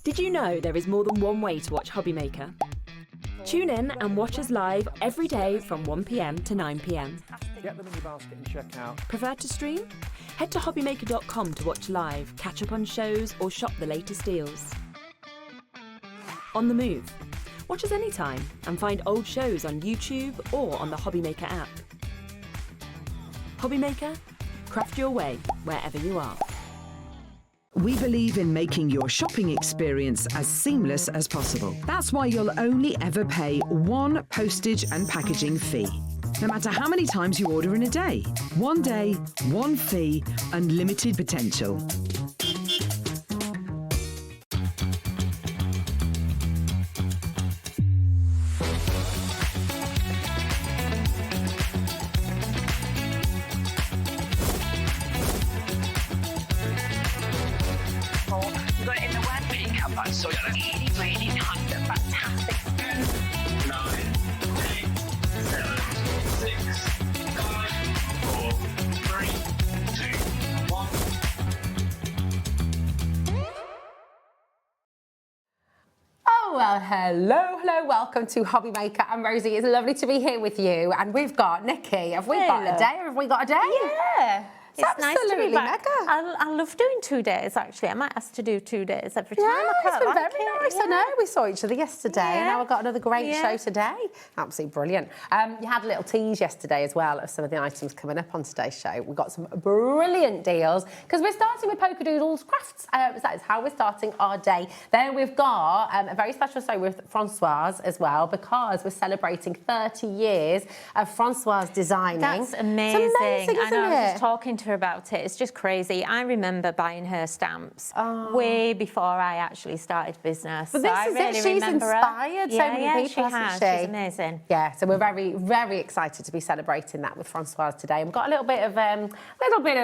Did you know there is more than one way to watch HobbyMaker? Tune in and watch us live every day from 1 p.m. to 9 p.m. Get them in your basket and check out. Prefer to stream? Head to hobbymaker.com to watch live, catch up on shows or shop the latest deals. On the move? Watch us anytime and find old shows on YouTube or on the HobbyMaker app. HobbyMaker? Craft your way wherever you are. We believe in making your shopping experience as seamless as possible. That's why you'll only ever pay one postage and packaging fee. No matter how many times you order in a day. One day, one fee, unlimited potential. So really nice, fantastic. 9, 8, 7, 6, 5, 4, 3, 2, 1. Oh, well, hello, welcome to HobbyMaker. I'm Rosie. It's lovely to be here with you. And we've got Nikki. Have we got a day or have we got a day? Yeah. It's nice to be back. Mega. I love doing 2 days, actually. I might ask to do 2 days every time. Yeah, it's been very nice. Yeah. I know. We saw each other yesterday, and now we've got another great show today. Absolutely brilliant. You had a little tease yesterday as well of some of the items coming up on today's show. We've got some brilliant deals because we're starting with Polkadoodles Crafts. That is how we're starting our day. Then we've got a very special show with Françoise as well because we're celebrating 30 years of Françoise designing. That's amazing. It's amazing, I know. I was isn't just talking to her about it. It's just crazy. I remember buying her stamps way before I actually started business. But so this I is really it. She's remember inspired so many people, she has. hasn't she? She's amazing. Yeah, so we're very, very excited to be celebrating that with Françoise today. And we've got a little bit of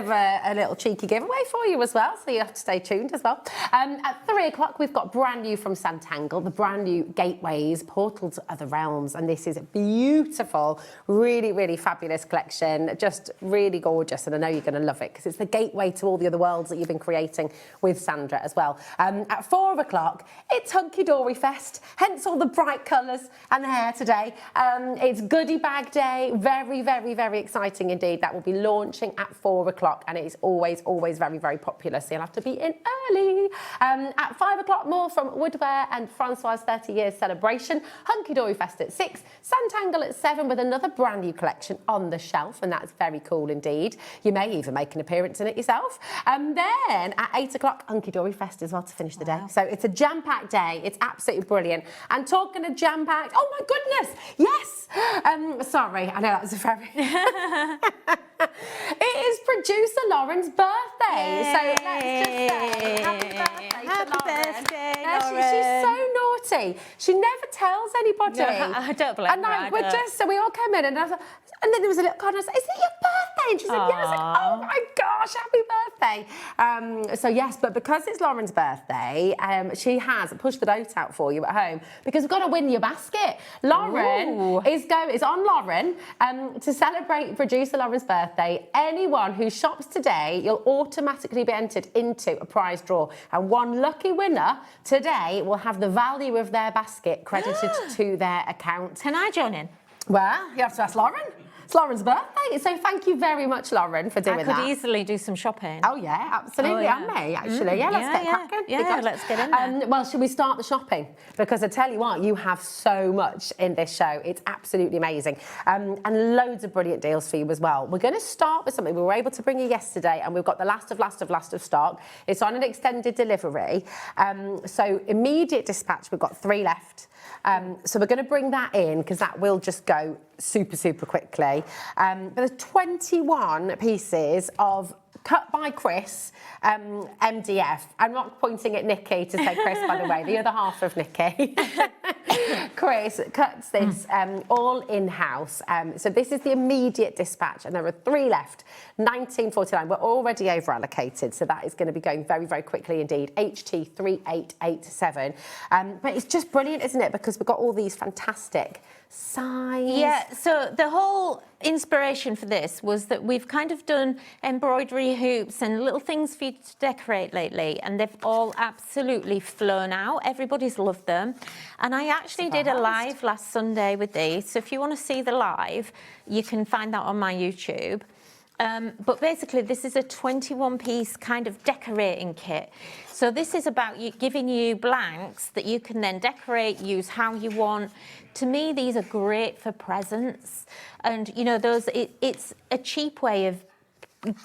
a little cheeky giveaway for you as well, so you have to stay tuned as well. At 3 o'clock, we've got brand new from Sanntangle, the brand new gateways, portals of the realms, and this is beautiful, really, really fabulous collection, just really gorgeous, and I know you're going to love it because it's the gateway to all the other worlds that you've been creating with Sandra as well. At 4 o'clock, it's Hunkydory Fest, hence all the bright colours and the hair today. It's Goody Bag Day, very, very, very exciting indeed. That will be launching at 4 o'clock and it is always, always very, very popular, so you'll have to be in early. At 5 o'clock, more from Woodware and Françoise 30 years celebration. Hunkydory Fest at 6, Sanntangle at 7 with another brand new collection on the shelf, and that's very cool indeed. You may even make an appearance in it yourself. And then at 8 o'clock, Hunkydory Fest as well to finish the day. So it's a jam-packed day. It's absolutely brilliant. And talking of jam-packed, oh my goodness, yes. Sorry, I know that was a very... It is producer Lauren's birthday. Yay. So let's just say happy birthday to Happy Lauren. birthday, She's so naughty. She never tells anybody. No, I don't blame and her, like, I we're don't. just, so we all came in and I was like, and then there was a little card and I said, is it your birthday? And she said, yeah. I was like, oh my gosh, happy birthday. So yes, but because it's Lauren's birthday, she has pushed the note out for you at home because we've got to win your basket. Lauren is on Lauren to celebrate producer Lauren's birthday. Anyone who shops today, you'll automatically be entered into a prize draw. And one lucky winner today will have the value of their basket credited to their account. Can I join in? Well, you have to ask Lauren. It's Lauren's birthday, so thank you very much, Lauren, for doing that. I could easily do some shopping. Oh, yeah, absolutely. And me, actually. Yeah, let's get cracking. Yeah, let's get in there. Well, should we start the shopping? Because I tell you what, you have so much in this show. It's absolutely amazing. And loads of brilliant deals for you as well. We're going to start with something we were able to bring you yesterday, and we've got the last of stock. It's on an extended delivery. So immediate dispatch, we've got 3 left. So we're going to bring that in because that will just go super, super quickly. But there's 21 pieces of cut by Chris, MDF. I'm not pointing at Nikki to say Chris, by the way, the other half of Nikki. Chris cuts this all in-house. So this is the immediate dispatch, and there are 3 left. 19.49. We're already over-allocated, so that is going to be going very, very quickly indeed. HT3887. But it's just brilliant, isn't it? Because we've got all these fantastic size? Yeah, so the whole inspiration for this was that we've kind of done embroidery hoops and little things for you to decorate lately, and they've all absolutely flown out. Everybody's loved them. And I actually did a live last Sunday with these, so if you want to see the live, you can find that on my YouTube. But basically, this is a 21-piece kind of decorating kit. So this is about giving you blanks that you can then decorate, use how you want. To me, these are great for presents. And, you know, it's a cheap way of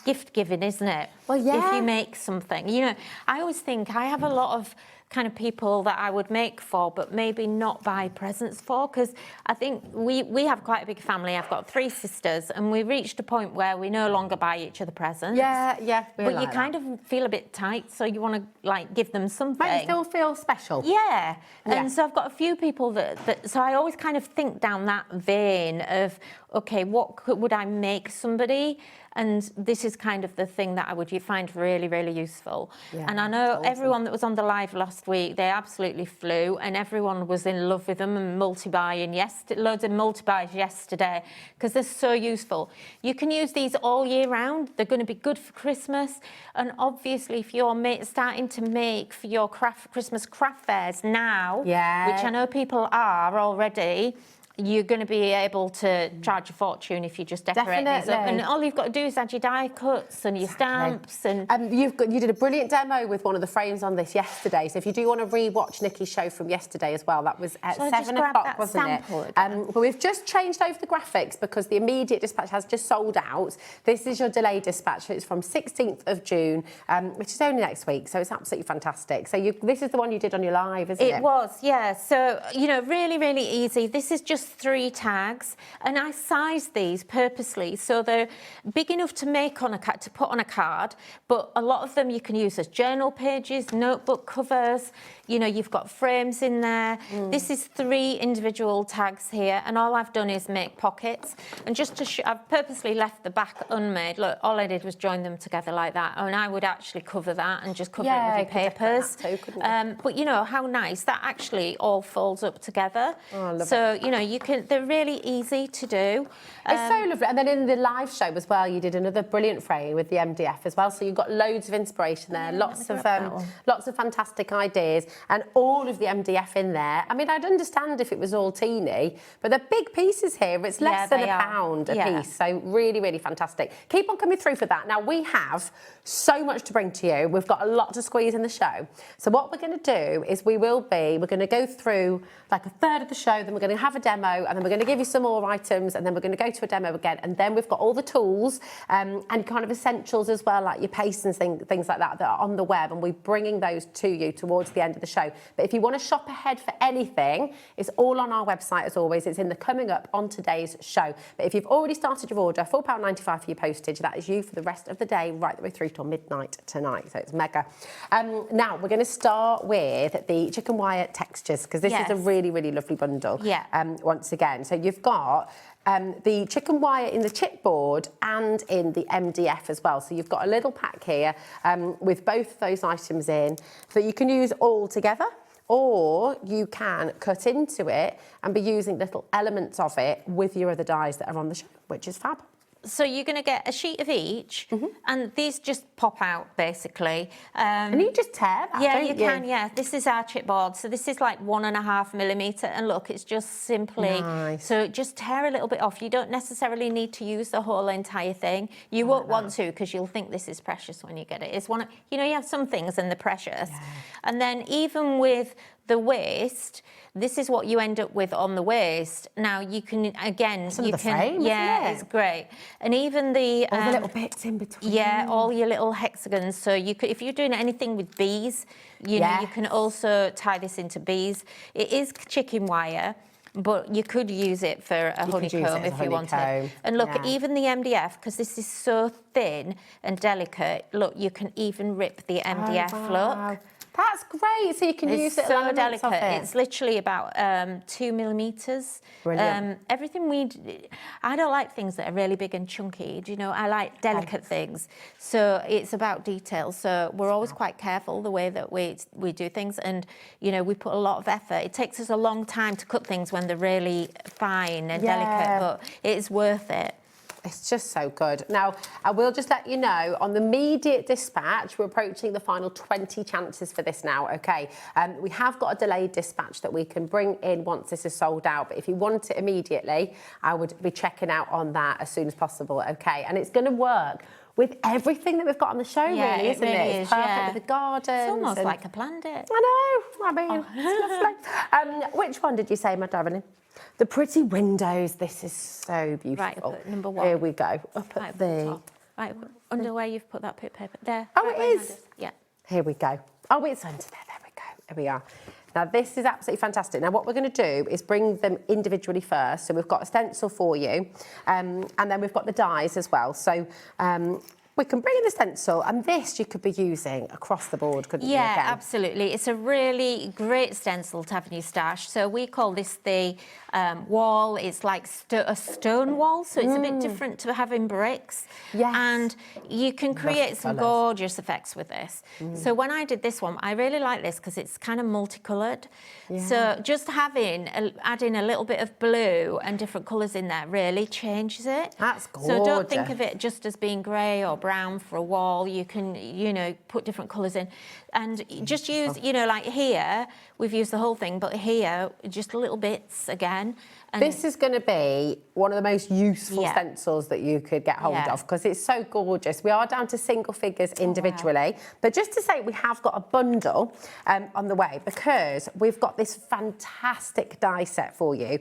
gift giving, isn't it? Well, yeah. If you make something. You know, I always think I have a lot of kind of people that I would make for, but maybe not buy presents for, because I think we have quite a big family. I've got 3 sisters, and we reached a point where we no longer buy each other presents. Yeah. But you kind of feel a bit tight, so you want to like give them something. Might still feel special. Yeah. And so I've got a few people that so I always kind of think down that vein of, okay, would I make somebody? And this is kind of the thing that I would find really, really useful. Yeah, and I know everyone that was on the live last week, they absolutely flew, and everyone was in love with them and multi-buying loads of multi-buys yesterday, because they're so useful. You can use these all year round. They're going to be good for Christmas. And obviously, if you're starting to make for your Christmas craft fairs now, which I know people are already, you're going to be able to charge a fortune if you just decorate these up. And all you've got to do is add your die cuts and your stamps. And you did a brilliant demo with one of the frames on this yesterday. So if you do want to re-watch Nikki's show from yesterday as well, that was at 7 o'clock, wasn't it? But we've just changed over the graphics because the immediate dispatch has just sold out. This is your delayed dispatch. It's from 16th of June, which is only next week. So it's absolutely fantastic. So this is the one you did on your live, isn't it? It was, yeah. So, you know, really, really easy. This is just 3 tags, and I sized these purposely so they're big enough to make on to put on a card, but a lot of them you can use as journal pages, notebook covers. You know, you've got frames in there. This is 3 individual tags here, and all I've done is make pockets. And just to I've purposely left the back unmade. Look, all I did was join them together like that, and I would actually cover that and just cover it with your papers. But you know how nice that actually all folds up together. So you know, they're really easy to do. It's so lovely. And then in the live show as well, you did another brilliant frame with the MDF as well. So you've got loads of inspiration there, lots of fantastic ideas, and all of the MDF in there. I mean, I'd understand if it was all teeny, but they're big pieces here. It's less than £1 a piece. So really, really fantastic. Keep on coming through for that. Now, we have so much to bring to you. We've got a lot to squeeze in the show. So what we're going to do is we're going to go through like a third of the show, then we're going to have a demo, and then we're going to give you some more items, and then we're going to go to a demo again, and then we've got all the tools and kind of essentials as well, like your pastes and things like that are on the web, and we're bringing those to you towards the end of the show. But if you want to shop ahead for anything, it's all on our website as always. It's in the coming up on today's show. But if you've already started your order, £4.95 for your postage. That is you for the rest of the day, right the way through till midnight tonight. So it's mega. Now we're going to start with the chicken wire textures, because this is a really, really lovely bundle. Once again, so you've got the chicken wire in the chipboard and in the MDF as well. So you've got a little pack here with both of those items in that you can use all together, or you can cut into it and be using little elements of it with your other dies that are on the show, which is fab. So you're going to get a sheet of each, and these just pop out, basically. And you just tear that, don't you? Can, yeah. This is our chipboard. So this is like 1.5 millimetre, and look, it's just simply... So just tear a little bit off. You don't necessarily need to use the whole entire thing. You won't want to, because you'll think this is precious when you get it. It's one of... You know, you have some things and they're precious. And then even with the waist, this is what you end up with on the waist. Now you can, again, some of the frame, it's great. And even the all the little bits in between. all your little hexagons. So you could, if you're doing anything with bees, you know, you can also tie this into bees. It is chicken wire, but you could use it for a honeycomb if you wanted. And look, even the MDF, because this is so thin and delicate. Look, you can even rip the MDF, wow. look. That's great. So you can use It's it so elements of delicate. it. It's literally about 2 millimeters. Brilliant. Everything I don't like things that are really big and chunky. Do you know? I like delicate things. So it's about detail. So we're always quite careful the way that we do things, and you know, we put a lot of effort. It takes us a long time to cut things when they're really fine and delicate, but it is worth it. It's just so good. Now, I will just let you know, on the immediate dispatch, we're approaching the final 20 chances for this now, okay? We have got a delayed dispatch that we can bring in once this is sold out, but if you want it immediately, I would be checking out on that as soon as possible, okay? And it's going to work with everything that we've got on the show, really, isn't it? It's perfect with the gardens. It's almost like I planned it. I know. I mean, it's lovely. Which one did you say, my darling? The pretty windows. This is so beautiful. Right, up at number 1. Here we go. Up Right at the... top. Right, under where you've put that paper. There. Oh, right it behind is? us. Yeah. Here we go. Oh, it's under there. There we go. Here we are. Now, this is absolutely fantastic. Now, what we're going to do is bring them individually first. So we've got a stencil for you, and then we've got the dies as well. So we can bring in the stencil, and this you could be using across the board, couldn't you? Yeah, again? absolutely. It's a really great stencil to have in your stash. So we call this the wall. It's like a stone wall, so it's a bit different to having bricks. Yes. And you can create some colours. gorgeous effects with this. So when I did this one, I really like this because it's kind of multicoloured. So just adding a little bit of blue and different colours in there really changes it. That's gorgeous. So don't think of it just as being grey or brown for a wall. You can, you know, put different colours in, and just use, you know, like here we've used the whole thing, but here just little bits again. And this is going to be one of the most useful stencils that you could get hold of, because it's so gorgeous. We are down to single figures individually, but just to say we have got a bundle on the way, because we've got this fantastic die set for you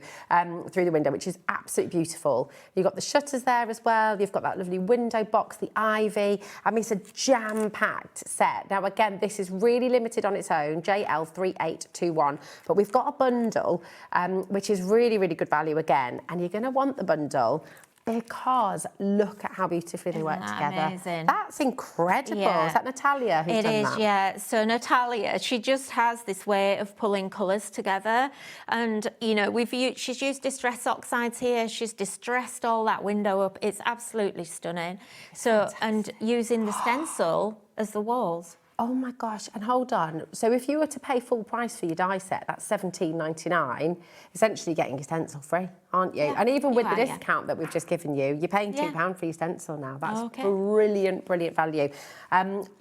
through the window, which is absolutely beautiful. You've got the shutters there as well. You've got that lovely window box, the ivy. I mean, it's a jam-packed set. Now, again, this is really limited on its own, JL3821, but we've got a bundle which is really, really good value again, and you're going to want the bundle because look at how beautifully they work together. Amazing. That's incredible. Yeah. Is that Natalia who's done that? Yeah. So Natalia, she just has this way of pulling colours together, and you know, she's used distress oxides here. She's distressed all that window up. It's absolutely stunning. And using the stencil as the walls. Oh my gosh, and hold on. So if you were to pay full price for your die set, that's $17.99, essentially getting your stencil free, aren't you? Yeah, and even with you the are, discount that we've just given you, you're paying £2 for your stencil now. That's brilliant, brilliant value.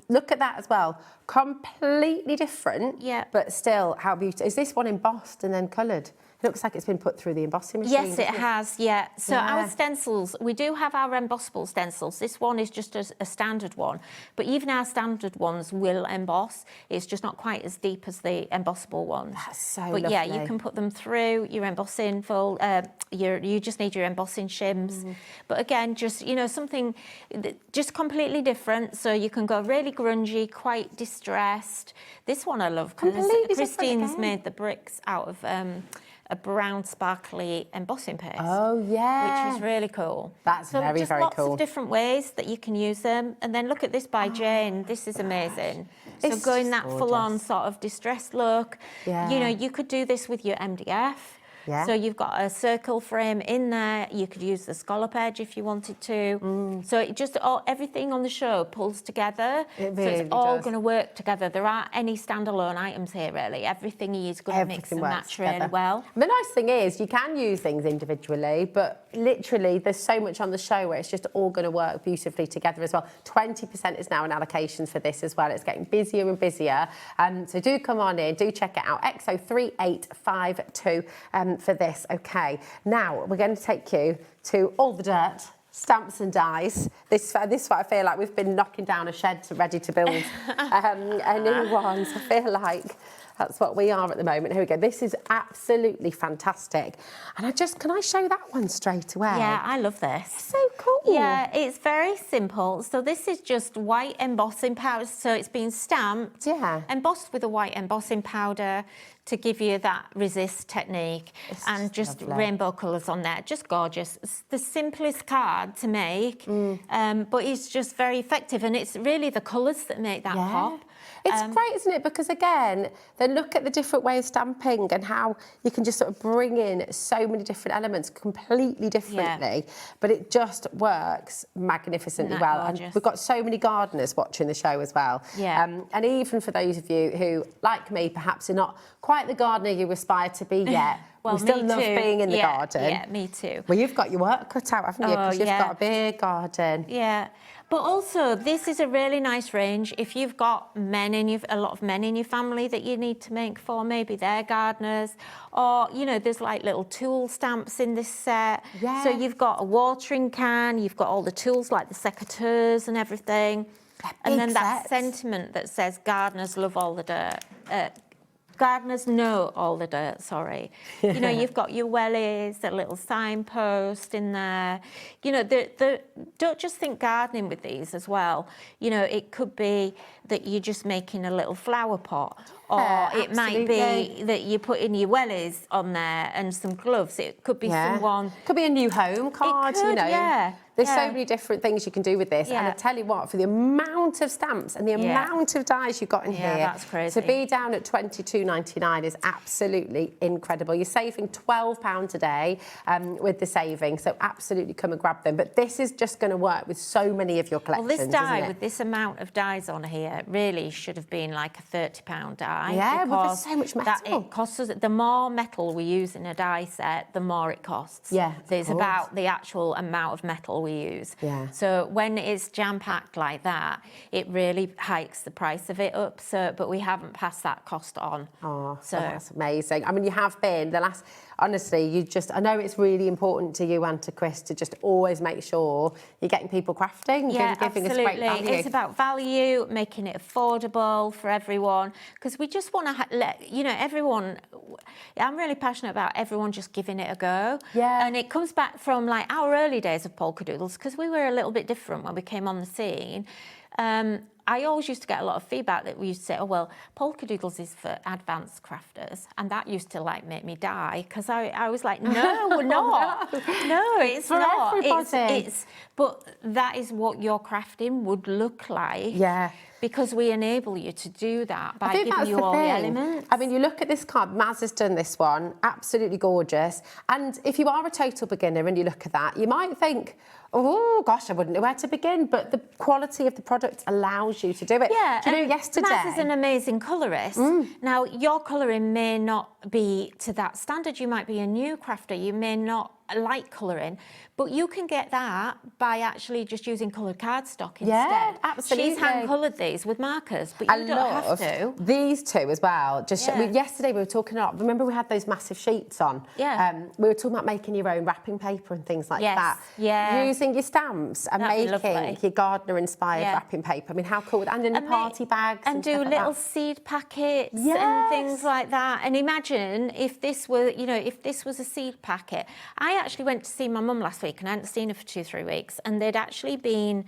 Look at that as well. Completely different, but still how beautiful. Is this one embossed and then coloured? It looks like it's been put through the embossing machine. Yes, it has, yeah. So our stencils, we do have our embossable stencils. This one is just a standard one, but even our standard ones will emboss. It's just not quite as deep as the embossable ones. That's so But lovely. yeah, you can put them through your embossing full. You just need your embossing shims. But again, just, you know, something just completely different. So you can go really grungy, quite distressed. This one I love because Christine's made the bricks out of a brown sparkly embossing paste. Oh, yeah. Which is really cool. That's so very, just very lots cool. of different ways that you can use them. And then look at this by Jane. This is amazing. So going that full-on sort of distressed look. Yeah. You know, you could do this with your MDF. Yeah. So you've got a circle frame in there. You could use the scallop edge if you wanted to. So it just everything on the show pulls together. It so really it's all does. going to work together. There aren't any standalone items here, really. Everything is going to mix and match really well. The nice thing is you can use things individually, but literally there's so much on the show where it's just all going to work beautifully together as well. 20% is now in allocations for this as well. It's getting busier and busier. So do come on in, do check it out. XO3852 for this. Okay, now we're going to take you to all the dirt, stamps and dies. This is what I feel like we've been knocking down a shed ready to build a new one. So I feel like That's what we are at the moment. Here we go. This is absolutely fantastic. And can I show that one straight away? Yeah, I love this. So cool. Yeah, it's very simple. So this is just white embossing powder. So it's been stamped, embossed with a white embossing powder to give you that resist technique, and just rainbow colours on there. Just gorgeous. It's the simplest card to make, but it's just very effective, and it's really the colours that make that pop. It's great, isn't it? Because again, then look at the different way of stamping and how you can just sort of bring in so many different elements completely differently, but it just works magnificently well. Gorgeous? And we've got so many gardeners watching the show as well. And even for those of you who, like me, perhaps are not quite the gardener you aspire to be yet, well, we still love being in the garden. Yeah, me too. Well, you've got your work cut out, haven't you? Because you've got a big garden. Yeah. But also, this is a really nice range. If you've got a lot of men in your family that you need to make for, maybe they're gardeners, or, you know, there's like little tool stamps in this set. Yeah. So you've got a watering can, you've got all the tools like the secateurs and everything. And then that sentiment that says gardeners love all the dirt. Gardeners know all the dirt, sorry. You know, you've got your wellies, a little signpost in there. You know, don't just think gardening with these as well. You know, it could be that you're just making a little flower pot, or it might be that you're putting your wellies on there and some gloves. It could be someone... Could be a new home card, you know. There's so many different things you can do with this. And I tell you what, for the amount of stamps and the amount of dies you've got in here, that's crazy. to be down at £22.99 is absolutely incredible. You're saving £12 a day with the saving, so absolutely come and grab them. But this is just going to work with so many of your collections, well, this die with this amount of dies on here really should have been like a £30 die. Yeah, well, there's so much metal. It costs us, the more metal we use in a die set, the more it costs. Yeah, so it's about the actual amount of metal we use. Yeah. So when it's jam-packed like that, it really hikes the price of it up. So, but we haven't passed that cost on. Oh, so that's amazing. I mean, you have been the last. Honestly, I know it's really important to you and to Chris to just always make sure you're getting people crafting. Yeah, giving absolutely. Us great value. It's about value, making it affordable for everyone, because we just want to let, you know, everyone, I'm really passionate about everyone just giving it a go. Yeah. And it comes back from like our early days of Polkadoodles, because we were a little bit different when we came on the scene. I always used to get a lot of feedback that we used to say, oh, well, Polkadoodles is for advanced crafters. And that used to, like, make me die, because I was like, no, we're not. No, it's for not. Everybody. But that is what your crafting would look like. Yeah. Because we enable you to do that by giving you all the elements. I mean, you look at this card, Maz has done this one, absolutely gorgeous. And if you are a total beginner and you look at that, you might think, oh, gosh, I wouldn't know where to begin. But the quality of the product allows you to do it. Yeah, do you know, yesterday... Maz is an amazing colourist. Now, your colouring may not be to that standard. You might be a new crafter. You may not like colouring, but you can get that by actually just using coloured cardstock instead. Yeah, absolutely. She's hand-coloured these with markers, but you don't have to. These two as well. Yesterday we were talking a lot. Remember we had those massive sheets on? Yeah. We were talking about making your own wrapping paper and things like that. Yeah. Using your stamps and making your gardener-inspired wrapping paper. I mean, how cool. And in the party bags. And do little seed packets and things like that. And imagine if this were, you know, if this was a seed packet. I actually went to see my mum last week and I hadn't seen her for 2-3 weeks, and they'd actually been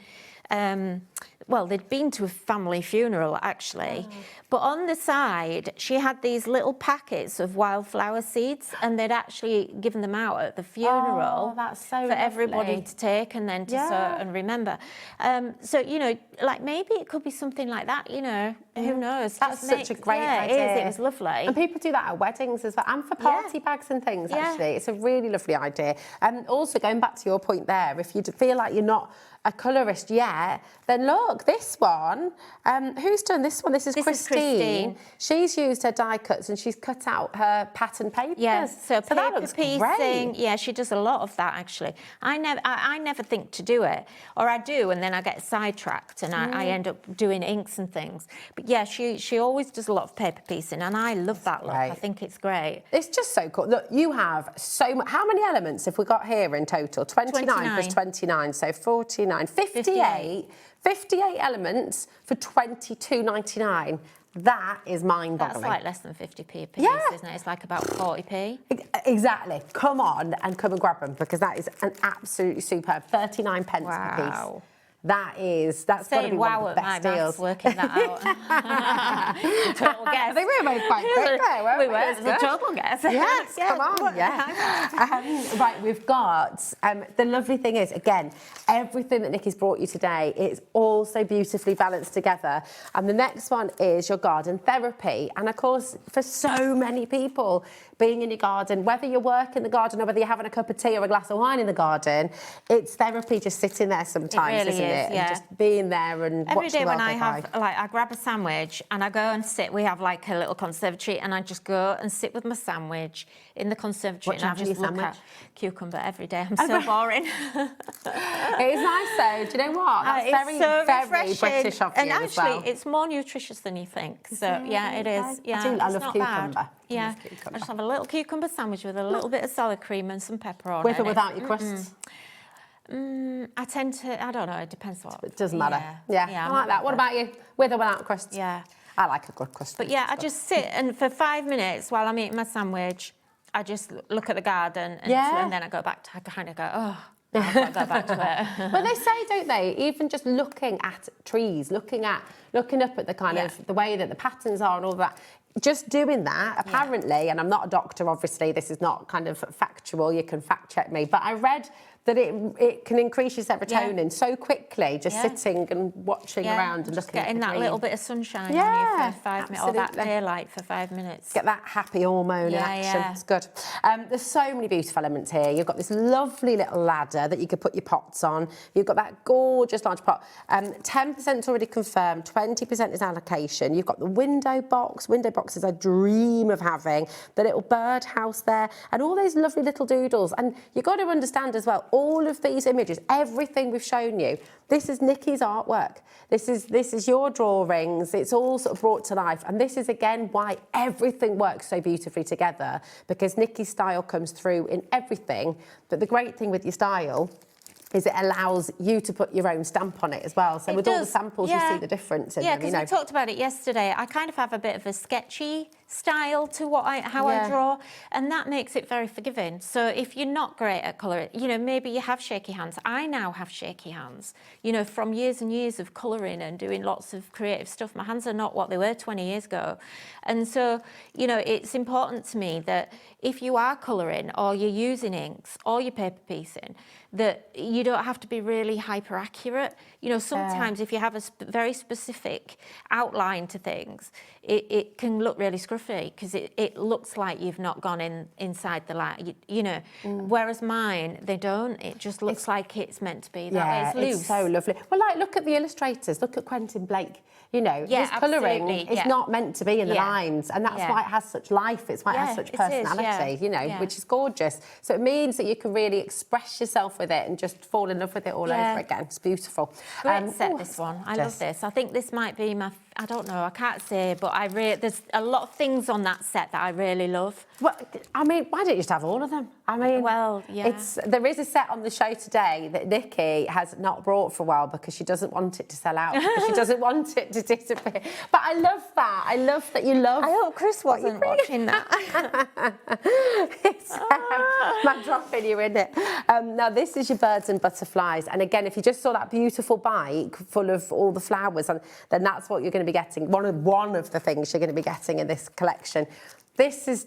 they'd been to a family funeral actually, but on the side she had these little packets of wildflower seeds, and they'd actually given them out at the funeral for everybody to take and then to sow and remember. So, you know, like maybe it could be something like that, you know, who knows. That's such a great idea. It is, it was lovely. And people do that at weddings as well, and for party bags and things, actually. It's a really lovely idea. And also, going back to your point there, if you feel like you're not a colourist yet, then look, this one, who's done this one? This is Christine. She's used her die cuts and she's cut out her pattern papers. Yes, so paper that looks piecing. Great. Yeah, she does a lot of that actually. I never think to do it, or I do, and then I get sidetracked and I end up doing inks and things. But yeah, she always does a lot of paper piecing, and I love that look. I think it's great. It's just so cool. Look, you have so much. How many elements have we got here in total? 29 plus 29, so 49, 58. 58 elements for £22.99. That is mind-boggling. That's like less than 50p a piece, Yeah. isn't it? It's like about 40p. Exactly. Come on and come and grab them, because that is an absolutely superb 39 pence per Wow. piece. That's got to be Saying one wow of the at my best maths, deals. working that out. Total guess. I think we were both quite quick there, weren't We we? were. That's It was a good. total guess. Yes, Yeah, come on, what- yeah. Right, we've got, the lovely thing is, again, everything that Nikki's brought you today, it's all so beautifully balanced together. And the next one is your garden therapy. And of course, for so many people, being in your garden, whether you work in the garden or whether you're having a cup of tea or a glass of wine in the garden, it's therapy just sitting there sometimes, really isn't is, it? yeah. And just being there and Every watching day the when world I go have, by. like, I grab a sandwich and I go and sit, we have like a little conservatory, and I just go and sit with my sandwich in the conservatory. What do you and have I in just your look sandwich? at cucumber every day. I'm so boring. It is nice though, do you know what? That's It's very, so very refreshing. British of and you actually, as well. it's more nutritious than you think. So yeah, it is. Yeah, I it's love not cucumber. bad. I Yeah, love cucumber. I just have a little cucumber sandwich with a little bit of salad cream and some pepper on With it. or without your crusts? I tend to, I don't know, it depends what. It doesn't matter. Yeah, Yeah, I I'm like not that. What bothered. about you? With or without crusts? Yeah. I like a good crust. But yeah, I just sit and for 5 minutes while I'm eating my sandwich, I just look at the garden and then I go back to, I kind of go, oh, I've got to go back to it. But they say, don't they, even just looking at trees, looking up at the kind of the way that the patterns are and all that, just doing that, apparently, and I'm not a doctor, obviously, this is not kind of factual, you can fact check me, but I read that it can increase your serotonin so quickly, just sitting and watching around and just looking at getting the that green. little bit of sunshine on Yeah, you for 5 minutes, or that absolutely. daylight for 5 minutes. Get that happy hormone in action. yeah. It's good. There's so many beautiful elements here. You've got this lovely little ladder that you could put your pots on. You've got that gorgeous large pot. 10% already confirmed, 20% is allocation. You've got the window box. Window boxes I dream of having. The little birdhouse there, and all those lovely little doodles. And you've got to understand as well, all of these images, everything we've shown you, this is Nikki's artwork. This is your drawings. It's all sort of brought to life. And this is, again, why everything works so beautifully together, because Nikki's style comes through in everything. But the great thing with your style is it allows you to put your own stamp on it as well. So with all the samples, you see the difference in them, because we talked about it yesterday. I kind of have a bit of a sketchy style to how I draw, and that makes it very forgiving. So if you're not great at colouring, maybe you have shaky hands. I now have shaky hands, from years and years of colouring and doing lots of creative stuff. My hands are not what they were 20 years ago. And so, it's important to me that if you are colouring or you're using inks or you're paper piecing, that you don't have to be really hyper accurate. Sometimes if you have a very specific outline to things, it can look really scruffy because it looks like you've not gone inside the light, Whereas mine, they don't. It just looks like it's meant to be that way. It's loose. It's so lovely. Well, look at the illustrators. Look at Quentin Blake. His colouring is not meant to be in the lines, and that's why it has such life. It's why it has such personality, which is gorgeous. So it means that you can really express yourself with it and just fall in love with it all over again. It's beautiful. Great set, this one. I love this. I think this might be my, I don't know, I can't say, but there's a lot of things on that set that I really love. Well, I mean, why don't you just have all of them? I mean, there is a set on the show today that Nikki has not brought for a while because she doesn't want it to sell out, because she doesn't want it to disappear. But I love that. I love that you love. I hope Chris wasn't watching that. It's my dropping you in it. Now, this is your birds and butterflies. And again, if you just saw that beautiful bike full of all the flowers, then that's what you're going to be getting. One of the things you're going to be getting in this collection. This is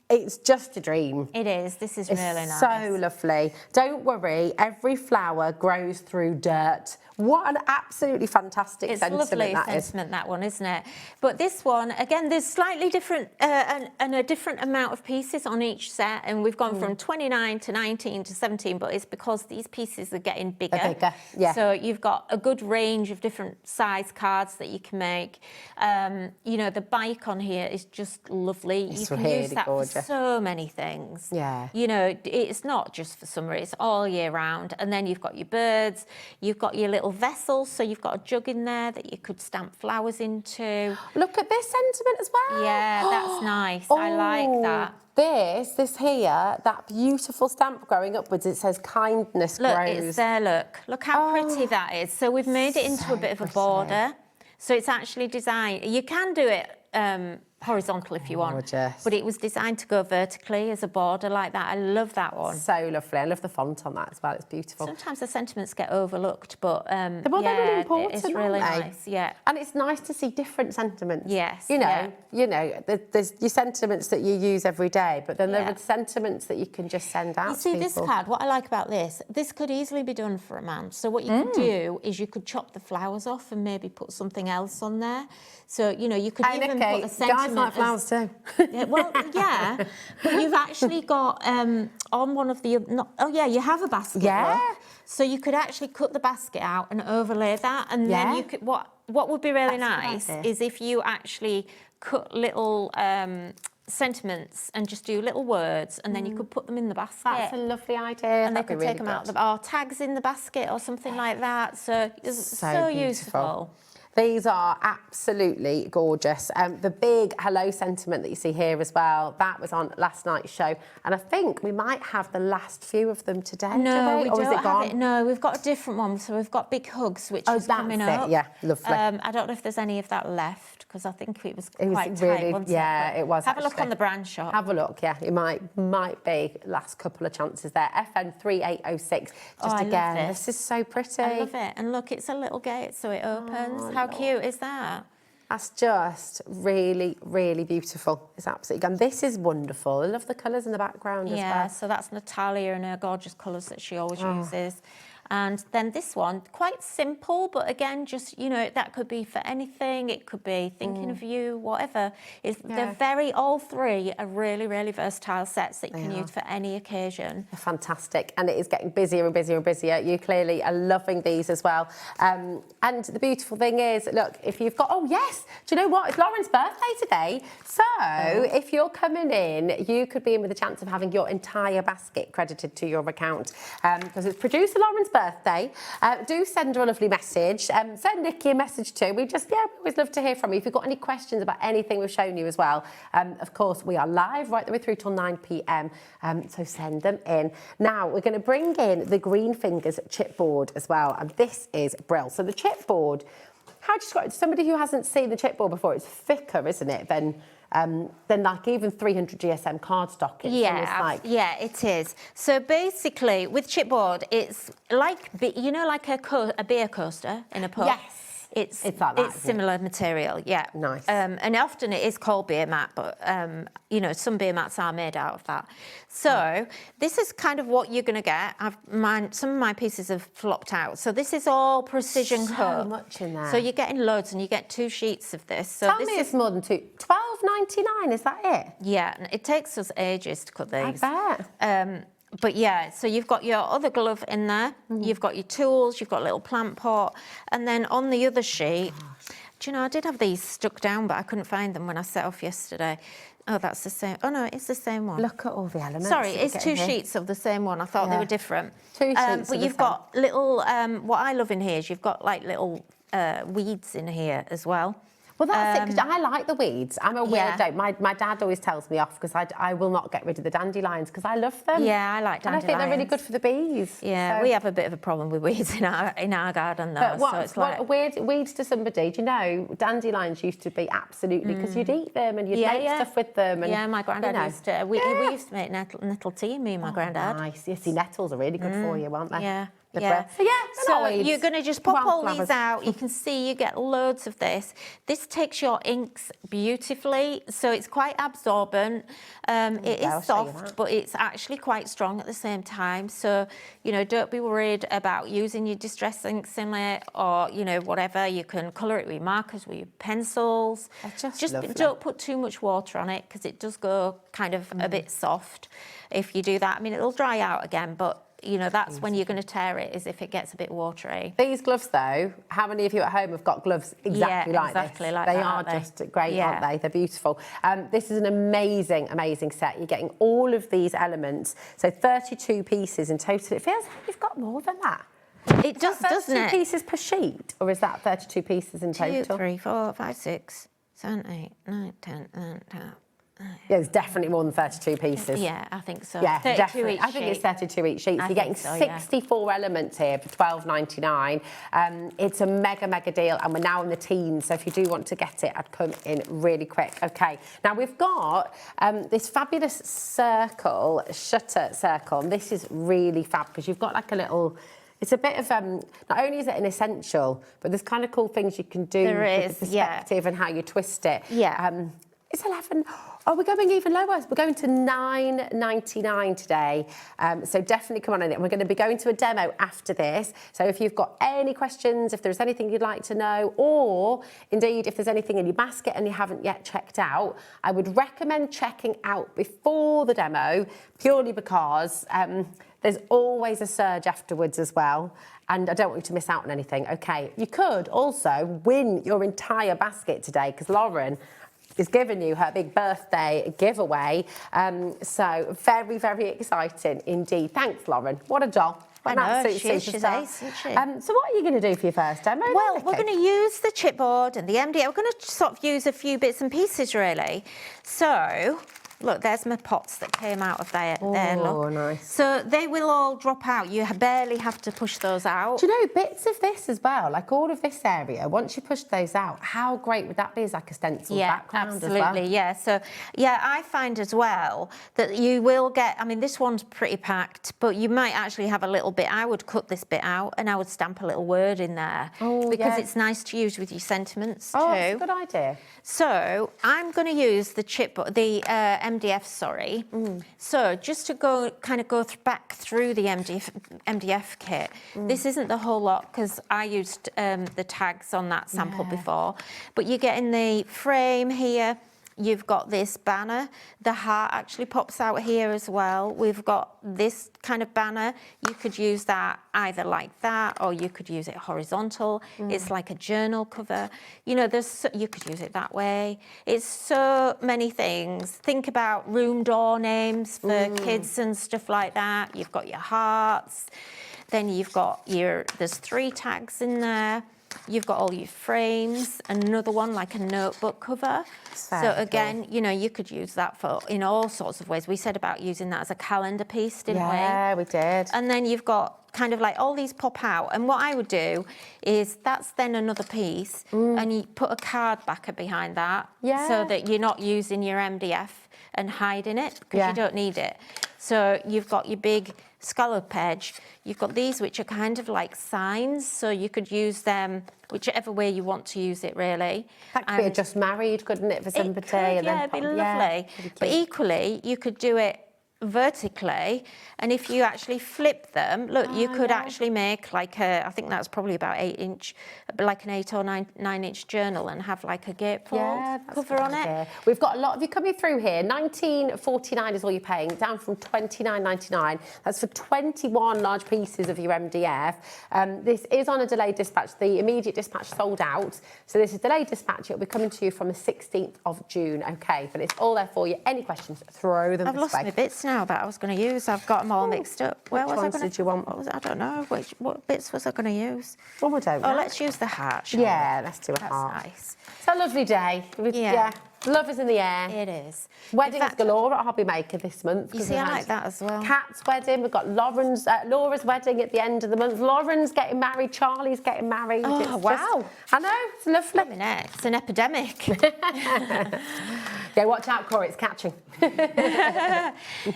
it's just a dream. It is. This is really nice. So lovely. Don't worry, every flower grows through dirt. What an absolutely fantastic sentiment that is. It's a lovely sentiment, that one, isn't it? But this one, again, there's slightly different and a different amount of pieces on each set, and we've gone from 29 to 19 to 17, but it's because these pieces are getting bigger. So you've got a good range of different size cards that you can make. The bike on here is just lovely. It's you can really use that gorgeous. for so many things. Yeah. It's not just for summer, it's all year round. And then you've got your birds, you've got your little vessels, so you've got a jug in there that you could stamp flowers into. Look at this sentiment as well. Yeah, that's nice. I like that. This here, that beautiful stamp growing upwards, it says kindness Look, grows. it's there, look. Look how pretty that is. So we've made it into a bit of a border. So it's actually designed, you can do it horizontal if you want, Gorgeous. but it was designed to go vertically as a border like that. I love that one. So lovely. I love the font on that as well. It's beautiful. Sometimes the sentiments get overlooked, but Well, they're really important, it's really aren't they? nice. Yeah. And it's nice to see different sentiments. Yes, You know, yeah. there's your sentiments that you use every day, but then there Yeah. are sentiments that you can just send out You see, to this people. card, what I like about this could easily be done for a man. So what you could do is you could chop the flowers off and maybe put something else on there. So, you know, you could Hey, even Nikki, put a sentiment. guys like flowers too. Yeah, well, yeah, but you've actually got on one of the. You have a basket. Yeah. Look. So you could actually cut the basket out and overlay that, and Yeah. then you could. What would be really That's a good nice idea. is if you actually cut little sentiments and just do little words, and then you could put them in the basket. That's a lovely idea. and they That'd be could really take them out, good. or tags in the basket or something like that. So it's so beautiful. useful. These are absolutely gorgeous. The big hello sentiment that you see here as well, that was on last night's show. And I think we might have the last few of them today, No, we or is don't it gone? have it. No, we've got a different one. So we've got Big Hugs, which Oh, is coming that's it. up. Yeah, lovely. I don't know if there's any of that left because I think it was It was quite really- tight, wasn't yeah, it? But it was Have a look actually. on the brand shop. Have a look, yeah. It might be last couple of chances there. FN 3806. Just I love again, this. this is so pretty. I love it. And look, it's a little gate, so it opens. How cute is that? That's just really, really beautiful. It's absolutely gone. This is wonderful. I love the colours in the background as Yeah, well. so that's Natalia and her gorgeous colours that she always uses. And then this one, quite simple, but again, just, you know, that could be for anything. It could be thinking of you, whatever. They're all three are really, really versatile sets that you can use for any occasion. They're fantastic, and it is getting busier and busier and busier. You clearly are loving these as well. And the beautiful thing is, look, if you've got, oh yes, do you know what? It's Lauren's birthday today. So if you're coming in, you could be in with a chance of having your entire basket credited to your account because it's producer Lauren's birthday. Do send her a lovely message. Send Nikki a message too. We always love to hear from you. If you've got any questions about anything we've shown you as well, of course, we are live right the way through till 9 p.m. So send them in. Now, we're going to bring in the Green Fingers chipboard as well. And this is brilliant. So the chipboard, how do you describe it? Somebody who hasn't seen the chipboard before, it's thicker, isn't it, than like even 300 GSM cardstock. Yeah, it is. So basically, with chipboard, it's like, you know, like a beer coaster in a pub. Yes. It's like that, It's isn't it? similar material, yeah. Nice. And often it is called beer mat, but you know, some beer mats are made out of that. So this is kind of what you're going to get. Some of my pieces have flopped out. So this is all precision cut. So much in there. So you're getting loads, and you get 2 sheets of this. So Tell this me is, it's more than £12.99, is that it? yeah, it takes us ages to cut these. I bet. But yeah, so you've got your other glove in there, you've got your tools, you've got a little plant pot, and then on the other sheet, do you know, I did have these stuck down, but I couldn't find them when I set off yesterday. Oh, that's the same. Oh, no, it's the same one. Look at all the elements. Sorry, that you're it's 2 getting here. sheets of the same one. I thought they Yeah. were different. 2 sheets of But the you've got little, what I love in here is you've got like little weeds in here as well. Well, that's it, 'cause I like the weeds. I'm a Yeah. weirdo. My dad always tells me off because I will not get rid of the dandelions because I love them. Yeah, I like And I think they're really dandelions. good for the bees. Yeah, So- we have a bit of a problem with weeds in our garden though. But so it's like, what weird weeds to somebody? Do you know, dandelions used to be absolutely, because you'd eat them and you'd make stuff with them. And, yeah, my granddad you know. used to. We used to make nettle tea, me and my granddad. Nice. You see, nettles are really good for you, aren't they? Yeah. The Yeah. breath. So, yeah, they're So not weeds. you're going to just pop all Wildflowers. these out. You can see you get loads of this. This takes your inks beautifully, so it's quite absorbent. It I'll is show you soft, that. but it's actually quite strong at the same time. So, you know, don't be worried about using your distress inks in it or, you know, whatever. You can colour it with markers, with your pencils. That's just lovely. Don't put too much water on it because it does go kind of a bit soft if you do that. I mean, it'll dry out again, but you know, that's when you're going to tear it, is if it gets a bit watery. These gloves, though, how many of you at home have got gloves exactly like this? exactly like they that, are aren't they? just great, Yeah. aren't they? They're beautiful. This is an amazing, amazing set. You're getting all of these elements. So 32 pieces in total. It feels like you've got more than that. It does, doesn't 32 it? pieces per sheet? Or is that 32 pieces in 2, total? 3, 4, 5, 6, 7, 8, 9, 10, 11, 12, Yeah, there's definitely more than 32 pieces. Yeah, I think so. Yeah, 32 definitely. each I think it's sheet. 32 each sheet. So I you're getting think so, yeah. 64 elements here for £12.99. It's a mega deal, and we're now in the teens. So if you do want to get it, I'd come in really quick. Okay. Now we've got this fabulous shutter circle, and this is really fab because you've got like a little. It's a bit of, not only is it an essential, but there's kind of cool things you can do with the perspective and how you twist it. Yeah. It's 11. Oh, we're going even lower. We're going to £9.99 today. So definitely come on in. We're going to be going to a demo after this. So if you've got any questions, if there's anything you'd like to know, or indeed if there's anything in your basket and you haven't yet checked out, I would recommend checking out before the demo, purely because there's always a surge afterwards as well. And I don't want you to miss out on anything. Okay, you could also win your entire basket today because Lauren is giving you her big birthday giveaway. So very exciting indeed. Thanks, Lauren. What a doll. What an absolute she's superstar. ace, isn't she? So what are you going to do for your first demo? Well, we're going to use the chipboard and the MDF. We're going to sort of use a few bits and pieces, really. So, look, there's my pots that came out of there. Oh, nice. So they will all drop out. You barely have to push those out. Do you know, bits of this as well, like all of this area, once you push those out, how great would that be as like a stencil background absolutely, as well? yeah. So, yeah, I find as well that you will get, I mean, this one's pretty packed, but you might actually have a little bit. I would cut this bit out and I would stamp a little word in there because it's nice to use with your sentiments too. Oh, that's a good idea. So I'm going to use the MDF, sorry. So just to go back through the MDF kit, this isn't the whole lot because I used the tags on that sample before, but you get in the frame here. You've got this banner. The heart actually pops out here as well. We've got this kind of banner. You could use that either like that, or you could use it horizontal. It's like a journal cover. You know, you could use it that way. It's so many things. Think about room door names for kids and stuff like that. You've got your hearts. Then you've got there's 3 tags in there. You've got all your frames, another one like a notebook cover. So again, you know, you could use that in all sorts of ways. We said about using that as a calendar piece, didn't we? Yeah, we did. And then you've got kind of like all these pop out. And what I would do is that's then another piece and you put a card backer behind that so that you're not using your MDF and hiding it because you don't need it. So you've got your big scallop edge. You've got these which are kind of like signs, so you could use them whichever way you want to use it, really. That could be a just married, couldn't it, for somebody? It'd be lovely. But equally, you could do it vertically, and if you actually flip them, look, you could actually make like I think that's probably about 8 inch, like an 8 or 9 inch journal, and have like a gatefold cover on it. We've got a lot of you coming through here. $19.49 is all you're paying, down from $29.99. That's for 21 large pieces of your MDF. This is on a delayed dispatch. The immediate dispatch sold out, so this is delayed dispatch. It'll be coming to you from the 16th of June. Okay, but it's all there for you. Any questions, throw them. I've lost my bits now that I was going to use. I've got them all mixed up. Which ones did you want? I don't know. What bits was I going to use? Well, we don't know. Oh, let's use the heart. Shall we? Let's do a heart. That's nice. It's a lovely day. Love is in the air. It is. Weddings galore at HobbyMaker this month. You see, I like that as well. Kat's wedding. We've got Laura's wedding at the end of the month. Lauren's getting married. Charlie's getting married. Oh, wow. I know. It's lovely. It's an epidemic. Yeah, watch out, Cora. It's catching.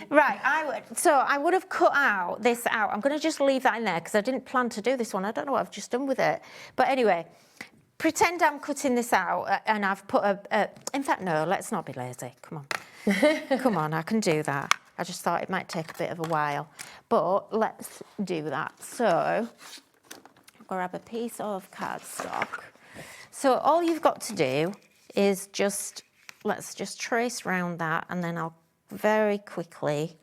Right. I would have cut out this out. I'm going to just leave that in there because I didn't plan to do this one. I don't know what I've just done with it. But anyway, pretend I'm cutting this out and I've put in fact, no, let's not be lazy. Come on. Come on, I can do that. I just thought it might take a bit of a while. But let's do that. So, grab a piece of cardstock. So all you've got to do is let's just trace around that, and then I'll very quickly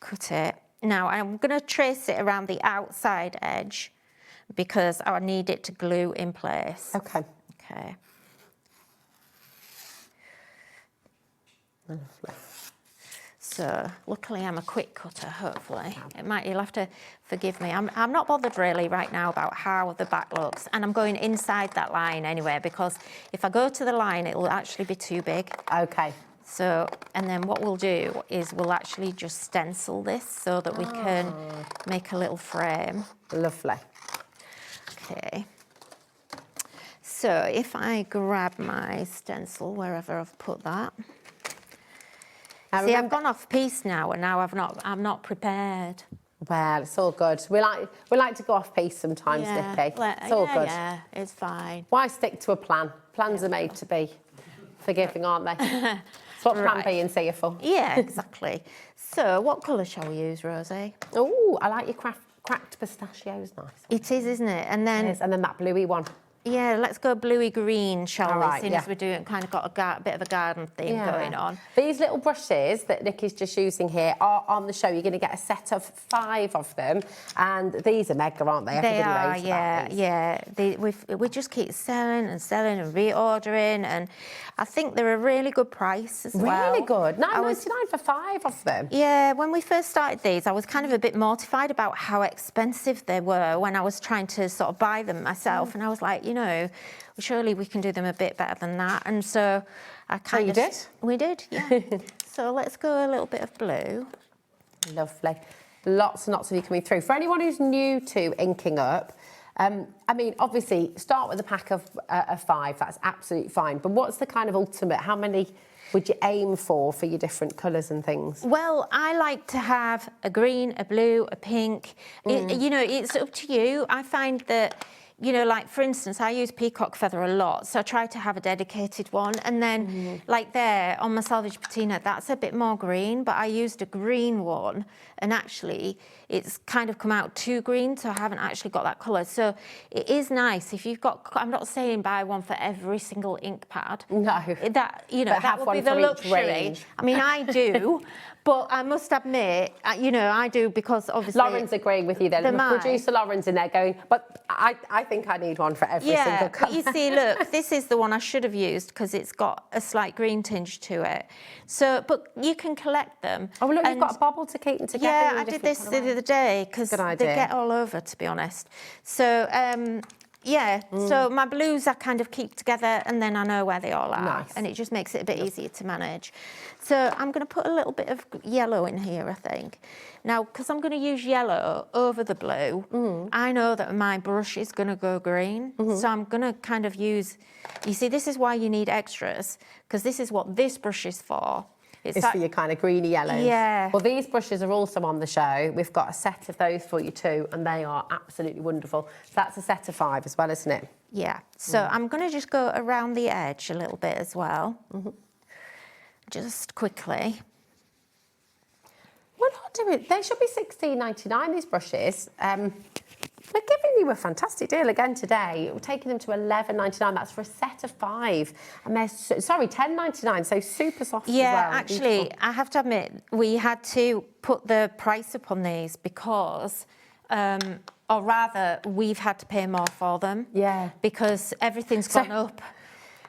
cut it. Now, I'm going to trace it around the outside edge because I need it to glue in place. Okay. Okay. Lovely. So, luckily I'm a quick cutter, hopefully. You'll have to forgive me. I'm not bothered really right now about how the back looks, and I'm going inside that line anyway, because if I go to the line, it will actually be too big. Okay. So, and then what we'll do is we'll actually just stencil this so that we can make a little frame. Lovely. Okay. So if I grab my stencil wherever I've put that. See, I've gone off piece now, and now I'm not prepared. Well, it's all good. We like to go off piece sometimes, Nikki. It's all good. Yeah, it's fine. Why stick to a plan? Plans are made to be forgiving, aren't they? That's what Plan B and C are for. Yeah, exactly. So what colour shall we use, Rosie? Oh, I like your cracked pistachios. Nice. It is, isn't it? And then And then that bluey one. yeah, let's go bluey green, shall we? Seeing yeah. as we're doing kind of got a bit of a garden theme going on. These little brushes that Nikki's just using here are on the show. You're going to get a set of 5 of them, and these are mega, aren't they? They Everybody are, raves about these. yeah. We just keep selling and reordering, and I think they're a really good price as well. Really good. £9.99 for 5 of them. Yeah, when we first started these, I was kind of a bit mortified about how expensive they were when I was trying to sort of buy them myself, and I was like, you know, surely we can do them a bit better than that. And so I kind of... did? We did, yeah. So let's go a little bit of blue. Lovely. Lots and lots of you coming through. For anyone who's new to inking up, I mean, obviously, start with a pack of 5. That's absolutely fine. But what's the kind of ultimate? How many would you aim for your different colours and things? Well, I like to have a green, a blue, a pink. You know, it's up to you. I find that... You know, like, for instance, I use peacock feather a lot, so I try to have a dedicated one. And then, like there, on my salvage patina, that's a bit more green, but I used a green one, and actually, it's kind of come out too green, so I haven't actually got that colour. So it is nice if you've got... I'm not saying buy one for every single ink pad. No. That, you know, But that have would be one the for each luxury. range. I mean, I do, but I must admit, you know, I do because obviously... Lauren's agreeing with you then. Am I? Producer Lauren's in there going, but I think I need one for every single colour. But you see, look, this is the one I should have used because it's got a slight green tinge to it. So, but you can collect them. Oh, look, you've got a bobble to keep them together. Yeah, in I did different this colour the ways. other day because Good they idea. get all over, to be honest. So, yeah, so my blues I kind of keep together and then I know where they all are. Nice. And it just makes it a bit easier to manage. So I'm going to put a little bit of yellow in here, I think. Now, because I'm going to use yellow over the blue, I know that my brush is going to go green. So I'm going to kind of use... You see, this is why you need extras, because this is what this brush is for. It's for your kind of greeny yellows. Yeah. Well, these brushes are also on the show. We've got a set of those for you too, and they are absolutely wonderful. So that's a set of 5 as well, isn't it? Yeah. So I'm going to just go around the edge a little bit as well. Just quickly. We're not doing... They should be £16.99, these brushes. We're giving you a fantastic deal again today. We're taking them to $11.99. That's for a set of 5. And they're, sorry, $10.99, so super soft as well. Yeah, actually, Beautiful. I have to admit, we had to put the price up on these because, or rather, we've had to pay more for them. Yeah. Because everything's gone up.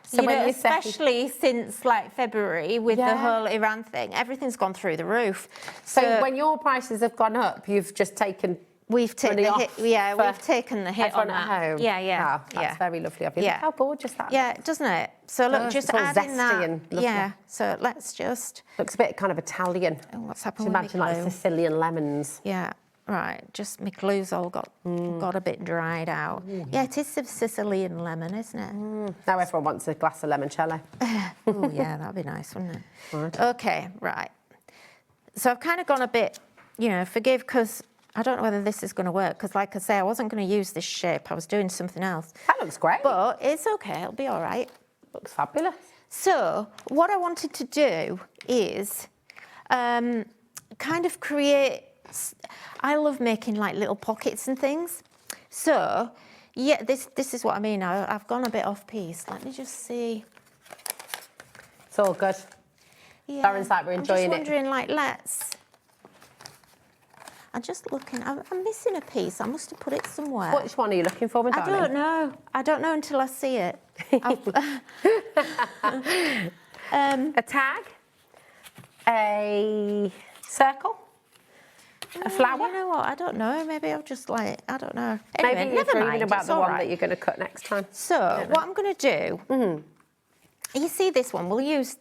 So You when know, you say- especially since like February with the Yeah. whole Iran thing, everything's gone through the roof. So when your prices have gone up, you've just taken... We've taken money the hit. off Yeah, for we've taken the hit on everyone at that. home. Yeah, yeah, Oh, that's yeah. very lovely of you. Yeah. Look how gorgeous that Yeah, doesn't it? So look, Gosh, just it's all adding zesty that. and lovely. Yeah. So let's just. looks a bit kind of Italian. Oh, what's Just happened with my imagine like glue? Sicilian lemons. Yeah. Right. Just my glue's all got a bit dried out. Yeah, it is a Sicilian lemon, isn't it? Now everyone wants a glass of limoncello. Oh yeah, that'd be nice, wouldn't it? Right. Okay. Right. So I've kind of gone a bit, you know, forgive because I don't know whether this is going to work because, like I say, I wasn't going to use this shape. I was doing something else. That looks great. But it's okay. It'll be all right. Looks fabulous. So what I wanted to do is kind of create... I love making like little pockets and things. So, yeah, this is what I mean. I've gone a bit off piece. Let me just see. It's all good. Yeah, Lauren's like, we're enjoying I'm it. just wondering, like, I'm just looking. I'm missing a piece. I must have put it somewhere. Which one are you looking for, my I darling? don't know. I don't know until I see it. A tag? A circle? A flower? You know what? I don't know. Maybe I'll just like, I don't know. Anyway, Maybe you're never dreaming mind. about It's the all one right. that you're going to cut next time. So what I'm going to do, You see this one? We'll use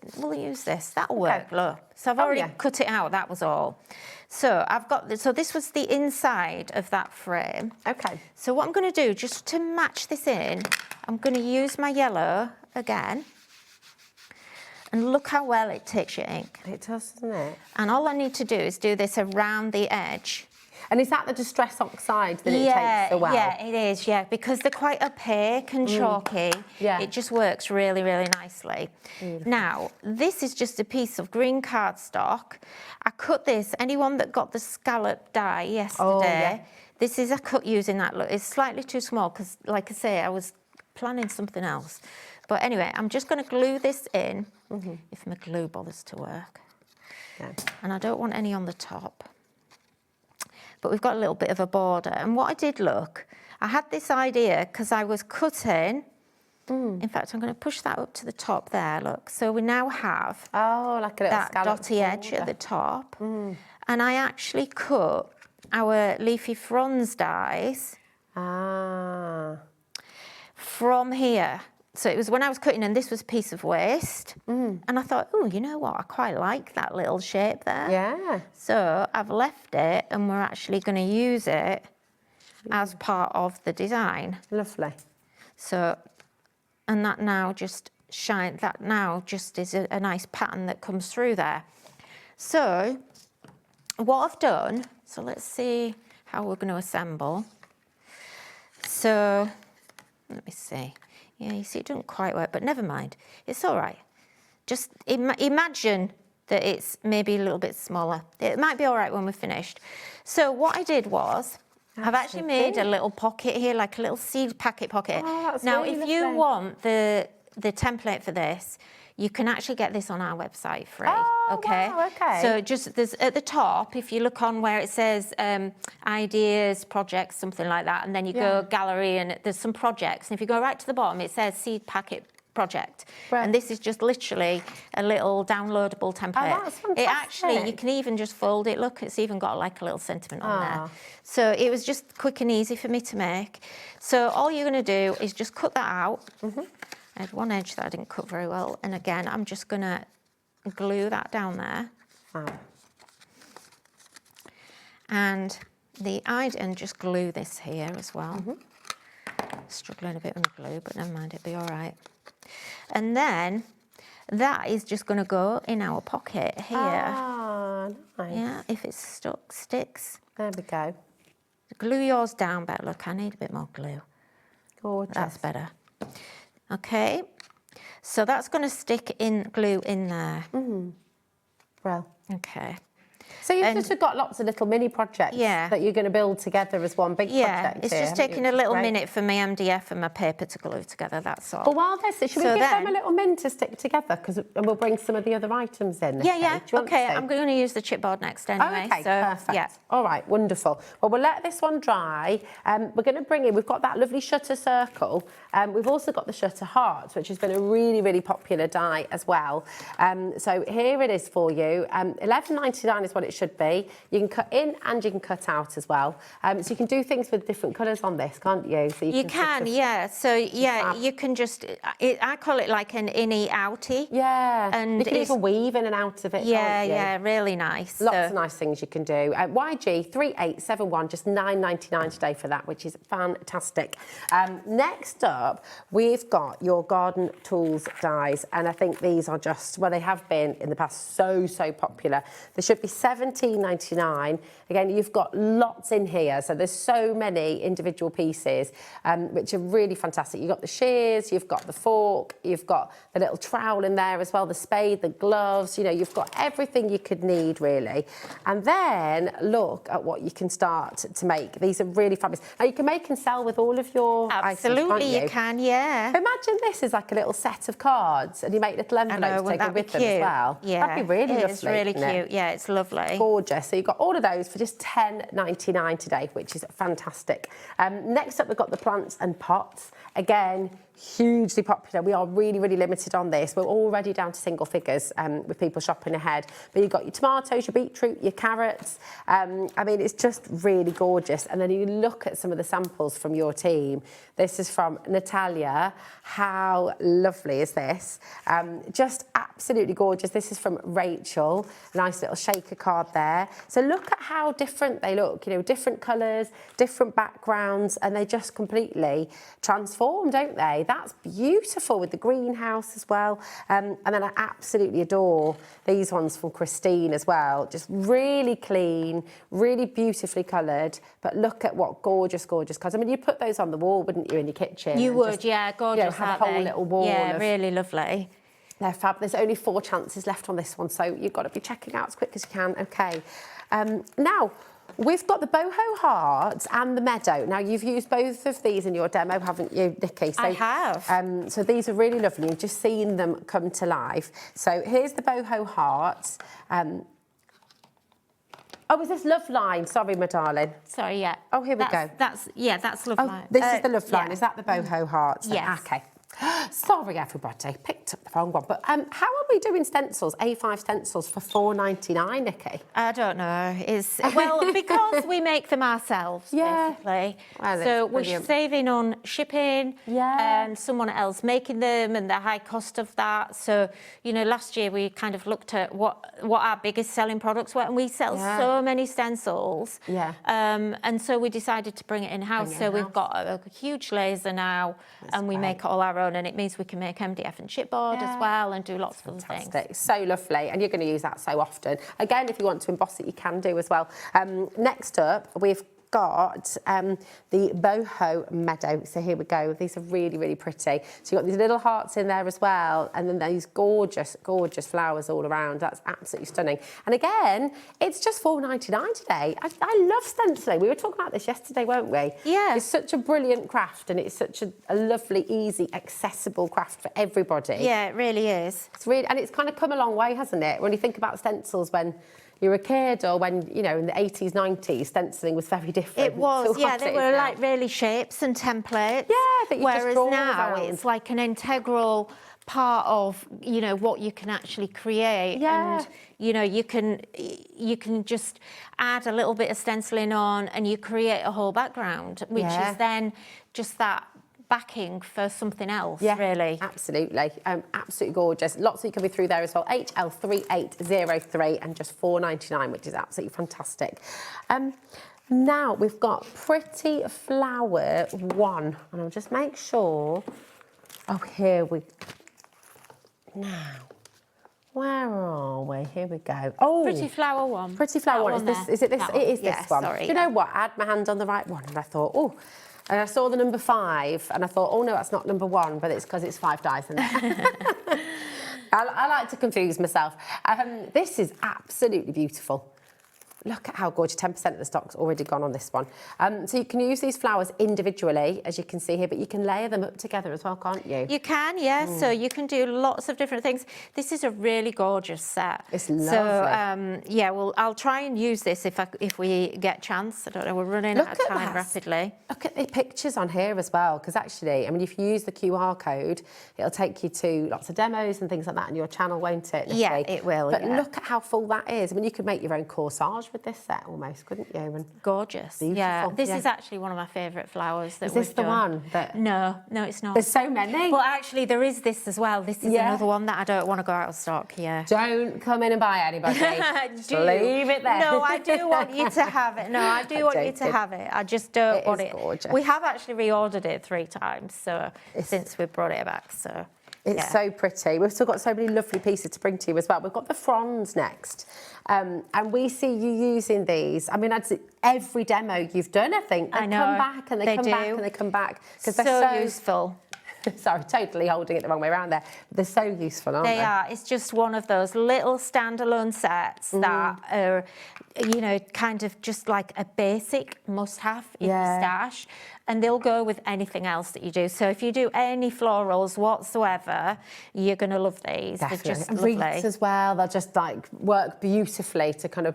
this. That'll work. Look. So I've already cut it out. That was all. So I've got this. So this was the inside of that frame. Okay. So what I'm going to do, just to match this in, I'm going to use my yellow again. And look how well it takes your ink. It does, doesn't it? And all I need to do is do this around the edge. And is that the Distress Oxide that it takes so well? Yeah, it is, yeah, because they're quite opaque and chalky. Yeah. It just works really, really nicely. Now, this is just a piece of green cardstock. I cut this, anyone that got the scallop die yesterday, this is a cut using that. Look, it's slightly too small because, like I say, I was planning something else. But anyway, I'm just going to glue this in, if my glue bothers to work. Okay. And I don't want any on the top. But we've got a little bit of a border. And what I did, look, I had this idea because I was cutting. In fact, I'm going to push that up to the top there, look. So we now have like a little that dotty edge at the top. And I actually cut our leafy fronds dies from here. So it was when I was cutting, and this was a piece of waste. And I thought, oh, you know what? I quite like that little shape there. Yeah. So I've left it, and we're actually going to use it as part of the design. Lovely. So, and that now just is a nice pattern that comes through there. So what I've done, so let's see how we're going to assemble. So let me see. Yeah, you see, it doesn't quite work, but never mind. It's all right. Just imagine that it's maybe a little bit smaller. It might be all right when we're finished. So what I did was, I've actually made a little pocket here, like a little seed packet pocket. Oh, that's now, really if you lovely. want the template for this, you can actually get this on our website free. Oh, okay. wow, okay. So just there's at the top, if you look on where it says ideas, projects, something like that, and then you go gallery, and there's some projects. And if you go right to the bottom, it says seed packet project. Right. And this is just literally a little downloadable template. Oh, that's It actually, you fantastic. can even just fold it. Look, it's even got like a little sentiment on there. So it was just quick and easy for me to make. So all you're going to do is just cut that out. I had one edge that I didn't cut very well. And again, I'm just going to glue that down there. And and just glue this here as well. Struggling a bit with the glue, but never mind, it'll be all right. And then that is just going to go in our pocket here. Nice. Yeah, if it's stuck, sticks. There we go. Glue yours down better. Look, I need a bit more glue. Gorgeous. That's better. Okay, so that's going to stick in glue in there. Well. Okay. So you've just got lots of little mini projects that you're going to build together as one big project. It's here, just haven't taking you? a little Great. minute for my MDF and my paper to glue together, that's all. Well, while this, should we So give them then- a little min to stick together? And we'll bring some of the other items in. Yeah, Do yeah. you want Okay, to? I'm going to use the chipboard next anyway. Oh, okay, so, perfect. Yeah. All right, wonderful. Well, we'll let this one dry. We're going to bring in, we've got that lovely shutter circle. We've also got the shutter hearts, which has been a really, really popular die as well. So here it is for you. £11.99 is what it should be. You can cut in and you can cut out as well. So you can do things with different colours on this, can't you? So You sort can, of- yeah. So, yeah, fab. you can just, I call it like an innie-outie. Yeah, And you can it's- even weave in and out of it, Yeah, can't you? yeah, really nice. Lots So- of nice things you can do. YG 3871, just £9.99 today for that, which is fantastic. Next up, we've got your garden tools dies, and I think these are just, well, they have been in the past so popular. They should be £17.99. Again, you've got lots in here, so there's so many individual pieces, which are really fantastic. You've got the shears, you've got the fork, you've got the little trowel in there as well, the spade, the gloves, you know, you've got everything you could need, really. And then look at what you can start to make. These are really fabulous. Now, you can make and sell with all of your items, Absolutely, can't you can, yeah. Imagine this is like a little set of cards and you make little envelopes wouldn't taken that be with them as cute? well. Yeah, That'd be really lovely. It's really wouldn't it? cute. Yeah, it's lovely. Gorgeous. So you've got all of those for just £10.99 today, which is fantastic. Next up, we've got the plants and pots. Again, hugely popular. We are really, really limited on this. We're already down to single figures with people shopping ahead. But you've got your tomatoes, your beetroot, your carrots. I mean, it's just really gorgeous. And then you look at some of the samples from your team. This is from Natalia. How lovely is this? Just absolutely gorgeous. This is from Rachel. Nice little shaker card there. So look at how different they look. You know, different colours, different backgrounds, and they just completely transform, don't they? That's beautiful with the greenhouse as well. And then I absolutely adore these ones from Christine as well. Just really clean, really beautifully coloured. But look at what gorgeous, gorgeous colours. I mean, you'd put those on the wall, wouldn't you, in your kitchen? You would, just, yeah, gorgeous. You know, have a whole little wall. Yeah, really lovely. They're fab. There's only 4 chances left on this one, so you've got to be checking out as quick as you can. Okay. Now, we've got the boho heart and the meadow. Now, you've used both of these in your demo, haven't you, Nikki? So, I have. So these are really lovely. You've just seen them come to life. So here's the boho heart. Oh, is this Love Line? Sorry, my darling. Sorry, yeah. Oh, here we go. That's Love Line. This is the Love Line. Yeah. Is that the boho heart? Yes. Okay. Sorry, everybody. Picked up the wrong one. But how are we doing stencils, A5 stencils, for £4.99, Nikki? I don't know. Well, because we make them ourselves, basically. Well, so we're brilliant. saving on shipping and someone else making them and the high cost of that. So, you know, last year we kind of looked at what our biggest selling products were, and we sell so many stencils. Yeah. And so we decided to bring it in-house. So we've got a huge laser now, and we make it all our own, and it means we can make MDF and chipboard as well and do lots of other things. So lovely, and you're going to use that so often. Again, if you want to emboss it, you can do as well. Next up, we've got the boho meadow. So here we go. These are really, really pretty. So you've got these little hearts in there as well, and then these gorgeous, gorgeous flowers all around. That's absolutely stunning. And again, it's just £4.99 today. I love stenciling. We were talking about this yesterday, weren't we? Yeah. It's such a brilliant craft, and it's such a lovely, easy, accessible craft for everybody. Yeah, it really is. It's really, and it's kind of come a long way, hasn't it? When you think about stencils when you're a kid, or when, you know, in the 80s, 90s, stenciling was very different. It was, to yeah, what they it were is now. like really shapes and templates. Yeah, that you just whereas draw now around. it's like an integral part of, you know, what you can actually create. Yeah. And, you know, you can just add a little bit of stenciling on and you create a whole background, which is then just that backing for something else, really. Absolutely. Absolutely gorgeous. Lots of you coming through there as well. HL3803 and just £4.99, which is absolutely fantastic. Now we've got Pretty Flower 1, and I'll just make sure. Oh, here we. Now, where are we? Here we go. Oh, Pretty Flower 1. Pretty Flower 1. Is this? Is it this? That It is Yeah, this one. sorry, Do you know what? I had my hand on the right one, and I thought, oh. And I saw the number 5, and I thought, oh no, that's not number 1, but it's because it's 5 dice in there. I like to confuse myself. This is absolutely beautiful. Look at how gorgeous. 10% of the stock's already gone on this one. So you can use these flowers individually, as you can see here, but you can layer them up together as well, can't you? You can, yeah. So you can do lots of different things. This is a really gorgeous set. It's lovely. So, yeah, well, I'll try and use this if we get a chance. I don't know, we're running out of time rapidly. Look at the pictures on here as well, because actually, I mean, if you use the QR code, it'll take you to lots of demos and things like that on your channel, won't it, Nikki? Yeah, it will, But yeah. look at how full that is. I mean, you could make your own corsage with this set almost, couldn't you? And gorgeous. beautiful. Yeah, this Yeah. is actually one of my favourite flowers that Is this we've the done. one that? No, it's not. There's so many. But actually, there is this as well. This is another one that I don't want to go out of stock. Yeah. Don't come in and buy anybody. Just leave it there. No, I do want you to have it. No, I do want you to have it. I just don't want it. Gorgeous. We have actually reordered it 3 times since we brought it back. So it's so pretty. We've still got so many lovely pieces to bring to you as well. We've got the fronds next. And we see you using these. I mean, I'd say every demo you've done, I think. They come back and they come back and they come back. Because they're so useful. Sorry, totally holding it the wrong way around there. They're so useful, aren't they? They are. It's just one of those little standalone sets that are, you know, kind of just like a basic must-have in your stash. and they'll go with anything else that you do. So if you do any florals whatsoever, you're going to love these. Definitely. They're just And lovely. wreaths as well. They'll just like work beautifully to kind of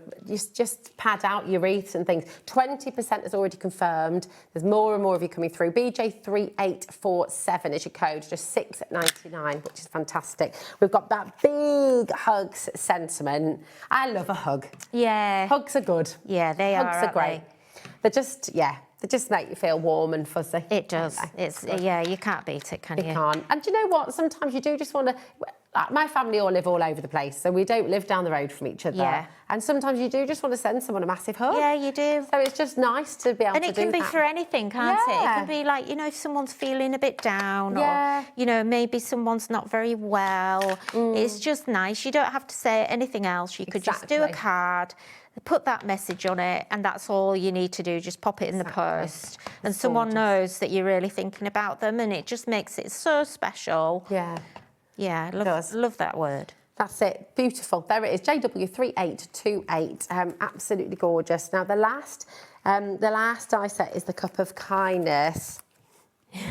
just pad out your wreaths and things. 20% is already confirmed. There's more and more of you coming through. BJ3847 is your code, just $6.99, which is fantastic. We've got that big hugs sentiment. I love a hug. Yeah. Hugs are good. Yeah, they Hugs are are great. They're just, they just make you feel warm and fuzzy. It does. It's yeah, you can't beat it, can you? You can't. And do you know what? Sometimes you do just want to... My family all live all over the place, so we don't live down the road from each other. Yeah. And sometimes you do just want to send someone a massive hug. Yeah, you do. So it's just nice to be able to do that. And it can be for anything, can't it? It Yeah. can be like, you know, if someone's feeling a bit down Yeah. or, you know, maybe someone's not very well. It's just nice. You don't have to say anything else. You could just do a Exactly. card, put that message on it, and that's all you need to do. Just pop it in the post. And someone knows that you're really thinking about them, and it just makes it so special. Yeah. Yeah, does. love that word. That's it. Beautiful. There it is. JW3828. Absolutely gorgeous. Now, the last die set is the Cup of Kindness. Yeah.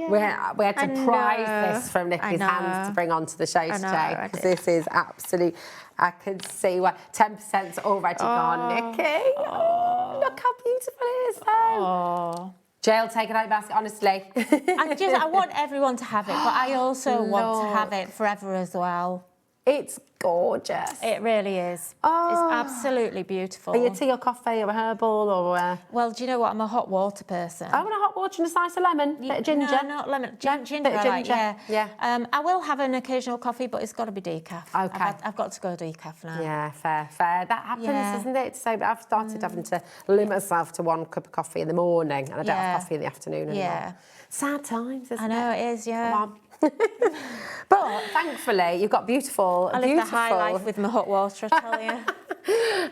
We had to I prize know. this from Nikki's I hands know. to bring onto the show I know, today. I Because did. this is absolute. I can see what 10%'s already gone, Nikki. Oh, look how beautiful it is, though. Oh. Jail, take it out basket, honestly. I want everyone to have it, but I also want to Look. have it forever as well. It's gorgeous. It really is. Oh. It's absolutely beautiful. Are you tea or coffee or herbal or... Well, do you know what? I'm a hot water person. I want a hot water and a slice of lemon, bit of ginger. No, not lemon. Ginger, Bit of I like, ginger, yeah. I will have an occasional coffee, but it's got to be decaf. Okay. I've got to go decaf now. Yeah, fair. That happens, Yeah. doesn't it? So I've started having to limit myself to 1 cup of coffee in the morning, and I don't have coffee in the afternoon anymore. Yeah. Sad times, isn't I know it is, yeah. Come on. But thankfully, you've got beautiful. I live the high life with my hot water, I tell you.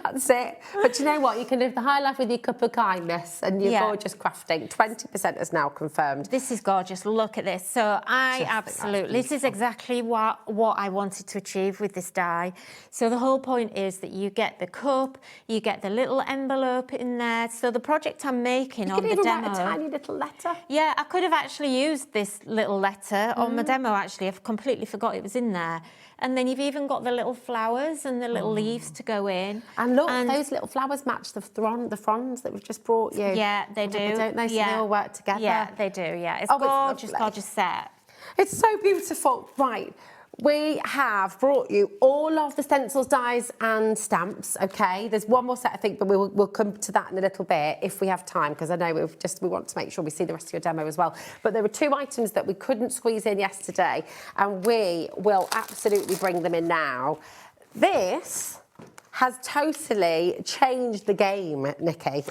That's it. But you know what? You can live the high life with your cup of kindness and your Yeah. gorgeous crafting. 20% is now confirmed. This is gorgeous. Look at this. So I Just think absolutely, that's this is exactly what I wanted to achieve with this die. So the whole point is that you get the cup, you get the little envelope in there. So the project I'm making You on could the even demo. write a tiny little letter. Yeah, I could have actually used this little letter on my demo, actually. I've completely forgot it was in there. And then you've even got the little flowers and the little leaves to go in. And look, those little flowers match the fronds that we've just brought you. Yeah, they do. Don't they? So they all work together. Yeah, they do, yeah. It's Oh, it's gorgeous, lovely. gorgeous set. It's so beautiful. Right. We have brought you all of the stencils, dies and stamps, okay? There's one more set, I think, but we'll come to that in a little bit if we have time, because I know we want to make sure we see the rest of your demo as well. But there were 2 items that we couldn't squeeze in yesterday, and we will absolutely bring them in now. This has totally changed the game, Nikki.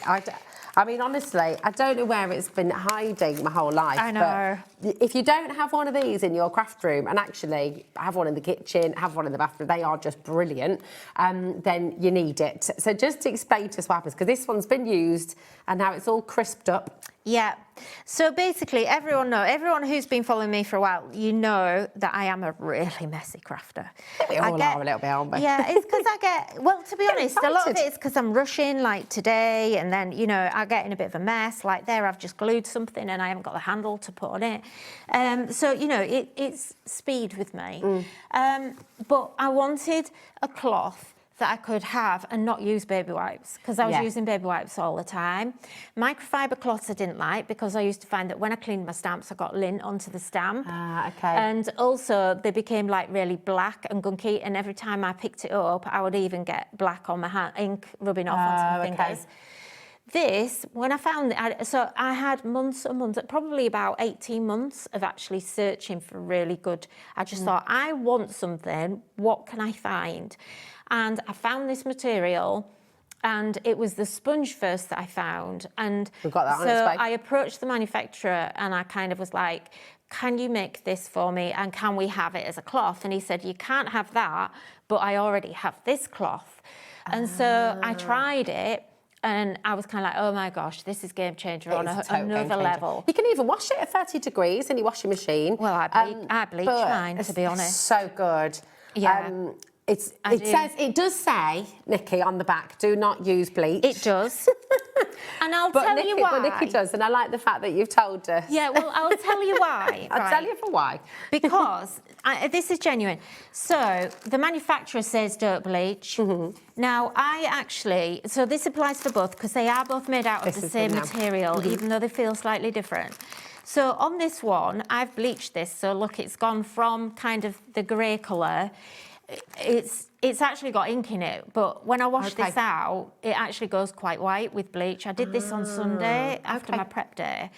I mean, honestly, I don't know where it's been hiding my whole life. I know. But if you don't have one of these in your craft room, and actually have one in the kitchen, have one in the bathroom, they are just brilliant, then you need it. So just to explain to us what happens, because this one's been used and now it's all crisped up. Yeah. So basically, everyone who's been following me for a while, you know that I am a really messy crafter. We all are a little bit, aren't we? Yeah, it's because well, to be honest, a lot of excited. it's because I'm rushing, like today, and then, you know, I get in a bit of a mess. Like there, I've just glued something and I haven't got the handle to put on it. So, you know, it's speed with me. But I wanted a cloth that I could have and not use baby wipes, because I was using baby wipes all the time. Microfiber cloths I didn't like, because I used to find that when I cleaned my stamps, I got lint onto the stamp. Ah, okay. And also they became like really black and gunky, and every time I picked it up, I would even get black on my hand, ink rubbing off onto my fingers. This, when I found it, so I had months and months, probably about 18 months of actually searching for really good. I just thought, I want something, what can I find? And I found this material, and it was the sponge first that I found. And We've got that on so its way. I approached the manufacturer and I kind of was like, can you make this for me, and can we have it as a cloth? And he said, you can't have that, but I already have this cloth. And so I tried it, and I was kind of like, oh my gosh, this is game changer on It's a total game another changer. level. You can even wash it at 30 degrees in your washing machine. Well, I bleach but mine, to be it's honest. so good. Yeah. It does say, Nikki, on the back, do not use bleach. It does. And I'll But tell you But why. Nikki does, and I like the fact that you've told us. Yeah, well, I'll tell you why. I'll right? tell you for why. Because this is genuine. So the manufacturer says don't bleach. Now, so this applies for both because they are both made out of the same material, even though they feel slightly different. So on this one, I've bleached this. So look, it's gone from kind of the grey colour. It's actually got ink in it, but when I wash this out, it actually goes quite white with bleach. I did this on Sunday after my prep day.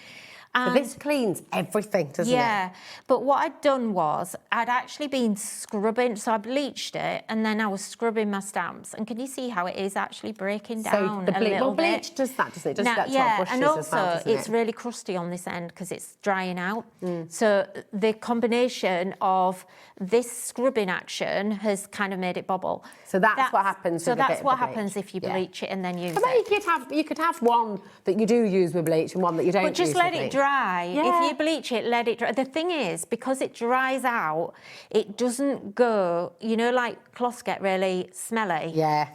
But this cleans everything, doesn't it? Yeah, but what I'd done was I'd actually been scrubbing, so I bleached it and then I was scrubbing my stamps. And can you see how it is actually breaking down a little bit? Bleach does that, doesn't it? It does that to our yeah, brushes and as also well, doesn't it's it? really crusty on this end because it's drying out. So the combination of this scrubbing action has kind of made it bobble. So that's what happens So with a bit that's of what the bleach. happens if you bleach it and then use But then it. you could have one that you do use with bleach and one that you don't But just use let with it bleach. dry. Yeah. If you bleach it, let it dry. The thing is, because it dries out, it doesn't go, like cloths get really smelly. Yeah.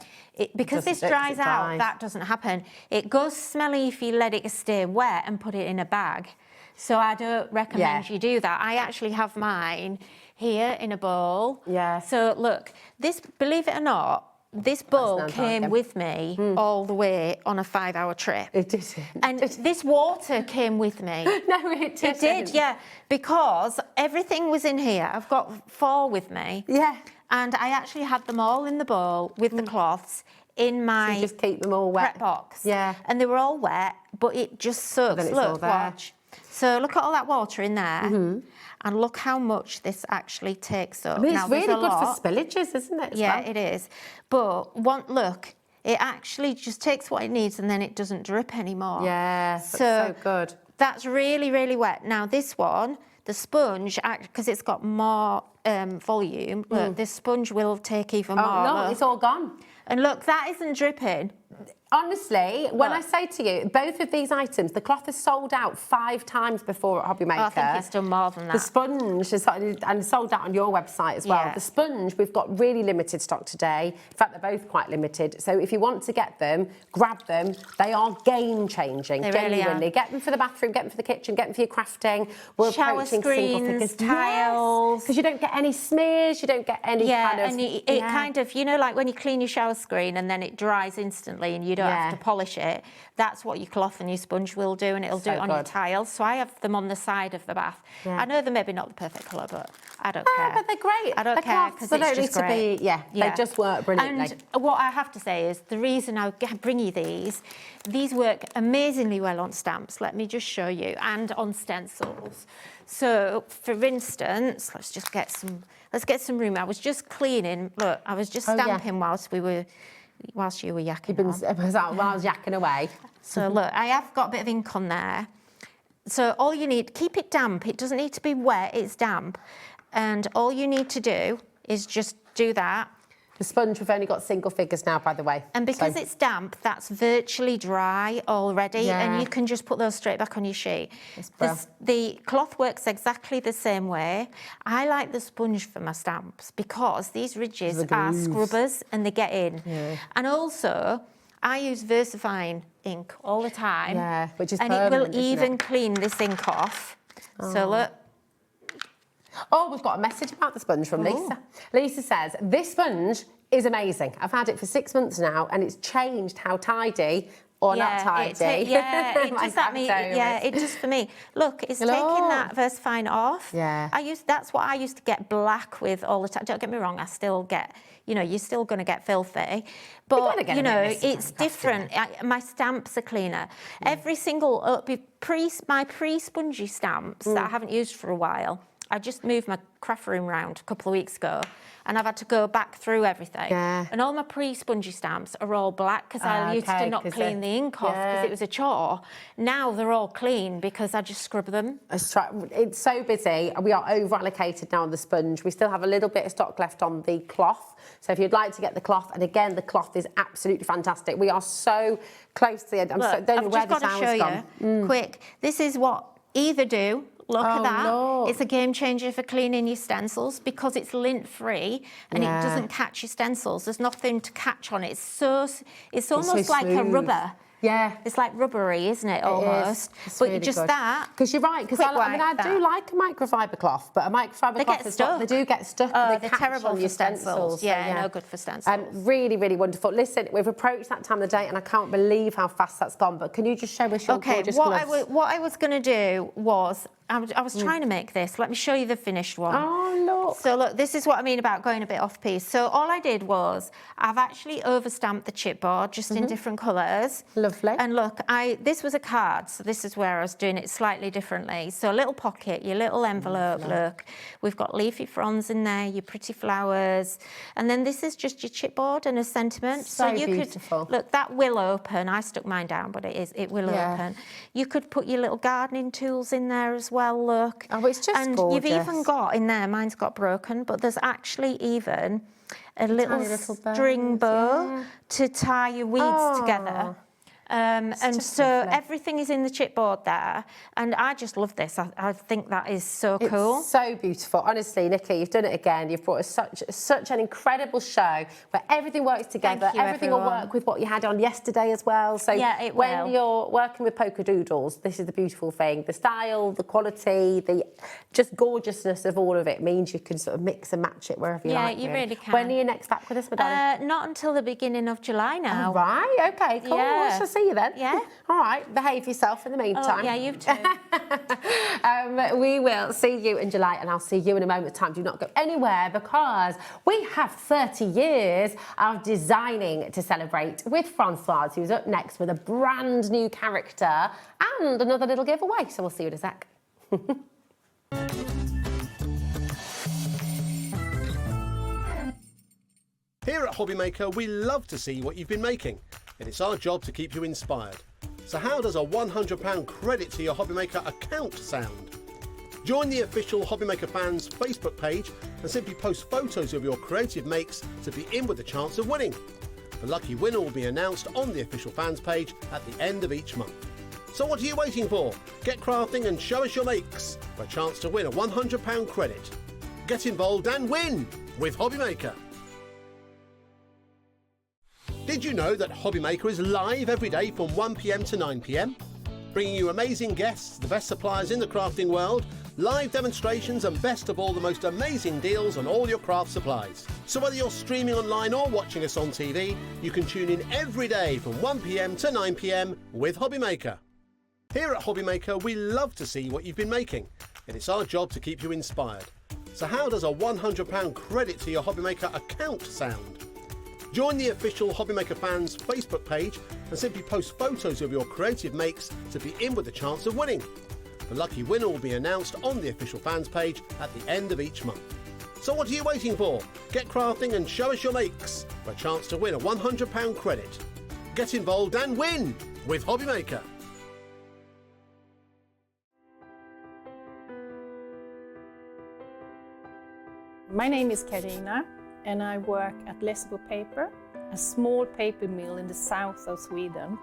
Because this dries out, that doesn't happen. It goes smelly if you let it stay wet and put it in a bag. So I don't recommend you do that. I actually have mine here in a bowl. Yeah. So look, believe it or not, this bowl came with me all the way on a 5-hour trip. It didn't. And this water came with me. No, it didn't. It did, yeah, because everything was in here. I've got 4 with me. Yeah. And I actually had them all in the bowl with the cloths in my So you just keep them all wet. prep box. Yeah. And they were all wet, but it just soaks. Then it's all Look, there. watch. So look at all that water in there. And look how much this actually takes up. I mean, Now, it's there's really a good for lot. spillages, isn't it? as Yeah, well? it is. But look, it actually just takes what it needs and then it doesn't drip anymore. Yeah, that's so good. That's really, really wet. Now, this one, the sponge, because it's got more volume, look, this sponge will take even more. Oh, no, look. it's all gone. And look, that isn't dripping. Honestly, when I say to you, both of these items, the cloth is sold out 5 times before at HobbyMaker. Oh, I think it's done more than that. The sponge is and sold out on your website as well. Yeah. The sponge, we've got really limited stock today. In fact, they're both quite limited. So if you want to get them, grab them. They are game-changing, They really genuinely. are. Get them for the bathroom, get them for the kitchen, get them for your crafting. We're Shower approaching single screens, figures. tiles. Because you don't get any smears, you don't get any kind of... and it kind of, like when you clean your shower screen and then it dries instantly and you don't have to polish it, that's what your cloth and your sponge will do, and it'll do it on your tiles. So I have them on the side of the bath. Yeah. I know they're maybe not the perfect colour, but I don't care. but they're great. I don't The care cloths, because they it's don't just need to great. be- they just work brilliantly. And what I have to say is the reason I bring you these work amazingly well on stamps. Let me just show you, and on stencils. So, for instance, let's get some room. I was just cleaning. Look, I was just stamping whilst you were yakking on. While I was yakking away. So look, I have got a bit of ink on there. So all you need, keep it damp. It doesn't need to be wet, it's damp. And all you need to do is just do that. The sponge, we've only got single figures now, by the way. And because it's damp, that's virtually dry already, and you can just put those straight back on your sheet. The cloth works exactly the same way. I like the sponge for my stamps because these ridges are scrubbers and they get in. Yeah. And also, I use VersaFine ink all the time. Yeah, which is and permanent, it will isn't even it? clean this ink off. So look. Oh, we've got a message about the sponge from Lisa. Lisa says, this sponge is amazing. I've had it for 6 months now and it's changed how tidy or not tidy. It does that me. Yeah, it does for me. Look, it's taking that VersaFine off. Yeah. That's what I used to get black with all the time. Don't get me wrong, I still get, you're still going to get filthy. But, it's different. My stamps are cleaner. Every single, my pre-spongy stamps that I haven't used for a while, I just moved my craft room round a couple of weeks ago and I've had to go back through everything. Yeah. And all my pre-spongy stamps are all black because I used to not clean the ink off because it was a chore. Now they're all clean because I just scrub them. It's so busy. We are over-allocated now on the sponge. We still have a little bit of stock left on the cloth. So if you'd like to get the cloth, and again, the cloth is absolutely fantastic. We are so close to the end. Look, I've just got to show you, quick. This is what either do. Look at that. Look. It's a game changer for cleaning your stencils because it's lint-free and it doesn't catch your stencils. There's nothing to catch on it. It's almost like a rubber. Yeah. It's like rubbery, isn't it, almost? It's But really just good. that. Because you're right, because quick I mean, I wipe do like a microfiber cloth, but a microfiber They cloth get is what they stuck. do get stuck. Oh, and they they're catch terrible on for your stencils. so, Yeah, no good for stencils. Really, really wonderful. Listen, we've approached that time of the day, and I can't believe how fast that's gone. But can you just show us your gorgeous gloves? What I was going to do was, I was trying to make this. Let me show you the finished one. Oh, look. So look, this is what I mean about going a bit off piece. So all I did was, I've actually overstamped the chipboard just in different colours. Lovely. And look, this was a card, so this is where I was doing it slightly differently. So a little pocket, your little envelope, look. We've got leafy fronds in there, your pretty flowers. And then this is just your chipboard and a sentiment. So you beautiful. could, look, that will open. I stuck mine down, but it will open. You could put your little gardening tools in there as well, look. Oh, it's just and gorgeous. You've even got in there, mine's got broken, but there's actually even a little string bow to tie your weeds together. And so everything is in the chipboard there, and I just love this. I think that is so cool. It's so beautiful. Honestly, Nikki, you've done it again. You've brought us such an incredible show where everything works together. Thank you, everything will everyone. work with what you had on yesterday as well. So Yeah, it when will. you're working with Polkadoodles, this is the beautiful thing. The style, the quality, the just gorgeousness of all of it means you can sort of mix and match it wherever you like. Yeah, you really can. When are you next back with us, my darling? Not until the beginning of July now. All right, okay, cool. Yeah. I shall see you then. Yeah. All right, behave yourself in the meantime. Oh, yeah, you too. We will see you in July, and I'll see you in a moment's time. Do not go anywhere, because we have 30 years of designing to celebrate with Françoise, who's up next with a brand new character and another little giveaway. So we'll see you in a sec. Here at HobbyMaker, we love to see what you've been making, and it's our job to keep you inspired. So how does a £100 credit to your HobbyMaker account sound? Join the official HobbyMaker fans Facebook page and simply post photos of your creative makes to be in with a chance of winning. The lucky winner will be announced on the official fans page at the end of each month. So what are you waiting for? Get crafting and show us your makes for a chance to win a £100 credit. Get involved and win with HobbyMaker. Did you know that HobbyMaker is live every day from 1 PM to 9 PM? Bringing you amazing guests, the best suppliers in the crafting world, live demonstrations, and best of all, the most amazing deals on all your craft supplies. So whether you're streaming online or watching us on TV, you can tune in every day from 1 PM to 9 PM with HobbyMaker. Here at HobbyMaker, we love to see what you've been making, and it's our job to keep you inspired. So how does a £100 credit to your HobbyMaker account sound? Join the official HobbyMaker fans Facebook page and simply post photos of your creative makes to be in with a chance of winning. The lucky winner will be announced on the official fans page at the end of each month. So what are you waiting for? Get crafting and show us your makes for a chance to win a £100 credit. Get involved and win with HobbyMaker. My name is Karina, and I work at Lessebo Paper, a small paper mill in the south of Sweden.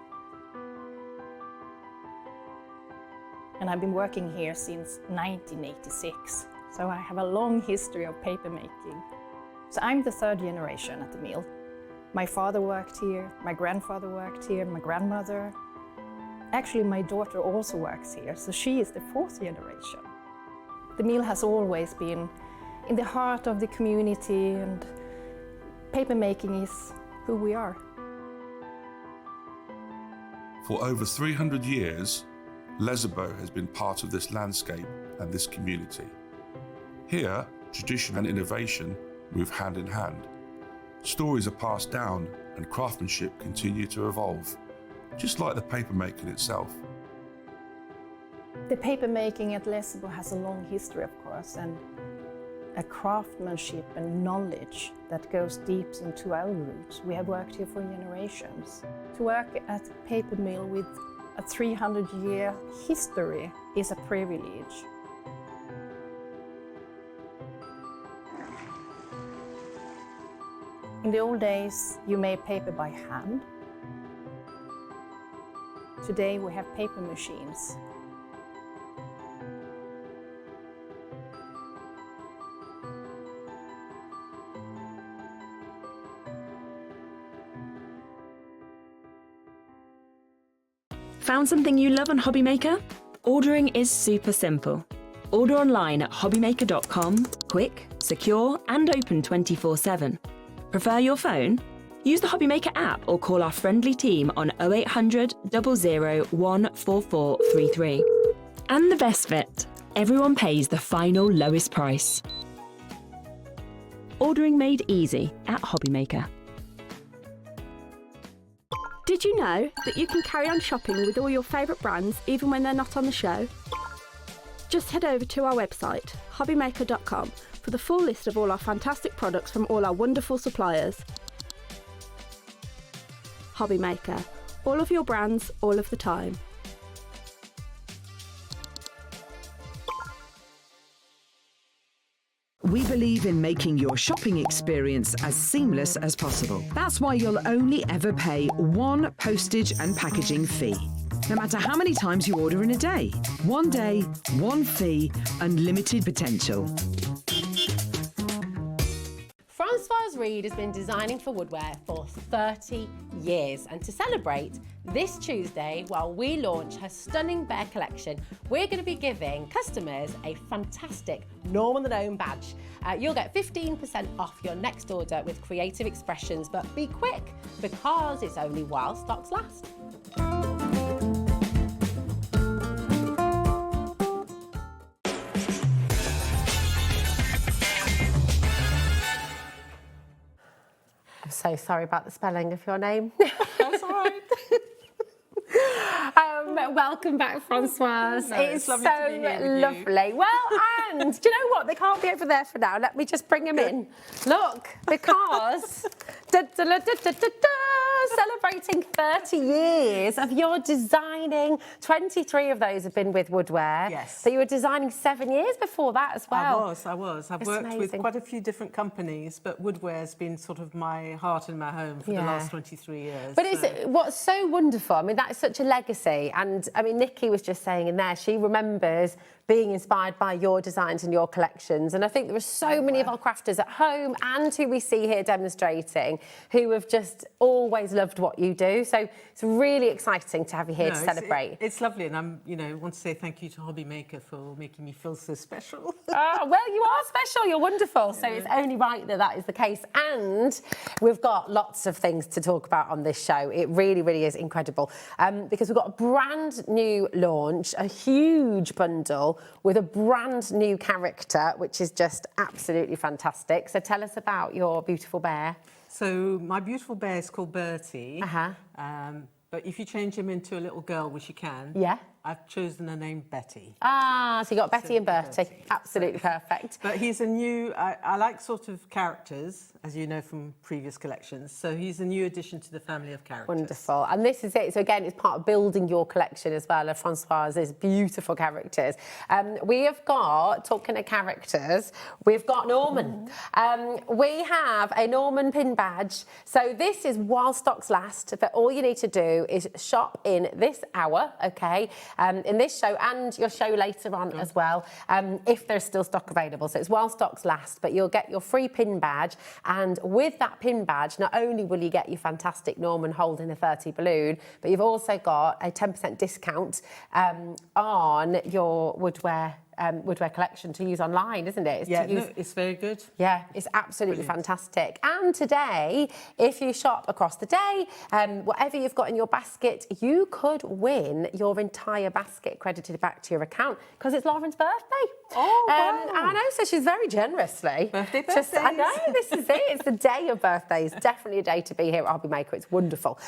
And I've been working here since 1986, so I have a long history of paper making. So I'm the third generation at the mill. My father worked here, my grandfather worked here, my grandmother. Actually, my daughter also works here, so she is the fourth generation. The mill has always been in the heart of the community, and paper making is who we are. For over 300 years, Lessebo has been part of this landscape and this community. Here, tradition and innovation move hand in hand. Stories are passed down and craftsmanship continue to evolve, just like the paper making itself. The paper making at Lessebo has a long history, of course, and a craftsmanship and knowledge that goes deep into our roots. We have worked here for generations. To work at a paper mill with a 300-year history is a privilege. In the old days, you made paper by hand. Today we have paper machines. Found something you love on HobbyMaker? Ordering is super simple. Order online at hobbymaker.com, quick, secure, and open 24/7. Prefer your phone? Use the HobbyMaker app or call our friendly team on 0800 00 14433. And the best bit, everyone pays the final lowest price. Ordering made easy at HobbyMaker. Did you know that you can carry on shopping with all your favourite brands even when they're not on the show? Just head over to our website, hobbymaker.com, for the full list of all our fantastic products from all our wonderful suppliers. HobbyMaker, all of your brands, all of the time. We believe in making your shopping experience as seamless as possible. That's why you'll only ever pay one postage and packaging fee. No matter how many times you order in a day. One day, one fee, unlimited potential. Françoise Read has been designing for Woodware for 30 years, and to celebrate this Tuesday, while we launch her stunning bear collection, we're going to be giving customers a fantastic Norm on the Gnome badge. You'll get 15% off your next order with creative expressions, but be quick because it's only while stocks last. I'm so sorry about the spelling of your name. That's all right. Welcome back, Françoise. It's lovely so to be here with you. lovely. Well, and do you know what? They can't be over there for now. Let me just bring them in. Look, because celebrating 30 years of your designing. 23 of those have been with Woodware. Yes. So you were designing 7 years before that as well. I was. I've It's worked amazing. with quite a few different companies, but Woodware's been sort of my heart and my home for the last 23 years. But it's what's so wonderful. I mean, that is such a legacy. And I mean, Nikki was just saying in there, she remembers being inspired by your designs and your collections. And I think there are so many of our crafters at home and who we see here demonstrating who have just always loved what you do. So it's really exciting to have you here to celebrate. It's lovely, and I want to say thank you to HobbyMaker for making me feel so special. Oh, well, you are special. You're wonderful. So it's only right that that is the case. And we've got lots of things to talk about on this show. It really, really is incredible because we've got a brand new launch, a huge bundle with a brand new character, which is just absolutely fantastic. So tell us about your beautiful bear. So my beautiful bear is called Bertie. Uh-huh. But if you change him into a little girl, which you can, I've chosen the name Betty. Ah, so you got Betty and Bertie. Absolutely perfect. But he's a new, I like sort of characters, as you know from previous collections. So he's a new addition to the family of characters. Wonderful. And this is it. So again, it's part of building your collection as well of Françoise's beautiful characters. We have got, talking of characters, we've got Norman. We have a Norman pin badge. So this is while stocks last, but all you need to do is shop in this hour, okay, in this show and your show later on as well, if there's still stock available. So it's while stocks last, but you'll get your free pin badge. And with that pin badge, not only will you get your fantastic Norman holding a 30 balloon, but you've also got a 10% discount on your Woodware collection to use online, isn't it? It's very good. Yeah, it's absolutely fantastic. And today, if you shop across the day, whatever you've got in your basket, you could win your entire basket credited back to your account because it's Lauren's birthday. Oh, wow. I know, so she's very generously. Birthdays. I know, this is it. It's the day of birthdays. Definitely a day to be here at HobbyMaker. It's wonderful.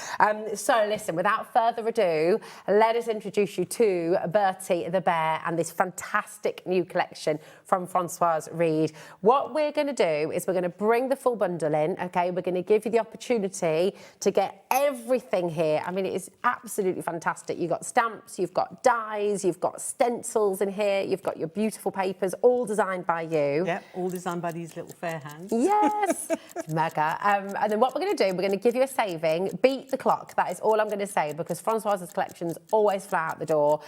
So listen, without further ado, let us introduce you to Bertie the bear and this fantastic new collection from Françoise Read. What we're going to do is we're going to bring the full bundle in, okay? We're going to give you the opportunity to get everything here. I mean, it is absolutely fantastic. You've got stamps, you've got dies, you've got stencils in here, you've got your beautiful papers, all designed by you. Yep, all designed by these little fair hands. Yes, mega. And then what we're going to do, we're going to give you a saving, beat the clock. That is all I'm going to say because Françoise's collections always fly out the door.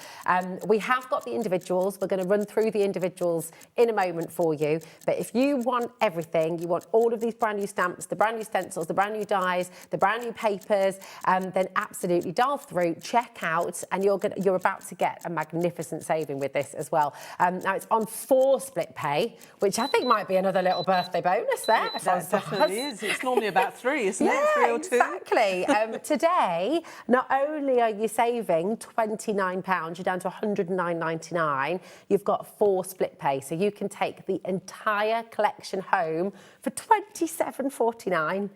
We have got the individuals. We're going to run run through the individuals in a moment for you. But if you want everything, you want all of these brand new stamps, the brand new stencils, the brand new dies, the brand new papers, then absolutely dial through, check out, and you're about to get a magnificent saving with this as well. Now it's on 4 split pay, which I think might be another little birthday bonus there. That definitely is. It's normally about 3, isn't it? 3 or 2. Exactly. Today, not only are you saving £29, you're down to £109.99, you've got 4 split pay, so you can take the entire collection home for £27.49.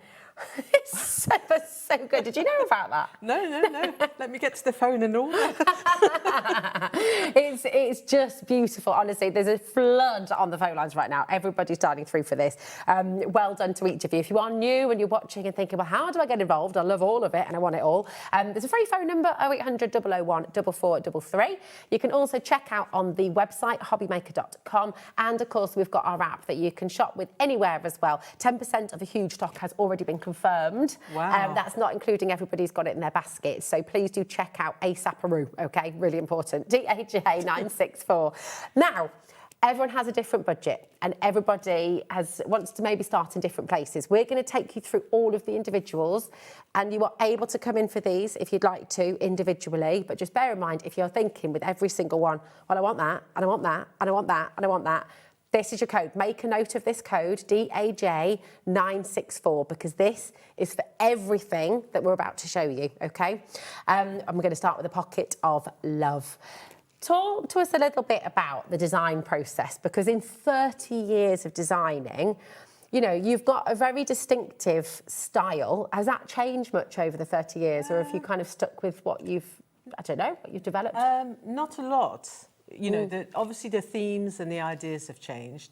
It's so good. Did you know about that? No. Let me get to the phone and order. It's just beautiful, honestly. There's a flood on the phone lines right now. Everybody's dialing through for this. Well done to each of you. If you are new and you're watching and thinking, well, how do I get involved? I love all of it and I want it all. There's a free phone number, 0800 001 4433. You can also check out on the website, hobbymaker.com. And, of course, we've got our app that you can shop with anywhere as well. 10% of a huge stock has already been confirmed. Wow. That's not including everybody's got it in their basket. So please do check out ASAParoo, OK? Really important. DAJ 964. Now, everyone has a different budget and everybody wants to maybe start in different places. We're going to take you through all of the individuals and you are able to come in for these if you'd like to individually. But just bear in mind, if you're thinking with every single one, well, I want that, and I want that, and I want that, and I want that, this is your code. Make a note of this code, DAJ964, because this is for everything that we're about to show you, OK? And we're going to start with a pocket of love. Talk to us a little bit about the design process, because in 30 years of designing, you know, you've got a very distinctive style. Has that changed much over the 30 years, or have you kind of stuck with what you've, I don't know, what you've developed? Not a lot. You know, obviously the themes and the ideas have changed.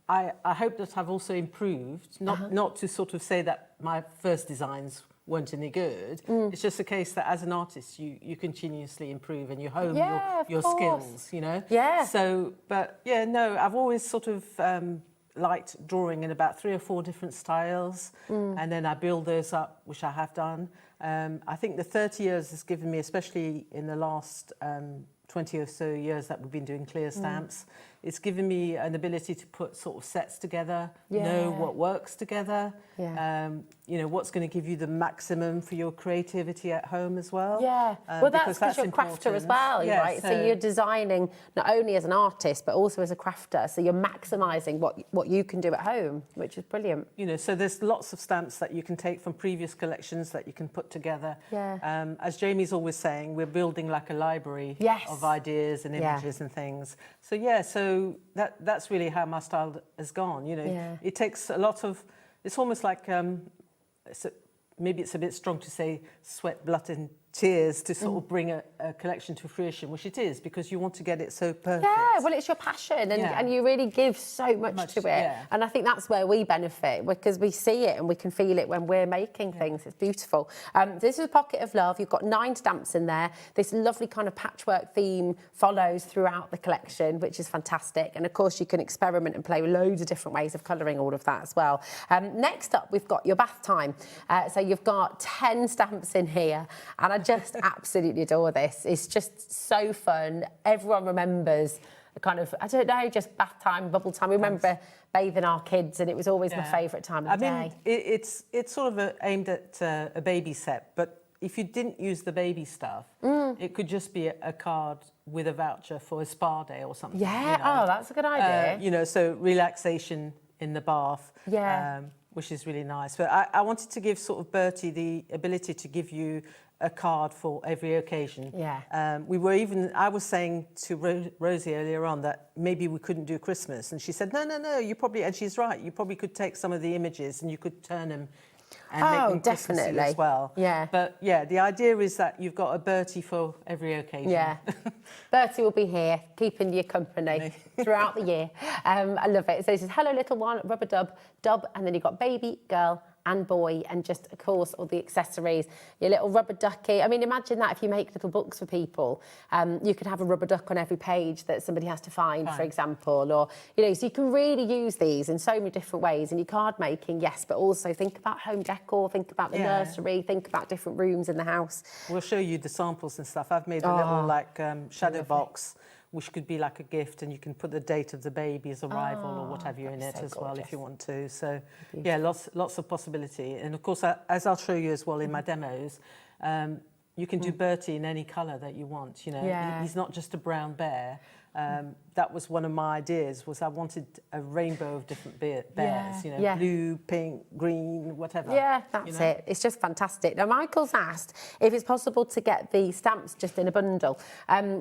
I hope that I've also improved, not to sort of say that my first designs weren't any good. It's just a case that as an artist, you continuously improve and you hone your skills, you know? Yeah. So, but yeah, no, I've always sort of liked drawing in about 3 or 4 different styles, and then I build those up, which I have done. I think the 30 years has given me, especially in the last 20 or so years that we've been doing clear stamps, it's given me an ability to put sort of sets together, know what works together, you know, what's going to give you the maximum for your creativity at home as well. Yeah, well, that's because you're a crafter as well, right? So you're designing not only as an artist, but also as a crafter. So you're maximising what you can do at home, which is brilliant. You know, so there's lots of stamps that you can take from previous collections that you can put together. Yeah. As Jamie's always saying, we're building like a library of ideas and images and things. So yeah, so that's really how my style has gone. You know, it takes a lot of. It's almost like maybe it's a bit strong to say sweat, blood, and tears to sort of bring a collection to fruition, which it is, because you want to get it so perfect. Yeah, well, it's your passion, and you really give so much to it. Yeah. And I think that's where we benefit, because we see it and we can feel it when we're making things. It's beautiful. This is a pocket of love. You've got 9 stamps in there. This lovely kind of patchwork theme follows throughout the collection, which is fantastic. And of course, you can experiment and play with loads of different ways of colouring all of that as well. Next up, we've got your bath time. So you've got 10 stamps in here, and I just absolutely adore this. It's just so fun. Everyone remembers a kind of, I don't know, just bath time, bubble time. We remember bathing our kids, and it was always my favourite time of the day. I mean, it's sort of aimed at a baby set, but if you didn't use the baby stuff, it could just be a card with a voucher for a spa day or something. Yeah, you know? oh, that's a good idea. You know, so relaxation in the bath. Yeah. Which is really nice. But I wanted to give sort of Bertie the ability to give you a card for every occasion. Yeah. I was saying to Rosie earlier on that maybe we couldn't do Christmas, and she said, no, you probably, and she's right, you probably could take some of the images and you could turn them and make them Christmassy as well. Yeah. But yeah, the idea is that you've got a Bertie for every occasion. Yeah. Bertie will be here, keeping you company throughout the year. I love it. So it says, hello, little one, rubber dub, and then you've got baby, girl, and boy, and just, of course, all the accessories, your little rubber ducky. I mean, imagine that if you make little books for people, you could have a rubber duck on every page that somebody has to find, for example, or, you know, so you can really use these in so many different ways. And your card making, yes, but also think about home decor, think about the nursery, think about different rooms in the house. We'll show you the samples and stuff. I've made a little, like, shadow box which could be like a gift, and you can put the date of the baby's arrival or what have you in it so as well if gorgeous. you want to. So yeah, lots of possibility. And of course, as I'll show you as well in my demos, you can do Bertie in any colour that you want. You know, he's not just a brown bear. That was one of my ideas, was I wanted a rainbow of different bears, you know, blue, pink, green, whatever. Yeah, that's it. It's just fantastic. Now, Michael's asked if it's possible to get the stamps just in a bundle.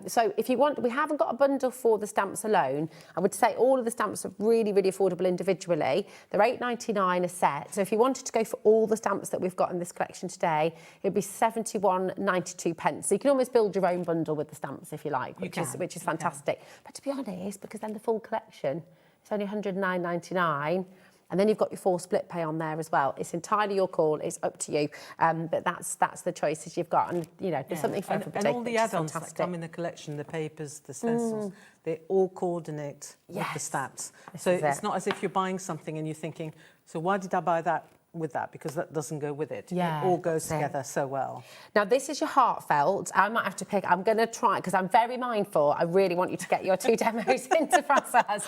So if you want, we haven't got a bundle for the stamps alone. I would say all of the stamps are really, really affordable individually. They're $8.99 a set. So if you wanted to go for all the stamps that we've got in this collection today, it'd be 71.92 pence. So you can almost build your own bundle with the stamps if you like, which is fantastic. But to be honest, because then the full collection, it's only $109.99, and then you've got your 4 split pay on there as well. It's entirely your call. It's up to you. But that's the choices you've got, and you know, there's something for everybody. And all the add-ons that come in the collection, the papers, the stencils, they all coordinate with the stamps. So it's not as if you're buying something and you're thinking, so why did I buy that with that? Because that doesn't go with it. Yeah, it all goes together so well. Now, this is your heartfelt. I might have to pick. I'm going to try, because I'm very mindful. I really want you to get your 2 demos into Françoise.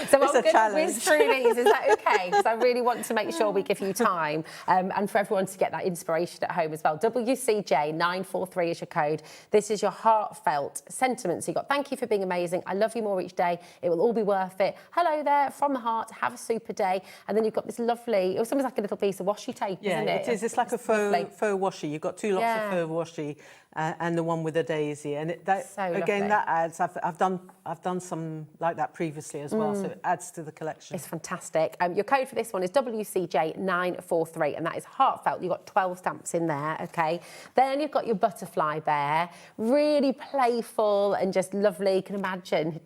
So I'm going to whiz through these. Is that okay? Because I really want to make sure we give you time and for everyone to get that inspiration at home as well. WCJ943 is your code. This is your heartfelt sentiment. So you've got, thank you for being amazing. I love you more each day. It will all be worth it. Hello there, from the heart. Have a super day. And then you've got this lovely, it was almost like a little piece of washi tape, isn't it? It is. It's like a faux washi. You've got 2 lots of faux washi and the one with the daisy. And again, that adds. I've done some like that previously as well, so it adds to the collection. It's fantastic. Your code for this one is WCJ943, and that is heartfelt. You've got 12 stamps in there, okay? Then you've got your butterfly bear, really playful and just lovely. You can imagine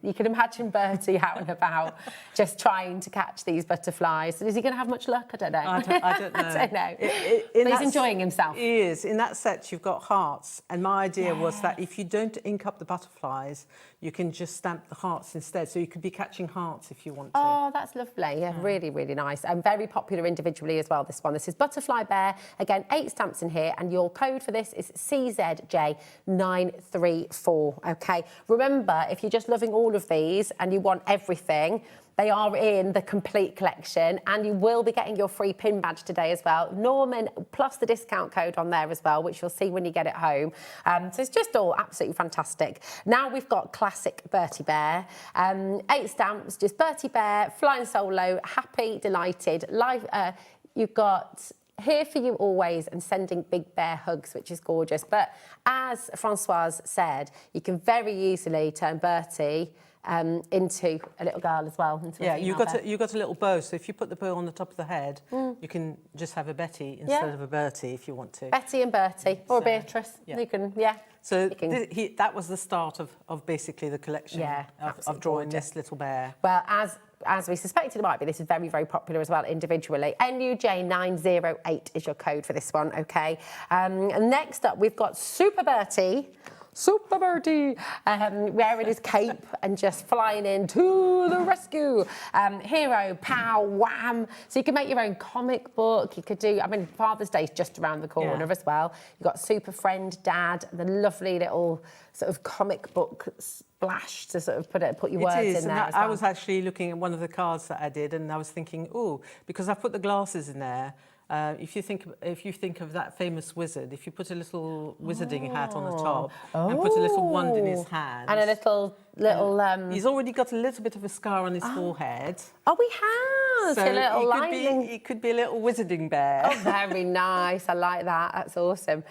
Bertie out and about, just trying to catch these butterflies. Is he going to have much luck? I don't know. I don't know. I don't know. But he's enjoying himself. He is. In that set, you've got hearts. And my idea was that if you don't ink up the butterflies, you can just stamp the hearts instead. So you could be catching hearts if you want to. Oh, that's lovely. Yeah, really, really nice. And very popular individually as well, this one. This is Butterfly Bear. Again, 8 stamps in here. And your code for this is CZJ934. Okay. Remember, if you're just loving all of these and you want everything, they are in the complete collection, and you will be getting your free pin badge today as well. Norman, plus the discount code on there as well, which you'll see when you get it home. So it's just all absolutely fantastic. Now we've got classic Bertie Bear. 8 stamps, just Bertie Bear, flying solo, happy, delighted. You've got here for you always and sending big bear hugs, which is gorgeous. But as Françoise said, you can very easily turn Bertie into a little girl as well. You've got a little bow, so if you put the bow on the top of the head, you can just have a Betty instead of a Bertie if you want to. Betty and Bertie, or Beatrice. You can, So that was the start of basically the collection of drawing this little bear. Well, as we suspected it might be, this is very, very popular as well individually. NUJ908 is your code for this one, okay? And next up, we've got Super Bertie, wearing his cape and just flying in to the rescue. Hero, pow, wham. So you can make your own comic book. You could do, Father's Day is just around the corner as well. You've got Super Friend, Dad, the lovely little sort of comic book splash to sort of put your words in there as well. I was actually looking at one of the cards that I did, and I was thinking, because I put the glasses in there. If you think of that famous wizard, if you put a little wizarding hat on the top and put a little wand in his hand, and a little he's already got a little bit of a scar on his forehead. Oh, he has. So a little lining. It could be a little wizarding bear. Oh, very nice. I like that. That's awesome.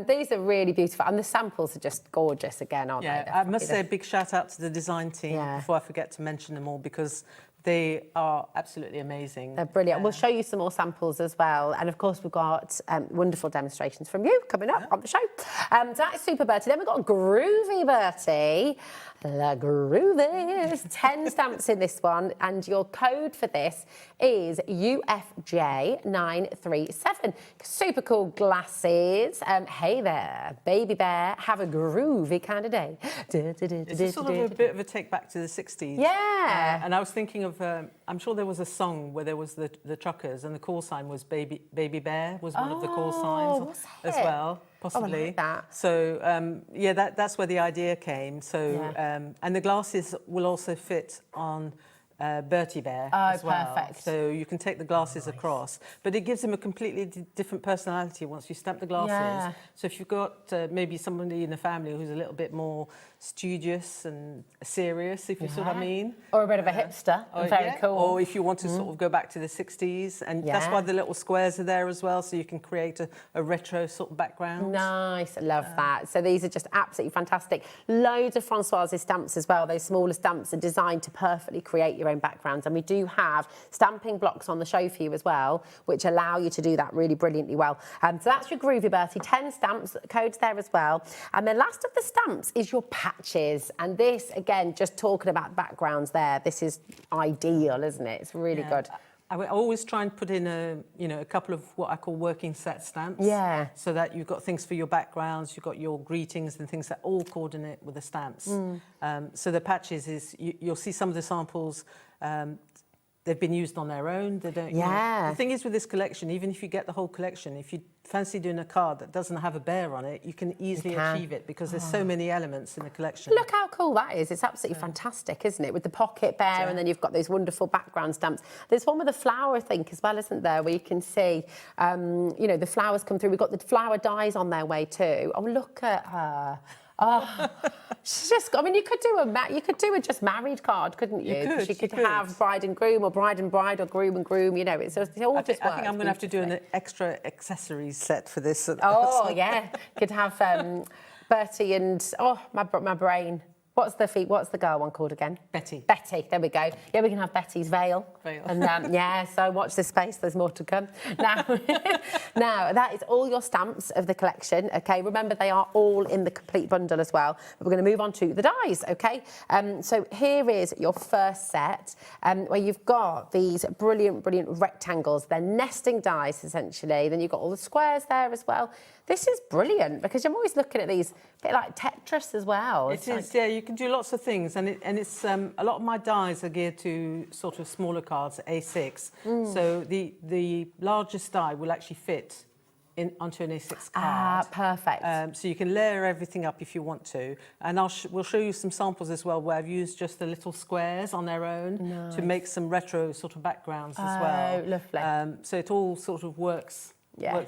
These are really beautiful, and the samples are just gorgeous again, aren't they? I must say a big shout out to the design team before I forget to mention them all, because they are absolutely amazing. They're brilliant. We'll show you some more samples as well. And of course, we've got wonderful demonstrations from you coming up on the show. So that is Super Bertie. Then we've got Groovy Bertie. La Groovies. 10 stamps in this one. And your code for this is UFJ937. Super cool glasses. Hey there, baby bear. Have a groovy kind of day. It's sort of a bit of a take back to the 60s. Yeah. And I was thinking of, I'm sure there was a song where there was the truckers, and the call sign was Baby Bear was one of the call signs as well. possibly. Oh, I like that. So, yeah, that's where the idea came. So, Yeah. and the glasses will also fit on Bertie Bear as well. Perfect. So you can take the glasses across, but it gives him a completely different personality once you stamp the glasses. Yeah. So if you've got maybe somebody in the family who's a little bit more studious and serious, if you see what I mean. Or a bit of a hipster. Very cool. Or if you want to sort of go back to the 60s, and that's why the little squares are there as well, so you can create a retro sort of background. Nice, I love that. So these are just absolutely fantastic. Loads of Françoise's stamps as well. Those smaller stamps are designed to perfectly create your own backgrounds, and we do have stamping blocks on the show for you as well, which allow you to do that really brilliantly well. So that's your Groovy Bertie, 10 stamps, codes there as well. And then last of the stamps is your patches, and this, again, just talking about backgrounds there, this is ideal, isn't it? It's really good. I always try and put in a couple of what I call working set stamps. Yeah. So that you've got things for your backgrounds, you've got your greetings and things that all coordinate with the stamps. So the patches is, you'll see some of the samples, they've been used on their own. They don't. The thing is with this collection, even if you get the whole collection, if you fancy doing a card that doesn't have a bear on it, you can easily achieve it because there's so many elements in the collection. Look how cool that is. It's absolutely fantastic, isn't it? With the pocket bear, and then you've got those wonderful background stamps. There's one with a flower, I think, as well, isn't there, where you can see, the flowers come through. We've got the flower dies on their way too. Oh, look at her. Oh, she's just, I mean, you could do a just married card, couldn't you? You could have bride and groom, or bride and bride, or groom and groom, it all just works. I think I'm going to have to do an extra accessories set for this. Oh, yeah. Could have Bertie and, my brain. What's the girl one called again? Betty. Betty, there we go. Yeah, we can have Betty's veil. And so watch this space, there's more to come. Now, that is all your stamps of the collection, okay? Remember, they are all in the complete bundle as well. But we're going to move on to the dies, okay? So here is your first set, where you've got these brilliant rectangles. They're nesting dies, essentially. Then you've got all the squares there as well. This is brilliant, because I'm always looking at these, a bit like Tetris as well. It is, yeah, you can do lots of things, and it's a lot of my dies are geared to sort of smaller cards, A6. So the largest die will actually fit onto an A6 card. Perfect. So you can layer everything up if you want to, and we'll show you some samples as well where I've used just the little squares on their own to make some retro sort of backgrounds as well. Oh, lovely. So it all sort of works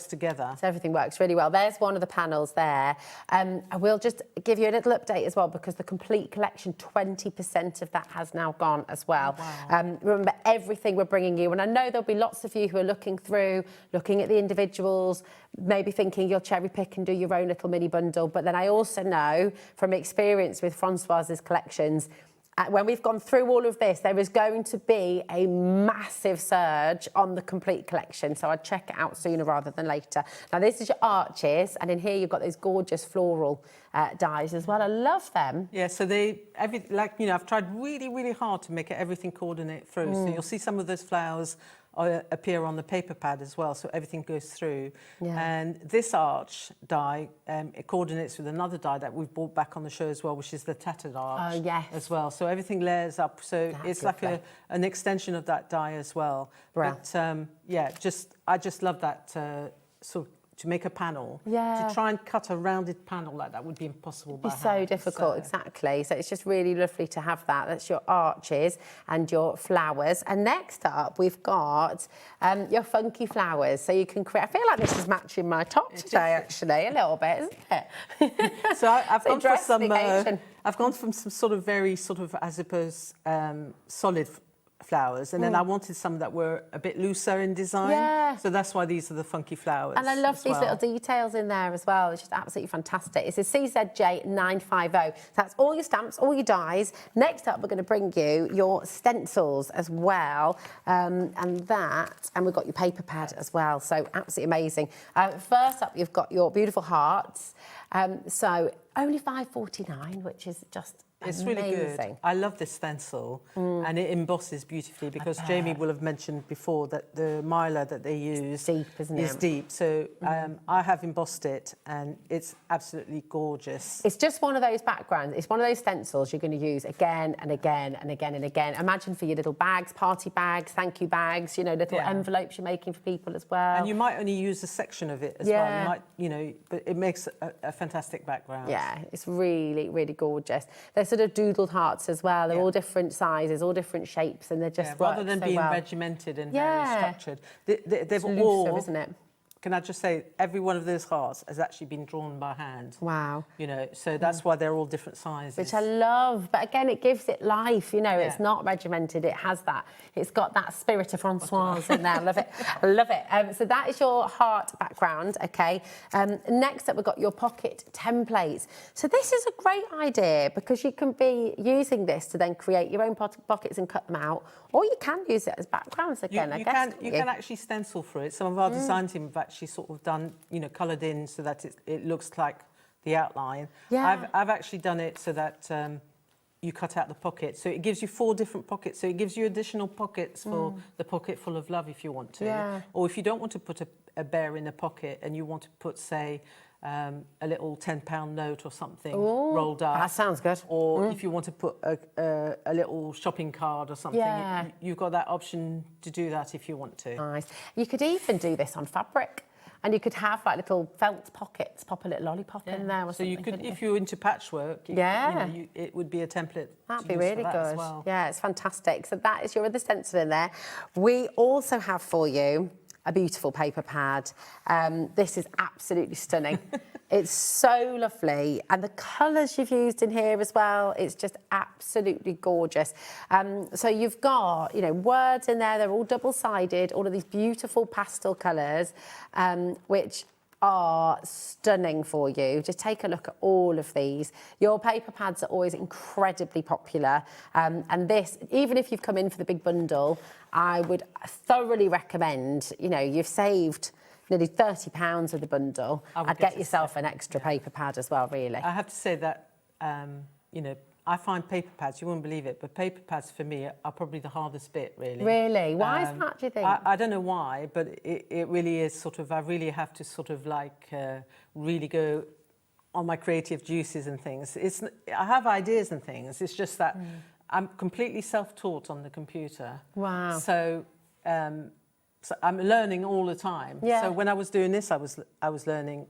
together. So everything works really well. There's one of the panels there. I will just give you a little update as well, because the complete collection, 20% of that has now gone as well. Wow. Remember, everything we're bringing you, and I know there'll be lots of you who are looking at the individuals, maybe thinking you'll cherry pick and do your own little mini bundle. But then I also know from experience with Françoise's collections, when we've gone through all of this, there is going to be a massive surge on the complete collection. So I'd check it out sooner rather than later. Now, this is your arches, and in here you've got those gorgeous floral dies as well. I love them. Yeah, so I've tried really hard to make everything coordinate through. So you'll see some of those flowers appear on the paper pad as well, so everything goes through. And this arch die, it coordinates with another die that we've brought back on the show as well, which is the tattered arch as well. So everything layers up, so it's like an extension of that die as well. But I just love that sort of, to make a panel, to try and cut a rounded panel like that would be impossible by hand. It'd be so difficult, exactly. So it's just really lovely to have that. That's your arches and your flowers. And next up, we've got your funky flowers. So you can create, I feel like this is matching my top today, actually, a little bit, isn't it? So I've gone from some sort of very sort of, I suppose, solid flowers, and then I wanted some that were a bit looser in design, so that's why these are the funky flowers. And I love these little details in there as well. It's just absolutely fantastic. It's a CZJ950. So that's all your stamps, all your dies. Next up, we're going to bring you your stencils as well, and we've got your paper pad as well. So absolutely amazing. First up, you've got your beautiful hearts. So only £5.49, which is just It's really good. Amazing. I love this stencil, and it embosses beautifully because Jamie will have mentioned before that the mylar that they use deep, isn't is it? deep. So I have embossed it, and it's absolutely gorgeous. It's just one of those backgrounds. It's one of those stencils you're going to use again and again and again and again. Imagine for your little bags, party bags, thank you bags, you know, little envelopes you're making for people as well. And you might only use a section of it as well. You might, you know, but it makes a fantastic background. Yeah, it's really, really gorgeous. They're sort of doodled hearts as well. They're all different sizes, all different shapes, and they're just rather than so being well. regimented and very structured. They've it's all, looser, isn't it? Can I just say, every one of those hearts has actually been drawn by hand. Wow. You know, so that's why they're all different sizes. Which I love, but again, it gives it life, you know, it's not regimented, it has that. It's got that spirit of Françoise in there, I love it, I love it. So that is your heart background, okay. Next up, we've got your pocket templates. So this is a great idea because you can be using this to then create your own pockets and cut them out, or you can use it as backgrounds again, I guess. You can actually stencil for it. Some of our design team have actually sort of done, you know, coloured in so that it looks like the outline. Yeah. I've actually done it so that you cut out the pocket. So it gives you 4 different pockets. So it gives you additional pockets for the pocket full of love if you want to. Yeah. Or if you don't want to put a bear in a pocket and you want to put, say, a little £10 note or something rolled up. That sounds good. Or if you want to put a little shopping card or something, you've got that option to do that if you want to. Nice. You could even do this on fabric. And you could have like little felt pockets, pop a little lollipop in there or so something. you could, if you're into patchwork, you know, it would be a template. That'd to be use for really that as good. well. Yeah, it's fantastic. So that is your other stencil in there. We also have for you a beautiful paper pad. This is absolutely stunning. It's so lovely. And the colours you've used in here as well, it's just absolutely gorgeous. So you've got, you know, words in there. They're all double-sided, all of these beautiful pastel colours, which are stunning for you. Just take a look at all of these. Your paper pads are always incredibly popular. And this, even if you've come in for the big bundle, I would thoroughly recommend, you know, you've saved nearly £30 with the bundle. I'd get yourself an extra paper pad as well, really. I have to say that, you know, I find paper pads, you wouldn't believe it, but paper pads for me are probably the hardest bit, really. Really? Why is that, do you think? I don't know why, but it really is sort of, I really have to sort of like really go on my creative juices and things. I have ideas and things, it's just that I'm completely self-taught on the computer. Wow. So, so I'm learning all the time. Yeah. So when I was doing this, I was learning,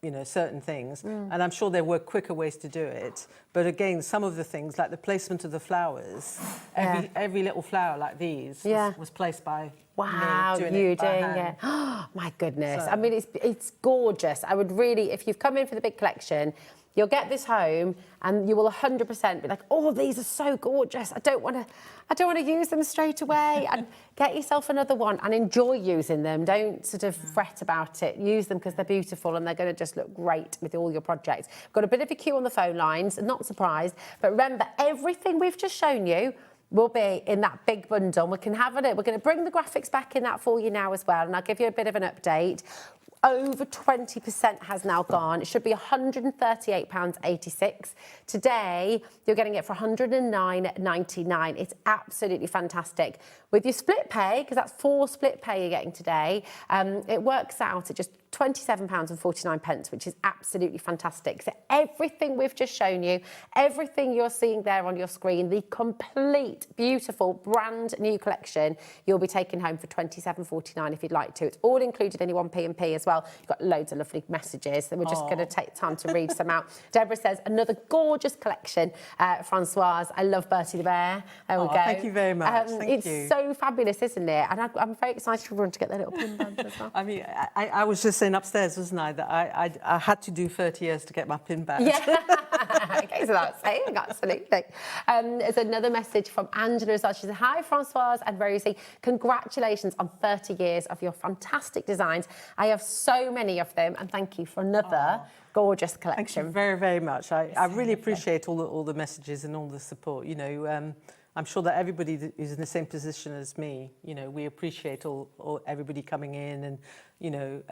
you know, certain things, and I'm sure there were quicker ways to do it. But again, some of the things, like the placement of the flowers, every little flower like these was placed by wow, me doing you it by doing hand. it. Oh, my goodness. So- I mean, it's gorgeous. I would really, if you've come in for the big collection, you'll get this home and you will 100% be like, oh, these are so gorgeous. I don't want to use them straight away. And get yourself another one and enjoy using them. Don't sort of fret about it. Use them because they're beautiful and they're going to just look great with all your projects. We've got a bit of a queue on the phone lines, not surprised. But remember, everything we've just shown you will be in that big bundle. We can have it. We're going to bring the graphics back in that for you now as well. And I'll give you a bit of an update. Over 20% has now gone. It should be £138.86. Today, you're getting it for £109.99. It's absolutely fantastic. With your split pay, because that's 4 split pay you're getting today, it works out at just £27.49, which is absolutely fantastic. So everything we've just shown you, everything you're seeing there on your screen, the complete, beautiful, brand new collection, you'll be taking home for £27.49 if you'd like to. It's all included in your 1P&P as well. You've got loads of lovely messages that we're just going to take time to read some out. Deborah says, another gorgeous collection, Françoise. I love Bertie the Bear. There we go. Thank you very much. Thank you. It's so fabulous, isn't it? And I'm very excited for everyone to get their little pin bands as well. I mean, I was just saying upstairs, wasn't I, that I had to do 30 years to get my pin badge. Yeah, okay, so that's saying, absolutely. There's another message from Angela as well. She said, hi, Françoise and Rosie. Congratulations on 30 years of your fantastic designs. I have so many of them, and thank you for another gorgeous collection. Thank you very, very much. I really appreciate all the messages and all the support. You know, I'm sure that everybody that is in the same position as me, you know, we appreciate everybody coming in and, you know,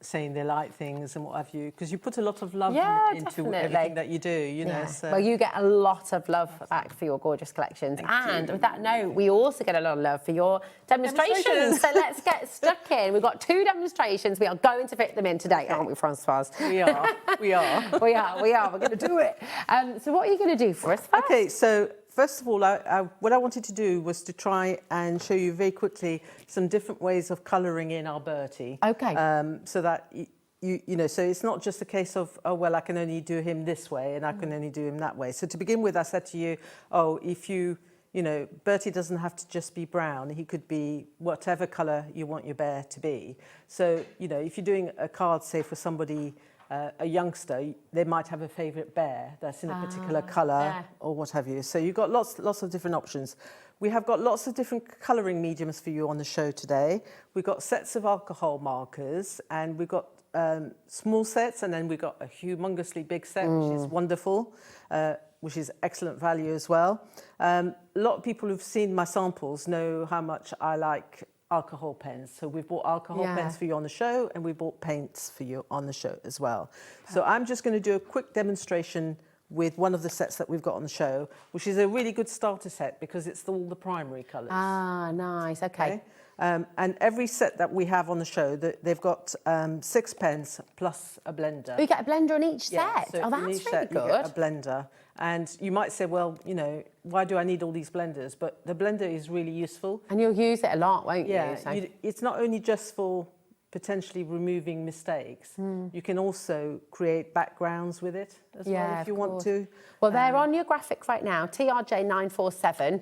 saying they like things and what have you, because you put a lot of love Yeah, into definitely. everything that you do, you know. Yeah. So. Well, you get a lot of love back for your gorgeous collections. And with that note, we also get a lot of love for your demonstrations. So let's get stuck in. We've got 2 demonstrations. We are going to fit them in today, aren't we, Françoise? We are. We are. we are. We're going to do it. So what are you going to do for us first? Okay, so first of all, what I wanted to do was to try and show you very quickly some different ways of colouring in our Bertie. Okay. So that you know, so it's not just a case of, oh, well, I can only do him this way and I can only do him that way. So to begin with, I said to you, oh, if you know, Bertie doesn't have to just be brown. He could be whatever colour you want your bear to be. So, you know, if you're doing a card, say, for somebody, a youngster, they might have a favourite bear that's in a particular colour or what have you. So you've got lots of different options. We have got lots of different colouring mediums for you on the show today. We've got sets of alcohol markers, and we've got small sets, and then we've got a humongously big set, which is wonderful, which is excellent value as well. A lot of people who've seen my samples know how much I like alcohol pens. So we've bought alcohol pens for you on the show, and we bought paints for you on the show as well. So I'm just going to do a quick demonstration with one of the sets that we've got on the show, which is a really good starter set because it's all the primary colours. Ah, nice. Okay. And every set that we have on the show, they've got 6 pens plus a blender. Oh, you get a blender on each Yeah, set? so Oh, in that's each really set good. You get a blender. And you might say, well, you know, why do I need all these blenders? But the blender is really useful. And you'll use it a lot, won't you? Yeah, So. it's not only just for potentially removing mistakes. You can also create backgrounds with it as well if you want to. Well, they're on your graphic right now, TRJ947.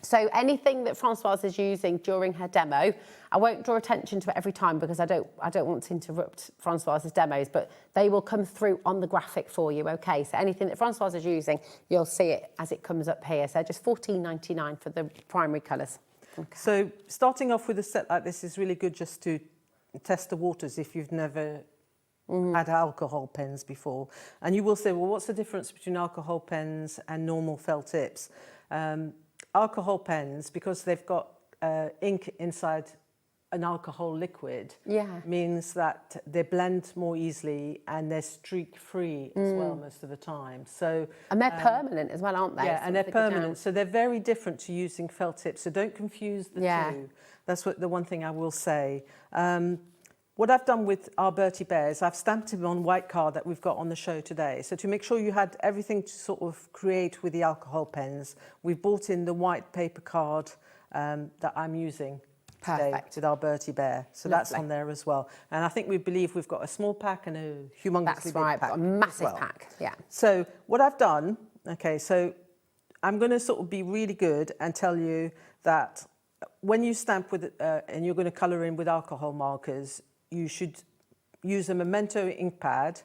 So anything that Françoise is using during her demo, I won't draw attention to it every time because I don't want to interrupt Françoise's demos, but they will come through on the graphic for you, okay? So anything that Françoise is using, you'll see it as it comes up here. So just $14.99 for the primary colours. Okay. So starting off with a set like this is really good just to test the waters if you've never had alcohol pens before. And you will say, well, what's the difference between alcohol pens and normal felt tips? Alcohol pens, because they've got ink inside an alcohol liquid, means that they blend more easily and they're streak-free as well most of the time. So and they're permanent as well, aren't they? Yeah, and they're permanent. So they're very different to using felt tips. So don't confuse the two. That's the one thing I will say. What I've done with our Bertie Bears, I've stamped him on white card that we've got on the show today. So to make sure you had everything to sort of create with the alcohol pens, we've brought in the white paper card that I'm using today with our Bertie Bear. So that's on there as well. And I think we believe we've got a small pack and a humongously big pack. That's right, a massive pack, yeah. So what I've done, okay, so I'm going to sort of be really good and tell you that when you stamp with, and you're going to colour in with alcohol markers, you should use a Memento ink pad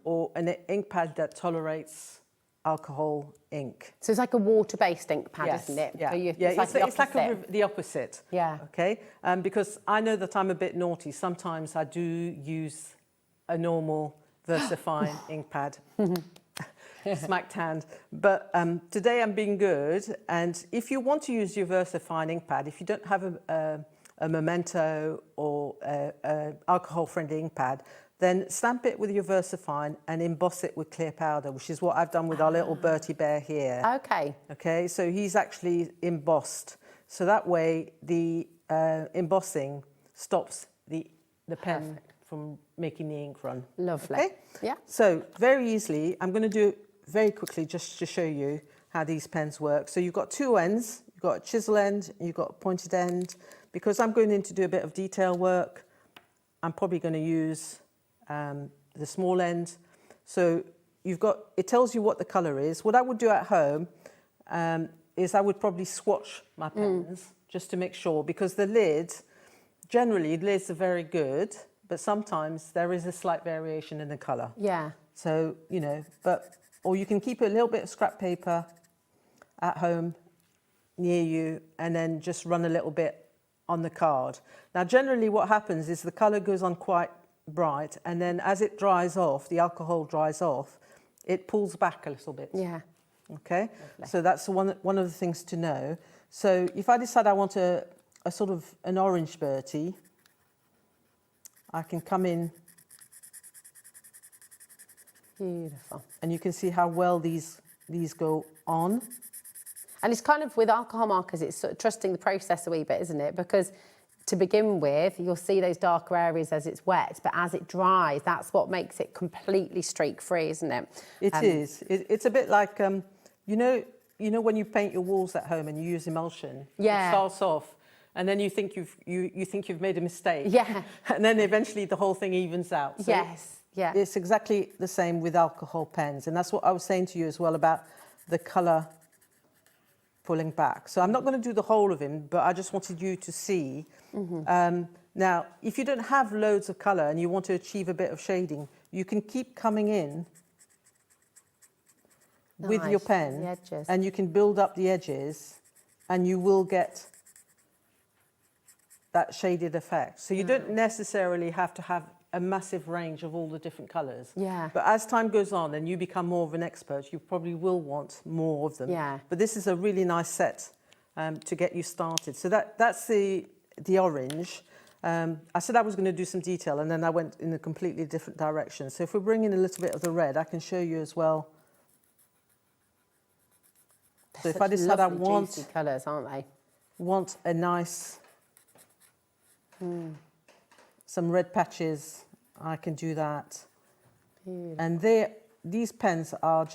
or an ink pad that tolerates alcohol ink. So it's like a water-based ink pad, isn't it? Yeah, So it's like the opposite. Yeah. Okay, because I know that I'm a bit naughty. Sometimes I do use a normal VersaFine ink pad. Smacked hand. But today I'm being good. And if you want to use your VersaFine ink pad, if you don't have a Memento or alcohol-friendly ink pad, then stamp it with your VersaFine and emboss it with clear powder, which is what I've done with our little Bertie Bear here. Okay. Okay, so he's actually embossed. So that way the embossing stops the pen from making the ink run. Lovely. Okay? Yeah. So very easily, I'm going to do it very quickly just to show you how these pens work. So you've got 2 ends. You've got a chisel end, you've got a pointed end. Because I'm going in to do a bit of detail work, I'm probably going to use the small end. So it tells you what the colour is. What I would do at home is I would probably swatch my pens just to make sure, because the lid, generally lids are very good, but sometimes there is a slight variation in the colour. Yeah. So, you know, or you can keep a little bit of scrap paper at home near you and then just run a little bit on the card. Now, generally what happens is the colour goes on quite bright, and then as it dries off, the alcohol dries off, it pulls back a little bit. Yeah. Okay? Lovely. So that's one of the things to know. So if I decide I want a sort of an orange Bertie, I can come in Beautiful. And you can see how well these go on. And it's kind of, with alcohol markers, it's sort of trusting the process a wee bit, isn't it? Because to begin with, you'll see those darker areas as it's wet, but as it dries, that's what makes it completely streak-free, isn't it? It is. It's a bit like, you know when you paint your walls at home and you use emulsion? Yeah. It starts off, and then you think you've made a mistake. Yeah. And then eventually the whole thing evens out. So Yes, yeah. It's exactly the same with alcohol pens. And that's what I was saying to you as well about the colour pulling back. So I'm not going to do the whole of him, but I just wanted you to see. Now, if you don't have loads of colour and you want to achieve a bit of shading, you can keep coming in with your Nice, pen, the edges. and you can build up the edges, and you will get that shaded effect. So you don't necessarily have to have a massive range of all the different colours. Yeah. But as time goes on and you become more of an expert, you probably will want more of them. Yeah. But this is a really nice set to get you started. So that's the orange. I said I was going to do some detail, and then I went in a completely different direction. So if we bring in a little bit of the red, I can show you as well. So if I decide I want juicy colours, aren't they? Want a nice, some red patches, I can do that. Beautiful. And these pens are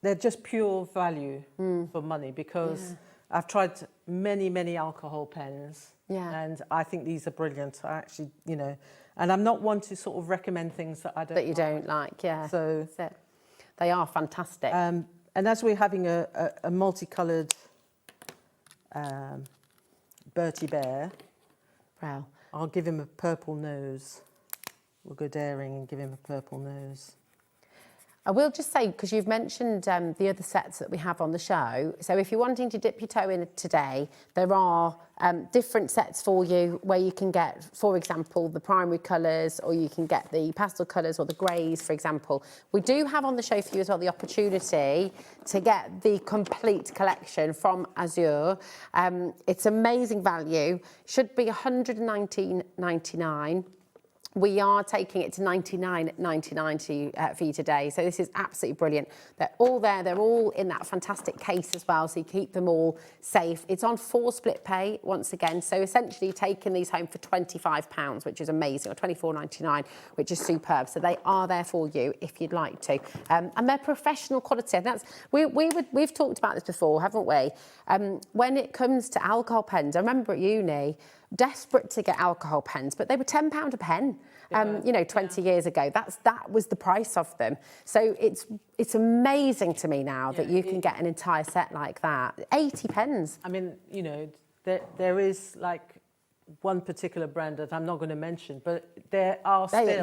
they're just pure value for money, because I've tried many alcohol pens, and I think these are brilliant. I actually, and I'm not one to sort of recommend things that I don't That you don't like, yeah. So That's it. They are fantastic. and as we're having a multicoloured Bertie Bear, Wow. I'll give him a purple nose. We'll go daring and give him a purple nose. I will just say, because you've mentioned the other sets that we have on the show, so if you're wanting to dip your toe in today, there are different sets for you where you can get, for example, the primary colours, or you can get the pastel colours or the greys, for example. We do have on the show for you as well the opportunity to get the complete collection from Azure. It's amazing value, should be $119.99. We are taking it to $99.99 for you today. So this is absolutely brilliant. They're all there. They're all in that fantastic case as well, so you keep them all safe. It's on 4 split pay once again. So essentially you're taking these home for £25, which is amazing, or $24.99, which is superb. So they are there for you if you'd like to. And they're professional quality. And that's, we've talked about this before, haven't we? When it comes to alcohol pens, I remember at uni, desperate to get alcohol pens, but they were £10 a pen, 20 years ago. That was the price of them. So it's amazing to me now that you can get an entire set like that. 80 pens. I mean, there is like one particular brand that I'm not going to mention, but there are still. They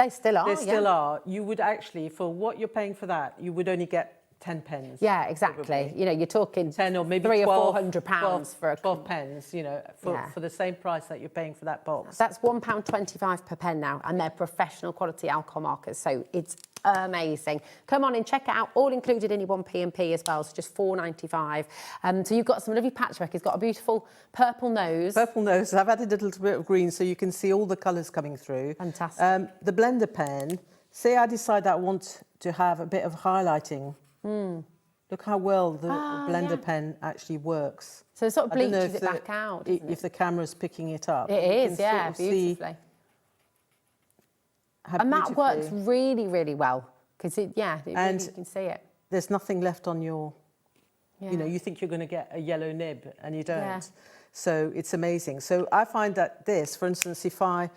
still are. There still are. You would actually, for what you're paying for that, you would only get 10 pens. Yeah, exactly. Probably. You're talking 10 or maybe 300 12, or £400 for 12 pens, for the same price that you're paying for that box. That's £1.25 per pen now, and they're professional quality alcohol markers, so it's amazing. Come on and check it out, all included in your 1p&p as well, so just $4.95. So you've got some lovely patchwork. It's got a beautiful purple nose. Purple nose. I've added a little bit of green so you can see all the colours coming through. Fantastic. The blender pen, say I decide I want to have a bit of highlighting. Look how well the blender pen actually works. So it sort of bleaches it back out, doesn't it? If the camera's picking it up. It is, yeah, beautifully. And that works really, really well, because you can see it. There's nothing left on your, you think you're going to get a yellow nib and you don't. Yeah. So it's amazing. So I find that this, for instance, if I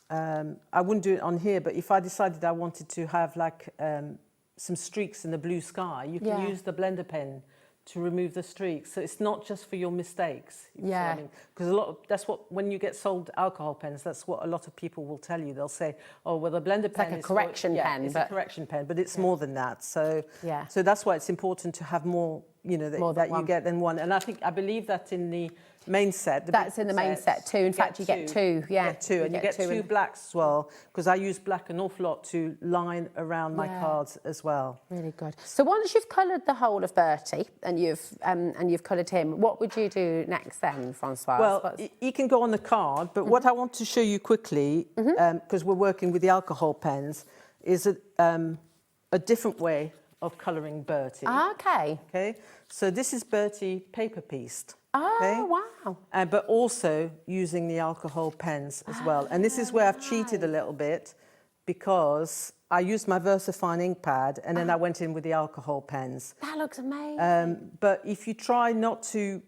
wouldn't do it on here, but if I decided I wanted to have like some streaks in the blue sky, you can use the blender pen to remove the streaks. So it's not just for your mistakes. Because that's what, when you get sold alcohol pens, that's what a lot of people will tell you. They'll say, oh, well, the blender pen like a correction pen. It's a correction pen, but it's more than that. So so that's why it's important to have more, that you get than one. And I believe that in the main set. That's in the main set too. In fact, you get two. Yeah, you get two, and you get two blacks as well, because I use black an awful lot to line around my cards as well. Really good. So once you've coloured the whole of Bertie and you've coloured him, what would you do next then, Françoise? Well, he can go on the card, but what I want to show you quickly, because we're working with the alcohol pens, is a different way of colouring Bertie. Okay. Okay. So this is Bertie paper pieced. Oh, okay? wow. But also using the alcohol pens as well. And this is where I've cheated a little bit, because I used my VersaFine ink pad and then I went in with the alcohol pens. That looks amazing. But if you try not to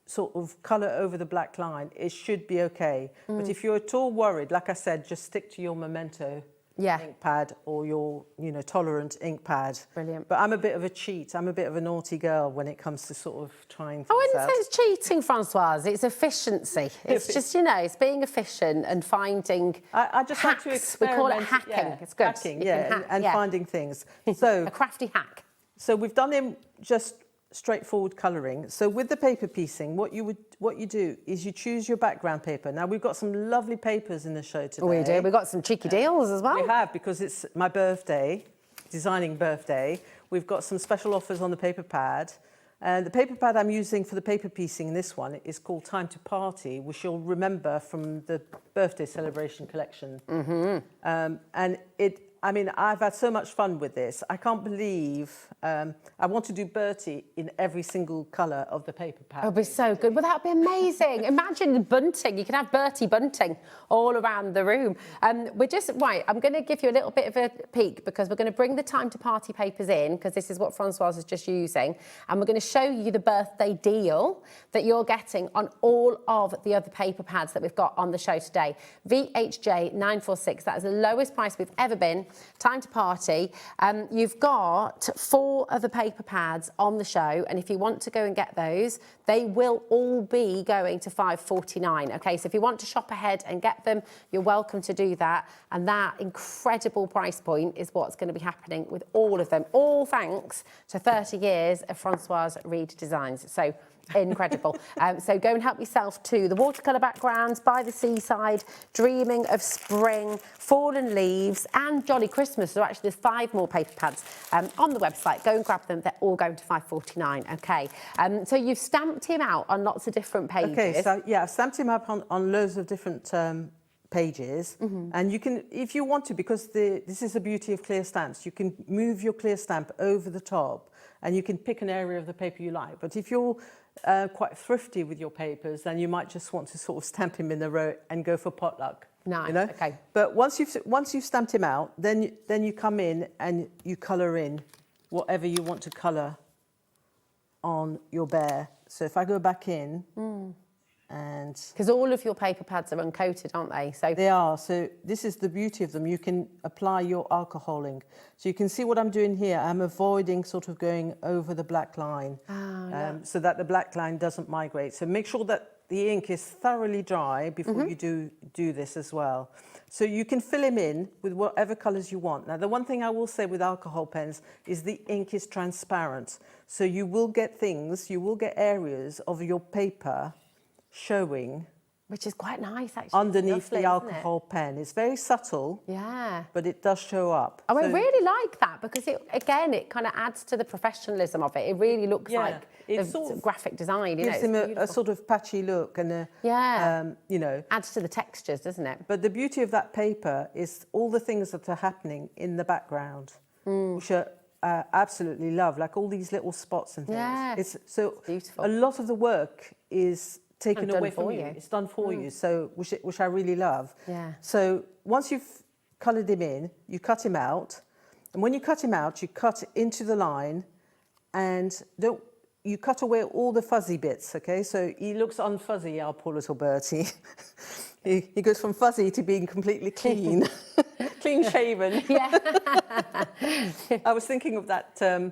sort of colour over the black line, it should be okay. But if you're at all worried, like I said, just stick to your Memento ink pad or your, tolerant ink pad. Brilliant. But I'm a bit of a cheat. I'm a bit of a naughty girl when it comes to sort of trying things I wouldn't out. say it's cheating, Françoise. It's efficiency. It's just, it's being efficient and finding I just hacks. like to experiment. We call it hacking. Yeah, It's good. hacking, You can hack, and finding things. So a crafty hack. So we've done him just straightforward colouring. So with the paper piecing, what you do is you choose your background paper. Now we've got some lovely papers in the show today. We do. We've got some cheeky deals as well. We have, because it's my birthday, designing birthday. We've got some special offers on the paper pad. And the paper pad I'm using for the paper piecing in this one is called Time to Party, which you'll remember from the birthday celebration collection. And I've had so much fun with this. I can't believe I want to do Bertie in every single colour of the paper pad. It would be so good. Well, that would be amazing. Imagine bunting. You can have Bertie bunting all around the room. I'm going to give you a little bit of a peek, because we're going to bring the Time to Party papers in, because this is what Françoise is just using. And we're going to show you the birthday deal that you're getting on all of the other paper pads that we've got on the show today. VHJ 946, that is the lowest price we've ever been. Time to Party. You've got 4 of the paper pads on the show, and if you want to go and get those, they will all be going to $5.49. Okay, so if you want to shop ahead and get them, you're welcome to do that. And that incredible price point is what's going to be happening with all of them, all thanks to 30 years of Françoise Read designs. So incredible. So go and help yourself to the watercolour backgrounds, By the Seaside, Dreaming of Spring, Fallen Leaves and Jolly Christmas. So actually there's 5 more paper pads on the website. Go and grab them. They're all going to $5.49. Okay. So you've stamped him out on lots of different pages. Okay, so yeah, I've stamped him up on loads of different pages. And you can, if you want to, because this is the beauty of clear stamps, you can move your clear stamp over the top and you can pick an area of the paper you like. But if you're quite thrifty with your papers, then you might just want to sort of stamp him in the row and go for potluck. Nice. Okay. But once you've stamped him out, then you come in and you colour in whatever you want to colour on your bear. So if I go back in, and because all of your paper pads are uncoated, aren't they? So they are. So this is the beauty of them. You can apply your alcoholing. So you can see what I'm doing here. I'm avoiding sort of going over the black line, so that the black line doesn't migrate. So make sure that the ink is thoroughly dry before you do this as well. So you can fill him in with whatever colours you want. Now, the one thing I will say with alcohol pens is the ink is transparent. So you will get areas of your paper showing, which is quite nice actually, underneath the alcohol pen. It's very subtle, but it does show up. I really like that, because it kind of adds to the professionalism of it. It really looks like it's sort of graphic design. Gives him a sort of patchy look and adds to the textures, doesn't it? But the beauty of that paper is all the things that are happening in the background, which are absolutely love, like all these little spots and things. Yeah, it's so beautiful. A lot of the work is taken away from you. It's done for you, so which I really love. Yeah. So once you've coloured him in, you cut him out, and when you cut him out, you cut into the line, and you cut away all the fuzzy bits. Okay, so he looks unfuzzy, our poor little Bertie. he goes from fuzzy to being completely clean, clean shaven. Yeah. I was thinking of that.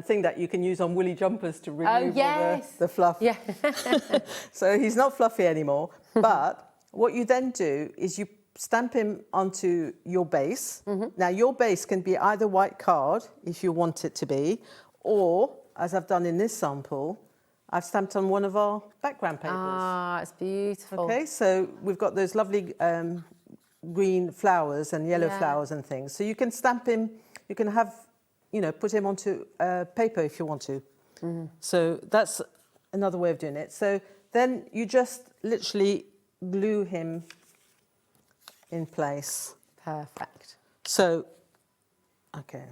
Thing that you can use on woolly jumpers to remove the fluff. Yeah. So he's not fluffy anymore. But what you then do is you stamp him onto your base. Now, your base can be either white card, if you want it to be, or, as I've done in this sample, I've stamped on one of our background papers. Ah, it's beautiful. Okay, so we've got those lovely green flowers and yellow Yeah. flowers and things. So you can stamp him, you can have, you know, put him onto paper if you want to. So that's another way of doing it. So then you just literally glue him in place. Perfect. So, okay.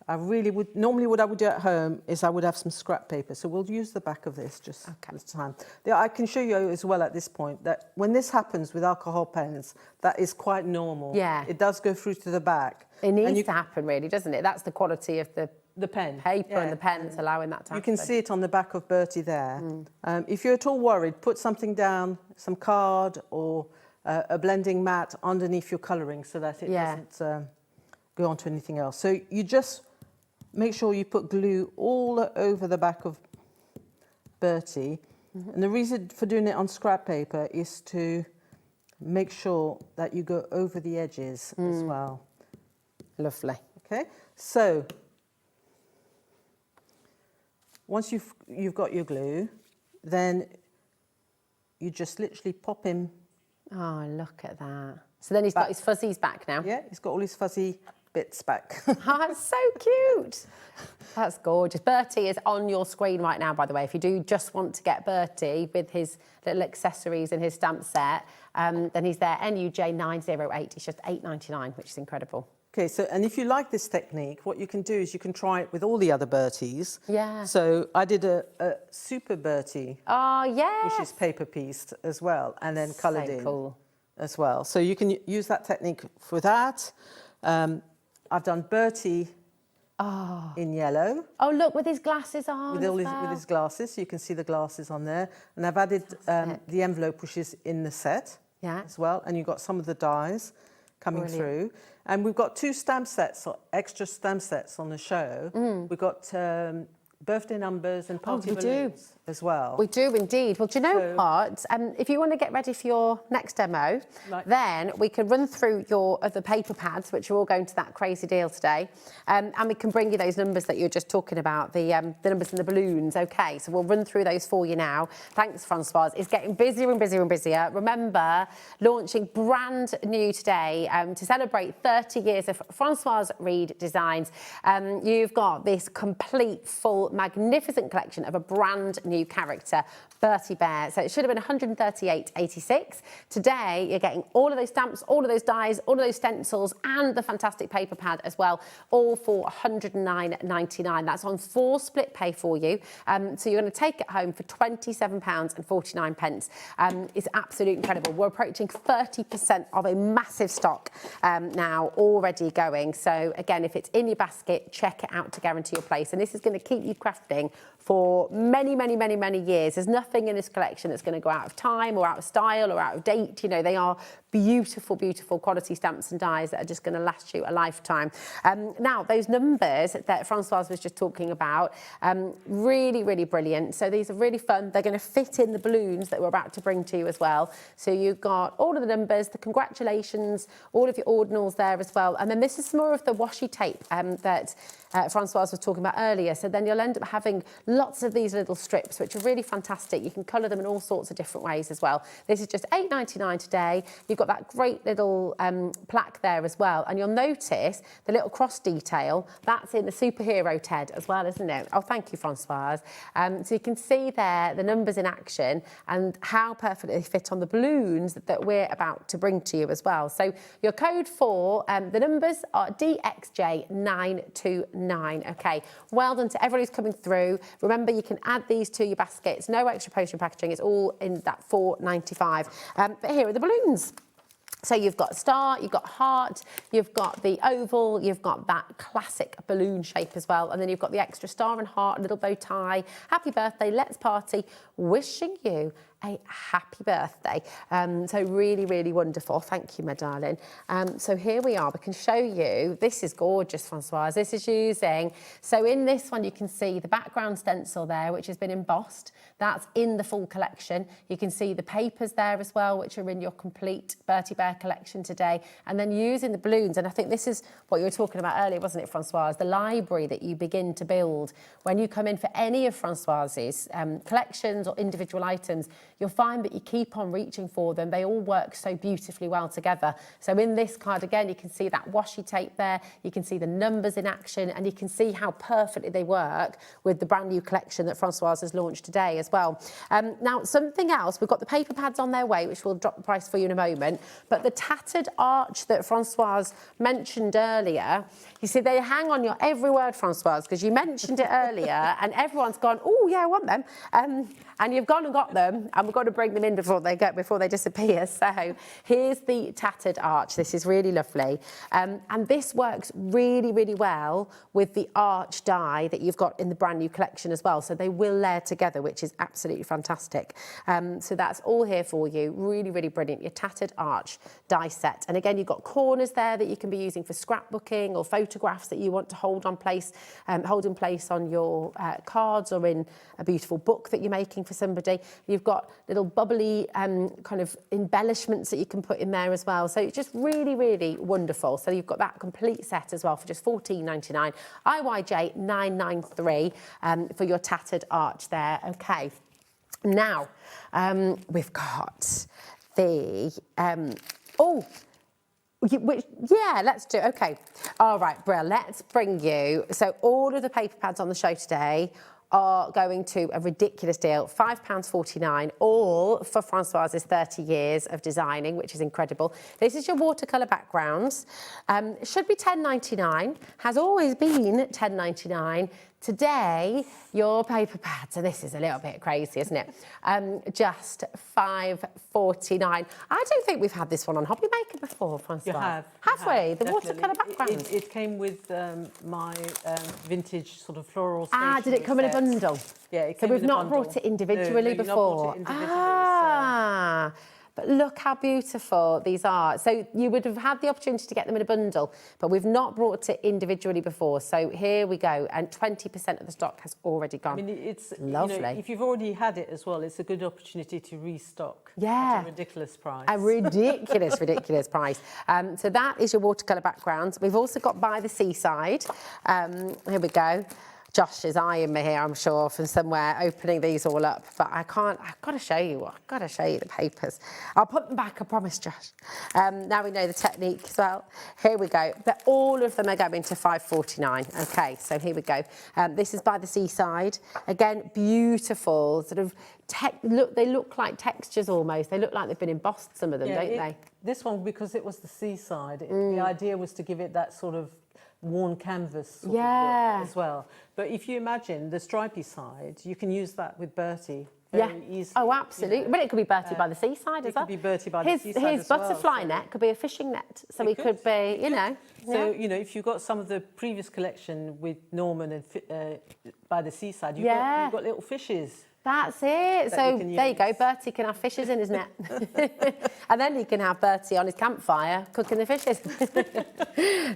I really would, normally what I would do at home is I would have some scrap paper. So we'll use the back of this just this time. I can show you as well at this point that when this happens with alcohol pens, that is quite normal. Yeah. It does go through to the back. It needs to happen, really, doesn't it? That's the quality of the pen. paper and the pen that's allowing that to happen. You can see it on the back of Bertie there. If you're at all worried, put something down, some card or a blending mat underneath your colouring so that it doesn't go on to anything else. So you just make sure you put glue all over the back of Bertie. And the reason for doing it on scrap paper is to make sure that you go over the edges as well. Lovely. Okay, so once you've got your glue, then you just literally pop him. Oh, look at that. So then he's got his fuzzies back now. Yeah, he's got all his fuzzy bits back. Oh, that's so cute. That's gorgeous. Bertie is on your screen right now, by the way. If you do just want to get Bertie with his little accessories and his stamp set, then he's there, NUJ908. It's just $8.99, which is incredible. Okay, so, and if you like this technique, what you can do is you can try it with all the other Berties. Yeah. So I did a super Bertie. Oh, yeah. Which is paper pieced as well, and then coloured in cool. as well. So you can use that technique for that. I've done Bertie in yellow. Oh, look, with his glasses on With his glasses, so you can see the glasses on there. And I've added the envelope, which is in the set as well. And you've got some of the dies coming through. And we've got 2 stamp sets, or extra stamp sets on the show. We've got birthday numbers and party balloons as well. We do indeed. Well, do you know what? If you want to get ready for your next demo, then we can run through your other paper pads, which are all going to that crazy deal today, and we can bring you those numbers that you were just talking about, the numbers and the balloons. Okay, so we'll run through those for you now. Thanks, Françoise. It's getting busier and busier and busier. Remember, launching brand new today to celebrate 30 years of Françoise Read designs. You've got this complete, full, magnificent collection of a brand new character, Bertie Bear. So it should have been $138.86. Today, you're getting all of those stamps, all of those dies, all of those stencils, and the fantastic paper pad as well, all for $109.99. That's on 4 split pay for you. So you're going to take it home for £27.49. It's absolutely incredible. We're approaching 30% of a massive stock now already going. So again, if it's in your basket, check it out to guarantee your place. And this is going to keep you crafting for many, many, many, many years. There's nothing in this collection that's going to go out of time or out of style or out of date. You know, they are beautiful, beautiful quality stamps and dies that are just going to last you a lifetime. Now, those numbers that Françoise was just talking about, really, really brilliant. So these are really fun. They're going to fit in the balloons that we're about to bring to you as well. So you've got all of the numbers, the congratulations, all of your ordinals there as well. And then this is more of the washi tape that Françoise was talking about earlier. So then you'll end up having lots of these little strips, which are really fantastic. You can colour them in all sorts of different ways as well. This is just $8.99 today. You've got that great little plaque there as well. And you'll notice the little cross detail. That's in the superhero Ted as well, isn't it? Oh, thank you, Françoise. So you can see there the numbers in action and how perfectly they fit on the balloons that we're about to bring to you as well. So your code for the numbers are DXJ929. Okay, well done to everybody who's coming through. Remember, you can add these to your baskets. No extra postage packaging. It's all in that $4.95. But here are the balloons. So you've got star, you've got heart, you've got the oval, you've got that classic balloon shape as well. And then you've got the extra star and heart, little bow tie. Happy birthday, let's party. Wishing you a happy birthday. So really, really wonderful. Thank you, my darling. So here we are. We can show you. This is gorgeous, Françoise. This is using, so in this one you can see the background stencil there, which has been embossed. That's in the full collection. You can see the papers there as well, which are in your complete Bertie Bear collection today. And then using the balloons, and I think this is what you were talking about earlier, wasn't it, Françoise? The library that you begin to build when you come in for any of Françoise's collections or individual items. You'll find that you keep on reaching for them. They all work so beautifully well together. So in this card, again, you can see that washi tape there. You can see the numbers in action, and you can see how perfectly they work with the brand new collection that Françoise has launched today as well. Now, something else, we've got the paper pads on their way, which we'll drop the price for you in a moment, but the tattered arch that Françoise mentioned earlier, you see, they hang on your every word, Françoise, because you mentioned it earlier, and everyone's gone, oh, yeah, I want them. And you've gone and got them, and we've got to bring them in before they disappear. So here's the tattered arch. This is really lovely. And this works really, really well with the arch die that you've got in the brand new collection as well. So they will layer together, which is absolutely fantastic. So that's all here for you. Really, really brilliant. Your tattered arch die set. And again, you've got corners there that you can be using for scrapbooking or photographs that you want to hold in place on your cards or in a beautiful book that you're making for somebody. You've got little bubbly kind of embellishments that you can put in there as well. So it's just really, really wonderful. So you've got that complete set as well for just $14.99. IYJ 993 for your tattered arch there. Okay. Now, we've got the... let's do it. Okay. All right, Brill, let's bring you... So all of the paper pads on the show today are going to a ridiculous deal, £5.49, all for Françoise's 30 years of designing, which is incredible. This is your watercolour backgrounds. It should be £10.99, has always been £10.99. Today, your paper pads, and this is a little bit crazy, isn't it? Just £5.49. I don't think we've had this one on HobbyMaker before, Françoise. You have. Have we? The watercolour background? It came with my vintage sort of floral stationery did it come in a bundle? Yeah, it came So we've in a not bundle. brought it individually No, before? you've not brought it individually, But look how beautiful these are. So you would have had the opportunity to get them in a bundle, but we've not brought it individually before. So here we go, and 20% of the stock has already gone. I mean, it's lovely. You know, if you've already had it as well, it's a good opportunity to restock. Yeah. At a ridiculous price. A ridiculous, ridiculous price. So that is your watercolour background. We've also got By the Seaside. Here we go. Josh is eyeing me here, I'm sure, from somewhere, opening these all up. But I can't, I've got to show you the papers. I'll put them back, I promise, Josh. Now we know the technique as well. Here we go. But all of them are going to £5.49. Okay, so here we go. This is By the Seaside. Again, beautiful, sort of, they look like textures almost. They look like they've been embossed, some of them, don't they? This one, because it was the seaside, the idea was to give it that sort of worn canvas sort of look as well. But if you imagine the stripy side, you can use that with Bertie very easily. Oh, absolutely. You know. But it could be Bertie by the Seaside as well. It could be Bertie by the Seaside His as well. butterfly net could be a fishing net. So it could be, you know. So, you know, if you've got some of the previous collection with Norman and By the Seaside, you've got little fishes. That's it. So there you go. Bertie can have fishes in his net. And then he can have Bertie on his campfire cooking the fishes.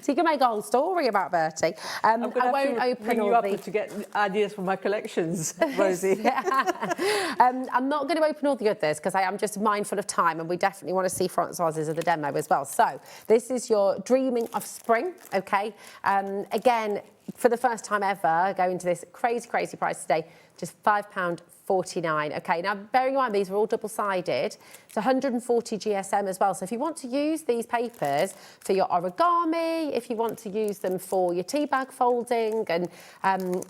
So you can make a whole story about Bertie. I won't open all the... to get ideas for my collections, Rosie. I'm not going to open all the others because I am just mindful of time, and we definitely want to see Françoise's of the demo as well. So this is your Dreaming of Spring, okay? Again, for the first time ever, going to this crazy, crazy price today, just £5.49. Okay, now bearing in mind these are all double-sided, it's 140 GSM as well. So if you want to use these papers for your origami, if you want to use them for your tea bag folding and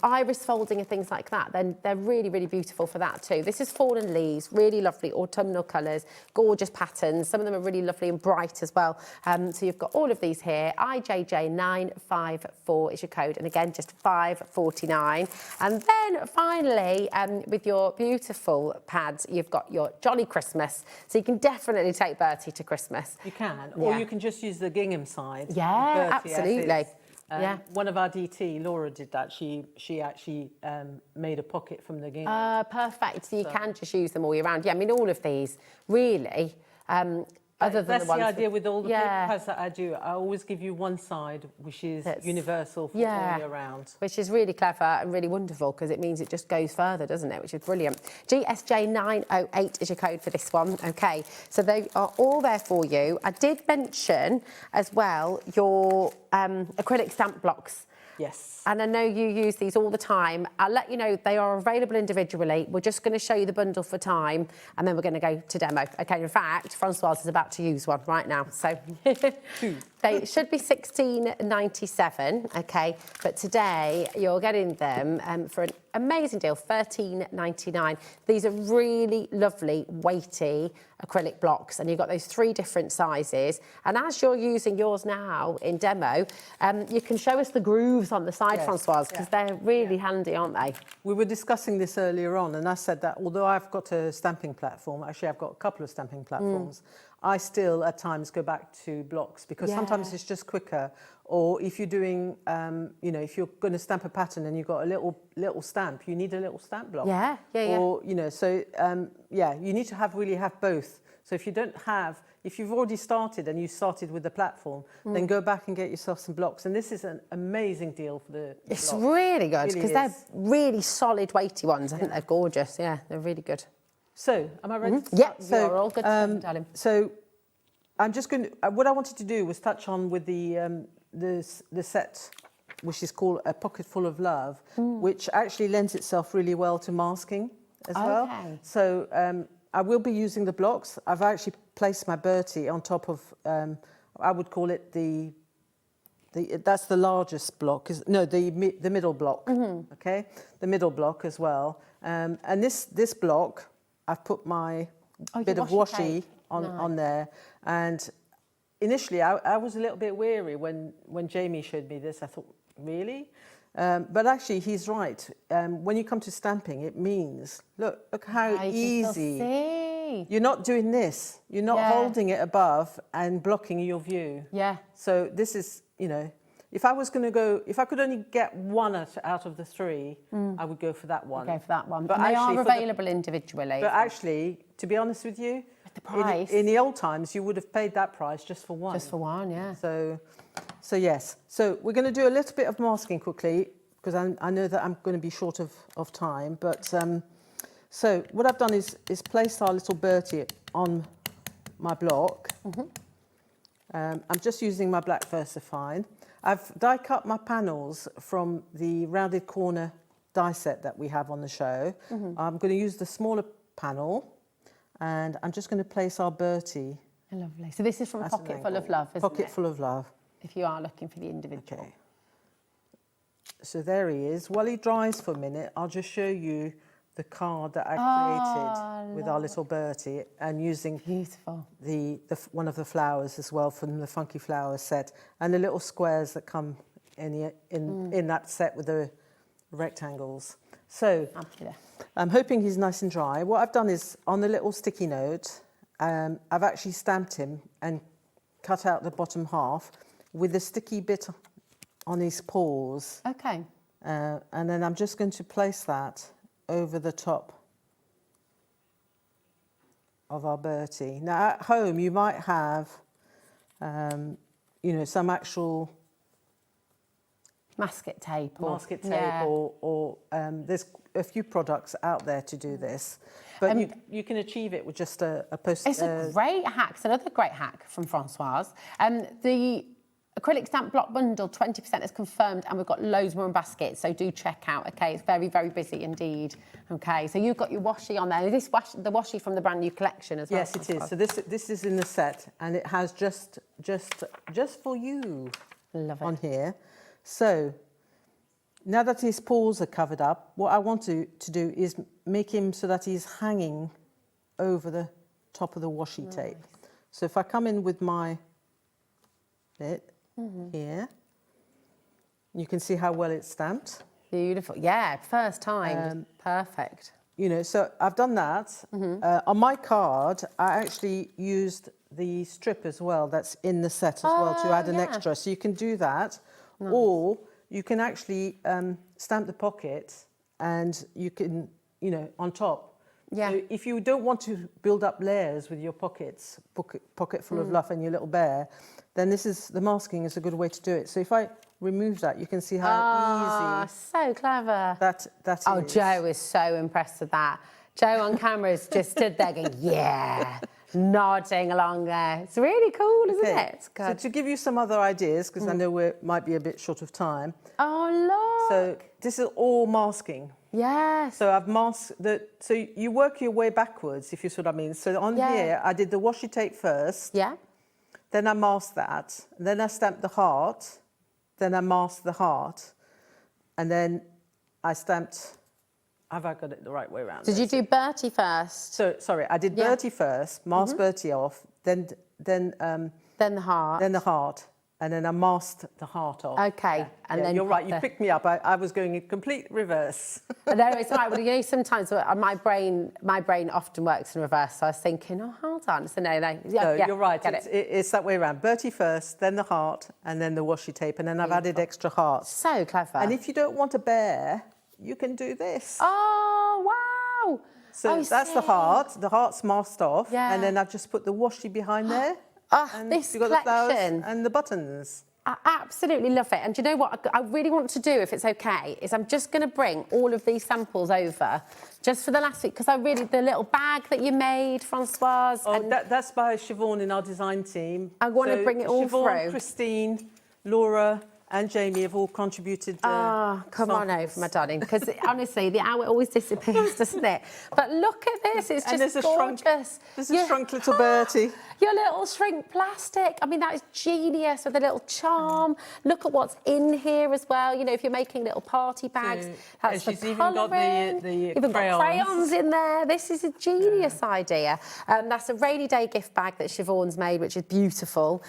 iris folding and things like that, then they're really, really beautiful for that too. This is Fallen Leaves, really lovely autumnal colours, gorgeous patterns. Some of them are really lovely and bright as well. So you've got all of these here. IJJ954 is your code, and again, just £5.49. And then finally, with your beautiful pads, you've got your Jolly Christmas. So you can definitely take Bertie to Christmas. You can, or you can just use the gingham side. Yeah, absolutely. Yeah. One of our DT, Laura, did that. She actually made a pocket from the game. Perfect. So you can just use them all year round. Yeah, I mean, all of these, really, other than that's the ones... the idea with all the paper Yeah. pads that I do. I always give you one side, which is That's- universal for Yeah. all year round. Which is really clever and really wonderful because it means it just goes further, doesn't it? Which is brilliant. GSJ908 is your code for this one. Okay, so they are all there for you. I did mention as well your acrylic stamp blocks. Yes. And I know you use these all the time. I'll let you know they are available individually. We're just going to show you the bundle for time and then we're going to go to demo. Okay, in fact, Françoise is about to use one right now. So they should be $16.97, okay? But today you're getting them for an amazing deal, $13.99. These are really lovely, weighty acrylic blocks and you've got those 3 different sizes. And as you're using yours now in demo, you can show us the grooves on the side, Yes. Françoise, because they're really handy, aren't they? We were discussing this earlier on, and I said that although I've got a stamping platform, actually I've got a couple of stamping platforms, I still at times go back to blocks because sometimes it's just quicker. Or if you're doing, you know, if you're going to stamp a pattern and you've got a little stamp, you need a little stamp block. Yeah, yeah, yeah. Or, you know, so, yeah, you need to really have both. So if you don't have, if you've already started and you started with the platform, then go back and get yourself some blocks. And this is an amazing deal for the It's blocks. really good Really because they're is. really solid, weighty ones. I think they're gorgeous. Yeah, they're really good. So, am I ready? to Yeah, start? you're all good, darling. So, I'm just going to. What I wanted to do was touch on with the set, which is called A Pocket Full of Love, which actually lends itself really well to masking as well. Okay. So, I will be using the blocks. I've actually placed my Bertie on top of. I would call it that's the largest block. The middle block. Okay, the middle block as well. And this block, I've put my bit of washi on there. And initially, I was a little bit weary when Jamie showed me this. I thought, really? But actually, he's right. When you come to stamping, it means, look how easy. You're not doing this. You're not holding it above and blocking your view. Yeah. So this is, you know, if I could only get one out of the 3, I would go for that one. Go for that one. But And they are actually available individually. But actually, to be honest with you, the price. in the old times, you would have paid that price just for one. Just for one, yeah. So yes. So we're going to do a little bit of masking quickly because I know that I'm going to be short of time. But so what I've done is placed our little Bertie on my block. I'm just using my black VersaFine. I've die cut my panels from the rounded corner die set that we have on the show. I'm going to use the smaller panel and I'm just going to place our Bertie. Lovely. So this is from Pocket Full of Love, isn't it? Pocket Full of Love. If you are looking for the individual. Okay. So there he is. While he dries for a minute, I'll just show you the card that I created with our little Bertie and using Beautiful. the one of the flowers as well from the Funky Flowers set and the little squares that come in that set with the rectangles. So I'm hoping he's nice and dry. What I've done is on the little sticky note, I've actually stamped him and cut out the bottom half with the sticky bit on his paws. Okay. And then I'm just going to place that over the top of our Bertie. Now at home you might have, you know, some actual masket tape or there's a few products out there to do this, but you can achieve it with just a post. It's a great hack. It's another great hack from Françoise. The acrylic stamp block bundle, 20% is confirmed, and we've got loads more in baskets, so do check out, okay? It's very, very busy indeed, okay? So you've got your washi on there. Is this the washi from the brand new collection as well? Yes, it is. So this is in the set, and it has just for you on here. So now that his paws are covered up, what I want to do is make him so that he's hanging over the top of the washi tape. So if I come in with my bit here, you can see how well it's stamped. Beautiful. Yeah, first time. Perfect. You know, so I've done that. On my card, I actually used the strip as well that's in the set as well to add an extra. So you can do that. or you can actually stamp the pocket and you can, you know, on top. Yeah. So if you don't want to build up layers with your pockets, pocket full of love and your little bear, then the masking is a good way to do it. So if I remove that, you can see how easy. So clever. That is. Oh, Joe is so impressed with that. Joe on camera is just stood there going, yeah, nodding along there. It's really cool, isn't it? It's good. So to give you some other ideas, because I know we might be a bit short of time. Oh, look. So this is all masking. Yes. So I've masked so you work your way backwards, if you see what I mean. So on here, I did the washi tape first. Yeah. Then I masked that. Then I stamped the heart. Then I masked the heart. And then I stamped... Have I got it the right way around? Did you do Bertie first? So, sorry, I did Bertie first, masked Bertie off, then the heart. Then the heart. And then I masked the heart off. Okay. And then you're right, you picked me up. I was going in complete reverse. No, it's right. Well, you know, sometimes my brain often works in reverse. So I was thinking, oh, hold on. So no. Yeah, you're right. Get it's that way around. Bertie first, then the heart, and then the washi tape. And then I've added extra hearts. So clever. And if you don't want a bear, you can do this. Oh, wow. So that's the heart. The heart's masked off. Yeah. And then I've just put the washi behind there. And this you've got the flowers collection. and the buttons. I absolutely love it. And do you know what I really want to do, if it's okay, is I'm just going to bring all of these samples over just for the last week, because the little bag that you made, Françoise. Oh, that's by Siobhan in our design team. I want to bring it all Siobhan, through. Christine, Laura and Jamie have all contributed. Come on over, my darling, because honestly, the hour always disappears, doesn't it? But look at this, it's just gorgeous. There's a shrunk little Bertie. Your little shrink plastic. I mean, that is genius with a little charm. Look at what's in here as well. You know, if you're making little party bags, that's the she's even got the even crayons. got crayons in there. This is a genius idea. That's a rainy day gift bag that Siobhan's made, which is beautiful.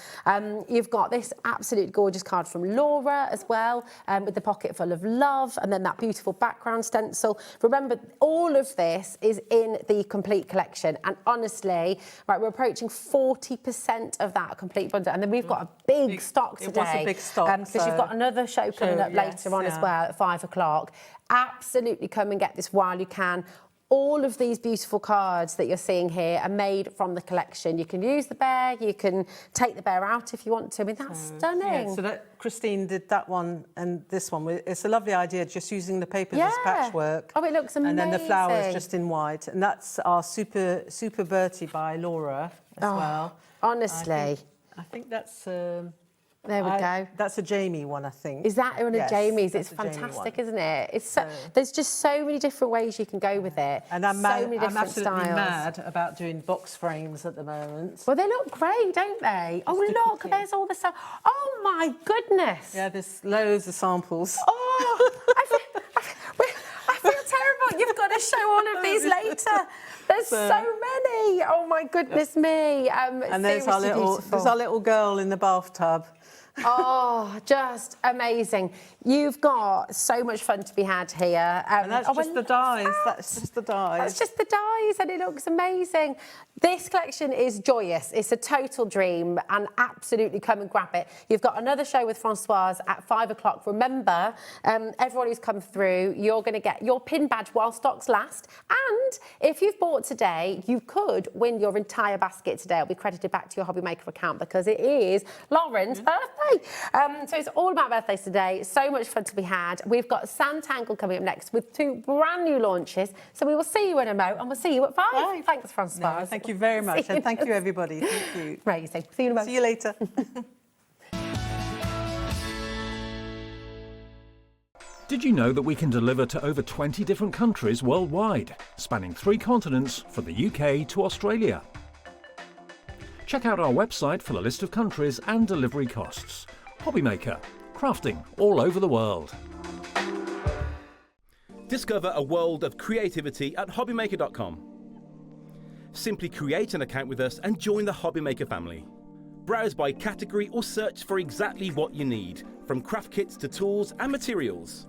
You've got this absolutely gorgeous card from Laura as well, with the pocket full of love, and then that beautiful background stencil. Remember, all of this is in the complete collection, and honestly, right, we're approaching 40% of that complete bundle, and then we've got a big stock today. It was a big stock. Because you've got another show coming up later on as well at 5 o'clock. Absolutely come and get this while you can. All of these beautiful cards that you're seeing here are made from the collection. You can use the bear, you can take the bear out if you want to. I mean, that's stunning. Yeah, so Christine did that one and this one. It's a lovely idea, just using the papers as patchwork. Oh, it looks amazing. And then the flowers just in white. And that's our Super Bertie by Laura as well. Honestly. I think that's... there we go. That's a Jamie one, I think. Is that one of Jamie's? It's fantastic, isn't it? It's there's just so many different ways you can go with it. And I'm absolutely styles. mad about doing box frames at the moment. Well, they look great, don't they? Oh, look, there's all the stuff. Oh, my goodness. Yeah, there's loads of samples. Oh, I feel terrible. You've got to show all of these later. There's so many. Oh, my goodness me. And there's our little girl in the bathtub. Oh, just amazing. You've got so much fun to be had here. And that's just the dies. That's just the dies. That's just the dies, and it looks amazing. This collection is joyous. It's a total dream, and absolutely come and grab it. You've got another show with Françoise at 5 o'clock. Remember, everyone who's come through, you're going to get your pin badge while stocks last. And if you've bought today, you could win your entire basket today. It'll be credited back to your HobbyMaker account because it is Lauren's birthday. So it's all about birthdays today. So much fun to be had. We've got Sanntangle coming up next with 2 brand new launches. So we will see you in a mo, and we'll see you at 5. Bye. Thanks, Françoise. No, thank you very much, and thank you, everybody. Thank you. Amazing. See you in a mo. See you later. Did you know that we can deliver to over 20 different countries worldwide, spanning 3 continents from the UK to Australia? Check out our website for the list of countries and delivery costs. HobbyMaker, crafting all over the world. Discover a world of creativity at HobbyMaker.com. Simply create an account with us and join the HobbyMaker family. Browse by category or search for exactly what you need, from craft kits to tools and materials.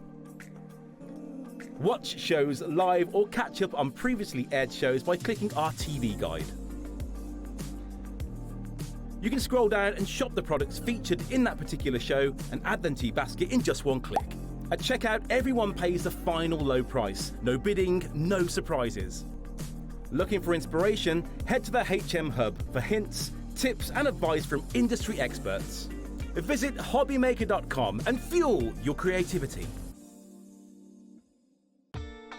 Watch shows live or catch up on previously aired shows by clicking our TV guide. You can scroll down and shop the products featured in that particular show and add them to your basket in just one click. At checkout, everyone pays the final low price. No bidding, no surprises. Looking for inspiration? Head to the HM Hub for hints, tips and advice from industry experts. Visit HobbyMaker.com and fuel your creativity.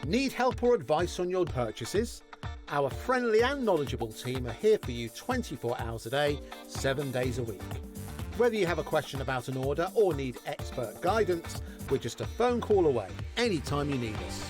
Need help or advice on your purchases? Our friendly and knowledgeable team are here for you 24 hours a day, 7 days a week. Whether you have a question about an order or need expert guidance, we're just a phone call away anytime you need us.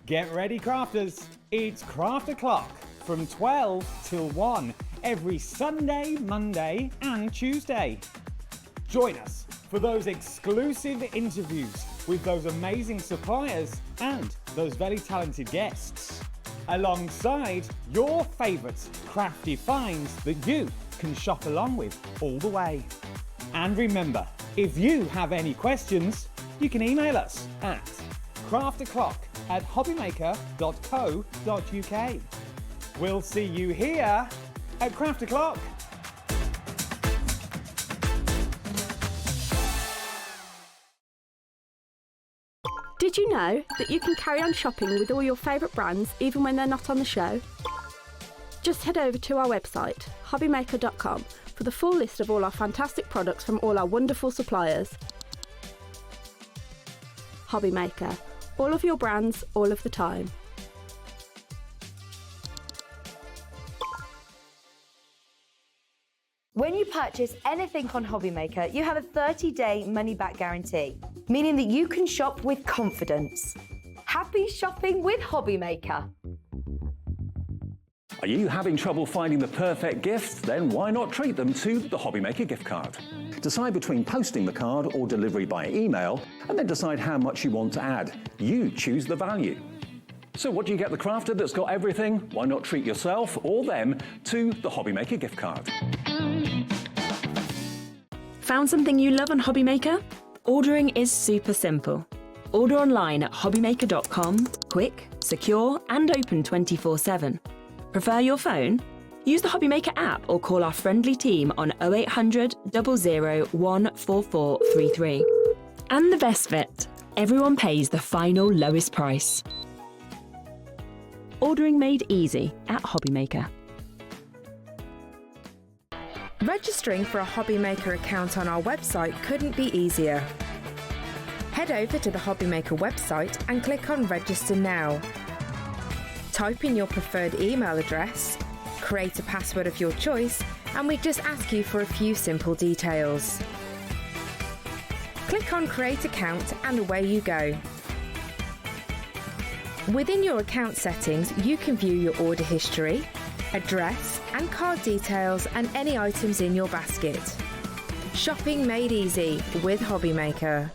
Get ready, crafters. It's Craft O'Clock from 12 till 1 every Sunday, Monday and Tuesday. Join us for those exclusive interviews with those amazing suppliers and those very talented guests, alongside your favourite crafty finds that you can shop along with all the way. And remember, if you have any questions, you can email us at craftoclock@hobbymaker.co.uk. We'll see you here at Craft O'Clock. Did you know that you can carry on shopping with all your favourite brands even when they're not on the show? Just head over to our website, HobbyMaker.com, for the full list of all our fantastic products from all our wonderful suppliers. HobbyMaker. All of your brands, all of the time. When you purchase anything on HobbyMaker, you have a 30-day money-back guarantee, meaning that you can shop with confidence. Happy shopping with HobbyMaker. Are you having trouble finding the perfect gift? Then why not treat them to the HobbyMaker gift card? Decide between posting the card or delivery by email, and then decide how much you want to add. You choose the value. So what do you get the crafter that's got everything? Why not treat yourself or them to the HobbyMaker gift card? Found something you love on HobbyMaker? Ordering is super simple. Order online at hobbymaker.com, quick, secure and open 24/7. Prefer your phone? Use the HobbyMaker app or call our friendly team on 0800 00 14433. And the best bit, everyone pays the final lowest price. Ordering made easy at HobbyMaker. Registering for a HobbyMaker account on our website couldn't be easier. Head over to the HobbyMaker website and click on Register Now. Type in your preferred email address, create a password of your choice, and we just ask you for a few simple details. Click on Create Account and away you go. Within your account settings, you can view your order history, address and card details and any items in your basket. Shopping made easy with HobbyMaker.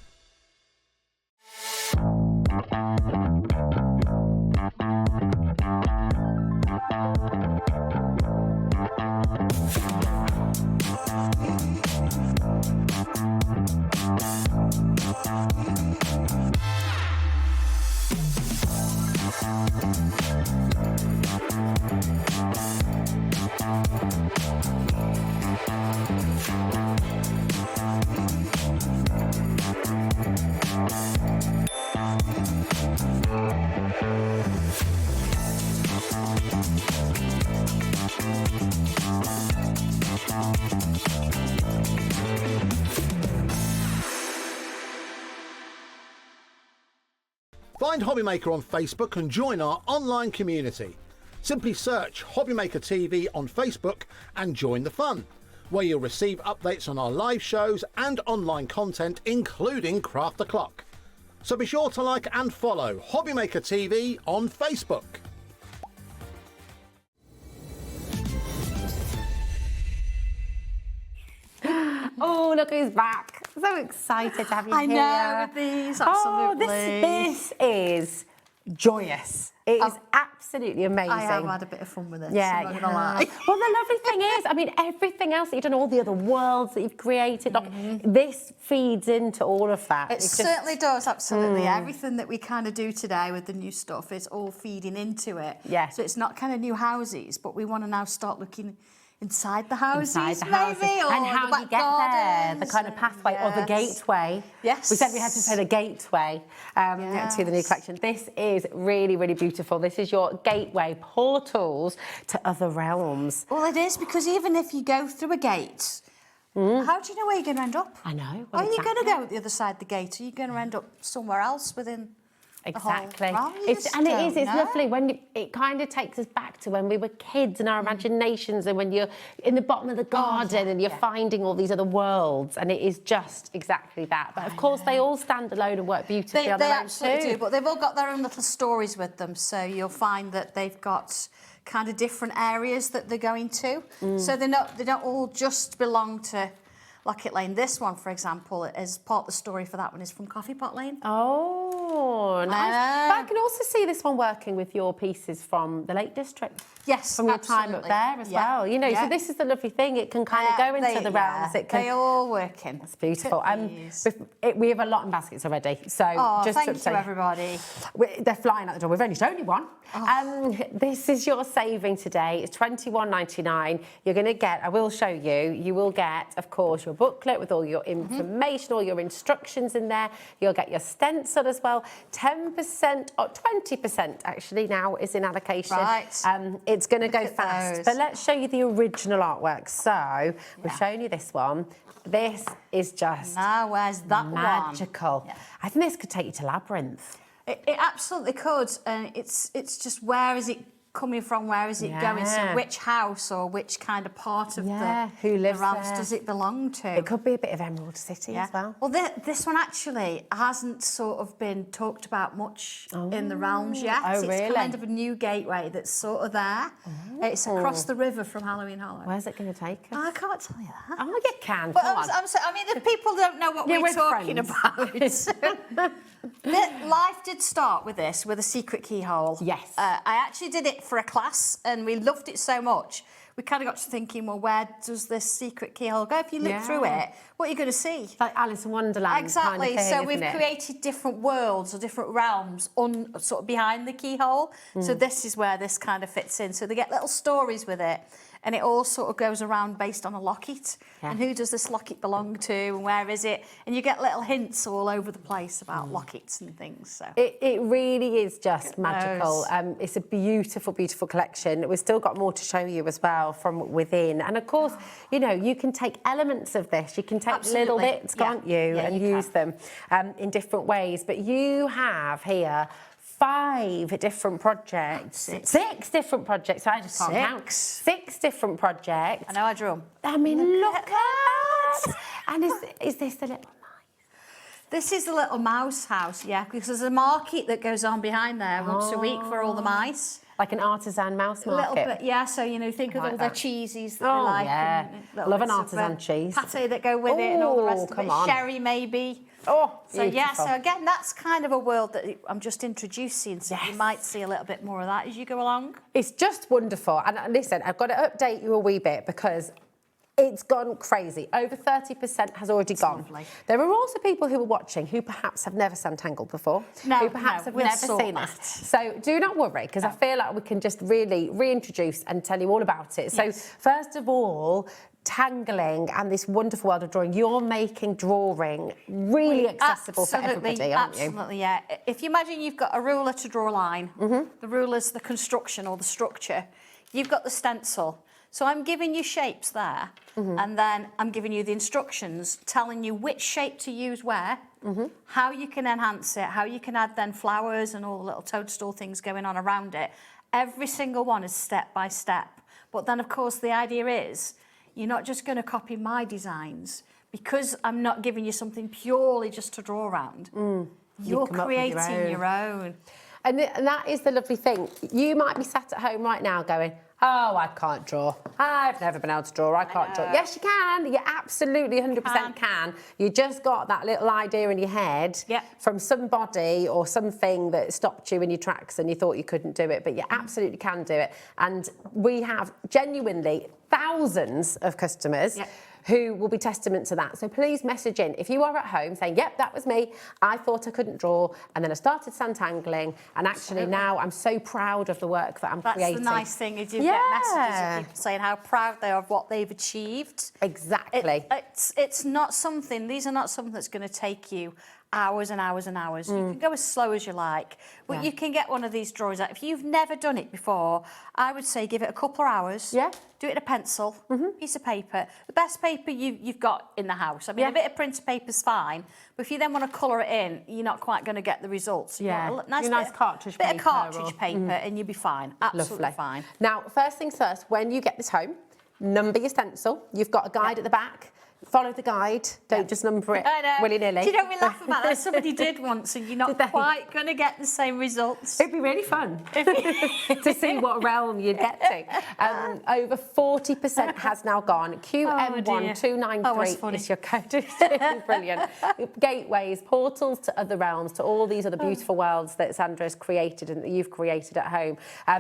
Find HobbyMaker on Facebook and join our online community. Simply search HobbyMaker TV on Facebook and join the fun, where you'll receive updates on our live shows and online content, including Craft the Clock. So be sure to like and follow HobbyMaker TV on Facebook. Oh, look who's back. So excited to have you I here. know, with these, absolutely. Oh, this is joyous. It is absolutely amazing. I have had a bit of fun with this, Yeah, I'm not you gonna lie. have. Well, the lovely thing is, I mean, everything else that you've done, all the other worlds that you've created, this feeds into all of that. It It's certainly does, absolutely. Mm. Everything that we kind of do today with the new stuff is all feeding into it. Yeah. So it's not kind of new houses, but we want to now start looking inside the houses, Inside the houses. maybe, or and how the back you get there, the gardens kind of pathway or the yes. gateway. Yes. We said we had to say the gateway to the new collection. This is really, really beautiful. This is your gateway, portals to other realms. Well, it is, because even if you go through a gate, how do you know where you're going to end up? I know. Are you going to go at the other side of the gate? Are you going to end up somewhere else within Exactly. the whole realm? You It's just don't know. lovely when it kind of takes us back to when we were kids and our imaginations, and when you're in the bottom of the garden and you're finding all these other worlds, and it is just exactly that. But of course, they all stand alone and work beautifully on They their own absolutely too. do, but they've all got their own little stories with them. So you'll find that they've got kind of different areas that they're going to. So they don't all just belong to Lockett Lane. This one, for example, is part of the story for that one is from Coffee Pot Lane. Oh, nice. But I can also see this one working with your pieces from the Lake District. Yes, from your time up absolutely. there as Yeah. well. You know, Yeah. so this is the lovely thing. It can kind of go into the realms. It can. They all work in. It's beautiful. We have a lot in baskets already. So just thank to you, say, everybody. They're flying out the door. We've only shown you one. This is your saving today. It's $21.99. You're going to get, I will show you, you will get, of course, your booklet with all your information, all your instructions in there. You'll get your stencil as well. 10% or 20% actually now is in allocation. Right. It's going to go at fast. those. But let's show you the original artwork. So we've shown you this one. This is just now, where's that magical. one? Yeah. I think this could take you to Labyrinth. It absolutely could. And it's just, where is it coming from? Where is it going? So Yeah. which house or which kind of part of Who lives the realms there? does it belong to? It could be a bit of Emerald City as well. Well, this one actually hasn't sort of been talked about much in the realms yet. Oh, really? It's kind of a new gateway that's sort of there. It's across the river from Halloween Hollow. Where's it going to take us? I can't tell you that. Oh, you can. But Come on. I mean, if people don't know what Yeah, we're we're talking friends. about. Life did start with this, with a secret keyhole. Yes. I actually did it for a class, and we loved it so much. We kind of got to thinking, well, where does this secret keyhole go? If you look through it, what are you going to see? It's like Alice in Wonderland. Exactly. Kind of thing, So isn't we've it? created different worlds or different realms sort of behind the keyhole. So this is where this kind of fits in. So they get little stories with it. And it all sort of goes around based on a locket. Yeah. And who does this locket belong to and where is it? And you get little hints all over the place about lockets and things. So It really is just magical. It's a beautiful, beautiful collection. We've still got more to show you as well from within. And of course, you know, you can take elements of this. You can take little bits, can't you? And use them in different ways. But you have here 5 different projects. 6 different projects. I just can't count. 6 different projects. I know I drew them. I mean, look at that. And is this the little... This is the little mouse house, yeah, because there's a market that goes on behind there once a week for all the mice. Like an artisan mouse A market. little bit, yeah. So, you know, think of Like all their that. cheesies that Oh, they like. yeah. And little Love an bits of, artisan cheese. Pate that go with it and all the rest of come it. on. Sherry, maybe. Oh, so, yeah, beautiful. so again, that's kind of a world that I'm just introducing. So you might see a little bit more of that as you go along. It's just wonderful. And listen, I've got to update you a wee bit because it's gone crazy. Over 30% has already gone. Lovely. There are also people who are watching who perhaps have never Sanntangled before, who perhaps have we'll never sort seen that. it. So do not worry, because I feel like we can just really reintroduce and tell you all about it. So first of all, tangling and this wonderful world of drawing. You're making drawing really accessible for everybody, aren't you? Absolutely, yeah. If you imagine you've got a ruler to draw a line, the ruler's the construction or the structure, you've got the stencil. So I'm giving you shapes there, and then I'm giving you the instructions, telling you which shape to use where, how you can enhance it, how you can add then flowers and all the little toadstool things going on around it. Every single one is step by step. But then, of course, the idea is you're not just going to copy my designs because I'm not giving you something purely just to draw around. You're creating your own. And that is the lovely thing. You might be sat at home right now going, oh, I can't draw. I've never been able to draw. I can't draw. Yes, you can. You absolutely 100% can. You just got that little idea in your head from somebody or something that stopped you in your tracks and you thought you couldn't do it, but you absolutely can do it. And we have genuinely thousands of customers who will be testament to that. So please message in. If you are at home saying, yep, that was me, I thought I couldn't draw, and then I started Sannttangling, and actually now I'm so proud of the work that I'm creating. That's the nice thing, is you get messages of people saying how proud they are of what they've achieved. Exactly. It's not something, these are not something that's going to take you hours and hours and hours. You can go as slow as you like, but you can get one of these drawings out. If you've never done it before, I would say give it a couple of hours. Do it in a pencil, piece of paper. The best paper you've got in the house. I mean, a bit of printer paper's fine, but if you then want to colour it in, you're not quite going to get the results. You want a nice cartridge paper. Bit of cartridge paper and you'll be fine. Absolutely fine. Now, first things first, when you get this home, number your stencil. You've got a guide at the back. Follow the guide. Don't just number it willy-nilly. You don't really laugh about that. Somebody did once, and you're not quite going to get the same results. It'd be really fun to see what realm you'd get to. Over 40% has now gone. QM1293 is your code. It's brilliant. Gateways, portals to other realms, to all these other beautiful worlds that Sandra's created and that you've created at home.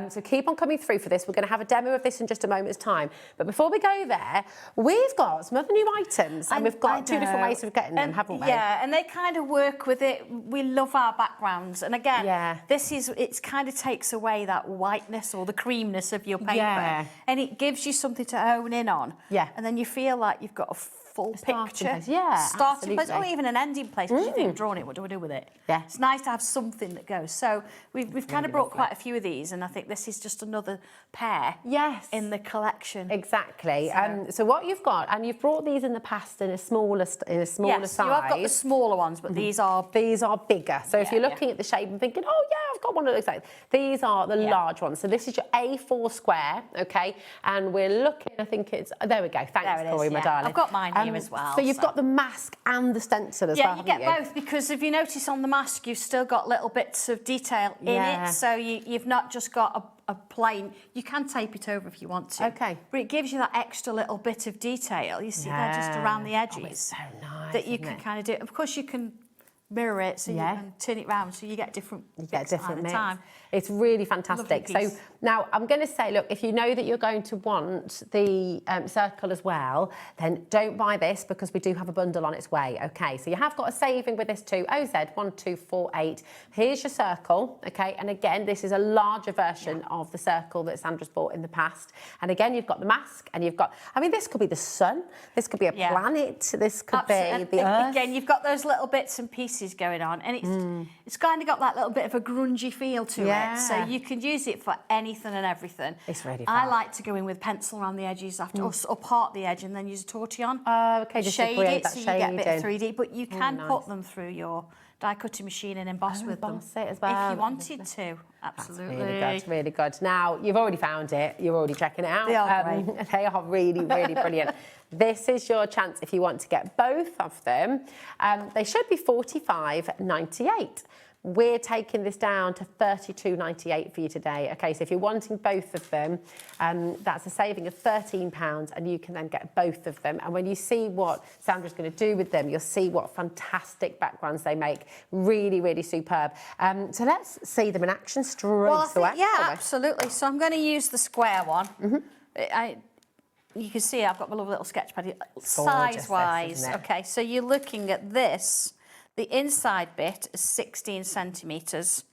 So keep on coming through for this. We're going to have a demo of this in just a moment's time. But before we go there, we've got some other new items. And we've got two different ways of getting them, haven't we? Yeah, and they kind of work with it. We love our backgrounds. And again, it kind of takes away that whiteness or the creamness of your paper. And it gives you something to hone in on. And then you feel like you've got a full picture. Starting place, or even an ending place. Because you think, drawn it, what do I do with it? It's nice to have something that goes. So we've kind of brought quite a few of these, and I think this is just another pair in the collection. Exactly. So what you've got, and you've brought these in the past in a smaller size. Yes, you have got the smaller ones, but these are bigger. So if you're looking at the shape and thinking, oh yeah, I've got one that looks like these are the large ones. So this is your A4 square, okay? And we're looking, I think it's, there we go. Thanks, Corey, my darling. I've got mine here as well. So you've got the mask and the stencil as well, you get both, because if you notice on the mask, you've still got little bits of detail in it. So you've not just got a plain, you can tape it over if you want to. Okay. But it gives you that extra little bit of detail. You see there just around the edges. It's so nice, that you can kind of do. Of course, you can mirror it so you can turn it round so you get different bits at the time. It's really fantastic. So now I'm going to say, look, if you know that you're going to want the circle as well, then don't buy this because we do have a bundle on its way. Okay, so you have got a saving with this too. OZ1248. Here's your circle. Okay, and again, this is a larger version of the circle that Sandra's bought in the past. And again, you've got the mask, and you've got, I mean, this could be the sun, this could be a planet, this could be the Earth. Again, you've got those little bits and pieces going on, and it's kind of got that little bit of a grungy feel to it. So you can use it for anything and everything. It's really fun. I like to go in with pencil around the edges after, or part the edge and then use a tortillon. Okay, just shade to create it that so you get a bit of shading. 3D, but you can put them through your die cutting machine and emboss with them. Emboss it as well. If you wanted to, absolutely. That's really good. Now, you've already found it. You're already checking it out. They are great. They are really, really brilliant. This is your chance if you want to get both of them. They should be $45.98. We're taking this down to $32.98 for you today. Okay, so if you're wanting both of them, that's a saving of £13, and you can then get both of them. And when you see what Sandra's going to do with them, you'll see what fantastic backgrounds they make. Really, really superb. So let's see them in action straight away. Yeah, absolutely. So I'm going to use the square one. You can see I've got my lovely little sketch pad. Size-wise, okay, so you're looking at this. The inside bit is 16 centimetres.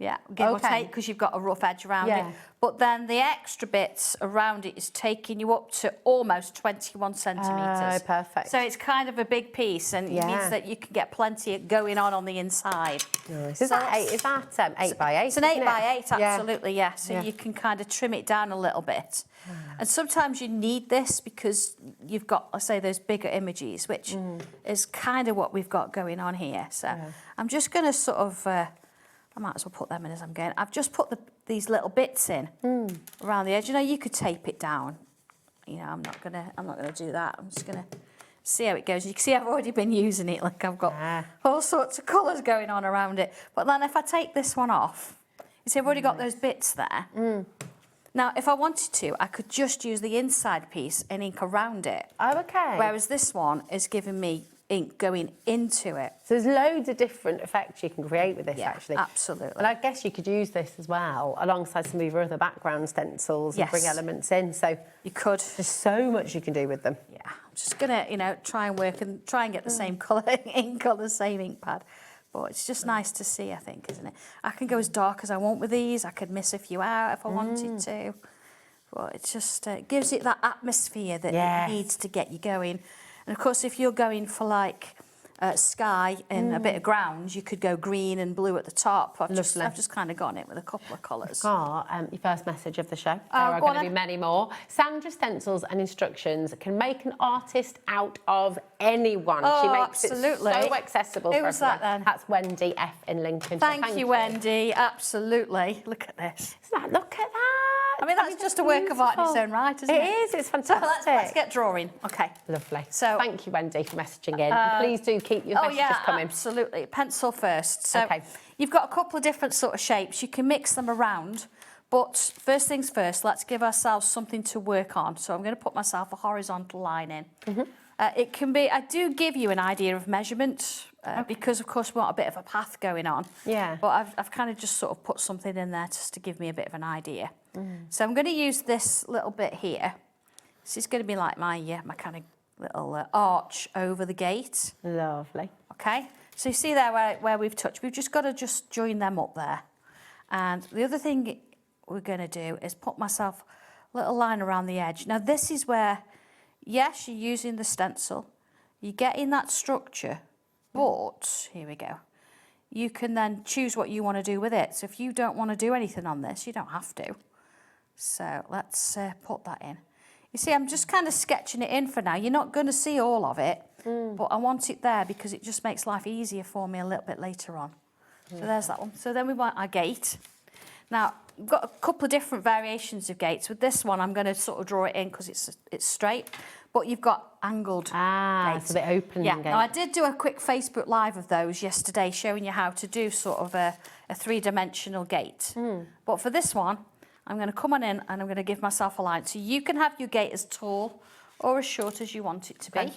Yeah, give or take, because you've got a rough edge around it. But then the extra bits around it is taking you up to almost 21 centimetres. Oh, perfect. So it's kind of a big piece, and it means that you can get plenty going on the inside. Nice. Is that 8 by 8? It's an 8 by 8, absolutely, yeah. So you can kind of trim it down a little bit. And sometimes you need this because you've got, let's say, those bigger images, which is kind of what we've got going on here. So I'm just going to sort of... I might as well put them in as I'm going. I've just put these little bits in around the edge. You know, you could tape it down. You know, I'm not gonna do that. I'm just gonna see how it goes. You can see I've already been using it. Like I've got all sorts of colours going on around it. But then if I take this one off, you see I've already got those bits there. Now, if I wanted to, I could just use the inside piece and ink around it. Oh, okay. Whereas this one is giving me ink going into it. So there's loads of different effects you can create with this, actually. Absolutely. And I guess you could use this as well alongside some of your other background stencils and bring elements in. So you could. There's so much you can do with them. Yeah, I'm just gonna, you know, try and get the same colour ink on the same ink pad. But it's just nice to see, I think, isn't it? I can go as dark as I want with these. I could miss a few out if I wanted to. But it just gives it that atmosphere that it needs to get you going. And of course, if you're going for like sky and a bit of ground, you could go green and blue at the top. I've just kind of gotten it with a couple of colours. Got your first message of the show. There are going to be many more. Sandra stencils and instructions can make an artist out of anyone. She makes it so accessible. Who was that then? That's Wendy F in Lincoln. Thank you, Wendy. Absolutely. Look at this. Look at that. I mean, that's just a work of art in its own right, isn't it? It is. It's fantastic. So let's get drawing. Okay. Lovely. So thank you, Wendy, for messaging in. Please do keep your messages coming. Absolutely. Pencil first. So you've got a couple of different sort of shapes. You can mix them around, but first things first, let's give ourselves something to work on. So I'm going to put myself a horizontal line in. It can be, I do give you an idea of measurement because, of course, we want a bit of a path going on. Yeah. But I've kind of just sort of put something in there just to give me a bit of an idea. So I'm going to use this little bit here. This is going to be like my kind of little arch over the gate. Lovely. Okay. So you see there where we've touched, we've just got to just join them up there. And the other thing we're going to do is put myself a little line around the edge. Now this is where, yes, you're using the stencil, you're getting that structure, but here we go. You can then choose what you want to do with it. So if you don't want to do anything on this, you don't have to. So let's put that in. You see, I'm just kind of sketching it in for now. You're not going to see all of it, but I want it there because it just makes life easier for me a little bit later on. So there's that one. So then we want our gate. Now, we've got a couple of different variations of gates. With this one, I'm going to sort of draw it in because it's straight, but you've got angled gates. It's a bit open. Yeah, now I did do a quick Facebook Live of those yesterday showing you how to do sort of a three-dimensional gate. But for this one, I'm going to come on in and I'm going to give myself a line. So you can have your gate as tall or as short as you want it to be. And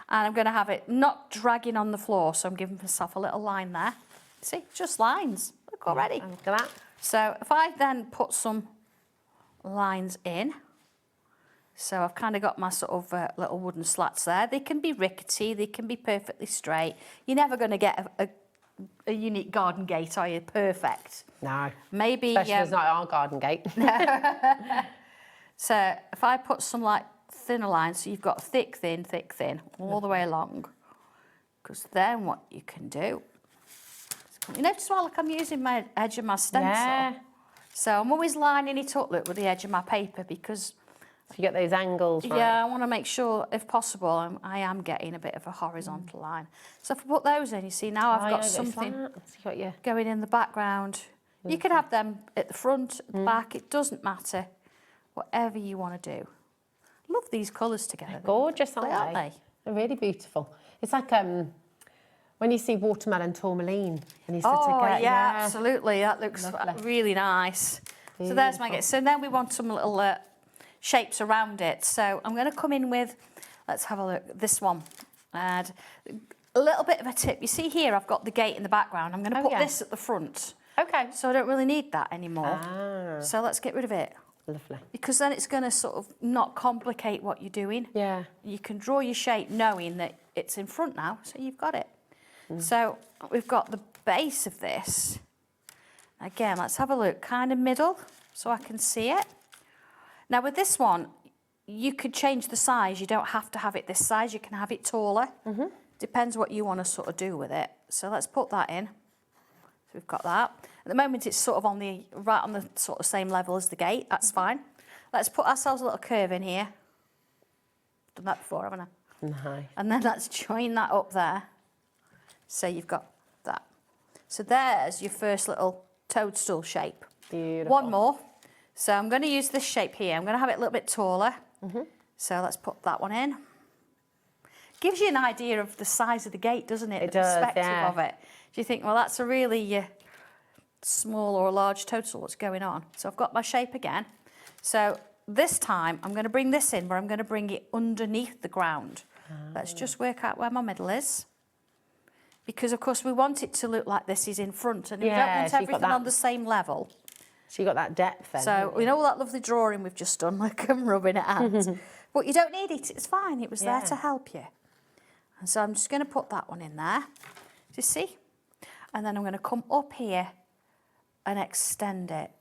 I'm going to have it not dragging on the floor, so I'm giving myself a little line there. See, just lines. Look already. Look at that. So if I then put some lines in, so I've kind of got my sort of little wooden slats there. They can be rickety, they can be perfectly straight. You're never going to get a unique garden gate, are you? Perfect. No. Maybe... Especially if it's not our garden gate. So if I put some like thinner lines, so you've got thick, thin, all the way along. Because then what you can do... You notice well, like I'm using my edge of my stencil. Yeah. So I'm always lining it up, look, with the edge of my paper because... So you get those angles, right? Yeah, I want to make sure, if possible, I am getting a bit of a horizontal line. So if I put those in, you see, now I've got something going in the background. You can have them at the front, at the back, it doesn't matter. Whatever you want to do. Love these colours together. They're gorgeous, aren't they? They're really beautiful. It's like... when you see watermelon tourmaline and you sort of get... yeah, absolutely. That looks really nice. Beautiful. So there's my gate. So then we want some little shapes around it. So I'm going to come in with, let's have a look, this one. And a little bit of a tip. You see here, I've got the gate in the background. I'm going to put this at the front. Okay. So I don't really need that anymore. So let's get rid of it. Lovely. Because then it's going to sort of not complicate what you're doing. Yeah. You can draw your shape knowing that it's in front now, so you've got it. So we've got the base of this. Again, let's have a look, kind of middle, so I can see it. Now with this one, you could change the size. You don't have to have it this size. You can have it taller. Depends what you want to sort of do with it. So let's put that in. So we've got that. At the moment, it's sort of right on the sort of same level as the gate. That's fine. Let's put ourselves a little curve in here. Done that before, haven't I? Nice. And then let's join that up there. So you've got that. So there's your first little toadstool shape. Beautiful. One more. So I'm going to use this shape here. I'm going to have it a little bit taller. So let's put that one in. Gives you an idea of the size of the gate, doesn't it? It the does, perspective yeah. of it. Do you think, well, that's a really small or a large toadstool, what's going on? So I've got my shape again. So this time I'm going to bring this in, where I'm going to bring it underneath the ground. Let's just work out where my middle is. Because, of course, we want it to look like this is in front, and we don't want everything on the same level. So you got that depth then. So we know all that lovely drawing we've just done, like I'm rubbing it out. But you don't need it, it's fine. It was there to help you. And so I'm just going to put that one in there. Do you see? And then I'm going to come up here and extend it.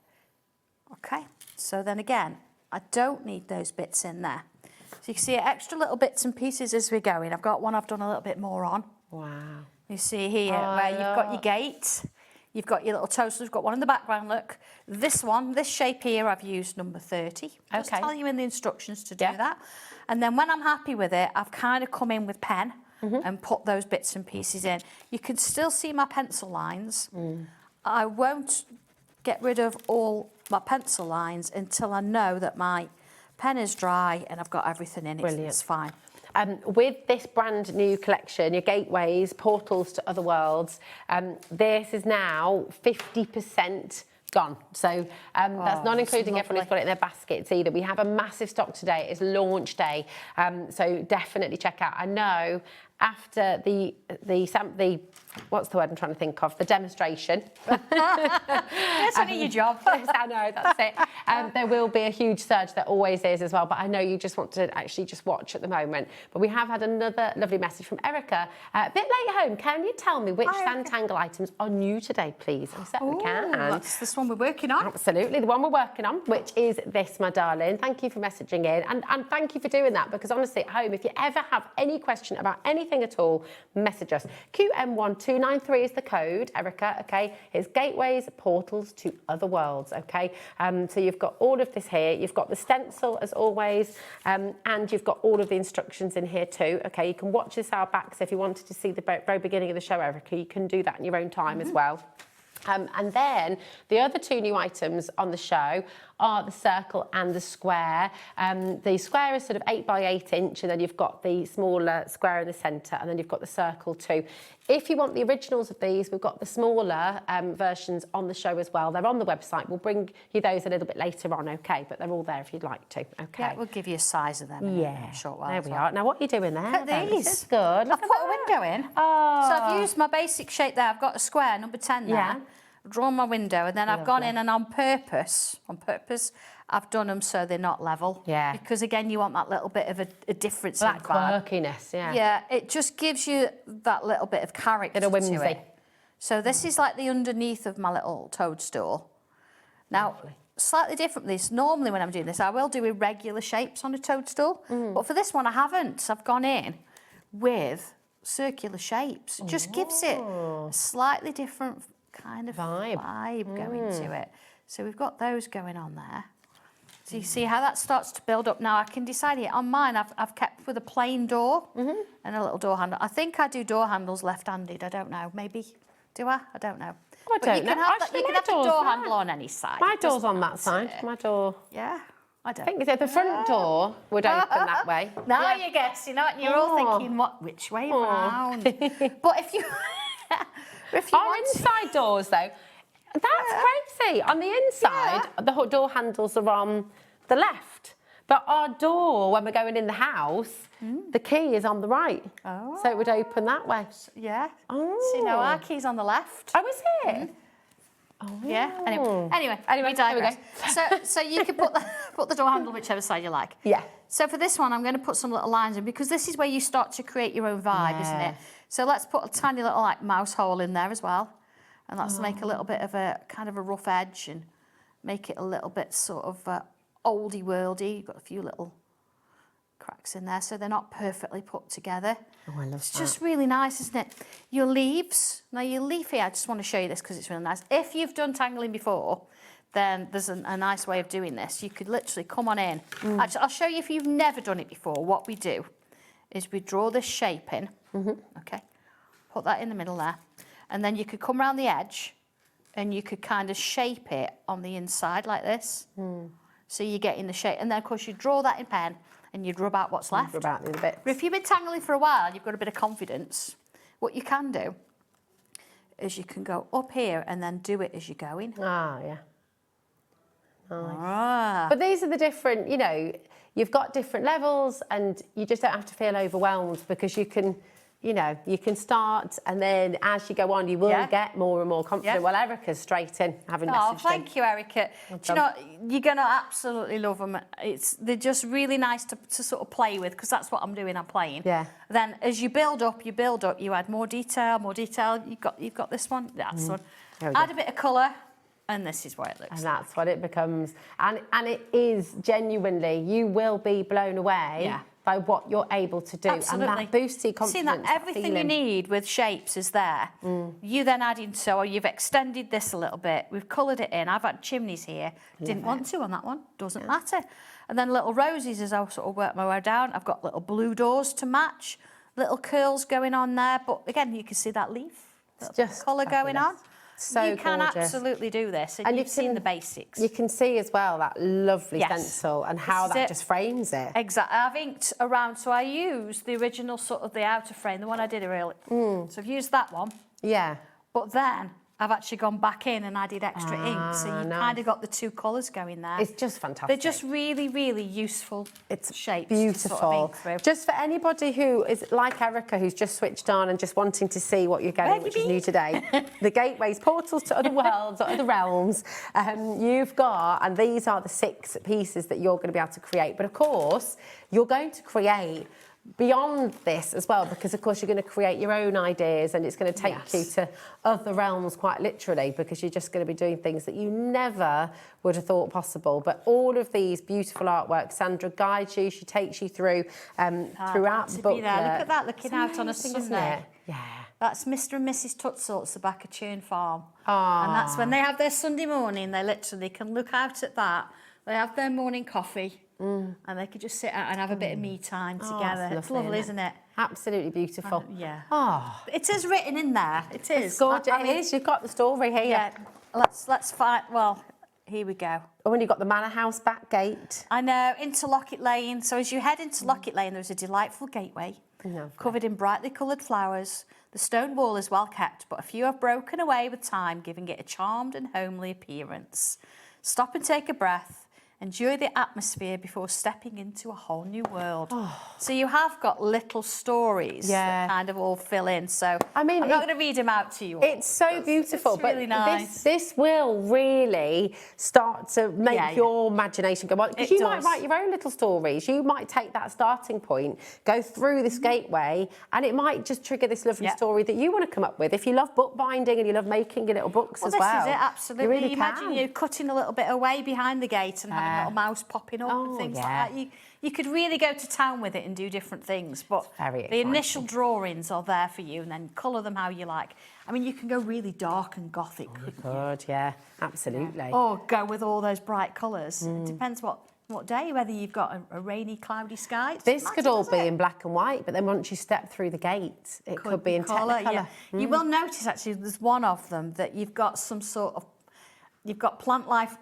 Okay, so then again, I don't need those bits in there. So you can see extra little bits and pieces as we're going. I've got one I've done a little bit more on. Wow. You see here where you've got your gate, you've got your little toaster, you've got one in the background, look. This one, this shape here, I've used number 30. Just tell you in the instructions to do that. And then when I'm happy with it, I've kind of come in with pen and put those bits and pieces in. You can still see my pencil lines. I won't get rid of all my pencil lines until I know that my pen is dry and I've got everything in it. Brilliant. It's fine. With this brand new collection, your gateways, portals to other worlds, this is now 50% gone. So that's not including everyone who's got it in their baskets either. We have a massive stock today. It's launch day. So definitely check out. I know after the what's the word I'm trying to think of? The demonstration. That's only your job. I know, that's it. There will be a huge surge. There always is as well. But I know you just want to actually just watch at the moment. But we have had another lovely message from Erica. A bit late home. Can you tell me which Sanntangle items are new today, please? I certainly can. That's this one we're working on. Absolutely, the one we're working on, which is this, my darling. Thank you for messaging in. And thank you for doing that, because honestly, at home, if you ever have any question about anything at all, message us. QM1293 is the code, Erica, okay? It's gateways, portals to other worlds, okay? So you've got all of this here. You've got the stencil, as always, and you've got all of the instructions in here too, okay? You can watch this out back, so if you wanted to see the very beginning of the show, Erica, you can do that in your own time as well. And then the other two new items on the show are the circle and the square. The square is sort of 8 by 8 inch, and then you've got the smaller square in the centre, and then you've got the circle too. If you want the originals of these, we've got the smaller versions on the show as well. They're on the website. We'll bring you those a little bit later on, okay? But they're all there if you'd like to, okay? Yeah, we'll give you a size of them in a short while. There we are. Now, what are you doing there? Look at these. This is good. I've put a window in. Oh. So I've used my basic shape there. I've got a square, number 10 there. Yeah. I've drawn my window, and then I've gone in and on purpose, I've done them so they're not level. Yeah. Because again, you want that little bit of a difference That in vibe. quirkiness, yeah. Yeah, it just gives you that little bit of character Bit of whimsy. to it. So this is like the underneath of my little toadstool. Now, slightly different from this. Normally when I'm doing this, I will do irregular shapes on a toadstool. But for this one, I haven't. I've gone in with circular shapes. It just gives it a slightly different kind of vibe going to it. So we've got those going on there. So you see how that starts to build up. Now I can decide here. On mine, I've kept with a plain door and a little door handle. I think I do door handles left-handed. I don't know. Maybe do I? I don't know. I don't know. You can have the door handle on any side. My door's on that side. My door. Yeah. I don't. I think the front door would open that way. Now you guess, you know, and you're all thinking, which way round? But if you Our inside doors, though, that's crazy. On the inside, the door handles are on the left. But our door, when we're going in the house, the key is on the right. Oh. So it would open that way. Yeah. Oh. So, our key's on the left. Oh, is it? Oh, yeah. Anyway, digress. So you can put the door handle whichever side you like. Yeah. So for this one, I'm going to put some little lines in, because this is where you start to create your own vibe, isn't it? So let's put a tiny little mouse hole in there as well. And that's to make a little bit of a kind of a rough edge and make it a little bit sort of oldie worldy. You've got a few little cracks in there, so they're not perfectly put together. Oh, I love It's that. just really nice, isn't it? Your leaves, now your leaf here, I just want to show you this because it's really nice. If you've done tangling before, then there's a nice way of doing this. You could literally come on in. Actually, I'll show you if you've never done it before. What we do is we draw this shape in, okay? Put that in the middle there. And then you could come around the edge and you could kind of shape it on the inside like this. So you're getting the shape. And then, of course, you draw that in pen and you'd rub out what's left. Rub out the bits. But if you've been tangling for a while, you've got a bit of confidence, what you can do is you can go up here and then do it as you're going. Ah, yeah. Nice. Ah. But these are the different, you know, you've got different levels and you just don't have to feel overwhelmed because you can, you know, you can start and then as you go on, you will get more and more confident. Well, Erica's straight in, having messaged thank you, Erica. Do you know, you're going to absolutely love them. They're just really nice to sort of play with because that's what I'm doing, I'm playing. Yeah. Then as you build up, you add more detail. You've got this one, that's one. Add a bit of colour. And this is what it looks like. And that's what it becomes. And it is genuinely, you will be blown away by what you're able to do. Absolutely. And that boosts your confidence. See that everything you need with shapes is there. You then add in, so you've extended this a little bit. We've coloured it in. I've had chimneys here. Didn't want to on that one. Doesn't matter. And then little roses as I sort of work my way down. I've got little blue doors to match. Little curls going on there. But again, you can see that leaf. It's just colour going on. So you can gorgeous. absolutely do this, and you've seen the basics. You can see as well that lovely stencil and how that just frames it. Exactly. I've inked around, so I used the original sort of the outer frame, the one I did earlier. So I've used that one. Yeah. But then I've actually gone back in and added extra ink, so you've kind of got the two colours going there. It's just fantastic. They're just really, really useful shapes. Beautiful. To sort of ink through. Just for anybody who is like Erica, who's just switched on and just wanting to see what you're getting, which is new today, the gateways, portals to other worlds, or other realms, you've got, and these are the 6 pieces that you're going to be able to create. But of course, you're going to create beyond this as well, because of course you're going to create your own ideas and it's going to take you to other realms quite literally, because you're just going to be doing things that you never would have thought possible. But all of these beautiful artworks, Sandra guides you, she takes you through throughout the book. Look at that, looking out on a Sunday. Yeah. That's Mr. and Mrs. Tutsalt's, the back of Churn Farm. And that's when they have their Sunday morning, they literally can look out at that. They have their morning coffee. And they could just sit out and have a bit of me time together. It's lovely, isn't it? Absolutely beautiful. Yeah. Oh, it is written in there. It is. It's gorgeous. It is. You've got the story here. Yeah. Let's find. Well, here we go. Oh, and you've got the Manor House back gate. I know. Into Lockett Lane. So as you head into Lockett Lane, there's a delightful gateway covered in brightly coloured flowers. The stone wall is well kept, but a few have broken away with time, giving it a charmed and homely appearance. Stop and take a breath. Enjoy the atmosphere before stepping into a whole new world. So you have got little stories that kind of all fill in. So I mean, I'm not going to read them out to you all. It's so beautiful, it's really nice. This will really start to make your imagination go on. Because you might write your own little stories. You might take that starting point, go through this gateway, and it might just trigger this lovely story that you want to come up with. If you love bookbinding and you love making your little books as well. This is it, absolutely. You really imagine you cutting a little bit away behind the gate and having a little mouse popping up and things like that. You could really go to town with it and do different things, but the initial drawings are there for you, and then colour them how you like. I mean, you can go really dark and gothic, couldn't you? Yeah, absolutely. Or go with all those bright colours. It depends what day, whether you've got a rainy, cloudy sky. This could all be in black and white, but then once you step through the gate, it could be in Technicolor. Yeah. You will notice, actually, there's one of them that you've got some sort of... You've got plant life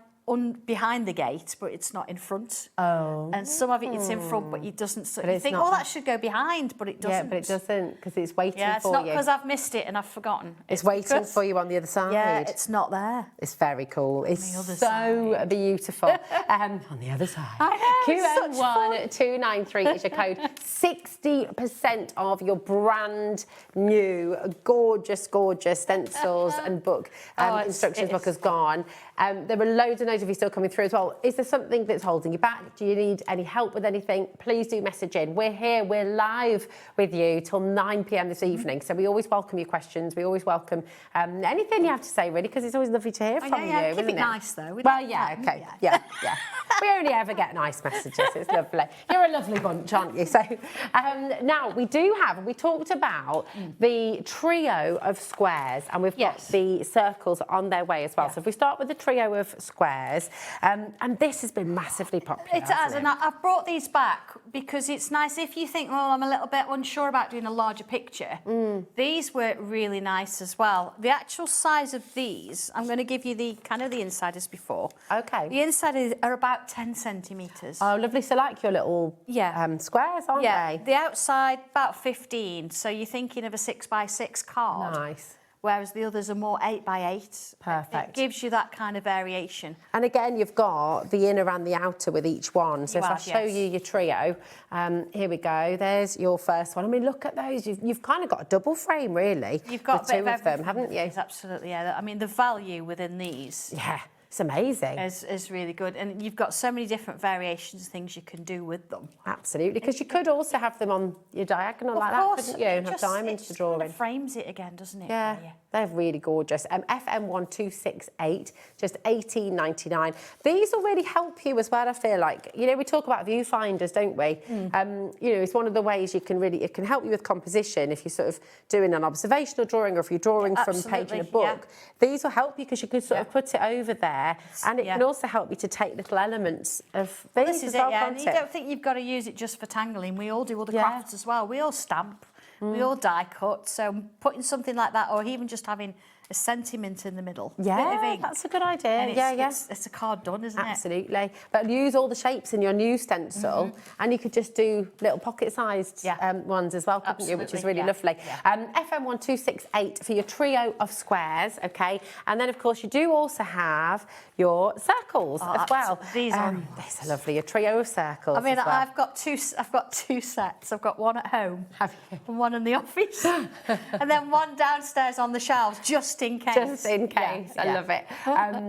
behind the gate, but it's not in front. And some of it's in front, but it doesn't. So you think, that should go behind, but it doesn't. Yeah, but it doesn't, because it's waiting for you. Yeah, it's not because I've missed it and I've forgotten. It's waiting for you on the other side. Yeah, it's not there. It's very cool. It's so beautiful. On the other side. I know. QN12993 is your code. 60% of your brand new, gorgeous, gorgeous stencils and book instructions book has gone. There are loads and loads of you still coming through as well. Is there something that's holding you back? Do you need any help with anything? Please do message in. We're here, we're live with you till 9 p.m. this evening. So we always welcome your questions. We always welcome anything you have to say, really, because it's always lovely to hear from you. Keep it nice, though. Well, yeah, okay. Yeah. We only ever get nice messages. It's lovely. You're a lovely bunch, aren't you? So now we do have, we talked about the trio of squares, and we've got the circles on their way as well. So if we start with the trio of squares, and this has been massively popular. It has, and I've brought these back because it's nice if you think, well, I'm a little bit unsure about doing a larger picture. These work really nice as well. The actual size of these, I'm going to give you the kind of the inside as before. Okay. The inside are about 10 centimetres. Oh, lovely. So like your little squares, aren't they? The outside, about 15. So you're thinking of a 6x6 card. Nice. Whereas the others are more 8x8. Perfect. It gives you that kind of variation. And again, you've got the inner and the outer with each one. So if I show you your trio, here we go. There's your first one. I mean, look at those. You've kind of got a double frame, really. You've got the two of them, haven't you? Absolutely, yeah. I mean, the value within these. Yeah. It's amazing. Is really good. And you've got so many different variations, things you can do with them. Absolutely, because you could also have them on your diagonal like that, couldn't you? And have diamonds to draw in. It frames it again, doesn't it? Yeah, they're really gorgeous. FM1268, just $18.99. These will really help you as well, I feel like. You know, we talk about viewfinders, don't we? You know, it's one of the ways you can really, it can help you with composition if you're sort of doing an observational drawing or if you're drawing from a page in a book. These will help you because you can sort of put it over there. And it can also help you to take little elements of things. This is well, it, and you don't think you've got to use it just for tangling. We all do other crafts as well. We all stamp, we all die cut. So putting something like that, or even just having a sentiment in the middle. Yeah, that's a good idea. And it's a card done, isn't it? Absolutely. But use all the shapes in your new stencil, and you could just do little pocket-sized ones as well, couldn't you? Which is really lovely. FM1268 for your trio of squares, okay? And then, of course, you do also have your circles as well. These are lovely. A trio of circles. I mean, as well. I've got two sets. I've got one at home, and one in the office, and then one downstairs on the shelves, just in case. Just in case. I love it.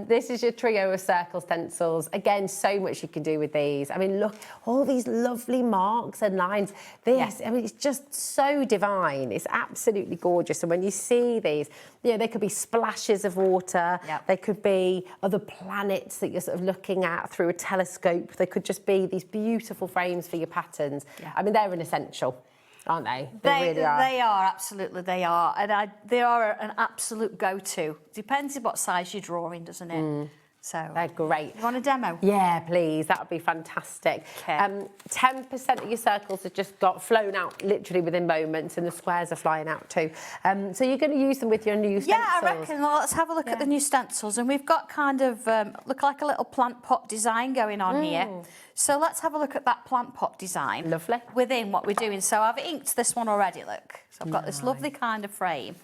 This is your trio of circle stencils. Again, so much you can do with these. I mean, look, all these lovely marks and lines. This, I mean, it's just so divine. It's absolutely gorgeous. And when you see these, you know, they could be splashes of water. They could be other planets that you're sort of looking at through a telescope. They could just be these beautiful frames for your patterns. I mean, they're an essential, aren't they? They really are. They are, absolutely, they are. And they are an absolute go-to. Depends on what size you're drawing, doesn't it? So they're great. You want a demo? Yeah, please. That would be fantastic. 10% of your circles have just got flown out literally within moments, and the squares are flying out too. So you're going to use them with your new stencils? Yeah, I reckon. Well, let's have a look at the new stencils. And we've got kind of, look like a little plant pot design going on here. So let's have a look at that plant pot design. Lovely. Within what we're doing. So I've inked this one already, look. So I've got this lovely kind of frame.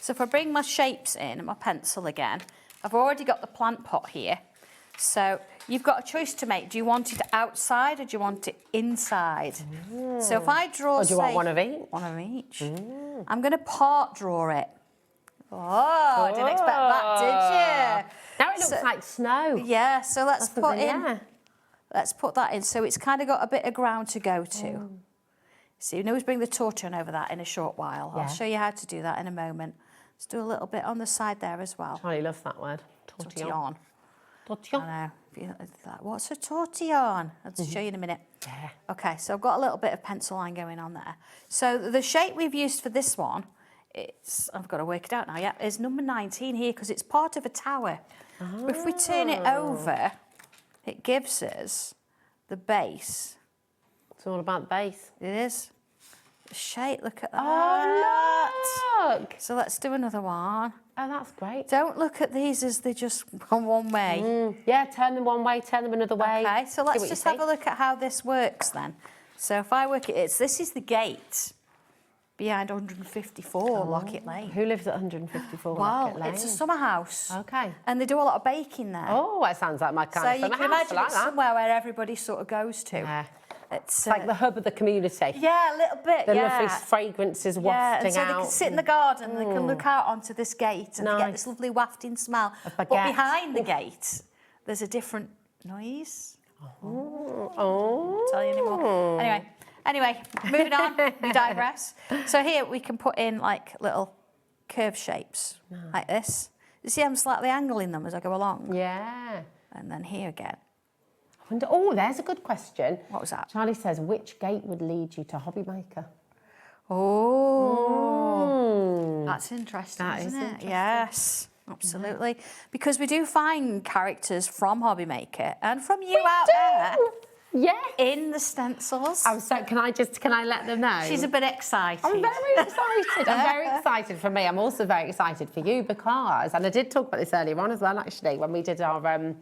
So if I bring my shapes in and my pencil again, I've already got the plant pot here. So you've got a choice to make. Do you want it outside or do you want it inside? So if I draw, or do you want one of each? One of each. I'm going to part draw it. Oh, I didn't expect that, did you? Now it looks like snow. Yeah, so let's put in. Let's put that in. So it's kind of got a bit of ground to go to. So you can always bring the torch on over that in a short while. I'll show you how to do that in a moment. Let's do a little bit on the side there as well. Charlie loves that word. Tortillon. Tortillon. I know. What's a tortillon? I'll show you in a minute. Yeah. Okay, so I've got a little bit of pencil line going on there. So the shape we've used for this one, I've got to work it out now, is number 19 here because it's part of a tower. If we turn it over, it gives us the base. It's all about the base. It is. The shape, look at that. Oh, look! So let's do another one. Oh, that's great. Don't look at these as they're just one way. Yeah, turn them one way, turn them another way. Okay, so let's just have a look at how this works then. So if I work it, this is the gate behind 154 Lockett Lane. Who lives at 154 Wow, Lockett Lane? it's a summer house. Okay. And they do a lot of baking there. Oh, that sounds like my kind of So you summer can house. imagine I like it's that. somewhere where everybody sort of goes to. Yeah. It's like the hub of the community. Yeah, a little bit, the yeah. lovely fragrances wafting and so out. they can sit in the garden, they can look out onto this gate and they get this lovely wafting smell. But behind the gate, there's a different noise. I'll tell you anymore. Anyway, moving on, we digress. So here we can put in like little curved shapes like this. You see I'm slightly angling them as I go along? Yeah. And then here again. I wonder, there's a good question. What was that? Charlie says, which gate would lead you to HobbyMaker? That's interesting, That is isn't it? interesting. Yes, absolutely. Because we do find characters from HobbyMaker and from you out there. Yeah. In the stencils. I'm so, can I let them know? She's a bit excited. I'm very excited. I'm very excited for me. I'm also very excited for you because, and I did talk about this earlier on as well, actually, when we did our,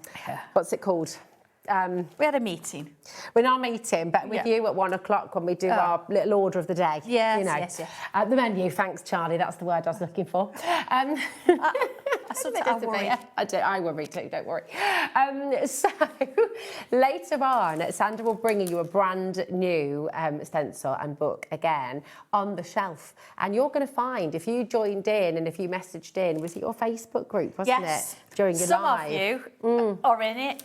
what's it called? We had a meeting. We're not meeting, but with you at 1 o'clock when we do our little order of the day. Yes, you know. yes. The menu, thanks, Charlie. That's the word I was looking for. I worry. I worry too, don't worry. So later on, Sandra will bring you a brand new stencil and book again on the shelf. And you're going to find, if you joined in and if you messaged in, was it your Facebook group, wasn't it? During your Some live? of you are in it.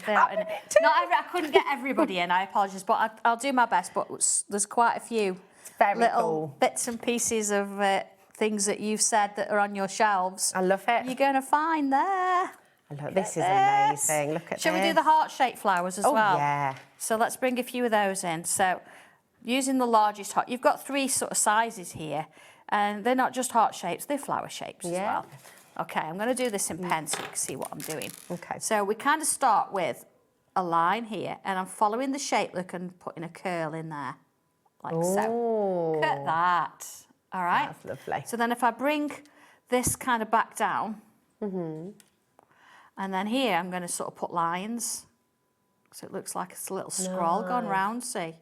Not I couldn't get everybody in, I apologise, but I'll do my best. But there's quite a few little bits and pieces of things that you've said that are on your shelves. I love it. You're going to find there. Look, this is amazing. Look at Shall this. we do the heart-shaped flowers as well? Oh, yeah. So let's bring a few of those in. So using the largest heart, you've got 3 sort of sizes here, and they're not just heart shapes, they're flower shapes as well. Okay, I'm going to do this in pen so you can see what I'm doing. Okay. So we kind of start with a line here, and I'm following the shape look and putting a curl in there, like so. Look at that. All right. That's lovely. So then if I bring this kind of back down, and then here I'm going to sort of put lines, so it looks like it's a little scroll gone round, see?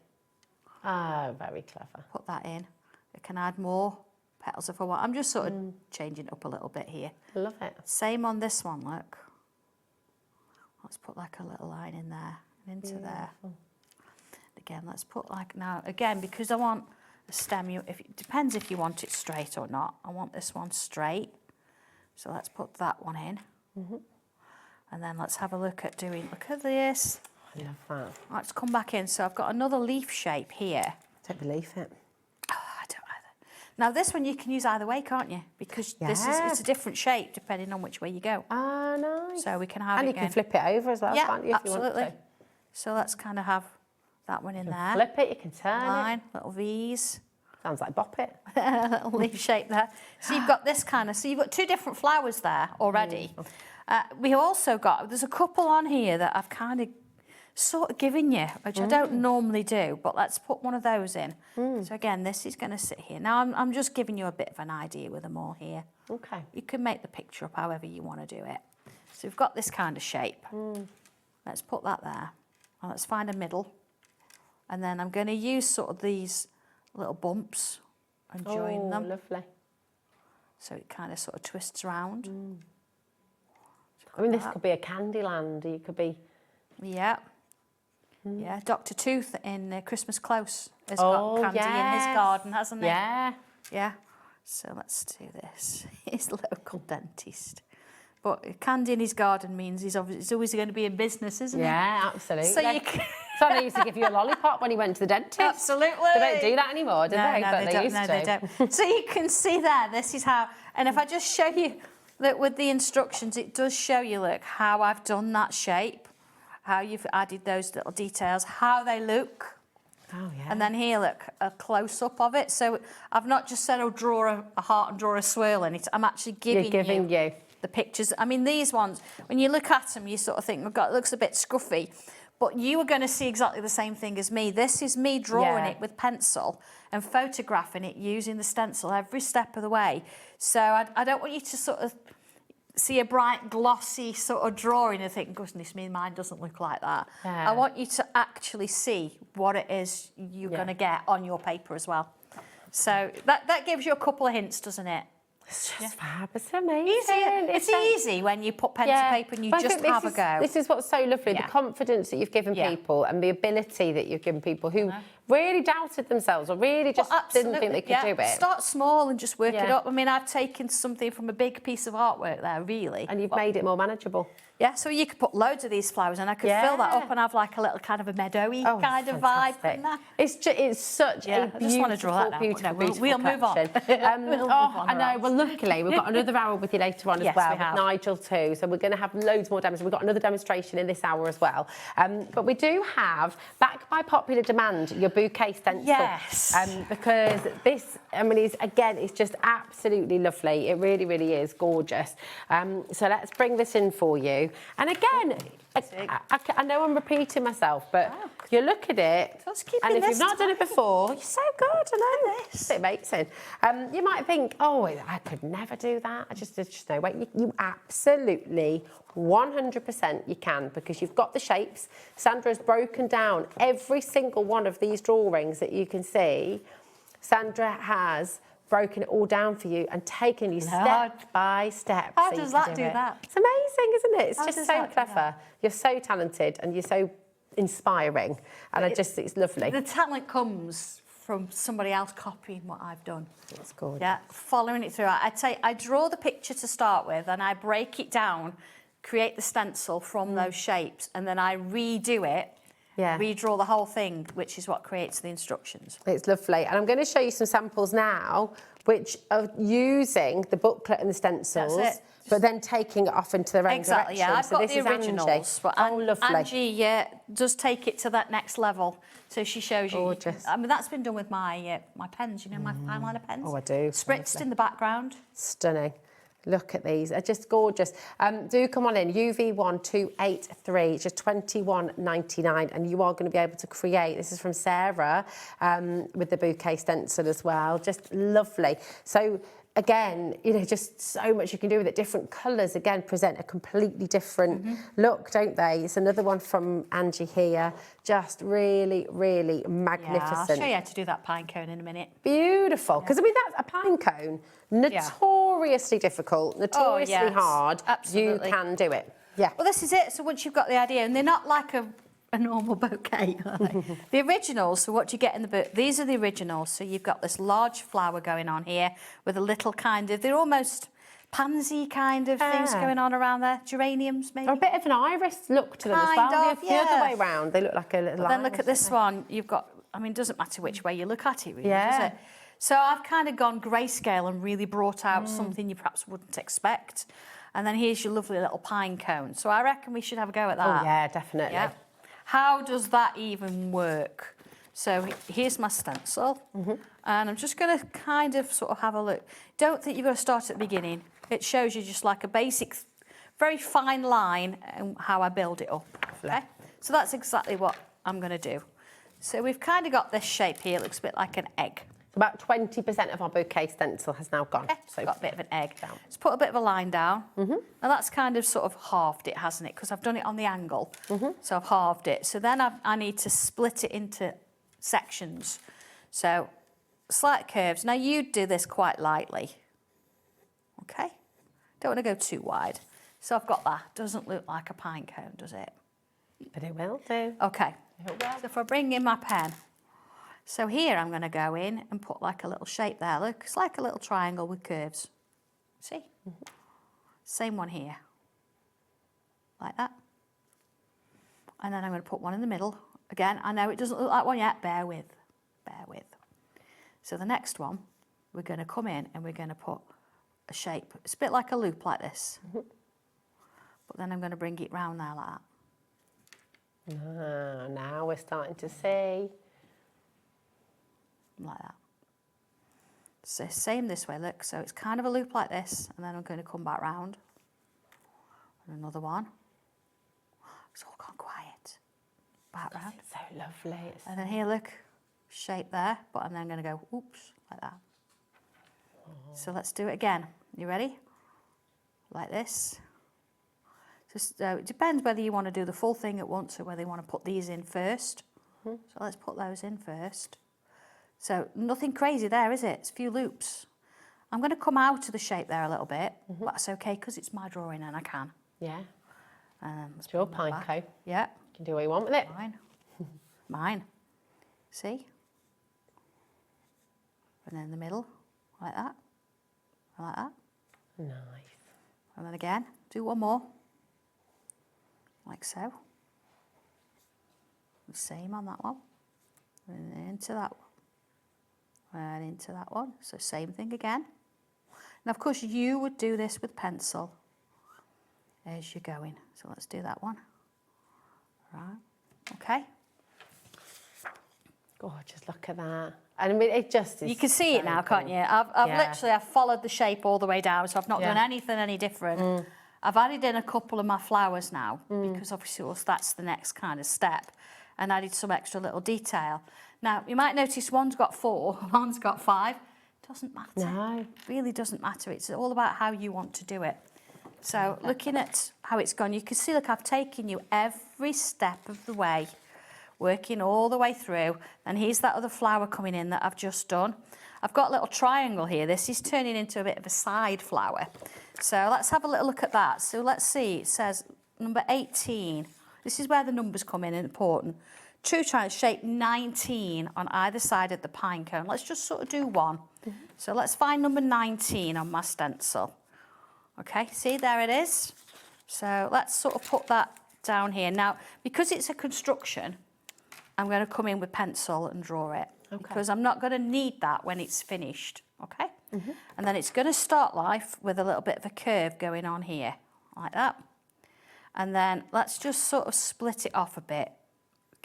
Oh, very clever. Put that in. I can add more petals if I want. I'm just sort of changing it up a little bit here. I love it. Same on this one, look. Let's put like a little line in there and into there. Again, let's put like, now, again, because I want a stem, it depends if you want it straight or not. I want this one straight. So let's put that one in. And then let's have a look at look at this. I love that. Let's come back in. So I've got another leaf shape here. Don't believe it. I don't either. Now this one you can use either way, can't you? Because it's a different shape depending on which way you go. Ah, nice. So we can have and it you can flip it over as well, can't you? If absolutely. You want to. So let's kind of have that one in there. Flip it, you can turn Line, little V's. Sounds like bop it. Little leaf shape there. So you've got this kind of, so you've got 2 different flowers there already. We also got, there's a couple on here that I've kind of sort of given you, which I don't normally do, but let's put one of those in. So again, this is going to sit here. Now I'm just giving you a bit of an idea with them all here. Okay. You can make the picture up however you want to do it. So we've got this kind of shape. Let's put that there. And let's find a middle. And then I'm going to use sort of these little bumps and join them. Lovely. So it kind of sort of twists around. I mean, this could be a Candyland. You could be... Yeah. Yeah, Dr. Tooth in Christmas Close has got candy in his garden, hasn't he? Yeah. Yeah. So let's do this. He's a local dentist. But candy in his garden means he's always going to be in business, isn't he? Yeah, absolutely. So you can... So they used to give you a lollipop when you went to the dentist. Absolutely. They don't do that anymore, do they? No, But they used to. they don't. So you can see there, this is how... And if I just show you that with the instructions, it does show you, look, how I've done that shape, how you've added those little details, how they look. Oh, yeah. And then here, look, a close-up of it. So I've not just said, oh, draw a heart and draw a swirl in it. I'm actually giving you the pictures. I mean, these ones, when you look at them, you sort of think, oh, God, it looks a bit scruffy. But you are going to see exactly the same thing as me. This is me drawing it with pencil and photographing it using the stencil every step of the way. So I don't want you to sort of see a bright, glossy sort of drawing and think, goodness me, mine doesn't look like that. Yeah. I want you to actually see what it is you're going to get on your paper as well. So that gives you a couple of hints, doesn't it? It's just fab. It's amazing. It's easy when you put pen to paper and you just have a go. This is what's so lovely, the confidence that you've given people and the ability that you've given people who really doubted themselves or really just didn't think they could do it. Start small and just work it up. I mean, I've taken something from a big piece of artwork there, really. And you've made it more manageable. Yeah, so you could put loads of these flowers and I could fill that up and have like a little kind of a meadowy kind of vibe in there. It's such a beautiful, We'll move on. I know. Well, luckily, we've got another hour with you later on as well, with Nigel too. So we're going to have loads more demos. We've got another demonstration in this hour as well. But we do have, back by popular demand, your bouquet stencil. Yes. Because this, I mean, it's just absolutely lovely. It really, really is gorgeous. So let's bring this in for you. And again, I know I'm repeating myself, but you look at it, and if you've not done it before, you're so good. I know this. It's amazing. You might think, oh, I could never do that. I just no way. You absolutely 100% you can, because you've got the shapes. Sandra's broken down every single one of these drawings that you can see. Sandra has broken it all down for you and taken you step by step. How does that do that? It's amazing, isn't it? It's just so clever. You're so talented and you're so inspiring. And it's lovely. The talent comes from somebody else copying what I've done. It's gorgeous. Yeah, following it through. I'd say I draw the picture to start with and I break it down, create the stencil from those shapes, and then I redo it. Yeah. Redraw the whole thing, which is what creates the instructions. It's lovely. And I'm going to show you some samples now, which are using the booklet and the stencils, but then taking it off into their own direction. Yeah, I've so got this the is originals. Angie. But lovely. Angie does take it to that next level. So she shows you. Gorgeous. I mean, that's been done with my my pens, you know, my fine liner pens. Oh, I do. Spritzed in the background. Stunning. Look at these, they're just gorgeous. Do come on in, UV1283, it's just $21.99, and you are going to be able to create, this is from Sarah, with the bouquet stencil as well, just lovely. So again, you know, just so much you can do with it. Different colours, again, present a completely different look, don't they? It's another one from Angie here, just really, really magnificent. Yeah, I'll show you how to do that pine cone in a minute. Beautiful, because I mean, that's a pine cone, notoriously difficult, notoriously hard. Absolutely. You can do it. Yeah. Well, this is it. So once you've got the idea, and they're not like a normal bouquet, are they? The originals, so what you get in the book, these are the originals. So you've got this large flower going on here with a little kind of, they're almost pansy kind of things going on around there. Geraniums, maybe. Or a bit of an iris look to them as well. The other way round, they look like a little Then look at this one. You've got, I mean, it doesn't matter which way you look at it, really, does it? So I've kind of gone grayscale and really brought out something you perhaps wouldn't expect. And then here's your lovely little pine cone. So I reckon we should have a go at that. Oh, yeah, definitely. Yeah. How does that even work? So here's my stencil. And I'm just going to kind of sort of have a look. Don't think you've got to start at the beginning. It shows you just like a basic, very fine line and how I build it up. Okay? So that's exactly what I'm going to do. So we've kind of got this shape here. It looks a bit like an egg. About 20% of our bouquet stencil has now gone. So got a bit of an egg. Let's put a bit of a line down. Now that's kind of sort of halved it, hasn't it? Because I've done it on the angle. So I've halved it. So then I need to split it into sections. So slight curves. Now you do this quite lightly. Okay? Don't want to go too wide. So I've got that. Doesn't look like a pine cone, does it? But it will do. Okay. So if I bring in my pen, so here I'm going to go in and put like a little shape there. Look, it's like a little triangle with curves. See? Same one here. Like that. And then I'm going to put one in the middle. Again, I know it doesn't look like one yet. Bear with. Bear with. So the next one, we're going to come in and we're going to put a shape. It's a bit like a loop like this. But then I'm going to bring it round there like that. Now we're starting to see. Like that. So same this way, look. So it's kind of a loop like this, and then I'm going to come back round. And another one. It's all gone quiet. Back round. It's so lovely. And then here, look, shape there, but I'm then going to go, oops, like that. So let's do it again. You ready? Like this. So it depends whether you want to do the full thing at once or whether you want to put these in first. So let's put those in first. So nothing crazy there, is it? It's a few loops. I'm going to come out of the shape there a little bit, but that's okay because it's my drawing and I can. Yeah. It's your panko. Yeah. You can do what you want with it. Mine. Mine. See? And then in the middle, like that. And like that. Nice. And then again, do one more. Like so. The same on that one. And into that one. And into that one. So same thing again. And of course you would do this with pencil as you're going. So let's do that one. Right. Okay. Gorgeous, look at that. And I mean, it just is. You can see it now, can't you? I've followed the shape all the way down, so I've not done anything any different. I've added in a couple of my flowers now, because obviously that's the next kind of step, and added some extra little detail. Now, you might notice one's got 4, one's got 5. Doesn't matter. No. It really doesn't matter. It's all about how you want to do it. So looking at how it's gone, you can see, look, I've taken you every step of the way, working all the way through. And here's that other flower coming in that I've just done. I've got a little triangle here. This is turning into a bit of a side flower. So let's have a little look at that. So let's see, it says number 18. This is where the numbers come in important. True triangle, shape 19 on either side of the pine cone. Let's just sort of do one. So let's find number 19 on my stencil. Okay, see, there it is. So let's sort of put that down here. Now, because it's a construction, I'm going to come in with pencil and draw it. Okay. Because I'm not going to need that when it's finished, okay? And then it's going to start life with a little bit of a curve going on here, like that. And then let's just sort of split it off a bit,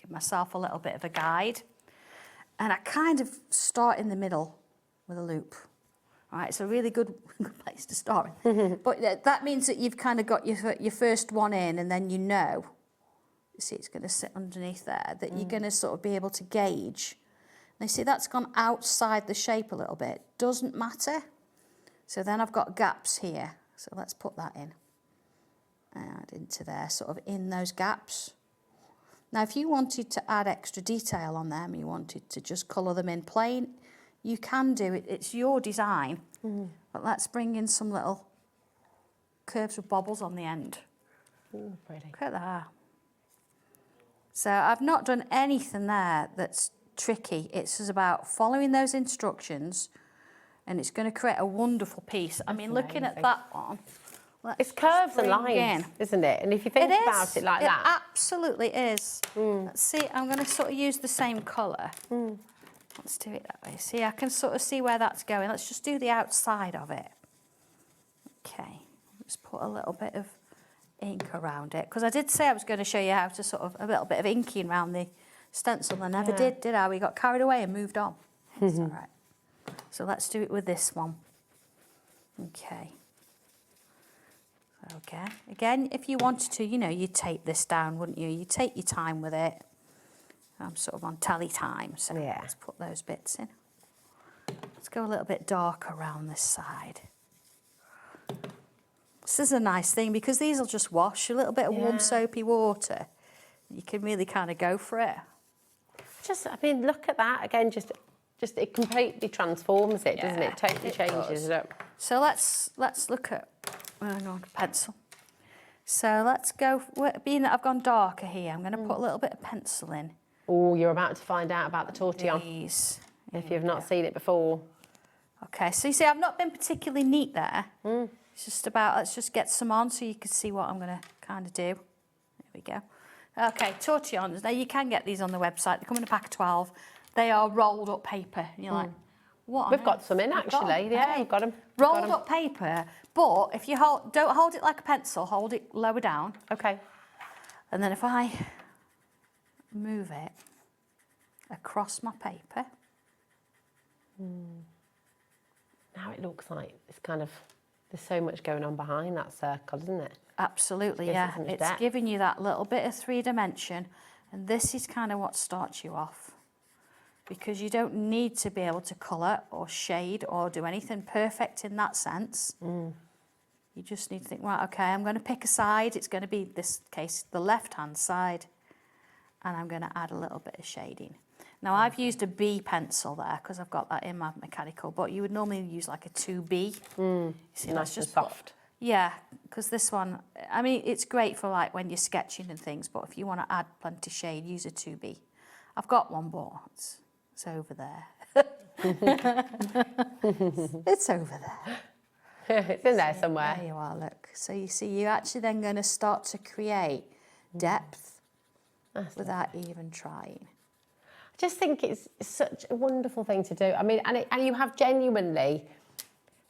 give myself a little bit of a guide. And I kind of start in the middle with a loop. All right, it's a really good place to start. But that means that you've kind of got your first one in, and then you know, you see it's going to sit underneath there, that you're going to sort of be able to gauge. Now, you see that's gone outside the shape a little bit. Doesn't matter. So then I've got gaps here. So let's put that in. Add into there, sort of in those gaps. Now, if you wanted to add extra detail on them, you wanted to just colour them in plain, you can do it. It's your design. But let's bring in some little curves with bobbles on the end. Ooh, pretty. Look at that. So I've not done anything there that's tricky. It's just about following those instructions, and it's going to create a wonderful piece. I mean, looking at that one, it's curves and lines, isn't it? And if you think about it like that. It absolutely is. Let's see, I'm going to sort of use the same colour. Let's do it that way. See, I can sort of see where that's going. Let's just do the outside of it. Okay, let's put a little bit of ink around it. Because I did say I was going to show you how to sort of, a little bit of inking around the stencil. I never did I? We got carried away and moved on. It's all right. So let's do it with this one. Okay. Okay. Again, if you wanted to, you know, you'd tape this down, wouldn't you? You'd take your time with it. I'm sort of on tally time, so let's put those bits in. Let's go a little bit darker around this side. This is a nice thing because these will just wash. A little bit of warm soapy water. You can really kind of go for it. I mean, look at that again. Just it completely transforms it, doesn't it? Totally changes it. So let's look at pencil. So let's go. Being that I've gone darker here, I'm going to put a little bit of pencil in. Oh, you're about to find out about the tortillon. If you've not seen it before. Okay, so you see, I've not been particularly neat there. It's just about, let's just get some on so you can see what I'm going to kind of do. There we go. Okay, tortillons. Now, you can get these on the website. They come in a pack of 12. They are rolled up paper. And you're like, what? We've got some in, actually. Yeah, we've got them. Rolled up paper, but if you don't hold it like a pencil, hold it lower down. Okay. And then if I move it across my paper. Now it looks like it's kind of, there's so much going on behind that circle, isn't it? Absolutely, yeah. It's giving you that little bit of 3 dimension, and this is kind of what starts you off. Because you don't need to be able to colour or shade or do anything perfect in that sense. You just need to think, right, okay, I'm going to pick a side. It's going to be, this case, the left-hand side. And I'm going to add a little bit of shading. Now I've used a B pencil there because I've got that in my mechanical, but you would normally use like a 2B. See, Nice and soft. Yeah, because this one, I mean, it's great for like when you're sketching and things, but if you want to add plenty of shade, use a 2B. I've got one, but it's over there. It's over there. It's in there somewhere. There you are, look. So you see, you're actually then going to start to create depth without even trying. I just think it's such a wonderful thing to do. I mean, and you have genuinely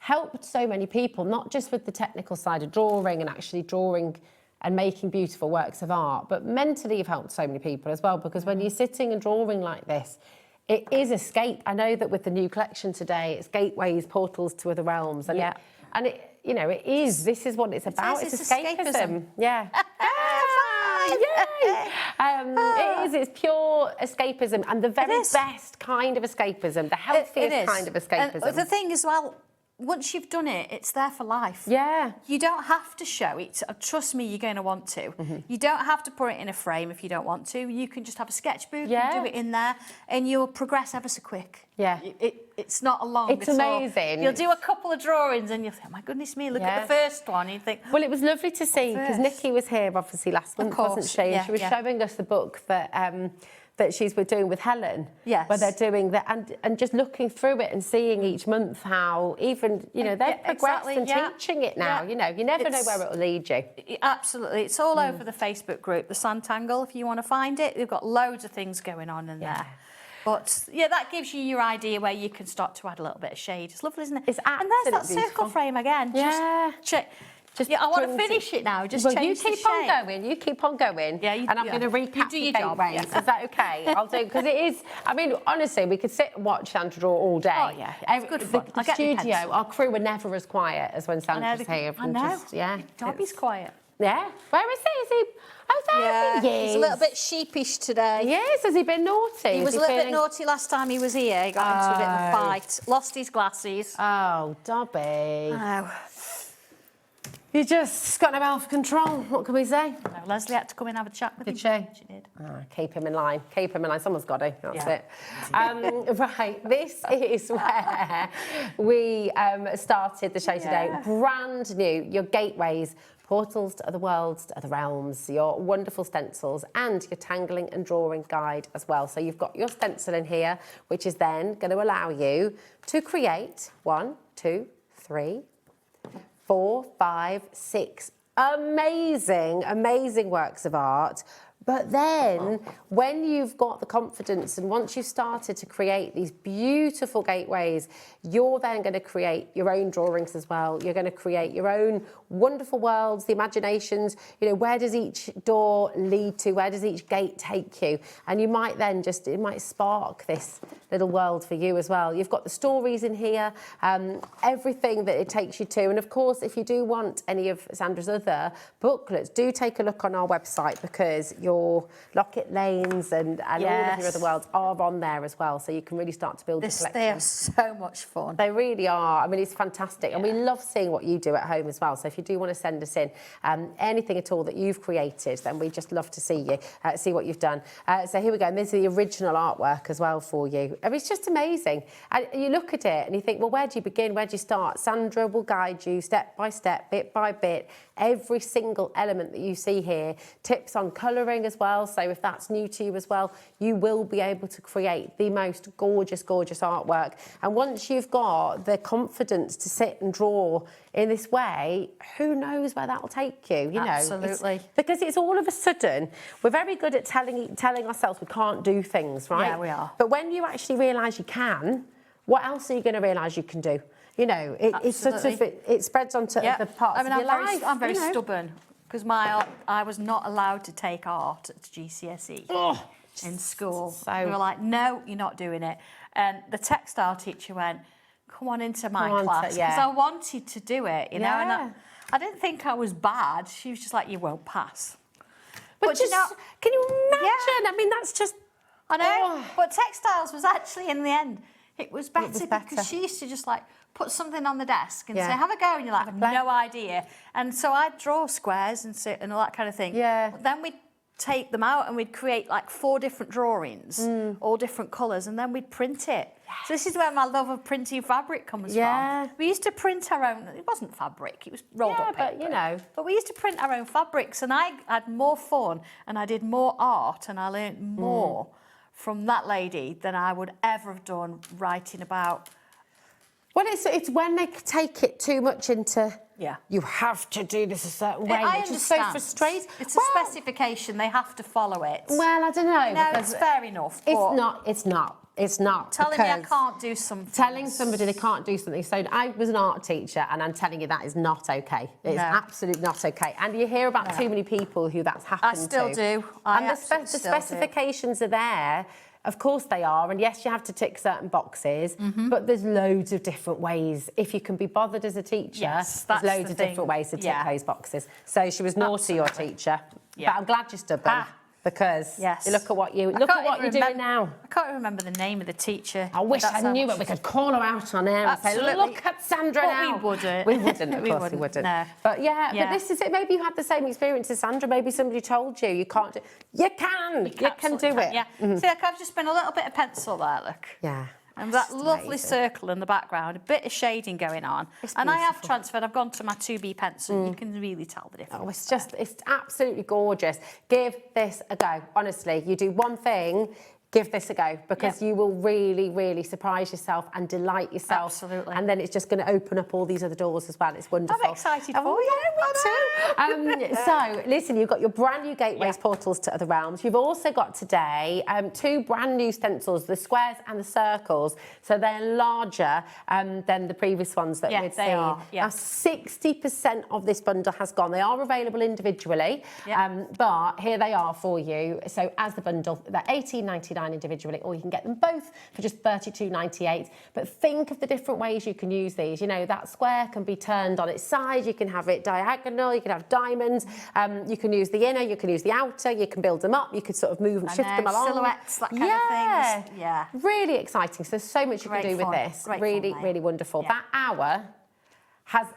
helped so many people, not just with the technical side of drawing and actually drawing and making beautiful works of art, but mentally you've helped so many people as well, because when you're sitting and drawing like this, it is escape. I know that with the new collection today, it's gateways, portals to other realms. And you know, it is. This is what it's about. It's escapism. Yeah. It is. It's pure escapism, and the very best kind of escapism, the healthiest kind of escapism. And the thing as well, once you've done it, it's there for life. Yeah. You don't have to show it. Trust me, you're going to want to. You don't have to put it in a frame if you don't want to. You can just have a sketchbook and do it in there, and you'll progress ever so quick. Yeah. It's not a long. It's amazing. You'll do a couple of drawings, and you'll think, oh my goodness me, look at the first one. And you think, well, it was lovely to see because Nikki was here obviously last month, wasn't she? And she was showing us the book that she's doing with Helen. Yes. Where they're doing that and just looking through it and seeing each month how even, you know, they've progressed and teaching it now. You know, you never know where it'll lead you. Absolutely. It's all over the Facebook group, the Sanntangle, if you want to find it. They've got loads of things going on in there. But yeah, that gives you your idea where you can start to add a little bit of shade. It's lovely, isn't it? It's absolutely And there's that circle frame again. Yeah. I want to finish it now. Just change you keep on going. You keep on going. Yeah, and I'm going to recap your the job. gateways. Is that okay? I'll do because it is. I mean, honestly, we could sit and watch Sandra draw all day. Oh yeah, it's good fun. The studio, our crew were never as quiet as when Sandra's here. I know. Dobby's quiet. Yeah. Where is he? Is he? Oh, there he is. He's a little bit sheepish today. Yes. Has he been naughty? He was a little bit naughty last time he was here. He got into a bit of a fight. Lost his glasses. Oh, Dobby. I know. You just got no self-control. What can we say? No, Leslie had to come in and have a chat with him. She did. Keep him in line. Keep him in line. Someone's got to. That's it. Right. This is where we started the show today. Brand new. Your gateways, portals to other worlds, to other realms, your wonderful stencils, and your tangling and drawing guide as well. So you've got your stencil in here, which is then going to allow you to create 1, 2, 3, 4, 5, 6 amazing works of art. But then when you've got the confidence and once you've started to create these beautiful gateways, you're then going to create your own drawings as well. You're going to create your own wonderful worlds, the imaginations, you know, where does each door lead to? Where does each gate take you? And you might then it might spark this little world for you as well. You've got the stories in here, everything that it takes you to. And of course, if you do want any of Sandra's other booklets, do take a look on our website because your Locket Lanes and all of your other worlds are on there as well. So you can really start to build your collection. They are so much fun. They really are. I mean, it's fantastic. And we love seeing what you do at home as well. So if you do want to send us in anything at all that you've created, then we just love to see you, see what you've done. So here we go. And this is the original artwork as well for you. I mean, it's just amazing. And you look at it and you think, well, where do you begin? Where do you start? Sandra will guide you step by step, bit by bit, every single element that you see here. Tips on colouring as well. So if that's new to you as well, you will be able to create the most gorgeous artwork. And once you've got the confidence to sit and draw in this way, who knows where that'll take you, you know? Absolutely. Because it's all of a sudden, we're very good at telling ourselves we can't do things, right? Yeah, we are. But when you actually realise you can, what else are you going to realise you can do? You know, it spreads onto other parts of your life. I'm very stubborn because I was not allowed to take art at GCSE in school. So we were like, no, you're not doing it. And the textile teacher went, come on into my class because I wanted to do it, you know. And I didn't think I was bad. She was just like, you won't pass. But just, you know, can you imagine? I mean, that's just... I know. But textiles was actually, in the end, it was better because she used to just like put something on the desk and say, have a go. And you're like, I have no idea. And so I'd draw squares and all that kind of thing. Yeah. But then we'd take them out and we'd create like 4 different drawings, all different colours, and then we'd print it. So this is where my love of printing fabric comes from. We used to print our own, it wasn't fabric, it was rolled up paper. But you know. But we used to print our own fabrics, and I had more fun and I did more art and I learnt more from that lady than I would ever have done writing about. Well, it's when they take it too much into, you have to do this a certain way, I which is so understand. frustrating. It's a specification, they have to follow it. Well, I don't know. No, because it's fair enough. It's not. Telling me I can't do something. Telling somebody they can't do something. So I was an art teacher, and I'm telling you that is not okay. It's absolutely not okay. And you hear about too many people who that's happened to. I still do. And the specifications are there. Of course they are, and yes, you have to tick certain boxes, but there's loads of different ways. If you can be bothered as a teacher, there's loads of different ways to tick those boxes. So she was naughty, your teacher, but I'm glad you're stubborn. Because you look at what you're doing now. I can't remember the name of the teacher. I wish I knew it. We could call her out on air and say, look at Sandra now. We wouldn't. We wouldn't, of course we wouldn't. No. But but this is it. Maybe you had the same experience as Sandra. Maybe somebody told you can't do. You can do it. Yeah. See, like I've just been a little bit of pencil there, look. Yeah. And that lovely circle in the background, a bit of shading going on. And I have transferred, I've gone to my 2B pencil, you can really tell the difference. Oh, it's absolutely gorgeous. Give this a go. Honestly, you do one thing, give this a go, because you will really, really surprise yourself and delight yourself. Absolutely. And then it's just going to open up all these other doors as well. It's wonderful. I'm excited for you. Me too. So, listen, you've got your brand new gateways, portals to other realms. You've also got today 2 brand new stencils, the squares and the circles. So they're larger than the previous ones that we've seen. They are. Now, 60% of this bundle has gone. They are available individually, but here they are for you. So as the bundle, they're $18.99 individually, or you can get them both for just $32.98. But think of the different ways you can use these. You know, that square can be turned on its side, you can have it diagonal, you can have diamonds, you can use the inner, you can use the outer, you can build them up, you could sort of move and shift them along. Silhouettes, that kind of things. Yeah. Really exciting. So there's so much you can do with this. Really, really wonderful. That hour has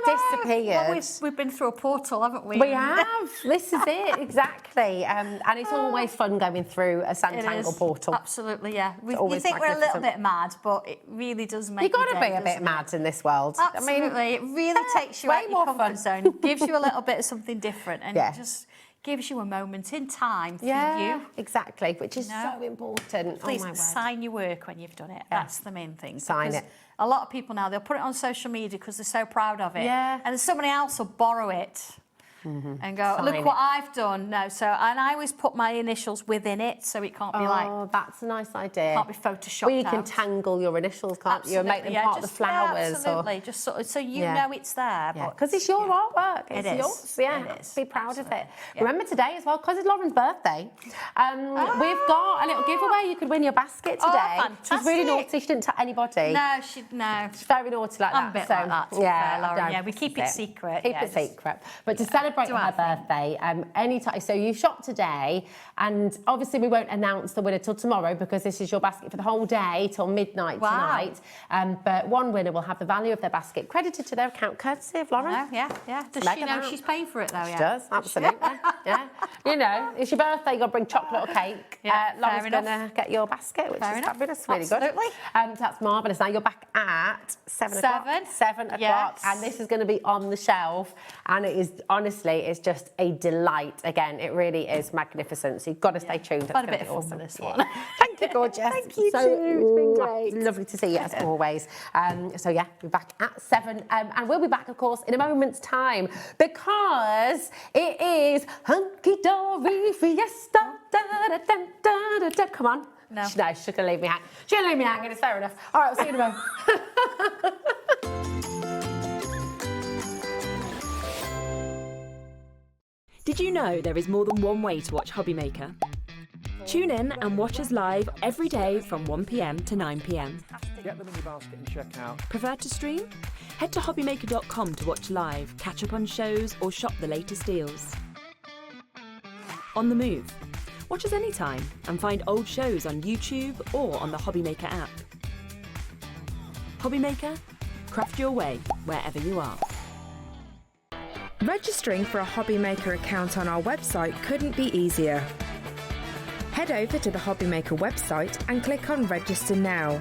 disappeared. Well, we've been through a portal, haven't we? We have. This is it, exactly. And it's always fun going through a Sanntangle portal. Absolutely, yeah. You think we're a little bit mad, but it really does make You've got to day, be a bit mad in this world. Absolutely. It really takes you out of your comfort zone, gives you a little bit of something different, and it just gives you a moment in time for you. Exactly, which is so important. Please sign your work when you've done it. That's the main thing. Sign it. A lot of people now, they'll put it on social media because they're so proud of it. Yeah. And then somebody else will borrow it and go, look what I've done. No, so, and I always put my initials within it, so it can't be like... Oh, that's a nice idea. Can't be photoshopped Well, you can tangle your initials, can't you? And make them part of the flowers. Absolutely, just sort of, so you know it's there. Because it's your artwork. It's yours. Yeah, it is. Be proud of it. Remember today as well, because it's Lauren's birthday, we've got a little giveaway. You could win your basket today. She's really naughty. She didn't tell anybody. No. She's very naughty like that. I'm a bit like that, Lauren. Yeah, we keep it secret. Keep it secret. But to celebrate her birthday, anytime. So you shop today, and obviously we won't announce the winner till tomorrow because this is your basket for the whole day till midnight tonight. But one winner will have the value of their basket credited to their account, courtesy of Lauren. Yeah. Does she know she's paying for it though? She does, absolutely. You know, it's your birthday. You've got to bring chocolate or cake. Lauren's going to get your basket, which is fabulous. Really good. So that's marvellous. Now you're back at 7 o'clock. 7 o'clock, and this is going to be on the shelf, and it is honestly, it's just a delight. Again, it really is magnificent. So you've got to stay tuned. It's quite a bit of fun with this one. Thank you, gorgeous. Thank you so too. It's been great. Lovely to see you as always. So yeah, we're back at 7, and we'll be back, of course, in a moment's time because it is Hunkydory Fiesta. Come on. No, she's going to leave me hanging. She'll leave me hanging. It's fair enough. All right, we'll see you in a moment. Did you know there is more than one way to watch HobbyMaker? Tune in and watch us live every day from 1 p.m. to 9 p.m. Get them in your basket and check out. Prefer to stream? Head to HobbyMaker.com to watch live, catch up on shows, or shop the latest deals. On the move? Watch us anytime and find old shows on YouTube or on the HobbyMaker app. HobbyMaker? Craft your way wherever you are. Registering for a HobbyMaker account on our website couldn't be easier. Head over to the HobbyMaker website and click on Register Now.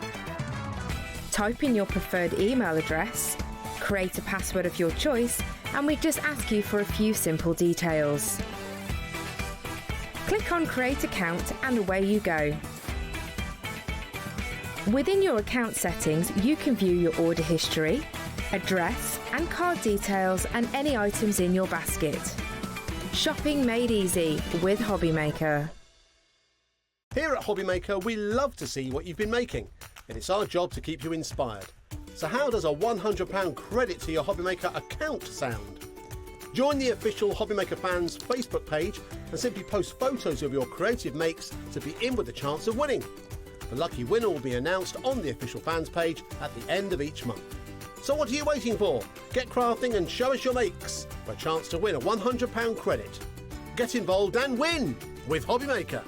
Type in your preferred email address, create a password of your choice, and we just ask you for a few simple details. Click on Create Account and away you go. Within your account settings, you can view your order history, address and card details and any items in your basket. Shopping made easy with HobbyMaker. Here at HobbyMaker, we love to see what you've been making, and it's our job to keep you inspired. So how does a £100 credit to your HobbyMaker account sound? Join the official HobbyMaker fans Facebook page and simply post photos of your creative makes to be in with a chance of winning. The lucky winner will be announced on the official fans page at the end of each month. So what are you waiting for? Get crafting and show us your makes for a chance to win a £100 credit. Get involved and win with HobbyMaker.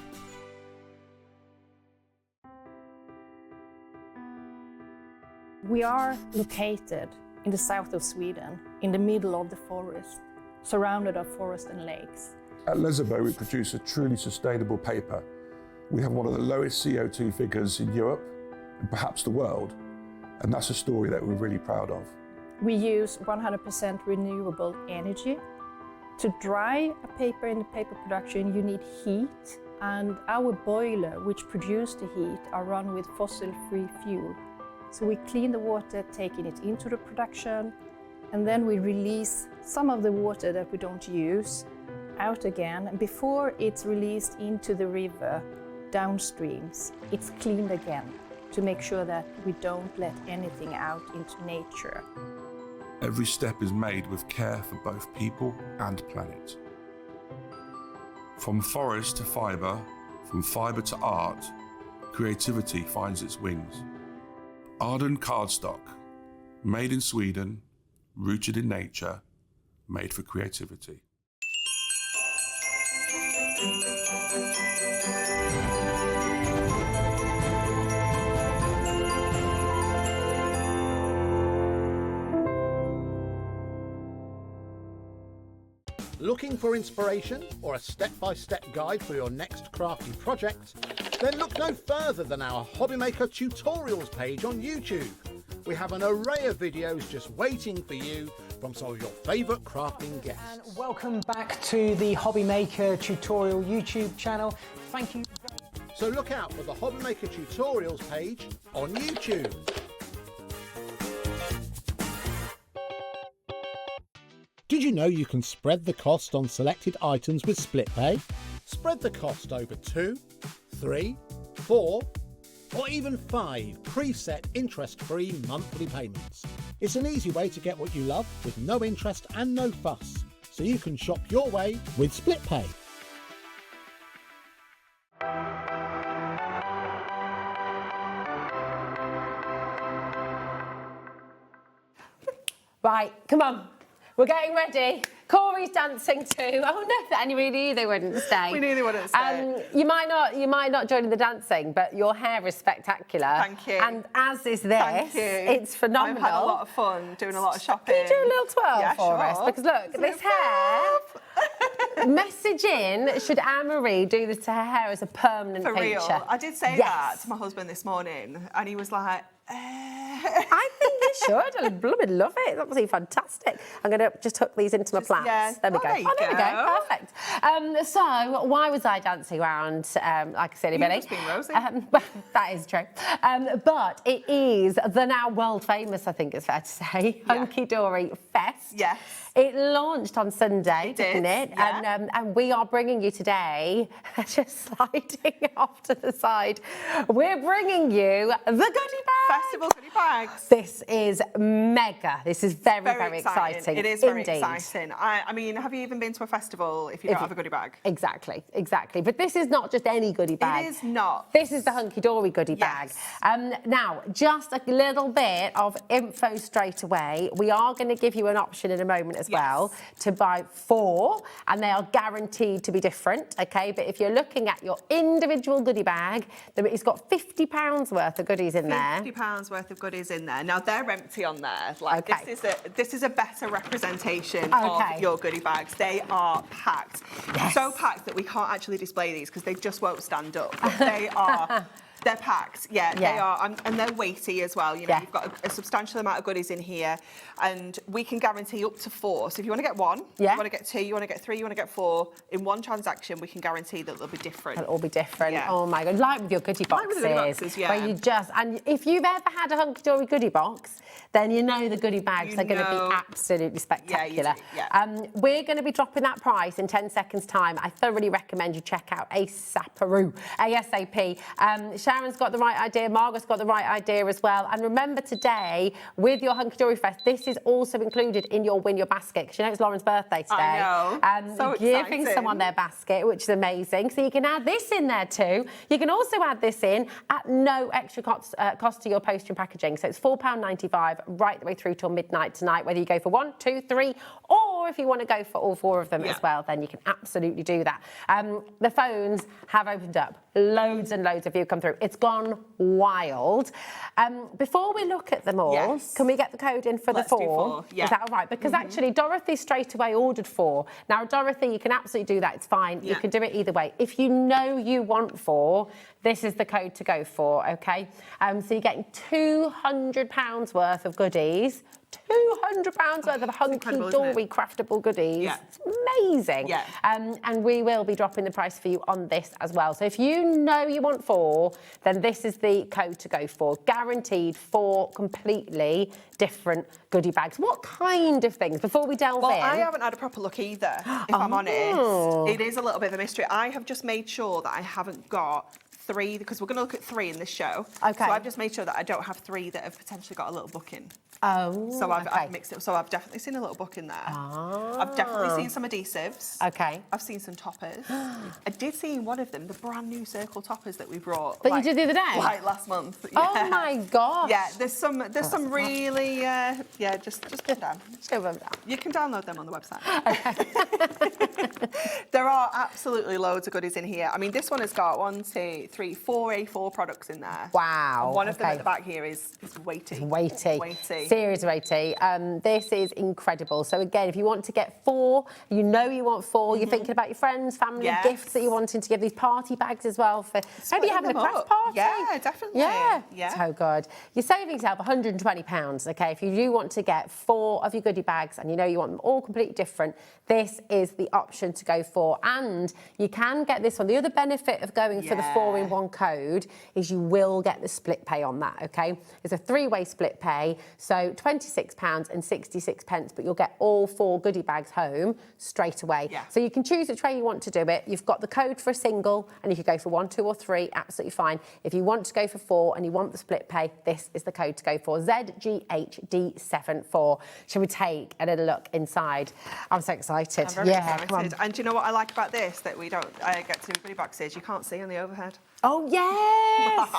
We are located in the south of Sweden, in the middle of the forest, surrounded by forest and lakes. At Lesabo, we produce a truly sustainable paper. We have one of the lowest CO2 figures in Europe, and perhaps the world, and that's a story that we're really proud of. We use 100% renewable energy. To dry a paper in the paper production, you need heat, and our boiler, which produces the heat, are run with fossil-free fuel. So we clean the water, taking it into the production, and then we release some of the water that we don't use out again. And before it's released into the river, downstreams, it's cleaned again to make sure that we don't let anything out into nature. Every step is made with care for both people and planet. From forest to fibre, from fibre to art, creativity finds its wings. Arden cardstock, made in Sweden, rooted in nature, made for creativity. Looking for inspiration or a step-by-step guide for your next crafty project? Then look no further than our HobbyMaker tutorials page on YouTube. We have an array of videos just waiting for you from some of your favourite crafting guests. And welcome back to the HobbyMaker tutorial YouTube channel. Thank you. So look out for the HobbyMaker tutorials page on YouTube. Did you know you can spread the cost on selected items with split pay? Spread the cost over 2, 3, 4, or even 5 preset interest-free monthly payments. It's an easy way to get what you love with no interest and no fuss, so you can shop your way with split pay. Right, come on. We're getting ready. Corey's dancing too. Oh no, we knew they wouldn't stay. We knew they wouldn't stay. You might not join in the dancing, but your hair is spectacular. Thank you. And as is this, Thank you. it's phenomenal. I've had a lot of fun doing a lot of shopping. Can you do a little twirl for sure. us? Because look, this hair. Message in, should Anne-Marie do this to her hair as a permanent For feature? real. I did say that to my husband this morning, and he was like, I think you should. I blooming love it. That was fantastic. I'm going to just hook these into my plaits. yeah. There we Oh, go. there you There we go. go. Perfect. So, why was I dancing around like a silly You've Billy? just been Rosie. That is true. But it is the now world famous, I think it's fair to say, Hunkydory Fest. Yes. It launched on Sunday, didn't it? yeah. And we are bringing you today, just sliding off to the side, we're bringing you the goodie bag. Festival goodie bags. This is mega. This is very exciting. It is very Indeed. exciting. I mean, have you even been to a festival if you don't have a goodie bag? Exactly. But this is not just any goodie bag. It is not. This is the Hunkydory goodie bag. Now, just a little bit of info straight away. We are going to give you an option in a moment as as well to buy 4, and they are guaranteed to be different, okay? But if you're looking at your individual goodie bag, it's got £50 worth of goodies in there. £50 worth of goodies in there. Now, they're empty on there. Like, this is a better representation of your goodie bags. They are packed. So packed that we can't actually display these because they just won't stand up. But they are... They're packed, they are, and they're weighty as well. You know, you've got a substantial amount of goodies in here, and we can guarantee up to 4. So if you want to get 1, you want to get 2, you want to get 3, you want to get 4, in one transaction, we can guarantee that they'll be different. They'll all be different. Oh my God, like with your goodie boxes. Like with the goodie boxes, where you just, and if you've ever had a Hunkydory goodie box, then you know the goodie bags are going to be absolutely spectacular. We're going to be dropping that price in 10 seconds' time. I thoroughly recommend you check out ASAP. Sharon's got the right idea, Margaret's got the right idea as well. And remember today, with your Hunkydory Fest, this is also included in your Win Your Basket, because you know it's Lauren's birthday today. I know, so giving exciting. someone their basket, which is amazing. So you can add this in there too. You can also add this in at no extra cost to your postage and packaging. So it's £4.95 right the way through till midnight tonight, whether you go for 1, 2, 3, or if you want to go for all 4 of them as well, then you can absolutely do that. The phones have opened up. Loads and loads of you come through. It's gone wild. Before we look at them all, can we get the code in for the 4? Do 4. Is that all right? Because actually, Dorothy straight away ordered 4. Now, Dorothy, you can absolutely do that. It's fine. You can do it either way. If you know you want 4, this is the code to go for, okay? So you're getting £200 worth of goodies. £200 worth of Hunkydory craftable goodies. It's amazing. And we will be dropping the price for you on this as well. So if you know you want 4, then this is the code to go for. Guaranteed 4 completely different goodie bags. What kind of things, before we delve in? Well, I haven't had a proper look either, if I'm honest. It is a little bit of a mystery. I have just made sure that I haven't got 3, because we're going to look at 3 in this show. So I've just made sure that I don't have 3 that have potentially got a little book in. So I've mixed it. So I've definitely seen a little book in there. I've definitely seen some adhesives. I've seen some toppers. I did see in one of them the brand new circle toppers that we brought. That you did the other day? Like last month. Oh my gosh. Yeah, there's some really, just put them down. Show them down. You can download them on the website. There are absolutely loads of goodies in here. I mean, this one has got 1, 2, 3, 4 A4 products in there. Wow. And one of them at the back here is weighty. It's weighty. Weighty. Serious weighty. This is incredible. So again, if you want to get 4, you know you want 4, you're thinking about your friends, family, gifts that you're wanting to give, these party bags as well for maybe you're having a craft party. Yeah, definitely. Yeah. So good. You're saving yourself £120, okay? If you do want to get 4 of your goodie bags and you know you want them all completely different, this is the option to go for. And you can get this one. The other benefit of going for the 4-in-1 code is you will get the split pay on that, okay? It's a 3-way split pay, so £26.66, but you'll get all 4 goodie bags home straight away. So you can choose which way you want to do it. You've got the code for a single, and you could go for 1, 2 or 3, absolutely fine. If you want to go for 4 and you want the split pay, this is the code to go for, ZGHD74. Shall we take a little look inside? I'm so excited. I'm very excited. And do you know what I like about this that we don't get to in goodie boxes? You can't see on the overhead. Oh, yes!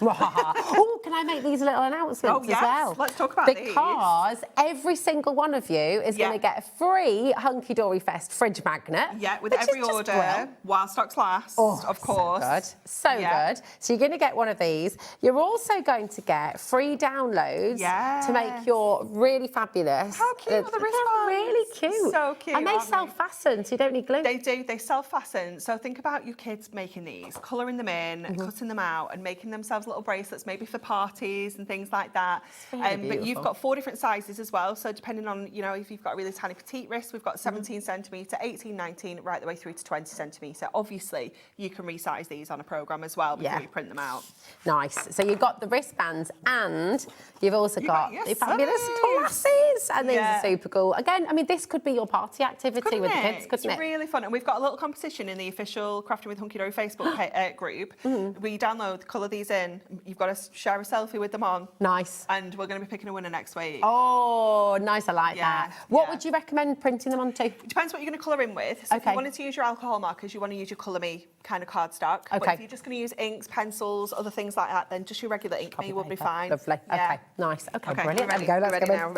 Oh, can I make these little announcements as well? Let's talk about these. Because every single one of you is going to get a free Hunkydory Fest fridge magnet. Yeah, with every order, while stocks last, of course. So good. So you're going to get one of these. You're also going to get free downloads to make your really fabulous. How cute are the wristbands? They're really cute. So cute. And they self-fasten, so you don't need glue. They do. They self-fasten. So think about your kids making these, colouring them in, cutting them out and making themselves little bracelets, maybe for parties and things like that. But you've got 4 different sizes as well. So depending on, you know, if you've got a really tiny petite wrist, we've got 17 centimetre, 18, 19, right the way through to 20 centimetre. Obviously, you can resize these on a programme as well before you print them out. Nice. So you've got the wristbands and you've also got the fabulous glasses. And these are super cool. Again, I mean, this could be your party activity with the kids, couldn't it? It's really fun. And we've got a little competition in the official Crafting with Hunkydory Facebook group. We download, colour these in. You've got to share a selfie with them on. Nice. And we're going to be picking a winner next week. Oh, nice. I like that. What would you recommend printing them onto? It depends what you're going to colour in with. So if you wanted to use your alcohol markers, you want to use your Colour Me kind of cardstock. But if you're just going to use inks, pencils, other things like that, then just your regular ink Me will be fine. Lovely. Okay, nice. Okay, brilliant. There we go. Let's go. Now.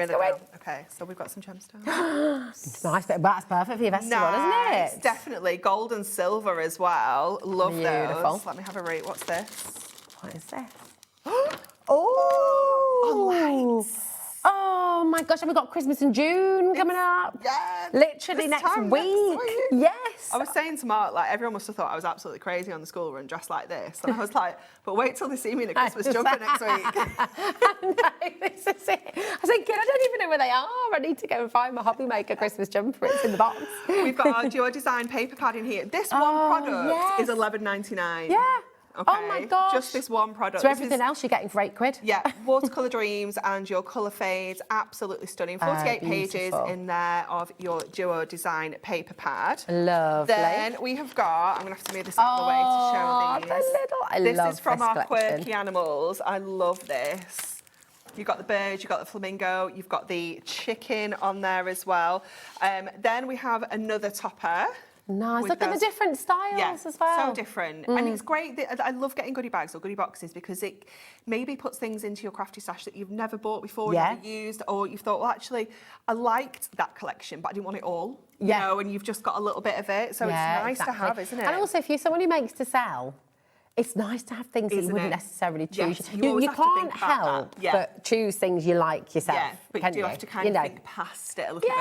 Okay, so we've got some gemstones. Nice. That's perfect for your festival, isn't it? Definitely. Gold and silver as well. Love Beautiful. those. Let me have a read. What's this? What is this? Oh, lights. Oh my gosh, and we've got Christmas in June coming up. Yeah. Literally next week. Yes. I was saying to Mark, like, everyone must have thought I was absolutely crazy on the school run dressed like this. And I was like, but wait till they see me in a Christmas jumper next week. No, this is it. I was thinking, I don't even know where they are. I need to go and find my HobbyMaker Christmas jumper. It's in the box. We've got our Duo Design paper pad in here. This one product is $11.99. Yeah. Okay. Oh my gosh. Just this one product. So everything else you're getting for £8. Yeah, Watercolour Dreams and your colour fades, absolutely stunning. 48 pages in there of your Duo Design paper pad. Lovely. Then we have got, I'm going to have to move this out of the way to show these. This is from our Quirky Animals. I love this. You've got the bird, you've got the flamingo, you've got the chicken on there as well. Then we have another topper. Nice. Look at the different styles as well. So different. And it's great. I love getting goodie bags or goodie boxes because it maybe puts things into your crafty stash that you've never bought before, never used, or you've thought, well, actually, I liked that collection, but I didn't want it all. You know, and you've just got a little bit of it. So it's nice to have, isn't it? And also, if you're someone who makes to sell, it's nice to have things that you wouldn't necessarily choose. Yes, you can't help but choose things you like yourself. Yeah, but you do have to kind of think past it a little bit.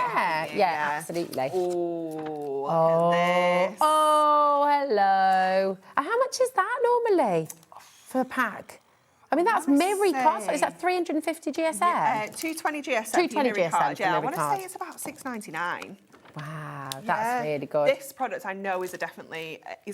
Yeah, absolutely. Oh, look at this. Oh, hello. And how much is that normally for a pack? I mean, that's Miri cost. Is that 350 GSM? Yeah, 220 GSM. 220 GSM. Yeah, I want to say it's about $6.99. Wow, that's really good. This product I know is it's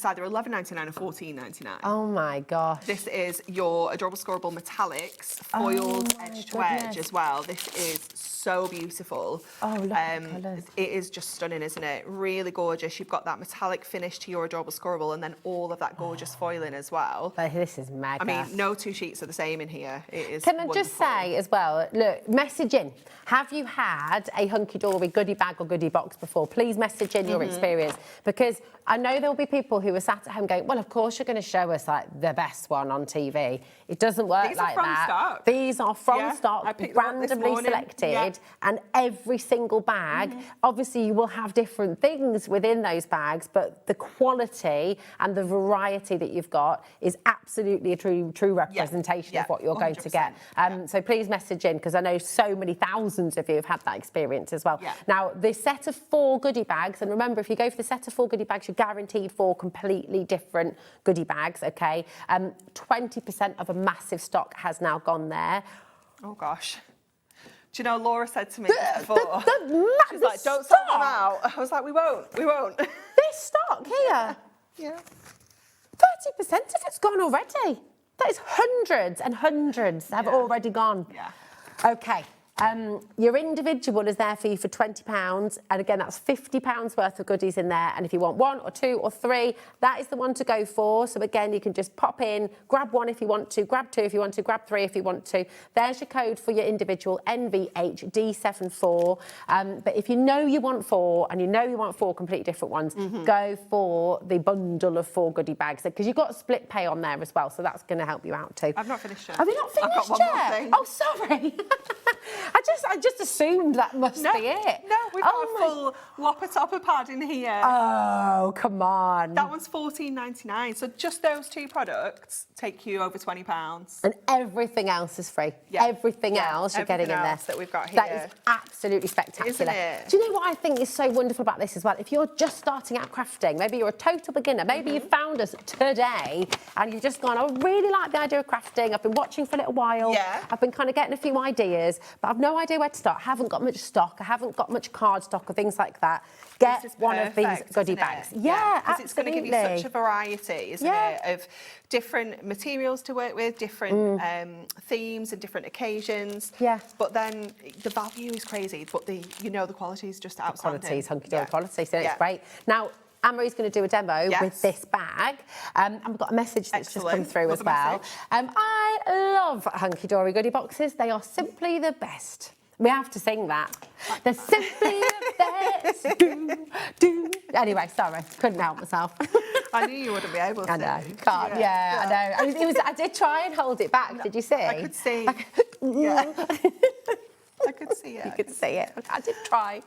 either $11.99 or $14.99. Oh my gosh. This is your Adorable Scorable Metallics, foiled edge to edge as well. This is so beautiful. Oh, look at the colours. It is just stunning, isn't it? Really gorgeous. You've got that metallic finish to your Adorable Scorable and then all of that gorgeous foiling as well. This is mega. I mean, no two sheets are the same in here. It is Can I just say as well, look, message in. Have you had a Hunkydory goodie bag or goodie box before? Please message in your experience, because I know there'll be people who are sat at home going, well, of course you're going to show us like the best one on TV. It doesn't work like that. Stock. These are from stock, randomly selected, and every single bag, obviously you will have different things within those bags, but the quality and the variety that you've got is absolutely a true representation of what you're going to get. So please message in, because I know so many thousands of you have had that experience as well. Now, the set of 4 goodie bags, and remember, if you go for the set of 4 goodie bags, you're guaranteed 4 completely different goodie bags, okay? 20% of a massive stock has now gone there. Oh, gosh. Do you know, Laura said to me before, she's like, don't sell them out. I was like, we won't. This stock here, 30% of it's gone already. That is hundreds and hundreds have already gone. Yeah. Okay. Your individual is there for you for £20, and again, that's £50 worth of goodies in there. And if you want 1 or 2 or 3, that is the one to go for. So again, you can just pop in, grab 1 if you want to, grab 2 if you want to, grab 3 if you want to. There's your code for your individual, NVHD74. But if you know you want 4, and you know you want 4 completely different ones, go for the bundle of 4 goodie bags, because you've got split pay on there as well, so that's going to help you out too. I've not finished yet. Have you not finished I've got one more thing. Oh, sorry. I just assumed that must be it. No, we've got a full Whopper Topper pad in here. Oh, come on. That one's $14.99. So just those 2 products take you over £20. And everything else is free. Everything else you're getting in there. That we've got here. That is absolutely spectacular. Isn't it? Do you know what I think is so wonderful about this as well? If you're just starting out crafting, maybe you're a total beginner, maybe you found us today and you've just gone, I really like the idea of crafting. I've been watching for a little while. I've been kind of getting a few ideas, but I've no idea where to start. I haven't got much stock. I haven't got much card stock or things like that. Get one of these goodie bags. Yeah, because it's going to give you such a variety, isn't it, of different materials to work with, different themes and different occasions. Yeah. But then the value is crazy, but the quality is just outstanding. Quality is Hunkydory quality, so it's great. Now, Anne-Marie's going to do a demo with this bag. And we've got a message that's just come through as well. I love Hunkydory goodie boxes. They are simply the best. We have to sing that. They're simply the best. Do. Anyway, sorry, couldn't help myself. I knew you wouldn't be able to. I know, can't. Yeah, I know. I did try and hold it back. Did you see? I could see. I could see it. You could see it. I did try.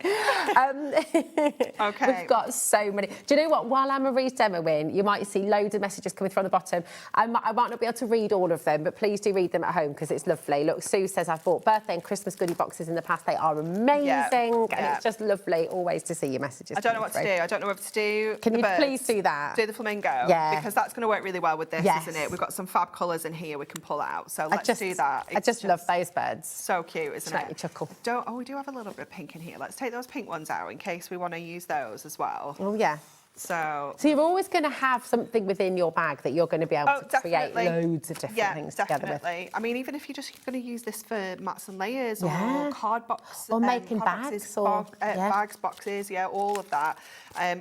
Okay. We've got so many. Do you know what? While Anne-Marie's demoing, you might see loads of messages coming through on the bottom. I might not be able to read all of them, but please do read them at home because it's lovely. Look, Sue says, I've bought birthday and Christmas goodie boxes in the past. They are amazing. And it's just lovely always to see your messages. I don't know what to do. I don't know whether to do Can the you birds, please do that? Do the flamingo. Yeah. Because that's going to work really well with this, Yes. isn't it? We've got some fab colours in here we can pull out. So let's do that. I just love those birds. So cute, isn't it? Make me chuckle. We do have a little bit of pink in here. Let's take those pink ones out in case we want to use those as well. Oh, yeah. So you're always going to have something within your bag that you're going to be able to create loads of different things together with. I mean, even if you're just going to use this for mats and layers or card box, or making card bags, boxes, bags, boxes, all of that.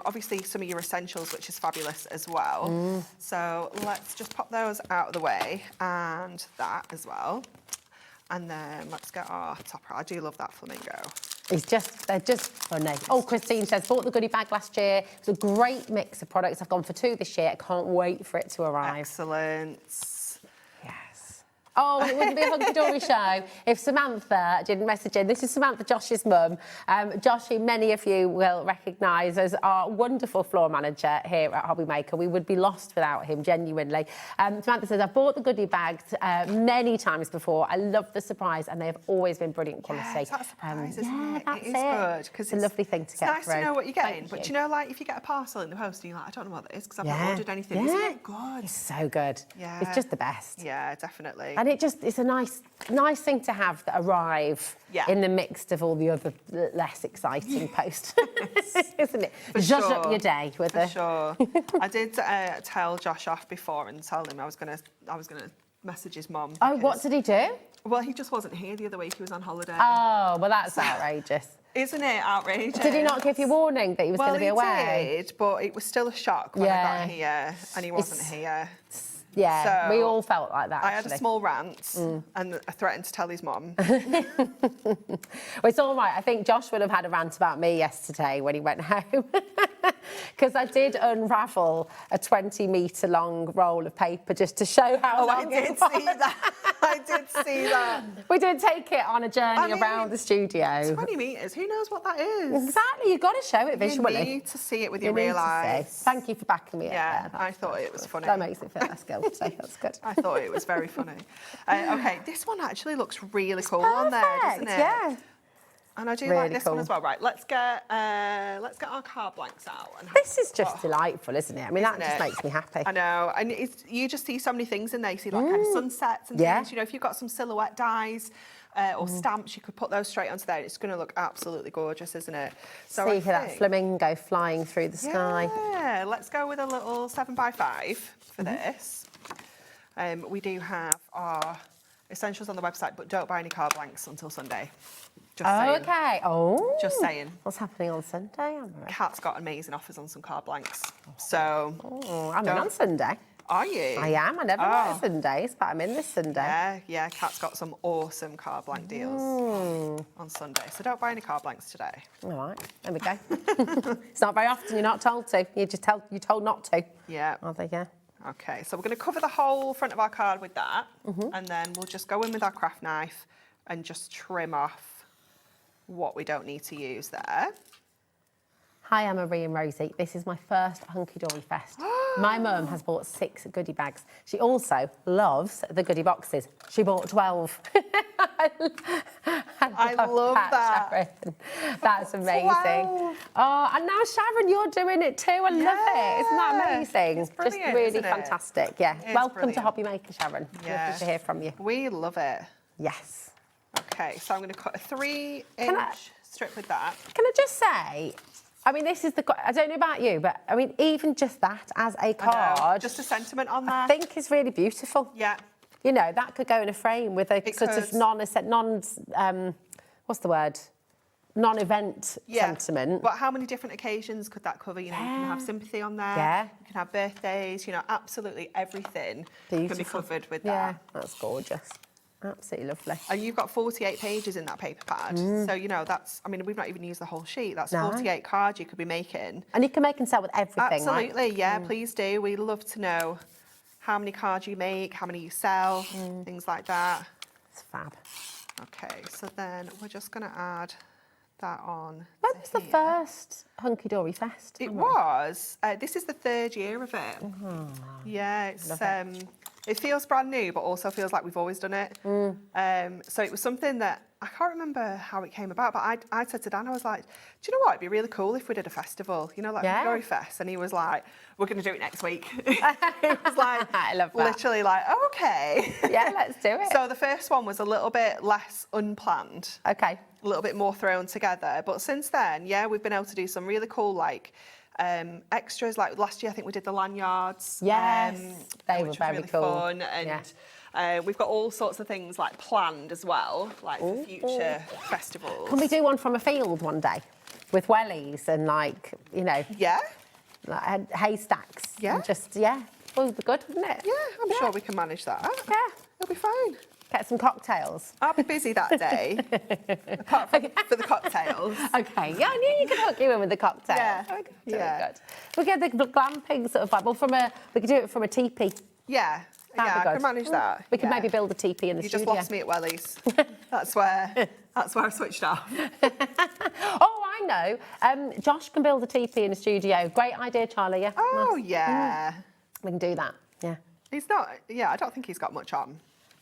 Obviously, some of your essentials, which is fabulous as well. So let's just pop those out of the way, and that as well. And then let's get our topper. I do love that flamingo. They're just funny. Oh, Christine says, bought the goodie bag last year. It was a great mix of products. I've gone for 2 this year. I can't wait for it to arrive. Excellent. Yes. Oh, it wouldn't be a Hunkydory show if Samantha didn't message in. This is Samantha, Josh's mum. Josh, who many of you will recognise as our wonderful floor manager here at HobbyMaker. We would be lost without him, genuinely. Samantha says, I've bought the goodie bags many times before. I love the surprise, and they have always been brilliant quality. Yeah, it's that surprise, isn't it? That's it is good. It's a lovely thing to get It's nice through. to know what you're getting. Thank But you. you know, like, if you get a parcel in the post and you're like, I don't know what that is because I've not ordered anything. Isn't it good? It's so good. Yeah. It's just the best. Yeah, definitely. And it's a nice thing to have that arrive in the mix of all the other less exciting posts, isn't it? Zhuzh up your day with For sure. I did tell Josh off before and tell him I was gonna message his mum. Oh, what did he do? Well, he just wasn't here the other week. He was on holiday. Oh, well, that's outrageous. Isn't it outrageous? Did he not give you warning that he was going to be away? He did, but it was still a shock when I got here and he wasn't here. Yeah, So we all felt like that, I had a actually. small rant and I threatened to tell his mum. Well, it's all right. I think Josh would have had a rant about me yesterday when he went home. Because I did unravel a 20-metre long roll of paper just to show how long I did see that. I did see that. We did take it on a journey around the studio. 20 metres, who knows what that is? Exactly, you've got to show it visually. You need to see it with You your need real to see. eyes. Thank you for backing me up. Yeah, there. I thought it was funny. That makes it feel less guilty. That's good. I thought it was very funny. Okay, this one actually looks really cool on there, doesn't it? Yeah. And I do Really like this one cool. as well. Right, let's get our card blanks out. And This is just delightful, isn't it? I mean, that Isn't just it? makes me happy. I know, and you just see so many things in there. You see like kind of sunsets and things. You know, if you've got some silhouette dies or stamps, you could put those straight onto there. It's going to look absolutely gorgeous, isn't it? So See I that think- flamingo flying through the sky. Yeah, let's go with a little 7x5 for this. We do have our essentials on the website, but don't buy any card blanks until Sunday. Just saying. Okay. Oh. Just saying. What's happening on Sunday? Kat's got amazing offers on some card blanks. So. I'm in on Sunday. Are you? I am. I never go Sundays, but I'm in this Sunday. Yeah, Kat's got some awesome card blank deals on Sunday. So don't buy any card blanks today. All right, there we go. It's not very often you're not told to. You're told not to. Yeah. Are they? Yeah. Okay, so we're going to cover the whole front of our card with that, and then we'll just go in with our craft knife and just trim off what we don't need to use there. Hi, I'm Marie and Rosie. This is my first Hunkydory Fest. My mum has bought 6 goodie bags. She also loves the goodie boxes. She bought 12. I love that. Sharon. That's amazing. Oh, and now Sharon, you're doing it too. I love it. Isn't that amazing? It's brilliant, Just really isn't it? fantastic. Yeah. It's Welcome to brilliant. HobbyMaker, Sharon. Yeah. Lovely to hear from you. We love it. Yes. Okay, so I'm going to cut a 3-inch strip with that. Can I just say, I mean, this is I don't know about you, but I mean, even just that as a card. Just a sentiment on there. I think is really beautiful. Yeah. You know, that could go in a frame with a sort of could. what's the word? non-event sentiment. But how many different occasions could that cover? You know, you can have sympathy on there. You can have birthdays. You know, absolutely everything can be covered with that. Yeah, that's gorgeous. Absolutely lovely. And you've got 48 pages in that paper pad. So, you know, that's, I mean, we've not even used the whole sheet. That's 48 cards you could be making. And you can make and sell with everything, Absolutely, yeah, please do. We love to know how many cards you make, how many you sell, things like that. It's fab. Okay, so then we're just going to add that on. When was the first Hunkydory Fest? It was. This is the 3rd year of it. Yeah, it's it feels brand new, but also feels like we've always done it. So it was something that I can't remember how it came about, but I said to Dan, I was like, do you know what? It'd be really cool if we did a festival, you know, like Hunkydory Fest. And he was like, we're going to do it next week. It was like, I love that. Literally like, oh, okay. Yeah, let's do it. So the first one was a little bit less unplanned. Okay. A little bit more thrown together. But since then, yeah, we've been able to do some really cool, like, extras. Like last year, I think we did the lanyards. Yes, they were very really cool. Fun, and we've got all sorts of things like planned as well, like for future festivals. Can we do one from a field one day with wellies and like, you know? Yeah. Like haystacks. Yeah. And just, well, it'd be good, wouldn't it? Yeah, I'm sure we can manage that. Yeah. It'll be fine. Get some cocktails. I'll be busy that day, apart from for the cocktails. Okay, yeah, I knew you could hook you in with the cocktails. Yeah, Good. We get the glamping sort of vibe. We could do it from a teepee. Yeah, I can manage that. We could maybe build a teepee in the You studio. just lost me at Wellies. That's where I switched off. Oh, I know. Josh can build a teepee in the studio. Great idea, Charlie. Yeah. Oh, yeah. We can do that. Yeah. He's not. Yeah, I don't think he's got much on.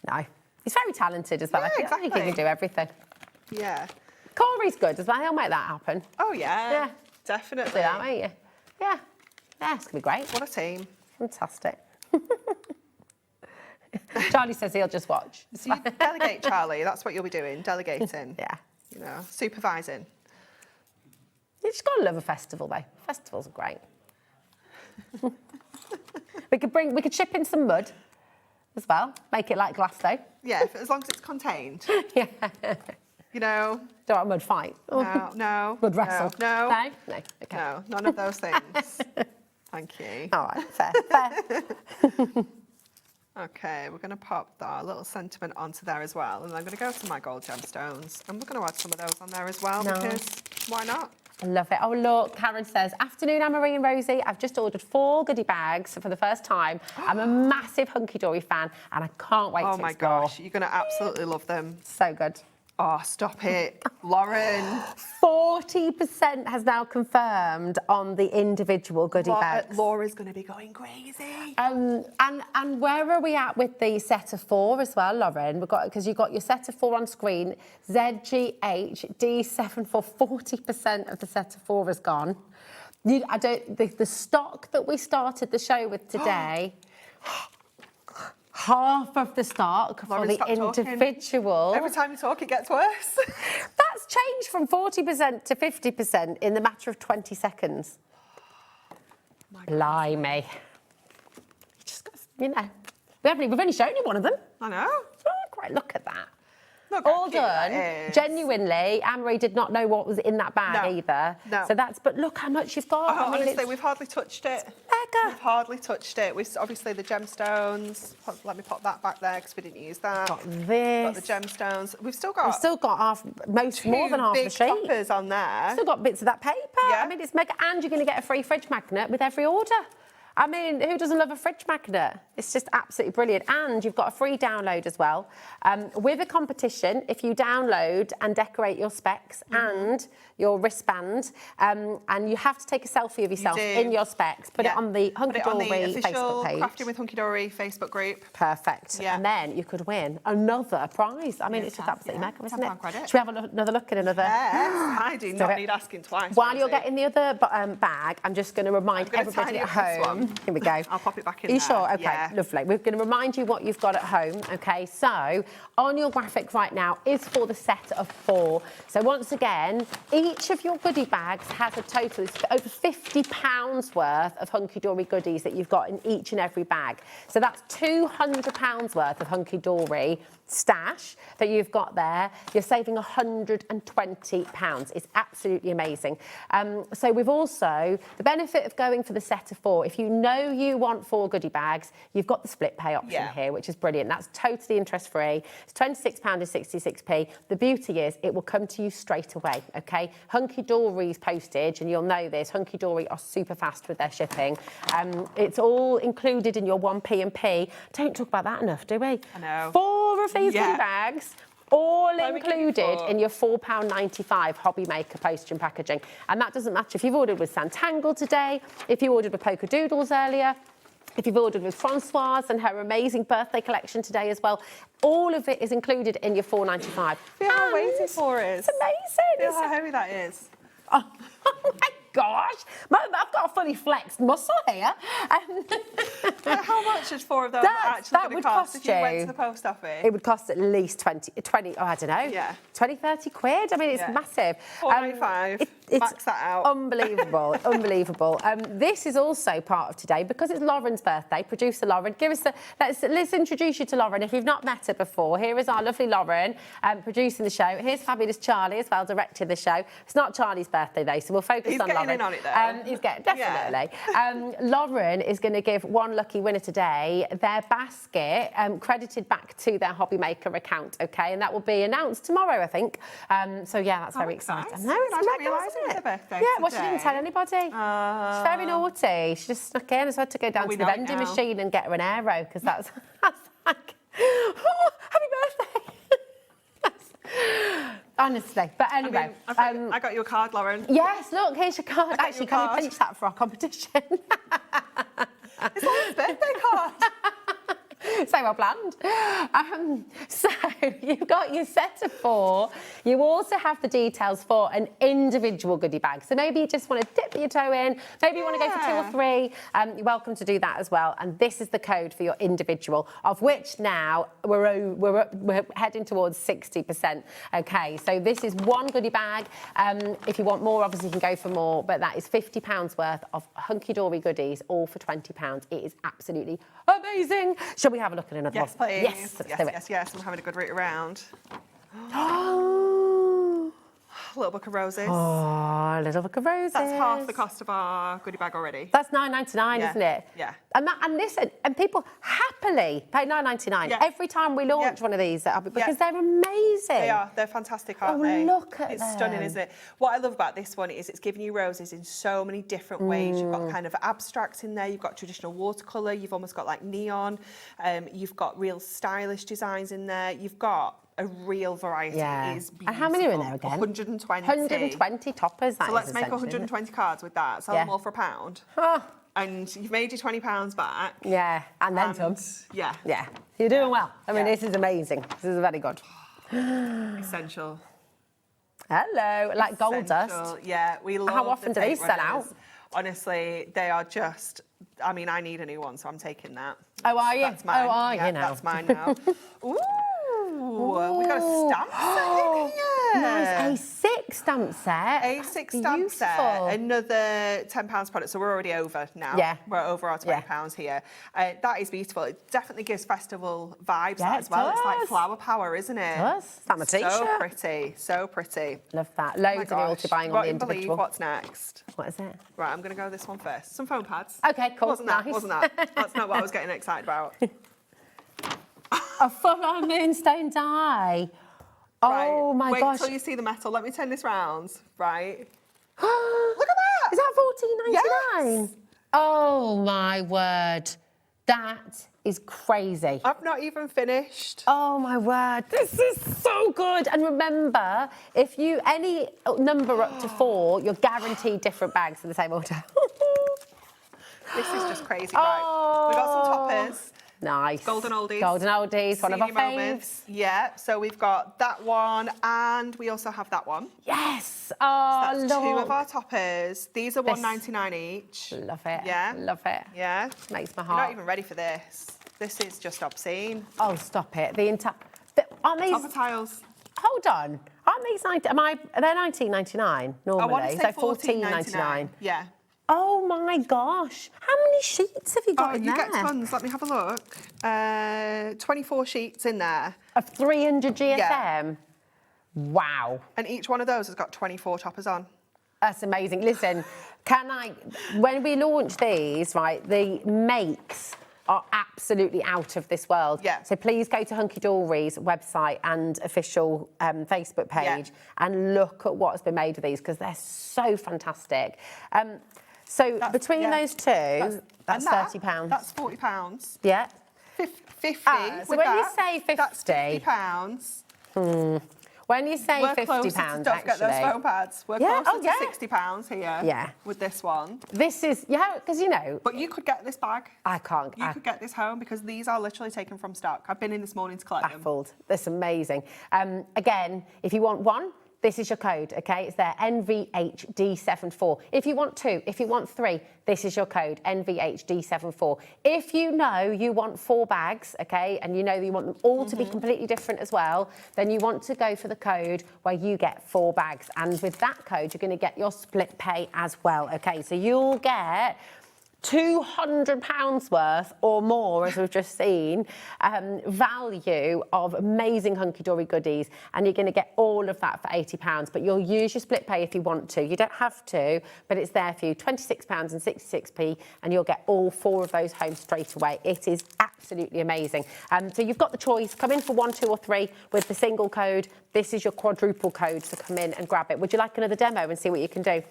No. He's very talented as well. Yeah, I think he can do everything. Yeah. Corey's good as well. He'll make that happen. Oh, yeah. Yeah. Definitely. Do that, won't you? Yeah. Yeah, it's going to be great. What a team. Fantastic. Charlie says he'll just watch. So you delegate, Charlie. That's what you'll be doing, delegating. Yeah. You know, supervising. You just got to love a festival, though. Festivals are great. We could ship in some mud as well. Make it like Glasgow. Yeah, as long as it's contained. Yeah. You know. Don't want a mud fight. No. Mud wrestle. No. No. Okay. No, none of those things. Thank you. All right, fair. Okay, we're going to pop our little sentiment onto there as well. And I'm going to go to my gold gemstones. And we're going to add some of those on there as well because why not? I love it. Oh, look, Karen says, afternoon, Anne-Marie and Rosie. I've just ordered 4 goodie bags for the first time. I'm a massive Hunkydory fan and I can't wait to explore. Oh, my gosh. You're going to absolutely love them. So good. Oh, stop it. Lauren. 40% has now confirmed on the individual goodie bags. Laura's going to be going crazy. And where are we at with the set of 4 as well, Lauren? We've got, because you've got your set of 4 on screen, ZGH D74, 40% of the set of 4 has gone. The stock that we started the show with today, half of the stock for the individual. Every time you talk, it gets worse. That's changed from 40% to 50% in the matter of 20 seconds. Blimey. Just got, you know, we've only shown you one of them. I know. Oh, great, look at that. Look all done. Genuinely, Anne-Marie did not know what was in that bag either. No. So but look how much you've got. Oh, honestly, we've hardly touched it. Mega. We've hardly touched it. We've obviously the gemstones. Let me pop that back there because we didn't use that. Got this. Got the gemstones. We've still got more than half the big sheet. toppers on there. Still got bits of that paper. Yeah. I mean, it's mega, and you're going to get a free fridge magnet with every order. I mean, who doesn't love a fridge magnet? It's just absolutely brilliant. And you've got a free download as well. With a competition, if you download and decorate your specs and your wristband, and you have to take a selfie of yourself in your specs, put it on the Hunkydory Facebook page. Crafting with Hunkydory Facebook group. Perfect. Yeah. And then you could win another prize. I mean, it's just absolutely mega, isn't it? Credit. Should we have another look at another? Yes, I do not need asking twice. While you're getting the other bag, I'm just going to remind everybody at home. Here we go. I'll pop it back in Are you there. sure? Okay, yeah. Lovely. We're going to remind you what you've got at home. Okay, so on your graphic right now is for the set of 4. So once again, each of your goodie bags has a total of over £50 worth of Hunkydory goodies that you've got in each and every bag. So that's £200 worth of Hunkydory stash that you've got there, you're saving £120. It's absolutely amazing. So we've also, the benefit of going for the set of 4, if you know you want 4 goodie bags, you've got the split pay option here, which is brilliant. That's totally interest free. It's £26.66p. The beauty is it will come to you straight away, okay? Hunkydory's postage, and you'll know this, Hunkydory are super fast with their shipping. It's all included in your 1p&p. Don't talk about that enough, do we? I know. 4 of these goodie bags, all included in your £4.95 HobbyMaker postage and packaging. And that doesn't matter if you've ordered with Sanntangle today, if you ordered with Polkadoodles earlier, if you've ordered with Françoise and her amazing birthday collection today as well. All of it is included in your £4.95. Feel how weighty for us. It's amazing. Feel how heavy that is. Oh my gosh, I've got a fully flexed muscle here. How much is 4 of those actually going to cost if you went to the post office? It would cost at least 20, oh, I don't know, 20, 30 quid. I mean, it's massive. £4.95, max that out. Unbelievable, unbelievable. This is also part of today because it's Lauren's birthday. Producer Lauren, let's introduce you to Lauren. If you've not met her before, here is our lovely Lauren producing the show. Here's fabulous Charlie as well, directing the show. It's not Charlie's birthday though, so we'll focus on Lauren. He's getting in on it though. He's getting, definitely. Lauren is going to give one lucky winner today their basket credited back to their HobbyMaker account, okay? And that will be announced tomorrow, I think. So yeah, that's very exciting. No, it's mega, isn't it? Birthday well, she didn't tell anybody. She's very naughty. She just snuck in, so I had to go down to the vending machine and get her an aero because that's like, oh, happy birthday. Honestly, but anyway. I mean, I got you a card, Lauren. Yes, look, here's your card. Actually, can you pinch that for our competition? It's Lauren's birthday card. So well planned. So you've got your set of 4. You also have the details for an individual goodie bag. So maybe you just want to dip your toe in. Maybe you want to go for 2 or 3. You're welcome to do that as well. And this is the code for your individual, of which now we're heading towards 60%. Okay, so this is one goodie bag. If you want more, obviously you can go for more. But that is £50 worth of Hunkydory goodies, all for £20. It is absolutely amazing. Shall we have a look at another one? Yes, please. Yes, let's do it. Yes. I'm having a good route around. A little book of roses. Oh, a little book of roses. That's half the cost of our goodie bag already. That's $9.99, isn't it? Yeah. And listen, and people happily pay $9.99 every time we launch one of these because they're amazing. They are. They're fantastic, aren't they? Look at It's them. stunning, isn't it? What I love about this one is it's giving you roses in so many different ways. You've got kind of abstracts in there. You've got traditional watercolour. You've almost got like neon. You've got real stylish designs in there. You've got a real variety. It is beautiful. And how many are in there again? 120. 120 toppers. So let's make 120 cards with that. Sell them all for £1. And you've made your £20 back. Yeah, and then some. Yeah. Yeah, you're doing well. I mean, this is amazing. This is very good. Essential. Hello, like gold dust. Yeah, we love. How often do they sell out? Honestly, they are just. I mean, I need a new one, so I'm taking that. Oh, are you? That's mine. Oh, are you now? That's mine now. Ooh, we got a stamp set in here. Nice, A6 stamp set. A6 stamp set. Another £10 product, so we're already over now. Yeah. We're over our £20 here. That is beautiful. It definitely gives festival vibes as well. It's like flower power, isn't it? It does. It's like my t-shirt. So pretty, so pretty. Love that. Loads of multi-buying on the individual. Believe what's next. What is it? Right, I'm going to go this one first. Some foam pads. Okay, cool. Wasn't that? That's not what I was getting excited about. A full-on moonstone die. Oh my Wait gosh. till you see the metal. Let me turn this round. Right. Look at that. Is that $14.99? Yes. Oh my word. That is crazy. I've not even finished. Oh my word. This is so good. And remember, if you any number up to 4, you're guaranteed different bags for the same order. This is just crazy. Right. We got some toppers. Nice. Golden oldies. Golden oldies, one of our faves. Yeah, so we've got that one and we also have that one. Yes. Oh, so that's 2 of our toppers. These are $1.99 each. Love it. Yeah. Love it. Yeah. Makes my You're heart. not even ready for this. This is just obscene. Oh, stop it. The entire... Aren't these... Topper tiles. Hold on. Aren't these... They're $19.99 normally? I want to say so $14.99. Yeah. Oh my gosh. How many sheets have you got in there? You get tons. Let me have a look. 24 sheets in there. Of 300 GSM? Yeah. Wow. And each one of those has got 24 toppers on. That's amazing. Listen, when we launch these, right, the makes are absolutely out of this world. Yeah. So please go to Hunkydory's website and official Facebook page and look at what's been made of these, because they're so fantastic. So between those two, that's £30. That's £40. Yeah. 50. So when you say 50, that's £50. When you say we're £50, closer to, don't forget those foam pads. We're closer to £60 here. Yeah. With this one. This is because But you could get this bag. I can't. You could get this home because these are literally taken from stock. I've been in this morning to collect them. Baffled. That's amazing. Again, if you want one, this is your code, okay? It's there, NVHD74. If you want two, if you want three, this is your code, NVHD74. If you know you want 4 bags, okay, and you know that you want them all to be completely different as well, then you want to go for the code where you get 4 bags. And with that code, you're going to get your split pay as well, okay? So you'll get £200 worth or more, as we've just seen, value of amazing Hunkydory goodies, and you're going to get all of that for £80. But you'll use your split pay if you want to. You don't have to, but it's there for you, £26.66, and you'll get all 4 of those home straight away. It is absolutely amazing. So you've got the choice. Come in for 1, 2 or 3 with the single code. This is your quadruple code, so come in and grab it. Would you like another demo and see what you can do?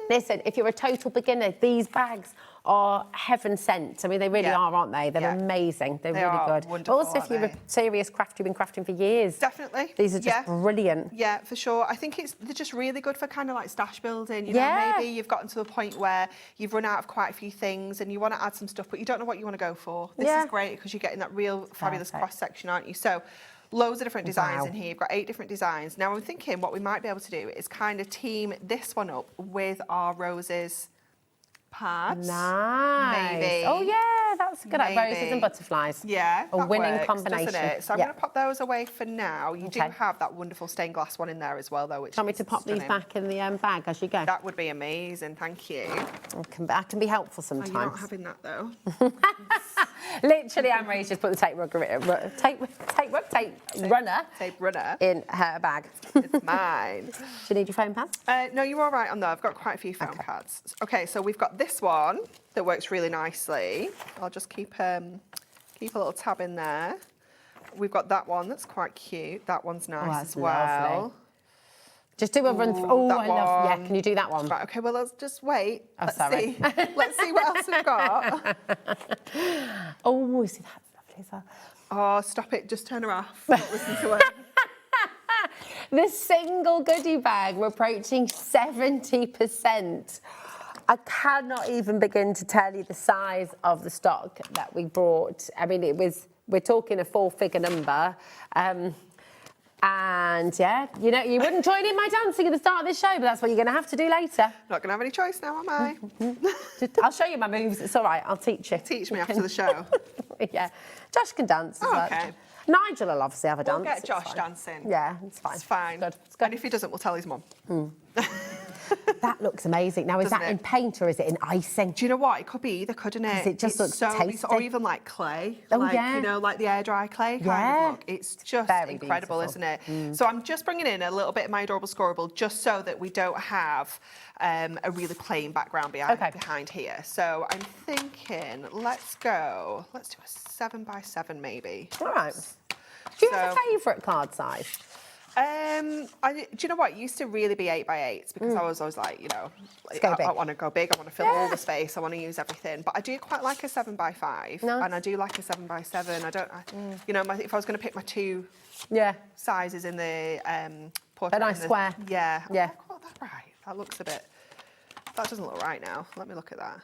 Listen, if you're a total beginner, these bags are heaven sent. I mean, they really are, aren't they? They're amazing. They're really good. Wonderful, also, if you're a serious crafter, you've been crafting for years. Definitely. These are just brilliant. Yeah, for sure. I think they're just really good for kind of like stash building. You know, maybe you've gotten to a point where you've run out of quite a few things and you want to add some stuff, but you don't know what you want to go for. This is great because you're getting that real fabulous cross section, aren't you? So loads of different designs in here. You've got 8 different designs. Now I'm thinking what we might be able to do is kind of team this one up with our roses pads. Nice. Maybe. Oh yeah, that's good. Like roses and butterflies. Yeah, a winning works, combination. doesn't it? So I'm going to pop those away for now. You do have that wonderful stained glass one in there as well, though. Which do you want me to pop these back in the bag as you go? That would be amazing. Thank you. I can be helpful sometimes. You're not having that though. Literally, Anne-Marie's just put the tape runner in her bag. It's mine. Do you need your foam pads? No, you're all right on there. I've got quite a few foam pads. Okay, so we've got this one that works really nicely. I'll just keep a little tab in there. We've got that one that's quite cute. That one's nice as well. Lovely. Just do a run through. Oh, I love. Yeah, can you do that one? Right, okay, well, let's just wait. Let's see. Let's see what else we've got. Oh, see, that's lovely as well. Oh, stop it. Just turn her off. Don't listen to her. The single goodie bag, we're approaching 70%. I cannot even begin to tell you the size of the stock that we brought. I mean, we're talking a 4-figure number. And yeah, you know, you wouldn't join in my dancing at the start of this show, but that's what you're going to have to do later. Not going to have any choice now, am I? I'll show you my moves. It's all right. I'll teach you. Teach me after the show. Yeah. Josh can dance as well. Okay. Nigel will obviously have a dance. We'll get Josh dancing. Yeah, it's fine. It's fine. Good. And if he doesn't, we'll tell his mum. That looks amazing. Now, is that in paint or is it in icing? Do you know what? It could be either, couldn't it? Because it just looks tasty. Or even like clay. Oh, like, yeah. You know, like the air dry clay kind of look. It's just very incredible, beautiful. isn't it? So I'm just bringing in a little bit of my Adorable Scorable just so that we don't have a really plain background behind here. So I'm thinking, let's do a 7x7 maybe. All right. Do you have a favourite card size? Do you know what? It used to really be 8x8s because I was always like, you know, I want to go big. I want to fill all the space. I want to use everything. But I do quite like a 7x5, and I do like a 7x7. You know, if I was going to pick my 2 sizes in the portrait, a nice square. Yeah. Have I got that right? That looks a bit. That doesn't look right now. Let me look at that.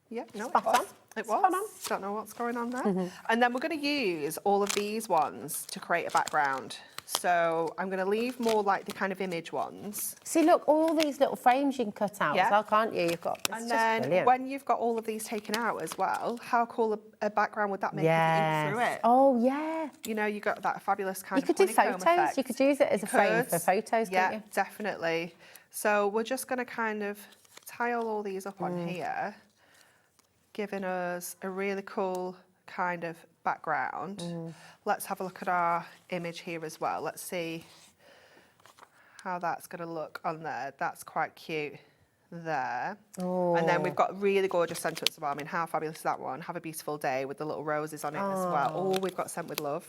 Yeah, no, it was. Don't know what's going on there. And then we're going to use all of these ones to create a background. So I'm going to leave more like the kind of image ones. See, look, all these little frames you can cut out as well, can't you? You've got. And then when you've got all of these taken out as well, how cool a background would that make if you ink through it? Oh, yeah. You know, you got that fabulous kind of You could do photos. Effect. You could use it as a frame for photos, couldn't you? Yeah, definitely. So we're just going to kind of pile all these up on here, giving us a really cool kind of background. Let's have a look at our image here as well. Let's see how that's going to look on there. That's quite cute there. And then we've got really gorgeous sentiments as well. I mean, how fabulous is that one? Have a beautiful day with the little roses on it as well. Oh, we've got Sent with Love.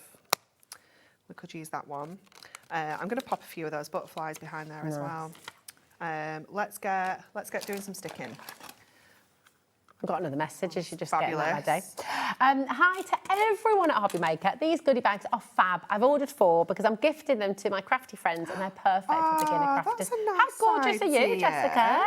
We could use that one. I'm going to pop a few of those butterflies behind there as well. Let's get doing some sticking. I've got another message as you just getting that ready. Hi to everyone at HobbyMaker. These goodie bags are fab. I've ordered 4 because I'm gifting them to my crafty friends and they're perfect for beginner crafters. That's a nice How gorgeous are you, idea. Jessica?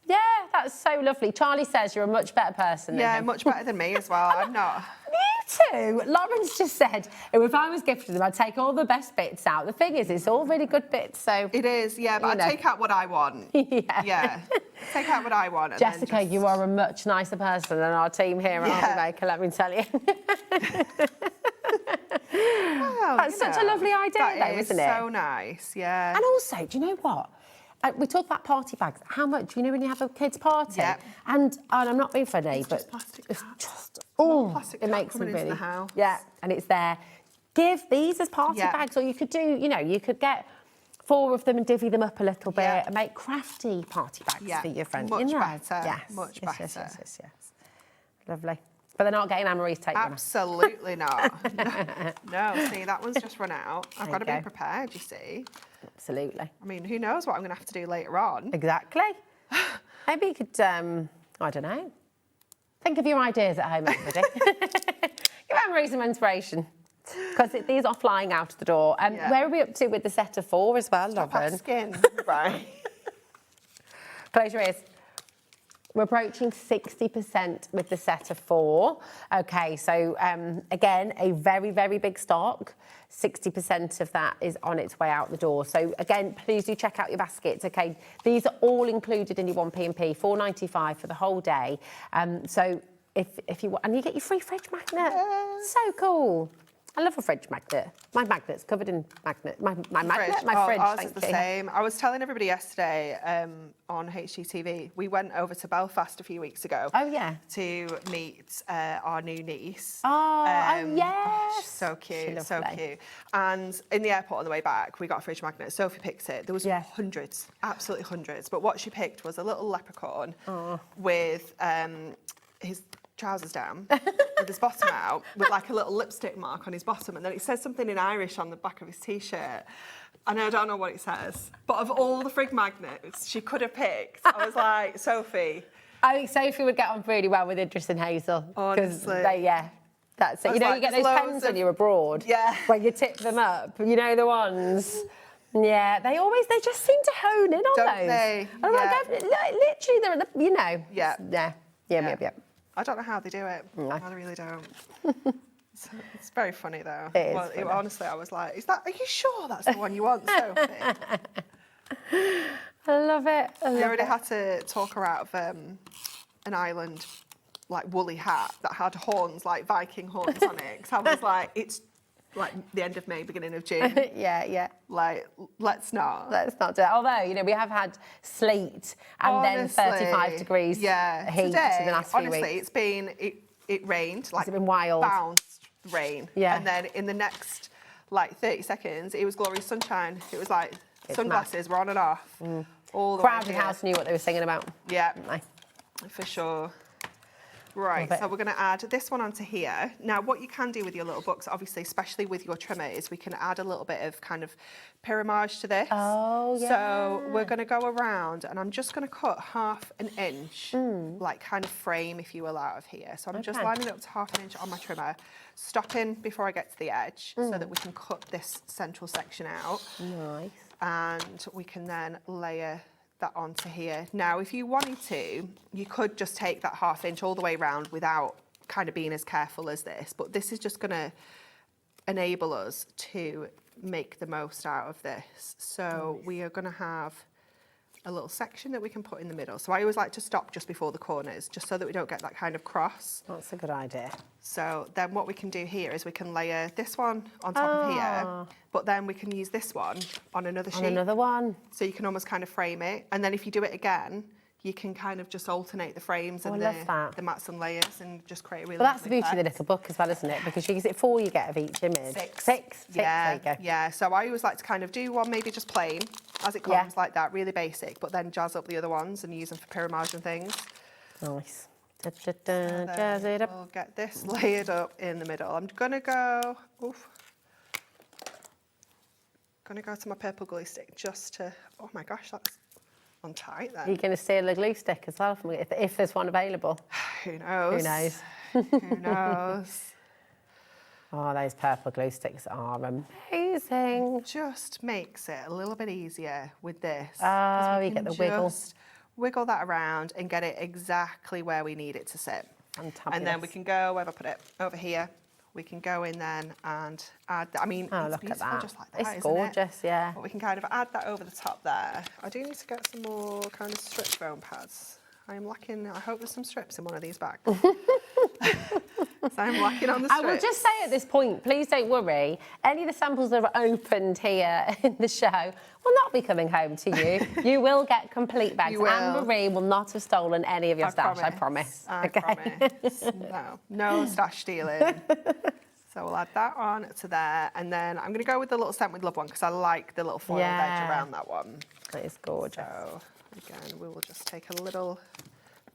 Yeah, that's so lovely. Charlie says you're a much better person than him. Much better than me as well. I'm not. Me too. Lauren's just said, if I was gifting them, I'd take all the best bits out. The thing is, it's all really good bits, so... It is, yeah, but I'd take out what I want. Yeah. Take out what I want. And Jessica, you are a much nicer person than our team here at HobbyMaker, let me tell you. Well, That's such a lovely idea, though, isn't it? So nice, yeah. And also, do you know what? We talk about party bags. How much, you know, when you have a kids' party? Yeah. And I'm not being funny, but it's just, it makes them really... the house. Yeah, and it's there. Give these as party bags, or you could do, you know, you could get 4 of them and divvy them up a little bit and make crafty party bags for your friends. Much you know? better. Yes. Much better. Yes. Lovely. But they're not getting Anne-Marie's take. Absolutely not. No, see, that one's just run out. I've got to be prepared, you see. Absolutely. I mean, who knows what I'm going to have to do later on. Exactly. Maybe you could, I don't know. Think of your ideas at home, everybody. Give Anne-Marie some inspiration. Because these are flying out of the door. Where are we up to with the set of 4 as well, Lauren? Skin. Right. Close your ears. We're approaching 60% with the set of 4. Okay, so again, a very, very big stock. 60% of that is on its way out the door. So again, please do check out your baskets. Okay, these are all included in your 1P&P, £4.95 for the whole day. So if you want, and you get your free fridge magnet. So cool. I love a fridge magnet. My magnet's covered in magnet. My magnet, my fridge. Ours is the same. I was telling everybody yesterday on HGTV, we went over to Belfast a few weeks ago. Oh, yeah. To meet our new niece. Oh, yes. So cute, so cute. And in the airport on the way back, we got a fridge magnet. Sophie picked it. There was hundreds, absolutely hundreds. But what she picked was a little leprechaun with his trousers down with his bottom out with like a little lipstick mark on his bottom, and then it says something in Irish on the back of his t-shirt, and I don't know what it says, but of all the frig magnets she could have picked, I was like, Sophie. I think Sophie would get on really well with Idris and Hazel. Honestly. That's it. You know, like, you get those pens when you're abroad where you tip them up, you know, the ones. Yeah, they just seem to hone in on don't those. They? I'm like, literally, they're, you know. Yeah. I don't know how they do it. No. I really don't. It's very funny though. Honestly, I was like, are you sure that's the one you want, Sophie? I love it. They already had to talk her out of an island, like woolly hat that had horns, like Viking horns on it. Because I was like, it's like the end of May, beginning of June. Yeah. Like, let's not do it. Although, you know, we have had sleet and then 35 degrees heat today, in the last few weeks. Honestly, it's been, it rained. Like, it's been wild. Bounced rain. Yeah. And then in the next, like, 30 seconds, it was glorious sunshine. It was like, sunglasses were on and off. All the Crowded House knew what they were singing about. Yeah, for sure. Right, so we're going to add this one onto here. Now, what you can do with your little books, obviously, especially with your trimmer, is we can add a little bit of kind of pyramage to this. Oh, yeah. So we're going to go around, and I'm just going to cut ½ an inch, like kind of frame, if you will, out of here. So I'm just lining it up to ½ an inch on my trimmer, stopping before I get to the edge, so that we can cut this central section out. Nice. And we can then layer that onto here. Now, if you wanted to, you could just take that ½ inch all the way around without kind of being as careful as this, but this is just going to enable us to make the most out of this. So we are going to have a little section that we can put in the middle. So I always like to stop just before the corners, just so that we don't get that kind of cross. That's a good idea. So then what we can do here is we can layer this one on top of here, but then we can use this one on another sheet. On another one. So you can almost kind of frame it. And then if you do it again, you can kind of just alternate the frames and I love that. the mats and layers and just create a really Well, that's the lovely beauty of the effect. little book as well, isn't it? Because is it 4 you get of each image? Six. Yeah, There you go. yeah. So I always like to kind of do one maybe just plain as it comes like that, really basic, but then jazz up the other ones and use them for pyramage and things. Nice. Jazz it up. We'll get this layered up in the middle. I'm gonna go. Gonna go to my purple glue stick just to. Oh my gosh, that's on tight then. You're going to steal a glue stick as well from me if there's one available. Who knows? Who knows? Who knows? Oh, those purple glue sticks are amazing. Just makes it a little bit easier with this. Oh, you get the wiggle. Just wiggle that around and get it exactly where we need it to sit. Fantabulous. And then we can go, where have I put it? Over here. We can go in then and add, I mean, oh, it's look beautiful at that. just like that, It's isn't gorgeous, it? yeah. But we can kind of add that over the top there. I do need to get some more kind of strip foam pads. I am lacking, I hope there's some strips in one of these bags. So I'm lacking on the strips. I will just say at this point, please don't worry, any of the samples that are opened here in the show will not be coming home to you. You will get complete bags. You will. Anne-Marie will not have stolen any of your stash, I promise. I promise. No stash stealing. So we'll add that on to there. And then I'm going to go with the little Sent with Love one because I like the little foiled edge around that one. That is gorgeous. So again, we will just take a little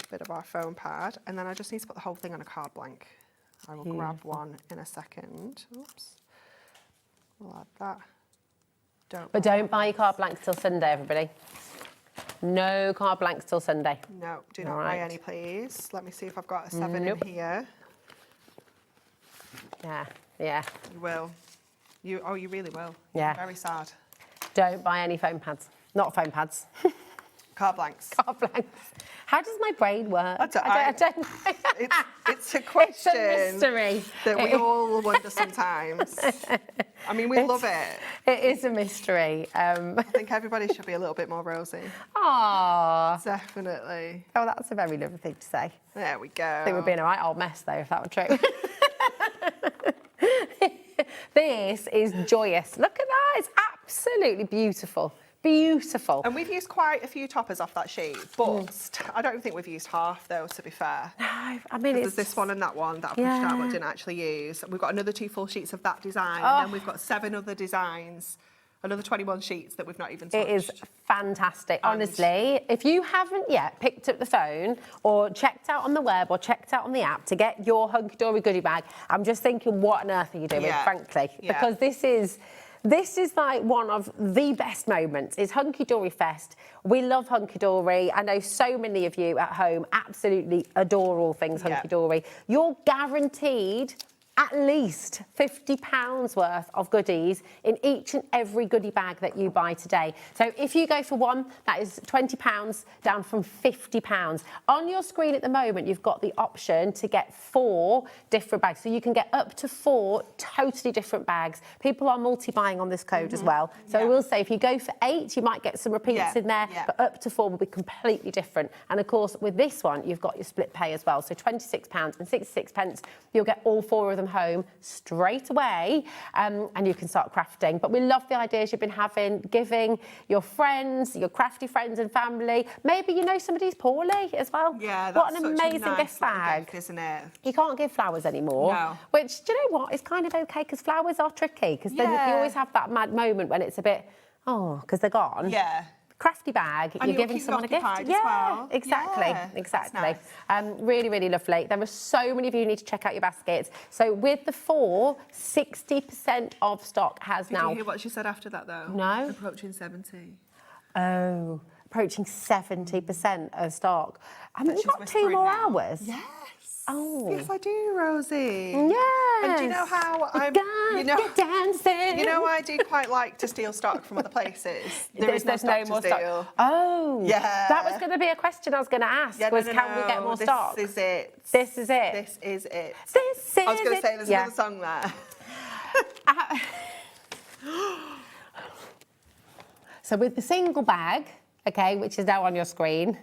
bit of our foam pad and then I just need to put the whole thing on a card blank. I will grab one in a second. Oops. We'll add that. But don't buy your card blanks till Sunday, everybody. No card blanks till Sunday. No, do not buy any, please. Let me see if I've got a 7 Nope. in here. Yeah. You will. You really will. Yeah. I'm very sad. Don't buy any foam pads. Not foam pads. Card blanks. Card blanks. How does my brain work? I don't know. It's a question. It's a mystery. That we all wonder sometimes. I mean, we love it. It is a mystery. I think everybody should be a little bit more rosy. Aww. Definitely. Oh, that's a very lovely thing to say. There we go. I think we'd be in a right old mess, though, if that were true. This is joyous. Look at that. It's absolutely beautiful. Beautiful. And we've used quite a few toppers off that sheet, but I don't think we've used half, though, to be fair. No, I mean, there's this one and that one that I pushed out but didn't actually use. We've got another 2 full sheets of that design, and then we've got 7 other designs, another 21 sheets that we've not even touched. It is fantastic. Honestly, if you haven't yet picked up the phone or checked out on the web or checked out on the app to get your Hunkydory Goody Bag, I'm just thinking, what on earth are you doing, frankly? Because this is like one of the best moments. It's Hunkydory Fest. We love Hunkydory. I know so many of you at home absolutely adore all things Hunkydory. You're guaranteed at least £50 worth of goodies in each and every goodie bag that you buy today. So if you go for one, that is £20 down from £50. On your screen at the moment, you've got the option to get 4 different bags. So you can get up to 4 totally different bags. People are multi-buying on this code as well. So I will say, if you go for 8, you might get some repeats in there, but up to 4 will be completely different. And of course, with this one, you've got your split pay as well. So £26 and 66 pence, you'll get all 4 of them home straight away, and you can start crafting. But we love the ideas you've been having, giving your friends, your crafty friends and family. Maybe you know somebody who's poorly as well. Yeah, that's what an such amazing a nice gift bag, gift, isn't it? You can't give flowers anymore. No. Which, do you know what? It's kind of okay because flowers are tricky because then you always have that mad moment when it's a bit, because they're gone. Yeah. Crafty bag, And you're giving someone a gift. as well. Exactly, Yeah, exactly. that's Really, really lovely. There are so many of you who need to check out your baskets. So with the 4, 60% of stock has Did now. you hear what she said after that, though? No. Approaching 70. Oh, approaching 70% of stock. I mean, you've got 2 more hours. Yes. Oh. Yes, I do, Rosie. Yes. And do you know how I'm... Get dancing. You know, I do quite like to steal stock from other places. There's no more stock. Oh. Yeah. That was going to be a question I was going to ask, can we get more stock? This is it. This is it. This is it. This is it. I was going to say there's another song there. So with the single bag, okay, which is now on your screen,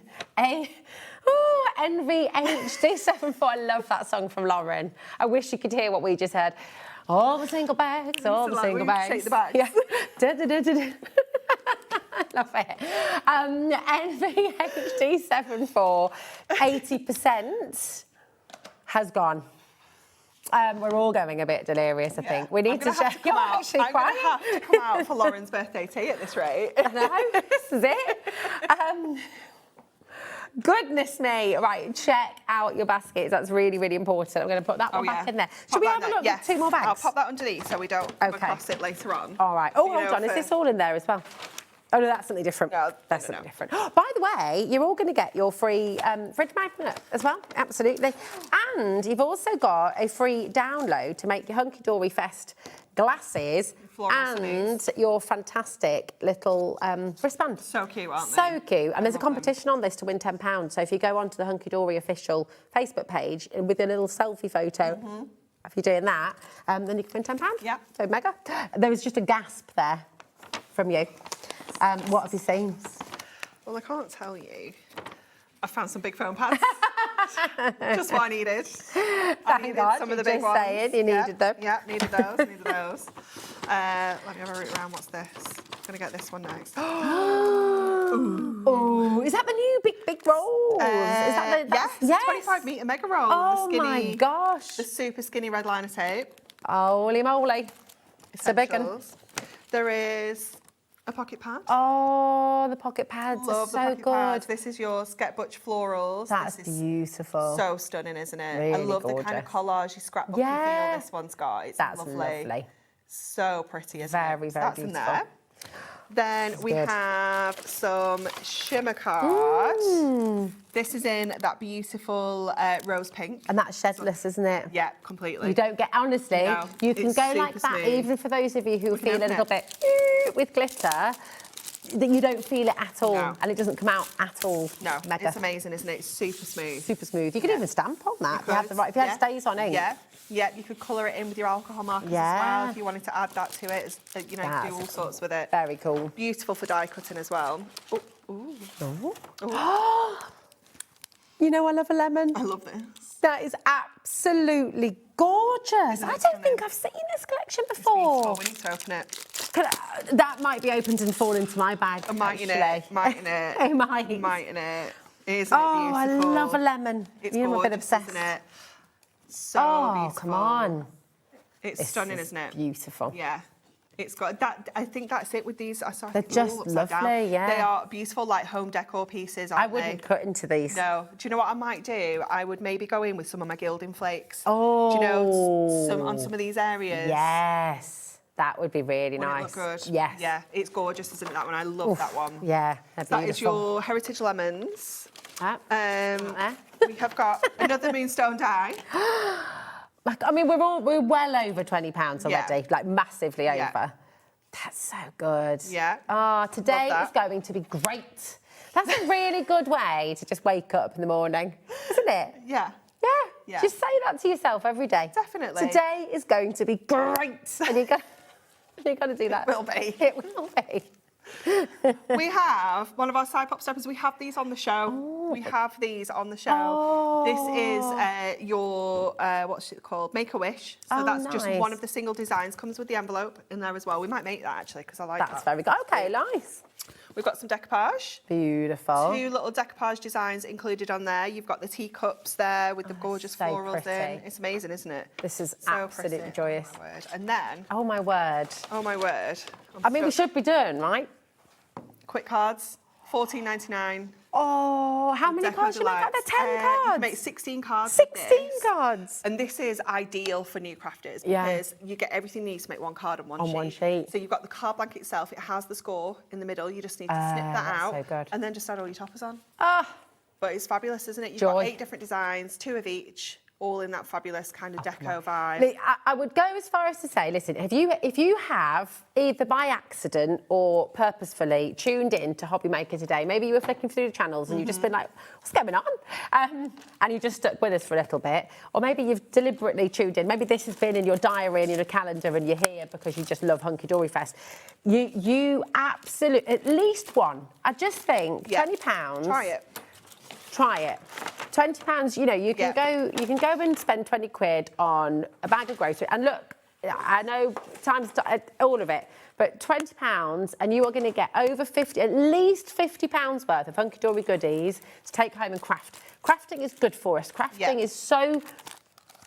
Envy HD74, I love that song from Lauren. I wish you could hear what we just heard. All the single bags, all the single bags. Shake the bags. Yeah. Love it. NVHD74, 80% has gone. We're all going a bit delirious, I think. We need to share. I'm going to have to come out for Lauren's birthday tea at this rate. I know, this is it. Goodness me. Right, check out your baskets. That's really, really important. I'm going to put that one back in there. Should we have a look at 2 more bags? I'll pop that underneath so we don't come across it later on. All right. Oh, hold on. Is this all in there as well? Oh, no, that's something different. No, that's something different. By the way, you're all going to get your free fridge magnet as well. Absolutely. And you've also got a free download to make your HunkydoryFest glasses and your fantastic little wristband. So cute, aren't they? So cute. And there's a competition on this to win £10. So if you go onto the Hunkydory official Facebook page with a little selfie photo, if you're doing that, then you can win £10. Yeah. So mega. There was just a gasp there from you. What have you seen? Well, I can't tell you. I found some big foam pads. Just what I needed. I needed some of the big ones. Saying you needed them. Yeah, needed those. Needed those. Let me have a root around. What's this? I'm gonna get this one next. Oh, is that the new big rolls? Is that the yes? 25 metre mega roll. Oh the skinny, my gosh! The super skinny red liner tape. Holy moly! It's a big one. There is a pocket pad. Oh, the pocket pads Love are the so pocket good. Pads. This is your Sketch Florals. That's beautiful. So stunning, isn't it? Really I love gorgeous. the kind of collage, scrapbooky feel this one's got. It's That's lovely. So pretty, isn't very, it? very That's beautiful. in there. Then we good. have some shimmer card. This is in that beautiful rose pink. And that's shedless, isn't it? Yeah, completely. You don't get, honestly, No, you can it's go super like that, smooth. even for those of you who We can feel a open little it. bit with glitter, that you don't feel it at all. No. And it doesn't come out at all. No, Mega. it's amazing, isn't it? It's super smooth. Super smooth. You could even stamp on that if you had the right, if you had stays on ink. Yeah, you could colour it in with your alcohol markers as well if you wanted to add that to it. You know, you could do all sorts with it. Very cool. Beautiful for die cutting as well. Ooh. You know I love a lemon. I love this. That is absolutely gorgeous. I don't think I've seen this collection before. We need to open it. That might be opened and fall into my bag. Mightn't it? It might. Mightn't it? Isn't it Oh, I beautiful? love a lemon. It's I'm a bit gorgeous, obsessed. isn't it? So beautiful. Come on. It's stunning, isn't it? Beautiful. Yeah. It's got that. I think that's it with these. They're just lovely, yeah. They are beautiful, like home decor pieces. I wouldn't cut into these. No. Do you know what I might do? I would maybe go in with some of my gilding flakes. Oh. Do you know, on some of these areas? Yes. That would be really Wouldn't nice. it look good? Yes. Yeah, it's gorgeous, isn't it, that one? I love that one. Yeah, they're That beautiful. is your heritage lemons. We have got another moonstone die. I mean, we're well over £20 already, like massively over. That's so good. Yeah. Today is going to be great. That's a really good way to just wake up in the morning, isn't it? Yeah. Yeah. Just say that to yourself every day. Definitely. Today is going to be great. And you're going to do that. It will be. It will be. We have one of our side pop steppers. We have these on the show. We have these on the show. This is your what's it called? Make a Wish. So that's just one of the single designs. Comes with the envelope in there as well. We might make that actually because I like that. That's very good. Okay, nice. We've got some decoupage. Beautiful. 2 little decoupage designs included on there. You've got the teacups there with the gorgeous florals in. It's amazing, isn't it? This is so absolutely pretty. joyous. Oh my word. And then. Oh my word. Oh my word. I mean, we should be done, right? Quick cards, $14.99. Oh, how many cards do you make out there? 10 cards? You can make 16 cards. 16 cards. And this is ideal for new crafters because you get everything you need to make one card on one sheet. So you've got the card blank itself. It has the score in the middle. You just need to snip that out. So good. And then just add all your toppers on. Ah. But it's fabulous, isn't it? You've got 8 different designs, 2 of each, all in that fabulous kind of deco vibe. I would go as far as to say, listen, if you have either by accident or purposefully tuned in to HobbyMaker today, maybe you were flicking through the channels and you've just been like, what's going on? And you just stuck with us for a little bit. Or maybe you've deliberately tuned in. Maybe this has been in your diary and in your calendar and you're here because you just love Hunkydory Fest. You absolutely, at least one. I just think £20. Try it. Try it. £20, you know, you can go and spend 20 quid on a bag of grocery. And look, I know times all of it, but £20, and you are going to get over 50, at least £50 worth of Hunkydory goodies to take home and craft. Crafting is good for us. Crafting is so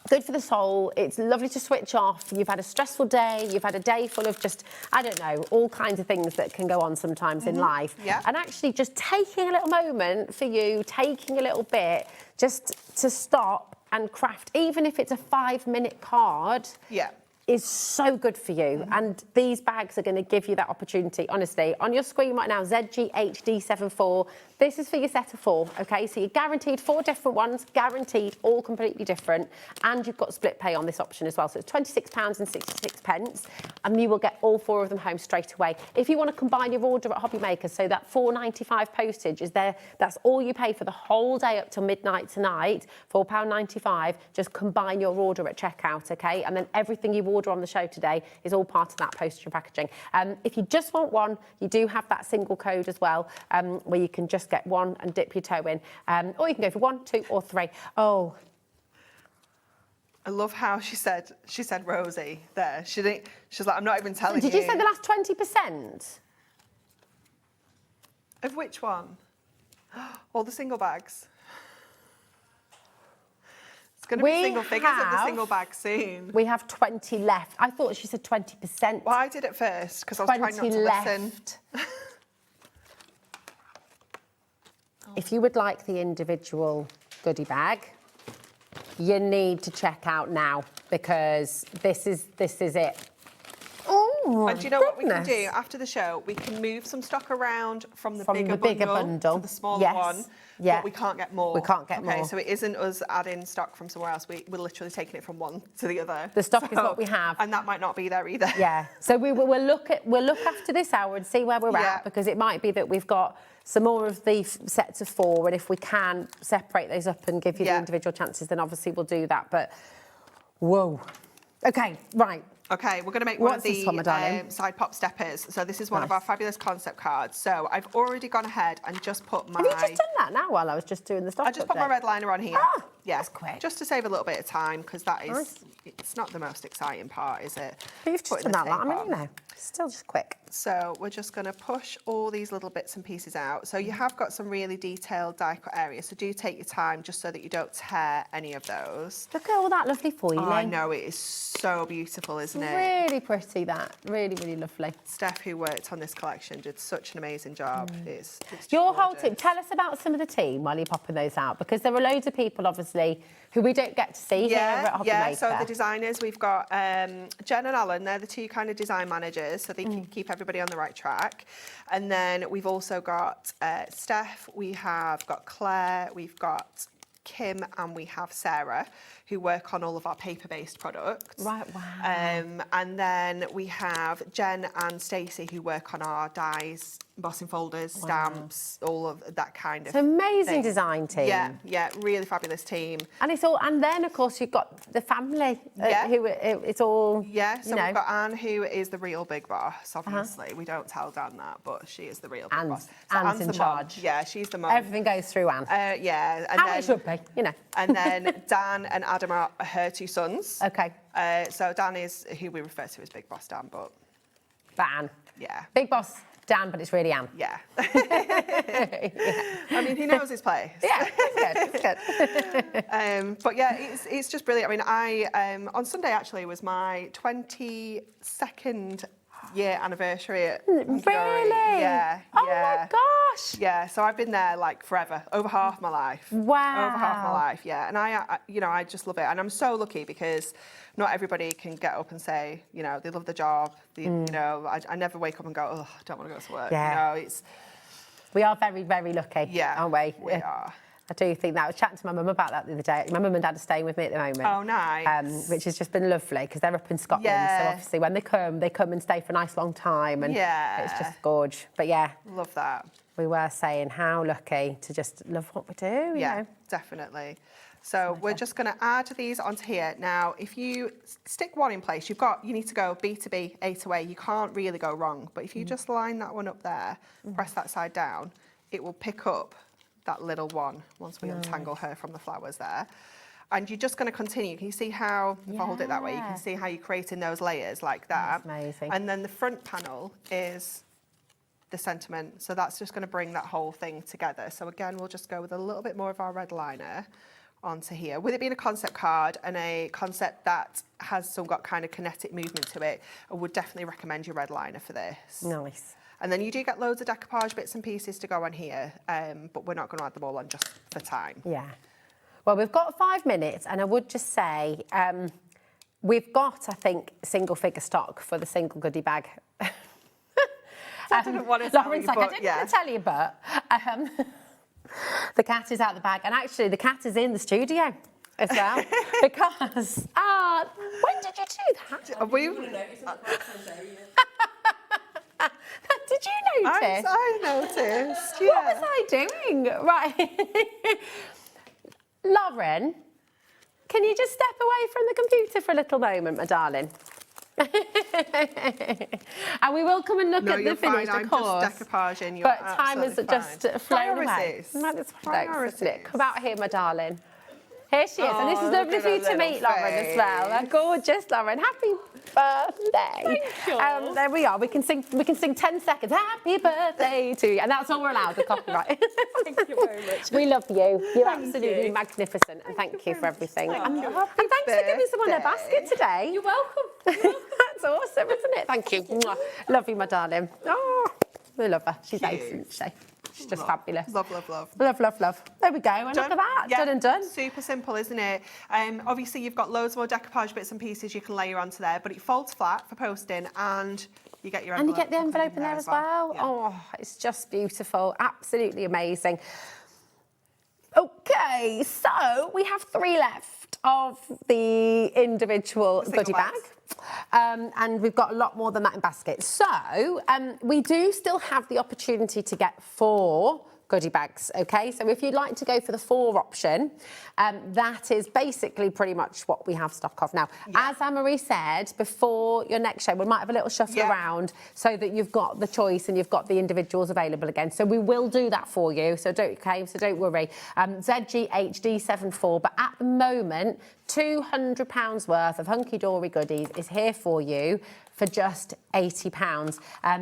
good for the soul. It's lovely to switch off. You've had a stressful day. You've had a day full of just, I don't know, all kinds of things that can go on sometimes in life. Yeah. And actually just taking a little moment for you, taking a little bit just to stop and craft, even if it's a 5-minute card. Yeah. Is so good for you, and these bags are going to give you that opportunity. Honestly, on your screen right now, ZGHD74. This is for your set of 4, okay? So you're guaranteed 4 different ones, guaranteed, all completely different, and you've got split pay on this option as well. So it's £26.66, and you will get all 4 of them home straight away. If you want to combine your order at HobbyMaker, so that £4.95 postage is there, that's all you pay for the whole day up till midnight tonight, £4.95. Just combine your order at checkout, okay? And then everything you order on the show today is all part of that postage and packaging. If you just want one, you do have that single code as well, where you can just get one and dip your toe in, or you can go for 1, 2 or 3. Oh, I love how she said Rosie there. She's like, I'm not even telling you. Did you say the last 20%? Of which one? All the single bags. It's going to be single figures of the single bag soon. We have 20 left. I thought she said 20%. Well, I did it first because I was trying not to listen. If you would like the individual goodie bag, you need to check out now, because this is it. Oh, and do you know what we can do after the show? We can move some stock around from the bigger bundle to the smaller one. Yeah. But we can't get more. We can't get more. Okay, so it isn't us adding stock from somewhere else. We're literally taking it from one to the other. The stock is what we have. And that might not be there either. Yeah. So we'll look after this hour and see where we're at, because it might be that we've got some more of the sets of 4, and if we can separate those up and give you the individual chances, then obviously we'll do that. But whoa. Okay, right. Okay, we're going to make one of the side pop steppers. So this is one of our fabulous concept cards. So I've already gone ahead and just put my... Have you just done that now while I was just doing the stock I just put my red liner on here. Ah, yeah, that's quick. Just to save a little bit of time, because that is... It's not the most exciting part, is it? But you've just done that, I mean, you know, still just quick. So we're just going to push all these little bits and pieces out. So you have got some really detailed die cut areas, so do take your time just so that you don't tear any of those. Look at all that lovely foiling. I know, it is so beautiful, isn't it? Really pretty, that. Really, really lovely. Steph, who worked on this collection, did such an amazing job. It's your whole team. Tell us about some of the team while you're popping those out, because there are loads of people, obviously, who we don't get to see here at HobbyMaker. Yeah, so the designers, we've got Jen and Alan, they're the 2 kind of design managers, so they can keep everybody on the right track. And then we've also got Steph, we have got Claire, we've got Kim, and we have Sarah, who work on all of our paper-based products. Right, wow. And then we have Jen and Stacey, who work on our dies, embossing folders, stamps, all of that kind of It's an amazing thing. design team. Yeah, really fabulous team. And it's all, and then of course you've got the family, who it's all. Yeah, so we've got Anne, who is the real big boss. Obviously, we don't tell Dan that, but she is the real big boss. So Anne's in the charge. Mom. Yeah, she's the mum. Everything goes through Anne. Yeah, and how then, it should be, you know. And then Dan and Adam are her 2 sons. Okay. So Dan is who we refer to as Big Boss Dan, but Anne. Yeah. Big Boss Dan, but it's really Anne. Yeah. I mean, he knows his place. Yeah, it's good. But yeah, it's just brilliant. I mean, I on Sunday actually was my 22nd year anniversary at Hunkydory. Really? Yeah. Oh my gosh. Yeah, so I've been there like forever, over half my life. Wow. Over half my life, yeah. And I just love it. And I'm so lucky because not everybody can get up and say, you know, they love the job. You know, I never wake up and go, oh, I don't want to go to work. Yeah. You know, we are very, very lucky, aren't we? We are. I do think that. I was chatting to my mum about that the other day. My mum and dad are staying with me at the moment. Oh, nice. Which has just been lovely because they're up in Scotland. So obviously when they come and stay for a nice long time. And it's just gorge. But yeah. Love that. We were saying how lucky to just love what we do. You know? Definitely. So we're just going to add these onto here. Now, if you stick one in place, you need to go B to B, A to A. You can't really go wrong. But if you just line that one up there, press that side down, it will pick up that little one once we untangle her from the flowers there. And you're just going to continue. Can you see how, if I hold it that way, you can see how you're creating those layers like that. That's amazing. And then the front panel is the sentiment. So that's just going to bring that whole thing together. So again, we'll just go with a little bit more of our red liner onto here. With it being a concept card and a concept that has some got kind of kinetic movement to it, I would definitely recommend your red liner for this. Nice. And then you do get loads of decoupage bits and pieces to go on here, but we're not going to add them all on just for time. Yeah. Well, we've got 5 minutes, and I would just say we've got, I think, single figure stock for the single goodie bag. I didn't want to tell Lauren's you, like, but, I didn't yeah. want to tell you, but the cat is out the bag, and actually the cat is in the studio as well because when did you do that? Did you notice? I noticed. Yeah. What was I doing? Right. Lauren, can you just step away from the computer for a little moment, my darling? And we will come and look at the finished, of course. I'm just decoupaging. You're but time has absolutely just flown away. Priorities. Come out here, my darling. Here she is, and this is Oh, lovely look for you at to her meet little Lauren as well. Gorgeous, Lauren. Happy birthday! Thank you. There we are. We can sing 10 seconds. Happy birthday to you, and that's all we're allowed with copyright. Thank you very much. We love you. You're Thank absolutely you. magnificent, and thank you for everything. Thank And you. thanks for giving someone a basket today. You're welcome. That's awesome, isn't it? Thank you. Mwah. Love you, my darling. Oh, we love her. She's ace, isn't she? She's just fabulous. Love, love, love. Love, love, love. There we go. And look at that. Yeah, Done and done. Super simple, isn't it? Obviously, you've got loads more decoupage bits and pieces you can layer onto there, but it folds flat for posting, and you get your And you envelope. get the envelope in there as well. Yeah. Oh, it's just beautiful. Absolutely amazing. Okay, so we have 3 left of the individual goodie bag. And we've got a lot more than that in baskets. So we do still have the opportunity to get 4 goodie bags, okay? So if you'd like to go for the 4 option, that is basically pretty much what we have stock of now. As Anne-Marie said, before your next show, we might have a little shuffle around so that you've got the choice and you've got the individuals available again. So we will do that for you, so don't worry. ZGHD74, but at the moment, £200 worth of Hunkydory goodies is here for you for just £80.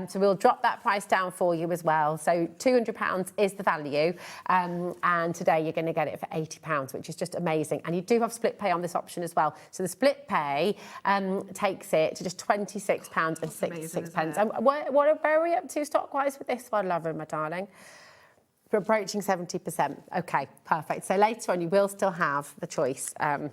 So we'll drop that price down for you as well. So £200 is the value, and today you're going to get it for £80, which is just amazing. And you do have split pay on this option as well. So the split pay takes it to just £26.66. And where are we up to stock-wise with this one, Lauren, my darling? We're approaching 70%. Okay, perfect. So later on, you will still have the choice of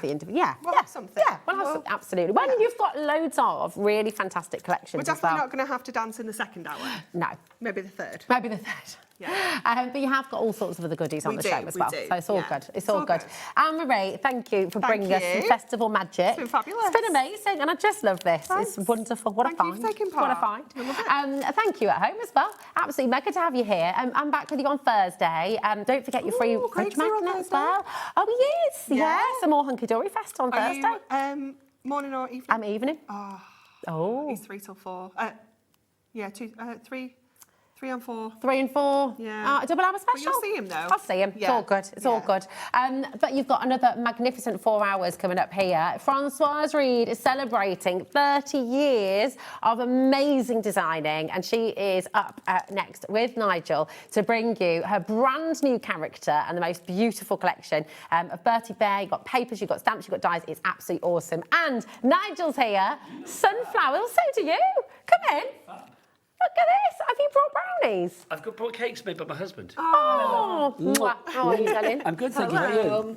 the individual. We'll have something. Yeah, we'll have something, absolutely. Well, you've got loads of really fantastic collections We're definitely as well. not going to have to dance in the second hour. No. Maybe the third. Maybe the third. Yeah. But you have got all sorts of other goodies on the show as well. do, So it's all yeah. good. It's all good. Anne-Marie, thank you for bringing us some festival magic. It's been fabulous. It's been amazing, and I just love this. Thanks. It's wonderful. What a Thank you find. for taking What a part. find. Thank you at home as well. Absolutely mega to have you here. I'm back with you on Thursday. Don't forget your free fridge magnet as well. Oh, he is. Yeah. Some more HunkyDory Fest on Thursday. You, morning or evening? I'm evening. Oh. It's 3 till 4. Yeah, 3 and 4. 3 and 4. Yeah. A double hour special. But you'll see him though. I'll see him. It's Yeah. all good. It's all good. But you've got another magnificent 4 hours coming up here. Françoise Read is celebrating 30 years of amazing designing, and she is up next with Nigel to bring you her brand new character and the most beautiful collection of Bertie Bear. You've got papers, you've got stamps, you've got dies. It's absolutely awesome. And Nigel's here. Sunflowers. So do you. Come in. Look at this. Have you brought brownies? I've brought cakes made by my husband. Oh, how are you, darling? I'm good, thank you. How are you?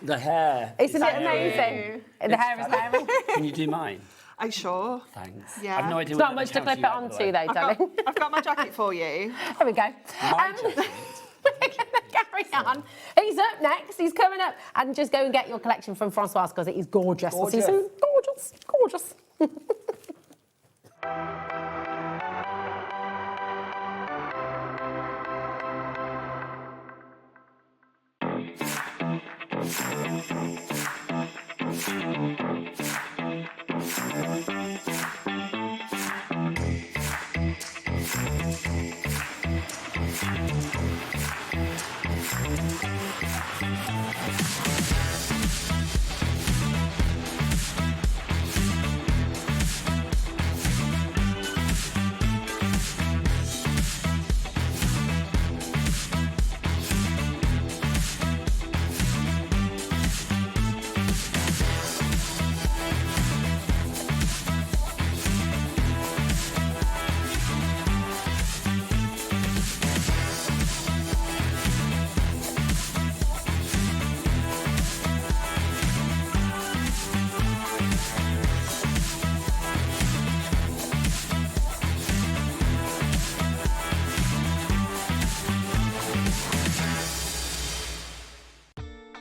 The hair. Isn't it amazing? The hair is hairy. Can you do mine? Are you sure? Thanks. Yeah. I've no idea There's what not much to that clip it counts onto, you though, out, darling. I've got my jacket for you. There we go. Carry on. He's up next. He's coming up. And just go and get your collection from Françoise because it is gorgeous. We'll see you soon. Gorgeous. Gorgeous.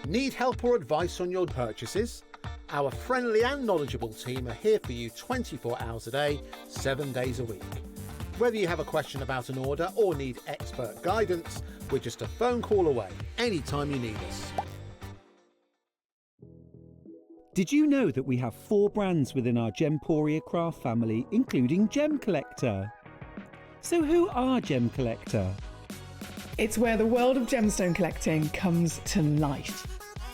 Need help or advice on your purchases? Our friendly and knowledgeable team are here for you 24 hours a day, 7 days a week. Whether you have a question about an order or need expert guidance, we're just a phone call away anytime you need us. Did you know that we have 4 brands within our Gemporia craft family, including Gem Collector? So who are Gem Collector? It's where the world of gemstone collecting comes to life.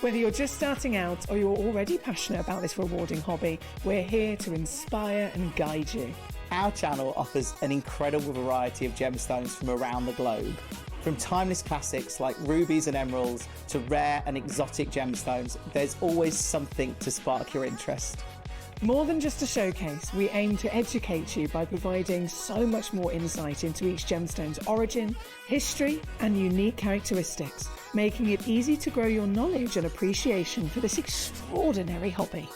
Whether you're just starting out or you're already passionate about this rewarding hobby, we're here to inspire and guide you. Our channel offers an incredible variety of gemstones from around the globe. From timeless classics like rubies and emeralds to rare and exotic gemstones, there's always something to spark your interest. More than just a showcase, we aim to educate you by providing so much more insight into each gemstone's origin, history, and unique characteristics, making it easy to grow your knowledge and appreciation for this extraordinary hobby.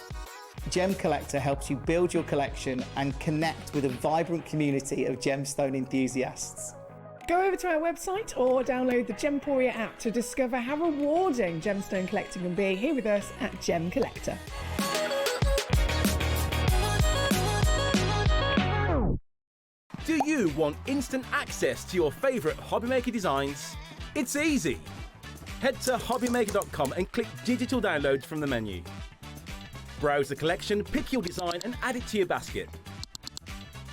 Gem Collector helps you build your collection and connect with a vibrant community of gemstone enthusiasts. Go over to our website or download the Gemporia app to discover how rewarding gemstone collecting can be here with us at Gem Collector. Do you want instant access to your favourite HobbyMaker designs? It's easy. Head to HobbyMaker.com and click Digital Downloads from the menu. Browse the collection, pick your design and add it to your basket.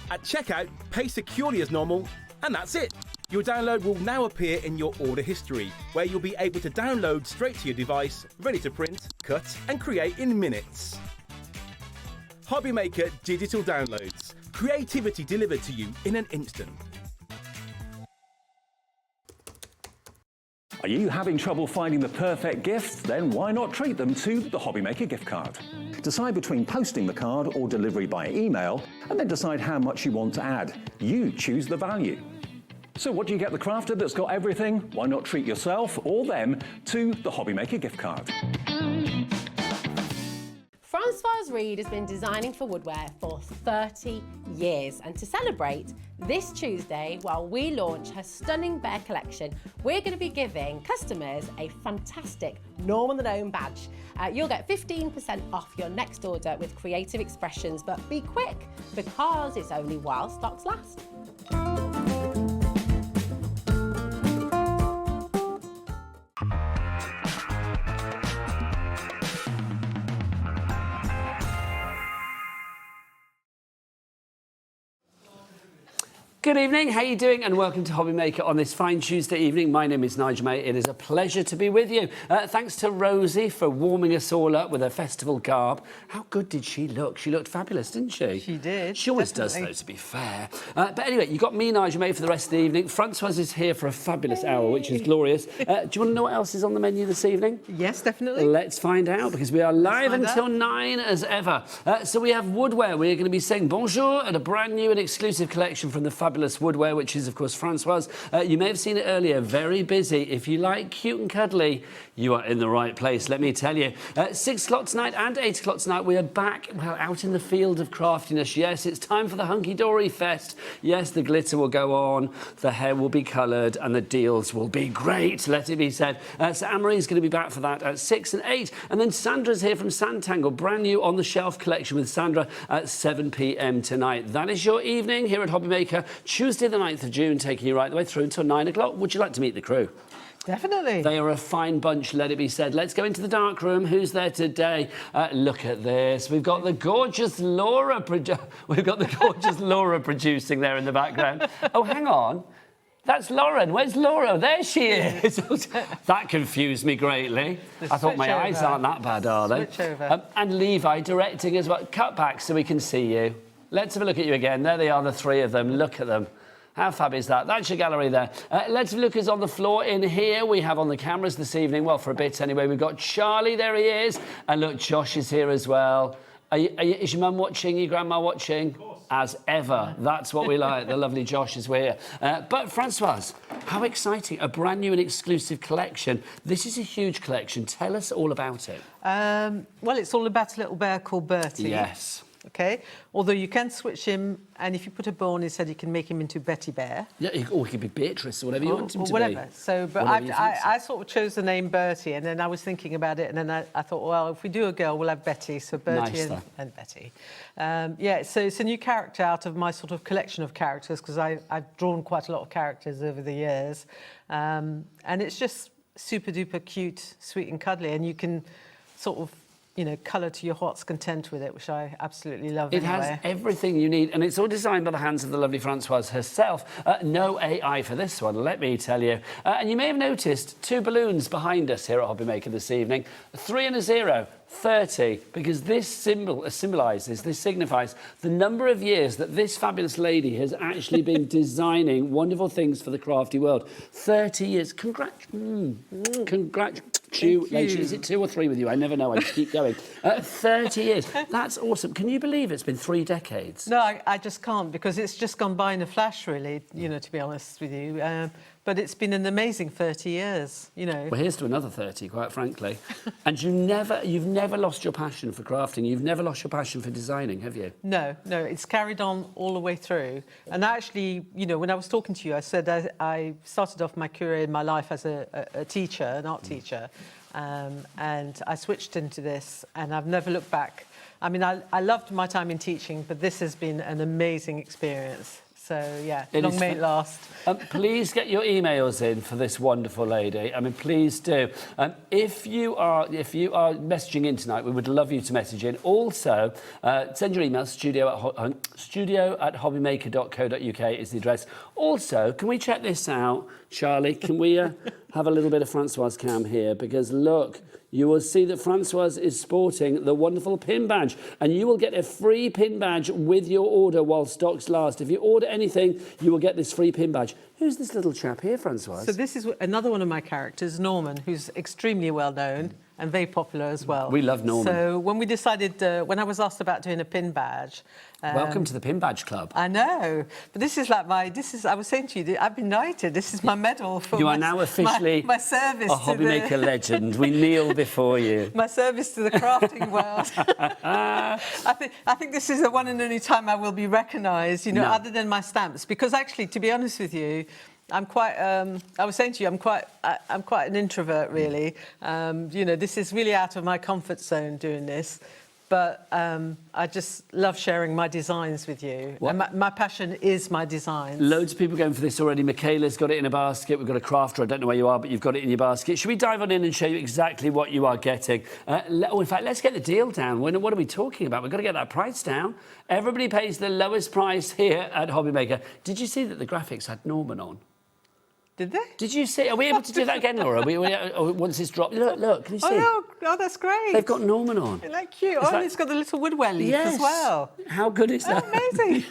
At checkout, pay securely as normal, and that's it. Your download will now appear in your order history, where you'll be able to download straight to your device, ready to print, cut and create in minutes. HobbyMaker Digital Downloads. Creativity delivered to you in an instant. Are you having trouble finding the perfect gift? Then why not treat them to the HobbyMaker gift card? Decide between posting the card or delivery by email, and then decide how much you want to add. You choose the value. So what do you get the crafter that's got everything? Why not treat yourself or them to the HobbyMaker gift card? Françoise Read has been designing for Woodware for 30 years, and to celebrate this Tuesday, while we launch her stunning bear collection, we're going to be giving customers a fantastic Norman the Gnome badge. You'll get 15% off your next order with creative expressions, but be quick because it's only while stocks last. Good evening, how are you doing? And welcome to HobbyMaker on this fine Tuesday evening. My name is Nigel May. It is a pleasure to be with you. Thanks to Rosie for warming us all up with her festival garb. How good did she look? She looked fabulous, didn't she? She did. She always does, though, to be fair. But anyway, you got me, Nigel May, for the rest of the evening. Françoise is here for a fabulous hour, which is glorious. Do you want to know what else is on the menu this evening? Yes, definitely. Let's find out, because we are live until 9 as ever. So we have Woodware. We're going to be saying bonjour at a brand new and exclusive collection from the fabulous Woodware, which is, of course, Françoise. You may have seen it earlier, very busy. If you like cute and cuddly, you are in the right place, let me tell you. 6 o'clock tonight and 8 o'clock tonight, we are back, well, out in the field of craftiness. Yes, it's time for the Hunkydory Fest. Yes, the glitter will go on, the hair will be coloured, and the deals will be great, let it be said. So Anne-Marie's going to be back for that at 6 and 8. And then Sandra's here from Sanntangle, brand new on the shelf collection with Sandra at 7 p.m. tonight. That is your evening here at HobbyMaker, Tuesday the 9th of June, taking you right the way through until 9 o'clock. Would you like to meet the crew? Definitely. They are a fine bunch, let it be said. Let's go into the dark room. Who's there today? Look at this. We've got the gorgeous Laura. Laura producing there in the background. Oh, hang on. That's Lauren. Where's Laura? There she is. That confused me greatly. I thought my eyes aren't that bad, are they? Switch over. And Levi directing as well. Cut back so we can see you. Let's have a look at you again. There they are, the three of them. Look at them. How fab is that? That's your gallery there. Let's have a look who's on the floor in here. We have on the cameras this evening, well, for a bit anyway, we've got Charlie, there he is. And look, Josh is here as well. Is your mum watching, your grandma watching? Of course. As ever. That's what we like. The lovely Josh is here. But Françoise, how exciting. A brand new and exclusive collection. This is a huge collection. Tell us all about it. Well, it's all about a little bear called Bertie. Yes. Okay, although you can switch him, and if you put a bow on his head, you can make him into Betty Bear. Yeah, or he could be Beatrice or whatever you want him to whatever. be. So, but I sort of chose the name Bertie, and then I was thinking about it, and then I thought, well, if we do a girl, we'll have Betty. So Bertie and Betty. Yeah, so it's a new character out of my sort of collection of characters, because I've drawn quite a lot of characters over the years, and it's just super duper cute, sweet and cuddly, and you can sort of, you know, colour to your heart's content with it, which I absolutely love. It has everything you need, and it's all designed by the hands of the lovely Françoise herself. No AI for this one, let me tell you. And you may have noticed 2 balloons behind us here at HobbyMaker this evening. 3 and a 0. 30, because this symbolises, this signifies the number of years that this fabulous lady has actually been designing wonderful things for the crafty world. 30 years. Congratulations. Is it 2 or 3 with you? I never know. I just keep going. 30 years. That's awesome. Can you believe it's been 3 decades? No, I just can't, because it's just gone by in a flash, really, you know, to be honest with you. But it's been an amazing 30 years, you know. Well, here's to another 30, quite frankly. And you've never lost your passion for crafting. You've never lost your passion for designing, have you? No, it's carried on all the way through. And actually, you know, when I was talking to you, I said I started off my career in my life as a teacher, an art teacher, and I switched into this, and I've never looked back. I mean, I loved my time in teaching, but this has been an amazing experience. So, yeah, long may it last. Please get your emails in for this wonderful lady. I mean, please do. If you are messaging in tonight, we would love you to message in. Also, send your email, studio@hobbymaker.co.uk is the address. Also, can we check this out, Charlie? Can we have a little bit of Françoise cam here? Because, look, you will see that Françoise is sporting the wonderful pin badge, and you will get a free pin badge with your order while stocks last. If you order anything, you will get this free pin badge. Who's this little chap here, Françoise? So this is another one of my characters, Norman, who's extremely well known and very popular as well. We love Norman. So when we decided, when I was asked about doing a pin badge... Welcome to the Pin Badge Club. I know, but this is like I was saying to you, I've been knighted. This is my medal for You are now officially my service a HobbyMaker legend. We kneel before you. My service to the crafting world. I think this is the one and only time I will be recognised, you know, other than my stamps. Because actually, to be honest with you, I'm quite. I was saying to you, I'm quite an introvert, really. You know, this is really out of my comfort zone doing this. But I just love sharing my designs with you. And my passion is my designs. Loads of people going for this already. Michaela's got it in a basket. We've got a crafter. I don't know where you are, but you've got it in your basket. Should we dive on in and show you exactly what you are getting? In fact, let's get the deal down. What are we talking about? We've got to get that price down. Everybody pays the lowest price here at HobbyMaker. Did you see that the graphics had Norman on? Did they? Did you see? Are we able to do that again, Laura? Once it's dropped. Look, can you see? Oh, that's great. They've got Norman on. Isn't that cute? And it's got the little Woodware leaf as well. How good is that? Amazing.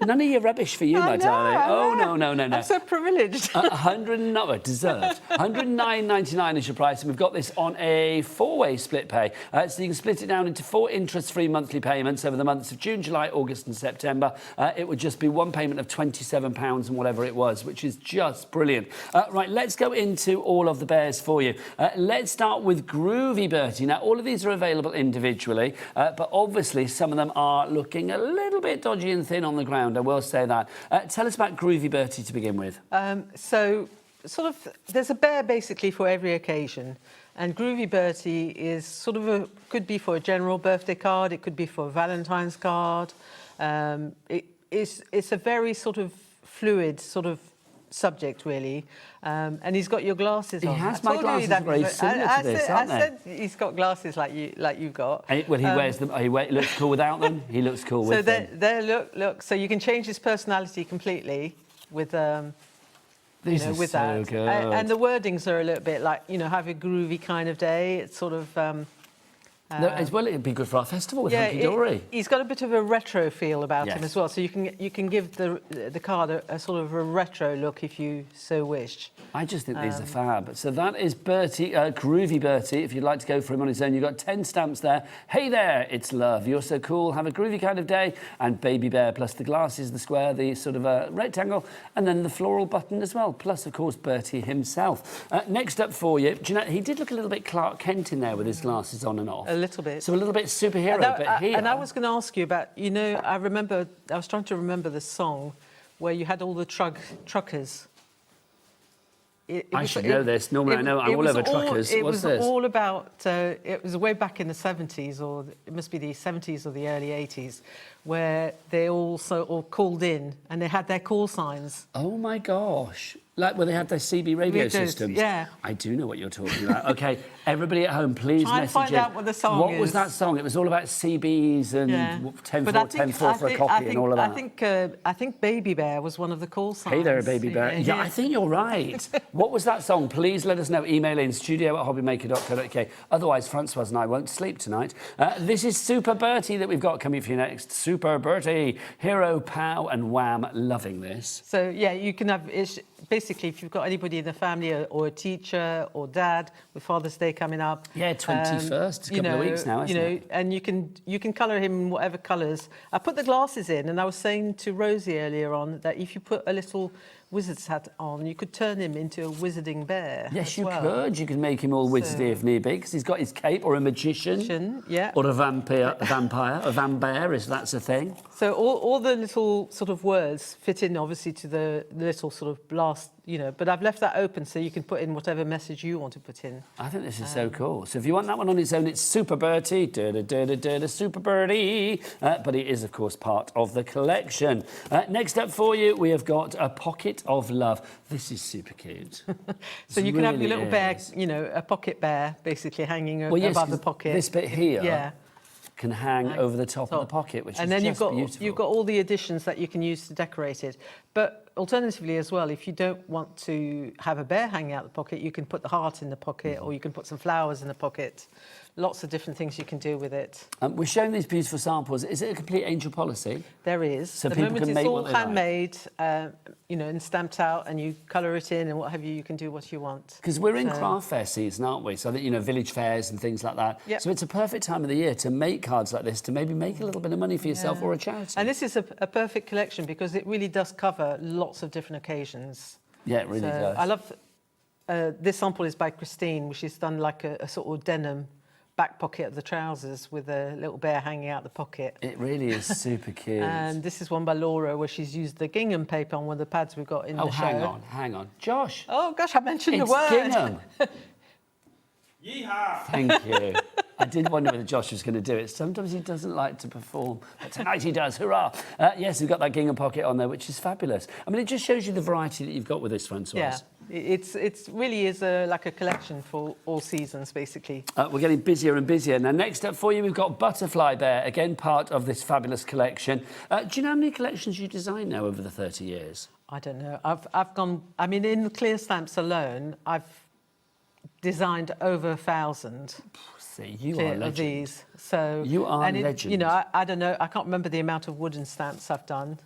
None of your rubbish for you, my darling. Oh, no. I'm so privileged. Deserved. $109.99 is your price, and we've got this on a 4-way split pay. So you can split it down into 4 interest-free monthly payments over the months of June, July, August and September. It would just be one payment of £27 and whatever it was, which is just brilliant. Right, let's go into all of the bears for you. Let's start with Groovy Bertie. Now, all of these are available individually, but obviously some of them are looking a little bit dodgy and thin on the ground. I will say that. Tell us about Groovy Bertie to begin with. So, sort of, there's a bear basically for every occasion. And Groovy Bertie is sort of could be for a general birthday card. It could be for a Valentine's card. It's a very sort of fluid sort of subject, really. And he's got your glasses on. He has my glasses very similar to this, aren't they? I said he's got glasses like you've got. Well, he wears them. He looks cool without them. He looks cool with them. So look. So you can change his personality completely with These are with so that. good. And the wordings are a little bit like, you know, have a groovy kind of day. It's sort of. As well, it'd be good for our festival with Hunkydory. He's got a bit of a retro feel about him as well, so you can give the card a sort of a retro look if you so wish. I just think these are fab. So that is Bertie, Groovy Bertie. If you'd like to go for him on his own, you've got 10 stamps there. Hey there, it's love. You're so cool. Have a groovy kind of day. And Baby Bear, plus the glasses, the square, the sort of rectangle, and then the floral button as well. Plus, of course, Bertie himself. Next up for you, do you know, he did look a little bit Clark Kent in there with his glasses on and off. little bit. So a little bit superhero, but here... And I was going to ask you about, you know, I was trying to remember the song where you had all the truckers. I should know this. Normally I know I'm all over truckers. What's this? It was all about, it was way back in the 70s, or it must be the 70s or the early 80s, where they all called in and they had their call signs. Oh my gosh. Like where they had their CB radio systems. Yeah. I do know what you're talking about. OK, everybody at home, please Try and message find in. out what the song What is. was that song? It was all about CBs and 10-4 for a copy and all of that. I think Baby Bear was one of the call signs. Hey there, Baby Bear. Yeah, I think you're right. What was that song? Please let us know. Email in studio@hobbymaker.co.uk. Otherwise, Françoise and I won't sleep tonight. This is Super Bertie that we've got coming for you next. Super Bertie, Hero, Pow and Wham. Loving this. So, yeah, you can have... Basically, if you've got anybody in the family or a teacher or dad with Father's Day coming up... Yeah, 21st, a couple of weeks now, isn't it? And you can colour him in whatever colours. I put the glasses in, and I was saying to Rosie earlier on that if you put a little wizard's hat on, you could turn him into a wizarding bear. Yes, you could. You could make him all wizardy if need be, because he's got his cape, or a magician, yeah, or a vampire, a vampire, if that's a thing. So all the little sort of words fit in, obviously, to the little sort of blast, you know, but I've left that open so you can put in whatever message you want to put in. I think this is so cool. So if you want that one on its own, it's Super Bertie, Super Birdie. But it is, of course, part of the collection. Next up for you, we have got a Pocket of Love. This is super cute. So you can have your little bear, you know, a pocket bear, basically hanging above the pocket. This bit here can hang over the top of the pocket, which is just beautiful. You've got all the additions that you can use to decorate it. But alternatively as well, if you don't want to have a bear hanging out the pocket, you can put the heart in the pocket, or you can put some flowers in the pocket. Lots of different things you can do with it. We're showing these beautiful samples. Is it a complete angel policy? There is. So the people moment can it's make all what they like. handmade, you know, and stamped out, and you colour it in and what have you, you can do what you want. Because we're in craft fair season, aren't we? So that, you know, village fairs and things like that. Yep. So it's a perfect time of the year to make cards like this, to maybe make a little bit of money for yourself or a charity. And this is a perfect collection because it really does cover lots of different occasions. Yeah, it really does. I love... this sample is by Christine, which is done like a sort of denim back pocket of the trousers with a little bear hanging out the pocket. It really is super cute. And this is one by Laura where she's used the gingham paper on one of the pads we've got in the show. hang on. Josh. Oh, gosh, I mentioned the It's word. gingham. Yeehaw! Thank you. I did wonder whether Josh was going to do it. Sometimes he doesn't like to perform, but tonight he does. Hurrah! Yes, we've got that gingham pocket on there, which is fabulous. I mean, it just shows you the variety that you've got with this, Françoise. Yeah, it's really is like a collection for all seasons, basically. We're getting busier and busier. Now, next up for you, we've got Butterfly Bear, again part of this fabulous collection. Do you know how many collections you designed now over the 30 years? I don't know. I've gone... I mean, in clear stamps alone, I've designed over 1,000. See, you are a legend. Of these. So, you are a legend. You know, I don't know, I can't remember the amount of wooden stamps I've done.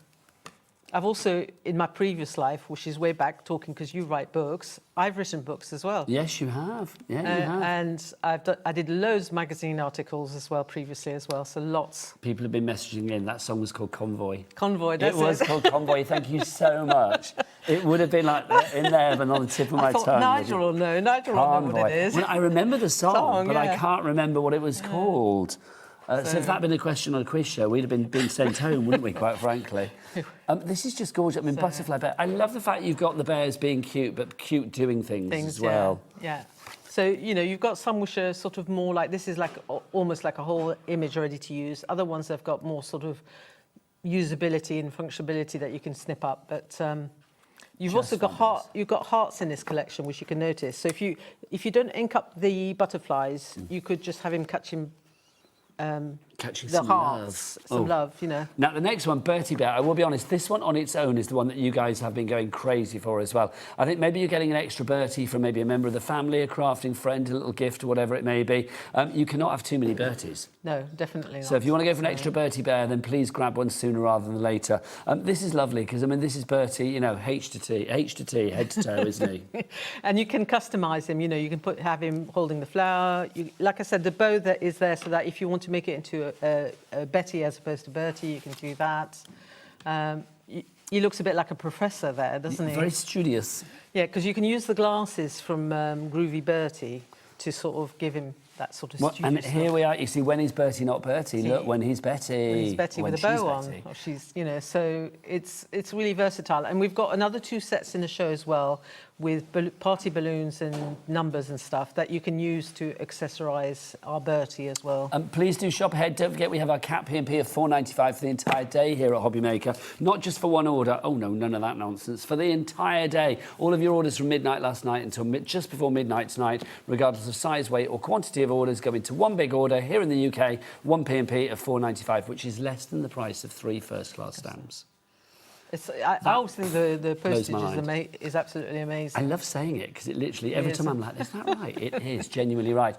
I've also, in my previous life, which is way back, talking because you write books, I've written books as well. Yes, you have. Yeah, you have. And I did loads of magazine articles as well previously as well, so lots. People have been messaging in. That song was called Convoy. Convoy, that's it. It was called Convoy. Thank you so much. It would have been like in there, but on the tip of my tongue. Nigel will know. Nigel will know what it is. Well, I remember the song, but yeah. I can't remember what it was called. So if that had been a question on a quiz show, we'd have been being sent home, wouldn't we, quite frankly? This is just gorgeous. I mean, Butterfly Bear. I love the fact you've got the bears being cute, but cute doing things as well. Yeah. So, you know, you've got some which are sort of more like, this is like almost like a whole image ready to use. Other ones have got more sort of usability and functionality that you can snip up. But you've also got you've got hearts in this collection, which you can notice. So if you don't ink up the butterflies, you could just have him catching some hearts, love. some love, you know. Now, the next one, Bertie Bear, I will be honest, this one on its own is the one that you guys have been going crazy for as well. I think maybe you're getting an extra Bertie from maybe a member of the family, a crafting friend, a little gift or whatever it may be. You cannot have too many Berties. No, definitely not. So if you want to go for an extra Bertie Bear, then please grab one sooner rather than later. This is lovely because, I mean, this is Bertie, you know, H to T, head to toe, isn't he? And you can customise him, you know, you can have him holding the flower. Like I said, the bow that is there so that if you want to make it into a Betty as opposed to Bertie, you can do that. He looks a bit like a professor there, doesn't he? Very studious. Yeah, because you can use the glasses from Groovy Bertie to sort of give him that sort of Well, studio and stuff. here we are. You see, when he's Bertie, not Bertie. Look, when he's Betty. When he's Betty with a bow on. Betty. Or she's, you know, so it's really versatile. And we've got another 2 sets in the show as well, with party balloons and numbers and stuff that you can use to accessorise our Bertie as well. Please do shop ahead. Don't forget we have our cap P&P of $4.95 for the entire day here at HobbyMaker. Not just for one order. Oh, no, none of that nonsense. For the entire day. All of your orders from midnight last night until just before midnight tonight, regardless of size, weight or quantity of orders, go into one big order here in the UK, one P&P of $4.95, which is less than the price of 3 first-class stamps. I always think the postage is absolutely amazing. I love saying it because it literally, every time I'm like, is that right? It is genuinely right.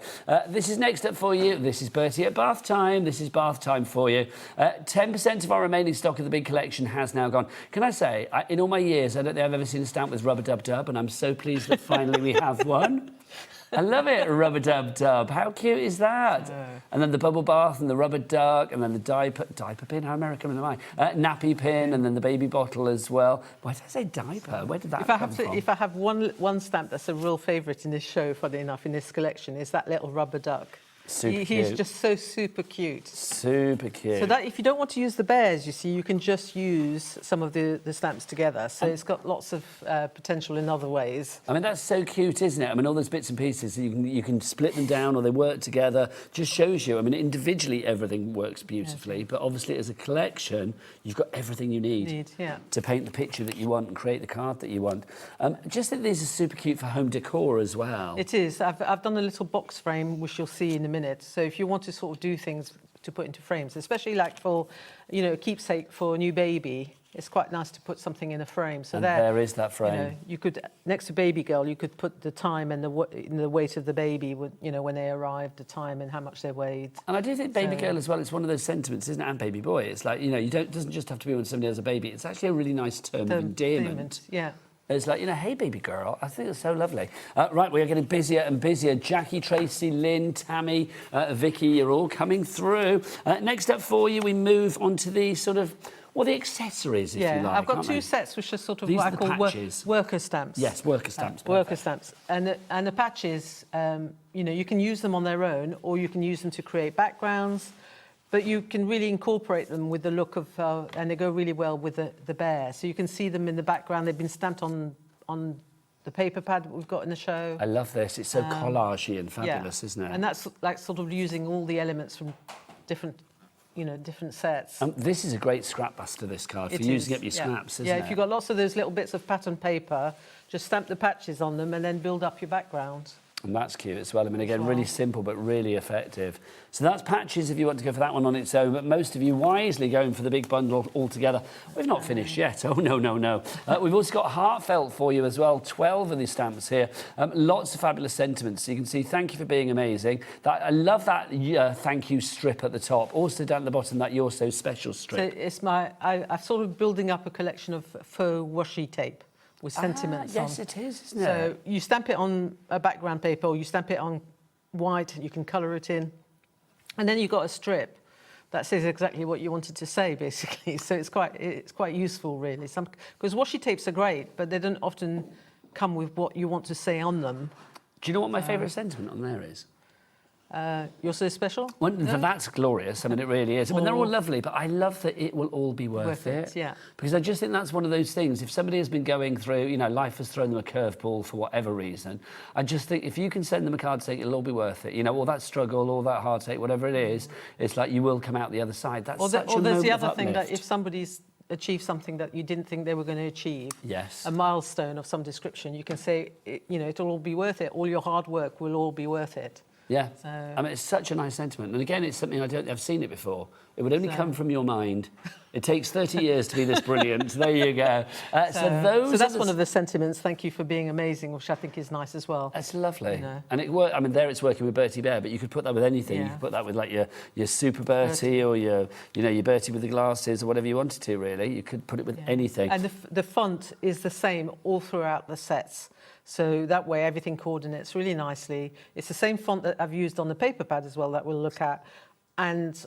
This is next up for you. This is Bertie at bath time. This is bath time for you. 10% of our remaining stock of the big collection has now gone. Can I say, in all my years, I don't think I've ever seen a stamp with rubber dub dub, and I'm so pleased that finally we have one. I love it, rubber dub dub. How cute is that? And then the bubble bath and the rubber duck and then the diaper pin. How American am I? Nappy pin and then the baby bottle as well. Why did I say diaper? Where did that come from? If I have one stamp that's a real favourite in this show, funny enough, in this collection, is that little rubber duck. Super He's cute. just so super cute. Super cute. So that if you don't want to use the bears, you see, you can just use some of the stamps together. So it's got lots of potential in other ways. I mean, that's so cute, isn't it? I mean, all those bits and pieces, you can split them down or they work together. Just shows you, I mean, individually everything works beautifully, but obviously as a collection, you've got everything you need to paint the picture that you want and create the card that you want. Just think these are super cute for home decor as well. It is. I've done a little box frame, which you'll see in a minute. So if you want to sort of do things to put into frames, especially like for, you know, a keepsake for a new baby, it's quite nice to put something in a frame. So and there is that frame. You know, you could, next to baby girl, you could put the time and the weight of the baby, you know, when they arrived, the time and how much they weighed. And I do think baby girl as well, it's one of those sentiments, isn't it? And baby boy. It's like, you know, it doesn't just have to be when somebody has a baby. It's actually a really nice term of endearment. Yeah. It's like, you know, hey, baby girl. I think it's so lovely. Right, we are getting busier and busier. Jackie, Tracy, Lynn, Tammy, Vicky, you're all coming through. Next up for you, we move on to the sort of, well, the accessories, if you like. I've got 2 sets, which are sort of These what I are call patches. worker stamps. Yes, worker stamps. Worker stamps. And the patches, you know, you can use them on their own, or you can use them to create backgrounds. But you can really incorporate them with the look of, and they go really well with the bear. So you can see them in the background. They've been stamped on the paper pad that we've got in the show. I love this. It's so collagey and fabulous, isn't it? And that's like sort of using all the elements from different sets. This is a great scrap buster, this card, for using up your scraps, isn't it? Yeah, if you've got lots of those little bits of pattern paper, just stamp the patches on them and then build up your background. And that's cute as well. I mean, again, really simple but really effective. So that's patches if you want to go for that one on its own, but most of you wisely going for the big bundle altogether. We've not finished yet. Oh, no, no, no. We've also got heartfelt for you as well. 12 of these stamps here. Lots of fabulous sentiments. So you can see, thank you for being amazing. I love that thank you strip at the top. Also down at the bottom, that you're so special strip. So it's I'm sort of building up a collection of faux washi tape with sentiments on. Yes, it is, isn't it? So you stamp it on a background paper, or you stamp it on white, you can colour it in. And then you've got a strip that says exactly what you wanted to say, basically. So it's quite useful, really. Because washi tapes are great, but they don't often come with what you want to say on them. Do you know what my favourite sentiment on there is? You're so special? Well, that's glorious. I mean, it really is. I mean, they're all lovely, but I love that it will all be worth it. Yeah. Because I just think that's one of those things. If somebody has been going through, you know, life has thrown them a curveball for whatever reason, I just think if you can send them a card saying it'll all be worth it, you know, all that struggle, all that heartache, whatever it is, it's like you will come out the other side. That's such a moment of there's the other thing uplift. that if somebody's achieved something that you didn't think they were going to achieve, yes, a milestone of some description, you can say, you know, it'll all be worth it. All your hard work will all be worth it. Yeah, so, I mean, it's such a nice sentiment. And again, it's something I've seen it before. It would only come from your mind. It takes 30 years to be this brilliant. There you go. So that's one of the sentiments. Thank you for being amazing, which I think is nice as well. That's lovely. You know. And it worked. I mean, there it's working with Bertie Bear, but you could put that with anything. Yeah. You could put that with like your Super Bertie or your Bertie with the glasses or whatever you wanted to. Really, you could put it with anything. And the font is the same all throughout the sets. So that way everything coordinates really nicely. It's the same font that I've used on the paper pad as well that we'll look at. And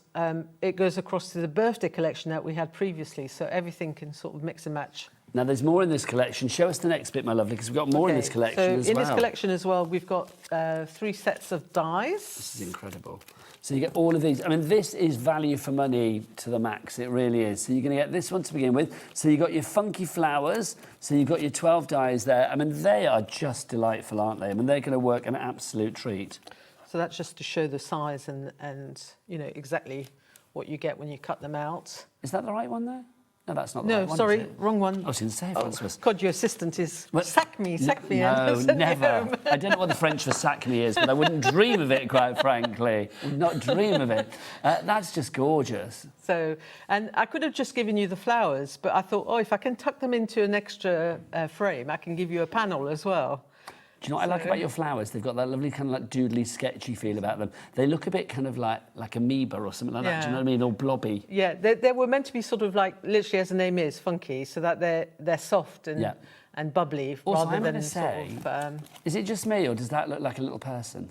it goes across to the birthday collection that we had previously. So everything can sort of mix and match Now, there's more in this collection. Show us the next bit, my lovely, because we've got more in this collection as well. In this collection as well, we've got 3 sets of dies. This is incredible. So you get all of these. I mean, this is value for money to the max. It really is. So you're going to get this one to begin with. So you've got your funky flowers. So you've got your 12 dies there. I mean, they are just delightful, aren't they? I mean, they're going to work an absolute treat. So that's just to show the size and you know, exactly what you get when you cut them out. Is that the right one there? No, that's not the right one. No, sorry, wrong one. I was going to say, Françoise. God, your assistant is sack me. No, never. I don't know what the French for sack me is, but I wouldn't dream of it, quite frankly. Would not dream of it. That's just gorgeous. So, and I could have just given you the flowers, but I thought, oh, if I can tuck them into an extra frame, I can give you a panel as well. Do you know what I like about your flowers? They've got that lovely kind of like doodly, sketchy feel about them. They look a bit kind of like amoeba or something like that. Do you know what I mean? Or blobby. Yeah, they were meant to be sort of like, literally as the name is, funky, so that they're soft and bubbly also, rather I'm than say, sort of... is it just me, or does that look like a little person?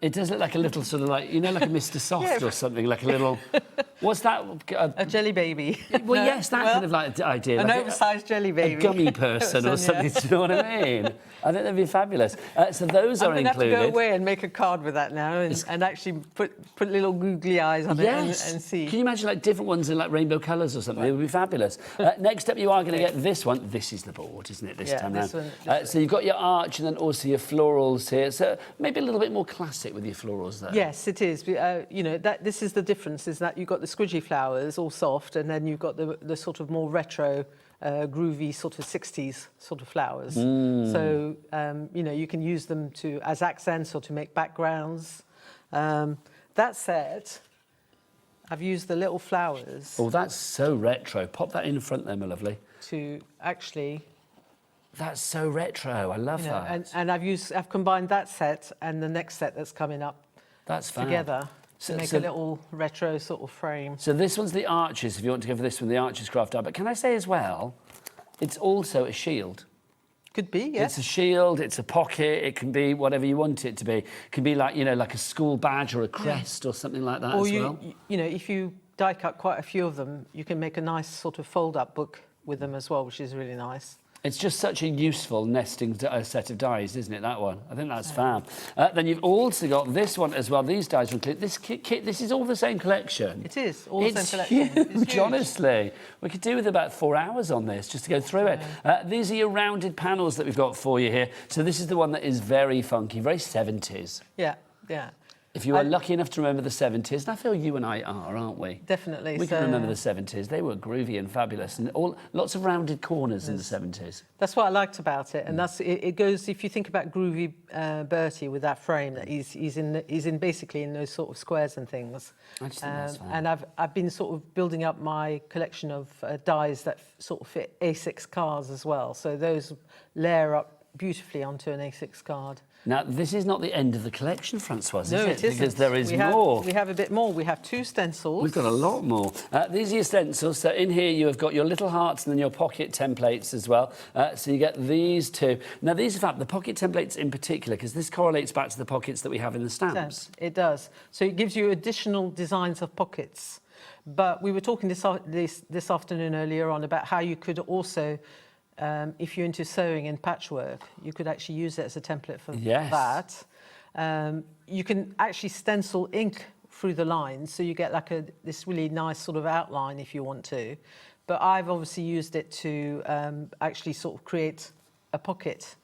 It does look like a little sort of like, you know, like a Mr. Soft or something, like a little... What's that? A jelly baby. Well, yes, that kind of like idea. An like oversized jelly baby. A gummy person or something, do you know what I mean? I think that'd be fabulous. So those are included. I'm going to have to go away and make a card with that now and actually put little googly eyes on it and see. Can you imagine like different ones in like rainbow colours or something? It would be fabulous. Next up, you are going to get this one. This is the board, isn't it, this time this round? one. So you've got your arch and then also your florals here. So maybe a little bit more classic with your florals there. Yes, it is. You know, this is the difference, is that you've got the squidgy flowers, all soft, and then you've got the sort of more retro, groovy sort of 60s sort of flowers. So, you know, you can use them as accents or to make backgrounds. That said, I've used the little flowers. Oh, that's so retro. Pop that in front there, my lovely. To actually... That's so retro. I love that. And I've combined that set and the next set that's coming up together. To make a little retro sort of frame. So this one's the arches, if you want to go for this one, the arches craft art. But can I say as well, it's also a shield. Could be, yes. It's a shield, it's a pocket, it can be whatever you want it to be. It can be like, you know, like a school badge or a crest or something like that as well. You know, if you die cut quite a few of them, you can make a nice sort of fold-up book with them as well, which is really nice. It's just such a useful nesting set of dies, isn't it, that one? I think that's fab. Then you've also got this one as well. These dies are included. This kit, this is all the same collection. It is, all the same collection. It's huge, honestly. We could do with about 4 hours on this just to go through it. These are your rounded panels that we've got for you here. So this is the one that is very funky, very 70s. Yeah, yeah. If you were lucky enough to remember the 70s, and I feel you and I are, aren't we? Definitely. We can remember the 70s. They were groovy and fabulous, and lots of rounded corners in the 70s. That's what I liked about it, and it goes. If you think about groovy Bertie with that frame, that he's in basically in those sort of squares and things. I just think that's fun. And I've been sort of building up my collection of dies that sort of fit A6 cards as well. So those layer up beautifully onto an A6 card. Now, this is not the end of the collection, Françoise, is it? No, it isn't. Because there is more. We have a bit more. We have 2 stencils. We've got a lot more. These are your stencils. So in here, you have got your little hearts and then your pocket templates as well. So you get these 2. Now, these are fab. The pocket templates in particular, because this correlates back to the pockets that we have in the stamps. It does. So it gives you additional designs of pockets. But we were talking this afternoon earlier on about how you could also... if you're into sewing and patchwork, you could actually use it as a template for that. You can actually stencil ink through the lines, so you get like this really nice sort of outline if you want to. But I've obviously used it to actually sort of create a pocket,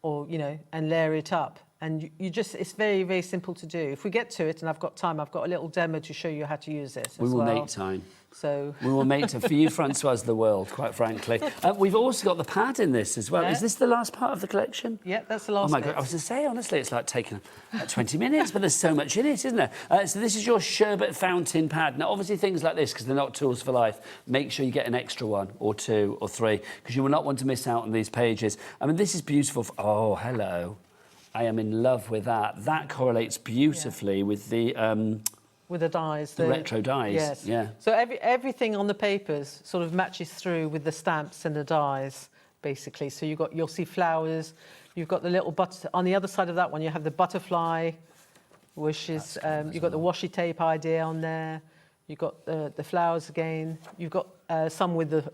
or and layer it up. And it's very, very simple to do. If we get to it, and I've got time, I've got a little demo to show you how to use it. We will make time. So we will make time for you, Françoise, the world, quite frankly. We've also got the pad in this as well. Yeah. Is this the last part of the collection? Yeah, that's the last Oh my bit. God, I was going to say, honestly, it's like taking 20 minutes, but there's so much in it, isn't there? So this is your sherbet fountain pad. Now, obviously, things like this, because they're not tools for life, make sure you get an extra 1 or 2 or 3, because you will not want to miss out on these pages. I mean, this is beautiful. Oh, hello. I am in love with that. That correlates beautifully with the... with the dies. The retro dies, yes. Yeah. So everything on the papers sort of matches through with the stamps and the dies, basically. So you'll see flowers, you've got the little on the other side of that one, you have the butterfly, which is, you've got the washi tape idea on there. You've got the flowers again. You've got some with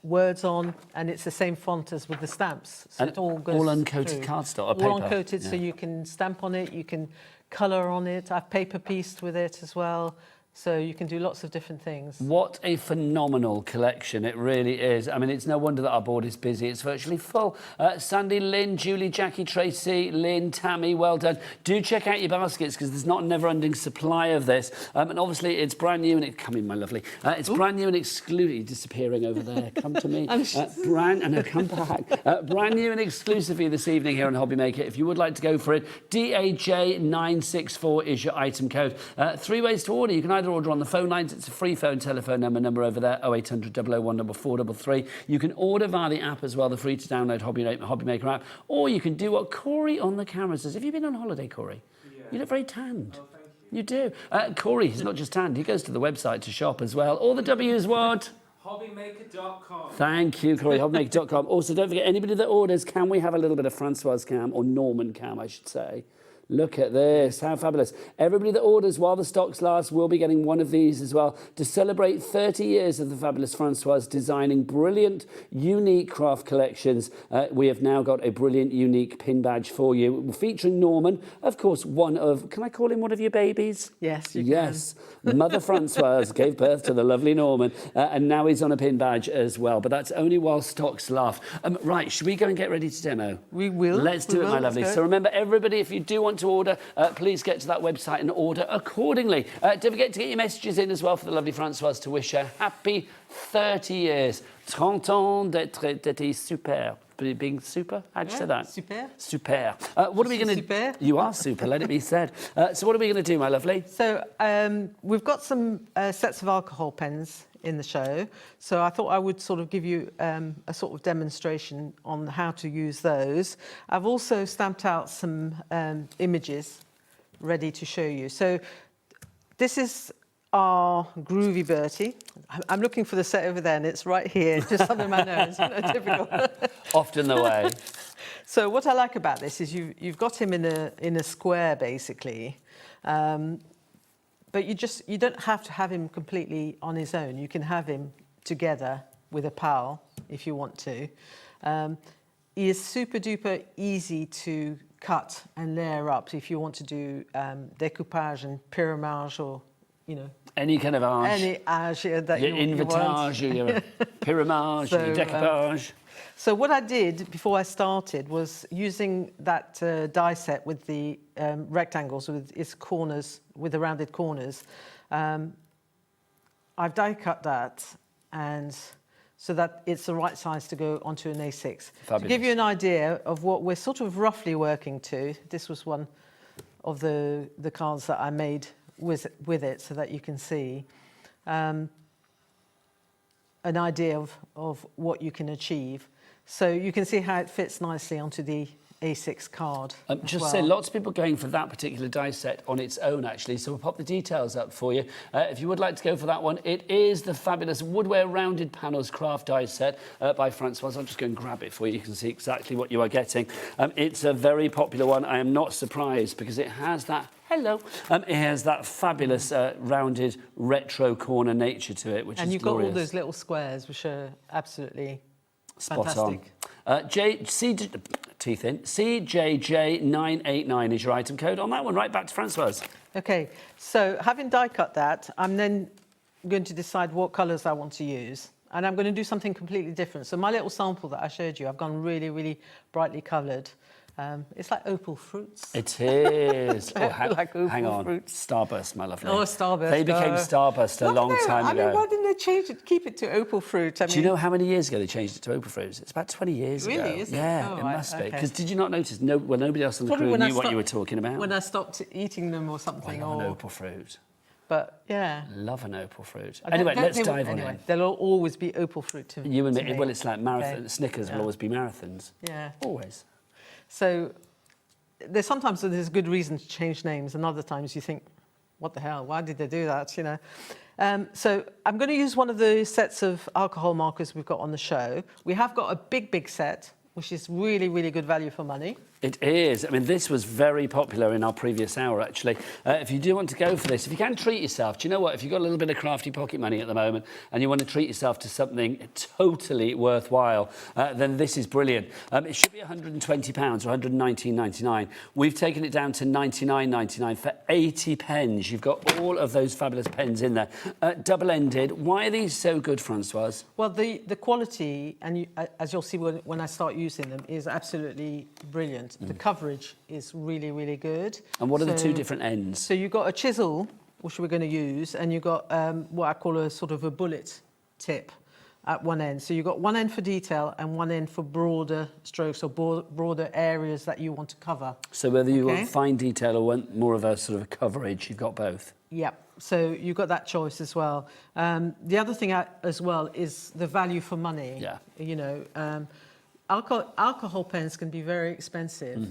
words on, and it's the same font as with the stamps. So and it all goes all uncoated through. cardstock or paper. All uncoated, Yeah. so you can stamp on it, you can colour on it. I've paper pieced with it as well. So you can do lots of different things. What a phenomenal collection it really is. I mean, it's no wonder that our board is busy. It's virtually full. Sandy, Lynn, Julie, Jackie, Tracy, Lynn, Tammy, well done. Do check out your baskets because there's not a never-ending supply of this. And obviously, it's brand new and come in, my lovely. It's brand new and exclusive. Disappearing over there. Come to me. Come back. Brand new and exclusively this evening here on HobbyMaker. If you would like to go for it, DAJ964 is your item code. 3 ways to order. You can either order on the phone lines. It's a free phone telephone number over there, 0800 001 433. You can order via the app as well, the free to download HobbyMaker app, or you can do what Corey on the camera says. Have you been on holiday, Corey? Yeah. You look very tanned. Oh, thank you. You do. Corey, he's not just tanned, he goes to the website to shop as well. All the W's what? HobbyMaker.com. Thank you, Corey, HobbyMaker.com. Also, don't forget, anybody that orders, can we have a little bit of Françoise cam, or Norman cam, I should say. Look at this, how fabulous. Everybody that orders while the stocks last will be getting one of these as well to celebrate 30 years of the fabulous Françoise designing brilliant, unique craft collections. We have now got a brilliant, unique pin badge for you, featuring Norman, of course, one of, can I call him one of your babies? Yes, you yes. Can. Mother Françoise gave birth to the lovely Norman, and now he's on a pin badge as well, but that's only while stocks last. Right, should we go and get ready to demo? We will. Let's do it, my lovely. So remember, everybody, if you do want to order, please get to that website and order accordingly. Don't forget to get your messages in as well for the lovely Françoise to wish her happy 30 years. 30 ans d'être super. Being super? How'd you say that? Super. Super. What are we going to... You are super, let it be said. So what are we going to do, my lovely? So we've got some sets of alcohol pens in the show. So I thought I would sort of give you a sort of demonstration on how to use those. I've also stamped out some images ready to show you. So this is our Groovy Bertie. I'm looking for the set over there and it's right here, just under my nose, you know, typical. Often the way. So what I like about this is you've got him in a square, basically. But you don't have to have him completely on his own. You can have him together with a pal if you want to. He is super duper easy to cut and layer up if you want to do découpage and pyramage or, you know. Any kind of age. Any age that your invitage, your pyramage, your découpage. So what I did before I started was using that die set with the rectangles with its corners, with the rounded corners. I've die cut that, and so that it's the right size to go onto an A6. Fabulous. To give you an idea of what we're sort of roughly working to, this was one of the cards that I made with it, so that you can see an idea of what you can achieve. So you can see how it fits nicely onto the A6 card. Just say, lots of people going for that particular die set on its own, actually, so we'll pop the details up for you. If you would like to go for that one, it is the fabulous Woodware Rounded Panels Craft Die Set by Françoise. I'll just go and grab it for you. You can see exactly what you are getting. It's a very popular one. I am not surprised because it has that... Hello. It has that fabulous rounded retro corner nature to it, which and is you've glorious. got all those little squares, which are absolutely spot fantastic. On. CJJ989 is your item code on that one. Right back to Françoise. Okay, so having die cut that, I'm then going to decide what colours I want to use. And I'm going to do something completely different. So my little sample that I showed you, I've gone really, really brightly coloured. It's like opal fruits. It is. Like opal hang on. fruits. Starburst, my lovely. Oh, Starburst. They became Starburst a long time ago. I mean, why didn't they change it, keep it to opal fruit? Do you know how many years ago they changed it to opal fruits? It's about 20 years ago. Really, is it? Yeah, Oh, it right, must be. okay. Because did you not notice? Nobody else on the crew knew what you were talking about. When I stopped eating them or something. I love an opal fruit. But, yeah. Love an opal fruit. Anyway, let's dive on in. There'll always be opal fruit to you and me. Well, it's like marathon. Okay. Snickers will always be marathons. Yeah. Always. So sometimes there's good reason to change names, and other times you think, what the hell, why did they do that, you know? So I'm going to use one of the sets of alcohol markers we've got on the show. We have got a big set, which is really, really good value for money. It is. I mean, this was very popular in our previous hour, actually. If you do want to go for this, if you can treat yourself, do you know what? If you've got a little bit of crafty pocket money at the moment and you want to treat yourself to something totally worthwhile, then this is brilliant. It should be £120 or £119.99. We've taken it down to £99.99 for 80 pens. You've got all of those fabulous pens in there. Double-ended. Why are these so good, Françoise? Well, the quality, and as you'll see when I start using them, is absolutely brilliant. The coverage is really, really good. And what are the two different ends? So you've got a chisel, which we're going to use, and you've got what I call a sort of a bullet tip at one end. So you've got one end for detail and one end for broader strokes or broader areas that you want to cover. So whether you want fine detail or want more of a sort of a coverage, you've got both. Yep. So you've got that choice as well. The other thing as well is the value for money. Yeah. You know, alcohol pens can be very expensive.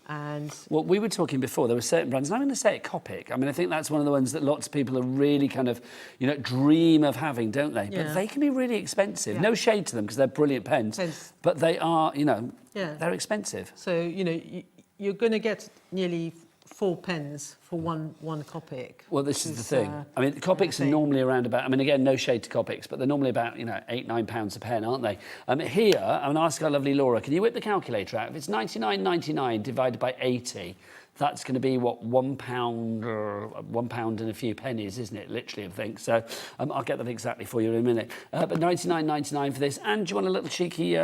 And well, we were talking before, there were certain brands, and I'm going to say it, Copic. I mean, I think that's one of the ones that lots of people are really kind of, you know, dream of having, don't they? Yeah. But they can be really expensive. No shade to them because they're brilliant pens, but they are, you know, they're expensive. So, you know, you're going to get nearly 4 pens for one Copic. Well, this is the thing. I mean, Copics are normally around about, I mean, again, no shade to Copics, but they're normally about, you know, £8-9 a pen, aren't they? Here, I'm going to ask our lovely Laura, can you whip the calculator out? If it's 99.99 divided by 80, that's going to be, what, £1 or £1 and a few pennies, isn't it? Literally, I think. So I'll get that exactly for you in a minute. But 99.99 for this. And do you want a little cheeky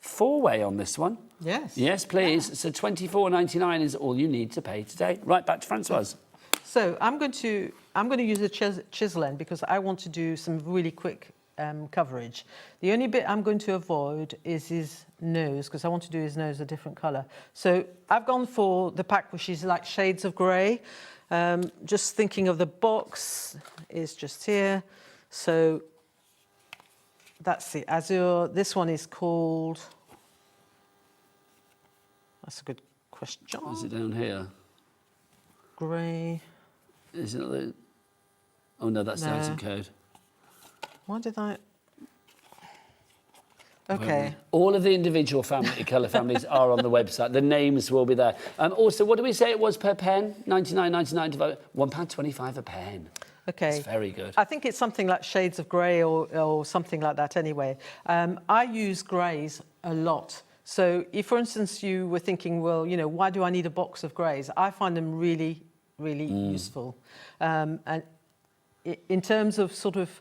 four-way on this one? Yes. Yes, please. Yeah. So £24.99 is all you need to pay today. Right, back to Françoise. So I'm going to use a chisel end because I want to do some really quick coverage. The only bit I'm going to avoid is his nose because I want to do his nose a different colour. So I've gone for the pack which is like shades of grey. Just thinking of the box is just here. So that's the Azure. This one is called... That's a good question. Is it down here? Grey. Isn't it the... Oh, no, that's the item code. Why did I... OK. All of the individual colour families are on the website. The names will be there. Also, what do we say it was per pen? 99.99 divided... £1.25 a pen. OK. It's very good. I think it's something like shades of grey or something like that anyway. I use greys a lot. So if, for instance, you were thinking, well, you know, why do I need a box of greys? I find them really, really useful. And in terms of sort of...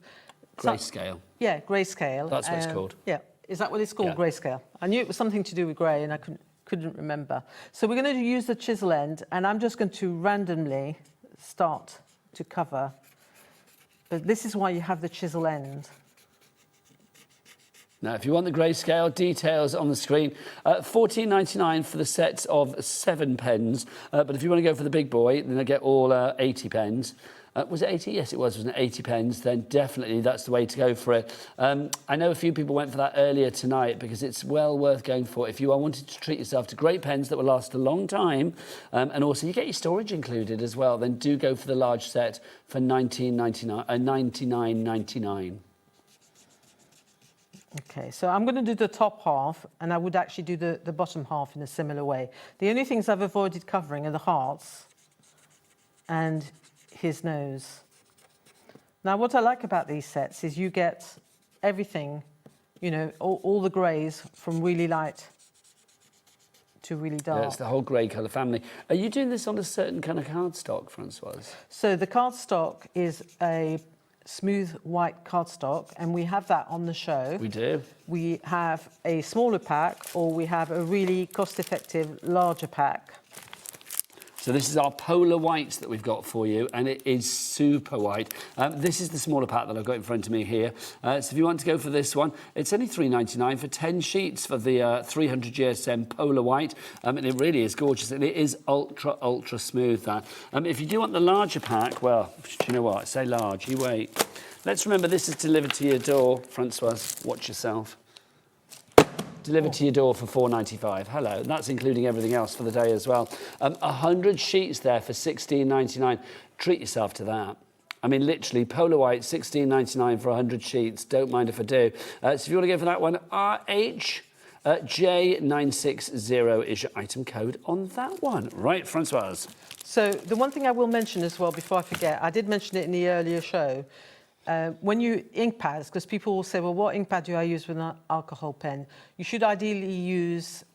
Grayscale. Yeah, grayscale. That's what it's called. Yeah. Is that what it's called, grayscale? I knew it was something to do with grey and I couldn't remember. So we're going to use the chisel end and I'm just going to randomly start to cover. But this is why you have the chisel end. Now, if you want the grayscale, details on the screen. £14.99 for the sets of 7 pens. But if you want to go for the big boy, then I get all 80 pens. Was it 80? Yes, it was, wasn't it? 80 pens. Then definitely that's the way to go for it. I know a few people went for that earlier tonight because it's well worth going for. If you are wanting to treat yourself to great pens that will last a long time, and also you get your storage included as well, then do go for the large set for £99.99. OK, so I'm going to do the top half, and I would actually do the bottom half in a similar way. The only things I've avoided covering are the hearts and his nose. Now, what I like about these sets is you get everything, you know, all the greys from really light to really dark. Yeah, it's the whole grey colour family. Are you doing this on a certain kind of cardstock, Françoise? So the cardstock is a smooth white cardstock, and we have that on the show. We do. We have a smaller pack, or we have a really cost-effective larger pack. So this is our polar white that we've got for you, and it is super white. This is the smaller pack that I've got in front of me here. So if you want to go for this one, it's only £3.99 for 10 sheets for the 300 GSM polar white, and it really is gorgeous, and it is ultra, ultra smooth, that. If you do want the larger pack, well, do you know what? Say large, you wait. Let's remember this is delivered to your door. Françoise, watch yourself. Delivered to your door for £4.95. Hello, and that's including everything else for the day as well. 100 sheets there for £16.99. Treat yourself to that. I mean, literally, polar white, £16.99 for 100 sheets. Don't mind if I do. So if you want to go for that one, RH, J960 is your item code on that one. Right, Françoise. So the one thing I will mention as well, before I forget, I did mention it in the earlier show, when you ink pads, because people will say, well, what ink pad do I use with an alcohol pen? You should ideally use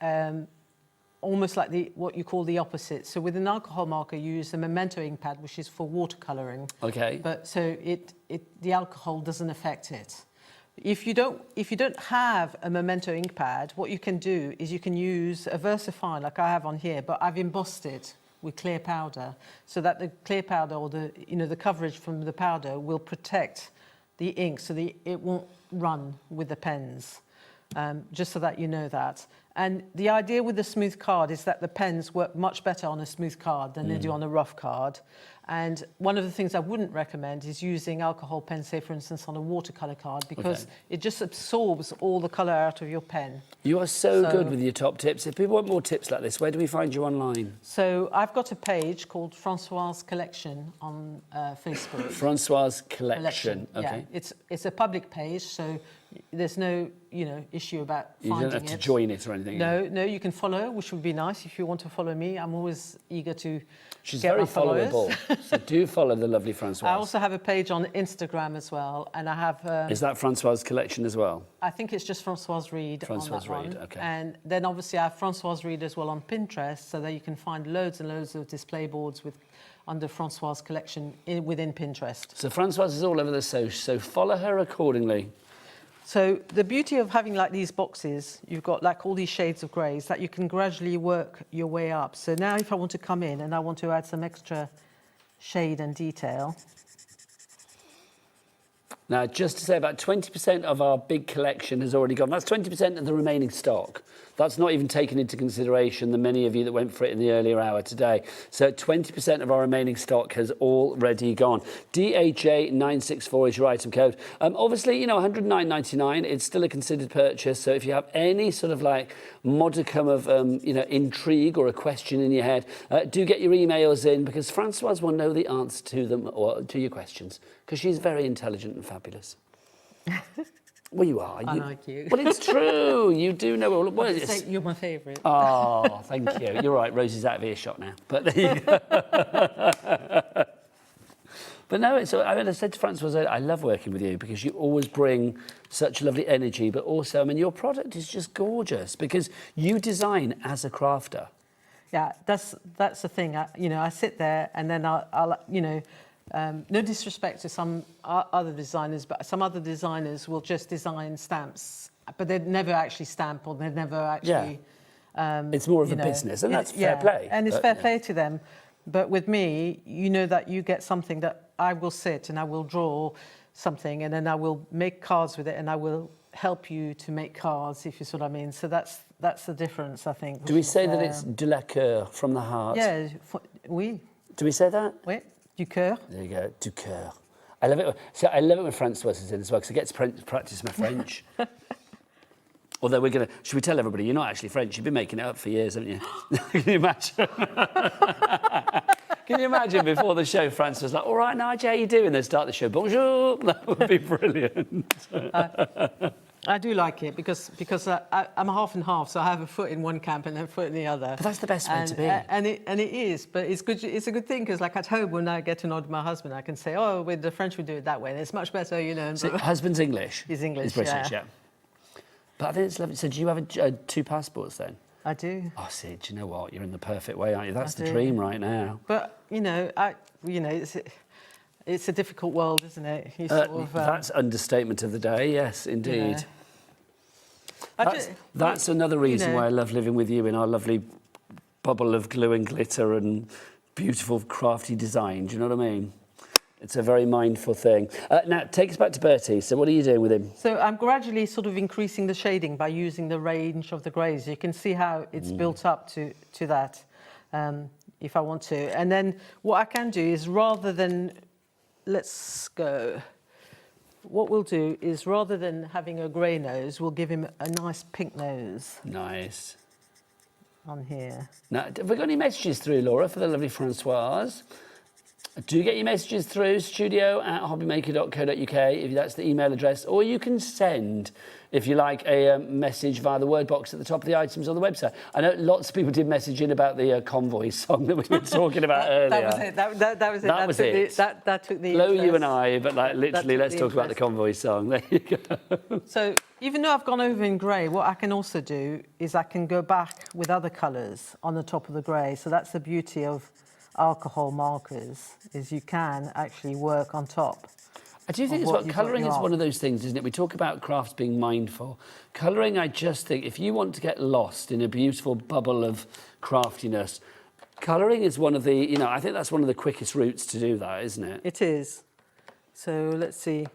almost like what you call the opposite. So with an alcohol marker, you use a memento ink pad, which is for watercolouring. Okay. But so the alcohol doesn't affect it. If you don't have a memento ink pad, what you can do is you can use a VersaFine like I have on here, but I've embossed it with clear powder, so that the clear powder or the coverage from the powder will protect the ink, so it won't run with the pens. Just so that you know that. And the idea with the smooth card is that the pens work much better on a smooth card than they do on a rough card. And one of the things I wouldn't recommend is using alcohol pens, say for instance, on a watercolour card, because it just absorbs all the colour out of your pen. You are so good with your top tips. If people want more tips like this, where do we find you online? So I've got a page called Françoise Collection on Facebook. Françoise Collection. Okay. Yeah, it's a public page, so there's no issue about finding it. You don't have to join it or anything. No, you can follow, which would be nice if you want to follow me. I'm always eager to She's get very my followers. followable, so do follow the lovely Françoise. I also have a page on Instagram as well, and I have... Is that Françoise Collection as well? I think it's just Françoise Read on that Françoise Read, one. okay. And then obviously I have Françoise Read as well on Pinterest, so that you can find loads and loads of display boards under Françoise Collection within Pinterest. So Françoise is all over the so follow her accordingly. So the beauty of having like these boxes, you've got like all these shades of greys that you can gradually work your way up. So now if I want to come in and I want to add some extra shade and detail. Now, just to say, about 20% of our big collection has already gone. That's 20% of the remaining stock. That's not even taken into consideration the many of you that went for it in the earlier hour today. So 20% of our remaining stock has already gone. DAJ964 is your item code. Obviously, $109.99, it's still a considered purchase. So if you have any sort of like modicum of, intrigue or a question in your head, do get your emails in, because Françoise will know the answer to them or to your questions, because she's very intelligent and fabulous. Well, you are. I like you. Well, it's true. You do know all. Well, you're my favourite. Oh, thank you. You're right. Rosie's out of earshot now. But there you go. But no, I said to Françoise, I love working with you because you always bring such lovely energy. But also, your product is just gorgeous because you design as a crafter. Yeah, that's the thing. I sit there and then I'll no disrespect to some other designers, but some other designers will just design stamps, but they'd never actually stamp or they'd never actually... Yeah. It's more of a business, and that's fair play. And it's fair play to them. But with me, you know that you get something that I will sit and I will draw something and then I will make cards with it and I will help you to make cards, if you see what I mean. So that's the difference, I think. Do we say that it's de la coeur, from the heart? Yeah, oui. Do we say that? Oui. Du cœur. There you go, du cœur. I love it. So I love it when Françoise is in as well, because I get to practice my French. Although should we tell everybody, you're not actually French, you've been making it up for years, haven't you? Can you imagine? Can you imagine before the show, Françoise was like, all right, Nigel, how you doing? Then start the show, bonjour. That would be brilliant. I do like it because I'm half and half, so I have a foot in one camp and a foot in the other. But that's the best way to be. And it is, but it's good. It's a good thing because, like at home, when I get to know my husband, I can say, "Oh, with the French, we do it that way." And it's much better, So husband's English. He's English. He's British, yeah. But I think it's lovely. So do you have 2 passports then? I do. Oh, see, do you know what? You're in the perfect way, aren't you? That's the dream right now. But it's a difficult world, isn't it? That's understatement of the day. Yes, indeed. That's another reason why I love living with you in our lovely bubble of glue and glitter and beautiful crafty design. Do you know what I mean? It's a very mindful thing. Now, take us back to Bertie. So what are you doing with him? So I'm gradually sort of increasing the shading by using the range of the greys. You can see how it's built up to that, if I want to. And then what I can do is rather than... Let's go. What we'll do is rather than having a grey nose, we'll give him a nice pink nose. Nice. On here. Now, have we got any messages through, Laura, for the lovely Françoise? Do get your messages through studio@hobbymaker.co.uk if that's the email address, or you can send, if you like, a message via the word box at the top of the items on the website. I know lots of people did message in about the Convoy song that we were talking about earlier. That was it. That was it. That was it. That took the Blow interest. you and I, but like literally, let's talk about the Convoy song. There you go. So even though I've gone over in grey, what I can also do is I can go back with other colours on the top of the grey. So that's the beauty of alcohol markers, is you can actually work on top. I do think as well, colouring is one of those things, isn't it? We talk about crafts being mindful. Colouring, I just think, if you want to get lost in a beautiful bubble of craftiness, colouring is one of the, you know, I think that's one of the quickest routes to do that, isn't it? It is. So let's see.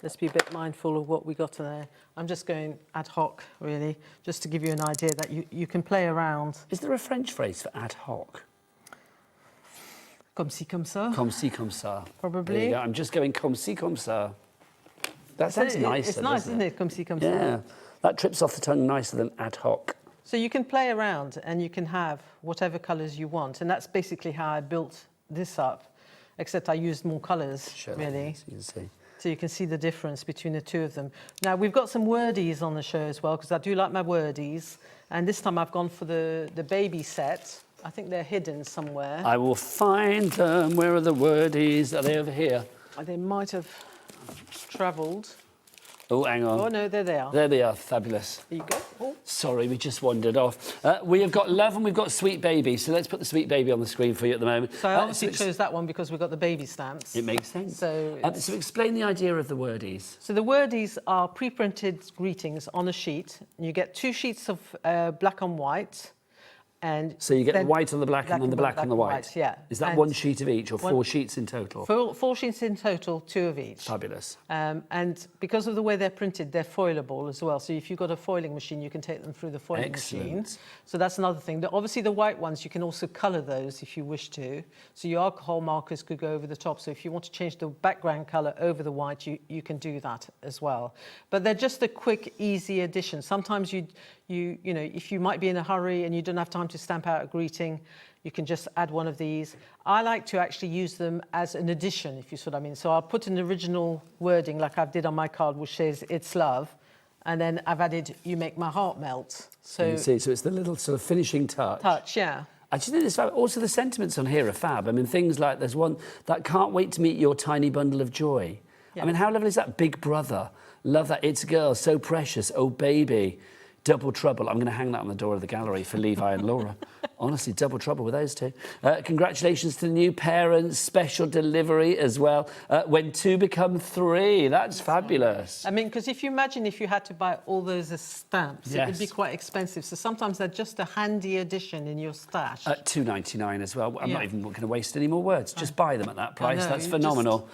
Let's be a bit mindful of what we got there. I'm just going ad hoc, really, just to give you an idea that you can play around. Is there a French phrase for ad hoc? Comme ci, comme ça. Comme ci, comme ça. Probably. There you go. I'm just going comme ci, comme ça. That sounds nicer, It's nice, isn't it? Comme ci, comme ça. Yeah. That trips off the tongue nicer than ad hoc. So you can play around and you can have whatever colours you want. And that's basically how I built this up, except I used more colours, really. So you can see. So you can see the difference between the two of them. Now, we've got some wordies on the show as well, because I do like my wordies. And this time I've gone for the baby set. I think they're hidden somewhere. I will find them. Where are the wordies? Are they over here? They might have travelled. Oh, hang on. Oh, no, there they are. There they are. Fabulous. There you go. Oh. Sorry, we just wandered off. We have got Love and we've got Sweet Baby. So let's put the Sweet Baby on the screen for you at the moment. So I obviously chose that one because we've got the baby stamps. It makes sense. So explain the idea of the wordies. So the wordies are pre-printed greetings on a sheet. You get 2 sheets of black on white. And so you get the white on the black and then the black on the white. Yeah. Is that 1 sheet of each or 4 sheets in total? 4 sheets in total, 2 of each. Fabulous. And because of the way they're printed, they're foilable as well. So if you've got a foiling machine, you can take them through the foiling machine. So that's another thing. Obviously, the white ones, you can also colour those if you wish to. So your alcohol markers could go over the top. So if you want to change the background colour over the white, you can do that as well. But they're just a quick, easy addition. Sometimes you know, if you might be in a hurry and you don't have time to stamp out a greeting, you can just add one of these. I like to actually use them as an addition, if you see what I mean. So I'll put an original wording like I did on my card, which says, "It's love." And then I've added, "You make my heart melt." So you see, so it's the little sort of finishing touch. Yeah. I just think this also the sentiments on here are fab. I mean, things like there's one that "Can't wait to meet your tiny bundle of joy." Yeah. I mean, how lovely is that? Big brother. Love that. It's a girl, so precious. Oh, baby. Double trouble. I'm going to hang that on the door of the gallery for Levi and Laura. Honestly, double trouble with those two. Congratulations to the new parents. Special delivery as well. When 2 become 3. That's fabulous. I mean, because if you imagine if you had to buy all those as stamps, it would be quite expensive. So sometimes they're just a handy addition in your stash. At $2.99 as well. I'm not even going to waste any more words. Just buy them at that price. Know, that's phenomenal.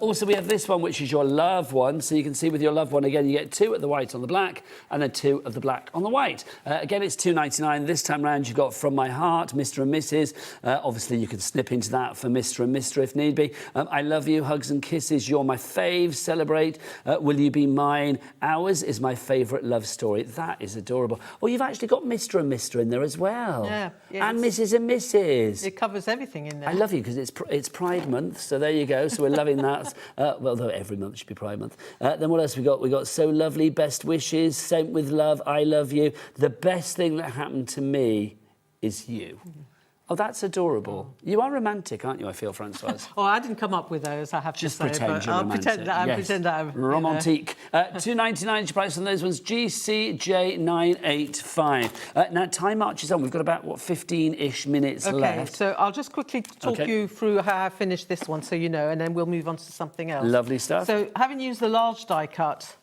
Also, we have this one, which is your love one. So you can see with your love one, again, you get 2 at the white on the black and then 2 of the black on the white. Again, it's $2.99. This time round, you've got From My Heart, Mr. and Mrs. Obviously, you can snip into that for Mr. and Mr. if need be. I Love You, Hugs and Kisses, You're My Fave, Celebrate, Will You Be Mine, Ours is My Favourite Love Story. That is adorable. Oh, you've actually got Mr. and Mr. in there as well. Yeah. And Mrs. and Mrs. It covers everything in there. I Love You, because it's Pride Month, so there you go. So we're loving that. Well, though every month should be Pride Month. Then what else we got? We got So Lovely, Best Wishes, Sent With Love, I Love You. The best thing that happened to me is you. Oh, that's adorable. You are romantic, aren't you, I feel, Françoise? Oh, I didn't come up with those, I have Just to say. pretend you're romantic. Pretend that I'm... Romantique. $2.99 your price on those ones. GCJ985. Now, time marches on. We've got about, 15-ish minutes left. Okay, so I'll just quickly talk you through how I finished this one so you know, and then we'll move on to something else. Lovely stuff. So, having used the large die cut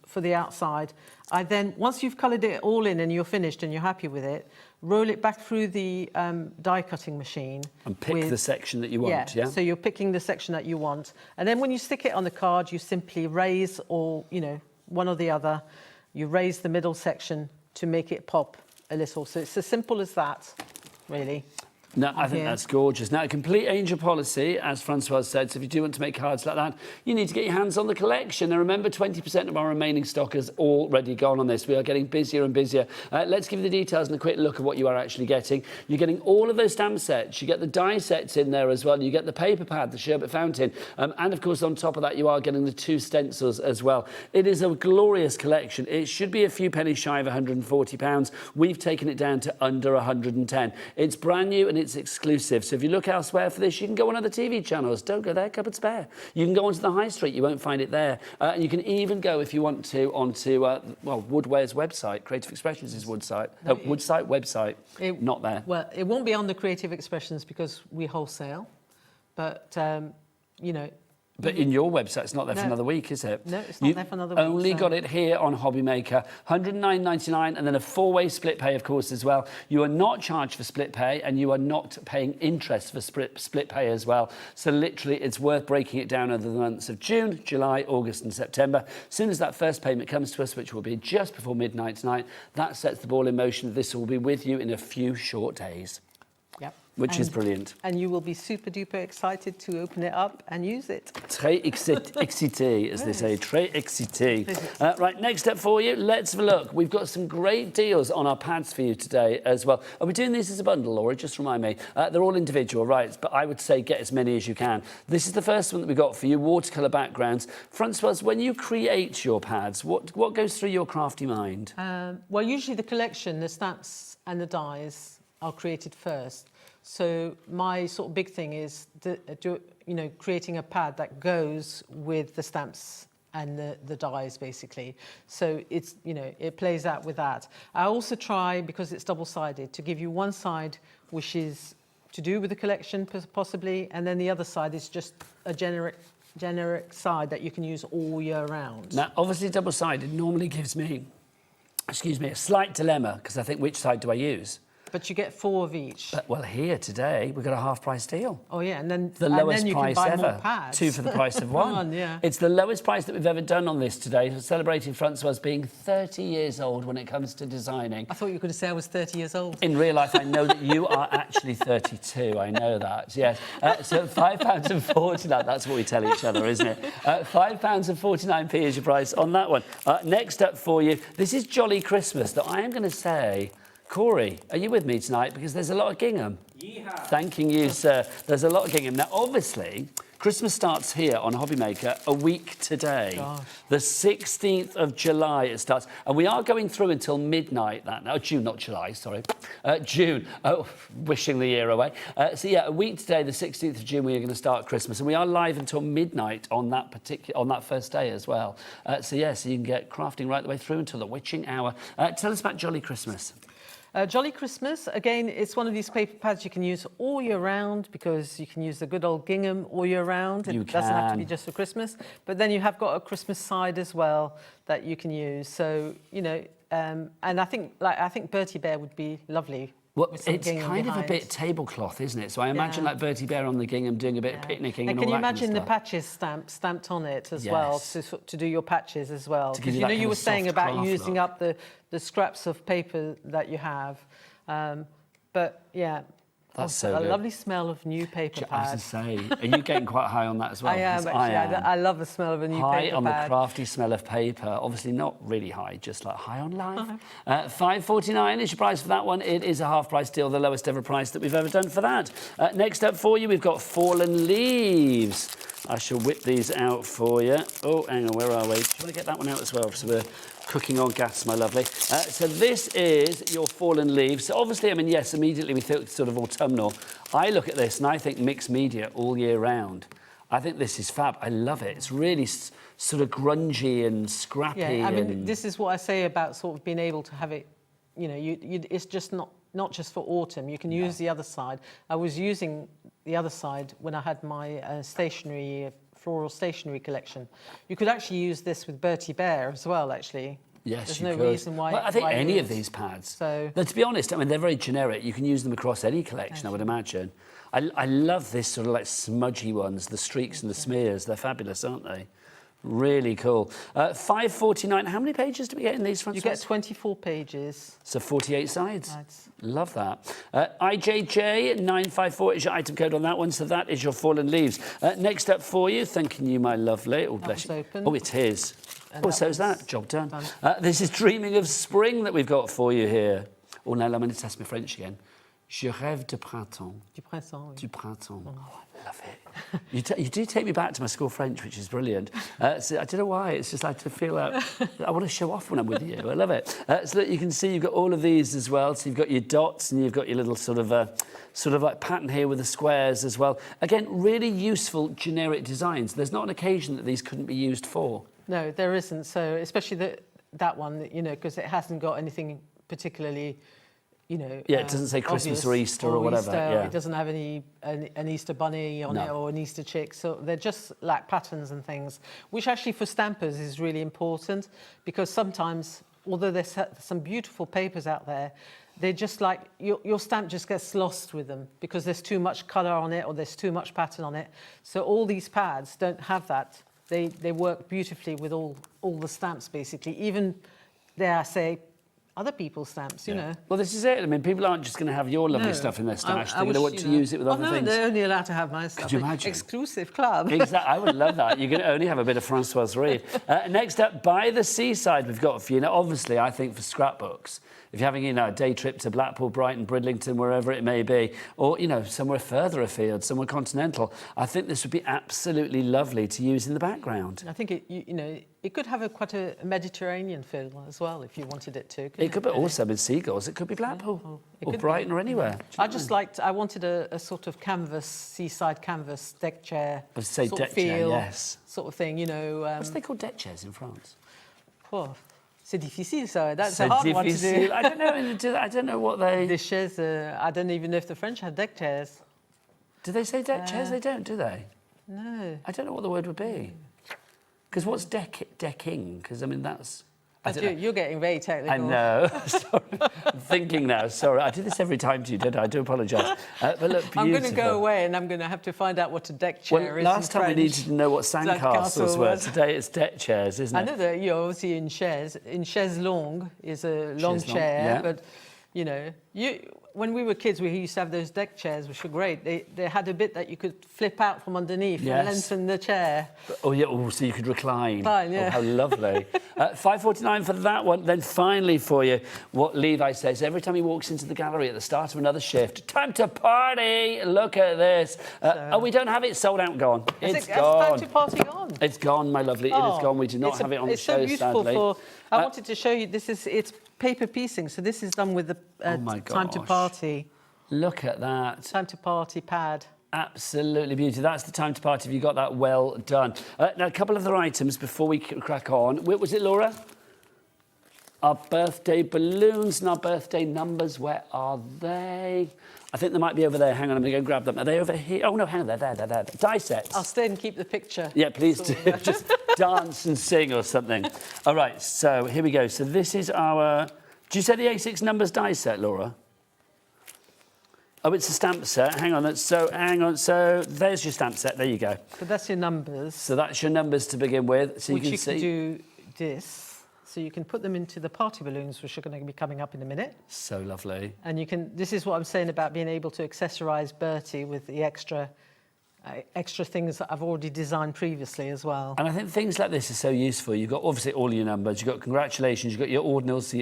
for the outside, I then, once you've coloured it all in and you're finished and you're happy with it, roll it back through the die cutting machine. And pick the section that you want, yeah? So you're picking the section that you want. And then when you stick it on the card, you simply raise or, one or the other. You raise the middle section to make it pop a little. So it's as simple as that, really. No, I think that's gorgeous. Now, a complete angel policy, as Françoise said, so if you do want to make cards like that, you need to get your hands on the collection. And remember, 20% of our remaining stock has already gone on this. We are getting busier and busier. Let's give you the details and a quick look at what you are actually getting. You're getting all of those stamp sets. You get the die sets in there as well. You get the paper pad, the sherbet fountain. And, of course, on top of that, you are getting the 2 stencils as well. It is a glorious collection. It should be a few pennies shy of £140. We've taken it down to under 110. It's brand new and it's exclusive. So if you look elsewhere for this, you can go on other TV channels. Don't go there, cupboard spare. You can go onto the high street. You won't find it there. And you can even go, if you want to, onto, Woodware's website. Creative Expressions' website. Not there. Well, it won't be on the Creative Expressions because we wholesale. But, you know... But in your website, it's not there for another week, is it? No, it's not there for another week. You've only got it here on HobbyMaker. £109.99 and then a 4-way split pay, of course, as well. You are not charged for split pay and you are not paying interest for split pay as well. So literally, it's worth breaking it down over the months of June, July, August and September. As soon as that first payment comes to us, which will be just before midnight tonight, that sets the ball in motion. This will be with you in a few short days. Yep. Which is brilliant. And you will be super duper excited to open it up and use it. Très excité, as they say. Très excité. Right, next up for you, let's have a look. We've got some great deals on our pads for you today as well. Are we doing these as a bundle, Laura? Just remind me. They're all individual, right? But I would say get as many as you can. This is the first one that we got for you, watercolour backgrounds. Françoise, when you create your pads, what goes through your crafty mind? Well, usually the collection, the stamps and the dies are created first. So my sort of big thing is, creating a pad that goes with the stamps and the dies, basically. So it's, it plays out with that. I also try, because it's double-sided, to give you one side which is to do with the collection, possibly, and then the other side is just a generic side that you can use all year round. Now, obviously, double-sided normally gives me, a slight dilemma, because I think, which side do I use? But you get 4 of each. But, well, here today, we've got a half-price deal. Oh, yeah, and then... The lowest then you price can buy ever. More pads. 2 for the price of 1. Yeah. It's the lowest price that we've ever done on this today, celebrating Françoise being 30 years old when it comes to designing. I thought you were going to say I was 30 years old. In real life, I know that you are actually 32. I know that, yes. So £5.49, that's what we tell each other, isn't it? £5.49 is your price on that one. Next up for you, this is Jolly Christmas, that I am going to say... Corey, are you with me tonight? Because there's a lot of gingham. Yeehaw. Thanking you, sir. There's a lot of gingham. Now, obviously, Christmas starts here on HobbyMaker a week today. Gosh. The 16th of July it starts. And we are going through until midnight June, not July, sorry. June. Oh, wishing the year away. So, yeah, a week today, the 16th of June, we are going to start Christmas. And we are live until midnight on that first day as well. So you can get crafting right the way through until the witching hour. Tell us about Jolly Christmas. Jolly Christmas, again, it's one of these paper pads you can use all year round because you can use the good old gingham all year round. It doesn't have to be just for Christmas. But then you have got a Christmas side as well that you can use. So, and I think Bertie Bear would be lovely. Well, it's kind of a bit tablecloth, isn't it? So I imagine like Bertie Bear on the gingham doing a bit of picnicking and all that. Can you imagine the patches stamped on it as well to do your patches as well? Because you were saying about using up the scraps of paper that you have, but yeah. That's so a good. Lovely smell of new paper pad. I was to say, are you getting quite high on that as well? I am, actually. I love the smell of a new paper pad. High on the crafty smell of paper. Obviously not really high, just like high on life. $5.49 is your price for that one. It is a half-price deal, the lowest ever price that we've ever done for that. Next up for you, we've got Fallen Leaves. I shall whip these out for you. Oh, hang on, where are we? Do you want to get that one out as well? So we're cooking on gas, my lovely. So this is your Fallen Leaves. So obviously, yes, immediately we think sort of autumnal. I look at this and I think mixed media all year round. I think this is fab. I love it. It's really sort of grungy and scrappy. Yeah, this is what I say about sort of being able to have it, it's just not just for autumn. You can use the other side. I was using the other side when I had my floral stationery collection. You could actually use this with Bertie Bear as well, actually. Yes, There's you no could. reason why. Well, I think any of these pads. So, to be honest, they're very generic. You can use them across any collection, I would imagine. I love this sort of like smudgy ones, the streaks and the smears. They're fabulous, aren't they? Really cool. $5.49. How many pages do we get in these, Françoise? You get 24 pages. So 48 sides. Right. Love that. IJJ954 is your item code on that one, so that is your fallen leaves. Next up for you, thanking you, my lovely. Oh, bless you. Open. Oh, it is. Oh, so's that. Job done. done. This is Dreaming of Spring that we've got for you here. Oh, now I'm going to test my French again. Je rêve de printemps. Du printemps, oui. Du printemps. Oh, I love it. You do take me back to my school French, which is brilliant. So I don't know why. It's just like to feel like I want to show off when I'm with you. I love it. So that you can see you've got all of these as well. So you've got your dots and you've got your little sort of like pattern here with the squares as well. Again, really useful generic designs. There's not an occasion that these couldn't be used for. No, there isn't. So especially that one, you know, because it hasn't got anything particularly, you know. Yeah, it doesn't say Christmas or Easter or whatever. Yeah. It doesn't have an Easter bunny on it or an Easter chick. So they're just like patterns and things, which actually for stampers is really important, because sometimes, although there's some beautiful papers out there, they're just like, your stamp just gets lost with them because there's too much colour on it or there's too much pattern on it. So all these pads don't have that. They work beautifully with all the stamps, basically. Even, dare I say, other people's stamps, you know. Well, this is it. I mean, people aren't just going to have your lovely stuff in their stash. They're going to want to use it with other things. They're only allowed to have my stuff. Could you imagine? Exclusive club. Exactly. I would love that. You can only have a bit of Françoise Read. Next up, By the Seaside, we've got for you. Now, obviously, I think for scrapbooks, if you're having, you know, a day trip to Blackpool, Brighton, Bridlington, wherever it may be, or, you know, somewhere further afield, somewhere continental, I think this would be absolutely lovely to use in the background. I think, you know, it could have quite a Mediterranean feel as well, if you wanted it to. It could be also with seagulls. It could be Blackpool or Brighton or anywhere. I wanted a sort of canvas, seaside canvas deck chair. I would say deck chair, yes. Sort of thing, you know. What's they called deck chairs in France? Oh, c'est difficile, so that's a hard one to do. I don't know. I don't know what they. The chairs. I don't even know if the French had deck chairs. Do they say deck chairs? They don't, do they? No. I don't know what the word would be. Because what's decking? Because I mean that's. You're getting very technical. I know. Sorry. I'm thinking now. Sorry, I do this every time to you, don't I? I do apologise. But look, beautiful. I'm going to go away and I'm going to have to find out what a deck chair is. Last time we needed to know what sandcastles were. Today it's deck chairs, isn't it? I know that you're obviously in chairs. In chaise longue is a long chair, but you know, when we were kids, we used to have those deck chairs, which were great. They had a bit that you could flip out from underneath and lengthen the chair. Oh, yeah, so you could recline. Yeah. Oh, how lovely. $5.49 for that one. Then finally for you, what Levi says, every time he walks into the gallery at the start of another shift, time to party! Look at this. Oh, we don't have it sold out and gone. It's gone. Time to party gone. It's gone, my lovely. It is gone. We do not have it on the show, sadly. It's so beautiful. I wanted to show you, it's paper piecing, so this is done with the Time to Party. Look at that. Time to Party pad. Absolutely beautiful. That's the Time to Party. If you got that, well done. Now, a couple of other items before we crack on. Was it Laura? Our birthday balloons and our birthday numbers, where are they? I think they might be over there. Hang on, I'm going to go grab them. Are they over here? Oh, no, hang on, they're there. Die sets. I'll stay and keep the picture. Yeah, please do. Just dance and sing or something. All right, so here we go. So this is our... Do you say the A6 numbers die set, Laura? Oh, it's a stamp set. Hang on. So there's your stamp set. There you go. So that's your numbers. So that's your numbers to begin with. So which you can do this. So you can put them into the party balloons, which are going to be coming up in a minute. So lovely. And you can. This is what I'm saying about being able to accessorise Bertie with the extra things that I've already designed previously as well. And I think things like this are so useful. You've got obviously all your numbers. You've got congratulations. You've got your ordinals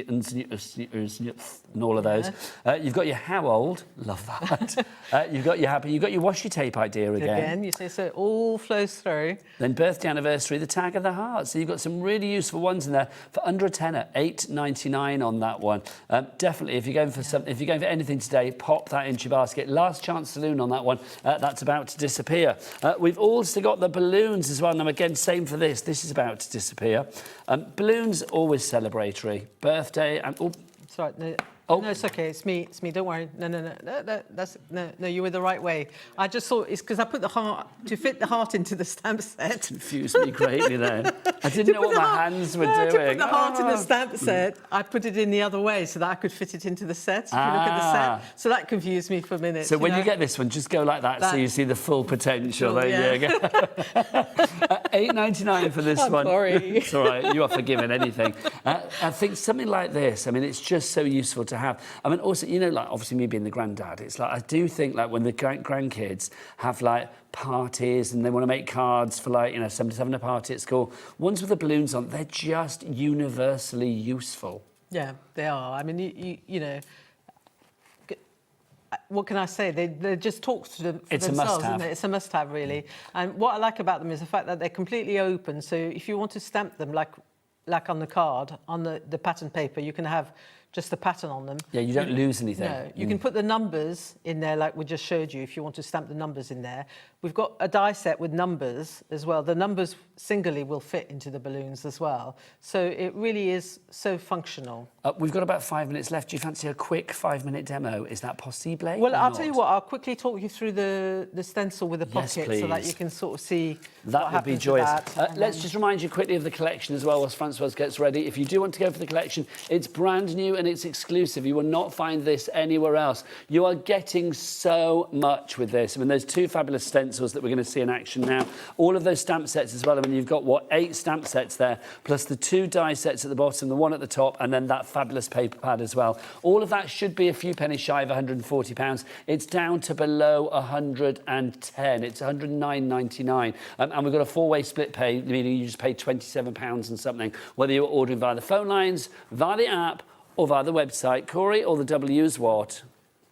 and all of those. You've got your how old. Love that. You've got your happy. You've got your washi tape idea again. Again, you say so. It all flows through. Then birthday anniversary, the tag of the heart. So you've got some really useful ones in there for under a tenner, $8.99 on that one. Definitely, if you're going for something, if you're going for anything today, pop that into your basket. Last chance saloon on that one. That's about to disappear. We've also got the balloons as well. Now, again, same for this. This is about to disappear. Balloons, always celebratory. Birthday and... Oh, that's right. Oh. No, it's okay. It's me. It's me. Don't worry. No. No. You were the right way. I just thought it's because I put the heart to fit the heart into the stamp set. Confused me greatly then. I didn't know what my hands were doing. To put the heart in the stamp set, I put it in the other way so that I could fit it into the set. If you look at the set, so that confused me for a minute. So when you get this one, just go like that so you see the full potential. There you go. $8.99 for this one. Sorry. It's all right. You are forgiven anything. I think something like this. I mean, it's just so useful to have. I mean, also, you know, like obviously me being the granddad, it's like I do think like when the grandkids have like parties and they want to make cards for like, you know, somebody's having a party at school, ones with the balloons on, they're just universally useful. Yeah, they are. I mean, you know, what can I say? They just talk for themselves, isn't it? It's a must-have, really. And what I like about them is the fact that they're completely open. So if you want to stamp them like on the card, on the pattern paper, you can have just the pattern on them. Yeah, you don't lose anything. No, you can put the numbers in there like we just showed you if you want to stamp the numbers in there. We've got a die set with numbers as well. The numbers singly will fit into the balloons as well. So it really is so functional. We've got about 5 minutes left. Do you fancy a quick 5-minute demo? Is that possible? Well, I'll tell you what, I'll quickly talk you through the stencil with the pocket so that you can sort of see that would be joyous. That. Let's just remind you quickly of the collection as well whilst Françoise gets ready. If you do want to go for the collection, it's brand new and it's exclusive. You will not find this anywhere else. You are getting so much with this. I mean, there's 2 fabulous stencils that we're going to see in action now. All of those stamp sets as well. I mean, you've got, what, 8 stamp sets there, plus the 2 die sets at the bottom, the one at the top, and then that fabulous paper pad as well. All of that should be a few pennies shy of £140. It's down to below 110. It's £109.99. And we've got a 4-way split pay, meaning you just pay £27 and something, whether you're ordering via the phone lines, via the app, or via the website. Corey, or the W is what?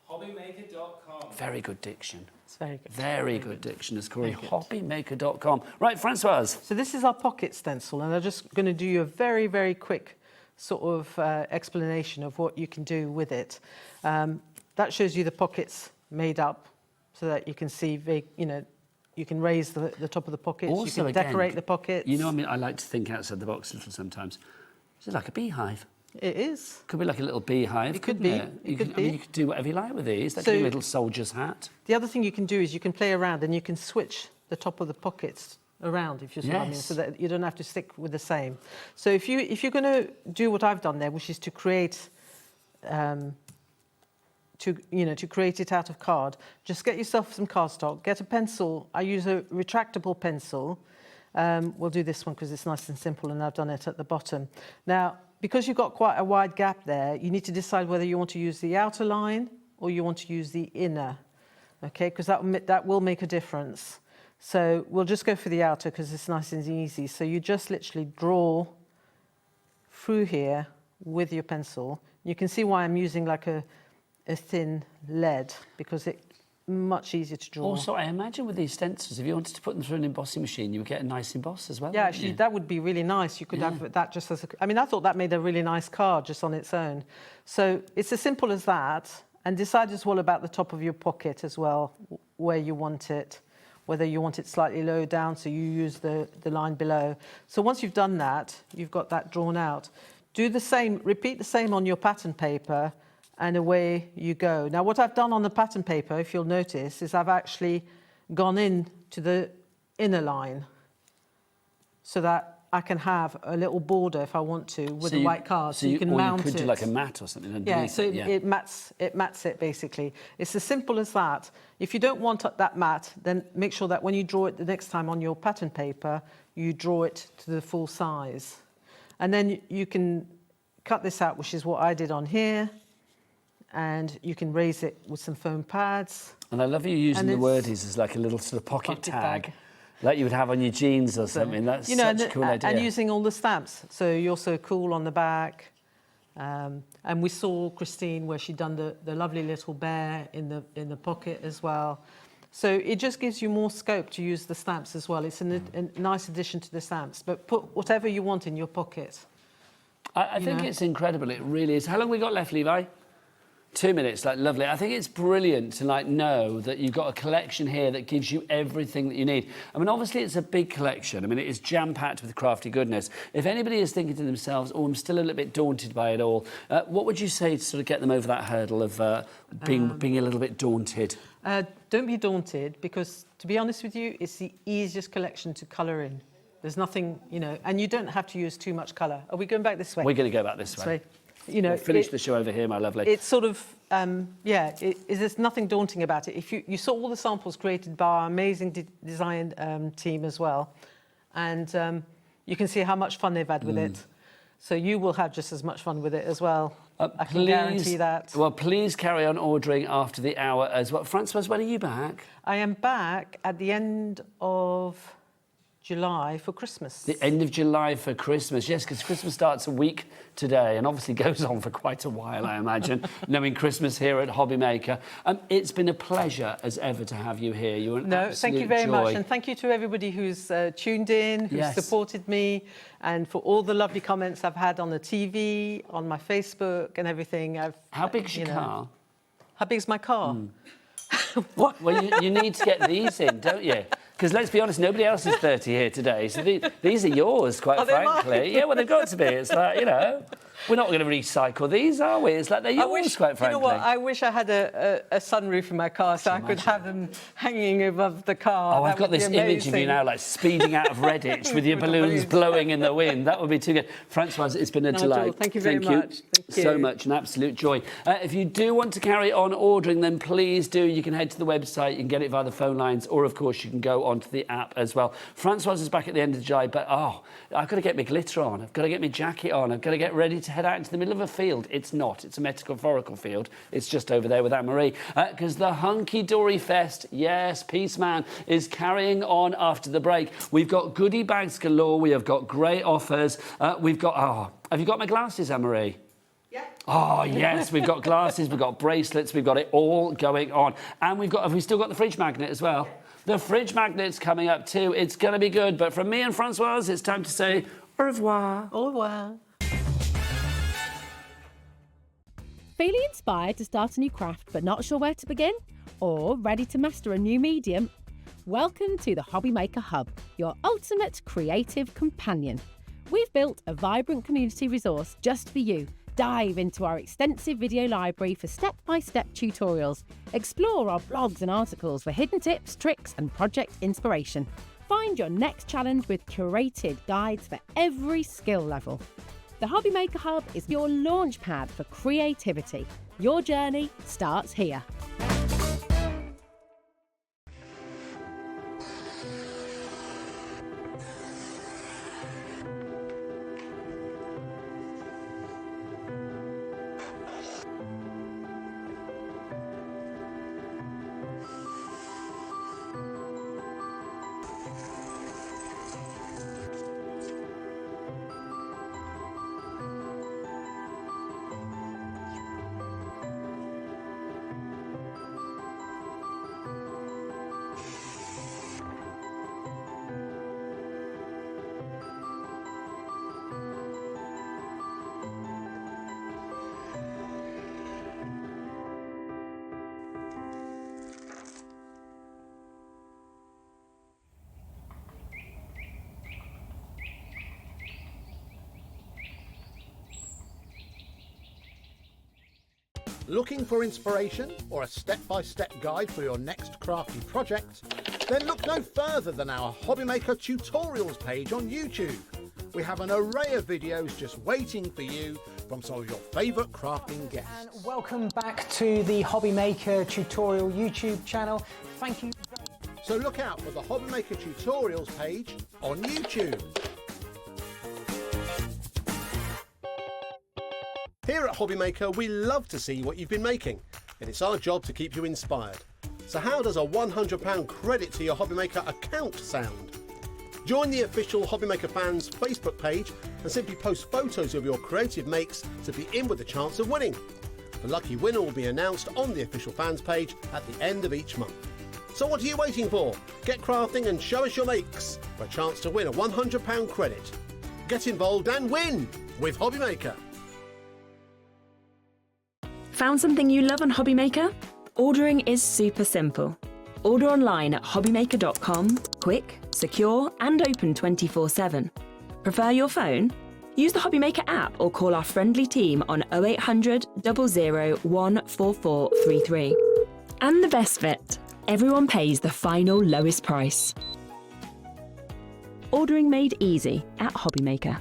HobbyMaker.com. Very good diction. It's very good. Very good diction, as Corey. HobbyMaker.com. Right, Françoise. So this is our pocket stencil, and I'm just going to do you a very, very quick sort of explanation of what you can do with it. That shows you the pockets made up so that you can see, you know, you can raise the top of the pockets, Also, you can decorate the pockets. You know, I mean, I like to think outside the box a little sometimes. Is it like a beehive? It is. Could be like a little beehive. It could be. You could do whatever you like with these. That could be a little soldier's hat. The other thing you can do is you can play around and you can switch the top of the pockets around, if you see what I mean, so that you don't have to stick with the same. So if you're going to do what I've done there, which is to create, to create it out of card, just get yourself some cardstock, get a pencil. I use a retractable pencil. We'll do this one because it's nice and simple, and I've done it at the bottom. Now, because you've got quite a wide gap there, you need to decide whether you want to use the outer line or you want to use the inner, okay? Because that will make a difference. So we'll just go for the outer because it's nice and easy. So you just literally draw through here with your pencil. You can see why I'm using like a thin lead, because it's much easier to draw. Also, I imagine with these stencils, if you wanted to put them through an embossing machine, you would get a nice emboss as well. Yeah, actually, that would be really nice. You could have that just as a... I mean, I thought that made a really nice card just on its own. So it's as simple as that. And decide as well about the top of your pocket as well, where you want it, whether you want it slightly low down, so you use the line below. So once you've done that, you've got that drawn out. Do the same, repeat the same on your pattern paper, and away you go. Now, what I've done on the pattern paper, if you'll notice, is I've actually gone in to the inner line so that I can have a little border if I want to with a white card, so you can mount it. Or you could do like a mat or something underneath it. Yeah, so it mats it basically. It's as simple as that. If you don't want that mat, then make sure that when you draw it the next time on your pattern paper, you draw it to the full size. And then you can cut this out, which is what I did on here. And you can raise it with some foam pads. And I love you using the wordies as like a little sort of pocket tag, like you would have on your jeans or something. That's such a cool idea. And using all the stamps. So you're so cool on the back. And we saw Christine where she'd done the lovely little bear in the pocket as well. So it just gives you more scope to use the stamps as well. It's a nice addition to the stamps. But put whatever you want in your pocket. I think it's incredible. It really is. How long have we got left, Levi? 2 minutes, like lovely. I think it's brilliant to like know that you've got a collection here that gives you everything that you need. I mean, obviously it's a big collection. I mean, it is jam-packed with crafty goodness. If anybody is thinking to themselves, oh, I'm still a little bit daunted by it all, what would you say to sort of get them over that hurdle of being a little bit daunted? Don't be daunted, because to be honest with you, it's the easiest collection to colour in. There's nothing, you know, and you don't have to use too much colour. Are we going back this way? We're going to go back this way. You know, we'll finish the show over here, my lovely. It's sort of, there's nothing daunting about it. If you saw all the samples created by our amazing design team as well, and you can see how much fun they've had with it. So you will have just as much fun with it as well. I can guarantee that. Well, please carry on ordering after the hour as well. Françoise, when are you back? I am back at the end of July for Christmas. The end of July for Christmas, yes, because Christmas starts a week today and obviously goes on for quite a while, I imagine, knowing Christmas here at HobbyMaker. It's been a pleasure as ever to have you here. You're an absolute thank you very joy. much, and thank you to everybody who's tuned in, who's supported me, and for all the lovely comments I've had on the TV, on my Facebook and everything. How big's your car? How big's my car? Well, you need to get these in, don't you? Because let's be honest, nobody else is 30 here today, so these are yours, quite frankly. Yeah, well, they've got to be. It's like, you know, we're not going to recycle these, are we? It's like they're yours, quite frankly. You know what? I wish I had a sunroof in my car so I could have them hanging above the car. Oh, I've got this image of you now, like speeding out of Redditch with your balloons blowing in the wind. That would be too good. Françoise, it's been a delight. Thank you very much. Thank you so much, an absolute joy. If you do want to carry on ordering, then please do. You can head to the website, you can get it via the phone lines, or of course you can go onto the app as well. Françoise is back at the end of July, but I've got to get my glitter on, I've got to get my jacket on, I've got to get ready to head out into the middle of a field. It's not, it's a metaphorical field. It's just over there with Anne-Marie, because the Hunkydory Fest, yes, Peace Man, is carrying on after the break. We've got goodie bags galore, we have got great offers, we've got, have you got my glasses, Anne-Marie? Oh, yes, we've got glasses, we've got bracelets, we've got it all going on. And have we still got the fridge magnet as well? The fridge magnet's coming up too. It's going to be good. But from me and Françoise, it's time to say au revoir. Au revoir. Feeling inspired to start a new craft but not sure where to begin? Or ready to master a new medium? Welcome to the HobbyMaker Hub, your ultimate creative companion. We've built a vibrant community resource just for you. Dive into our extensive video library for step-by-step tutorials. Explore our blogs and articles for hidden tips, tricks and project inspiration. Find your next challenge with curated guides for every skill level. The HobbyMaker Hub is your launch pad for creativity. Your journey starts here. Looking for inspiration or a step-by-step guide for your next crafty project? Then look no further than our HobbyMaker tutorials page on YouTube. We have an array of videos just waiting for you from some of your favourite crafting guests. And welcome back to the HobbyMaker tutorial YouTube channel. Thank you. So look out for the HobbyMaker tutorials page on YouTube. Here at HobbyMaker, we love to see what you've been making, and it's our job to keep you inspired. So how does a £100 credit to your HobbyMaker account sound? Join the official HobbyMaker fans Facebook page and simply post photos of your creative makes to be in with a chance of winning. The lucky winner will be announced on the official fans page at the end of each month. So what are you waiting for? Get crafting and show us your makes for a chance to win a £100 credit. Get involved and win with HobbyMaker. Found something you love on HobbyMaker? Ordering is super simple. Order online at hobbymaker.com, quick, secure and open 24/7. Prefer your phone? Use the HobbyMaker app or call our friendly team on 0800 00 14433. And the best bit, everyone pays the final lowest price. Ordering made easy at HobbyMaker.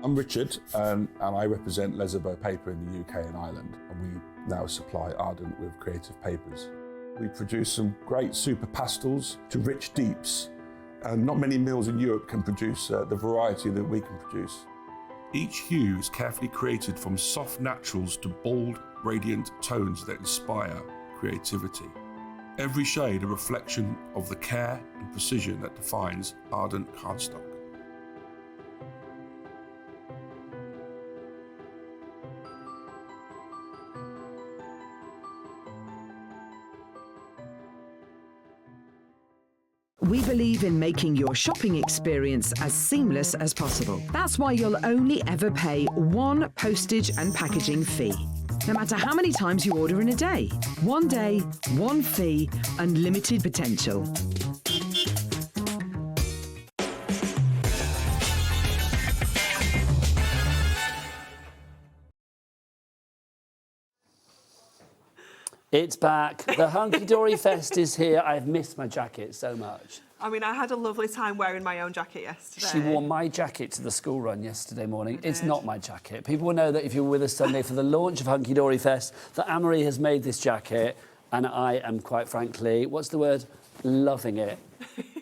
I'm Richard, and I represent Lesabo Paper in the UK and Ireland, and we now supply Ardent with creative papers. We produce some great super pastels to rich deeps, and not many mills in Europe can produce the variety that we can produce. Each hue is carefully created from soft naturals to bold, radiant tones that inspire creativity. Every shade a reflection of the care and precision that defines Ardent cardstock. We believe in making your shopping experience as seamless as possible. That's why you'll only ever pay one postage and packaging fee. No matter how many times you order in a day. One day, one fee, unlimited potential. It's back. The Hunkydory Fest is here. I've missed my jacket so much. I mean, I had a lovely time wearing my own jacket yesterday. She wore my jacket to the school run yesterday morning. It's not my jacket. People will know that if you were with us Sunday for the launch of Hunkydory Fest, that Anne-Marie has made this jacket, and I am, quite frankly, what's the word? Loving it.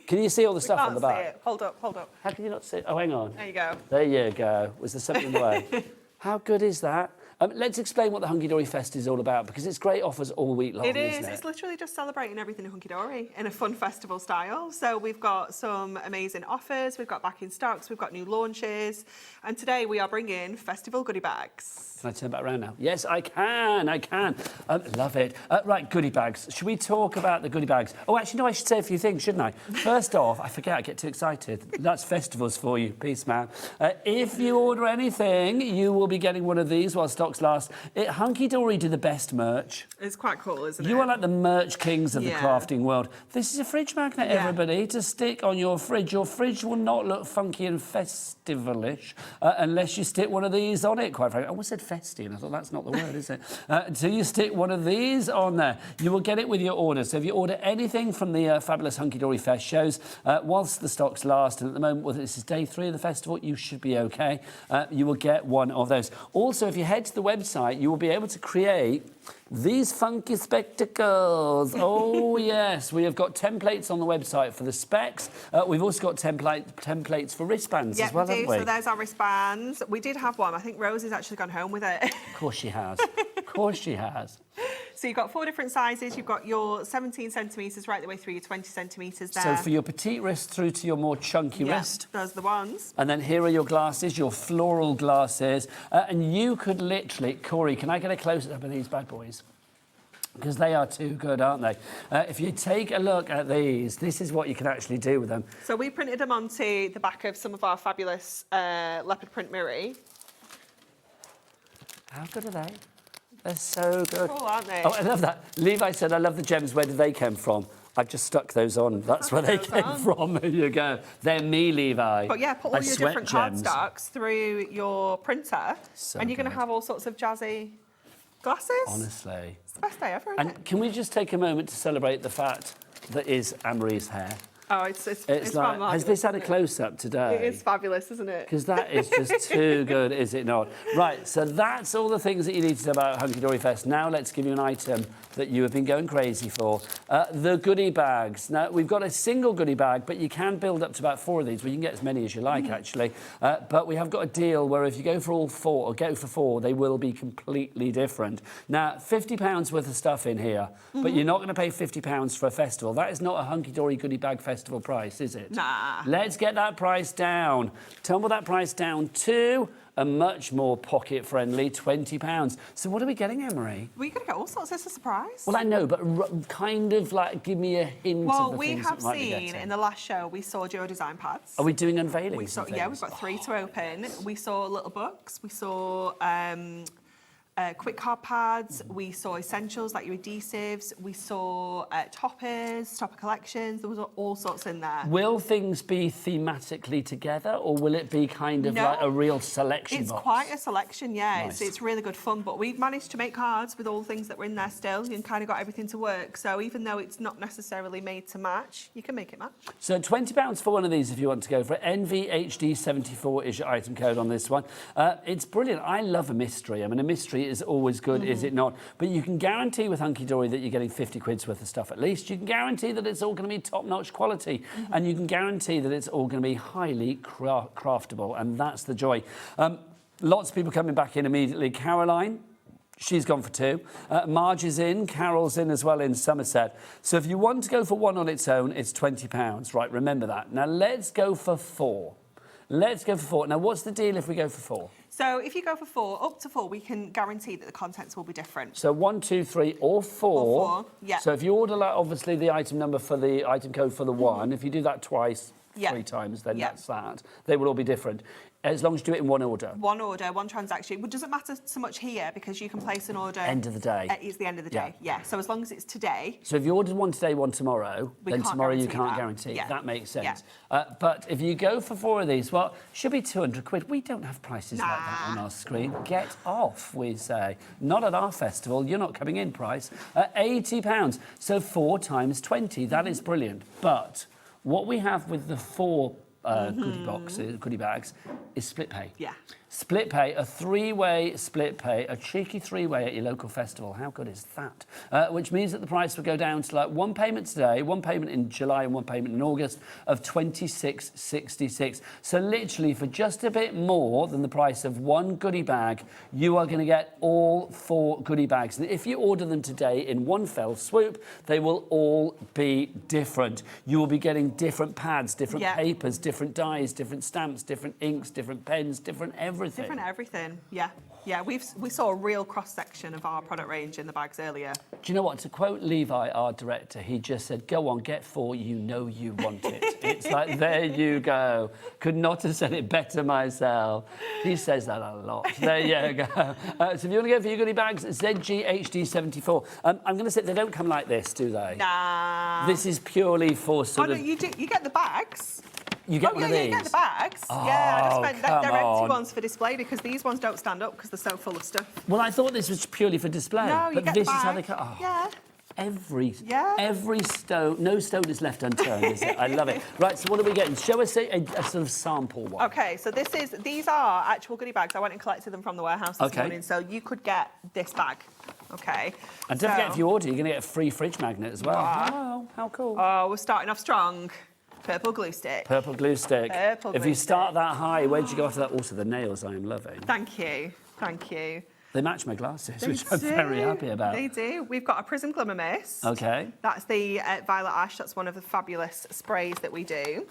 Can you see all the stuff on the back? See it. Hold up, hold up. How can you not see it? Oh, hang on. There you go. There you go. Was there something in the way? How good is that? Let's explain what the Hunkydory Fest is all about, because it's great offers all week long, It is. isn't it? It's literally just celebrating everything hunky-dory in a fun festival style. So we've got some amazing offers, we've got back in stocks, we've got new launches, and today we are bringing festival goodie bags. Can I turn back around now? Yes, I can. Love it. Right, goodie bags. Should we talk about the goodie bags? Oh, actually, no, I should say a few things, shouldn't I? First off, I forget, I get too excited. That's festivals for you. Peace, man. If you order anything, you will be getting one of these while stocks last. Hunkydory do the best merch. It's quite cool, isn't it? You are like the merch kings of the crafting world. This is a fridge magnet, everybody, to stick on your fridge. Your fridge will not look funky and festivalish unless you stick one of these on it, quite frankly. I almost said festy, and I thought that's not the word, is it? So you stick one of these on there. You will get it with your order. So if you order anything from the fabulous Hunkydory Fest shows, whilst the stocks last, and at the moment, well, this is day 3 of the festival, you should be okay. You will get one of those. Also, if you head to the website, you will be able to create these funky spectacles. Oh, yes. We have got templates on the website for the specs. We've also got templates for wristbands as well, haven't we? So there's our wristbands. We did have one. I think Rose has actually gone home with it. Of course she has. Of course she has. So you've got 4 different sizes. You've got your 17 centimetres right the way through your 20 centimetres there. So for your petite wrist through to your more chunky wrist. Those are the ones. And then here are your glasses, your floral glasses. And you could literally... Corey, can I get a close-up of these bad boys? Because they are too good, aren't they? If you take a look at these, this is what you can actually do with them. So we printed them onto the back of some of our fabulous leopard print mirror. How good are they? They're so good. Cool, aren't they? Oh, I love that. Levi said, I love the gems. Where did they come from? I've just stuck those on. That's where they came from. There you go. They're me, Levi. But yeah, put all your different cardstocks through your printer, and you're going to have all sorts of jazzy glasses. Honestly. It's the best day ever, isn't it? And can we just take a moment to celebrate the fact that is Anne-Marie's hair? Oh, it's like, has this had a close-up today? It is fabulous, isn't it? Because that is just too good, is it not? Right, so that's all the things that you need to know about Hunkydory Fest. Now let's give you an item that you have been going crazy for. The goodie bags. Now, we've got a single goodie bag, but you can build up to about 4 of these. Well, you can get as many as you like, actually. But we have got a deal where if you go for all 4, or go for 4, they will be completely different. Now, £50 worth of stuff in here, but you're not going to pay £50 for a festival. That is not a Hunkydory Goody Bag Festival festival price, is it? Nah. Let's get that price down. Tumble that price down to a much more pocket-friendly £20. So what are we getting, Emery? We're going to get all sorts. It's a surprise. Well, I know, but kind of like give me a hint Well, of the we things have that might be seen getting. in the last show, we saw duo design pads. Are we doing unveilings? We saw, yeah, we've got 3 to open. We saw little books. We saw quick card pads. We saw essentials like your adhesives. We saw toppers, topper collections. There was all sorts in there. Will things be thematically together, or will it be kind of like a real selection It's box? quite a selection, yeah. Nice. It's really good fun. But we've managed to make cards with all the things that were in there still and kind of got everything to work. So even though it's not necessarily made to match, you can make it match. So £20 for one of these if you want to go for it. NVHD74 is your item code on this one. It's brilliant. I love a mystery. I mean, a mystery is always good, is it not? But you can guarantee with Hunkydory that you're getting 50 quid's worth of stuff at least. You can guarantee that it's all going to be top-notch quality. And you can guarantee that it's all going to be highly craftable. And that's the joy. Lots of people coming back in immediately. Caroline, she's gone for 2. Marge is in, Carol's in as well in Somerset. So if you want to go for one on its own, it's £20. Right, remember that. Now let's go for 4. Let's go for 4. Now what's the deal if we go for 4? So if you go for 4, up to 4, we can guarantee that the contents will be different. So 1, 2, 3, or 4. Or 4, yeah. So if you order, like, obviously, the item number for the item code for the 1, if you do that twice, 3 times, then that's that. They will all be different. As long as you do it in one order. One order, one transaction. It doesn't matter so much here because you can place an order. End of the day. It's the end of the day, yeah. So as long as it's today. So if you ordered one today, one tomorrow, then tomorrow you can't guarantee. Yeah. That makes sense. Yeah. But if you go for 4 of these, well, should be 200 quid. We don't have prices like that on our screen. Get off, we say. Not at our festival. You're not coming in price. £80. So 4 times 20. That is brilliant. But what we have with the 4 goodie bags is split pay. Yeah. Split pay, a 3-way split pay, a cheeky 3-way at your local festival. How good is that? Which means that the price will go down to like 1 payment today, 1 payment in July and 1 payment in August of £26.66. So literally for just a bit more than the price of 1 goodie bag, you are going to get all 4 goodie bags. And if you order them today in one fell swoop, they will all be different. You will be getting different pads, different papers, different dyes, different stamps, different inks, different pens, different everything. Different everything, yeah. Yeah, we saw a real cross-section of our product range in the bags earlier. Do you know what? To quote Levi, our director, he just said, go on, get 4, you know you want it. It's like, there you go. Could not have said it better myself. He says that a lot. There you go. So if you want to go for your goodie bags, ZGHD74. I'm going to say they don't come like this, do they? Nah. This is purely for sort of... You get the bags. You get one of these? You get the bags. Oh, They're empty ones for display because these ones don't stand up because they're so full of stuff. Well, I thought this was purely for display. No, you but get this the is how bag. they cut. Oh. Yeah. Every stone, no stone is left unturned, is it? I love it. Right, so what are we getting? Show us a sort of sample one. Okay, so these are actual goodie bags. I went and collected them from the warehouse this morning, so you could get this bag. Okay. And don't forget, if you order, you're going to get a free fridge magnet as well. Wow, how cool. Oh, we're starting off strong. Purple glue stick. Purple glue stick. Purple glue if you start that high, where'd you go after that? Also, the nails I am loving. Thank you. Thank you. They match my glasses, They which I'm very happy about. They do. We've got a Prism Glimmer Mist. Okay. That's the Violet Ash. That's one of the fabulous sprays that we do.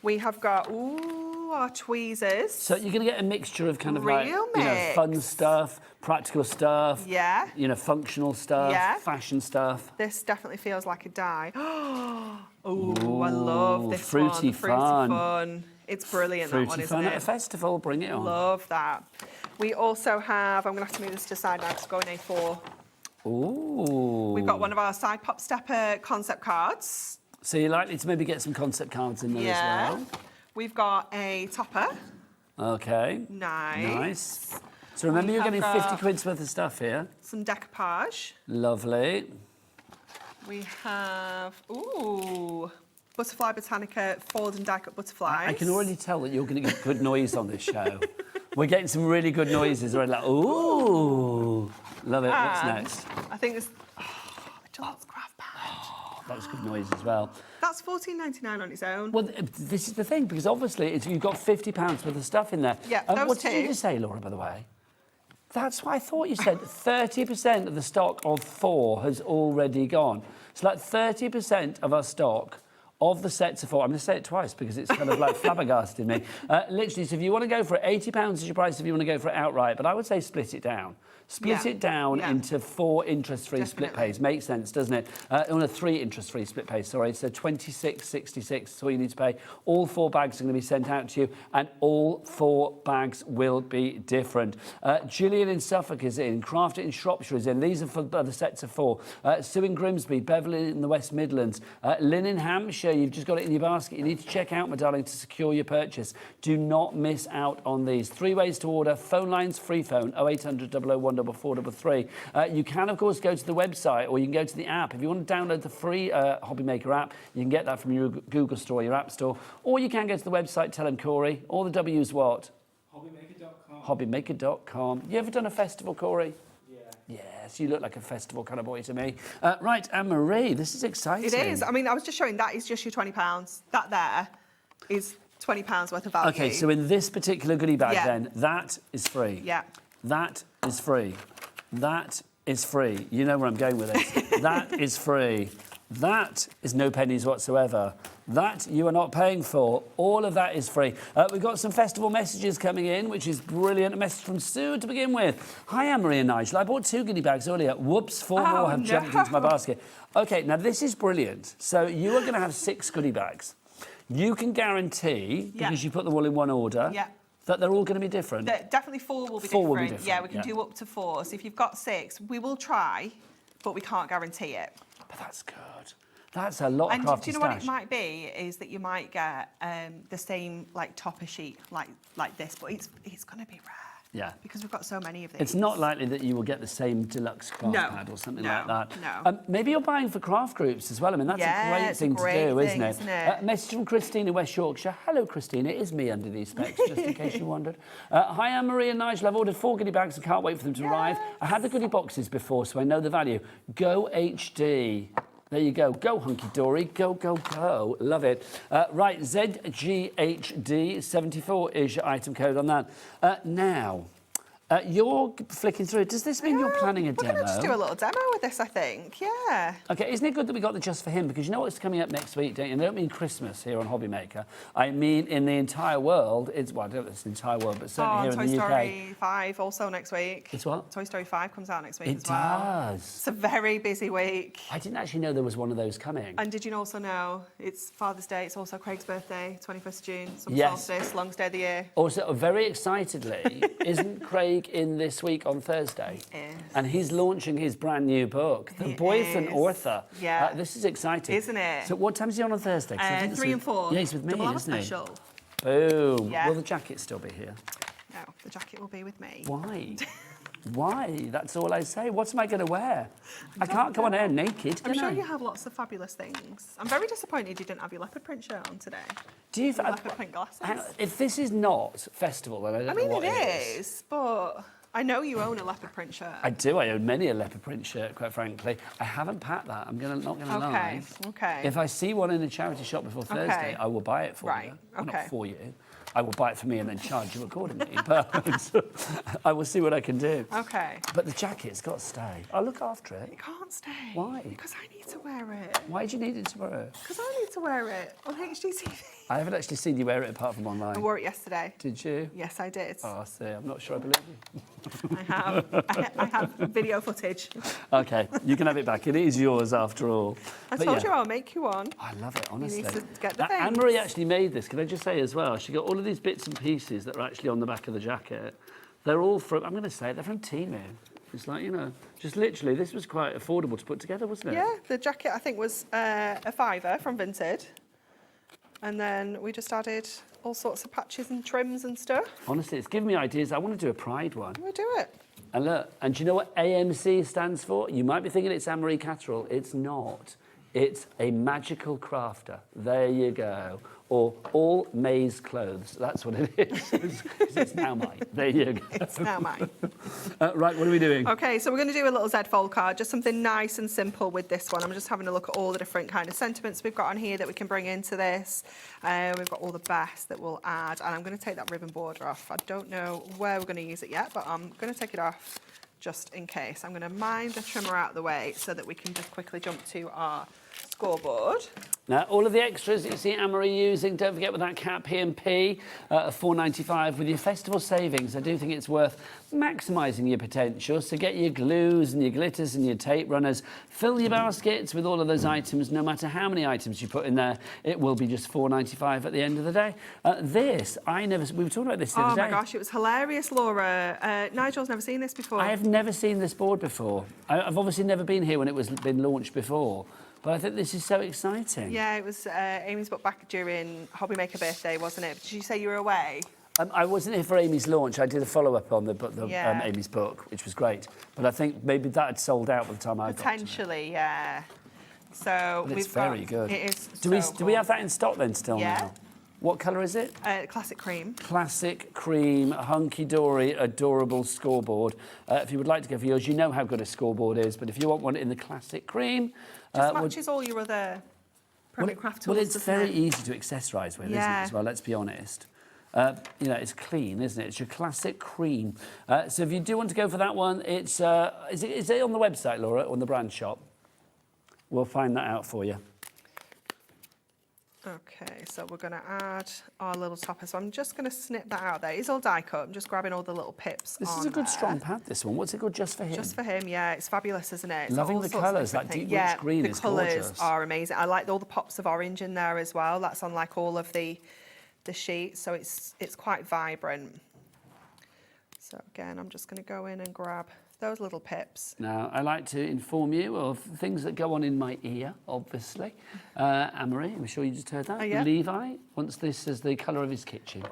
We have got, our tweezers. So you're going to get a mixture of kind of Real mix. fun stuff, practical stuff. Yeah. Functional stuff. Yeah. Fashion stuff. This definitely feels like a dye. Oh, I love this fruity one. Fruity fun. fun. It's brilliant, Fruity that one, isn't fun it? at a festival. Bring it on. Love that. We also have, I'm going to have to move this to the side now to go in A4. Ooh. We've got one of our side pop stepper concept cards. So you're likely to maybe get some concept cards in there as well. We've got a topper. Okay. Nice. So remember, you're getting 50 got quid's worth of stuff here. Some decoupage. Lovely. We have, Butterfly Botanica fold and die cut butterflies. I can already tell that you're going to get good noise on this show. We're getting some really good noises. We're like, ooh. Love it. What's next? I think this, a John's craft pad. That was good noise as well. That's $14.99 on its own. Well, this is the thing, because obviously you've got £50 worth of stuff in there. Yeah, those what two. did you just say, Laura, by the way? That's what I thought you said. 30% of the stock of 4 has already gone. So like 30% of our stock of the sets of 4. I'm going to say it twice because it's kind of like flabbergasted me. Literally, so if you want to go for it, £80 is your price if you want to go for it outright, but I would say split it down. Split it down into 4 interest-free split pays. Makes sense, doesn't it? On a 3 interest-free split pays, sorry. So £26.66 is all you need to pay. All 4 bags are going to be sent out to you, and all 4 bags will be different. Gillian in Suffolk is in. Craft It in Shropshire is in. These are for the sets of 4. Sue in Grimsby, Beverley in the West Midlands, Lynn in Hampshire. You've just got it in your basket. You need to check out, my darling, to secure your purchase. Do not miss out on these. 3 ways to order. Phone lines, free phone, 0800 001 433. You can, of course, go to the website, or you can go to the app. If you want to download the free HobbyMaker app, you can get that from your Google Store, your App Store, or you can go to the website, tell them, Corey. All the W's what? HobbyMaker.com. HobbyMaker.com. You ever done a festival, Corey? Yeah. Yes, you look like a festival kind of boy to me. Right, Anne-Marie, this is exciting. It is. I mean, I was just showing that is just your £20. That there is £20 worth of value. Okay, so in this particular goodie bag then, that is free. Yeah. That is free. That is free. You know where I'm going with this. That is free. That is no pennies whatsoever. That you are not paying for. All of that is free. We've got some festival messages coming in, which is brilliant. A message from Sue to begin with. Hi, Anne-Marie and Nigel. I bought 2 goodie bags earlier. Whoops, 4 more have jumped into my basket. OK, now this is brilliant. So you are going to have 6 goodie bags. You can guarantee, because you put them all in one order, that they're all going to be different. Definitely 4 will be different. Will be different. Yeah, we can do up to 4. So if you've got 6, we will try, but we can't guarantee it. But that's good. That's a lot of crafty stash. Do you know what it might be? Is that you might get the same like topper sheet like this, but it's going to be rare. Yeah. Because we've got so many of these. It's not likely that you will get the same deluxe craft pad or something like that. No. Maybe you're buying for craft groups as well. I mean, that's a great thing to do, isn't it? Message from Christine in West Yorkshire. Hello, Christine. It is me under these specs, just in case you wondered. Hi, Anne-Marie and Nigel. I've ordered 4 goodie bags and can't wait for them to arrive. I had the goodie boxes before, so I know the value. Go HD. There you go. Go, Hunkydory. Go, go, go. Love it. Right, ZGHD74 is your item code on that. Now, you're flicking through. Does this mean you're planning a demo? We're going to just do a little demo with this, I think. Yeah. OK, isn't it good that we got the Just For Him? Because you know what's coming up next week, don't you? And I don't mean Christmas here on HobbyMaker. I mean in the entire world. It's, well, I don't know if it's the entire world, but certainly here in the UK. Toy Story 5 also next week. It's what? Toy Story 5 comes out next week as well. It does. It's a very busy week. I didn't actually know there was one of those coming. And did you also know it's Father's Day, it's also Craig's birthday, 21st June, summer Yes. solstice, longest day of the year. Also, very excitedly, isn't Craig in this week on Thursday? Yes. And he's launching his brand new book, The Boyfriend Author. Yeah. This is exciting. Isn't it? So what time is he on Thursday? 3 and 4. Yeah, he's with me, Double isn't he? special. Boom. Yeah. Will the jacket still be here? No, the jacket will be with me. Why? Why? That's all I say. What am I going to wear? I can't come on air naked, I'm can sure I? you have lots of fabulous things. I'm very disappointed you didn't have your leopard print shirt on today. Do you? Leopard print glasses. If this is not festival, then I don't know what it is. is, but I know you own a leopard print shirt. I do. I own many a leopard print shirt, quite frankly. I haven't packed that. I'm not going to lie. Okay. If I see one in a charity shop before Thursday, I will buy it for you. Well, not for you. I will buy it for me and then charge you accordingly. But I will see what I can do. Okay. But the jacket's got to stay. I'll look after it. It can't stay. Why? Because I need to wear it. Why do you need it to wear it? Because I need to wear it on HGTV. I haven't actually seen you wear it apart from online. I wore it yesterday. Did you? Yes, I did. Oh, I see. I'm not sure I believe you. I have. I have video footage. OK, you can have it back. It is yours after all. I told you I'll make you one. I love it, honestly. You need to get the things. Anne-Marie actually made this. Can I just say as well, she got all of these bits and pieces that are actually on the back of the jacket. They're all from, I'm going to say it, they're from Temu. It's like, you know, just literally, this was quite affordable to put together, wasn't it? Yeah, the jacket I think was a £5 from Vinted. And then we just added all sorts of patches and trims and stuff. Honestly, it's given me ideas. I want to do a Pride one. We'll do it. And look, and do you know what AMC stands for? You might be thinking it's Anne-Marie Catterall. It's not. It's a magical crafter. There you go. Or all maize clothes. That's what it is. It's now mine. There you go. It's now mine. Right, what are we doing? OK, so we're going to do a little Z fold card, just something nice and simple with this one. I'm just having a look at all the different kind of sentiments we've got on here that we can bring into this. We've got all the best that we'll add. And I'm going to take that ribbon border off. I don't know where we're going to use it yet, but I'm going to take it off just in case. I'm going to mine the trimmer out of the way so that we can just quickly jump to our scoreboard. Now, all of the extras that you see Anne-Marie using, don't forget with that cap P&P at $4.95 with your festival savings. I do think it's worth maximising your potential. So get your glues and your glitters and your tape runners. Fill your baskets with all of those items. No matter how many items you put in there, it will be just $4.95 at the end of the day. We were talking about this the other day. Oh my gosh, it was hilarious, Laura. Nigel's never seen this before. I have never seen this board before. I've obviously never been here when it was been launched before. But I think this is so exciting. Yeah, it was Amy's book back during HobbyMaker birthday, wasn't it? Did you say you were away? I wasn't here for Amy's launch. I did a follow-up on Amy's book, which was great. But I think maybe that had sold out by the time I got to it. Potentially, yeah. So but it's very good. It is. Do we have that in stock then still now? What colour is it? Classic cream. Classic cream, Hunkydory, adorable scoreboard. If you would like to go for yours, you know how good a scoreboard is, but if you want one in the classic cream... Just matches all your other perfect craft tools. Well, it's very easy to accessorise with, isn't it, as well, let's be honest. You know, it's clean, isn't it? It's your classic cream. So if you do want to go for that one, it's... is it on the website, Laura, or on the brand shop? We'll find that out for you. Okay, so we're going to add our little topper. So I'm just going to snip that out there. It's all die cut. I'm just grabbing all the little pips. This is a good strong pad, this one. What's it called just for him? Just for him, yeah. It's fabulous, isn't it? It's loving the colours. That deep rich green is gorgeous. The colours are amazing. I like all the pops of orange in there as well. That's on like all of the sheets, so it's quite vibrant. So again, I'm just going to go in and grab those little pips. Now, I like to inform you of things that go on in my ear, obviously. Anne-Marie, I'm sure you just heard that. Yeah. Levi wants this as the colour of his kitchen.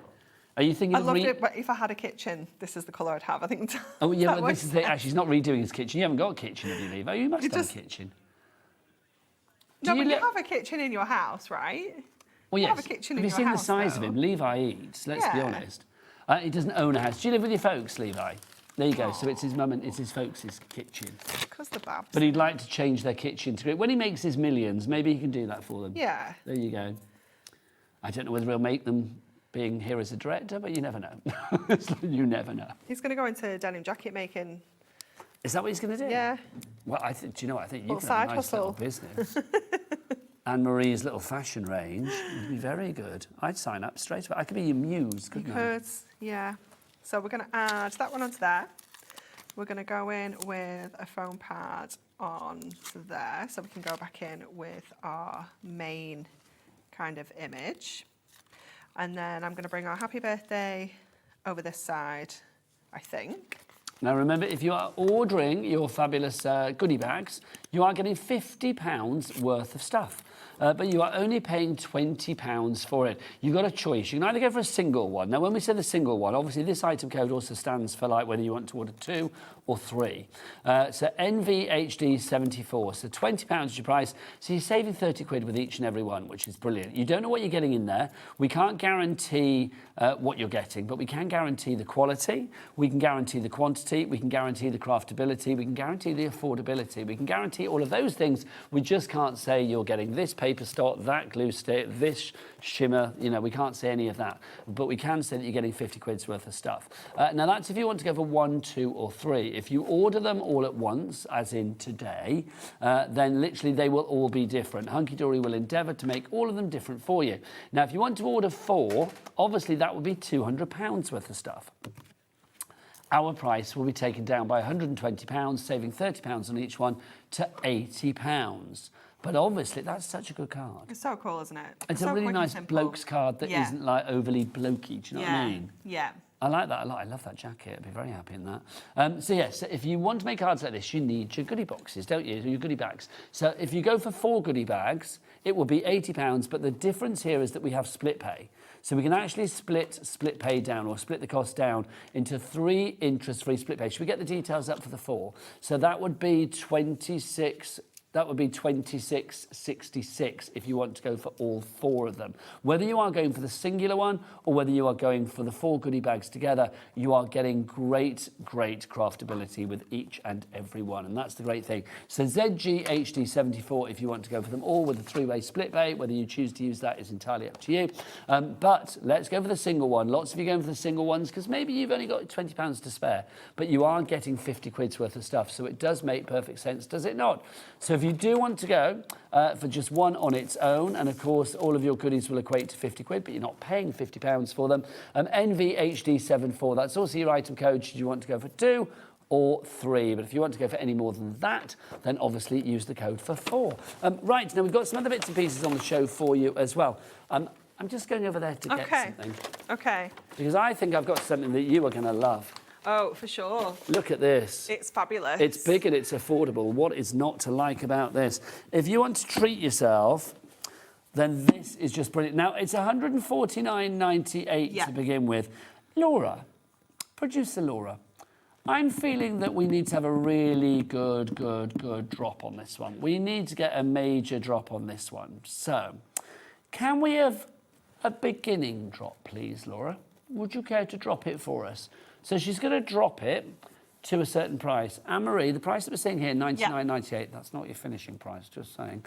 Are you thinking of... I loved it, but if I had a kitchen, this is the colour I'd have, I think. Oh, yeah, but this is actually, he's not redoing his kitchen. You haven't got a kitchen, have you, Levi? You must have a kitchen. No, but you have a kitchen in your house, right? Well, yes. You have a kitchen in your house, have you seen the size of him? Levi eats, let's be honest. He doesn't own a house. Do you live with your folks, Levi? There you go. So it's his mum and it's his folks' kitchen. Because the babs. But he'd like to change their kitchen to it. When he makes his millions, maybe he can do that for them. Yeah. There you go. I don't know whether he'll make them being here as a director, but you never know. You never know. He's going to go into denim jacket making. Is that what he's going to do? Yeah. Well, do you know what? I think you can have a nice little business. Anne-Marie's little fashion range would be very good. I'd sign up straight away. I could be your muse, couldn't I? You could, yeah. So we're going to add that one onto there. We're going to go in with a foam pad onto there, so we can go back in with our main kind of image. And then I'm going to bring our happy birthday over this side, I think. Now remember, if you are ordering your fabulous goodie bags, you are getting £50 worth of stuff. But you are only paying £20 for it. You've got a choice. You can either go for a single one. Now, when we say the single one, obviously this item code also stands for like whether you want to order 2 or 3. So NVHD74. So £20 is your price. So you're saving 30 quid with each and every one, which is brilliant. You don't know what you're getting in there. We can't guarantee what you're getting, but we can guarantee the quality. We can guarantee the quantity. We can guarantee the craftability. We can guarantee the affordability. We can guarantee all of those things. We just can't say you're getting this paper stock, that glue stick, this shimmer. You know, we can't say any of that. But we can say that you're getting 50 quid's worth of stuff. Now, that's if you want to go for 1, 2 or 3. If you order them all at once, as in today, then literally they will all be different. Hunkydory will endeavour to make all of them different for you. Now, if you want to order 4, obviously that would be £200 worth of stuff. Our price will be taken down by £120, saving £30 on each one to £80. But obviously, that's such a good card. It's so cool, isn't it? It's a really nice bloke's card that isn't like overly blokey, do you know what I mean? Yeah. I like that a lot. I love that jacket. I'd be very happy in that. So yes, if you want to make cards like this, you need your goodie boxes, don't you? Your goodie bags. So if you go for 4 goodie bags, it will be £80, but the difference here is that we have split pay. So we can actually split pay down or split the cost down into 3 interest-free split pay. Should we get the details up for the 4? So that would be 26... That would be $26.66 if you want to go for all 4 of them. Whether you are going for the singular one or whether you are going for the 4 goodie bags together, you are getting great, great craftability with each and every one. And that's the great thing. So ZGHD74 if you want to go for them all with a 3-way split pay. Whether you choose to use that is entirely up to you. But let's go for the single one. Lots of you going for the single ones because maybe you've only got £20 to spare, but you are getting 50 quid's worth of stuff. So it does make perfect sense, does it not? So if you do want to go for just one on its own, and of course all of your goodies will equate to 50 quid, but you're not paying £50 for them. NVHD74, that's also your item code should you want to go for 2 or 3. But if you want to go for any more than that, then obviously use the code for 4. Right, now we've got some other bits and pieces on the show for you as well. I'm just going over there to get something. Okay. Because I think I've got something that you are going to love. Oh, for sure. Look at this. It's fabulous. It's big and it's affordable. What is not to like about this? If you want to treat yourself, then this is just brilliant. Now, it's £149.98 to begin with. Laura, producer Laura, I'm feeling that we need to have a really good drop on this one. We need to get a major drop on this one. So, can we have a beginning drop, please, Laura? Would you care to drop it for us? So she's going to drop it to a certain price. Anne-Marie, the price that we're seeing here, $99.98. That's not your finishing price, just saying.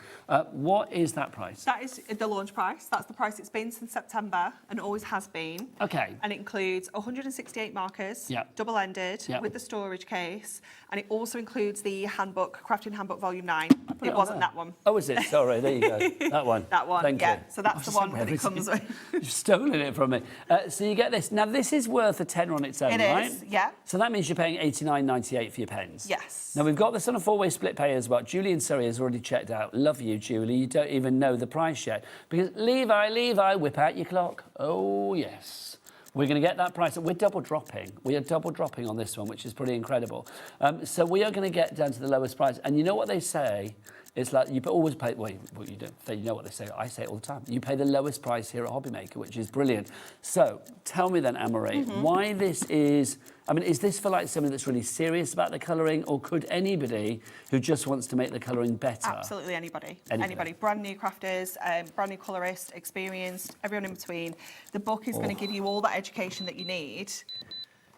What is that price? That is the launch price. That's the price it's been since September and always has been. Okay. And it includes 168 markers, double-ended, with the storage case. And it also includes the handbook, Crafting Handbook Volume 9. It wasn't that one. Oh, is it? Sorry, there you go. That one. That one, Thank yeah. you. So that's the one that it comes with. You've stolen it from me. So you get this. Now, this is worth a tenner on its own, right? It is, yeah. So that means you're paying $89.98 for your pens. Yes. Now, we've got this on a 4-way split pay as well. Julie in Surrey has already checked out. Love you, Julie. You don't even know the price yet. Because Levi, whip out your clock. Oh, yes. We're going to get that price. We're double dropping. We are double dropping on this one, which is pretty incredible. So we are going to get down to the lowest price. And you know what they say? It's like you always pay, well, what you do, you know what they say, I say it all the time. You pay the lowest price here at HobbyMaker, which is brilliant. So tell me then, Anne-Marie, why this is, I mean, is this for like somebody that's really serious about the colouring, or could anybody who just wants to make the colouring better? Absolutely anybody. Anybody. Brand new crafters, brand new colourists, experienced, everyone in between. The book is going to give you all that education that you need.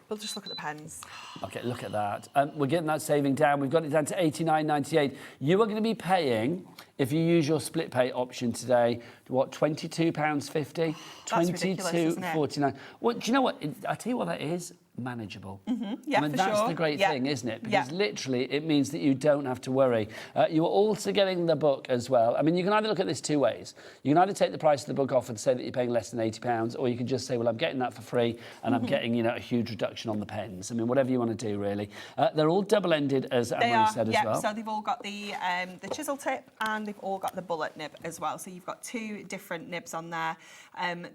We'll just look at the pens. OK, look at that. We're getting that saving down. We've got it down to $89.98. You are going to be paying, if you use your split pay option today, what, £22.50? £22.49. Well, do you know what? I'll tell you what that is. Manageable. Yeah, I mean, that's the great thing, isn't it? Because literally it means that you don't have to worry. You are also getting the book as well. I mean, you can either look at this two ways. You can either take the price of the book off and say that you're paying less than £80, or you can just say, well, I'm getting that for free and I'm getting, you know, a huge reduction on the pens. I mean, whatever you want to do, really. They're all double-ended, as Anne-Marie said as well. So they've all got the chisel tip and they've all got the bullet nib as well. So you've got 2 different nibs on there.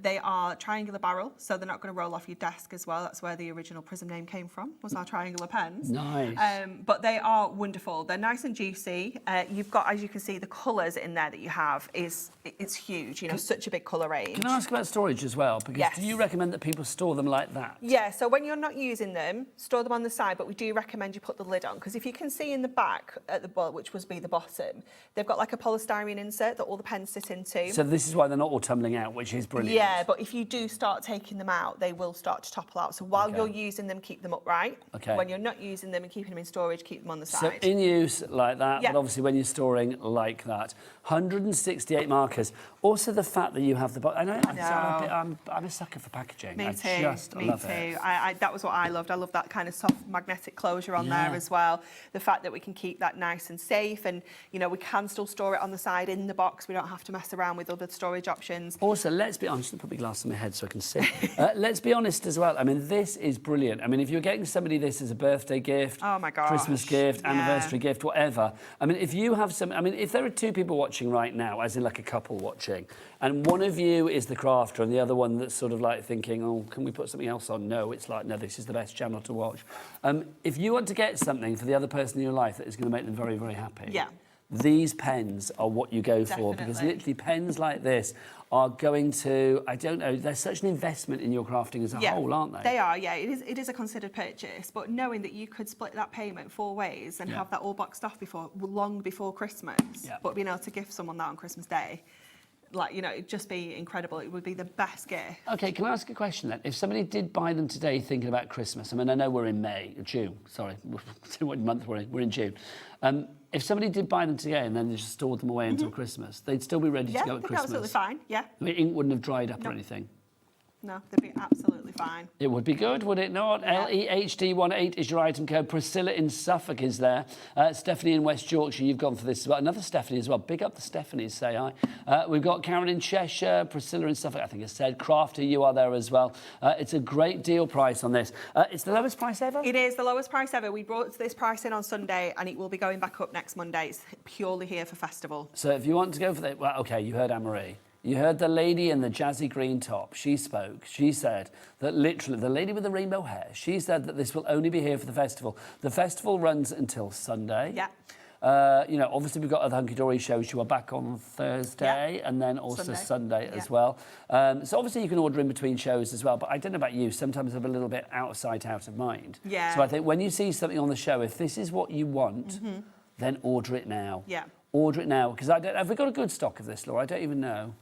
They are triangular barrel, so they're not going to roll off your desk as well. That's where the original Prism name came from, was our triangular pens. Nice. But they are wonderful. They're nice and juicy. You've got, as you can see, the colours in there that you have it's huge. You know, such a big colour range. Can I ask about storage as well? Because do you recommend that people store them like that? Yeah, so when you're not using them, store them on the side, but we do recommend you put the lid on, because if you can see in the back at the which would be the bottom, they've got like a polystyrene insert that all the pens sit into. So this is why they're not all tumbling out, which is brilliant. Yeah, but if you do start taking them out, they will start to topple out. So while you're using them, keep them upright. Okay. When you're not using them and keeping them in storage, keep them on the side. So in use like that, Yeah. but obviously when you're storing like that. 168 markers. Also the fact that you have the... I'm a sucker for packaging. Me too. I just love it. That was what I loved. I love that kind of soft magnetic closure on there as well. The fact that we can keep that nice and safe, and you know, we can still store it on the side in the box. We don't have to mess around with other storage options. Also, let's be honest. I'm just going to put my glass on my head so I can see. Let's be honest as well. I mean, this is brilliant. I mean, if you're getting somebody this as a birthday gift, oh my gosh, Christmas gift, anniversary gift, whatever. I mean, if you have some... I mean, if there are 2 people watching right now, as in like a couple watching, and one of you is the crafter and the other one that's sort of like thinking, oh, can we put something else on? No, it's like, no, this is the best channel to watch. If you want to get something for the other person in your life that is going to make them very, very happy, these pens are what you go for, because literally pens like this are going to, I don't know, they're such an investment in your crafting as a whole, aren't they? They are, yeah. It is a considered purchase, but knowing that you could split that payment 4 ways and have that all boxed off long before Christmas, but being able to gift someone that on Christmas Day, like, you know, it'd just be incredible. It would be the best gift. OK, can I ask a question then? If somebody did buy them today thinking about Christmas, I mean, I know we're in June, sorry, what month we're in? We're in June. If somebody did buy them today and then they just stored them away until Christmas, they'd still be ready to go at Christmas? Yeah, absolutely fine, yeah. The ink wouldn't have dried up or anything? No, they'd be absolutely fine. It would be good, would it not? Yeah. LEHD18 is your item code. Priscilla in Suffolk is there. Stephanie in West Yorkshire, you've gone for this as well. Another Stephanie as well. Big up the Stephanies, say hi. We've got Karen in Cheshire, Priscilla in Suffolk, I think I said. Crafter, you are there as well. It's a great deal price on this. It's the lowest price ever? It is the lowest price ever. We brought this price in on Sunday and it will be going back up next Monday. It's purely here for festival. So if you want to go for that, well, OK, you heard Anne-Marie. You heard the lady in the jazzy green top. She spoke. She said that literally, the lady with the rainbow hair, she said that this will only be here for the festival. The festival runs until Sunday. Yeah. You know, obviously we've got other Hunkydory shows. You are back on Thursday and then also Sunday as well. So obviously you can order in between shows as well. But I don't know about you. Sometimes I'm a little bit out of sight, out of mind. Yeah. So I think when you see something on the show, if this is what you want, then order it now. Yeah. Order it now. Because have we got a good stock of this, Laura? I don't even know.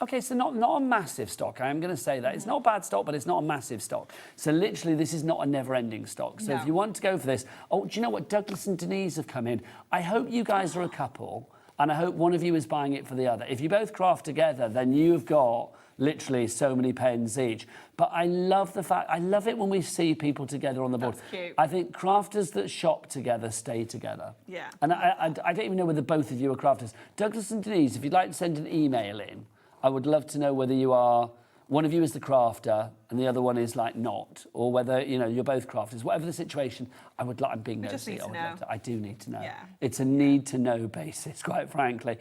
OK, so not a massive stock, I am going to say that. It's not a bad stock, but it's not a massive stock. So literally, this is not a never-ending stock. So if you want to go for this... Oh, do you know what? Douglas and Denise have come in. I hope you guys are a couple, and I hope one of you is buying it for the other. If you both craft together, then you've got literally so many pens each. But I love the fact... I love it when we see people together on the board. That's cute. I think crafters that shop together stay together. Yeah. And I don't even know whether both of you are crafters. Douglas and Denise, if you'd like to send an email in, I would love to know whether you are, one of you is the crafter and the other one is like not, or whether, you know, you're both crafters. Whatever the situation, I'm being nosy. just need to know. I do need to know. Yeah. It's a need to know basis, quite frankly.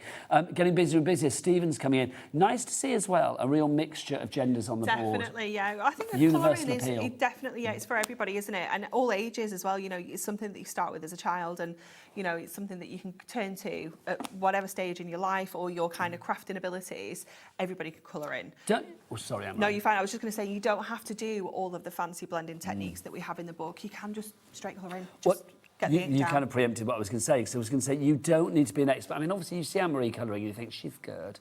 Getting busier and busier. Stephen's coming in. Nice to see as well a real mixture of genders on the board. Definitely, yeah. I think the Universal colouring appeal. is definitely, it's for everybody, isn't it? And all ages as well. You know, it's something that you start with as a child, and you know, it's something that you can turn to at whatever stage in your life or your kind of crafting abilities. Everybody can colour in. Sorry, Emma. No, you're fine. I was just going to say, you don't have to do all of the fancy blending techniques that we have in the book. You can just straight colour in. Just get the ink You down. kind of preempted what I was going to say, because I was going to say you don't need to be an expert. I mean, obviously you see Anne-Marie colouring and you think she's good.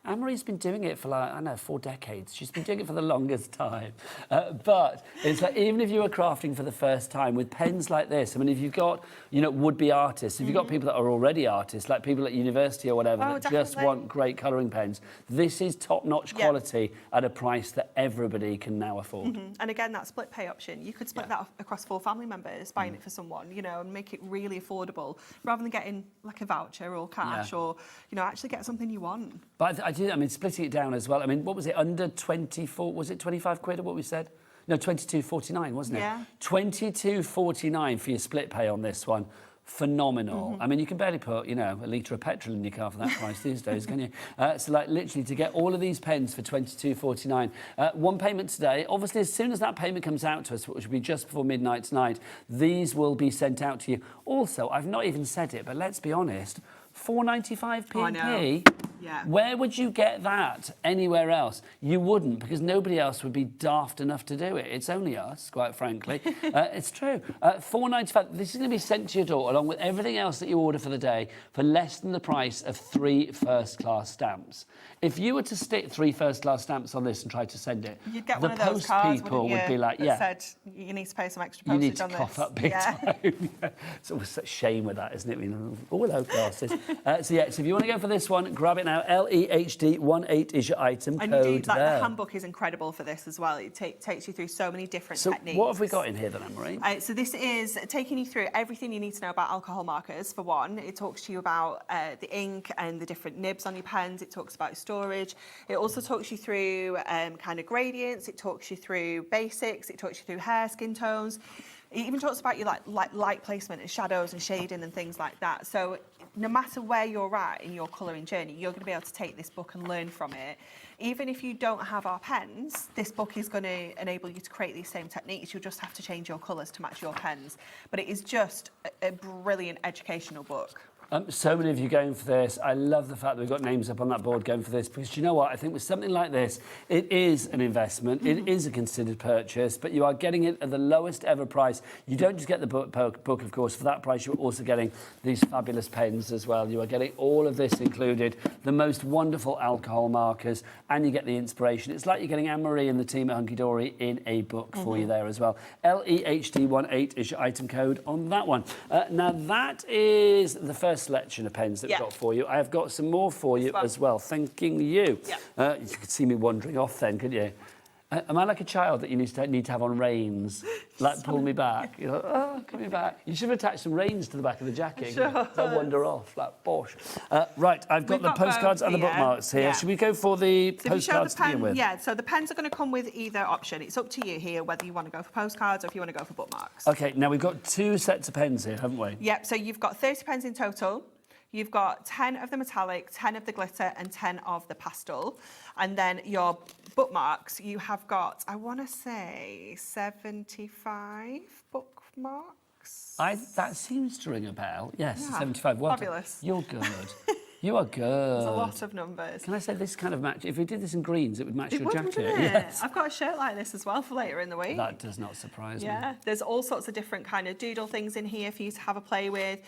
Anne-Marie's been doing it for like, I don't know, 4 decades. She's been doing it for the longest time. But it's like, even if you were crafting for the first time with pens like this, I mean, if you've got, you know, would-be artists, if you've got people that are already artists, like people at university or whatever, that just want great colouring pens, this is top-notch quality at a price that everybody can now afford. And again, that split pay option, you could split that across 4 family members, buying it for someone, you know, and make it really affordable, rather than getting like a voucher or cash or, you know, actually get something you want. But I mean, splitting it down as well. I mean, what was it, under 24, was it 25 quid or what we said? No, 22.49, wasn't it? Yeah. 22.49 for your split pay on this one. Phenomenal. I mean, you can barely put, you know, a litre of petrol in your car for that price these days, can you? So, like, literally, to get all of these pens for 22.49. One payment today. Obviously, as soon as that payment comes out to us, which will be just before midnight tonight, these will be sent out to you. Also, I've not even said it, but let's be honest, 4.95p. Yeah. Where would you get that anywhere else? You wouldn't, because nobody else would be daft enough to do it. It's only us, quite frankly. It's true. 4.95. This is going to be sent to your door along with everything else that you order for the day for less than the price of 3 first-class stamps. If you were to stick 3 first-class stamps on this and try to send it, you'd get the one of those post cards, people wouldn't would you, be like, that said you need to pay some extra you postage need to on cough this. up big time. It's always such shame with that, isn't it? I mean, all hello classes. So if you want to go for this one, grab it now. LEHD18 is your item and code you do, like, there. the handbook is incredible for this as well. It takes you through so many different techniques. What have we got in here then, Anne-Marie? So this is taking you through everything you need to know about alcohol markers, for one. It talks to you about the ink and the different nibs on your pens. It talks about storage. It also talks you through kind of gradients. It talks you through basics. It talks you through hair, skin tones. It even talks about your like light placement and shadows and shading and things like that. So no matter where you're at in your colouring journey, you're going to be able to take this book and learn from it. Even if you don't have our pens, this book is going to enable you to create these same techniques. You'll just have to change your colours to match your pens. But it is just a brilliant educational book. So many of you going for this. I love the fact that we've got names up on that board going for this, because you know what? I think with something like this, it is an investment. It is a considered purchase, but you are getting it at the lowest ever price. You don't just get the book, of course. For that price, you're also getting these fabulous pens as well. You are getting all of this included, the most wonderful alcohol markers, and you get the inspiration. It's like you're getting Anne-Marie and the team at Hunkydory in a book for you there as well. LEHD18 is your item code on that one. Now, that is the first selection of pens that we've Yeah. got for you. I have got some more for you as well. Thanking you. Yeah. You could see me wandering off then, couldn't you? Am I like a child that you need to have on reins? Like, pull me back. You're like, oh, come me back. You should have attached some reins to the back of the jacket. Sure. So I wander off, like, bosh. Right, I've got the postcards and the bookmarks here. Yeah. Should we go for the So if you show postcards the to begin pen, with? yeah, so the pens are going to come with either option. It's up to you here whether you want to go for postcards or if you want to go for bookmarks. OK, now we've got 2 sets of pens here, haven't we? Yep, so you've got 30 pens in total. You've got 10 of the metallic, 10 of the glitter, and 10 of the pastel. And then your bookmarks, you have got, I want to say, 75 bookmarks. That seems to ring a bell. Yes, Yeah, 75. Well done. fabulous. You're good. You are good. There's a lot of numbers. Can I say this kind of match? If we did this in greens, it would match your jacket. Wouldn't it? Yes. I've got a shirt like this as well for later in the week. That does not surprise me. Yeah, there's all sorts of different kind of doodle things in here for you to have a play with.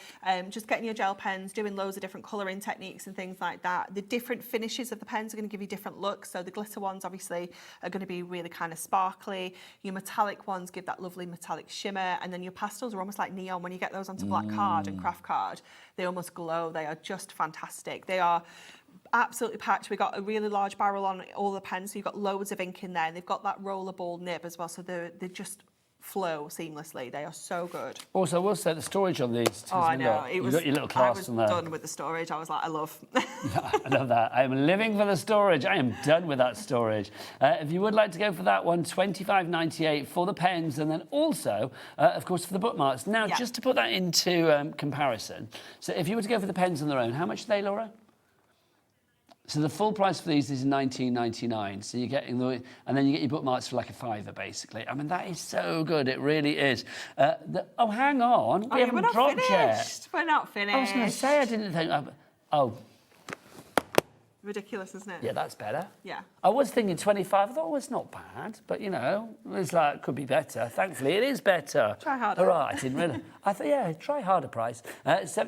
Just getting your gel pens, doing loads of different colouring techniques and things like that. The different finishes of the pens are going to give you different looks. So the glitter ones obviously are going to be really kind of sparkly. Your metallic ones give that lovely metallic shimmer, and then your pastels are almost like neon. When you get those onto black card and craft card, they almost glow. They are just fantastic. They are absolutely packed. We've got a really large barrel on all the pens, so you've got loads of ink in there, and they've got that rollerball nib as well, so they just flow seamlessly. They are so good. Also, I will say the storage on these. Oh, I know. You've got your little clasp on there. I was done with the storage. I was like, I love. I love that. I am living for the storage. I am done with that storage. If you would like to go for that one, $25.98 for the pens, and then also, of course, for the bookmarks. Now, just to put that into comparison, so if you were to go for the pens on their own, how much are they, Laura? So the full price for these is $19.99. So you're getting and then you get your bookmarks for like a $5, basically. I mean, that is so good. It really is. Oh, hang on. We haven't dropped yet. We're not finished. I was going to say I didn't think. Oh. Ridiculous, isn't it? Yeah, that's better. Yeah. I was thinking 25. I thought, oh, it's not bad. But, you know, it's like, could be better. Thankfully, it is better. Try harder. All right, I didn't really. I thought, yeah, try harder price.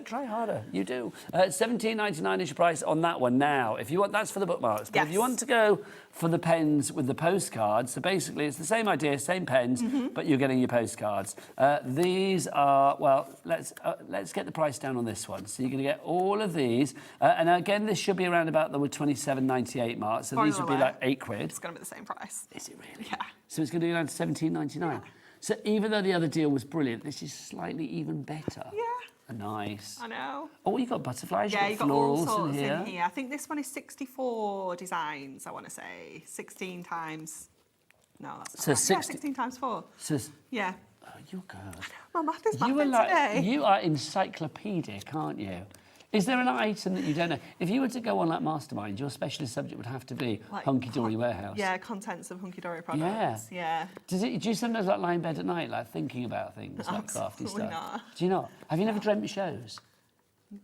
Try harder. You do. $17.99 is your price on that one now. If you want, that's for the bookmarks. But if you want to go for the pens with the postcards, so basically it's the same idea, same pens, but you're getting your postcards. These are, well, let's get the price down on this one. So you're going to get all of these. And again, this should be around about the $27.98 mark. So these would be like £8. It's going to be the same price. Is it really? Yeah. So it's going to be around $17.99. Yeah. So even though the other deal was brilliant, this is slightly even better. Yeah. Nice. I know. Oh, you've got butterflies, Yeah, you've got all florals sorts in here. I think this one is 64 designs, I want to say. 16 times... No, that's So not right. 60 Yeah, 16 times 4. So, yeah. Oh, you're good. My math is mathing today. You are encyclopedic, aren't you? Is there an item that you don't know? If you were to go on like Mastermind, your specialist subject would have to be Like Hunkydory Warehouse. Yeah, contents of Hunkydory products. Yeah. Do you sometimes like lie in bed at night, like thinking about things, like crafty stuff? Not. Do you not? Have you never dreamt shows?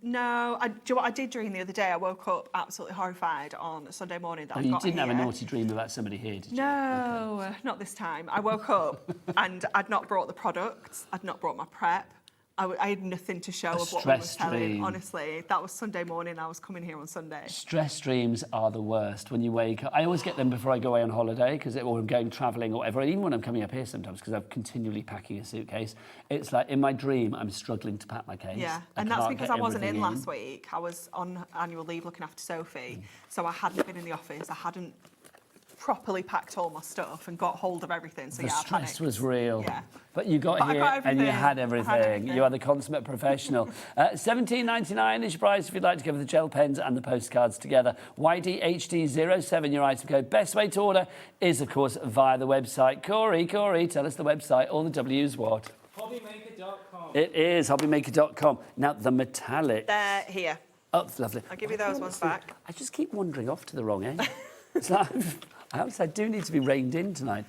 No, do you know what I did dream the other day? I woke up absolutely horrified on a Sunday morning that I got You didn't have a here. naughty dream about somebody here, did you? No, not this time. I woke up and I'd not brought the products, I'd not brought my prep. I had nothing to show of what I was telling. Honestly, that was Sunday morning. I was coming here on Sunday. Stress dreams are the worst when you wake up. I always get them before I go away on holiday or I'm going travelling or whatever. And even when I'm coming up here sometimes because I'm continually packing a suitcase. It's like in my dream, I'm struggling to pack my case. Yeah, and that's because I wasn't in last week. I was on annual leave looking after Sophie. So I hadn't been in the office. I hadn't properly packed all my stuff and got hold of everything. So the yeah, stress was real. Yeah. But you got here and you had everything. You are the consummate professional. $17.99 is your price if you'd like to go for the gel pens and the postcards together. YDHD07, your item code. Best way to order is, of course, via the website. Corey, tell us the website. All the W's what? HobbyMaker.com. It is HobbyMaker.com. Now, the metallic. They're here. Oh, lovely. I'll give you those ones back. I just keep wandering off to the wrong end. It's like, I do need to be reined in tonight.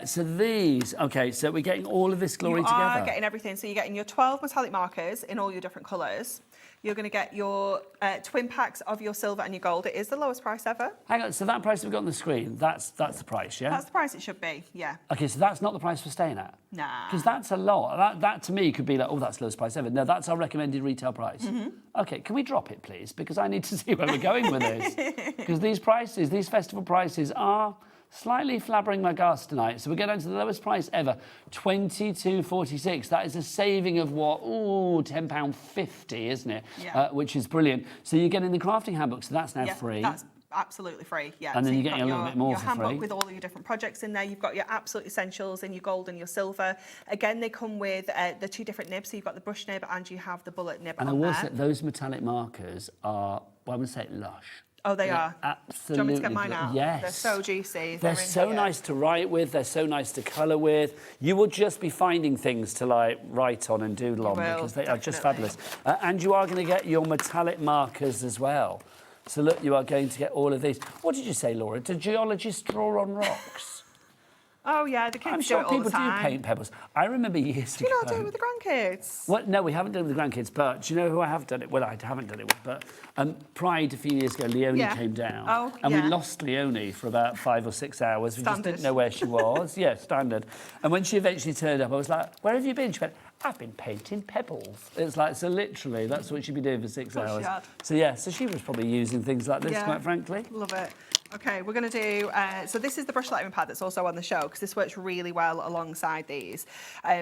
So these, okay, so we're getting all of this glory together. You are getting everything. So you're getting your 12 metallic markers in all your different colours. You're going to get your twin packs of your silver and your gold. It is the lowest price ever. Hang on, so that price we've got on the screen, that's the price, yeah? That's the price it should be, yeah. Okay, so that's not the price we're staying at? Nah. Because that's a lot. That to me could be like, oh, that's the lowest price ever. No, that's our recommended retail price. Okay, can we drop it, please? Because I need to see where we're going with this. Because these prices, these festival prices are Slightly flabbering my gas tonight. So we're going down to the lowest price ever, £22.46. That is a saving of what? Ooh, £10.50, isn't it? Yeah. Which is brilliant. So you're getting the crafting handbook, so that's now free. That's absolutely free, yeah. And then so you're getting a little bit more your for handbook free. with all of your different projects in there. You've got your absolute essentials and your gold and your silver. Again, they come with the 2 different nibs. So you've got the brush nib and you have the bullet nib And I on will there. say those metallic markers are, well, I would say lush. Oh, they are? Absolutely. Do you want me to get mine out? Yes. They're so juicy. They're so nice to write with. They're so nice to colour with. You will just be finding things to like write on and doodle on because they are just fabulous. And you are going to get your metallic markers as well. So look, you are going to get all of these. What did you say, Laura? Do geologists draw on rocks? Oh, yeah, the kids I'm do sure it all people the time. do paint pebbles. I remember years ago. Do you not do it with the grandkids? Well, no, we haven't done it with the grandkids, but do you know who I have done it? Well, I haven't done it with, but Pride a few years ago, Leonie came down. And we lost Leonie for about 5 or 6 hours. We just didn't know where she was. Yeah, standard. And when she eventually turned up, I was like, where have you been? She went, I've been painting pebbles. It's like, so literally, that's what she'd be doing for 6 hours. So yeah, so she was probably using things like this, quite frankly. Love it. Okay, we're going to do, so this is the brush lettering pad that's also on the show because this works really well alongside these.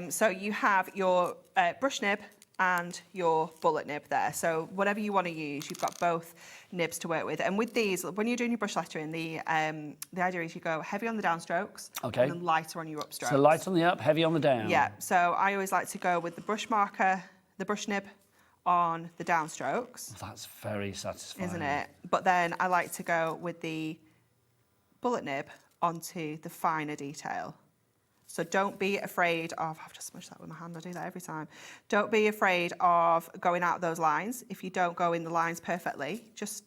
So you have your brush nib and your bullet nib there. So whatever you want to use, you've got both nibs to work with. And with these, when you're doing your brush lettering, the idea is you go heavy on the downstrokes and then lighter on your upstrokes. So light on the up, heavy on the down. Yeah, so I always like to go with the brush marker, the brush nib on the downstrokes. That's very satisfying. Isn't it? But then I like to go with the bullet nib onto the finer detail. So don't be afraid of, I've just smushed that with my hand, I do that every time. Don't be afraid of going out those lines. If you don't go in the lines perfectly, just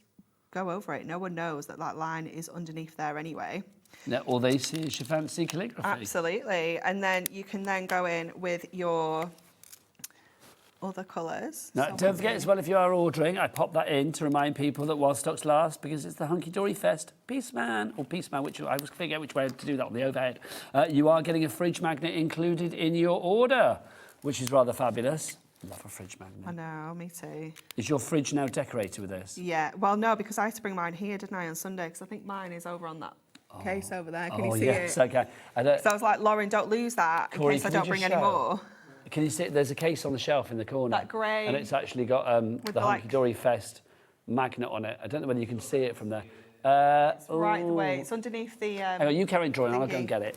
go over it. No one knows that that line is underneath there anyway. Yeah, all they see is your fancy calligraphy. Absolutely. And then you can then go in with your other colours. Now, don't forget as well, if you are ordering, I pop that in to remind people that while stocks last, because it's the Hunkydory Fest Peaceman, which I always forget which way to do that on the overhead. You are getting a fridge magnet included in your order, which is rather fabulous. Love a fridge magnet. I know, me too. Is your fridge now decorated with this? Yeah, well, no, because I had to bring mine here, didn't I, on Sunday, because I think mine is over on that case over there. Can you see it? Okay. So I was like, Lauren, don't lose that in case I don't bring any more. Can you see? There's a case on the shelf in the corner. That grey. And it's actually got the Hunkydory Fest magnet on it. I don't know whether you can see it from there. It's right the way. It's underneath the... Hang on, you carry on drawing, I'll go and get it.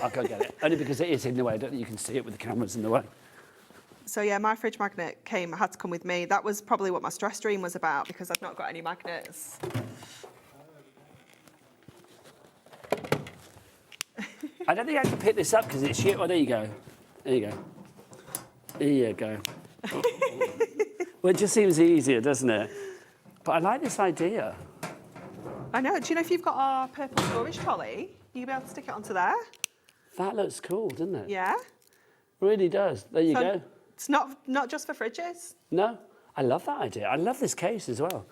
I'll go and get it. Only because it is in the way. I don't think you can see it with the cameras in the way. So yeah, my fridge magnet had to come with me. That was probably what my stress dream was about because I've not got any magnets. I don't think I can pick this up because it's shit. Oh, there you go. There you go. There you go. Well, it just seems easier, doesn't it? But I like this idea. I know. Do you know if you've got our purple storage trolley, you'll be able to stick it onto there? That looks cool, doesn't it? Yeah. Really does. There you go. It's not just for fridges. No, I love that idea. I love this case as well.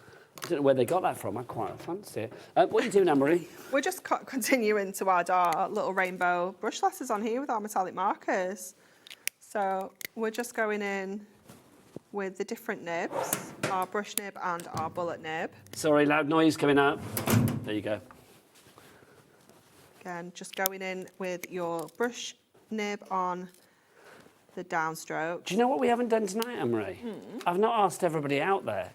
I don't know where they got that from. I quite fancy it. What are you doing, Anne-Marie? We're just continuing to add our little rainbow brush letters on here with our metallic markers. So we're just going in with the different nibs, our brush nib and our bullet nib. Sorry, loud noise coming out. There you go. Again, just going in with your brush nib on the downstroke. Do you know what we haven't done tonight, Anne-Marie? I've not asked everybody out there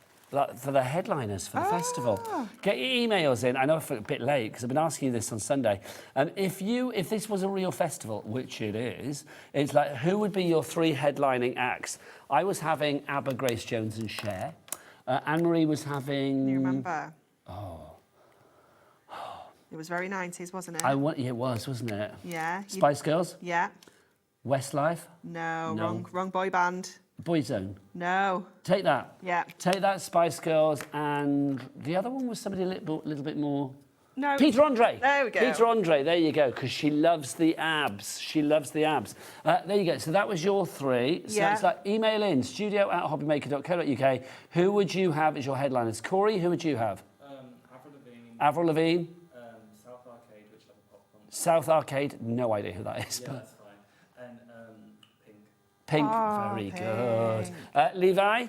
for the headliners for the festival. Get your emails in. I know I'm a bit late because I've been asking you this on Sunday. If this was a real festival, which it is, it's like, who would be your 3 headlining acts? I was having ABBA, Grace Jones and Cher. Anne-Marie was having... Do you remember? Oh. It was very 90s, wasn't it? Yeah, it was, wasn't it? Yeah. Spice Girls? Yeah. Westlife? No. Wrong boy band. Boyzone? No. Take That? Yeah. Take That, Spice Girls, and the other one was somebody a little bit more... No. Peter Andre. There we go. Peter Andre, there you go, because she loves the abs. She loves the abs. There you go. So that was your 3. So it's like email in, studio@hobbymaker.co.uk. Who would you have as your headliners? Corey, who would you have? Avril Lavigne. South Arcade, which like a pop punk. South Arcade, no idea who that is. Yeah, that's fine. And Pink. Pink, very good. Levi?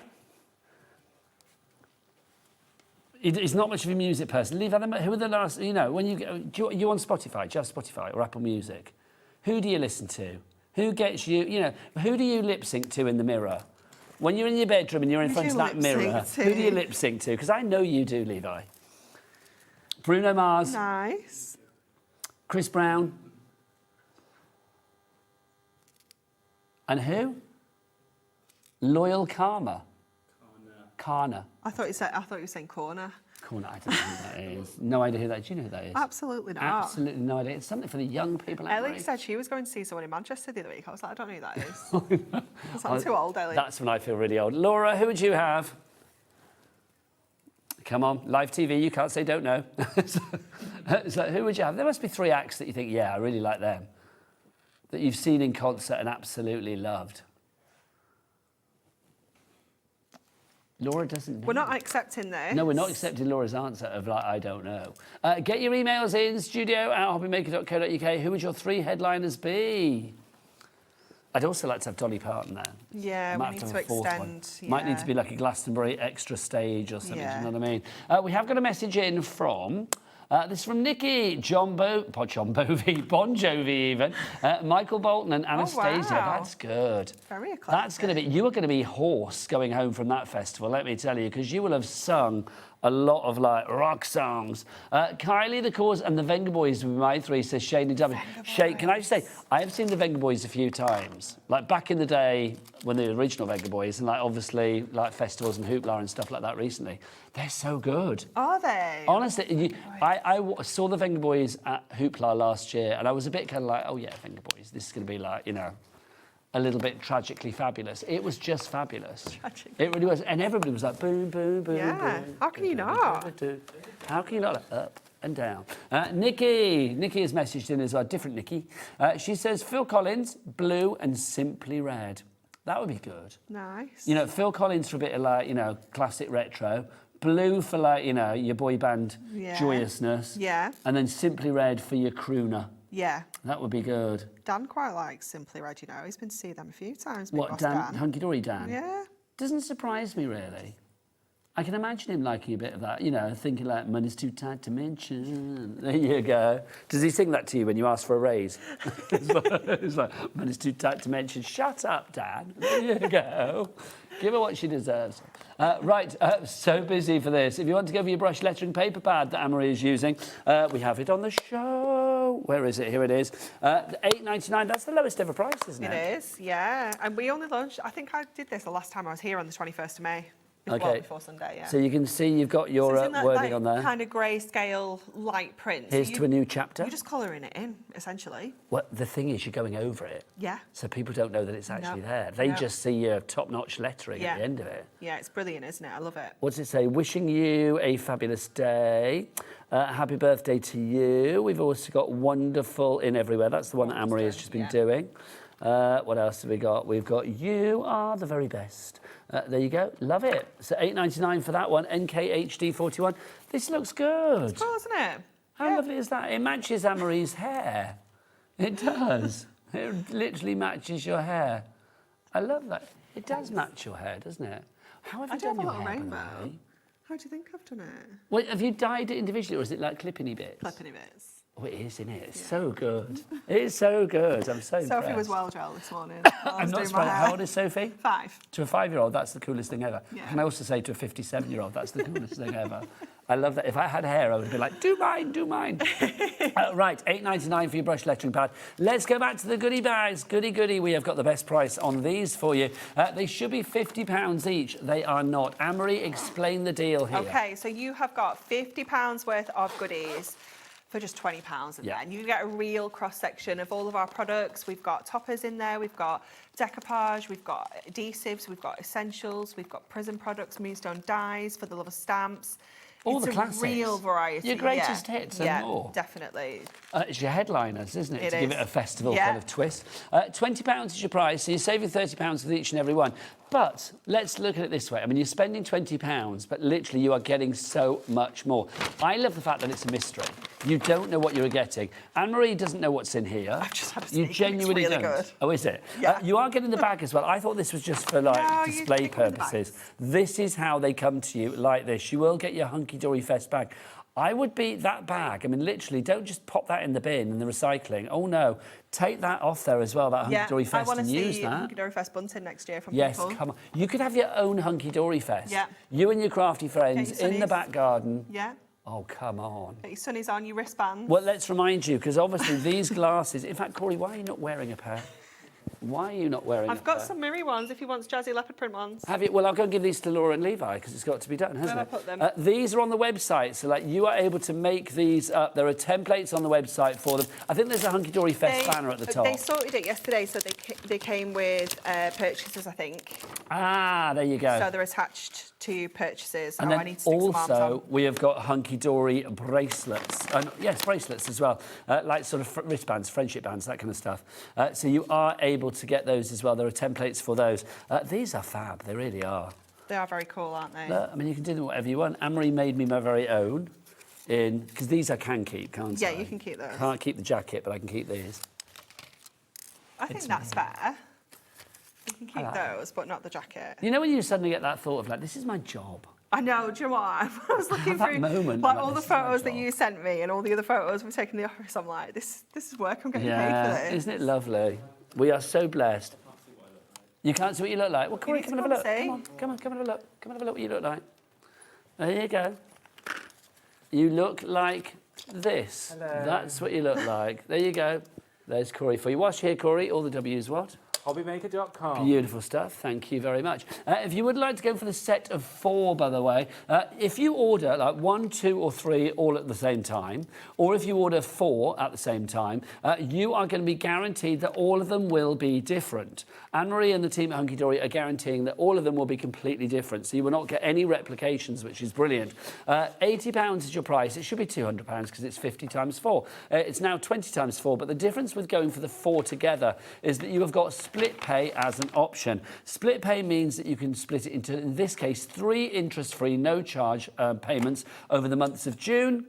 He's not much of a music person. Leave them. Who are the last? You know, when you on Spotify, just Spotify or Apple Music. Who do you listen to? Who gets you? You know, who do you lip sync to in the mirror? When you're in your bedroom and you're in front of that mirror, who do you lip sync to? Because I know you do, Levi. Bruno Mars. Nice. Chris Brown. And who? Loyal Karma. Karna. I thought you were saying corner. Corner, I don't know who that is. No idea who that is. Do you know who that is? Absolutely not. Absolutely no idea. It's something for the young people. Ellie said she was going to see someone in Manchester the other week. I was like, I don't know who that is. I'm too old, Ellie. That's when I feel really old. Laura, who would you have? Come on, live TV, you can't say don't know. So who would you have? There must be 3 acts that you think, yeah, I really like them. That you've seen in concert and absolutely loved. Laura doesn't know. We're not accepting this. No, we're not accepting Laura's answer of, like, I don't know. Get your emails in, studio@hobbymaker.co.uk. Who would your 3 headliners be? I'd also like to have Dolly Parton there. Yeah, we need to extend. Yeah. Might need to be like a Glastonbury extra stage or something, do you know what I mean? We have got a message in from... this is from Nikki, Bon Jovi even, Michael Bolton and Anastasia. Wow. That's good. Very eclectic. That's going to be, you are going to be hoarse going home from that festival, let me tell you, because you will have sung a lot of like rock songs. Kylie, The Cause and the Venga Boys will be my 3, says Shane W. Shane, can I just say, I have seen the Venga Boys a few times. Like back in the day when the original Venga Boys and like obviously like festivals and hoopla and stuff like that recently. They're so good. Are they? Honestly, I saw the Venga Boys at Hoopla last year and I was a bit kind of like, oh yeah, Venga Boys, this is going to be like, you know, a little bit tragically fabulous. It was just fabulous. It really was. And everybody was like, boom, boom, boom, yeah. boom. How can you not? How can you not? Up and down. Nikki has messaged in as well, different Nikki. She says, Phil Collins, Blue and Simply Red. That would be good. Nice. You know, Phil Collins for a bit of like, you know, classic retro. Blue for like, you know, your boy band joyousness. Yeah. And then Simply Red for your crooner. Yeah. That would be good. Dan quite likes Simply Red, you know. He's been to see them a few times. What, Dan? Hunkydory Dan? Yeah. Doesn't surprise me, really. I can imagine him liking a bit of that, you know, thinking like, money's too tight to mention. There you go. Does he sing that to you when you ask for a raise? It's like, money's too tight to mention. Shut up, Dan. There you go. Give her what she deserves. Right, so busy for this. If you want to go for your brush lettering paper pad that Anne-Marie is using, we have it on the show. Where is it? Here it is. $8.99. That's the lowest ever price, isn't it? It is, yeah. And we only launched, I think I did this the last time I was here on the 21st of May. Before Sunday, yeah. So you can see you've got your wording on there. Kind of grayscale light print. Here's to a new chapter. You're just colouring it in, essentially. Well, the thing is, you're going over it. Yeah. So people don't know that it's actually there. They just see your top-notch lettering at the end of it. Yeah, it's brilliant, isn't it? I love it. What does it say? Wishing you a fabulous day. Happy birthday to you. We've also got wonderful in everywhere. That's the one that Anne-Marie has just been doing. What else have we got? We've got you are the very best. There you go. Love it. So $8.99 for that one. NKHD41. This looks good. It's cool, isn't it? How lovely is that? It matches Anne-Marie's hair. It does. It literally matches your hair. I love that. It does match your hair, doesn't it? How have you done your hair? Rainbow. How do you think I've done it? Well, have you dyed it individually or is it like clipping-y bits? Clipping-y bits. Oh, it is, isn't it? It's so good. It's so good. I'm so impressed. Sophie was well gelled this morning. I'm not surprised. How old is Sophie? 5. To a 5-year-old, that's the coolest thing ever. Yeah. Can I also say to a 57-year-old, that's the coolest thing ever. I love that. If I had hair, I would be like, do mine, do mine. Right, $8.99 for your brush lettering pad. Let's go back to the goodie bags. Goody. We have got the best price on these for you. They should be £50 each. They are not. Anne-Marie, explain the deal here. OK, so you have got £50 worth of goodies for just £20 in there. And you get a real cross-section of all of our products. We've got toppers in there, we've got decoupage, we've got adhesives, we've got essentials, we've got prism products, Moonstone dyes for the love of stamps. All it's the classics. A real variety. Your greatest hits and more. Definitely. It's your headliners, isn't it? It to is. give it a festival kind of twist. £20 is your price, so you're saving £30 with each and every one. But let's look at it this way. I mean, you're spending £20, but literally you are getting so much more. I love the fact that it's a mystery. You don't know what you're getting. Anne-Marie doesn't know what's in here. I've just had a You sneak. genuinely It's really don't. good. Oh, is it? Yeah. You are getting the bag as well. I thought this was just for like No, you display take them in the purposes. This is how they come to you like this. You will get your Hunkydory Fest bag. I would be that bag. I mean, literally, don't just pop that in the bin in the recycling. Oh no, take that off there as well. That Hunkydory I Fest want to and use see that. Hunkydory Fest bunting next year from Yes, people. come on. You could have your own Hunkydory Fest. Yeah. You and your crafty friends Get your in the sunnies. back garden. Yeah. Oh, come on. Get your sunnies on, your wristbands. Well, let's remind you, because obviously these glasses... In fact, Corey, why are you not wearing a pair? Why are you not wearing I've a got pair? some mirror ones if you want jazzy leopard print ones. Have you? Well, I'll go and give these to Laura and Levi because it's got to be done, hasn't Where it? have I put them? These are on the website, so like you are able to make these up. There are templates on the website for them. I think there's a Hunkydory Fest banner at the top. They sorted it yesterday, so they came with purchases, I think. Ah, there you go. So they're attached to purchases. And I then need to stick some arms also on. we have got Hunkydory bracelets. Yes, bracelets as well, like sort of wristbands, friendship bands, that kind of stuff. So you are able to get those as well. There are templates for those. These are fab, they really are. They are very cool, aren't they? I mean, you can do them whatever you want. Anne-Marie made me my very own, because these I can keep, can't I? Yeah, you can keep those. Can't keep the jacket, but I can keep these. I think that's fair. You can keep those, but not the jacket. You know when you suddenly get that thought of like, this is my job. I know, do you know what? I was looking that through moment, like like, all the this is my photos that you sent me and all the other photos we've taken in the office. I'm like, this is work. I'm getting paid for this. Isn't it lovely? We are so blessed. You can't see what you look like. Well, Corey, come and have a look. Come on, come and have a look. Come and have a look what you look like. There you go. You look like this. Hello. That's what you look like. There you go. There's Corey for you. Whilst you're here, Corey, all the W's what? HobbyMaker.com. Beautiful stuff. Thank you very much. If you would like to go for the set of 4, by the way, if you order like 1, 2 or 3 all at the same time, or if you order 4 at the same time, you are going to be guaranteed that all of them will be different. Anne-Marie and the team at Hunkydory are guaranteeing that all of them will be completely different, so you will not get any replications, which is brilliant. £80 is your price. It should be £200 because it's 50 times 4. It's now 20 times 4, but the difference with going for the 4 together is that you have got split pay as an option. Split pay means that you can split it into, in this case, 3 interest-free, no-charge payments over the months of June,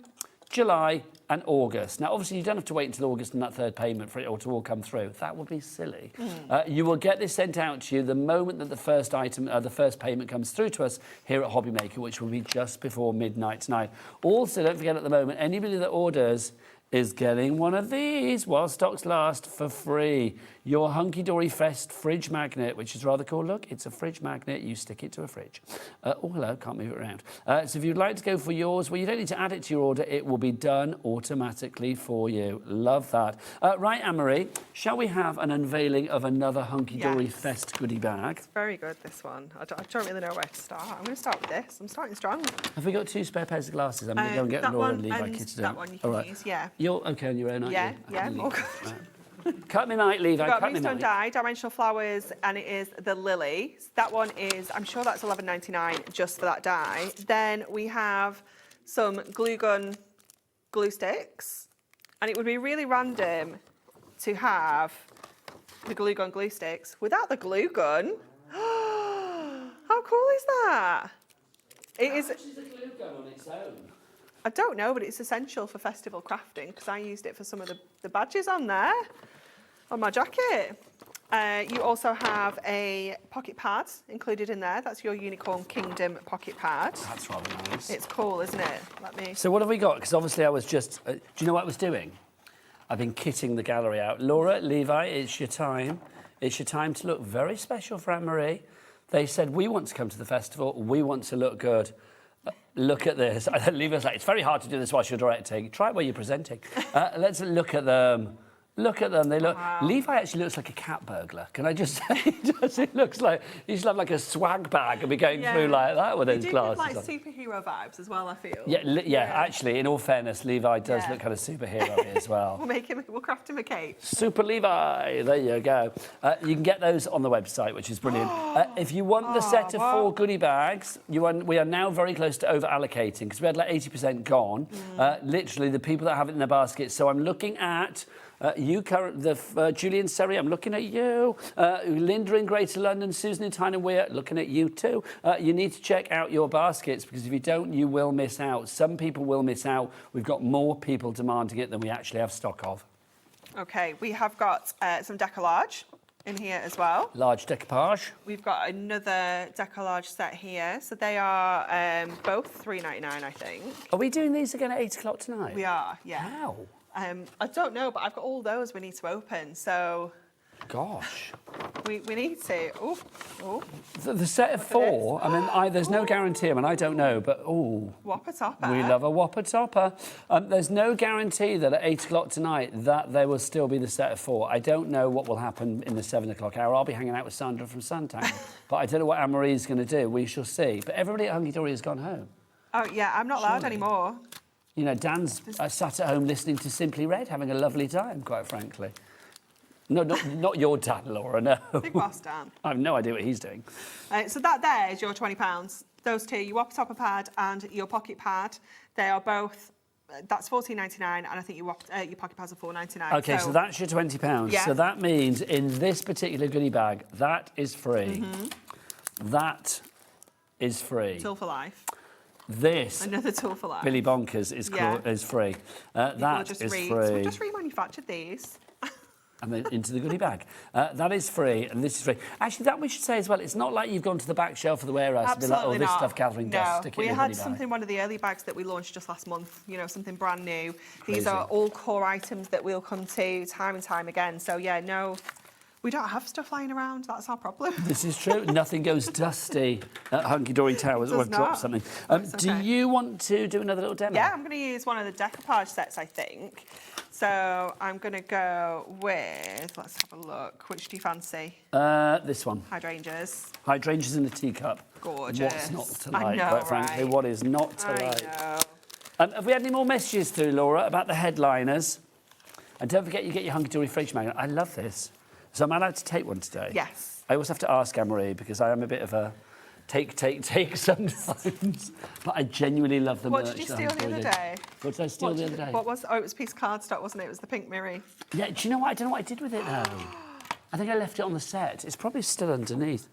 July and August. Now, obviously, you don't have to wait until August and that 3rd payment for it all to all come through. That would be silly. You will get this sent out to you the moment that the first item, the first payment comes through to us here at HobbyMaker, which will be just before midnight tonight. Also, don't forget at the moment, anybody that orders is getting one of these while stocks last for free. Your Hunkydory Fest fridge magnet, which is rather cool. Look, it's a fridge magnet. You stick it to a fridge. Oh, hello, can't move it around. So if you'd like to go for yours, well, you don't need to add it to your order. It will be done automatically for you. Love that. Right, Anne-Marie, shall we have an unveiling of another Hunkydory Fest goodie bag? Very good, this one. I don't really know where to start. I'm going to start with this. I'm starting strong. Have we got 2 spare pairs of glasses? I'm going to go and get that Laura one and Levi and kitted that out. one you can use, yeah. You're okay on your own, aren't you? Yeah, all good. Cut me mic, Levi. We've got Cut me Moonstone mic. Dye, Dimensional Flowers, and it is the Lily. That one is, I'm sure that's £11.99 just for that dye. Then we have some glue gun glue sticks, and it would be really random to have the glue gun glue sticks without the glue gun. How cool is that? It is. How much is the glue gun on its own? I don't know, but it's essential for festival crafting because I used it for some of the badges on there, on my jacket. You also have a pocket pad included in there. That's your Unicorn Kingdom pocket pad. That's rather nice. It's cool, isn't it? Let me... So what have we got? Because obviously I was just... do you know what I was doing? I've been kitting the gallery out. Laura, Levi, it's your time. It's your time to look very special for Anne-Marie. They said, we want to come to the festival. We want to look good. Look at this. Levi's like, it's very hard to do this whilst you're directing. Try it while you're presenting. Let's look at them. Look at them. They look. Wow. Levi actually looks like a cat burglar. Can I just say? It looks like he should have like a swag bag and be going through like that with those glasses. Like superhero vibes as well, I feel. Yeah. Actually, in all fairness, Levi does look kind of superhero as well. We'll craft him a cape. Super Levi. There you go. You can get those on the website, which is brilliant. If you want the set of 4 goodie bags, we are now very close to over allocating because we had like 80% gone. Literally, the people that have it in their baskets. So I'm looking at Julian Serry, I'm looking at you. Linda in Greater London, Susan in Tyne and Weir, looking at you too. You need to check out your baskets because if you don't, you will miss out. Some people will miss out. We've got more people demanding it than we actually have stock of. Okay, we have got some decollage in here as well. Large decoupage. We've got another decollage set here. So they are both $3.99, I think. Are we doing these again at 8 o'clock tonight? We are, yeah. How? I don't know, but I've got all those we need to open, so... Gosh. We need to. Oh. The set of 4, I mean, there's no guarantee. I mean, I don't know, but Whopper topper. We love a Whopper topper. There's no guarantee that at 8 o'clock tonight that there will still be the set of 4. I don't know what will happen in the 7 o'clock hour. I'll be hanging out with Sandra from Sanntangle, but I don't know what Anne-Marie's going to do. We shall see. But everybody at Hunkydory has gone home. Oh, yeah, I'm not allowed anymore. You know, Dan's sat at home listening to Simply Red, having a lovely time, quite frankly. No, not your Dan, Laura, no. Big boss Dan. I have no idea what he's doing. So that there is your £20. Those two, your Whopper Topper pad and your pocket pad, they are both, that's $14.99, and I think your pocket pads are $4.99. OK, so that's your £20. Yeah. So that means in this particular goodie bag, that is free. That is free. Tool for life. This, another tool for life. Billy Bonkers is free. That is free. So we just remanufactured these. And then into the goodie bag. That is free, and this is free. Actually, that we should say as well, it's not like you've gone to the back shelf of the warehouse and be like, oh, this stuff gathering dust, stick it in the goodie bag. We had something, one of the early bags that we launched just last month, you know, something brand new. These are all core items that we'll come to time and time again. So, yeah, no, we don't have stuff lying around. That's our problem. This is true. Nothing goes dusty at Hunkydory Towers. Or I've dropped something. Do you want to do another little demo? Yeah, I'm going to use one of the decoupage sets, I think. So I'm going to go with, let's have a look. Which do you fancy? This one. Hydrangeas. Hydrangeas in a teacup. Gorgeous. What's not to like, I know, quite frankly? right? What is not to like? I know. Have we had any more messages through, Laura, about the headliners? And don't forget, you get your Hunkydory fridge magnet. I love this. So am I allowed to take one today? Yes. I always have to ask Anne-Marie because I am a bit of a take sometimes. But I genuinely love the merch. What did you steal the other day? What did I steal the other day? What was? Oh, it was a piece of cardstock, wasn't it? It was the pink mirror. Yeah. Do you know what? I don't know what I did with it now. I think I left it on the set. It's probably still underneath.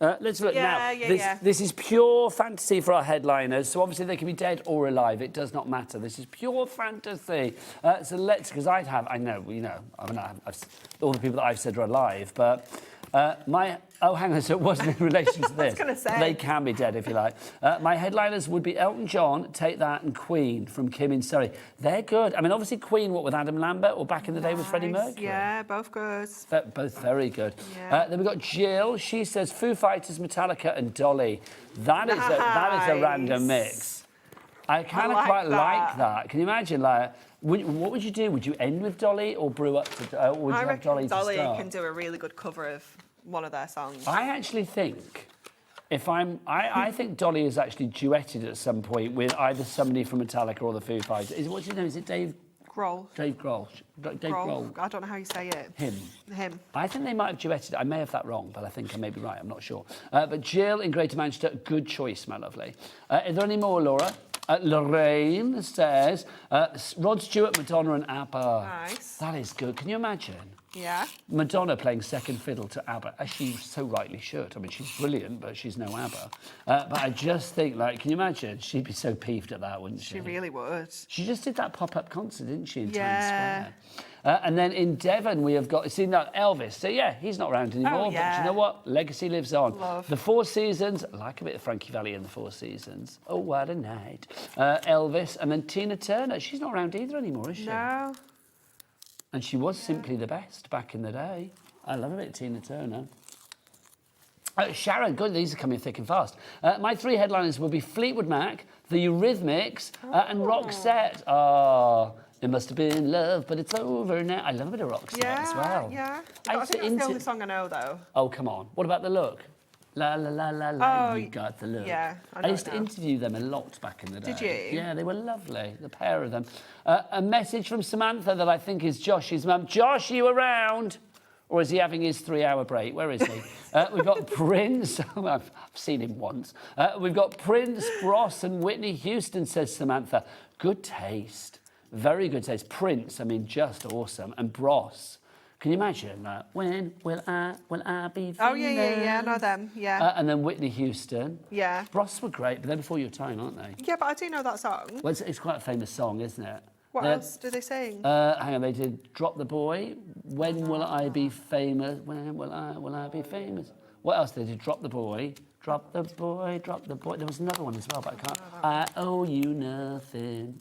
Let's look now. This is pure fantasy for our headliners. So obviously they can be dead or alive. It does not matter. This is pure fantasy. So let's, because I know, you know, I mean, all the people that I've said are alive, but hang on, so it wasn't in relation to this. I was going to say. They can be dead if you like. My headliners would be Elton John, Take That, and Queen from Kim in Surrey. They're good. I mean, obviously Queen, what, with Adam Lambert, or back in the day with Freddie Mercury? Yeah, both good. Both very good. Yeah. Then we've got Jill. She says Foo Fighters, Metallica, and Dolly. That is a random mix. I kind of quite like that. Can you imagine, like, what would you do? Would you end with Dolly or brew up to? Or would you have Dolly to start? Dolly can do a really good cover of one of their songs. I actually think, I think Dolly is actually duetted at some point with either somebody from Metallica or the Foo Fighters. What's his name? Is it Dave Grohl? Dave Grohl. Dave Grohl. I don't know how you say it. Him. I think they might have duetted. I may have that wrong, but I think I may be right. I'm not sure. But Jill in Greater Manchester, good choice, my lovely. Are there any more, Laura? Lorraine says Rod Stewart, Madonna, and ABBA. Nice. That is good. Can you imagine? Yeah. Madonna playing second fiddle to ABBA, as she so rightly should. I mean, she's brilliant, but she's no ABBA. But I just think, like, can you imagine? She'd be so peeved at that, wouldn't she? She really would. She just did that pop-up concert, didn't she, in Times Square? And then in Devon, we have got, see, now Elvis. So, yeah, he's not around anymore. But you know what? Legacy lives on. Love. The Four Seasons, I like a bit of Frankie Valli in the Four Seasons. Oh, what a night. Elvis, and then Tina Turner. She's not around either anymore, is she? No. And she was simply the best back in the day. I love a bit of Tina Turner. Sharon, good, these are coming thick and fast. My three headliners will be Fleetwood Mac, the Eurythmics, and Roxette. Oh, it must have been love, but it's over now. I love a bit of Roxette as well. Yeah, I think that's the only song I know, though. Oh, come on. What about The Look? La la la la la, you got the look. Yeah, I used to interview them a lot back in the day. Did you? Yeah, they were lovely, the pair of them. A message from Samantha that I think is Josh's mum. Josh, are you around? Or is he having his 3-hour break? Where is he? We've got Prince. I've seen him once. We've got Prince, Ross and Whitney Houston, says Samantha. Good taste. Very good taste. Prince, I mean, just awesome. And Bros. Can you imagine that? When will I be famous? Oh, yeah, I know them, yeah. And then Whitney Houston. Yeah. Bros were great, but they're before your time, aren't they? Yeah, but I do know that song. Well, it's quite a famous song, isn't it? What else do they sing? Hang on, they did Drop the Boy. When will I be famous? When will I be famous? What else did they do? Drop the Boy. Drop the boy, drop the boy. There was another one as well, but I can't. I owe you nothing,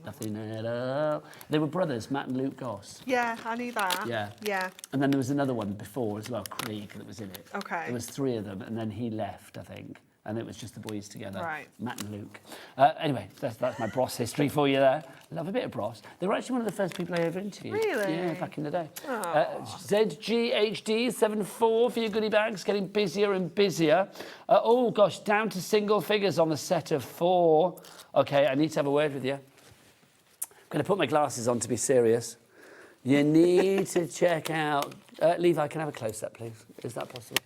nothing at all. They were brothers, Matt and Luke Goss. Yeah, I knew that. Yeah. Yeah. And then there was another one before as well, Craig, that was in it. Okay. There was 3 of them, and then he left, I think. And it was just the boys together. Right. Matt and Luke. Anyway, that's my Bros history for you there. Love a bit of Bros. They were actually one of the first people I ever interviewed. Really? Yeah, back in the day. ZGHD74 for your goodie bags, getting busier and busier. Oh gosh, down to single figures on the set of 4. Okay, I need to have a word with you. I'm going to put my glasses on to be serious. You need to check out... Levi, can I have a close-up, please? Is that possible?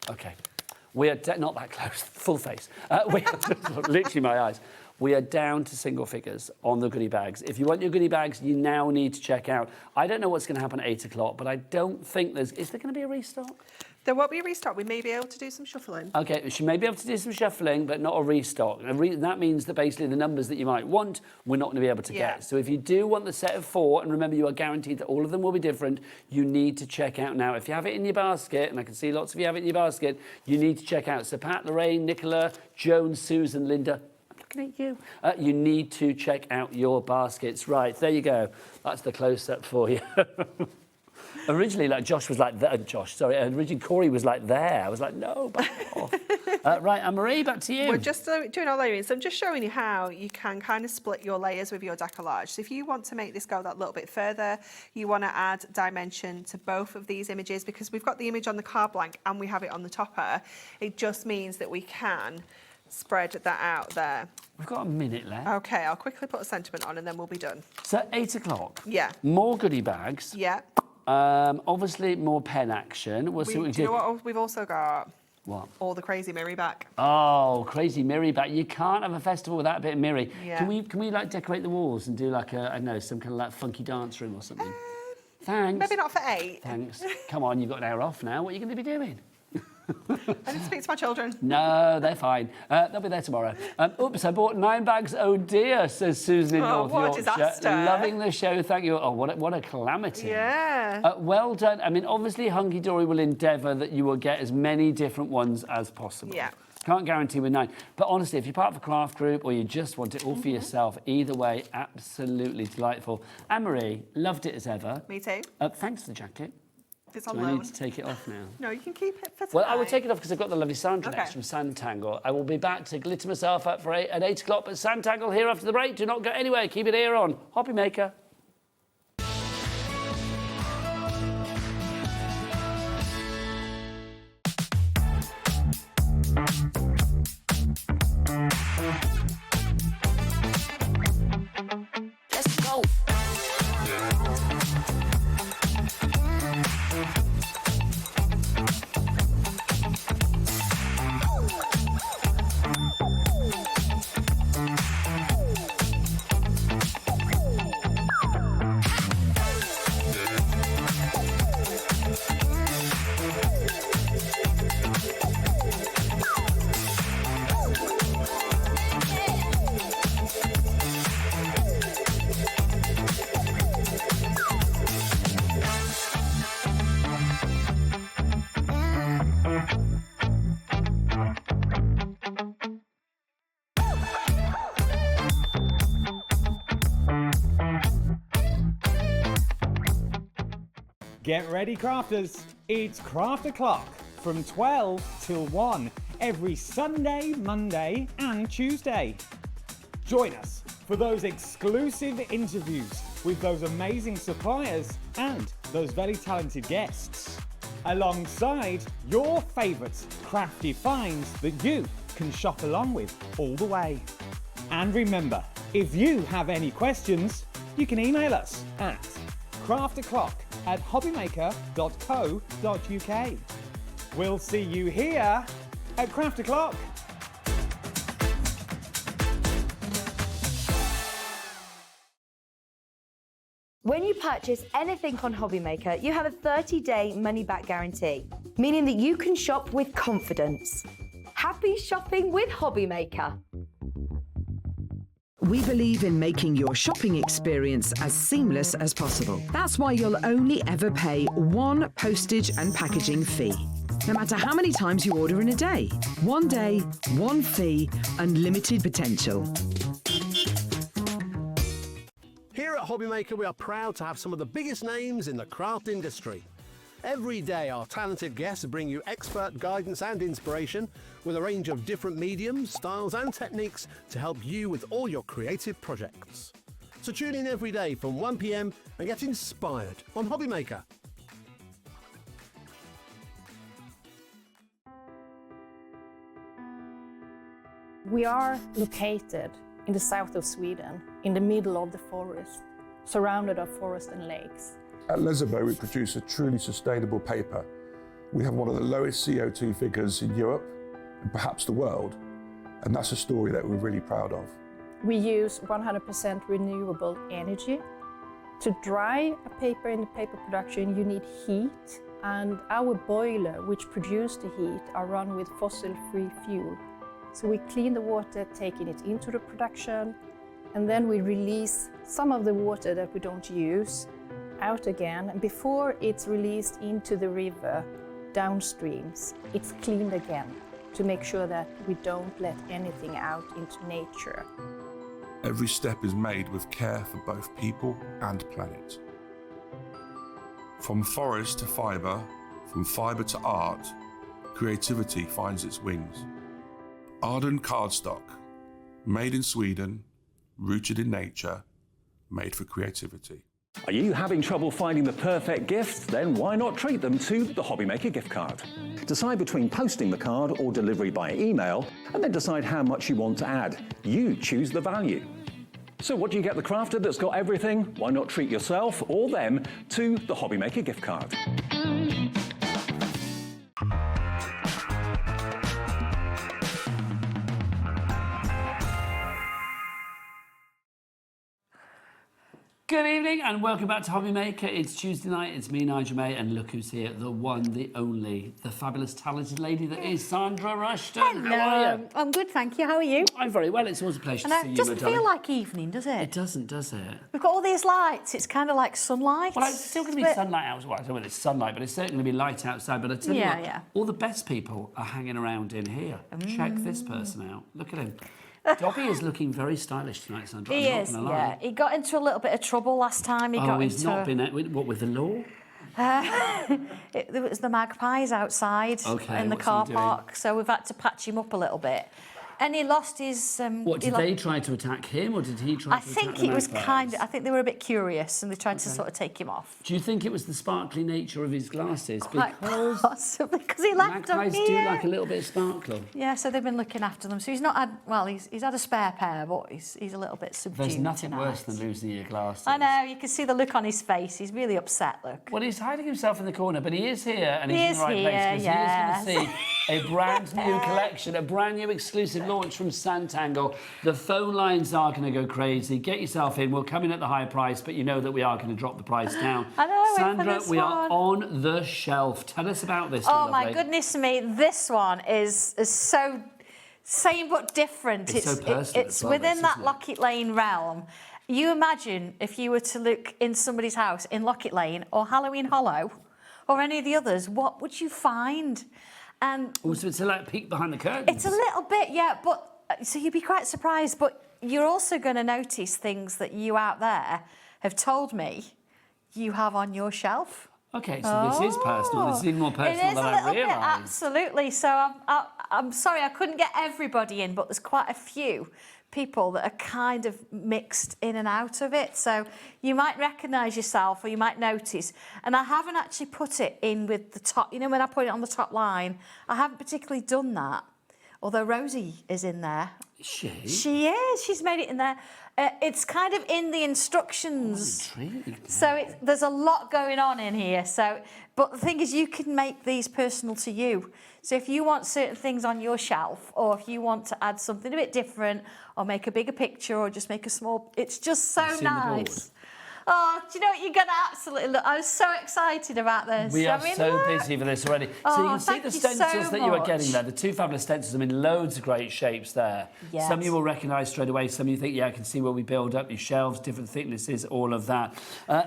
Okay. We are not that close, full face. Literally my eyes. We are down to single figures on the goodie bags. If you want your goodie bags, you now need to check out. I don't know what's going to happen at 8 o'clock, but I don't think there's... Is there going to be a restock? There won't be a restock. We may be able to do some shuffling. Okay, she may be able to do some shuffling, but not a restock. That means that basically the numbers that you might want, we're not going to be able to get. So if you do want the set of 4, and remember you are guaranteed that all of them will be different, you need to check out now. If you have it in your basket, and I can see lots of you have it in your basket, you need to check out. So Pat, Lorraine, Nicola, Joan, Susan, Linda, I'm looking at you. You need to check out your baskets. Right, there you go. That's the close-up for you. Originally, Josh was like that. Originally Corey was like there. I was like, no, back off. Right, Anne-Marie, back to you. We're just doing our layering. So I'm just showing you how you can kind of split your layers with your decollage. So if you want to make this go that little bit further, you want to add dimension to both of these images because we've got the image on the card blank and we have it on the topper. It just means that we can spread that out there. We've got a minute left. Okay, I'll quickly put a sentiment on and then we'll be done. So 8 o'clock. Yeah. More goodie bags. Yeah. Obviously, more pen action. We'll see what we do. You know what we've also got? What? All the crazy Miri back. Oh, crazy Miri back. You can't have a festival without a bit of Miri. Yeah. Can we like decorate the walls and do like a, I don't know, some kind of like funky dance room or something? Thanks. Maybe not for 8. Thanks. Come on, you've got an hour off now. What are you going to be doing? I need to speak to my children. No, they're fine. They'll be there tomorrow. Oops, I bought 9 bags. Oh dear, says Susan in North what a Yorkshire. disaster. Loving the show, thank you. Oh, what a calamity. Yeah. Well done. I mean, obviously, Hunkydory will endeavour that you will get as many different ones as possible. Yeah. Can't guarantee with 9. But honestly, if you're part of a craft group or you just want it all for yourself, either way, absolutely delightful. Anne-Marie, loved it as ever. Me too. Thanks for the jacket. It's Do on I loan. need to take it off now? No, you can keep it for tonight. Well, I will take it off because I've got the lovely Sandra Okay. next from Sanntangle. I will be back to glitter myself up for at 8 o'clock, but Sanntangle here after the break. Do not go anywhere. Keep it here on HobbyMaker. Let's go. Get ready, crafters. It's Craft O'Clock from 12 till 1 every Sunday, Monday and Tuesday. Join us for those exclusive interviews with those amazing suppliers and those very talented guests, alongside your favourite crafty finds that you can shop along with all the way. And remember, if you have any questions, you can email us at craftoclock@hobbymaker.co.uk. We'll see you here at Craft O'Clock. purchase anything on HobbyMaker, you have a 30-day money-back guarantee, meaning that you can shop with confidence. Happy shopping with HobbyMaker. We believe in making your shopping experience as seamless as possible. That's why you'll only ever pay one postage and packaging fee. No matter how many times you order in a day. One day, one fee, unlimited potential. Here at HobbyMaker, we are proud to have some of the biggest names in the craft industry. Every day, our talented guests bring you expert guidance and inspiration with a range of different mediums, styles and techniques to help you with all your creative projects. So tune in every day from 1 p.m. and get inspired on HobbyMaker. We are located in the south of Sweden, in the middle of the forest, surrounded by forest and lakes. At Lesabo, we produce a truly sustainable paper. We have one of the lowest CO2 figures in Europe, and perhaps the world, and that's a story that we're really proud of. We use 100% renewable energy. To dry a paper in the paper production, you need heat, and our boiler, which produces the heat, are run with fossil-free fuel. So we clean the water, taking it into the production, and then we release some of the water that we don't use out again. And before it's released into the river downstreams, it's cleaned again to make sure that we don't let anything out into nature. Every step is made with care for both people and planet. From forest to fibre, from fibre to art, creativity finds its wings. Arden cardstock, made in Sweden, rooted in nature, made for creativity. Are you having trouble finding the perfect gift? Then why not treat them to the HobbyMaker gift card? Decide between posting the card or delivery by email, and then decide how much you want to add. You choose the value. So what do you get the crafter that's got everything? Why not treat yourself or them to the HobbyMaker gift card? Good evening and welcome back to HobbyMaker. It's Tuesday night, it's me, Nigel May, and look who's here, the one, the only, the fabulous, talented lady that is Sandra Rushton. Hello. How are you? I'm good, thank you. How are you? I'm very well. It's always a pleasure to see you, It doesn't my feel darling. like evening, does it? It doesn't, does it? We've got all these lights. It's kind of like sunlight. Well, it's still going to be sunlight out. Well, I don't know whether it's sunlight, but it's certainly going to be light outside. But I tell you Yeah, what, yeah. all the best people are hanging around in here. Check this person out. Look at him. Dobby is looking very stylish tonight, Sandra. He I'm is, not gonna lie. yeah. He got into a little bit of trouble last time. He's not been what with the law? It was the magpies outside in the what's car he doing? park, so we've had to patch him up a little bit. And he lost his. What did they try to attack him, or did he try I to think attack the it was magpies? I think they were a bit curious, and they tried to sort of take him off. Do you think it was the sparkly nature of his glasses? Quite Because possibly, because he left them magpies here. do like a little bit of sparkle. Yeah, so they've been looking after them. So he's not had. Well, he's had a spare pair, but he's a little bit subdued. There's nothing tonight. worse than losing your glasses. I know. You can see the look on his face. He's really upset. Look. Well, he's hiding himself in the corner, but he is here and He he's is in the right here, place because yes. he is going to see a brand new collection, a brand new exclusive launch from Sanntangle. The phone lines are going to go crazy. Get yourself in. We'll come in at the higher price, but you know that we are going to drop the price down. I know. Sandra, we are on the shelf. Tell us about this. Oh my lovely. goodness me! This one is so same but different. It's so personal it's as well, within this, that isn't it? Lockett Lane realm. You imagine if you were to look in somebody's house in Lockett Lane or Halloween Hollow or any of the others, what would you find? And Also, it's a like peek behind the curtains. it's a little bit, yeah, but so you'd be quite surprised, but you're also going to notice things that you out there have told me you have on your shelf. Okay, so this is personal. This is even more personal than I realised. Absolutely. So I'm sorry I couldn't get everybody in, but there's quite a few people that are kind of mixed in and out of it. So you might recognise yourself or you might notice. And I haven't actually put it in with the top. You know, when I put it on the top line, I haven't particularly done that. Although Rosie is in there. She is. She's made it in there. It's kind of in the instructions. Intrigued. So there's a lot going on in here. So, but the thing is, you can make these personal to you. So if you want certain things on your shelf, or if you want to add something a bit different, or make a bigger picture, or just make a small, it's just so nice. Oh, do you know what? You're going to absolutely look. I was so excited about this. We are so busy for this already. So you can see the stencils that you are getting there. The two fabulous stencils. I mean, loads of great shapes there. Yes. Some you will recognise straight away. Some you think, yeah, I can see where we build up your shelves, different thicknesses, all of that.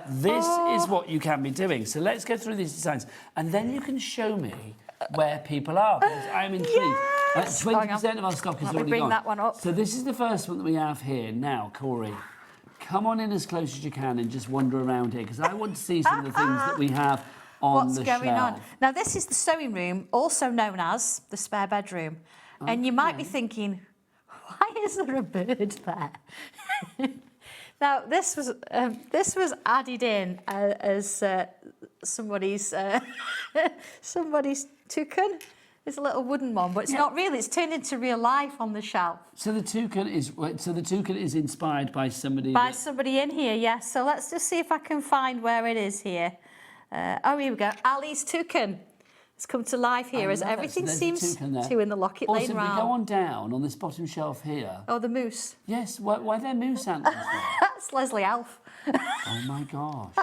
This is what you can be doing. So let's go through these designs. And then you can show me where people are, because I'm intrigued. 20% of our stock is already bring gone. that one up. So this is the first one that we have here. Now, Corey, come on in as close as you can and just wander around here, because I want to see some of the things that we have on the shelf. What's going on? Now, this is the sewing room, also known as the spare bedroom. Okay. And you might be thinking, why is there a bird there? Now, this was added in as somebody's toucan. It's a little wooden one, but it's not really. It's turned into real life on the shelf. So the toucan is inspired by somebody. By somebody in here, yes. So let's just see if I can find where it is here. Oh, here we go. Ali's toucan. It's come to life here as everything seems to in the Locket Lane round. Also, if we go on down on this bottom shelf here. Oh, the moose. Yes. Why are there moose antlers there? That's Leslie Elf. Oh my gosh.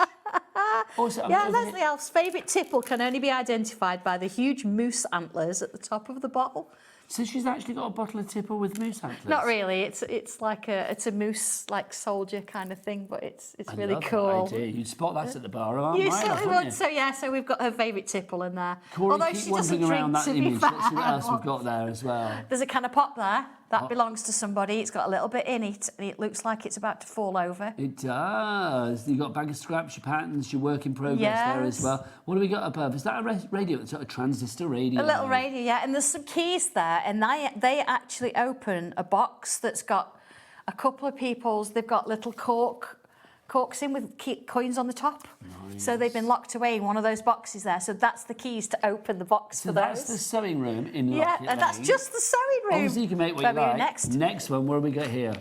Also, Leslie Elf's favourite tipple can only be identified by the huge moose antlers at the top of the bottle. So she's actually got a bottle of tipple with moose antlers? Not really. It's like a moose like soldier kind of thing, but it's really cool. That idea. You'd spot that at the bar, aren't you? Certainly would. So we've got her favourite tipple in there. Corey, although keep she doesn't wandering around drink, that to be image. fair. Let's see what else we've got there as well. There's a can of pop there. That belongs to somebody. It's got a little bit in it, and it looks like it's about to fall over. It does. You've got a bag of scraps, your patterns, your work in progress there as well. What do we got above? Is that a radio? It's a transistor radio. A little radio, yeah. And there's some keys there, and they actually open a box that's got a couple of people's. They've got little corks in with coins on the top. Nice. So they've been locked away in one of those boxes there. So that's the keys to open the box for those. That's the sewing room in Locket Lane. Yeah, that's just the sewing room. Obviously, you can make what you like. Next one, what do we got here?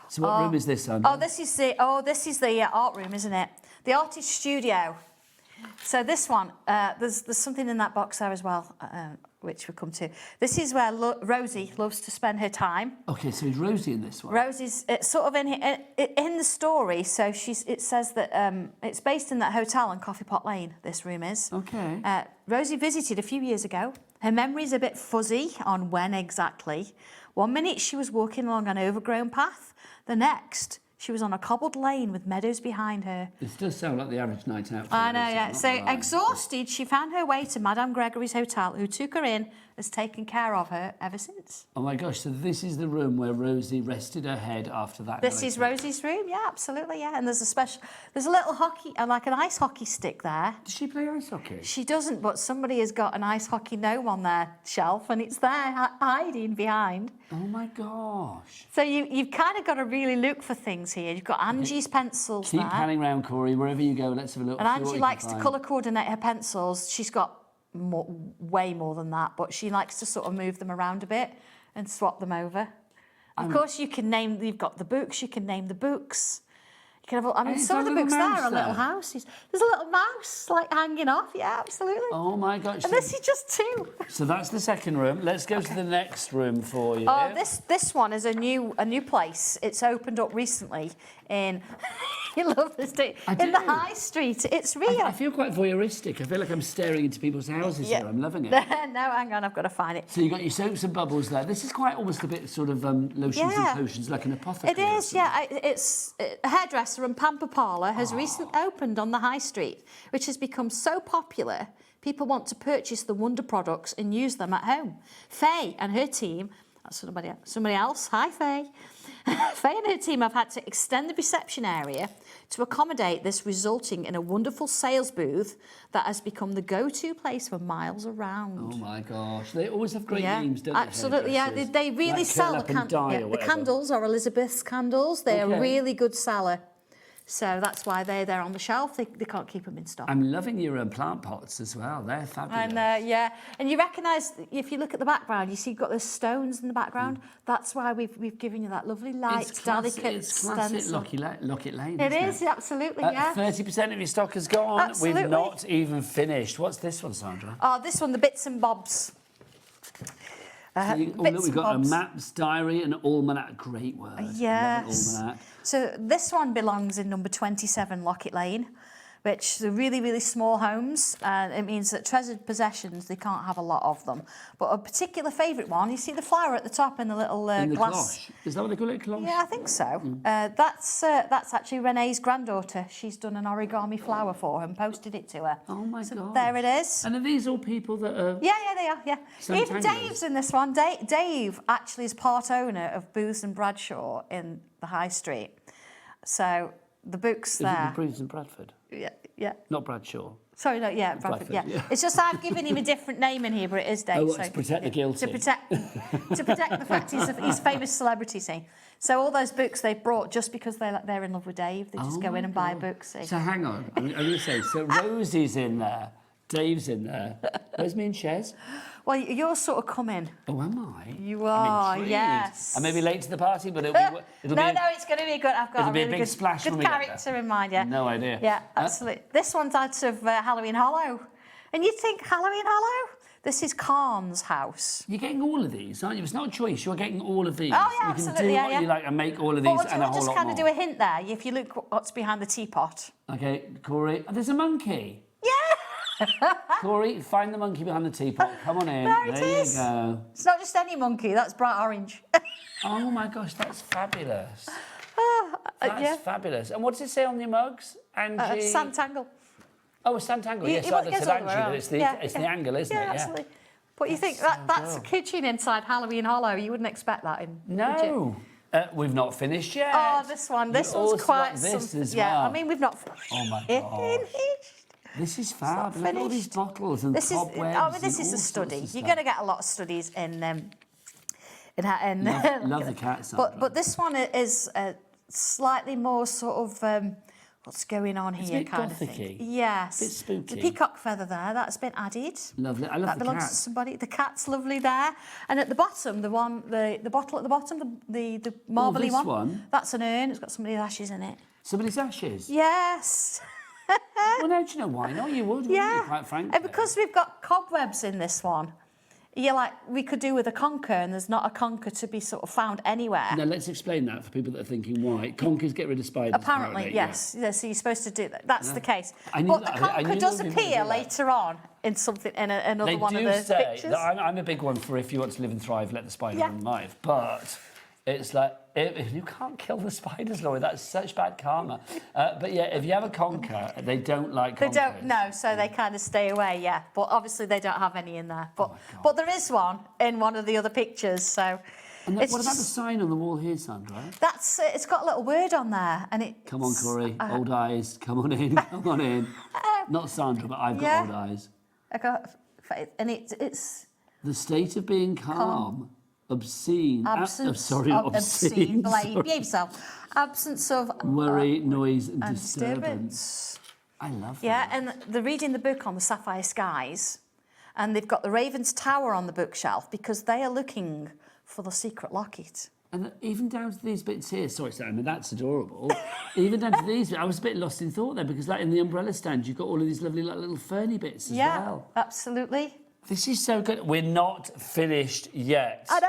So what room is this, Sandra? Oh, this is the art room, isn't it? The artist studio. So this one, there's something in that box there as well, which we'll come to. This is where Rosie loves to spend her time. Okay, so is Rosie in this one? Rosie's sort of in the story. So it says that it's based in that hotel on Coffee Pot Lane. This room is. Okay. Rosie visited a few years ago. Her memory's a bit fuzzy on when exactly. One minute she was walking along an overgrown path. The next, she was on a cobbled lane with meadows behind her. This does sound like the average night out. I know, yeah. So exhausted, she found her way to Madame Gregory's hotel, who took her in, has taken care of her ever since. Oh my gosh, so this is the room where Rosie rested her head after that. This is Rosie's room, yeah, absolutely, yeah. And there's a little hockey, like an ice hockey stick there. Does she play ice hockey? She doesn't, but somebody has got an ice hockey gnome on their shelf, and it's there hiding behind. Oh my gosh. So you've kind of got to really look for things here. You've got Angie's pencils Keep panning round, Corey, wherever you go, let's have a look. And Angie likes to colour coordinate her pencils. She's got way more than that, but she likes to sort of move them around a bit and swap them over. Of course, you've got the books, you can name the books. You can have, some of the books there are little houses. There's a little mouse like hanging off, yeah, absolutely. Oh my gosh. And this is just two. So that's the second room. Let's go to the next room for you. Oh, this one is a new place. It's opened up recently in you love this day. In the high street. It's real. I feel quite voyeuristic. I feel like I'm staring into people's houses here. I'm loving it. No, hang on, I've got to find it. So you've got your soaps and bubbles there. This is quite almost a bit sort of lotions and potions, like an apothecary. It is, yeah. It's a hairdresser and pamper parlour has recently opened on the high street, which has become so popular, people want to purchase the wonder products and use them at home. Faye and her team, that's somebody else. Hi, Faye. Faye and her team have had to extend the reception area to accommodate this, resulting in a wonderful sales booth that has become the go-to place for miles around. Oh my gosh, they always have great names, don't they? Absolutely, yeah. They really like sell the candles are Elizabeth's candles. They're a really good seller. So that's why they're on the shelf. They can't keep them in stock. I'm loving your plant pots as well. They're fabulous. And and you recognise, if you look at the background, you see you've got those stones in the background. That's why we've given you that lovely light, delicate It's classic Locket Lane. It is, absolutely, yeah. 30% of your stock is gone. Absolutely. We've not even finished. What's this one, Sandra? Oh, this one, the bits and bobs. Look, we've got a maps, diary, and almanac. Great word. Yes. Almanac. So this one belongs in number 27 Lockett Lane, which are really, really small homes. It means that treasured possessions, they can't have a lot of them. But a particular favourite one, you see the flower at the top and the little In the glass. cloche. Is that what they call it, cloche? Yeah, I think so. That's actually Renee's granddaughter. She's done an origami flower for her and posted it to her. Oh my God. There it is. And are these all people that are... Yeah, they are, yeah. Even Sanntanglers? Dave's in this one. Dave actually is part owner of Booths and Bradshaw in the High Street. So the book's Is it there. the Booths in Bradford? Yeah. Not Bradshaw. Sorry, no, yeah, Bradford, yeah. It's just I've given him a different name in here, but it is Dave. Oh, to protect the guilty. To protect the fact he's a famous celebrity, see. So all those books they've brought just because they're in love with Dave, they just go in and buy books. See. So hang on, I'm going to say, so Rosie's in there, Dave's in there. Where's me and Chez? Well, you're sort of coming. Oh, am I? You are, yes. I may be late to the party, but it'll be... No, it's going to be good. I've got it'll a be a really big good, splash good when we get character in mind, yeah. No idea. Yeah, absolutely. This one's out of Halloween Hollow. And you'd think Halloween Hollow? This is Khan's house. You're getting all of these, aren't you? It's not a choice. You're getting all of these. Oh, yeah, you absolutely, can do yeah, what you like and make all of these and a whole lot more. We'll just kind of do a hint there. If you look what's behind the teapot. Okay, Corey. Oh, there's a monkey. Yeah. Corey, find the monkey behind the teapot. Come on in. There it there is. You go. It's not just any monkey. That's bright orange. Oh my gosh, that's fabulous. Yeah. That's fabulous. And what does it say on your mugs? Angie? Sanntangle. Oh, a Sanntangle. Yes, Well, it's it goes an all the way Angie, but around. it's the angle, isn't it? Yeah, absolutely. But you think that's a kitchen inside Halloween Hollow. You wouldn't expect that in. Would you? No. We've not finished yet. Oh, this one. This You one's also quite got this some, as yeah, well. I mean, we've not finished. Oh my gosh. This is fab. Look at all these bottles and cobwebs. This is a study. You're going to get a lot of studies in love the cats. But this one is slightly more sort of what's going on It's here a bit kind gothic-y. of thing. Yes. A bit spooky. The peacock feather there, that's been added. Lovely. I love that the belongs cat. to somebody. The cat's lovely there. And at the bottom, the bottle at the bottom, the marbly this one? That's an urn. It's got somebody's ashes in it. Somebody's ashes? Yes. Well, no, do you know why not? You would, wouldn't you, quite frankly? And because we've got cobwebs in this one, we could do with a conker, and there's not a conker to be sort of found anywhere. Now, let's explain that for people that are thinking why. Conkers get rid of spiders. Apparently, yes. Yeah, so you're supposed to do that. That's the case. I knew But the that. I knew conker does there was people appear that do that. later on in something in another one of the They do say pictures. that I'm a big one for if you want to live and thrive, let the spider run life. But it's like, you can't kill the spiders, Laurie. That's such bad karma. But yeah, if you have a conker, they don't like They conkers. don't know, so they kind of stay away, yeah. But obviously they don't have any in there. But there is one in one of the other pictures, so... And it's what about the just- sign on the wall here, Sandra? That's it's got a little word on there, and it. Come on, Corey. Old eyes. Come on in. Come on in. Not Sandra, but I've got Yeah. old eyes. I got faith, and it's The state of being calm. Obscene. absence sorry, of not obscene. Behave sorry. yourself. Absence of Worry, noise, and and disturbance. I love that. Yeah, and they're reading the book on the sapphire skies, and they've got the Raven's Tower on the bookshelf because they are looking for the secret locket. And even down to these bits here, sorry, Sam, I mean, that's adorable. Even down to these bits, I was a bit lost in thought there because, like, in the umbrella stand, you've got all of these lovely, like, little ferny bits as Yeah, well. absolutely. This is so good. We're not finished yet. I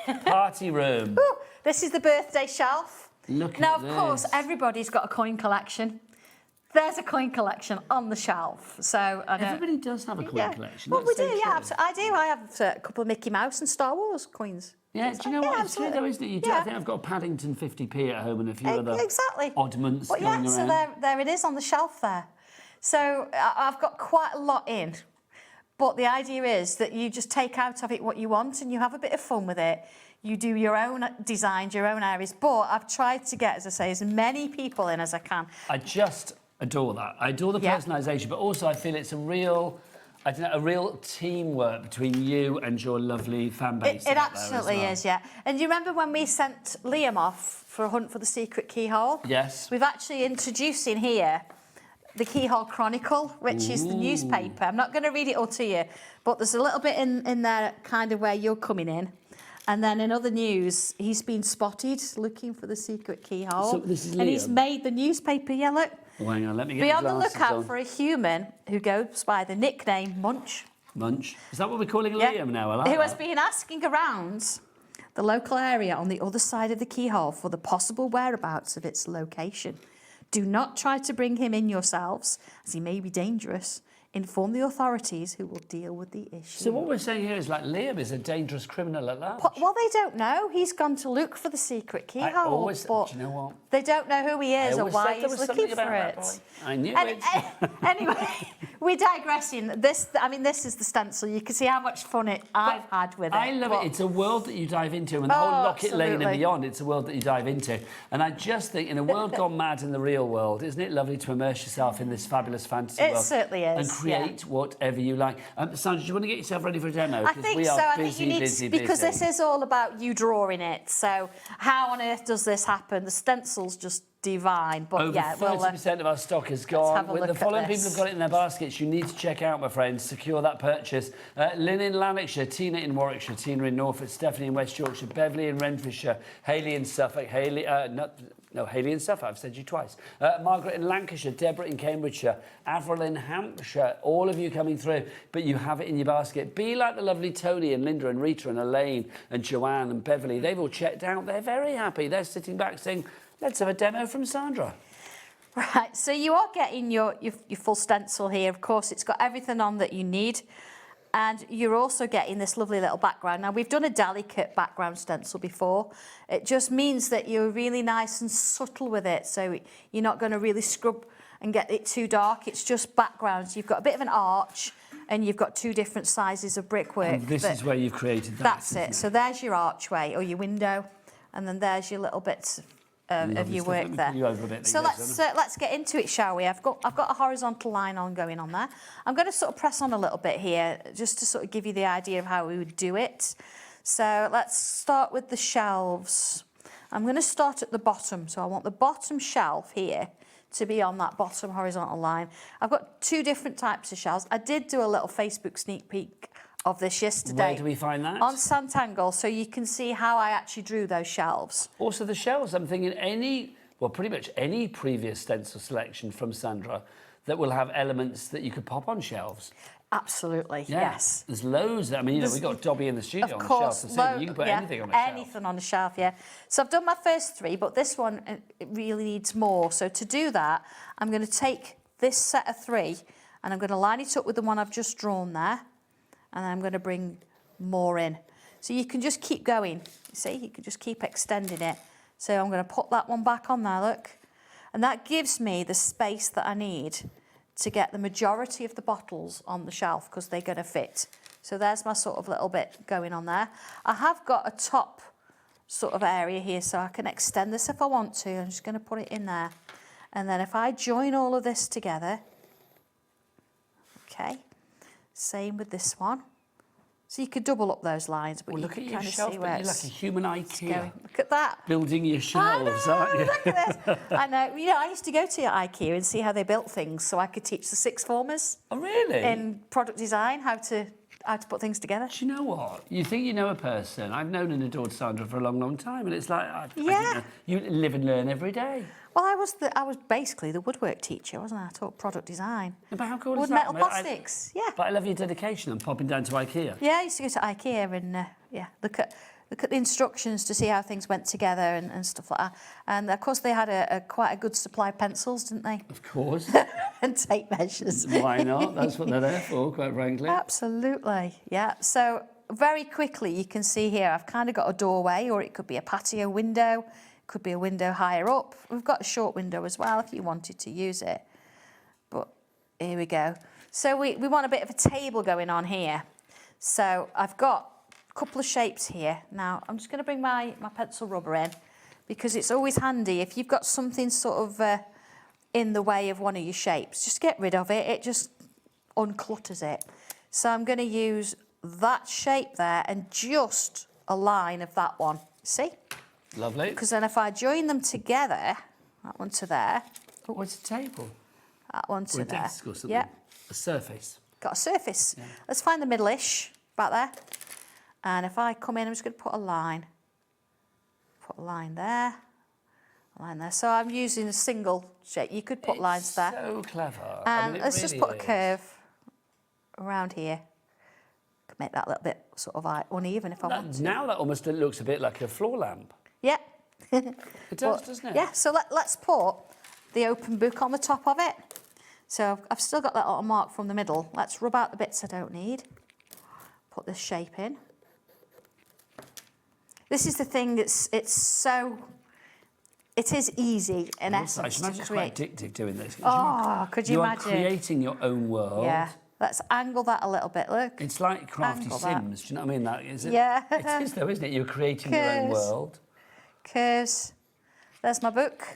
know. Party room. Ooh, this is the birthday shelf. Look Now, at of course, this. everybody's got a coin collection. There's a coin collection on the shelf. So I don't... Everybody does have a coin collection. Well, we That's do, so yeah. true. I do. I have a couple of Mickey Mouse and Star Wars coins. Yeah, do you know what? It's true though, isn't it? You do. I think I've got a Paddington 50p at home and a few other Exactly. oddments But going yeah, around. so there it is on the shelf there. So I've got quite a lot in. But the idea is that you just take out of it what you want and you have a bit of fun with it. You do your own designs, your own areas. But I've tried to get, as I say, as many people in as I can. I just adore that. I adore the personalisation, but also I feel it's a real, I don't know, a real teamwork between you and your lovely fan base. It absolutely is, yeah. And you remember when we sent Liam off for a hunt for the secret keyhole? Yes. We've actually introduced in here the Keyhole Chronicle, which is the newspaper. I'm not going to read it all to you, but there's a little bit in there kind of where you're coming in. And then in other news, he's been spotted looking for the secret keyhole. So this is and he's Liam? made the newspaper, yeah, look. Oh, hang on, let me get Be the on the glasses lookout on. for a human who goes by the nickname Munch. Munch. Is that what we're calling Yeah. Liam now? I like Who has that. been asking around the local area on the other side of the keyhole for the possible whereabouts of its location. Do not try to bring him in yourselves, as he may be dangerous. Inform the authorities who will deal with the issue. So what we're saying here is like Liam is a dangerous criminal at large. Well, they don't know. He's gone to look for the secret keyhole. Do you know what? They don't know who he is or why he's looking for it. I knew it. Anyway, we're digressing. This is the stencil. You can see how much fun I've had with it. I love it. It's a world that you dive into, and the whole Locket Lane and beyond, it's a world that you dive into. And I just think, in a world gone mad in the real world, isn't it lovely to immerse yourself in this fabulous fantasy world? It certainly is. And create whatever you like. Sandra, do you want to get yourself ready for a demo? I think so. I think you need to, because this is all about you drawing it. So how on earth does this happen? The stencil's just divine. But Over 30% of our stock is gone. With the following people have got it in their baskets, you need to check out, my friends. Secure that purchase. Lynn in Lanarkshire, Tina in Warwickshire, Tina in Norfolk, Stephanie in West Yorkshire, Beverley in Renfrewshire, Hayley in Suffolk, Hayley in Suffolk, I've said you twice. Margaret in Lancashire, Deborah in Cambridgeshire, Avril in Hampshire, all of you coming through, but you have it in your basket. Be like the lovely Tony and Linda and Rita and Elaine and Joanne and Beverley. They've all checked out. They're very happy. They're sitting back saying, let's have a demo from Sandra. Right, so you are getting your full stencil here. Of course, it's got everything on that you need. And you're also getting this lovely little background. Now, we've done a delicate background stencil before. It just means that you're really nice and subtle with it. So you're not going to really scrub and get it too dark. It's just backgrounds. You've got a bit of an arch and you've got two different sizes of brickwork. And this is where you've created that. That's it. So there's your archway or your window. And then there's your little bits of your work there. So let's get into it, shall we? I've got a horizontal line going on there. I'm going to sort of press on a little bit here just to sort of give you the idea of how we would do it. So let's start with the shelves. I'm going to start at the bottom. So I want the bottom shelf here to be on that bottom horizontal line. I've got two different types of shelves. I did do a little Facebook sneak peek of this yesterday. Where do we find that? On Sanntangle, so you can see how I actually drew those shelves. Also the shelves, I'm thinking pretty much any previous stencil selection from Sandra that will have elements that you could pop on shelves. Absolutely, yes. There's loads. I mean, we've got Dobby in the studio on the shelf. So you can put anything on a shelf. Anything on a shelf, yeah. So I've done my first three, but this one, it really needs more. So to do that, I'm going to take this set of three and I'm going to line it up with the one I've just drawn there. And then I'm going to bring more in. So you can just keep going. You see, you can just keep extending it. So I'm going to put that one back on there, look. And that gives me the space that I need to get the majority of the bottles on the shelf because they're going to fit. So there's my sort of little bit going on there. I have got a top sort of area here so I can extend this if I want to. I'm just going to put it in there. And then if I join all of this together, okay. Same with this one. So you could double up those lines, but look you at can your kind of shelf, see where you're like a human IKEA. Look at that. Building your shelves, aren't you? Look at this. I know. You know, I used to go to IKEA and see how they built things so I could teach the sixth formers. Oh, really? In product design, how to put things together. Do you know what? You think you know a person. I've known and adored Sandra for a long, long time, and it's like, you live and learn every day. Well, I was basically the woodwork teacher, wasn't I? I taught product design. But how cool Wood, is that? metal, plastics, yeah. But I love your dedication and popping down to IKEA. Yeah, I used to go to IKEA and look at the instructions to see how things went together and stuff like that. And of course, they had quite a good supply of pencils, didn't they? Of course. And tape measures. Why not? That's what they're there for, quite frankly. Absolutely, yeah. So very quickly, you can see here, I've kind of got a doorway, or it could be a patio window. Could be a window higher up. We've got a short window as well if you wanted to use it. But here we go. So we want a bit of a table going on here. So I've got a couple of shapes here. Now I'm just going to bring my pencil rubber in because it's always handy if you've got something sort of in the way of one of your shapes. Just get rid of it. It just unclutters it. So I'm going to use that shape there and just a line of that one. See? Lovely. Because then if I join them together, that one to there. Oh, what's a table? That one to or a there. Desk or something. Yeah. A surface. Got a surface. Yeah. Let's find the middle-ish, about there. And if I come in, I'm just going to put a line. Put a line there. A line there. So I'm using a single shape. You could put lines there. So clever. And I mean, let's just put a curve around here. Could make that a little bit sort of like uneven if I want to. Now that almost looks a bit like a floor lamp. Yeah. It does, doesn't it? Yeah, so let's put the open book on the top of it. So I've still got that little mark from the middle. Let's rub out the bits I don't need. Put this shape in. This is the thing that's, it is easy in essence to It's quite addictive doing this. Oh, could you imagine? You are creating your own world. Yeah. Let's angle that a little bit, look. It's like Crafty Angle Sims, do you know what I mean? That is it. Yeah. It is though, isn't it? You're creating your own world. Curves. There's my book.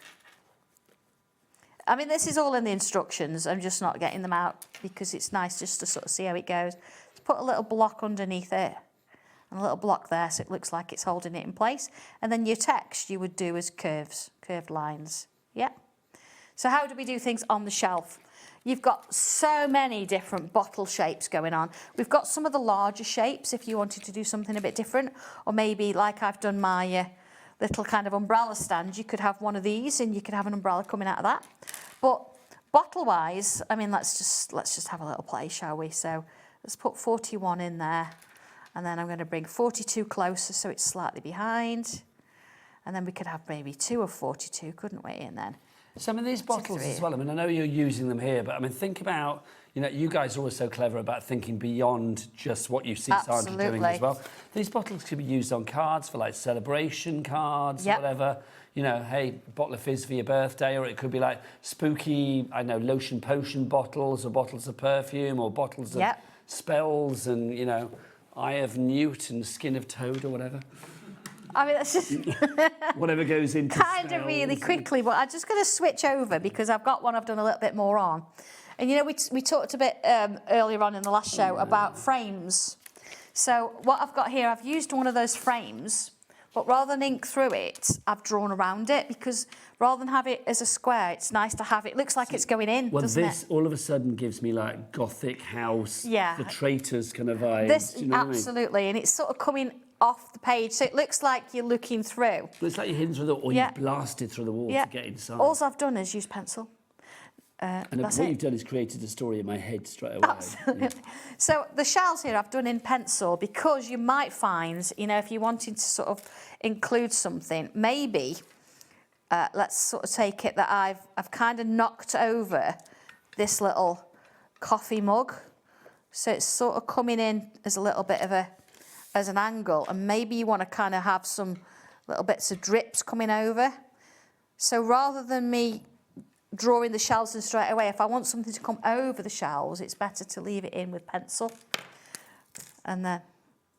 I mean, this is all in the instructions. I'm just not getting them out because it's nice just to sort of see how it goes. Let's put a little block underneath it and a little block there so it looks like it's holding it in place. And then your text you would do as curves, curved lines. Yeah. So how do we do things on the shelf? You've got so many different bottle shapes going on. We've got some of the larger shapes if you wanted to do something a bit different, or maybe like I've done my little kind of umbrella stand, you could have one of these and you could have an umbrella coming out of that. But bottle-wise, I mean, let's just have a little play, shall we? So let's put 41 in there, and then I'm going to bring 42 closer so it's slightly behind, and then we could have maybe 2 of 42, couldn't we? And then some of these bottles as well, I mean, I know you're using them here, but I mean, think about, you know, you guys are always so clever about thinking beyond just what you see Sandra doing as well. These bottles could be used on cards for like celebration cards, whatever. You know, hey, bottle of fizz for your birthday, or it could be like spooky, I know, lotion potion bottles, or bottles of perfume, or bottles of spells, and, you know, Eye of Newt and Skin of Toad, or whatever. I mean, that's just whatever goes into kind of really quickly, but I'm just going to switch over because I've got one I've done a little bit more on. And, you know, we talked a bit earlier on in the last show about frames. So what I've got here, I've used one of those frames, but rather than ink through it, I've drawn around it because rather than have it as a square, it's nice to have it. Looks like it's going in, doesn't it? This all of a sudden gives me like Gothic house, the Traitors kind of vibes. This, do you know absolutely, what I mean? and it's sort of coming off the page, so it looks like you're looking through. It's like you're hidden through the wall, or you blasted through the wall to get inside. All I've done is use pencil. And what you've done is created a story in my head straight away. Absolutely. Yeah. So the shells here I've done in pencil because you might find, you know, if you're wanting to sort of include something, maybe let's sort of take it that I've kind of knocked over this little coffee mug, so it's sort of coming in as a little bit of as an angle, and maybe you want to kind of have some little bits of drips coming over. So rather than me drawing the shells in straight away, if I want something to come over the shells, it's better to leave it in with pencil. And then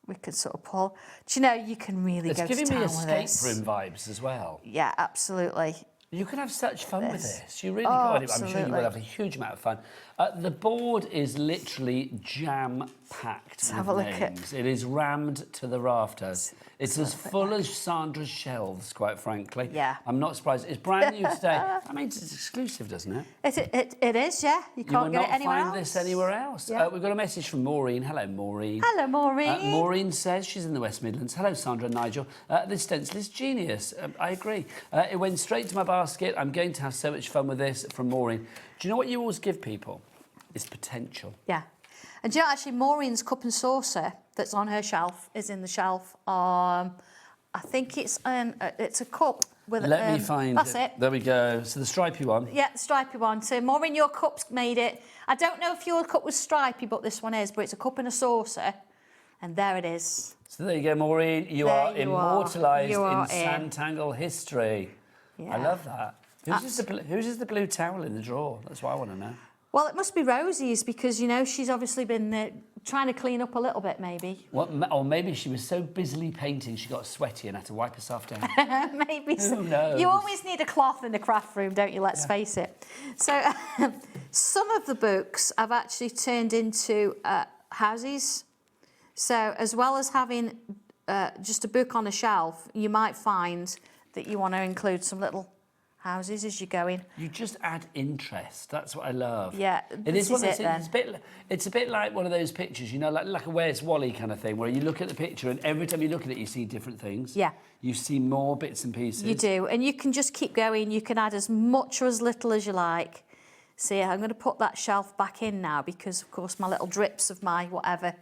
we can sort of pull. Do you know, you can really go to town with this. It's giving me escape room vibes as well. Yeah, absolutely. You can have such fun with this. You really could. I'm sure you will have a huge amount of fun. The board is literally jam-packed. Let's have a look names. It is rammed to the rafters. It's as full as Sandra's shelves, quite frankly. Yeah. I'm not surprised. It's brand new today. I mean, it's exclusive, doesn't it? It is, yeah. You can't get it anywhere else. You will not find this anywhere else. Yeah. We've got a message from Maureen. Hello, Maureen. Hello, Maureen. Maureen says she's in the West Midlands. Hello, Sandra and Nigel. This stencil is genius. I agree. It went straight to my basket. I'm going to have so much fun with this, from Maureen. Do you know what you always give people? It's potential. Yeah. And do you know, actually, Maureen's cup and saucer that's on her shelf is in the shelf. I think it's a cup with. Let me find that's it. There we go. So the stripy one. Yeah, the stripy one. So Maureen, your cup's made it. I don't know if your cup was stripy, but this one is. But it's a cup and a saucer, and there it is. So there you go, Maureen. You are immortalised in Sanntangle history. Yeah. I love that. Whose is the blue towel in the drawer? That's what I want to know. Well, it must be Rosie's because, you know, she's obviously been trying to clean up a little bit, maybe. Or maybe she was so busily painting she got sweaty and had to wipe herself down. Maybe so. Who knows? You always need a cloth in the craft room, don't you? Let's face it. So some of the books I've actually turned into houses. So as well as having just a book on a shelf, you might find that you want to include some little houses as you're going. You just add interest. That's what I love. Yeah, It's a bit like one of those pictures, you know, like a Where's Wally kind of thing, where you look at the picture and every time you look at it, you see different things. Yeah. You see more bits and pieces. You do, and you can just keep going. You can add as much or as little as you like. See, I'm going to put that shelf back in now because, of course, my little drips of my whatever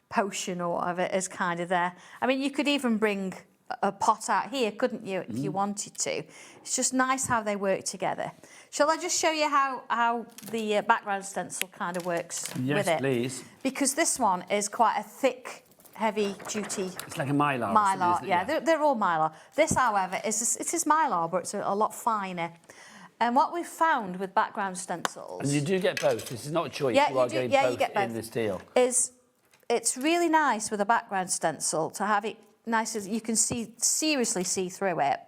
potion or whatever is kind of there. I mean, you could even bring a pot out here, couldn't you, if you wanted to? It's just nice how they work together. Shall I just show you how the background stencil kind of works with it? Yes, please. Because this one is quite a thick, heavy-duty... It's like a mylar. Mylar, yeah. They're all mylar. This, however, it is mylar, but it's a lot finer. And what we've found with background stencils... And you do get both. This is not a choice. Yeah, you are getting you get both in this deal. It's really nice with a background stencil to have it nice as you can seriously see through it.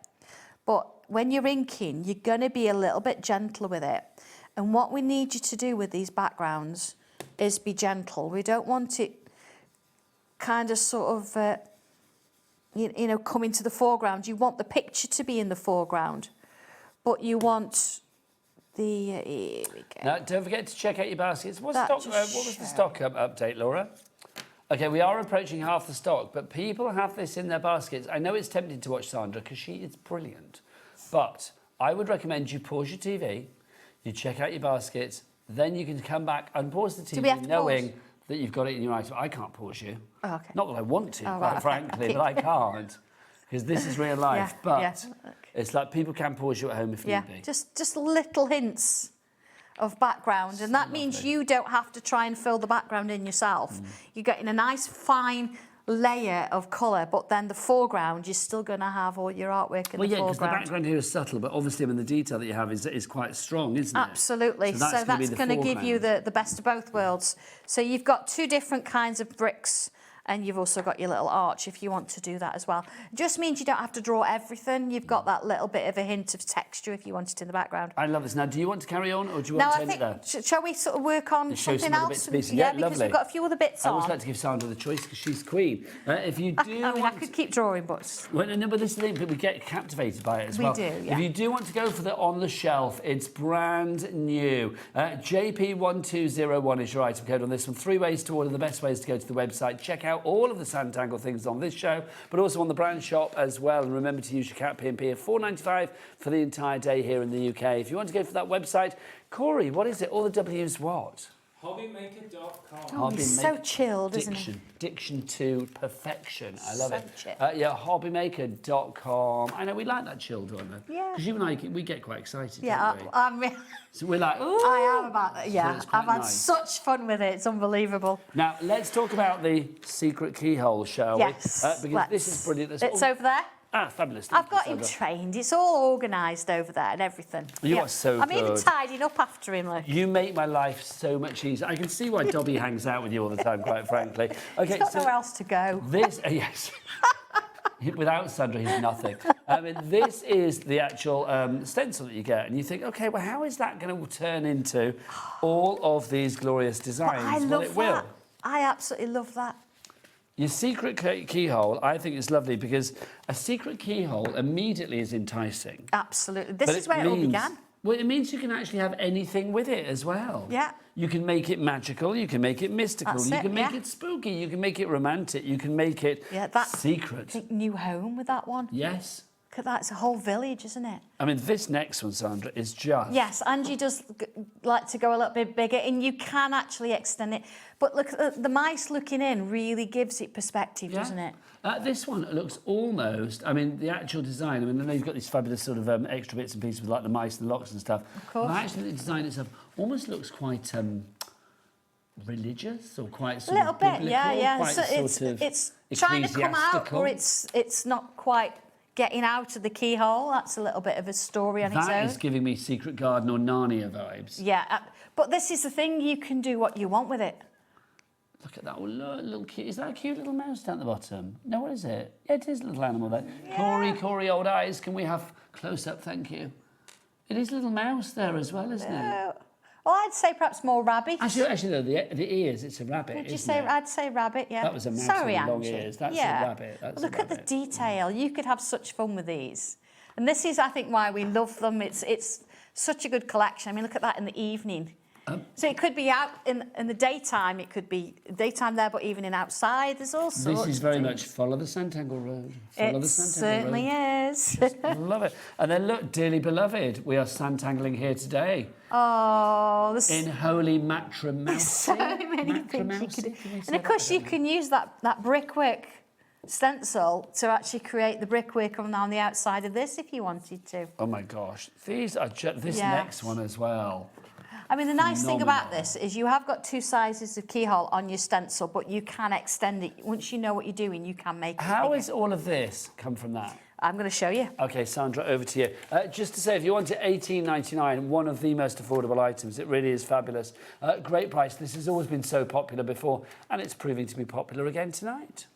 But when you're inking, you're going to be a little bit gentler with it. And what we need you to do with these backgrounds is be gentle. We don't want it kind of sort of, you know, coming to the foreground. You want the picture to be in the foreground, but you want the... here we go. Now, don't forget to check out your baskets. What was the stock update, Laura? OK, we are approaching half the stock, but people have this in their baskets. I know it's tempting to watch Sandra because she is brilliant, but I would recommend you pause your TV, you check out your baskets, then you can come back, unpause the TV, knowing that you've got it in your item. I can't pause you. Oh, okay. Not that I want to, quite frankly, but I can't, because this is real life. But it's like people can pause you at home if need be. Just little hints of background, and that means you don't have to try and fill the background in yourself. You're getting a nice fine layer of colour, but then the foreground, you're still going to have all your artwork in the foreground. Well, yeah, because the background here is subtle, but obviously, I mean, the detail that you have is quite strong, isn't it? Absolutely. So that's going to give you the best of both worlds. So you've got two different kinds of bricks, and you've also got your little arch if you want to do that as well. It just means you don't have to draw everything. You've got that little bit of a hint of texture if you want it in the background. I love this. Now, do you want to carry on, or do you want to end it there? Shall we sort of work on something else? Yeah, because lovely. we've got a few other bits on. I always like to give Sandra the choice because she's queen. If you do, I could keep drawing, but no, but this is the thing. But we get captivated by it as well. We do. Yeah. If you do want to go for the on the shelf, it's brand new. JP1201 is your item code on this one. 3 ways to order. The best ways to go to the website. Check out all of the Sanntangle things on this show, but also on the brand shop as well. And remember to use your cat P&P of $4.95 for the entire day here in the UK. If you want to go for that website, Corey, what is it? All the W's what? HobbyMaker.com. Oh, he's so chilled, isn't he? Diction to perfection. I love it. Chill. Yeah, HobbyMaker.com. I know we like that chilled one, though. Yeah. Because you and I, we get quite excited. Yeah, don't we? So we're like, ooh. I am about that. Yeah, So I've had such fun with it. It's unbelievable. Now, let's talk about the secret keyhole, shall we? Because this is brilliant. It's over there. Ah, fabulous. I've got him trained. It's all organised over there and everything. You are so good. I'm even tidying up after him, look. You make my life so much easier. I can see why Dobby hangs out with you all the time, quite frankly. Okay, He's got nowhere else to go. This, yes. Without Sandra, he's nothing. I mean, this is the actual stencil that you get, and you think, okay, well, how is that going to turn into all of these glorious designs? I love it will. I absolutely love that. Your secret keyhole, I think, is lovely because a secret keyhole immediately is enticing. Absolutely. This is where it all began. Well, it means you can actually have anything with it as well. Yeah. You can make it magical, you can make it mystical, you can make it spooky, you can make it romantic, you can make it secret. I think new home with that one. Yes. Look at that, it's a whole village, isn't it? I mean, this next one, Sandra, is just... Yes, Angie does like to go a little bit bigger, and you can actually extend it. But look, the mice looking in really gives it perspective, doesn't it? This one looks almost... I mean, the actual design... I mean, I know you've got these fabulous sort of extra bits and pieces with, like, the mice and the locks and stuff. Of course. But actually, the design itself almost looks quite... religious or quite sort of biblical, yeah. So it's trying to come out, or it's not quite getting out of the keyhole. That's a little bit of a story on its own. That is giving me Secret Garden or Narnia vibes. Yeah, but this is the thing, you can do what you want with it. Look at that little cute... Is that a cute little mouse down the bottom? No, what is it? Yeah, it is a little animal there. Yeah. Corey, old eyes, can we have close-up, thank you? It is a little mouse there as well, isn't it? Well, I'd say perhaps more rabbit. Actually, no, the ears, it's a rabbit, Would you say? I'd say rabbit, yeah. That was a mouse Sorry, with long Angie. ears. That's a rabbit. Look at the detail. You could have such fun with these. And this is, I think, why we love them. It's such a good collection. I mean, look at that in the evening. So it could be out in the daytime, it could be daytime there, but even in outside, there's all sorts. This is very much follow the Sanntangle Road. Follow It the Sanntangle certainly Road. is. Love it. And then look, dearly beloved, we are Sanntangling here today. Oh, this in holy matrimony. So many things you could do. And of course, you can use that brickwork stencil to actually create the brickwork on the outside of this if you wanted to. Oh my gosh, these are this next one as well. I mean, the nice thing about this is you have got 2 sizes of keyhole on your stencil, but you can extend it. Once you know what you're doing, you can make it How bigger. has all of this come from that? I'm going to show you. Okay, Sandra, over to you. Just to say, if you want it $18.99, one of the most affordable items. It really is fabulous. Great price. This has always been so popular before, and it's proving to be popular again tonight.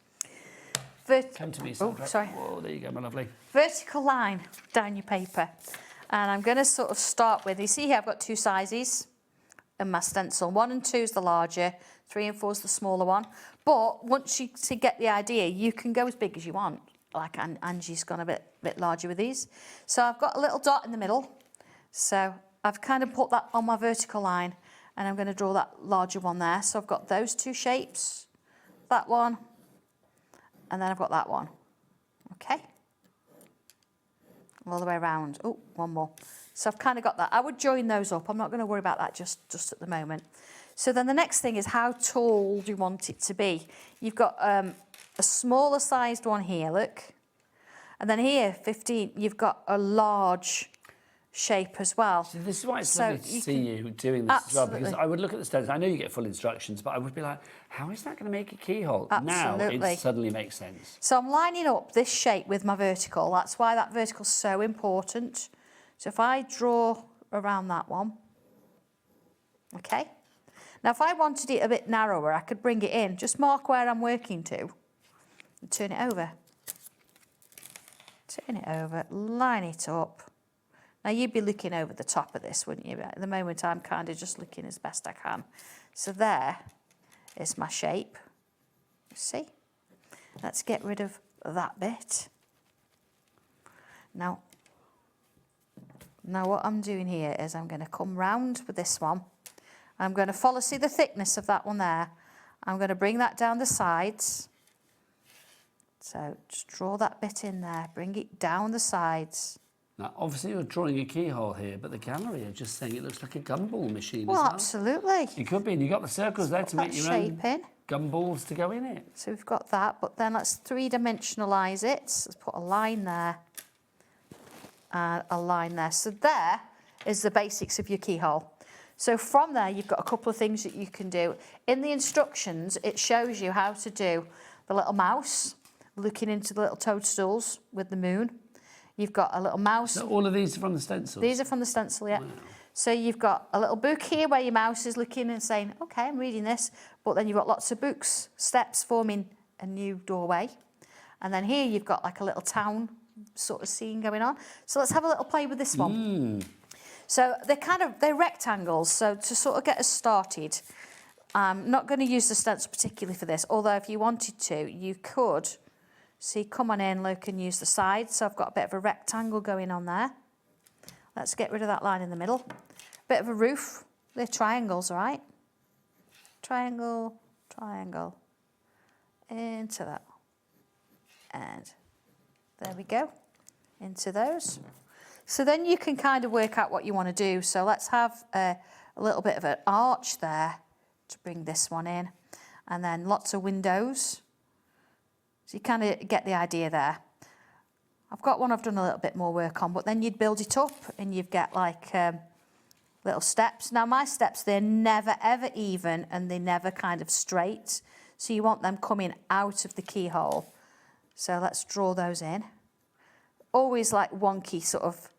Come to me, Sandra. Oh, sorry. Whoa, there you go, my lovely. Vertical line down your paper. And I'm going to sort of start with, you see here I've got 2 sizes in my stencil. 1 and 2 is the larger, 3 and 4 is the smaller one. But once you get the idea, you can go as big as you want. Like Angie's gone a bit larger with these. So I've got a little dot in the middle. So I've kind of put that on my vertical line, and I'm going to draw that larger one there. So I've got those 2 shapes, that one, and then I've got that one. Okay. All the way around. Oh, one more. So I've kind of got that. I would join those up. I'm not going to worry about that just at the moment. So then the next thing is how tall do you want it to be? You've got a smaller sized one here, look. And then here, 15, you've got a large shape as well. So this is why it's lovely to see you doing this as well, because I would look at the stencil. I know you get full instructions, but I would be like, how is that going to make a keyhole? Absolutely. Now it suddenly makes sense. So I'm lining up this shape with my vertical. That's why that vertical's so important. So if I draw around that one, okay. Now if I wanted it a bit narrower, I could bring it in, just mark where I'm working to, and turn it over. Turn it over, line it up. Now you'd be looking over the top of this, wouldn't you? But at the moment I'm kind of just looking as best I can. So there is my shape. See? Let's get rid of that bit. Now what I'm doing here is I'm going to come round with this one. I'm going to see the thickness of that one there. I'm going to bring that down the sides. So just draw that bit in there, bring it down the sides. Now, obviously you're drawing a keyhole here, but the gallery are just saying it looks like a gumball machine Well, as well. absolutely. It could be, and you've got the circles there to make your own gumballs to go in it. So we've got that, but then let's 3-dimensionalise it. Let's put a line there, and a line there. So there is the basics of your keyhole. So from there, you've got a couple of things that you can do. In the instructions, it shows you how to do the little mouse, looking into the little toadstools with the moon. You've got a little mouse. So all of these are from the stencils? These are from the stencil, yeah. Wow. So you've got a little book here where your mouse is looking and saying, okay, I'm reading this. But then you've got lots of books, steps forming a new doorway. And then here you've got like a little town sort of scene going on. So let's have a little play with this one. So they're rectangles. So to sort of get us started, I'm not going to use the stencil particularly for this, although if you wanted to, you could. See, come on in, look, and use the sides. So I've got a bit of a rectangle going on there. Let's get rid of that line in the middle. Bit of a roof. They're triangles, all right? Triangle, triangle. Into that. And there we go. Into those. So then you can kind of work out what you want to do. So let's have a little bit of an arch there to bring this one in. And then lots of windows. So you kind of get the idea there. I've got one I've done a little bit more work on, but then you'd build it up and you've got like little steps. Now my steps, they're never ever even and they never kind of straight. So you want them coming out of the keyhole. So let's draw those in. Always like wonky sort of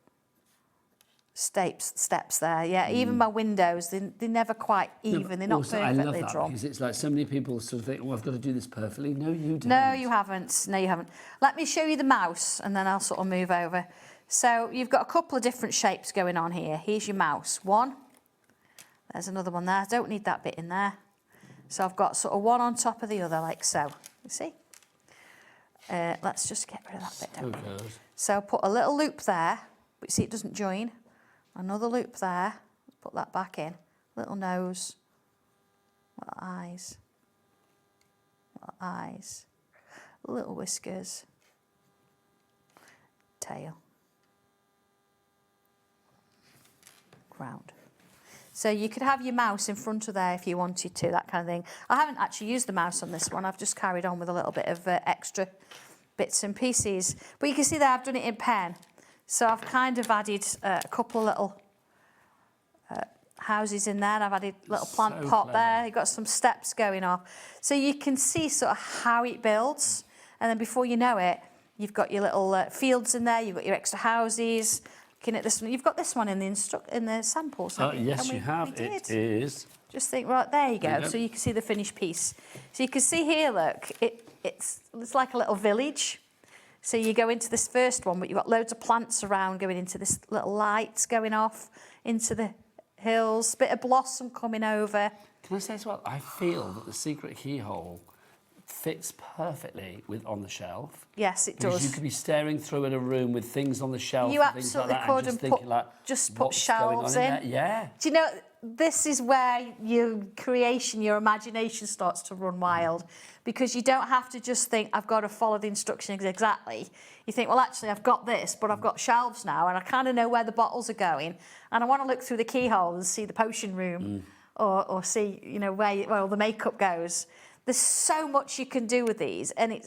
steps there. Yeah, even my windows, they're never quite even. They're not also, perfectly I love that drawn. because it's like so many people sort of think, oh, I've got to do this perfectly. No, you don't. No, you haven't. No, you haven't. Let me show you the mouse and then I'll sort of move over. So you've got a couple of different shapes going on here. Here's your mouse. One. There's another one there. I don't need that bit in there. So I've got sort of one on top of the other like so. You see? Let's just get rid of that bit. Don't we? So put a little loop there, but you see it doesn't join. Another loop there, put that back in. little nose, little eyes, little eyes, little whiskers, tail, ground. So you could have your mouse in front of there if you wanted to, that kind of thing. I haven't actually used the mouse on this one. I've just carried on with a little bit of extra bits and pieces. But you can see that I've done it in pen. So I've kind of added a couple of little houses in there. And I've added a little plant pot there. You've got some steps going off. So you can see sort of how it builds. And then before you know it, you've got your little fields in there. You've got your extra houses. Looking at this one, you've got this one in the samples. Yes, you have. It is. Just think, right, there you go. So you can see the finished piece. So you can see here, look, it's like a little village. So you go into this first one, but you've got loads of plants around going into this little lights going off into the hills, bit of blossom coming over. Can I say as well, I feel that the secret keyhole fits perfectly with on the shelf. Yes, it because does. You could be staring through in a room with things on the shelf. You and things like absolutely that, could, and just and thinking like, just put what's going shelves on in. there? Yeah. Do you know, this is where your creation, your imagination starts to run wild, because you don't have to just think, I've got to follow the instructions exactly. You think, well, actually, I've got this, but I've got shelves now, and I kind of know where the bottles are going, and I want to look through the keyhole and see the potion room, or see, you know, where all the makeup goes. There's so much you can do with these, and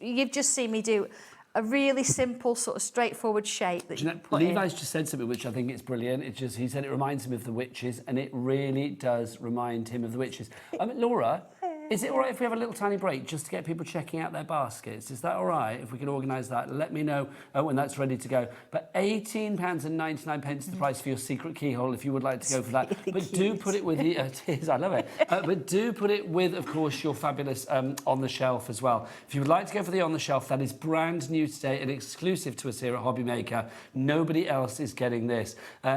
you've just seen me do a really simple, sort of straightforward shape that Levi's just said something which I think is brilliant. He said it reminds him of the witches, and it really does remind him of the witches. Laura, is it all right if we have a little tiny break just to get people checking out their baskets? Is that all right if we can organise that? Let me know when that's ready to go. But £18.99 is the price for your secret keyhole if you would like to go for that. But do put it with the... it is, I love it. But do put it with, of course, your fabulous on the shelf as well. If you would like to go for the on the shelf, that is brand new today and exclusive to us here at HobbyMaker. Nobody else is getting this.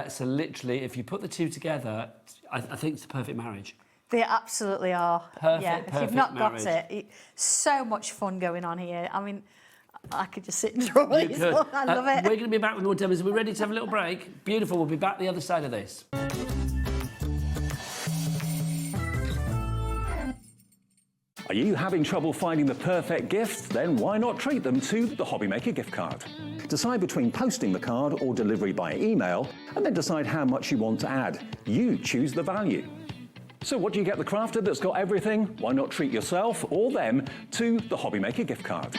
So literally, if you put the two together, I think it's the perfect marriage. They absolutely are. Perfect, if you've not marriage. got it, so much fun going on here. I mean, I could just sit and draw these. I love it. We're going to be back with more demos. Are we ready to have a little break? Beautiful. We'll be back the other side of this. Are you having trouble finding the perfect gift? Then why not treat them to the HobbyMaker gift card? Decide between posting the card or delivery by email, and then decide how much you want to add. You choose the value. So what do you get the crafter that's got everything? Why not treat yourself or them to the HobbyMaker gift card?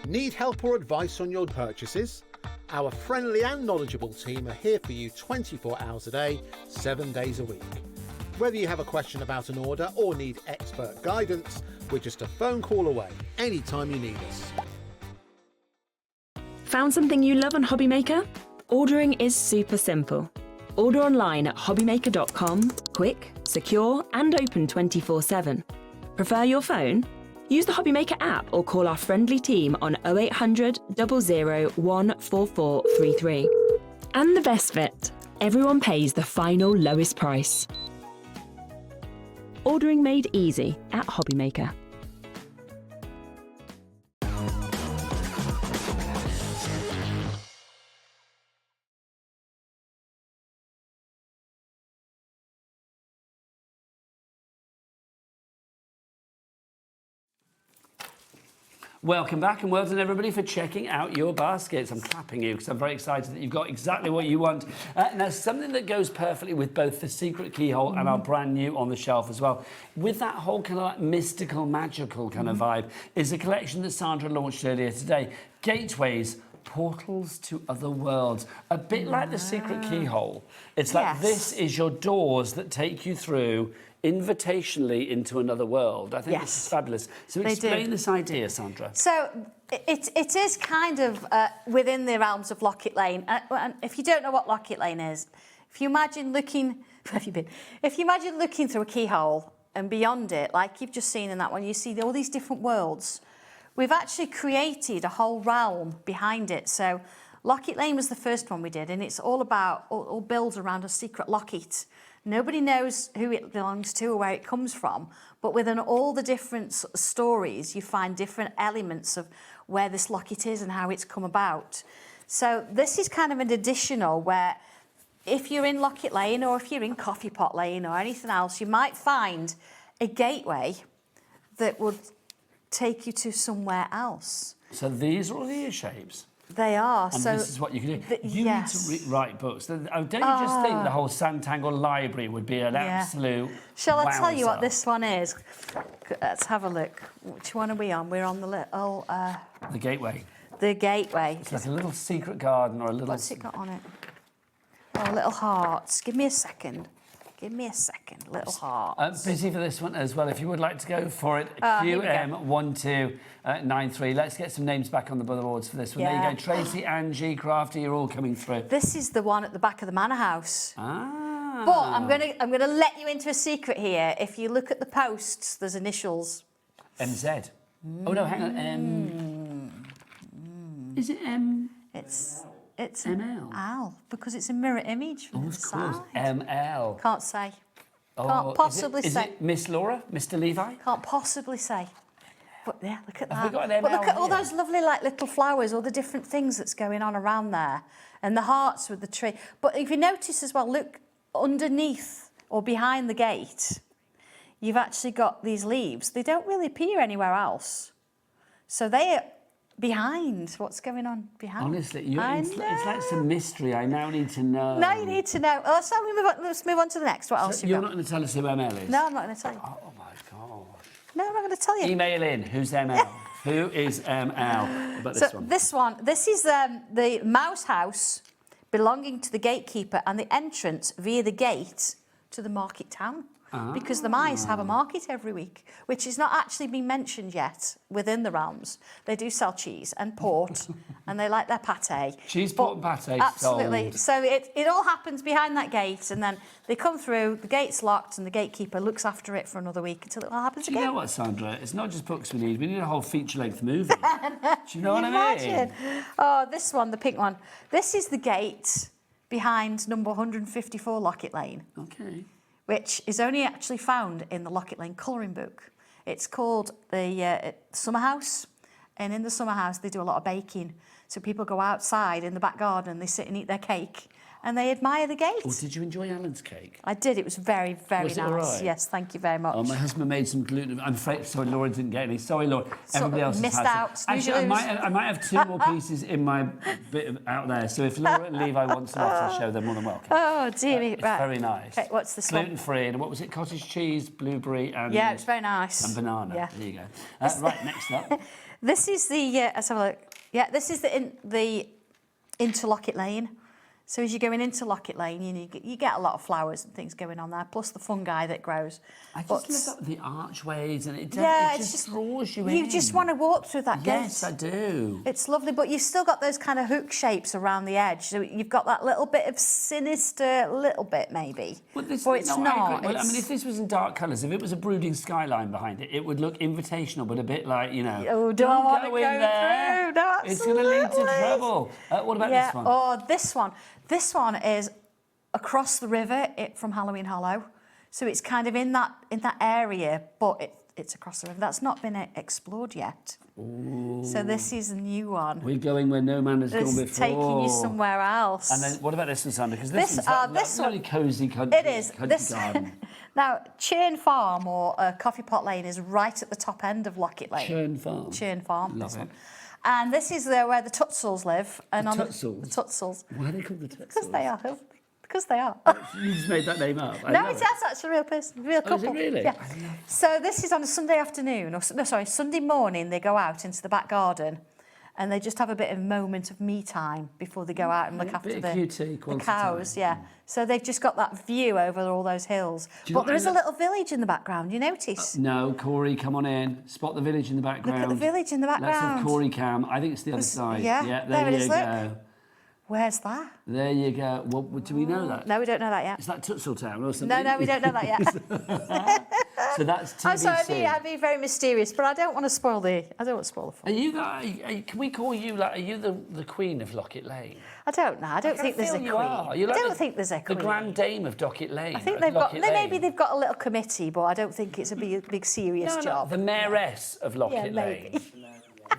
Need help or advice on your purchases? Our friendly and knowledgeable team are here for you 24 hours a day, 7 days a week. Whether you have a question about an order or need expert guidance, we're just a phone call away anytime you need us. Found something you love on HobbyMaker? Ordering is super simple. Order online at hobbymaker.com, quick, secure and open 24/7. Prefer your phone? Use the HobbyMaker app or call our friendly team on 0800 00 14433. And the best bit, everyone pays the final lowest price. Ordering made easy at HobbyMaker. Welcome back and well done everybody for checking out your baskets. I'm clapping you because I'm very excited that you've got exactly what you want. Now something that goes perfectly with both the secret keyhole and our brand new on the shelf as well, with that whole kind of like mystical, magical kind of vibe, is a collection that Sandra launched earlier today. Gateways, portals to other worlds. A bit like the secret keyhole. It's like this is your doors that take you through invitationally into another world. I think this is fabulous. So explain this idea, Sandra. So it is kind of within the realms of Locket Lane. And if you don't know what Locket Lane is, if you imagine looking, where have you been? If you imagine looking through a keyhole and beyond it, like you've just seen in that one, you see all these different worlds. We've actually created a whole realm behind it. So Locket Lane was the first one we did, and it's all about, all builds around a secret locket. Nobody knows who it belongs to or where it comes from, but within all the different stories, you find different elements of where this locket is and how it's come about. So this is kind of an additional where if you're in Locket Lane or if you're in Coffee Pot Lane or anything else, you might find a gateway that would take you to somewhere else. So these are all the ear shapes? They are. And so this is what you can do. You yes. need to write books. Don't you just think the whole Sanntangle library would be an absolute Shall I tell you what wowzer? this one is? Let's have a look. Which one are we on? We're on the little... The gateway. The gateway. It's like a little secret garden or a little... What's it got on it? Oh, little hearts. Give me a second. Give me a second. Little hearts. Busy for this one as well. If you would like to go for it, Here we go. QM1293. Let's get some names back on the boards for this one. There you go. Tracy, Angie, Crafty, you're all coming through. This is the one at the back of the manor house. Ah. But I'm gonna let you into a secret here. If you look at the posts, there's initials. MZ. Oh no, hang on. Is it M? It's ML. Al, because it's a mirror image from the side. ML. Can't say. Oh, Can't possibly is say. it Miss Laura, Mr. Levi? Can't possibly say. But yeah, look at that. Have we got an But ML look at all here? those lovely like little flowers, all the different things that's going on around there, and the hearts with the tree. But if you notice as well, look underneath or behind the gate, you've actually got these leaves. They don't really appear anywhere else, so they are behind what's going on behind. Honestly, it's like some mystery. I now need to know. Now you need to know. Oh, so let's move on to the next. What else So you you're got? not going to tell us who ML is? No, I'm not going to tell you. Oh my gosh. No, I'm not going to tell you. Email in. Who's ML? Who is ML? What about this one? This is the mouse house belonging to the gatekeeper and the entrance via the gate to the market town. Because the mice have a market every week, which has not actually been mentioned yet within the realms. They do sell cheese and port, and they like their pate. Cheese, port and pate. Absolutely. Sold. So it all happens behind that gate, and then they come through, the gate's locked, and the gatekeeper looks after it for another week until it all happens Do again. you know what, Sandra? It's not just books we need a whole feature-length movie. Do you know what I Imagine. mean? Oh, this one, the pink one. This is the gate behind number 154 Locket Lane. Okay. Which is only actually found in the Locket Lane colouring book. It's called the Summer House, and in the Summer House they do a lot of baking. So people go outside in the back garden, they sit and eat their cake, and they admire the gate. Oh, did you enjoy Alan's cake? I did. It was very, very Was it nice. all right? Yes, thank you very much. Oh, my husband made some gluten. I'm afraid, sorry, Laura didn't get any. Sorry, Laura. Everybody else missed has out. some. Actually, I might have 2 more pieces in my bit out there. So if Laura and Levi want some off the show, they're more than welcome. Oh, dear me. It's Right. very nice. Okay, what's this one? Gluten-free. And what was it? Cottage cheese, blueberry, and... Yeah, it's very nice. And banana. Yeah. There you go. Right, next up. This is the, let's have a look. Yeah, this is the into Locket Lane. So as you're going into Locket Lane, you get a lot of flowers and things going on there, plus the fungi that grows. I just love the archways, and it just draws you in. You just want to walk through that gate. Yes, I do. It's lovely, but you've still got those kind of hook shapes around the edge. So you've got that little bit of sinister, little bit maybe. But it's I not. agree. Well, I mean, if this was in dark colours, if it was a brooding skyline behind it, it would look invitational, but a bit like, you know, Oh, don't I want to go go in there. through. No, It's going to lead to absolutely. trouble. What about this one? Oh, this one. This one is across the river from Halloween Hollow. So it's kind of in that area, but it's across the river. That's not been explored yet. Ooh. So this is a new one. We're going where no man has gone before. It's taking you somewhere else. And then what about this one, Sandra? Because this one's one, really cosy country, it is. country garden. Now, Churn Farm or Coffee Pot Lane is right at the top end of Locket Lane. Churn Farm. Churn Farm. Love this it. one. And this is where the Tutsels live. And The on Tutsels? The Tutsels. Why are they called the Tutsels? Because they are. Because they are. You just made that name up. No, it's actually a real person, real couple. is it really? Yeah. So this is on a Sunday afternoon, Sunday morning. They go out into the back garden, and they just have a bit of moment of me time before they go out and look after bit the of QT, quality cows. time. Yeah. So they've just got that view over all those hills. Do you know But there what is I a little village in the background. You notice? No, Corey, come on in. Spot the village in the background. Look at the village in the Let's background. have Corey cam. I think it's the other side. yeah, there there it you is, go. look. Where's that? There you go. What, do we know that? No, we don't know that yet. Is that Tutseltown or something? No, we don't know that yet. So that's TBC. I'm sorry, I'd be very mysterious, but I don't want to spoil the fun. Are you? Can we call you like? Are you the queen of Locket Lane? I don't know. I don't think there's a queen. You are. You're I like don't think there's a queen. The grand dame of Docket Lane. I think maybe they've got a little committee, but I don't think it's a big serious job. The mayoress of Locket Lane. Maybe.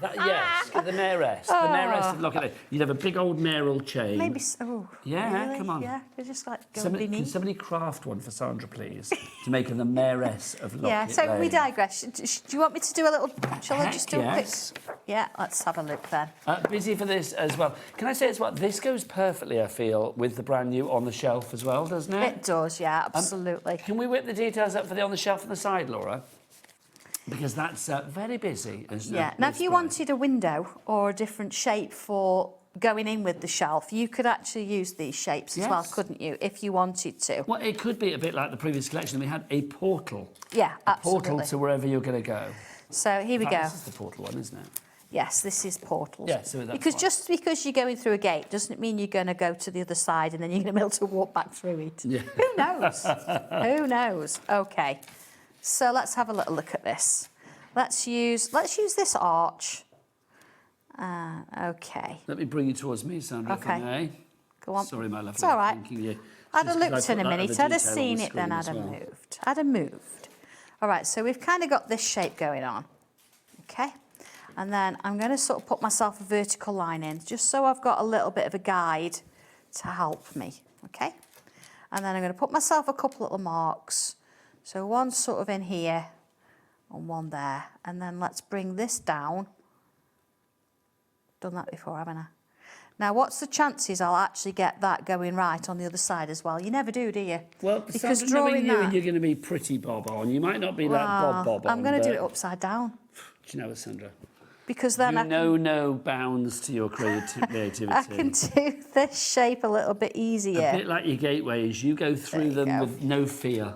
Yes, the mayoress. The mayoress of Locket Lane. You'd have a big old mayoral chain. Maybe so. Yeah, Really? come on. Yeah, it's just like go Can beneath. somebody craft one for Sandra, please, to make her the mayoress of Locket Yeah, so Lane? we digress. Do you want me to do a little... Shall I Heck just do yes. a quick... Yeah, let's have a look then. Busy for this as well. Can I say as well, this goes perfectly, I feel, with the brand new on the shelf as well, doesn't it? It does, yeah, absolutely. Can we whip the details up for the on the shelf on the side, Laura? Because that's very busy. Yeah, now if you wanted a window or a different shape for going in with the shelf, you could actually use these shapes as well, couldn't you, if you wanted to? Well, it could be a bit like the previous collection. We had a portal. Yeah, absolutely. A portal to wherever you're going to go. So here we go. This is the portal one, isn't it? Yes, this is portals. Yeah, so that's because fine. just because you're going through a gate doesn't mean you're going to go to the other side and then you're going to be able to walk back through it. Yeah. Who knows? Who knows? Okay, so let's have a little look at this. Let's use this arch. Okay. Let me bring you towards me, Sandra, if I may. Go on. Sorry, my lovely. It's all right. Thanking you. I'd have Just 'cause looked I in a put that minute. other I'd have detail on seen the it then. screen I'd as have well. moved. I'd have moved. All right. So we've kind of got this shape going on. Okay. And then I'm going to sort of put myself a vertical line in, just so I've got a little bit of a guide to help me. Okay. And then I'm going to put myself a couple little marks. So one sort of in here and one there. And then let's bring this down. Done that before, haven't I? Now, what's the chances I'll actually get that going right on the other side as well? You never do you? Well, because Sandra, knowing drawing you, that... you're going to be pretty bob on. You might not be that bob on. I'm going to do it but- upside down. Do you know what, Sandra? Because then you I can, no bounds to your creativity. I can do this shape a little bit easier. A bit like your gateways. You go through them with no fear.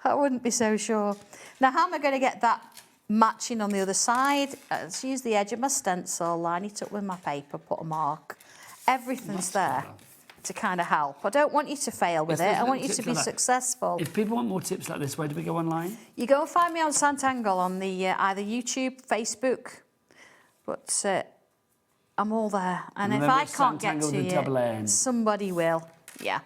I wouldn't be so sure. Now, how am I going to get that matching on the other side? Let's use the edge of my stencil, line it up with my paper, put a mark. Everything's there to kind of help. I don't want you to fail with it. I want you to be successful. If people want more tips like this, where do we go online? You go and find me on Sanntangle on the either YouTube, Facebook, but I'm all there. And if I can't get to you, somebody will. Yeah.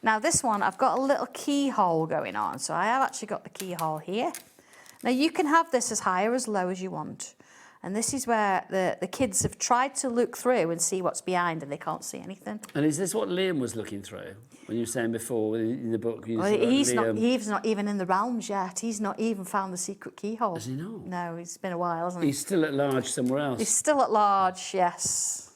Now this one, I've got a little keyhole going on. So I have actually got the keyhole here. Now you can have this as high or as low as you want. And this is where the kids have tried to look through and see what's behind and they can't see anything. And is this what Liam was looking through? When you were saying before in the book? Well, he's not even in the realms yet. He's not even found the secret keyhole. Has he not? No, it's been a while, hasn't he? He's still at large somewhere else. He's still at large, yes.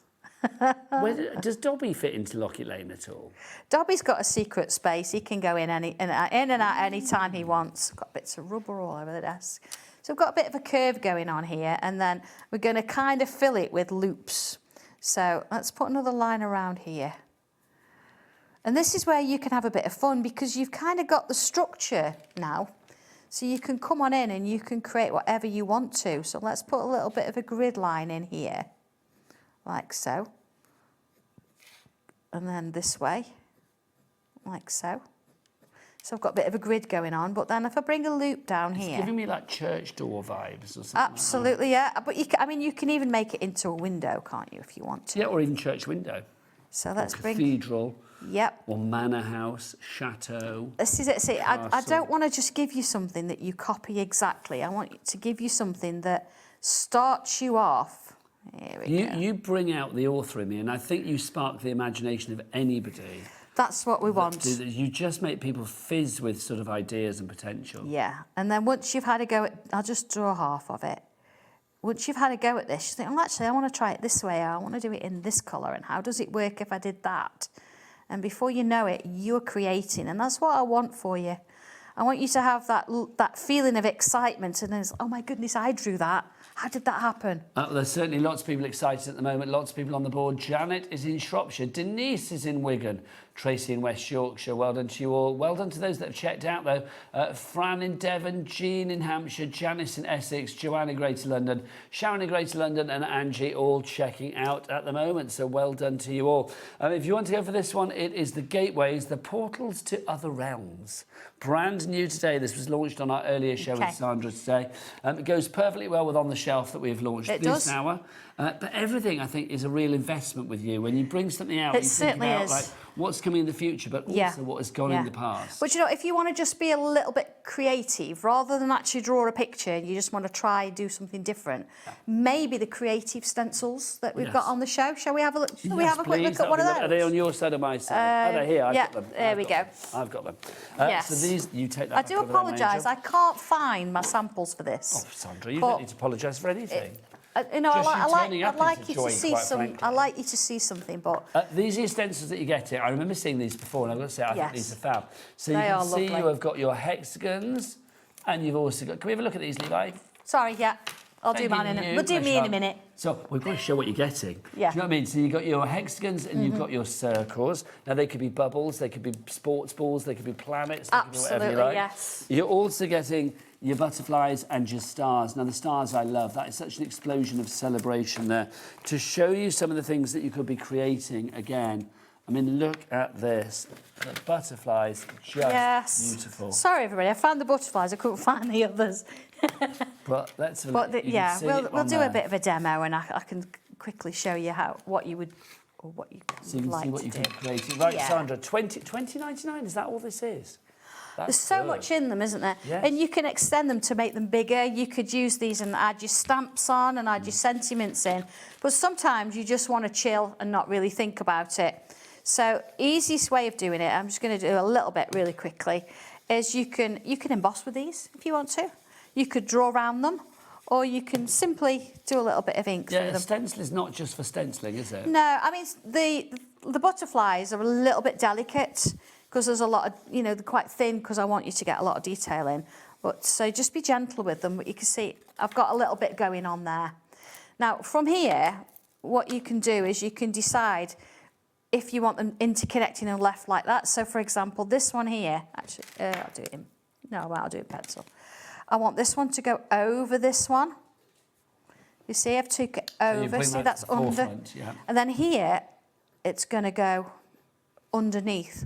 Does Dobby fit into Locket Lane at all? Dobby's got a secret space. He can go in and out any time he wants. Got bits of rubber all over the desk. So we've got a bit of a curve going on here, and then we're going to kind of fill it with loops. So let's put another line around here. And this is where you can have a bit of fun because you've kind of got the structure now. So you can come on in and you can create whatever you want to. So let's put a little bit of a grid line in here, like so. And then this way, like so. So I've got a bit of a grid going on, but then if I bring a loop down here... It's giving me like church door vibes or something. Absolutely, yeah. But you can even make it into a window, can't you, if you want to? Yeah, or even church window. So let's bring... Cathedral. Yep. Or manor house, chateau. This is it. See, I don't want to just give you something that you copy exactly. I want to give you something that starts you off. Here we go. You bring out the author in me, and I think you spark the imagination of anybody. That's what we want. You just make people fizz with sort of ideas and potential. Yeah, and then once you've had a go at... I'll just draw half of it. Once you've had a go at this, you think, well, actually, I want to try it this way. I want to do it in this colour, and how does it work if I did that? And before you know it, you're creating, and that's what I want for you. I want you to have that feeling of excitement, and then it's, oh my goodness, I drew that. How did that happen? There's certainly lots of people excited at the moment, lots of people on the board. Janet is in Shropshire, Denise is in Wigan, Tracy in West Yorkshire. Well done to you all. Well done to those that have checked out, though. Fran in Devon, Jean in Hampshire, Janice in Essex, Joanne in Greater London, Sharon in Greater London, and Angie all checking out at the moment. So well done to you all. If you want to go for this one, it is the Gateways, the Portals to Other Realms. Brand new today. This was launched on our earlier show with Sandra today. It goes perfectly well with On the Shelf that we've launched this hour. But everything, I think, is a real investment with you. When you bring something out, you think about, like, what's coming in the future, but also what has gone in the past. But you know, if you want to just be a little bit creative, rather than actually draw a picture, you just want to try do something different. Maybe the creative stencils that we've got on the show. Shall we have a look? Shall we have a quick look at one of those? Are they on your side or my side? They're here. I've got them. There we go. I've got them. Yes. So these, you take that. I do apologise. I can't find my samples for this. Oh, Sandra, you don't need to apologise for anything. You know, I'd like you to joy, see some. I like you to see something, but these are your stencils that you get here. I remember seeing these before, and I've got to say, I think these are fab. So you They can are see lovely. you have got your hexagons, and you've also got. Can we have a look at these, Levi? sorry, I'll do mine in a minute. We'll do me in a minute. So we've got to show what you're getting. Yeah. Do you know what I mean? So you've got your hexagons and you've got your circles. Now they could be bubbles, they could be sports balls, they could be planets, they could be whatever you like. Yes. You're also getting your butterflies and your stars. Now the stars I love. That is such an explosion of celebration there. To show you some of the things that you could be creating again. I mean, look at this. The butterflies, just beautiful. Sorry, everybody. I found the butterflies. I couldn't find the others. But let's have a But look. we'll do a bit of a demo, and I can quickly show you what you would So you can like see what to you do. can create. Right, Yeah. Sandra, 20.99. Is that all this is? There's so much in them, isn't there? Yes. And you can extend them to make them bigger. You could use these and add your stamps on and add your sentiments in. But sometimes you just want to chill and not really think about it. So easiest way of doing it, I'm just going to do a little bit really quickly, is you can emboss with these if you want to. You could draw around them, or you can simply do a little bit of ink through them. Yeah, stencil is not just for stenciling, is it? No, I mean, the butterflies are a little bit delicate because there's a lot of, they're quite thin because I want you to get a lot of detail in. But so just be gentle with them. But you can see I've got a little bit going on there. Now, from here, what you can do is you can decide if you want them interconnecting and left like that. So, for example, this one here, actually, I'll do it in pencil. I want this one to go over this one. You see, I've took it over. See, that's under. Yeah. And then here, it's going to go underneath.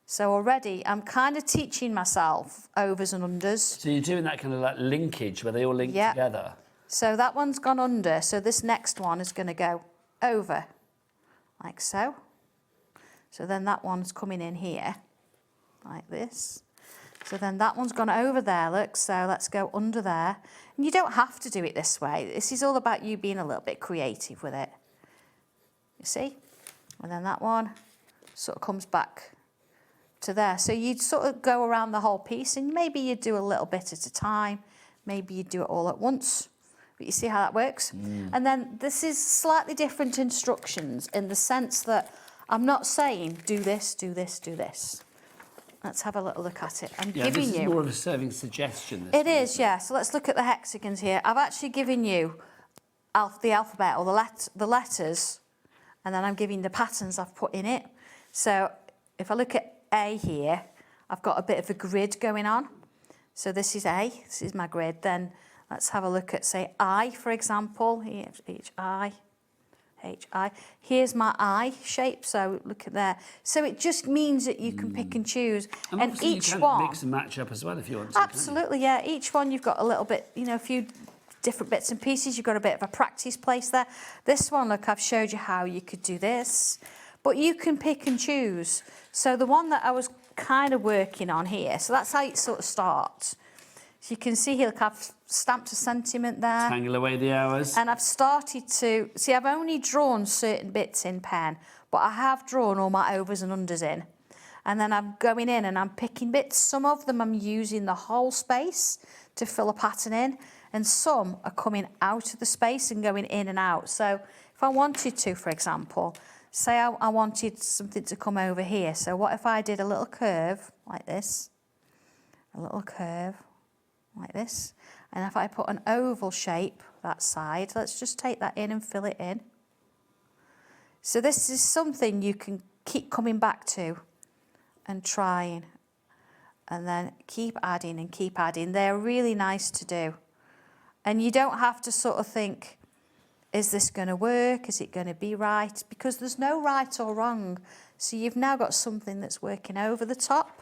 So already, I'm kind of teaching myself overs and unders. So you're doing that kind of like linkage where they all link together. So that one's gone under. So this next one is going to go over, like so. So then that one's coming in here, like this. So then that one's gone over there, look. So let's go under there. And you don't have to do it this way. This is all about you being a little bit creative with it. You see? And then that one sort of comes back to there. So you'd sort of go around the whole piece, and maybe you'd do a little bit at a time. Maybe you'd do it all at once. But you see how that works? And then this is slightly different instructions in the sense that I'm not saying do this, do this, do this. Let's have a little look at it. I'm giving this you... is more of a serving suggestion. It is, yeah. So let's look at the hexagons here. I've actually given you the alphabet or the letters, and then I'm giving the patterns I've put in it. So if I look at A here, I've got a bit of a grid going on. So this is A, this is my grid. Then let's have a look at, say, I, for example. Here's H-I. Here's my eye shape, so look at there. So it just means that you can pick and choose. And each you can one... mix and match up as well if you want to. Absolutely, yeah. Each one you've got a little bit, a few different bits and pieces. You've got a bit of a practice place there. This one, look, I've showed you how you could do this. But you can pick and choose. So the one that I was kind of working on here, so that's how it sort of starts. So you can see here, look, I've stamped a sentiment there. Tangle away the hours. And I've started to... See, I've only drawn certain bits in pen, but I have drawn all my overs and unders in. And then I'm going in and I'm picking bits. Some of them I'm using the whole space to fill a pattern in, and some are coming out of the space and going in and out. So if I wanted to, for example, say I wanted something to come over here. So what if I did a little curve like this? A little curve like this. And if I put an oval shape that side, let's just take that in and fill it in. So this is something you can keep coming back to and trying, and then keep adding and keep adding. They're really nice to do. And you don't have to sort of think, is this going to work? Is it going to be right? Because there's no right or wrong. So you've now got something that's working over the top.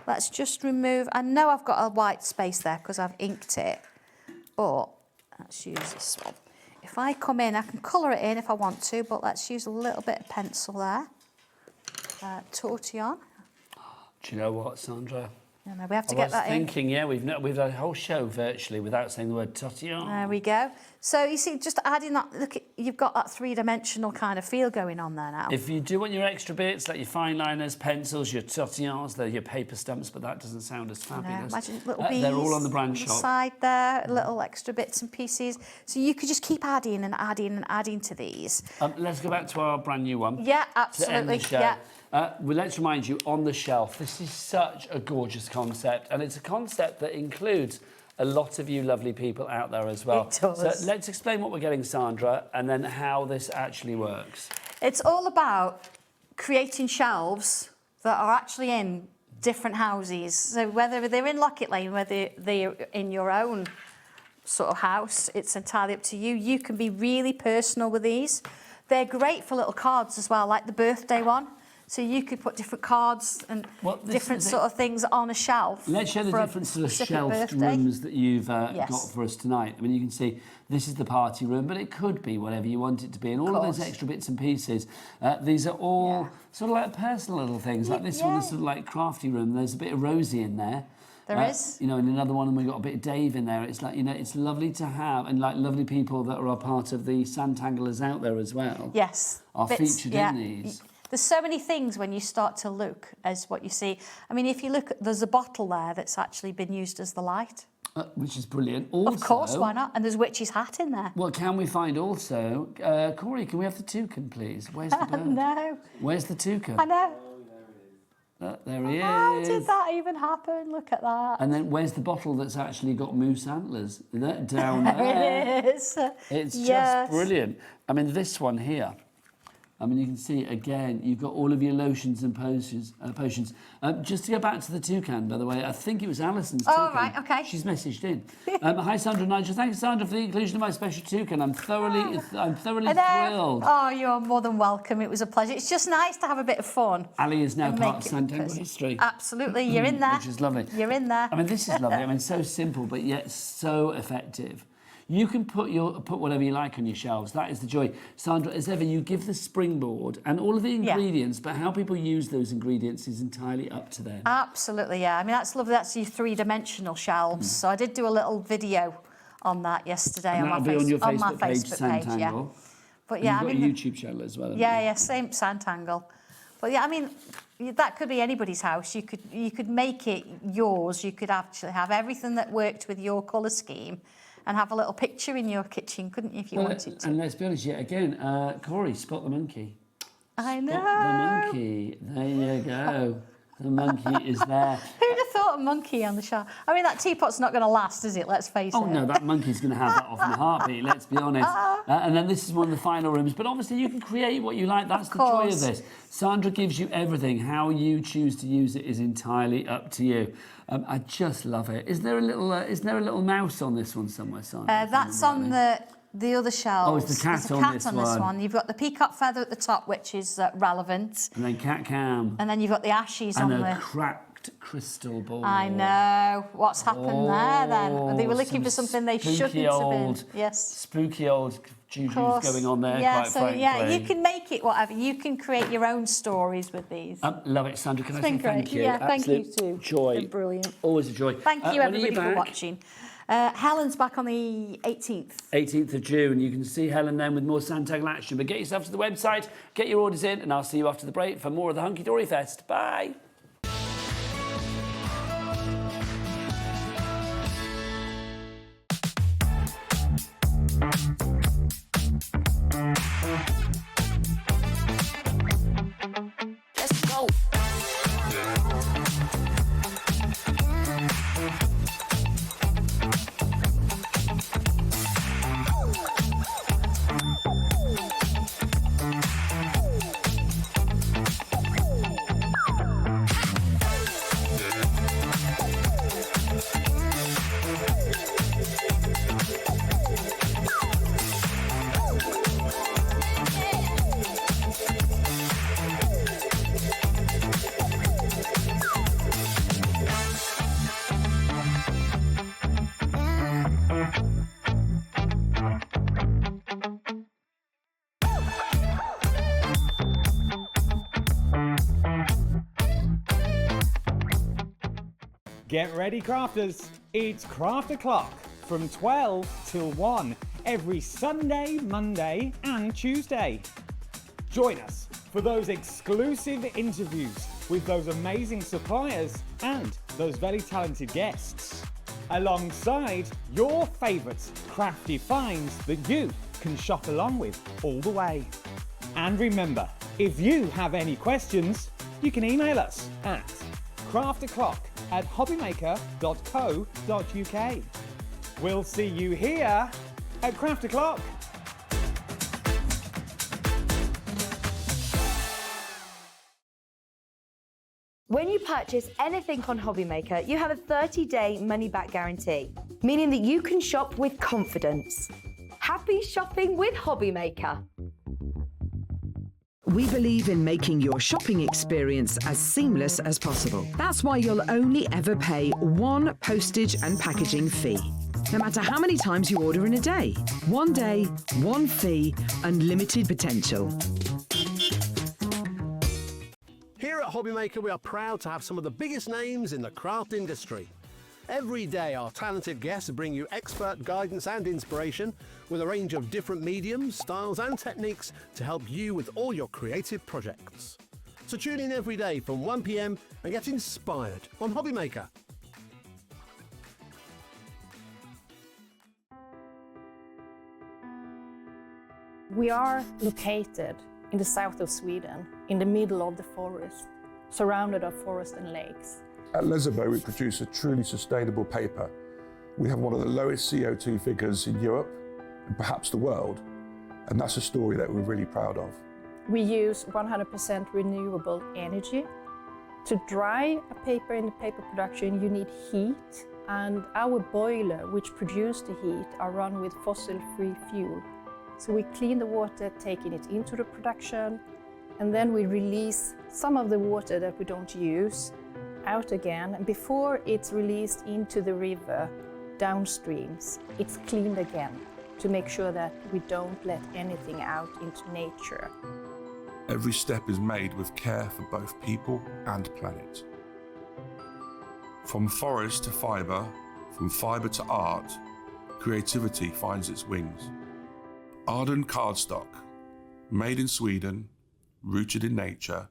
Let's just remove... I know I've got a white space there because I've inked it. But let's use this one. If I come in, I can colour it in if I want to, but let's use a little bit of pencil there. tortillon. Do you know what, Sandra? No, we have to get that in. I was thinking, yeah, we've done a whole show virtually without saying the word tortillon. There we go. So you see, just adding that, look, you've got that three-dimensional kind of feel going on there now. If you do want your extra bits, like your fine liners, pencils, your tortillons, they're your paper stamps, but that doesn't sound as fabulous. Imagine little beads. They're all on the brand shop. Side there, little extra bits and pieces. So you could just keep adding and adding and adding to these. Let's go back to our brand new one. Yeah, To end the absolutely. show. Yeah. Well, let's remind you, on the shelf, this is such a gorgeous concept, and it's a concept that includes a lot of you lovely people out there as well. It does. So let's explain what we're getting, Sandra, and then how this actually works. It's all about creating shelves that are actually in different houses. So whether they're in Lockett Lane, whether they're in your own sort of house, it's entirely up to you. You can be really personal with these. They're great for little cards as well, like the birthday one. So you could put different cards and different sort of things on a shelf. Let's show the different sort of shelved rooms that you've got for us tonight. I mean, you can see this is the party room, but it could be whatever you want it to be. And all of those extra bits and pieces, these are all sort of like personal little things. Like this one is sort of like crafty room. There's a bit of Rosie in there. There is. You know, in another one, and we've got a bit of Dave in there. It's like, you know, it's lovely to have, and like lovely people that are a part of the Sanntanglers out there as well. Yes. Are featured in these. There's so many things when you start to look as what you see. I mean, if you look, there's a bottle there that's actually been used as the light. Which is brilliant. Also, of course, why not? And there's Witch's hat in there. Well, can we find also... Corey, can we have the toucan, please? Where's the bird? No. Where's the toucan? I know. There he is. How did that even happen? Look at that. And then where's the bottle that's actually got moose antlers? Down there. There it is. It's just brilliant. I mean, this one here. I mean, you can see, again, you've got all of your lotions and potions. Just to go back to the toucan, by the way, I think it was Alison's toucan. Oh, right, OK. She's messaged in. Hi, Sandra and Nigel. Thanks, Sandra, for the inclusion of my special toucan. I'm thoroughly thrilled. Oh, you're more than welcome. It was a pleasure. It's just nice to have a bit of fun. Ali is now part of Sanntangle history. Absolutely. You're in there. Which is lovely. You're in there. I mean, this is lovely. I mean, so simple, but yet so effective. You can put whatever you like on your shelves. That is the joy. Sandra, as ever, you give the springboard and all of the ingredients, but how people use those ingredients is entirely up to them. Absolutely, yeah. I mean, that's lovely. That's your three-dimensional shelves. So I did do a little video on that yesterday on my Facebook page, Sanntangle. But yeah, you've got a YouTube channel as well. Yeah, same Sanntangle. But yeah, I mean, that could be anybody's house. You could make it yours. You could actually have everything that worked with your colour scheme. And have a little picture in your kitchen, couldn't you, if you wanted to? And let's be honest, yet again, Corey, spot the monkey. I know. Spot the monkey. There you go. The monkey is there. Who'd have thought a monkey on the shelf? I mean, that teapot's not going to last, is it? Let's face it. Oh, no, that monkey's going to have that off in a heartbeat, let's be honest. And then this is one of the final rooms. But obviously, you can create what you like. That's the joy of this. Sandra gives you everything. How you choose to use it is entirely up to you. I just love it. Is there a little mouse on this one somewhere, Sandra? That's on the other shelves. Oh, it's the cat on this one. There's a cat on this one. You've got the peacock feather at the top, which is relevant. And then cat cam. And then you've got the ashes on a cracked crystal ball. I know. What's happened there then? They were looking for something they shouldn't have been. Yes. Spooky old juju's going on there, quite frankly. Yeah, you can make it whatever. You can create your own stories with these. Love it, Sandra. Can I say thank you? Yeah, thank you too. Joy. It's been brilliant. Always a joy. Thank you, everybody, for watching. Helen's back on the 18th. 18th of June. You can see Helen then with more Sanntangle action. But get yourself to the website, get your orders in, and I'll see you after the break for more of the Hunkydory Fest. Bye. Get ready, crafters. It's Craft O'Clock from 12 till 1 every Sunday, Monday and Tuesday. Join us for those exclusive interviews with those amazing suppliers and those very talented guests, alongside your favourite crafty finds that you can shop along with all the way. And remember, if you have any questions, you can email us at craftoclock@hobbymaker.co.uk. We'll see you here at Craft O'Clock. When you purchase anything on HobbyMaker, you have a 30-day money-back guarantee, meaning that you can shop with confidence. Happy shopping with HobbyMaker. We believe in making your shopping experience as seamless as possible. That's why you'll only ever pay one postage and packaging fee, no matter how many times you order in a day. One day, one fee, unlimited potential. Here at HobbyMaker, we are proud to have some of the biggest names in the craft industry. Every day, our talented guests bring you expert guidance and inspiration with a range of different mediums, styles and techniques to help you with all your creative projects. So tune in every day from 1 p.m. and get inspired on HobbyMaker. We are located in the south of Sweden, in the middle of the forest, surrounded by forest and lakes. At Lesabo, we produce a truly sustainable paper. We have one of the lowest CO2 figures in Europe, and perhaps the world, and that's a story that we're really proud of. We use 100% renewable energy. To dry a paper in the paper production, you need heat, and our boiler, which produces the heat, are run with fossil-free fuel. So we clean the water, taking it into the production, and then we release some of the water that we don't use out again. And before it's released into the river downstreams, it's cleaned again to make sure that we don't let anything out into nature. Every step is made with care for both people and planet. From forest to fibre, from fibre to art, creativity finds its wings. Arden cardstock, made in Sweden, rooted in nature,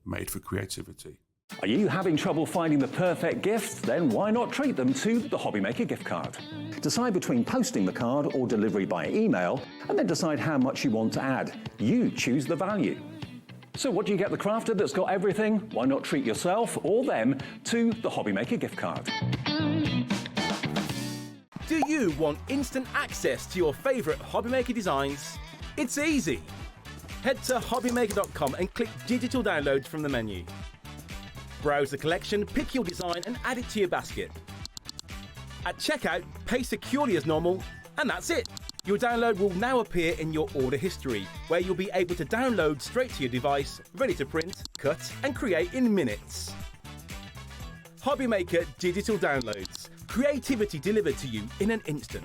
made for creativity. Are you having trouble finding the perfect gift? Then why not treat them to the HobbyMaker gift card? Decide between posting the card or delivery by email, and then decide how much you want to add. You choose the value. So what do you get the crafter that's got everything? Why not treat yourself or them to the HobbyMaker gift card? Do you want instant access to your favourite HobbyMaker designs? It's easy. Head to hobbymaker.com and click digital downloads from the menu. Browse the collection, pick your design and add it to your basket. At checkout, pay securely as normal, and that's it. Your download will now appear in your order history, where you'll be able to download straight to your device, ready to print, cut and create in minutes. HobbyMaker Digital Downloads. Creativity delivered to you in an instant.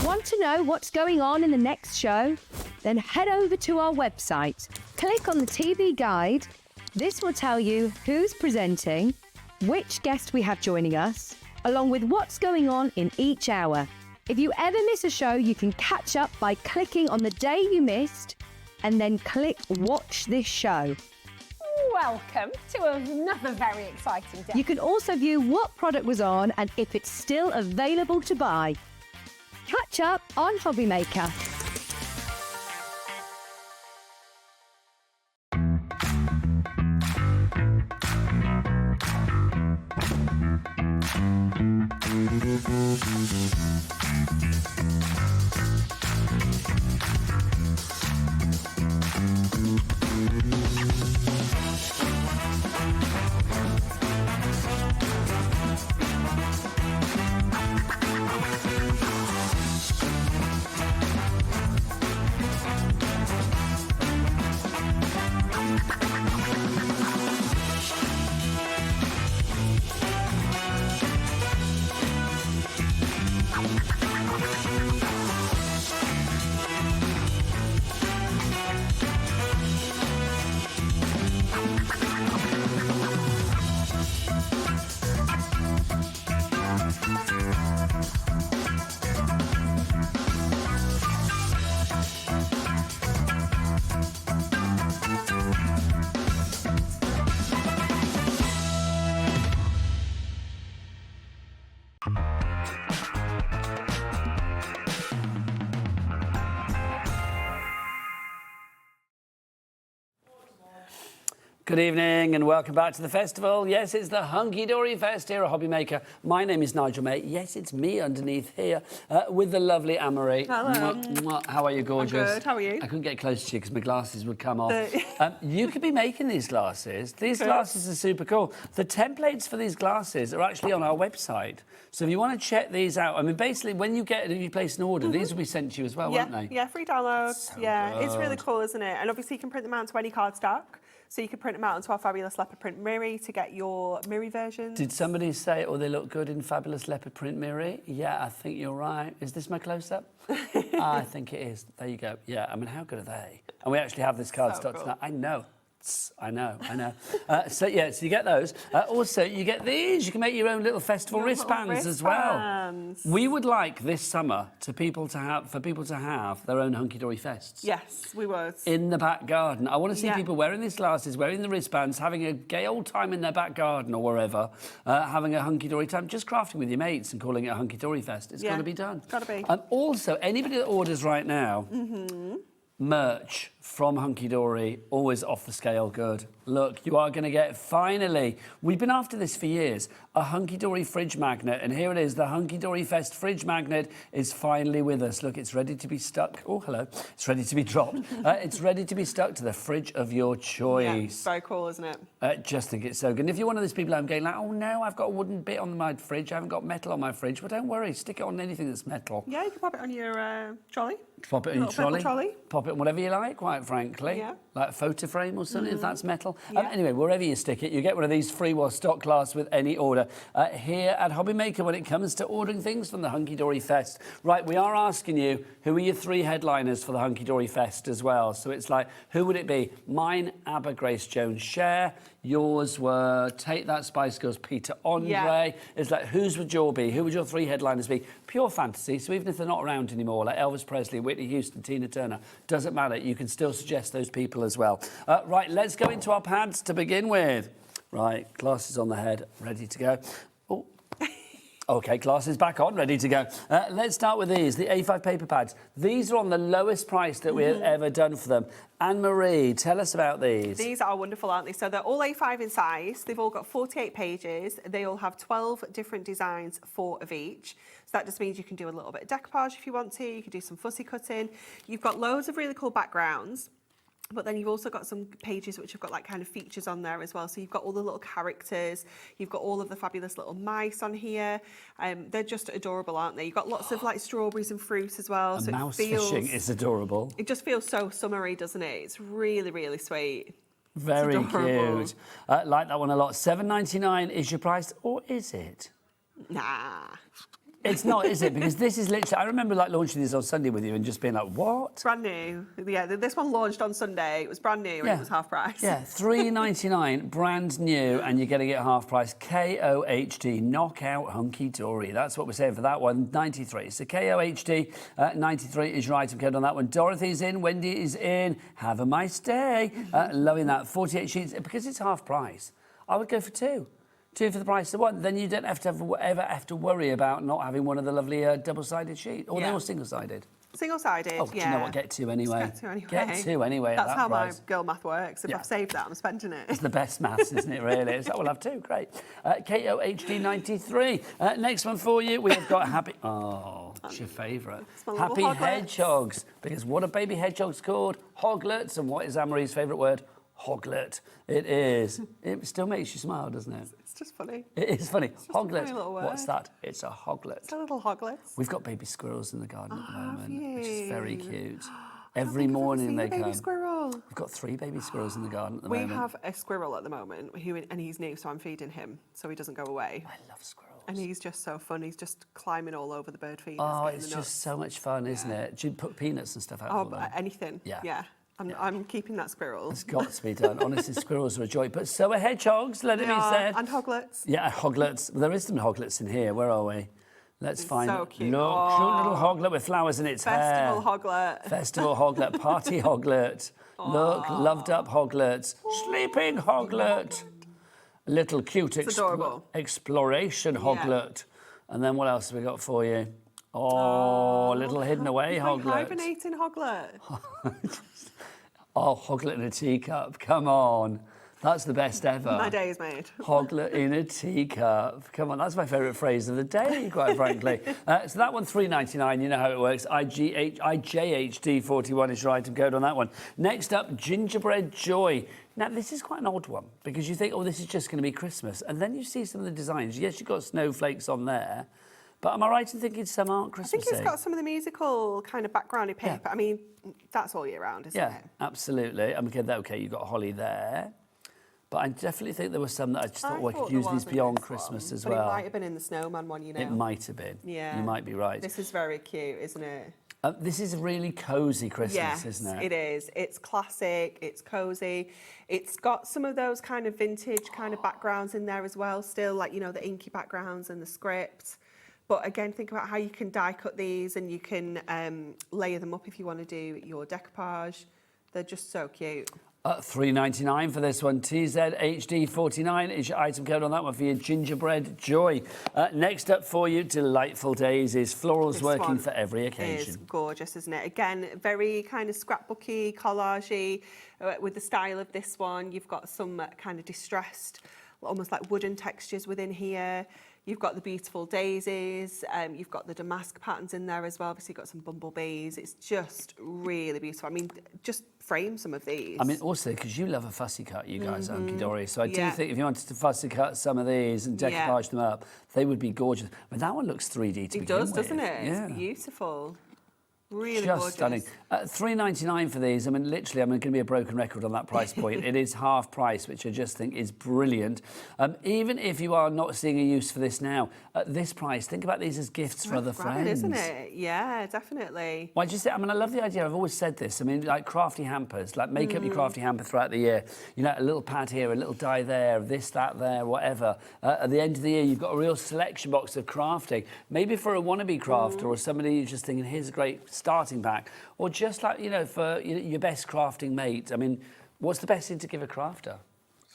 Want to know what's going on in the next show? Then head over to our website. Click on the TV guide. This will tell you who's presenting, which guest we have joining us, along with what's going on in each hour. If you ever miss a show, you can catch up by clicking on the day you missed and then click Watch This Show. Welcome to another very exciting day. You can also view what product was on and if it's still available to buy. Catch up on HobbyMaker. Good evening and welcome back to the festival. Yes, it's the Hunkydory Fest here at HobbyMaker. My name is Nigel May. Yes, it's me underneath here with the lovely Anne-Marie. Hello. Mwah, mwah. How are you, gorgeous? I'm good. How are you? I couldn't get close to you because my glasses would come off. You could be making these glasses. These glasses are super cool. The templates for these glasses are actually on our website. So if you want to check these out, I mean, basically, when you place an order, these will be sent to you as well, won't they? Yeah, free download. So it's really good. cool, isn't it? And obviously, you can print them out onto any cardstock. So you can print them out onto our fabulous leopard print Miri to get your Miri versions. Did somebody say, oh, they look good in fabulous leopard print Miri? Yeah, I think you're right. Is this my close-up? I think it is. There you go. Yeah, I mean, how good are they? And we actually have this cardstock tonight. I know. I know. So you get those. Also, you get these. You can make your own little festival wristbands as well. We would like this summer for people to have their own Hunkydory Fests. Yes, we would. In the back garden. I want to see people wearing these glasses, wearing the wristbands, having a gay old time in their back garden or wherever, having a hunky-dory time, just crafting with your mates and calling it a Hunkydory Fest. It's got to be done. It's got to be. Also, anybody that orders right now, merch from Hunkydory, always off the scale good. Look, you are going to get, finally, we've been after this for years, a Hunkydory fridge magnet, and here it is, the Hunkydory Fest fridge magnet is finally with us. Look, it's ready to be stuck. Oh, hello. It's ready to be dropped. It's ready to be stuck to the fridge of your choice. Yeah, very cool, isn't it? Just think it's so good. And if you're one of those people I'm going like, oh no, I've got a wooden bit on my fridge, I haven't got metal on my fridge, well, don't worry, stick it on anything that's metal. Yeah, you can pop it on your trolley. Pop it on your trolley. Pop it on whatever you like, quite frankly. Yeah. Like a photo frame or something, if that's metal. Anyway, wherever you stick it, you get one of these free while stock lasts with any order. Here at HobbyMaker, when it comes to ordering things from the Hunkydory Fest. Right, we are asking you, who are your 3 headliners for the Hunkydory Fest as well? So it's like, who would it be? Mine, Abba Grace Jones Cher. Yours were Take That Spice Girls, Peter Andre. Yeah. It's like, whose would your be? Who would your 3 headliners be? Pure fantasy, so even if they're not around anymore, like Elvis Presley, Whitney Houston, Tina Turner, doesn't matter. You can still suggest those people as well. Right, let's go into our pads to begin with. Right, glasses on the head, ready to go. Oh. OK, glasses back on, ready to go. Let's start with these, the A5 paper pads. These are on the lowest price that we have ever done for them. Anne-Marie, tell us about these. These are wonderful, aren't they? So they're all A5 in size. They've all got 48 pages. They all have 12 different designs, 4 of each. So that just means you can do a little bit of decoupage if you want to. You can do some fussy cutting. You've got loads of really cool backgrounds. But then you've also got some pages which have got like kind of features on there as well. So you've got all the little characters, you've got all of the fabulous little mice on here. They're just adorable, aren't they? You've got lots of like strawberries and fruit as well. And so mouse fishing is adorable. It just feels so summery, doesn't it? It's really, really sweet. Very cute. Like that one a lot. $7.99 is your price, or is it? Nah. It's not, is it? Because this is literally... I remember like launching these on Sunday with you and just being like, what? It's brand new. Yeah, this one launched on Sunday. It was brand new and it was half price. Yeah, $3.99, brand new, and you're getting it half price. KOHD, Knockout Hunkydory. That's what we're saying for that one, 93. So KOHD, 93 is your item code on that one. Dorothy's in, Wendy is in. Have a nice day. Loving that. 48 sheets, because it's half price. I would go for 2. 2 for the price of 1, then you don't have to ever have to worry about not having one of the lovely double-sided sheets. Or they're all single-sided. Single-sided, oh, yeah. Do you know what? Get 2 anyway. Get 2 anyway. Get 2 anyway. That's at that how price. my girl math works. If I've saved that, I'm spending it. It's the best maths, isn't it, really? It's like, we'll have 2, great. KOHD 93. Next one for you, we have got Happy... Oh, it's your favourite. Happy Hedgehogs. Because what are baby hedgehogs called? Hoglets. And what is Anne-Marie's favourite word? Hoglet. It is. It still makes you smile, doesn't it? It's just funny. It is funny. It's just Hoglet. a funny little word. What's that? It's a hoglet. It's a little hoglet. We've got baby squirrels in the garden at the moment, which is very cute. I Every morning they come. Baby squirrel. We've got 3 baby squirrels in the garden at the moment. We have a squirrel at the moment, and he's new, so I'm feeding him so he doesn't go away. I love squirrels. And he's just so fun. He's just climbing all over the bird feeders. Oh, it's just so much fun, isn't it? Do you put peanuts and stuff out for them? Anything. Yeah. I'm keeping that squirrel. It's got to be done. Honestly, squirrels are a joy. But so are hedgehogs, let it be said. And hoglets. Yeah, hoglets. There is some hoglets in here. Where are we? Let's find so cute. Look, cute little hoglet with flowers in its hair. Festival hoglet. Festival hoglet. Party hoglet. Look, loved up hoglets. Sleeping hoglet. Little cute exploration hoglet. And then what else have we got for you? Oh, little hidden away hoglet. Hibernating hoglet. Oh, hoglet in a teacup. Come on. That's the best ever. My day is made. Hoglet in a teacup. Come on, that's my favourite phrase of the day, quite frankly. So that one, $3.99. You know how it works. IJHD41 is your item code on that one. Next up, Gingerbread Joy. Now, this is quite an odd one because you think, oh, this is just going to be Christmas. And then you see some of the designs. Yes, you've got snowflakes on there. But am I right in thinking some aren't Christmassy? I think it's got some of the musical kind of backgroundy paper. Yeah. I mean, that's all year round, isn't it? Yeah, absolutely. I mean, okay, you've got holly there. But I definitely think there were some that I just thought, well, I could use these beyond Christmas as well. But it might have been in the snowman one, you know. It might have been. Yeah. You might be right. This is very cute, isn't it? This is a really cosy Christmas, isn't it? Yes, it is. It's classic, it's cosy. It's got some of those kind of vintage kind of backgrounds in there as well, still, like, you know, the inky backgrounds and the script. But again, think about how you can die cut these and you can layer them up if you want to do your decoupage. They're just so cute. $3.99 for this one. TZHD49 is your item code on that one for your Gingerbread Joy. Next up for you, Delightful Daisies. Florals this working for every occasion. Is gorgeous, isn't it? Again, very kind of scrapbooky, collagey with the style of this one. You've got some kind of distressed, almost like wooden textures within here. You've got the beautiful daisies, you've got the damask patterns in there as well. Obviously, you've got some bumblebees. It's just really beautiful. I mean, just frame some of these. I mean, also, because you love a fussy cut, you guys at Hunkydory. So I do think if you wanted to fussy cut some of these and decoupage them up, they would be gorgeous. But that one looks 3D to begin with. It does, doesn't it? Yeah. It's beautiful. Really just gorgeous. Stunning. $3.99 for these. I mean, literally, I'm going to be a broken record on that price point. It is half price, which I just think is brilliant. Even if you are not seeing a use for this now, at this price, think about these as gifts for other friends. Isn't it? Yeah, definitely. Well, I mean, I love the idea. I've always said this. I mean, like crafty hampers, like make up your crafty hamper throughout the year. You know, a little pad here, a little die there, this, that, there, whatever. At the end of the year, you've got a real selection box of crafting. Maybe for a wannabe crafter or somebody who's just thinking, here's a great starting pack, or just like, you know, for your best crafting mate. I mean, what's the best thing to give a crafter?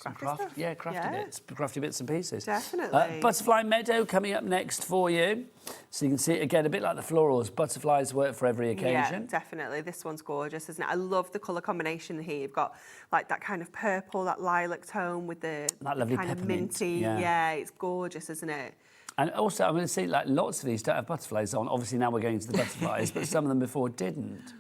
Crafty bits and pieces. Definitely. Butterfly Meadow coming up next for you. So you can see it again, a bit like the florals. Butterflies work for every occasion. Yeah, definitely. This one's gorgeous, isn't it? I love the colour combination here. You've got like that kind of purple, that lilac tone with the lovely kind of minty. Yeah, it's gorgeous, isn't it? And also, I'm going to see, like, lots of these don't have butterflies on. Obviously, now we're going to the butterflies, but some of them before didn't.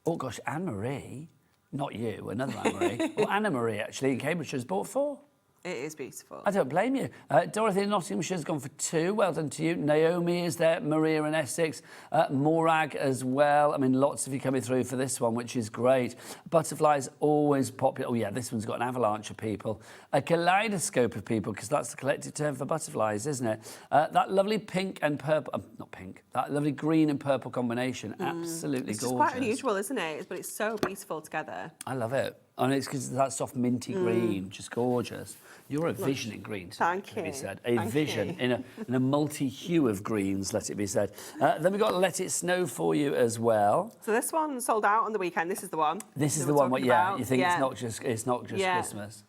Oh, gosh, Anne-Marie, not you, another Anne-Marie. Well, Anna-Marie, actually, in Cambridgeshire, has bought 4. It is beautiful. I don't blame you. Dorothy in Nottinghamshire's gone for 2. Well done to you. Naomi is there. Maria in Essex. Morag as well. I mean, lots of you coming through for this one, which is great. Butterflies always popular. Oh, yeah, this one's got an avalanche of people. A kaleidoscope of people, because that's the collective term for butterflies, isn't it? That lovely pink and purple... not pink. That lovely green and purple combination. Absolutely it's gorgeous. It's quite unusual, isn't it? But it's so beautiful together. I love it. And it's because that soft minty green, just gorgeous. You're a vision in greens, Thank you. Be said. A vision in a multi-hue of greens, let it be said. Then we've got Let It Snow for you as well. So this one sold out on the weekend. This is the one. This is the one. What? Yeah, you think it's not just Christmas.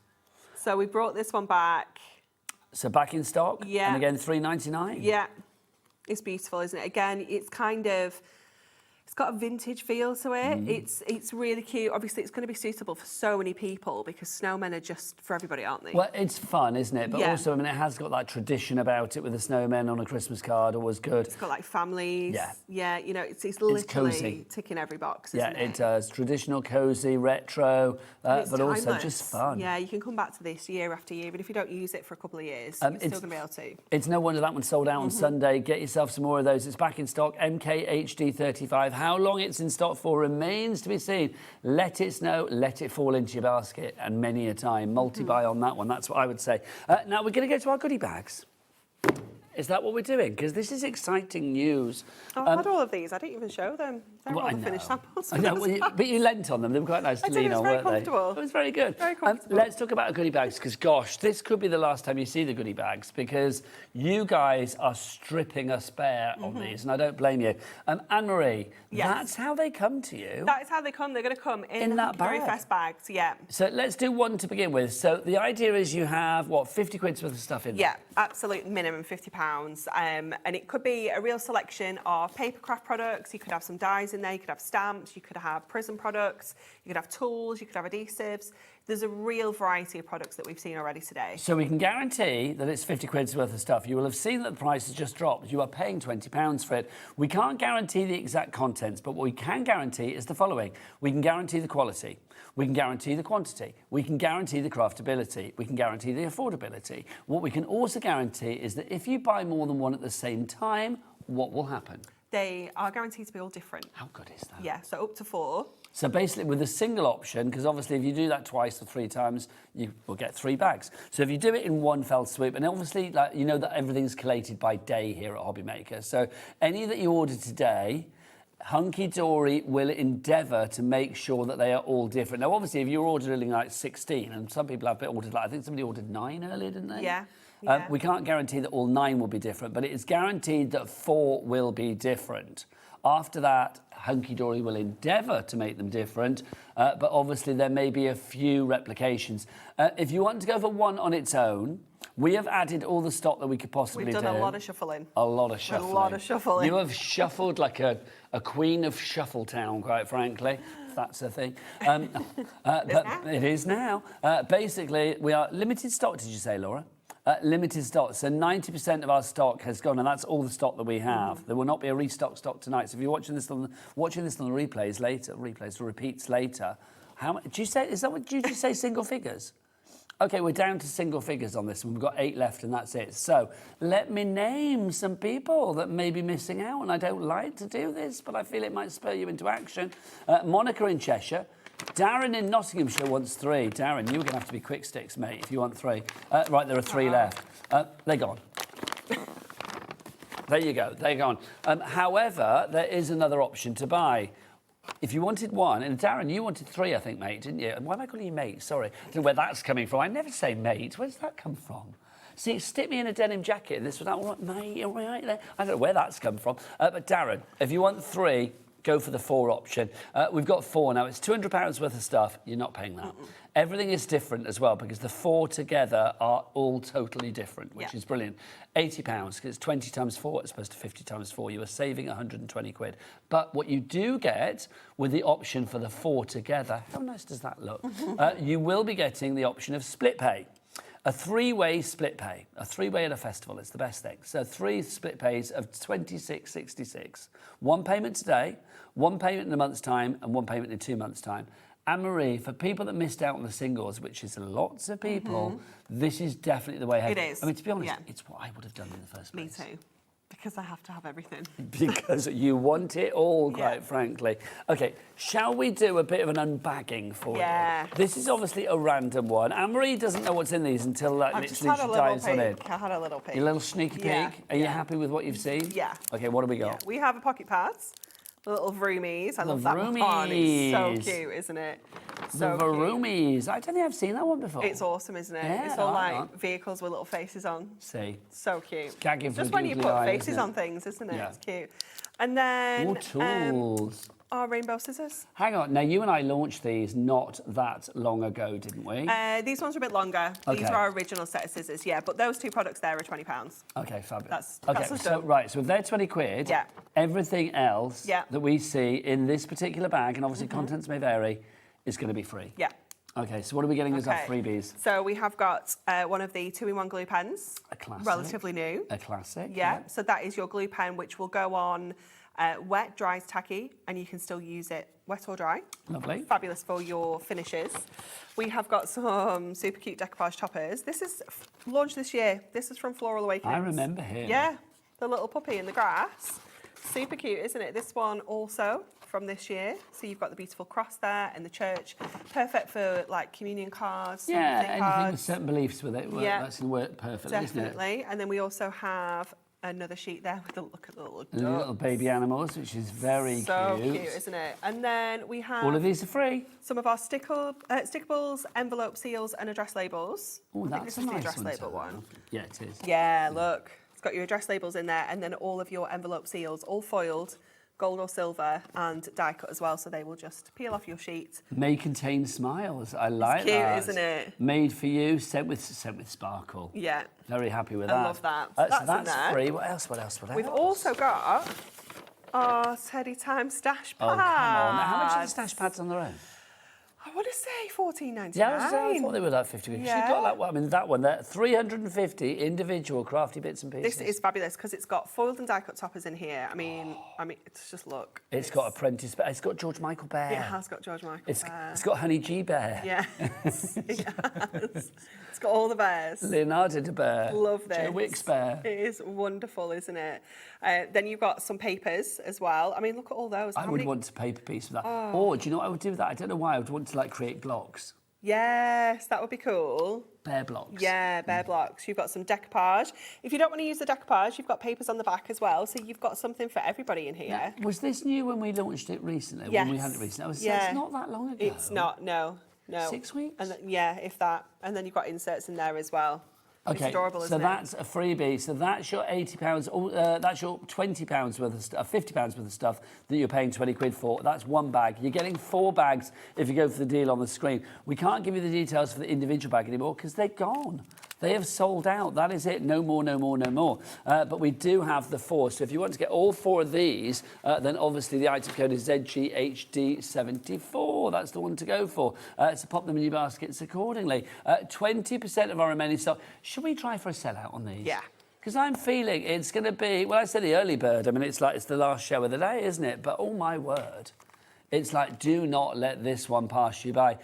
So we brought this one back. So back in stock. Yeah. And again, $3.99. Yeah. It's beautiful, isn't it? Again, it's kind of. It's got a vintage feel to it. It's really cute. Obviously, it's going to be suitable for so many people because snowmen are just for everybody, aren't they? Well, it's fun, isn't it? But also, I mean, it has got that tradition about it with the snowmen on a Christmas card. Always good. It's got like families. Yeah. You know, it's literally cozy. ticking every box. Isn't it does. Traditional, cozy, retro, but timeless. Also just fun. Yeah, you can come back to this year after year, but if you don't use it for a couple of years, you're still going to be able to. It's no wonder that one sold out on Sunday. Get yourself some more of those. It's back in stock. MKHD35. How long it's in stock for remains to be seen. Let it snow, let it fall into your basket, and many a time. Multi-buy on that one, that's what I would say. Now we're going to go to our goodie bags. Is that what we're doing? Because this is exciting news. I've had all of these. I didn't even show them. They're all the finished samples. I know, but you lent on them. They were quite nice to lean on, weren't they? It was very good. Very comfortable. Let's talk about goodie bags, because, gosh, this could be the last time you see the goodie bags, because you guys are stripping us bare on these, and I don't blame you. Anne-Marie, that's how they come to you. That is how they come. They're going to come in that HunkydoryFest bags, yeah. So let's do one to begin with. So the idea is you have, what, 50 quid's worth of stuff in there? Yeah, absolute minimum £50. And it could be a real selection of paper craft products. You could have some dies supplies in there. You could have stamps, you could have prison products, you could have tools, you could have adhesives. There's a real variety of products that we've seen already today. So we can guarantee that it's 50 quid's worth of stuff. You will have seen that the price has just dropped. You are paying £20 for it. We can't guarantee the exact contents, but what we can guarantee is the following. We can guarantee the quality. We can guarantee the quantity. We can guarantee the craftability. We can guarantee the affordability. What we can also guarantee is that if you buy more than one at the same time, what will happen? They are guaranteed to be all different. How good is that? Yeah, so up to 4. So basically with a single option, because obviously if you do that twice or 3 times, you will get 3 bags. So if you do it in one fell swoop, and obviously like, you know that everything's collated by day here at HobbyMaker. So any that you order today, Hunkydory will endeavour to make sure that they are all different. Now obviously if you're ordering like 16, and some people have ordered like, I think somebody ordered 9 earlier, didn't they? Yeah. We can't guarantee that all 9 will be different, but it is guaranteed that 4 will be different. After that, Hunkydory will endeavour to make them different, but obviously there may be a few replications. If you want to go for one on its own, we have added all the stock that we could possibly do. We've done a lot of shuffling. A lot of shuffling. A lot of shuffling. You have shuffled like a queen of Shuffletown, quite frankly, if that's a thing. But it is now. Basically, we are limited stock, did you say, Laura? Limited stock, so 90% of our stock has gone, and that's all the stock that we have. There will not be a restock stock tonight. So if you're watching this on the replays later, or repeats later, how much? Did you say? Is that what? Did you just say single figures? Okay, we're down to single figures on this one. We've got 8 left, and that's it. So let me name some people that may be missing out, and I don't like to do this, but I feel it might spur you into action. Monica in Cheshire. Darren in Nottinghamshire wants 3. Darren, you're going to have to be quick sticks, mate, if you want 3. Right, there are 3 left. They're gone. There you go, they're gone. However, there is another option to buy. If you wanted 1, and Darren, you wanted 3, I think, mate, didn't you? Why am I calling you mate? Sorry. I don't know where that's coming from. I never say mate. Where does that come from? See, stick me in a denim jacket and this was that, all right, mate, you're right there. I don't know where that's come from. But Darren, if you want 3, go for the 4 option. We've got 4 now. It's £200 worth of stuff. You're not paying that. Everything is different as well because the 4 together are all totally different, which is brilliant. £80 because it's 20 times 4 as opposed to 50 times 4. You are saving 120 quid. But what you do get with the option for the 4 together, how nice does that look? You will be getting the option of split pay. A 3-way split pay. A 3-way at a festival, it's the best thing. So 3 split pays of £26.66. 1 payment today, 1 payment in a month's time, and 1 payment in 2 months' time. Anne-Marie, for people that missed out on the singles, which is lots of people, this is definitely the way ahead. It is. I mean, to be honest, it's what I would have done in the first place. Me too. Because I have to have everything. Because you want it all, quite frankly. OK, shall we do a bit of an unbagging for you? This is obviously a random one. Anne-Marie doesn't know what's in these until literally she dives on in. I had a little peek. Your little sneaky peek? Are you happy with what you've seen? Yeah. OK, what do we got? We have a pocket pads. The little Vroomies. I love that one. It's so cute, isn't it? So the Vroomies. I don't think I've seen that one before. It's awesome, isn't it? Yeah, it's all like vehicles with little faces on. See. So cute. Just when you put faces on things, isn't it? Yeah. It's cute. And then... More tools. Our rainbow scissors. Hang on. Now, you and I launched these not that long ago, didn't we? These ones are a bit longer. These are our original set of scissors, but those 2 products there are £20. OK, fabulous. That's so if they're 20 quid, everything else that we see in this particular bag, and obviously contents may vary, is going to be free. Yeah. OK, so what are we getting as our freebies? So we have got one of the 2-in-1 glue pens. A classic. Relatively new. A classic. Yeah, so that is your glue pen, which will go on wet, dry as tacky, and you can still use it wet or dry. Lovely. Fabulous for your finishes. We have got some super cute decoupage toppers. This is launched this year. This is from Floral Awakenings. I remember here. Yeah, the little puppy in the grass. Super cute, isn't it? This one also from this year. So you've got the beautiful cross there and the church. Perfect for like communion cards. Yeah, anything with certain beliefs with it. That's going to work perfectly, definitely. Isn't it? And then we also have another sheet there with a look at the little ducks. Little baby animals, which is very cute. So cute, isn't it? And then we have... All of these are free. Some of our stickables, envelope seals and address labels. Oh, that's a nice address label one. Yeah, it is. Yeah, look. It's got your address labels in there and then all of your envelope seals, all foiled, gold or silver, and die cut as well, so they will just peel off your sheet. May contain smiles. I like that. It's cute, isn't it? Made for you, sent with sparkle. Yeah. Very happy with that. I love that. So that's that's in there. free. What else? We've also got Oh, Teddy Time stash pads. Oh, come on. How much are the stash pads on their own? I want to say $14.99. Yeah, I thought they were like 50 quid. Yeah. You've got like, well, I mean, that one there, 350 individual crafty bits and pieces. This is fabulous because it's got foiled and die-cut toppers in here. I mean, it's just look. It's got Apprentice Bear. It's got George Michael Bear. It has got George Michael Bear. It's got Honey G Bear. Yeah, it has. It's got all the bears. Leonardo da Bear. Love this. Joe Wicks Bear. It is wonderful, isn't it? Then you've got some papers as well. I mean, look at all those. I would want a paper piece for that. Oh. Or do you know what I would do with that? I don't know why. I would want to like create blocks. Yes, that would be cool. Bear blocks. Yeah, bear blocks. You've got some decoupage. If you don't want to use the decoupage, you've got papers on the back as well. So you've got something for everybody in here. Yeah. Was this new when we launched it recently? Yes. When we had it recently? Yeah. It's not that long ago. It's not, no. 6 weeks? And yeah, if that. And then you've got inserts in there as well. Okay, it's adorable, so isn't that's a freebie. So that's your £80, that's your £20 worth of stuff, £50 worth of stuff that you're paying 20 quid for. That's one bag. You're getting 4 bags if you go for the deal on the screen. We can't give you the details for the individual bag anymore because they're gone. They have sold out. That is it. No more, no more, no more. But we do have the 4. So if you want to get all 4 of these, then obviously the item code is ZGHD74. That's the one to go for. So pop them in your baskets accordingly. 20% of our remaining stock. Should we try for a sellout on these? Yeah. Because I'm feeling it's going to be, well, I said the early bird. I mean, it's like it's the last show of the day, isn't it? But oh my word. It's like, do not let this one pass you by.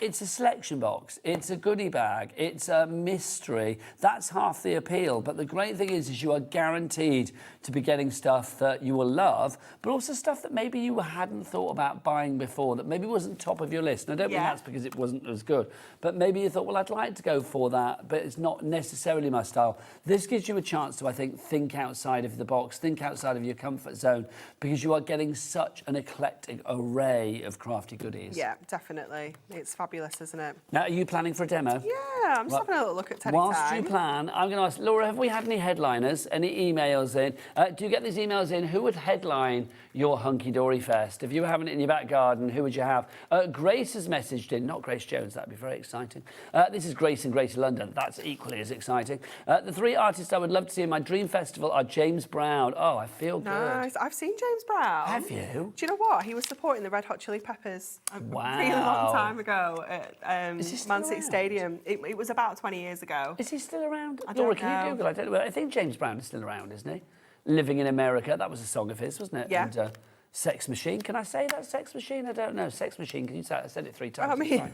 It's a selection box. It's a goodie bag. It's a mystery. That's half the appeal. But the great thing is you are guaranteed to be getting stuff that you will love, but also stuff that maybe you hadn't thought about buying before, that maybe wasn't top of your list. And I don't mean that's because it wasn't as good, but maybe you thought, well, I'd like to go for that, but it's not necessarily my style. This gives you a chance to, I think outside of the box, think outside of your comfort zone, because you are getting such an eclectic array of crafty goodies. Yeah, definitely. It's fabulous, isn't it? Now, are you planning for a demo? Yeah, I'm just having a little look at Teddy Whilst Time. you plan, I'm going to ask, Laura, have we had any headliners, any emails in? Do you get these emails in? Who would headline your Hunkydory Fest? If you were having it in your back garden, who would you have? Grace has messaged in, not Grace Jones, that'd be very exciting. This is Grace in Greater London, that's equally as exciting. The 3 artists I would love to see in my dream festival are James Brown. Oh, I feel good. Nice. I've seen James Brown. Have you? Do you know what? He was supporting the Red Hot Chili Peppers a really long time ago at Man City Stadium. It was about 20 years ago. Is he still around? I Laura, don't can you know. Google? I don't know. I think James Brown is still around, isn't he? Living in America, that was a song of his, wasn't it? Yeah. And, Sex Machine, can I say that? Sex Machine? I don't know. Sex Machine, can you say it? I said it 3 times. I mean...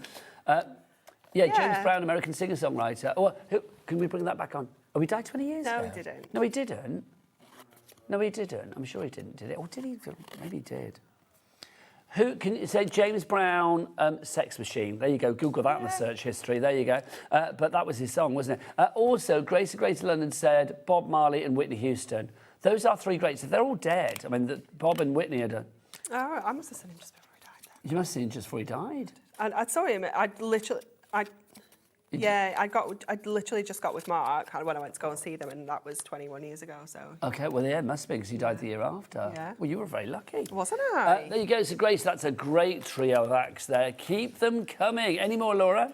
Yeah, James Brown, American singer-songwriter. Oh, can we bring that back on? Oh, he died 20 years ago? No, he didn't. No, he didn't. No, he didn't. I'm sure he didn't, did it? Or did he? Maybe he did. Who can you say James Brown, Sex Machine? There you go. Google that in the search history. There you go. But that was his song, wasn't it? Also, Grace of Greater London said Bob Marley and Whitney Houston. Those are 3 greats. They're all dead. I mean, Bob and Whitney are done. Oh, I must have seen him just before he died then. You must have seen him just before he died. And I saw him. I literally just got with Mark when I went to go and see them, and that was 21 years ago. So. Okay, well, yeah, it must be because he died the year after. Yeah. Well, you were very lucky. Wasn't I? There you go. So, Grace, that's a great trio of acts there. Keep them coming. Any more, Laura?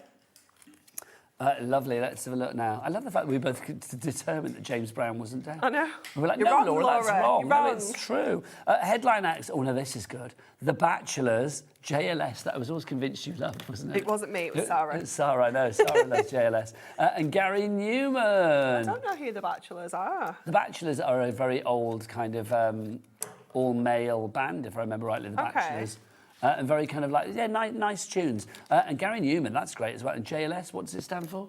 Lovely. Let's have a look now. I love the fact that we both determined that James Brown wasn't dead. I know. We were like, You're no, wrong, Laura, that's Laura. wrong. You're No, wrong. it's true. Headline acts. Oh, no, this is good. The Bachelors, JLS, that I was always convinced you loved, wasn't it? It wasn't me, it was Sarah. It's Sarah, I know. Sarah loves JLS. And Gary Newman. I don't know who the Bachelors are. The Bachelors are a very old kind of all-male band, if I remember rightly, the Bachelors. And very kind of like, yeah, nice tunes. And Gary Newman, that's great as well. And JLS, what does it stand for?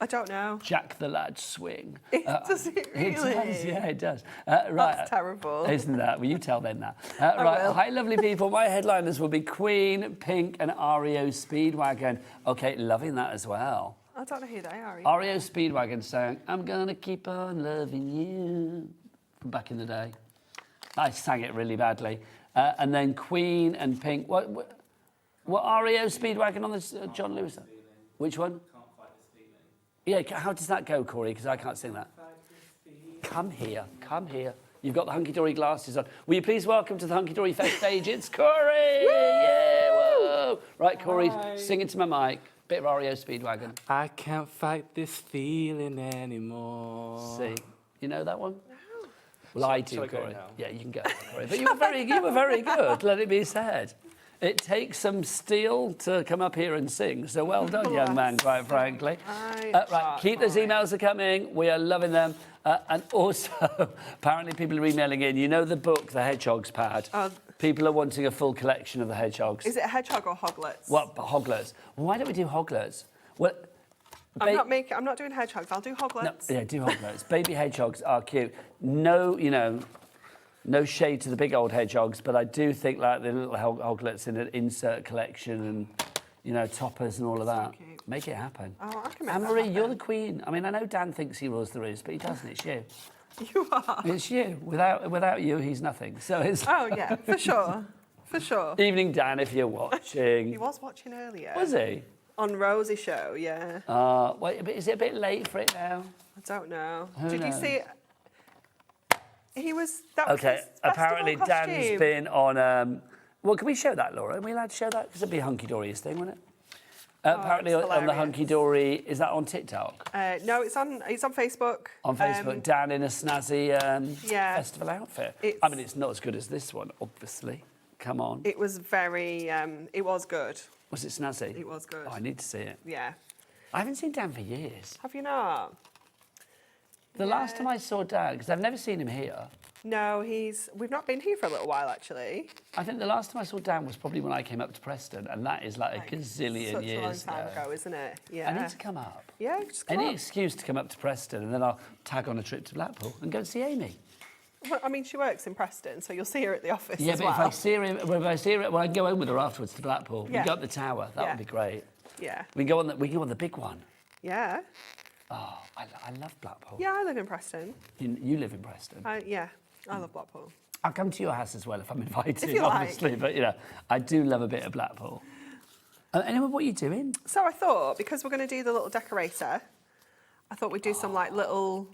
I don't know. Jack the Lad Swing. Does it really? It does, yeah, it does. Right. That's terrible. Isn't that? Well, you tell them that. I Right, will. hi, lovely people. My headliners will be Queen, Pink and REO Speedwagon. Okay, loving that as well. I don't know who they are. REO Speedwagon sang, I'm gonna keep on loving you, from back in the day. I sang it really badly. And then Queen and Pink. What REO Speedwagon on this, John Lewis? Which one? Yeah, how does that go, Corey? Because I can't sing that. Come here, come here. You've got the Hunkydory glasses on. Will you please welcome to the Hunkydory Fest stage? It's Corey! Yeah, whoa! Right, Corey, sing into my mic. Bit of REO Speedwagon. I can't fight this feeling anymore. See, you know that one? Well, I do, Corey. Yeah, you can go, Corey. But you were very good, let it be said. It takes some steel to come up here and sing, so well done, young man, quite frankly. Right, keep those emails are coming. We are loving them. And also, apparently people are emailing in. You know the book, The Hedgehog's Pad? People are wanting a full collection of the hedgehogs. Is it a hedgehog or hoglets? What, hoglets? Well, why don't we do hoglets? Well, I'm not doing hedgehogs. I'll do hoglets. No, yeah, do hoglets. Baby hedgehogs are cute. No, no shade to the big old hedgehogs, but I do think like the little hoglets in an insert collection and, toppers and all of that. So cute. Make it happen. Oh, I can make Anne-Marie, that happen. you're the queen. I mean, I know Dan thinks he rules the roost, but he doesn't. It's you. You are. It's you. Without you, he's nothing. So it's. Oh yeah, for sure, for sure. Evening, Dan, if you're watching. He was watching earlier. Was he? On Rosie's show, yeah. Wait, but is it a bit late for it now? I don't know. Who Did knows? you see? He was. That was Okay. his festival Apparently, costume. Dan's been on. Well, can we show that, Laura? Are we allowed to show that? Because it'd be Hunkydory's thing, wouldn't it? Apparently, it's on the hilarious. Hunkydory, is that on TikTok? No, it's on Facebook. On Facebook, Dan in a snazzy yeah. festival outfit. I mean, it's not as good as this one, obviously. Come on. It was very. It was good. Was it snazzy? It was good. Oh, I need to see it. Yeah. I haven't seen Dan for years. Have you not? The last time I saw Dan, because I've never seen him here. No, we've not been here for a little while, actually. I think the last time I saw Dan was probably when I came up to Preston, and that is like a gazillion years Such a long time ago, isn't it? Yeah. I need to come up. Yeah, just come Any up. excuse to come up to Preston, and then I'll tag on a trip to Blackpool and go and see Amy. Well, I mean, she works in Preston, so you'll see her at the office Yeah, as but well. if I see her, well, I can go home with her afterwards to Blackpool. We Yeah. can go up the tower. That Yeah. would be great. Yeah. We can go on the big one. Yeah. Oh, I love Blackpool. Yeah, I live in Preston. You live in Preston. Yeah, I love Blackpool. I'll come to your house as well if I'm invited, If you like. obviously. But, I do love a bit of Blackpool. Anyway, what are you doing? So I thought, because we're going to do the little decorator, I thought we'd do some little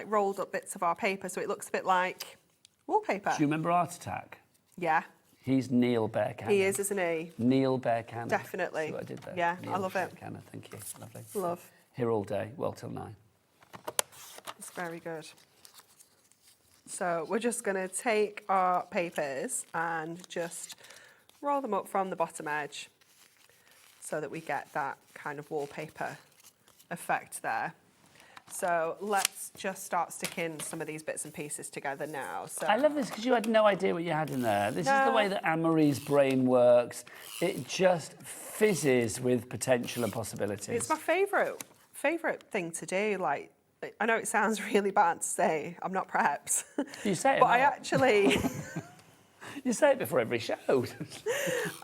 rolled up bits of our paper so it looks a bit like wallpaper. Do you remember Art Attack? Yeah. He's Neil Bear Cannon. He is, isn't he? Neil Bear Cannon. Definitely. See what I did there? Yeah, Neil I love Bear it. Cannon, thank you. Lovely. Love. Here all day, well till 9. It's very good. So we're just going to take our papers and just roll them up from the bottom edge so that we get that kind of wallpaper effect there. So let's just start sticking some of these bits and pieces together now. So I love this because you had no idea what you had in there. This is the No. way that Anne-Marie's brain works. It just fizzes with potential and possibilities. it's my favourite thing to do. Like, I know it sounds really bad to say, I'm not prepped. You say it, but I not. actually... You say it before every show.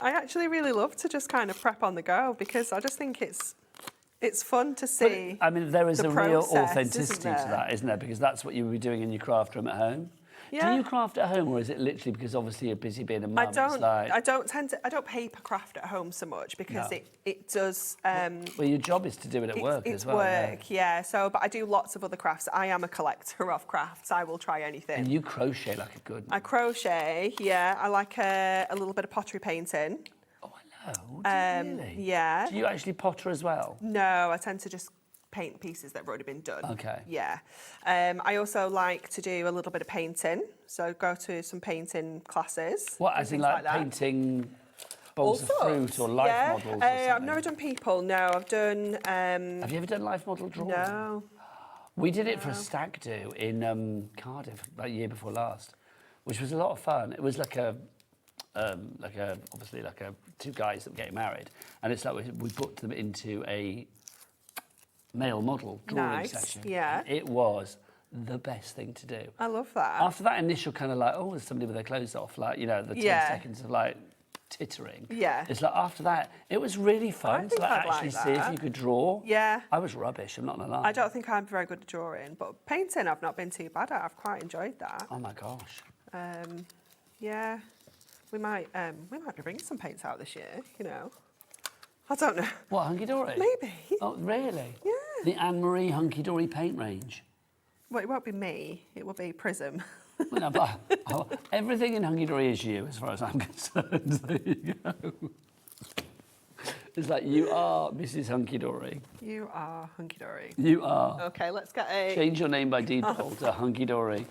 I actually really love to just kind of prep on the go because I just think it's fun to see. I mean, there is the a real process, authenticity isn't to that, isn't there? Because that's what you would be doing in your craft room at home. Yeah. Do you craft at home, or is it literally because obviously you're busy being a mum? I don't. It's like, I don't paper craft at home so much because No. it does. well, your job is to do it at work It's as well. work, yeah. So, but I do lots of other crafts. I am a collector of crafts. I will try anything. And you crochet like a good. I crochet, yeah. I like a little bit of pottery painting. Oh, do you really? Yeah. Do you actually potter as well? No, I tend to just paint pieces that have already been done. Okay. Yeah. I also like to do a little bit of painting, so go to some painting classes. What, and as in things like that. painting bowls of All fruit sorts, or life yeah. models or I've something? never done people, no. I've done... Have you ever done life model drawing? No. We did it for a stag do in Cardiff, about a year before last, which was a lot of fun. It was like obviously two guys that were getting married, and it's like we booked them into a male model drawing Nice, session. yeah. And it was the best thing to do. I love that. After that initial kind of like, oh, there's somebody with their clothes off, like, the 10 Yeah. seconds of like tittering. Yeah. It's like after that, it was really fun to think like, I'd like actually see if that. you could draw. Yeah. I was rubbish, I'm not gonna lie. I don't think I'm very good at drawing, but painting I've not been too bad at. I've quite enjoyed that. Oh my gosh. Yeah. We might be bringing some paints out this year, I don't know. What, Hunkydory? Maybe. Oh, really? Yeah. The Anne-Marie Hunkydory paint range. Well, it won't be me. It will be Prism. Well, no, but everything in Hunkydory is you, as far as I'm concerned. There you go. It's like, you are Mrs. Hunkydory. You are Hunkydory. You are. Okay, let's get a... Change your name by deed poll to Hunkydory.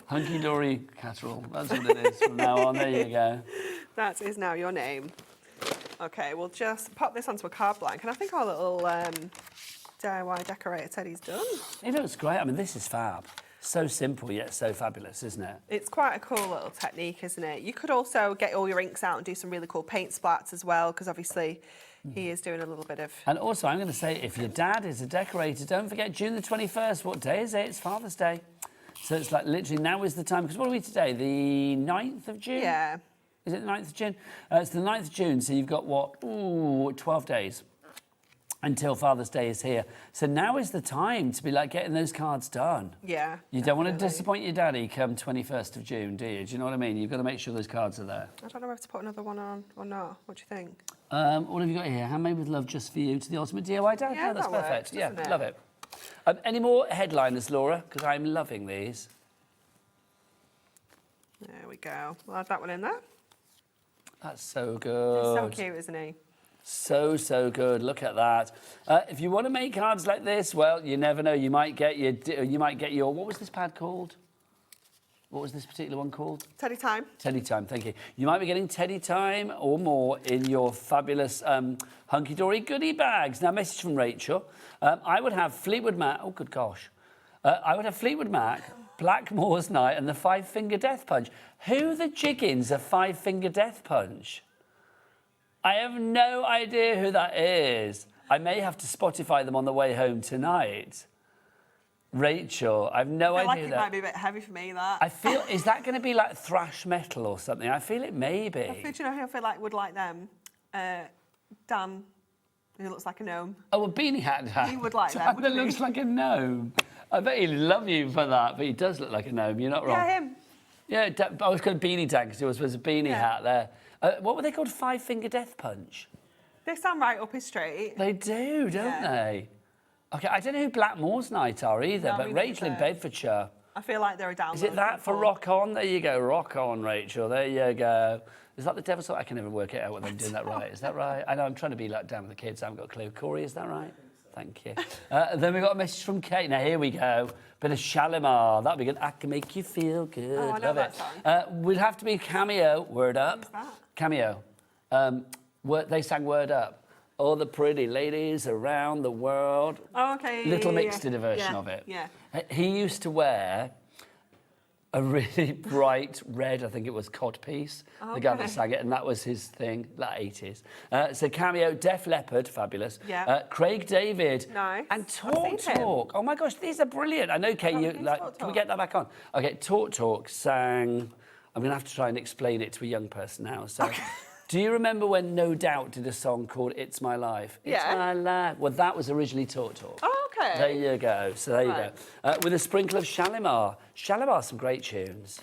Hunkydory casserole. That's what it is from now on. There you go. That is now your name. Okay, we'll just pop this onto a card blank, and I think our little DIY decorator Teddy's done. It looks great. I mean, this is fab. So simple yet so fabulous, isn't it? It's quite a cool little technique, isn't it? You could also get all your inks out and do some really cool paint splats as well, because obviously he is doing a little bit of... And also, I'm going to say, if your dad is a decorator, don't forget June the 21st. What day is it? It's Father's Day. So it's like literally now is the time, because what are we today? The 9th of June? Yeah. Is it the 9th of June? It's the 9th of June, so you've got, what, 12 days until Father's Day is here. So now is the time to be like getting those cards done. Yeah. You don't want to disappoint your daddy come 21st of June, do you? Do you know what I mean? You've got to make sure those cards are there. I don't know if to put another one on or not. What do you think? What have you got here? Handmade with love just for you to the ultimate DIY dad. Yeah, that's that perfect. works, Yeah, doesn't it? love it. Any more headliners, Laura? Because I'm loving these. There we go. We'll add that one in there. That's so good. He's so cute, isn't he? So, so good. Look at that. If you want to make cards like this, well, you never know. You might get your, what was this pad called? What was this particular one called? Teddy Time. Teddy Time, thank you. You might be getting Teddy Time or more in your fabulous Hunkydory Goody Bags. Now, message from Rachel. I would have Fleetwood Mac. Oh, good gosh. I would have Fleetwood Mac, Blackmore's Night, and the Five Finger Death Punch. Who the jiggins are Five Finger Death Punch? I have no idea who that is. I may have to Spotify them on the way home tonight. Rachel, I've no idea. I feel like it might be a bit heavy for me, that. I feel, is that going to be like thrash metal or something? I feel it may be. I feel, do you know who I feel like would like them? Dan, who looks like a gnome. Oh, a beanie hat. He would like Dan them, that looks like a gnome. I bet he'd love you for that, but he does look like a gnome. You're not wrong. Yeah, him. Yeah, I was called Beanie Dan because there was a beanie hat there. What were they called? Five Finger Death Punch? They sound right up his street. They do, don't they? Okay, I don't know who Blackmore's Night are either, No, but me Rachel in neither. Bedfordshire. I feel like they're a download. Is it that for Rock On? There you go, Rock On, Rachel. There you go. Is that the Devil's Song? I can never work it out whether I'm doing that right. Is that right? I know I'm trying to be like down with the kids. I haven't got a clue. Corey, is that right? Thank you. Then we got a message from Kate. Now, here we go. Bit of Shalimar. That'll be good. I can make you feel good. Oh, I know Love that it. Would have to be Cameo. Word Up. Who's that? Cameo. They sang Word Up. All the pretty ladies around the world. Oh, okay. Little yeah, Mix did a version of it. Yeah. He used to wear a really bright red, I think it was, codpiece, the guy that sang it, and that was his thing, that 80s. So Cameo, Def Leppard, fabulous. Yeah. Craig David. Nice. And Talk Talk. Oh my gosh, these are brilliant. I know, Kate, you like. Can we get that back on? Okay, Talk Talk sang. I'm going to have to try and explain it to a young person now. So, do you remember when No Doubt did a song called "It's My Life"? Yeah. It's my life. Well, that was originally Talk Talk. Oh, okay. There you go. So there you go. With a sprinkle of Shalimar. Shalimar, some great tunes.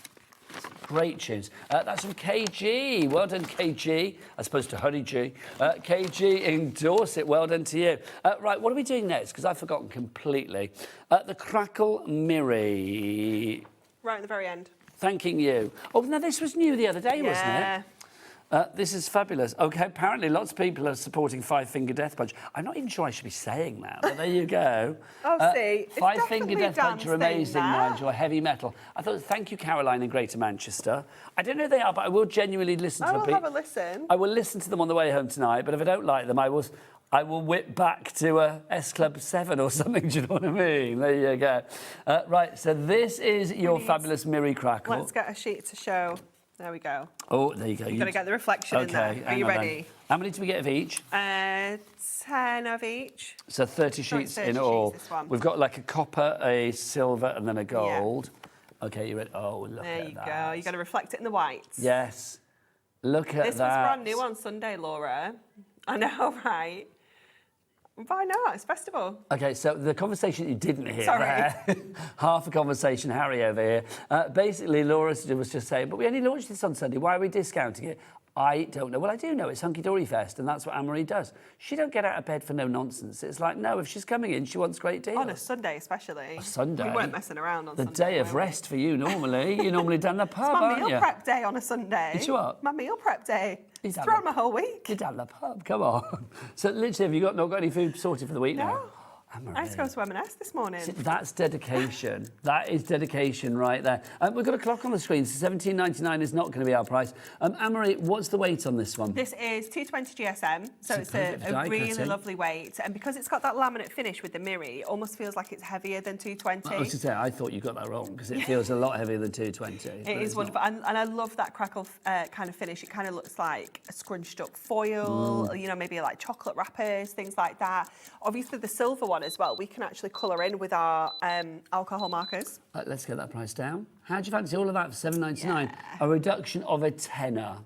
Great tunes. That's from KG. Well done, KG. As opposed to Honey G. KG in Dorset. Well done to you. Right, what are we doing next? Because I've forgotten completely. The Crackle Mirri. Right at the very end. Thanking you. Oh, now this was new the other day, wasn't it? Yeah. This is fabulous. Okay, apparently lots of people are supporting Five Finger Death Punch. I'm not even sure I should be saying that, but there you go. Oh, see, it's Five Finger definitely Death Punch are Dan's thing, amazing, that. Nigel. Heavy metal. I thought, thank you, Caroline in Greater Manchester. I don't know who they are, but I will genuinely listen to I them. will have a listen. I will listen to them on the way home tonight, but if I don't like them, I will whip back to a S Club 7 or something, do you know what I mean? There you go. Right, so this is your fabulous Mirri Crackle. Let's get a sheet to show. There we go. Oh, there you go. You've got to get the reflection in there. Are you ready? How many do we get of each? 10 of each. So 30 sheets 30 in sheets, all. this one. We've got like a copper, a silver, and then a gold. Yeah. Okay, you ready? Oh, look there at you that. go. You've got to reflect it in the whites. Yes. Look at that. This was brand new on Sunday, Laura. I know, right? Why not? It's festival. Okay, so the conversation you didn't hear Sorry. there, half a conversation, Harry over here. Basically, Laura was just saying, but we only launched this on Sunday. Why are we discounting it? I don't know. Well, I do know. It's Hunkydory Fest, and that's what Anne-Marie does. She don't get out of bed for no nonsense. It's like, no, if she's coming in, she wants great deals. On a Sunday, especially. A Sunday? We weren't messing around on the Sunday. The day of rest for you, normally. You're normally down the pub, It's my aren't meal you? prep day on a Sunday. It's what? My meal prep day. He's throughout my whole week. You're down the pub, come on. So literally, have you not got any food sorted for the week now? I had to go to M&S this morning. See, that's dedication. That is dedication right there. We've got a clock on the screen, so $17.99 is not going to be our price. Anne-Marie, what's the weight on this one? This is 220 GSM, so it's a really lovely weight. And because it's got that laminate finish with the mirror, it almost feels like it's heavier than 220. I was going to say, I thought you got that wrong, because it feels a lot heavier than 220. It is wonderful. And I love that crackle kind of finish. It kind of looks like a scrunched up foil, you know, maybe like chocolate wrappers, things like that. Obviously, the silver one as well, we can actually colour in with our alcohol markers. Let's get that price down. How do you fancy all of that for $7.99? A reduction of a tenner.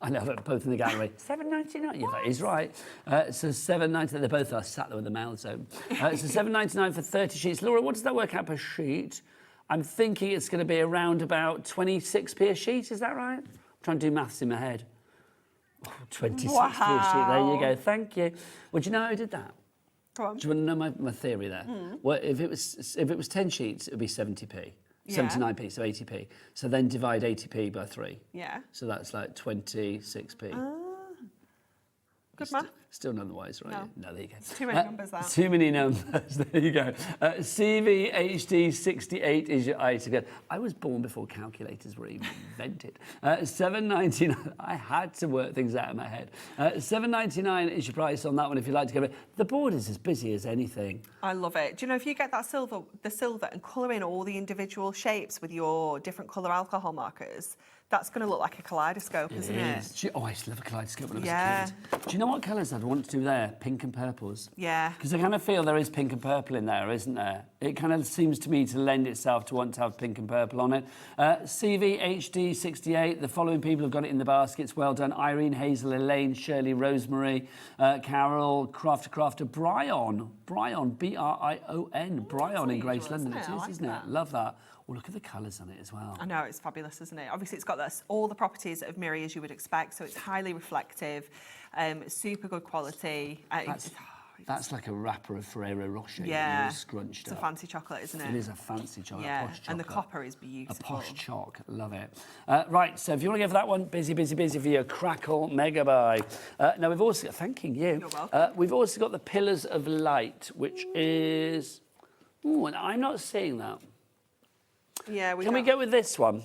I know, both in the gallery. $7.99. Yeah, that is right. So $7.99. They both are sat there with the mouths open. So $7.99 for 30 sheets. Laura, what does that work out per sheet? I'm thinking it's going to be around about 26p a sheet. Is that right? I'm trying to do maths in my head. Oh, 26p a sheet. There you go. Thank you. Well, do you know how I did that? Go on. Do you want to know my theory there? Well, if it was 10 sheets, it would be 70p. Yeah. 79p, so 80p. So then divide 80p by 3. Yeah. So that's like 26p. Good math. Still none the wiser, right? No, there you go. It's too many numbers, that. Too many numbers. There you go. CVHD68 is your item code. I was born before calculators were even invented. $7.99. I had to work things out in my head. $7.99 is your price on that one if you'd like to get it. The board is as busy as anything. I love it. Do you know, if you get that silver, and colour in all the individual shapes with your different colour alcohol markers, that's going to look like a kaleidoscope, isn't it? Oh, I used to love a kaleidoscope when I was Yeah. a kid. Do you know what colours I'd want to do there? Pink and purples. Yeah. Because I kind of feel there is pink and purple in there, isn't there? It kind of seems to me to lend itself to want to have pink and purple on it. CVHD68, the following people have got it in the baskets. Well done. Irene, Hazel, Elaine, Shirley, Rosemary, Carol, Crafter, Brian, B-R-I-O-N, Brian in Graceland. It is, isn't it? Love that. Oh, look at the colours on it as well. I know, it's fabulous, isn't it? Obviously, it's got all the properties of mirror as you would expect, so it's highly reflective, super good quality. That's like a wrapper of Ferrero Rocher. Yeah, scrunched it's up. a fancy chocolate, isn't it? It is a fancy chocolate, yeah. a posh chocolate. And the copper is beautiful. A posh choc, love it. Right, so if you want to go for that one, busy for your Crackle Mega Buy. Now, we've also got, thanking you. You're welcome. We've also got the Pillars of Light, which is... Oh, and I'm not seeing that. Yeah, Can we go with this one?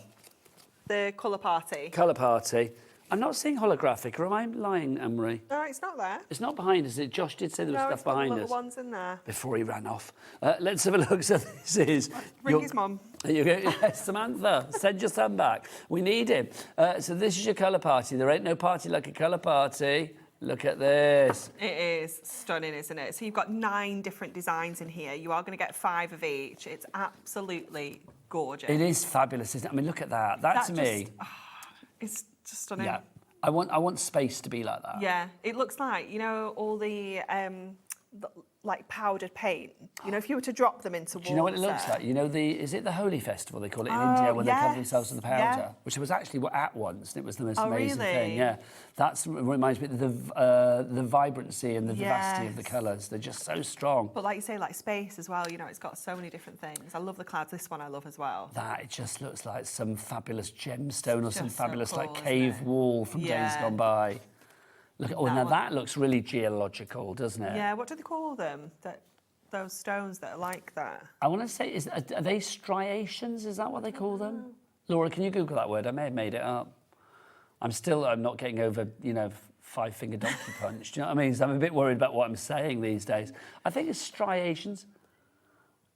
The Colour Party. Colour Party. I'm not seeing holographic, or am I lying, Anne-Marie? No, it's not there. It's not behind us. Josh did say there was stuff behind little us. ones in there. Before he ran off. Let's have a look. So this is... Ring his mum. There you go. Yes, Samantha, send your son back. We need him. So this is your colour party. There ain't no party like a colour party. Look at this. It is stunning, isn't it? So you've got 9 different designs in here. You are going to get 5 of each. It's absolutely gorgeous. It is fabulous, isn't it? I mean, look at that. That to me... It's just stunning. Yeah. I want space to be like that. Yeah. It looks like, you know, all the like powdered paint. You know, if you were to drop them into water. Do you know what it looks like? You know, is it the Holy Festival they call it in India, where they cover themselves in the powder? Which I was actually at once, and it was the most amazing thing. Yeah, that reminds me of the vibrancy and the vivacity of the colours. They're just so strong. But like you say, like space as well. You know, it's got so many different things. I love the clouds. This one I love as well. That, it just looks like some fabulous gemstone or some fabulous like cave wall from days gone by. Look, now that looks really geological, doesn't it? Yeah, what do they call them? Those stones that are like that? I want to say, are they striations? Is that what they call them? Laura, can you Google that word? I may have made it up. I'm not getting over, you know, 5-finger donkey punch. Do you know what I mean? So I'm a bit worried about what I'm saying these days. I think it's striations.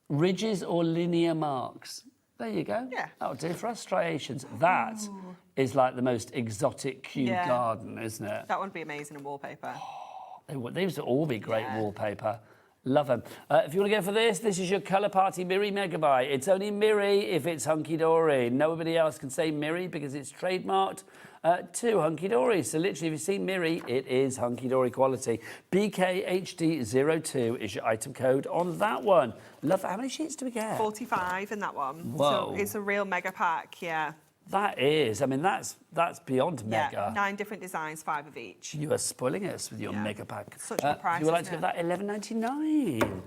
Ridges or linear marks. There you go. Yeah. That'll do for us, striations. That is like the most exotic cube garden, isn't it? That would be amazing in wallpaper. These would all be great wallpaper. Love them. If you want to go for this is your Colour Party Miri Mega Buy. It's only Miri if it's Hunkydory. Nobody else can say Miri because it's trademarked to Hunkydory. So literally, if you see Miri, it is Hunkydory quality. BKHD02 is your item code on that one. Love that. How many sheets do we get? 45 in that one. Whoa. So it's a real mega pack, yeah. That is. I mean, that's beyond mega. Yeah, 9 different designs, 5 of each. You are spoiling us with your mega pack. Such a good price, you would like to isn't give that $11.99.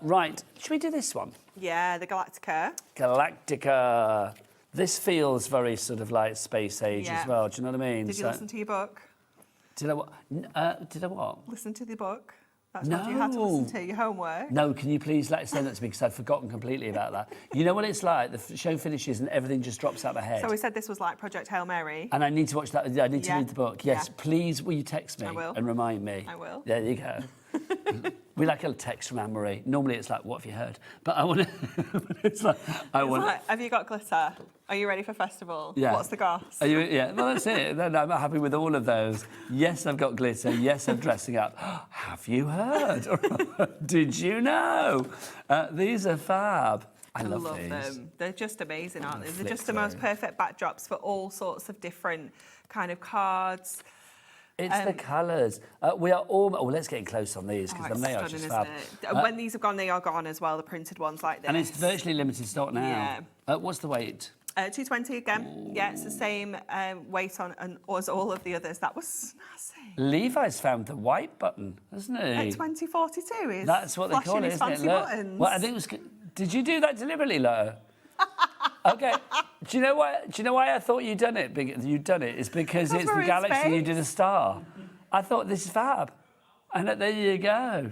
Right. Should we do this one? Yeah, the Galactica. Galactica. This feels very sort of like space age as well. Do you know what I mean? Did you listen to your book? Did I what? Did I what? Listen to the book. That's what you had to listen to, your homework. No, can you please send that to me because I've forgotten completely about that. You know what it's like? The show finishes and everything just drops out of my head. So we said this was like Project Hail Mary. And I need to watch that. I need to read the book. Yes, please, will you text me I will. and remind me? I will. There you go. We like a text from Anne-Marie. Normally it's like, what have you heard? But I want to... it's like, have you got glitter? Are you ready for festival? Yeah. What's the goss? Are you, yeah, well, that's it. Then I'm happy with all of those. Yes, I've got glitter. Yes, I'm dressing up. Have you heard? Did you know? These are fab. I love these. Them. They're just amazing, aren't they? They're just the most perfect backdrops for all sorts of different kind of cards. It's the colours. We are all... Oh, let's get close on these because they are just fab. When these have gone, they are gone as well, the printed ones like this. And it's virtually limited stock now. Yeah. What's the weight? 220 again. Ooh. Yeah, it's the same weight on as all of the others. That was snazzy. Levi's found the white button, hasn't he? At 2042 is That's what they call it, isn't it? Look. Well, I think it was... Did you do that deliberately, Lola? Okay. Do you know why I thought you'd done it? You'd done it. It's because it's the galaxy and you did a star. I thought this is fab. And there you go.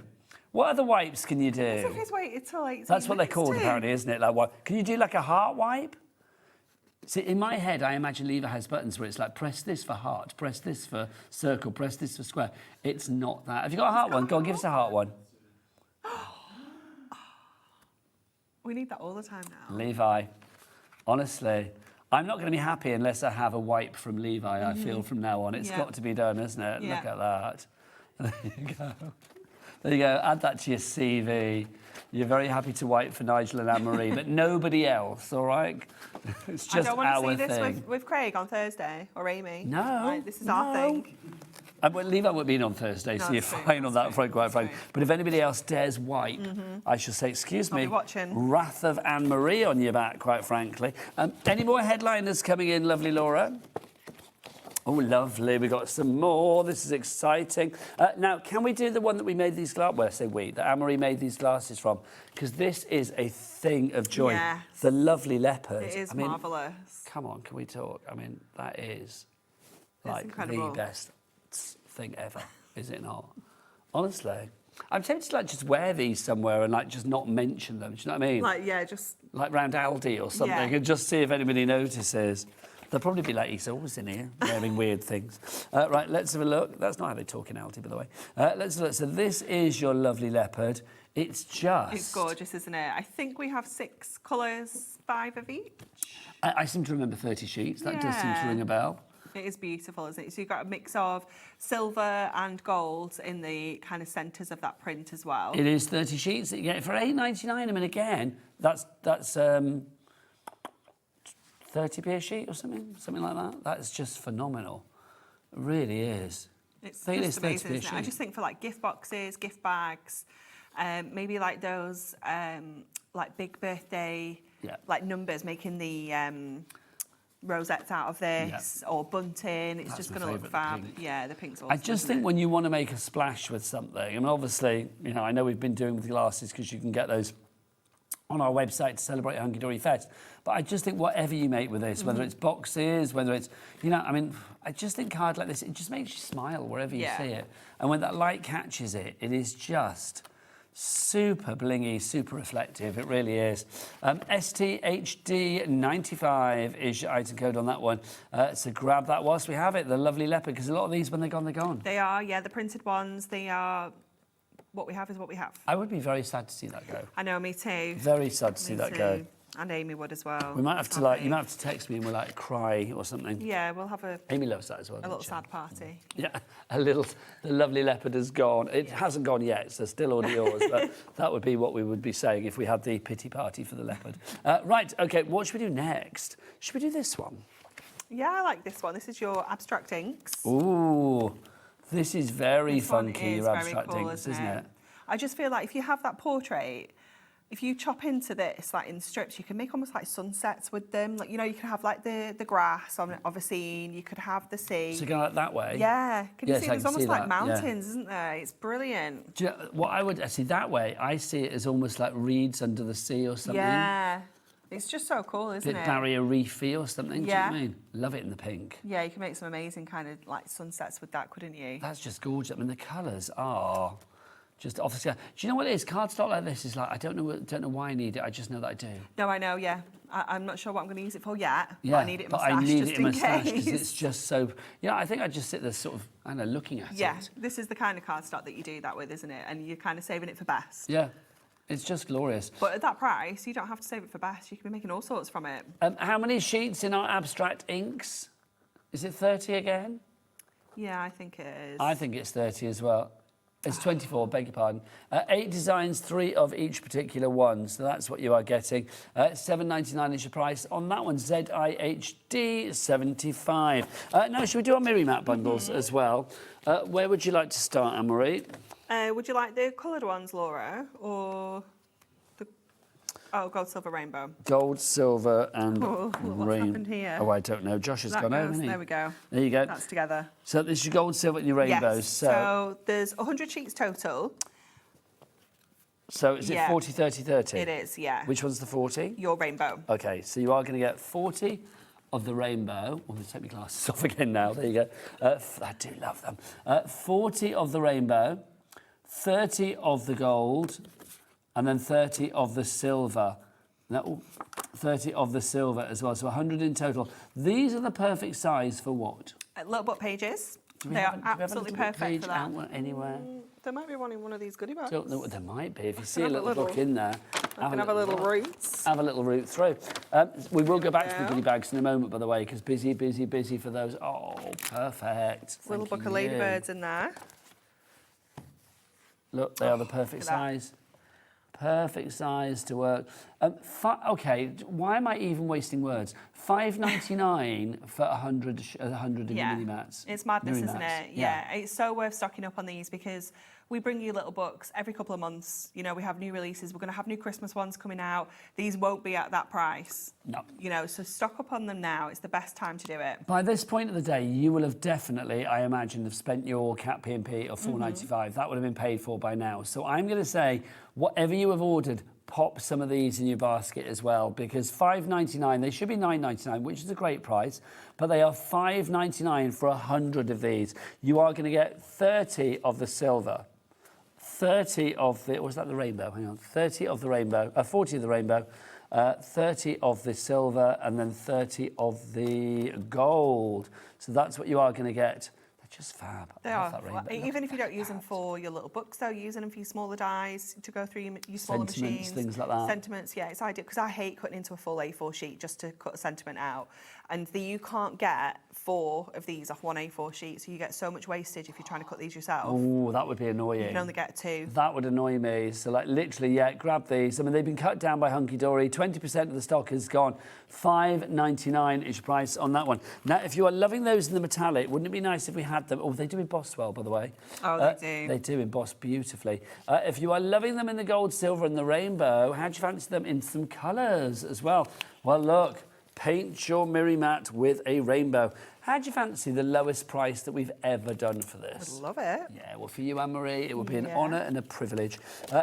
What other wipes can you do? As if it's waited till 18 That's what they're called, apparently, isn't it? Like what? Can you do like a heart wipe? See, in my head, I imagine Levi has buttons where it's like, press this for heart, press this for circle, press this for square. It's not that. Have you got a heart one? Go on, give us a heart one. We need that all the time now. Levi, honestly, I'm not going to be happy unless I have a wipe from Levi, I feel, from now on. It's got to be done, isn't it? Yeah. Look at that. There you go. There you go. Add that to your CV. You're very happy to wipe for Nigel and Anne-Marie, but nobody else, all right? It's just our thing. I don't want to see this with Craig on Thursday or Amy. No. Like, this is our thing. Well, Levi won't be in on Thursday, so you're fine on that front, quite frankly. But if anybody else dares wipe, I shall say, excuse me, I'll be watching. Wrath of Anne-Marie on your back, quite frankly. Any more headliners coming in, lovely Laura? Oh, lovely. We got some more. This is exciting. Now, can we do the one that we made these glasses? Well, I say we, that Anne-Marie made these glasses from, because this is a thing of joy. Yes. The lovely leopard. It is marvellous. Come on, can we talk? I mean, that is It's incredible. the best thing ever, is it not? Honestly. I'm tempted to just wear these somewhere and just not mention them. Do you know what I mean? Just... Like round Aldi or something and just see if anybody notices. They'll probably be like, he's always in here wearing weird things. Right, let's have a look. That's not how they talk in Aldi, by the way. Let's look. So this is your lovely leopard. It's just... It's gorgeous, isn't it? I think we have 6 colours, 5 of each. I seem to remember 30 sheets. That does seem to ring a bell. It is beautiful, isn't it? So you've got a mix of silver and gold in the kind of centres of that print as well. It is 30 sheets that you get for £8.99. I mean, again, that's 30p a sheet or something like that. That is just phenomenal. It really is. It's just amazing, isn't it? I just think for like gift boxes, gift bags, maybe like those like big birthday like numbers, making the rosettes out of this or bunting. It's just going to look fab. Yeah, the pink's awesome. I just think when you want to make a splash with something, I mean, obviously, I know we've been doing with the glasses because you can get those on our website to celebrate Hunkydory Fest. But I just think whatever you make with this, whether it's boxes, whether it's, I mean, I just think cards like this, it just makes you smile wherever you see it. And when that light catches it, it is just super blingy, super reflective. It really is. STHD95 is your item code on that one. So grab that whilst we have it. The lovely leopard, because a lot of these, when they're gone, they're gone. They are, the printed ones. They are... What we have is what we have. I would be very sad to see that go. I know, me too. Very sad to see that go. And Amy would as well. We might have to you might have to text me and we'll cry or something. Yeah, we'll have a... Amy loves that as well. A little sad party. Yeah, the lovely leopard has gone. It hasn't gone yet, so still all yours, but that would be what we would be saying if we had the pity party for the leopard. Right, okay, what should we do next? Should we do this one? Yeah, I like this one. This is your abstract inks. Ooh, this is very funky, your abstract cool, inks, isn't it? I just feel like if you have that portrait, if you chop into this like in strips, you can make almost like sunsets with them. Like, you can have like the grass of a scene. You could have the sea. So going like that way? Yeah. Can you see? There's almost like mountains, yeah. Isn't there? It's brilliant. Do you know, what I would see that way, I see it as almost like reeds under the sea or something. Yeah. It's just so cool, isn't it? Barrier reefy or something, yeah. Do you know what I mean? Love it in the pink. Yeah, you can make some amazing kind of like sunsets with that, couldn't you? That's just gorgeous. I mean, the colours are Just off the scale. Do you know what it is? Cardstock like this is like, I don't know why I need it. I just know that I do. No, I know, yeah. I'm not sure what I'm going to use it for yet, Yeah, but I need it in my stash just in stash case. because it's just so. Yeah, I think I just sit there sort of, I don't know, looking at it. Yeah, this is the kind of cardstock that you do that with, isn't it? And you're kind of saving it for best. Yeah, it's just glorious. But at that price, you don't have to save it for best. You can be making all sorts from it. How many sheets in our abstract inks? Is it 30 again? Yeah, I think it is. I think it's 30 as well. It's 24, beg your pardon. 8 designs, 3 of each particular one. So that's what you are getting. $7.99 is your price. On that one, ZIHD 75. Now, should we do our Miri Mat bundles as well? Where would you like to start, Anne-Marie? Would you like the coloured ones, Laura, or the gold, silver, rainbow? Gold, silver, and what's happened here? Oh, I don't know. Josh has That gone goes, home, hasn't he? there we go. There you go. That's together. So this is your gold, silver, and your rainbows. Yes. So there's 100 sheets total. So is it 40, 30, 30? It is, yeah. Which one's the 40? Your rainbow. Okay, so you are going to get 40 of the rainbow. I'm going to take my glasses off again now. There you go. I do love them. 40 of the rainbow, 30 of the gold, and then 30 of the silver. Now, 30 of the silver as well, so 100 in total. These are the perfect size for what? Little book pages. They have are absolutely perfect for that. Anywhere? There might be one in one of these goodie bags. Don't know what there might be. If you see a have a little book in there, have a little roots. Have a little root through. We will go back to the goodie bags in a moment, by the way, because busy for those. Oh, perfect. Little book Thank of you. ladybirds in there. Look, they are the perfect size. Perfect size to work. Okay, why am I even wasting words? $5.99 for 100 of your mini mats. It's madness, Mini isn't mats. it? Yeah, it's so worth stocking up on these because we bring you little books every couple of months. You know, we have new releases. We're going to have new Christmas ones coming out. These won't be at that price. No. You know, so stock up on them now. It's the best time to do it. By this point of the day, you will have definitely, I imagine, have spent your Cat P&P of $4.95. That would have been paid for by now. So I'm going to say, whatever you have ordered, pop some of these in your basket as well, because $5.99, they should be $9.99, which is a great price, but they are $5.99 for 100 of these. You are going to get 30 of the silver, 30 of the, or was that the rainbow? Hang on, 30 of the rainbow, 40 of the rainbow, 30 of the silver, and then 30 of the gold. So that's what you are going to get. Just fab. They are. Even if you don't use them for your little books, though, using them for your smaller dies to go through your smaller machines. Things like that. Sentiments, yeah, it's ideal because I hate cutting into a full A4 sheet just to cut a sentiment out. And you can't get 4 of these off one A4 sheet, so you get so much wastage if you're trying to cut these yourself. Oh, that would be annoying. You can only get 2. That would annoy me. So, like, literally, yeah, grab these. I mean, they've been cut down by Hunkydory. 20% of the stock has gone. $5.99 is your price on that one. Now, if you are loving those in the metallic, wouldn't it be nice if we had them? Oh, they do emboss well, by the way. Oh, they do. They do emboss beautifully. If you are loving them in the gold, silver, and the rainbow, how do you fancy them in some colours as well? Well, look. Paint your Miri Mat with a rainbow. How do you fancy the lowest price that we've ever done for this? I love it. Yeah, well, for you, Anne-Marie, it would be an honour and a privilege.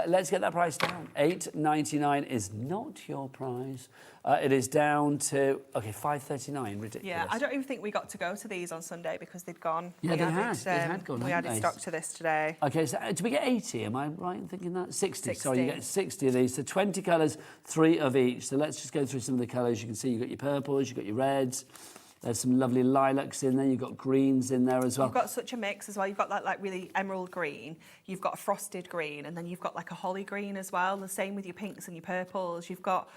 Let's get that price down. $8.99 is not your prize. It is down to, okay, $5.39, ridiculous. Yeah, I don't even think we got to go to these on Sunday because they'd gone. Yeah, they had gone, We added stock to this today. Okay, so did we get 80? Am I right in thinking that? 60. Sorry, you get 60 of these. So 20 colours, 3 of each. So let's just go through some of the colours. You can see you've got your purples, you've got your reds. There's some lovely lilacs in there. You've got greens in there as well. You've got such a mix as well. You've got that like really emerald green. You've got a frosted green, and then you've got like a holly green as well. The same with your pinks and your purples. You've got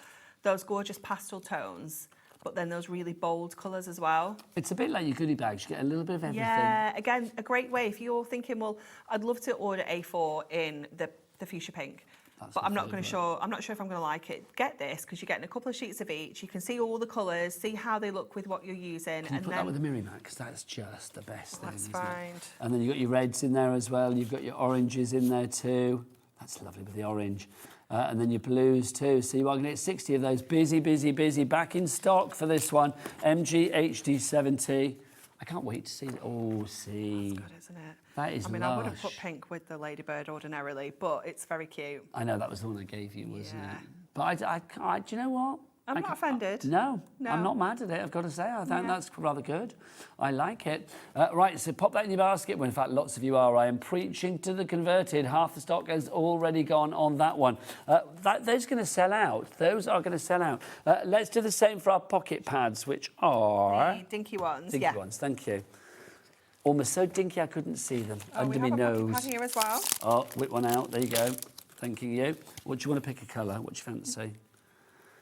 those gorgeous pastel tones, but then those really bold colours as well. It's a bit like your goodie bags. You get a little bit of everything. Yeah, again, a great way if you're thinking, well, I'd love to order A4 in the fuchsia pink. But I'm not sure if I'm going to like it. Get this, because you're getting a couple of sheets of each. You can see all the colours, see how they look with what you're using. Can you put that with the Miri Mat? Because that's just the best thing, That's isn't fine. it? And then you've got your reds in there as well. You've got your oranges in there too. That's lovely with the orange. And then your blues too. So you are going to get 60 of those. Busy, busy, busy. Back in stock for this one. MGHD70. I can't wait to see it. Oh, see. That's good, isn't it? That is lush. I wouldn't put pink with the ladybird ordinarily, but it's very cute. I know, that was the one I gave you, wasn't it? But I do you know what? I'm not offended. No, I'm not mad at it, I've got to say. I think that's rather good. I like it. Right, so pop that in your basket. Well, in fact, lots of you are. I am preaching to the converted. Half the stock has already gone on that one. Those are going to sell out. Those are going to sell out. Let's do the same for our pocket pads, which are... The dinky ones, Dinky ones, thank you. Almost so dinky I couldn't see them under my nose. We have a pocket pad here as well. Oh, whip one out. There you go. Thanking you. What do you want to pick a colour? What do you fancy?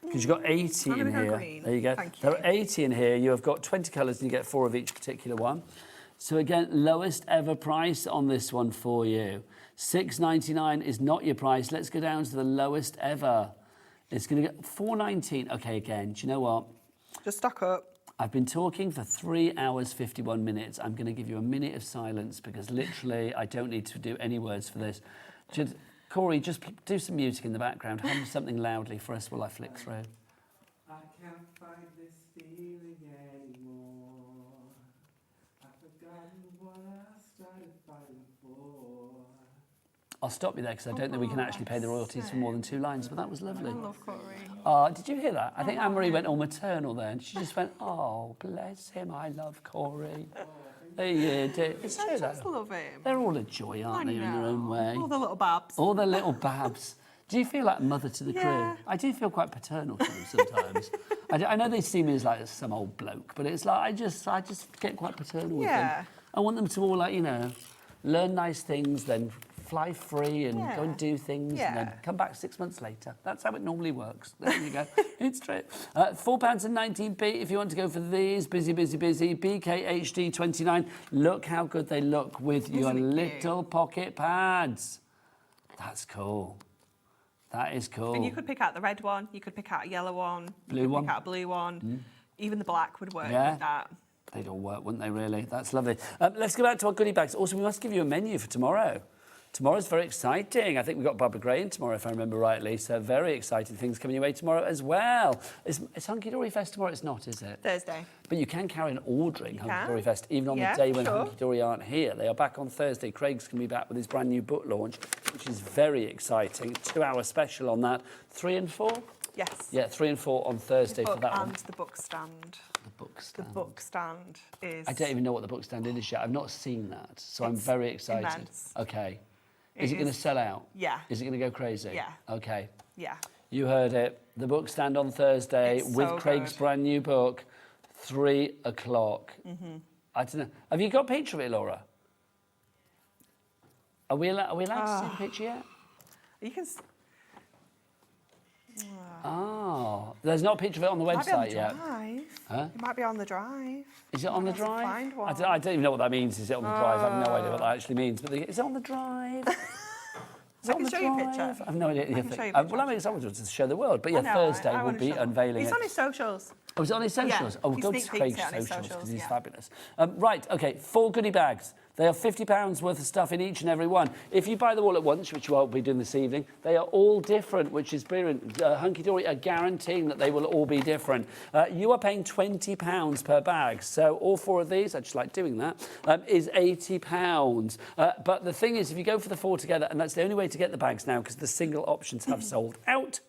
Because you've got 80 in here. Green. There you go. Thank you. There are 80 in here. You have got 20 colours and you get 4 of each particular one. So again, lowest ever price on this one for you. $6.99 is not your price. Let's go down to the lowest ever. It's going to get $4.19. Okay, again, do you know what? Just stock up. I've been talking for 3 hours, 51 minutes. I'm going to give you a minute of silence because literally I don't need to do any words for this. Corey, just do some music in the background. Hum something loudly for us while I flick through. I can't find this feeling anymore. I've forgotten what I started fighting for. I'll stop you there because I don't think we can actually pay the royalties for more than 2 lines, but that was lovely. I love Corey. Did you hear that? I think Anne-Marie went all maternal there and she just went, oh, bless him, I love Corey. It's true, I just love him. They're all a joy, aren't they, in their own way? All the little babs. All the little babs. Do you feel like mother to the crew? I do feel quite paternal to them sometimes. I know they see me as like some old bloke, but it's like I just get quite paternal with them. I want them to all, like, you know, learn nice things, then fly free and go and do things and then come back 6 months later. That's how it normally works. There you go. It's true. £4.19 if you want to go for these. Busy, busy, busy. BKHD 29. Look how good they look with your little pocket pads. That's cool. That is cool. And you could pick out the red one. You could pick out a yellow one. Blue one. Pick out a blue one. Even the black would work with that. They'd all work, wouldn't they, really? That's lovely. Let's go back to our goodie bags. Also, we must give you a menu for tomorrow. Tomorrow's very exciting. I think we've got Barbara Gray in tomorrow, if I remember rightly. So very exciting things coming your way tomorrow as well. It's Hunkydory Fest tomorrow? It's not, is it? Thursday. But you can carry on ordering Hunkydory Fest even on the day when Hunkydory aren't here. They are back on Thursday. Craig's going to be back with his brand new book launch, which is very exciting. 2-hour special on that. 3 and 4? Yes. Yeah, 3 and 4 on Thursday for that one. And the book stand. The book stand. The book stand is... I don't even know what the book stand is yet. I've not seen that, so I'm very excited. Immense. Okay. Is it going to sell out? Yeah. Is it going to go crazy? Yeah. Okay. Yeah. You heard it. The book stand on Thursday with Craig's brand new book, 3 o'clock. I don't know. Have you got a picture of it, Laura? Are we allowed to see the picture yet? You can... Oh, there's not a picture of it on the website yet. Huh? It might be on the drive. Is it on the drive? Find one. I don't even know what that means. Is it on the drive? I have no idea what that actually means. But is it on the drive? I can show you a picture. I have no idea. I can show you a Well, I'm excited to show the world. But yeah, Thursday we'll be unveiling it. He's on his socials. Oh, is it on his socials? Yeah, Oh, he go to sneak Craig's peeks it on his socials because he's yeah. fabulous. Right, OK, 4 goodie bags. They are £50 worth of stuff in each and every one. If you buy them all at once, which you won't be doing this evening, they are all different, which is brilliant. Hunkydory are guaranteeing that they will all be different. You are paying £20 per bag. So all 4 of these, I just like doing that, is £80. But the thing is, if you go for the 4 together, and that's the only way to get the bags now because the single options have sold out,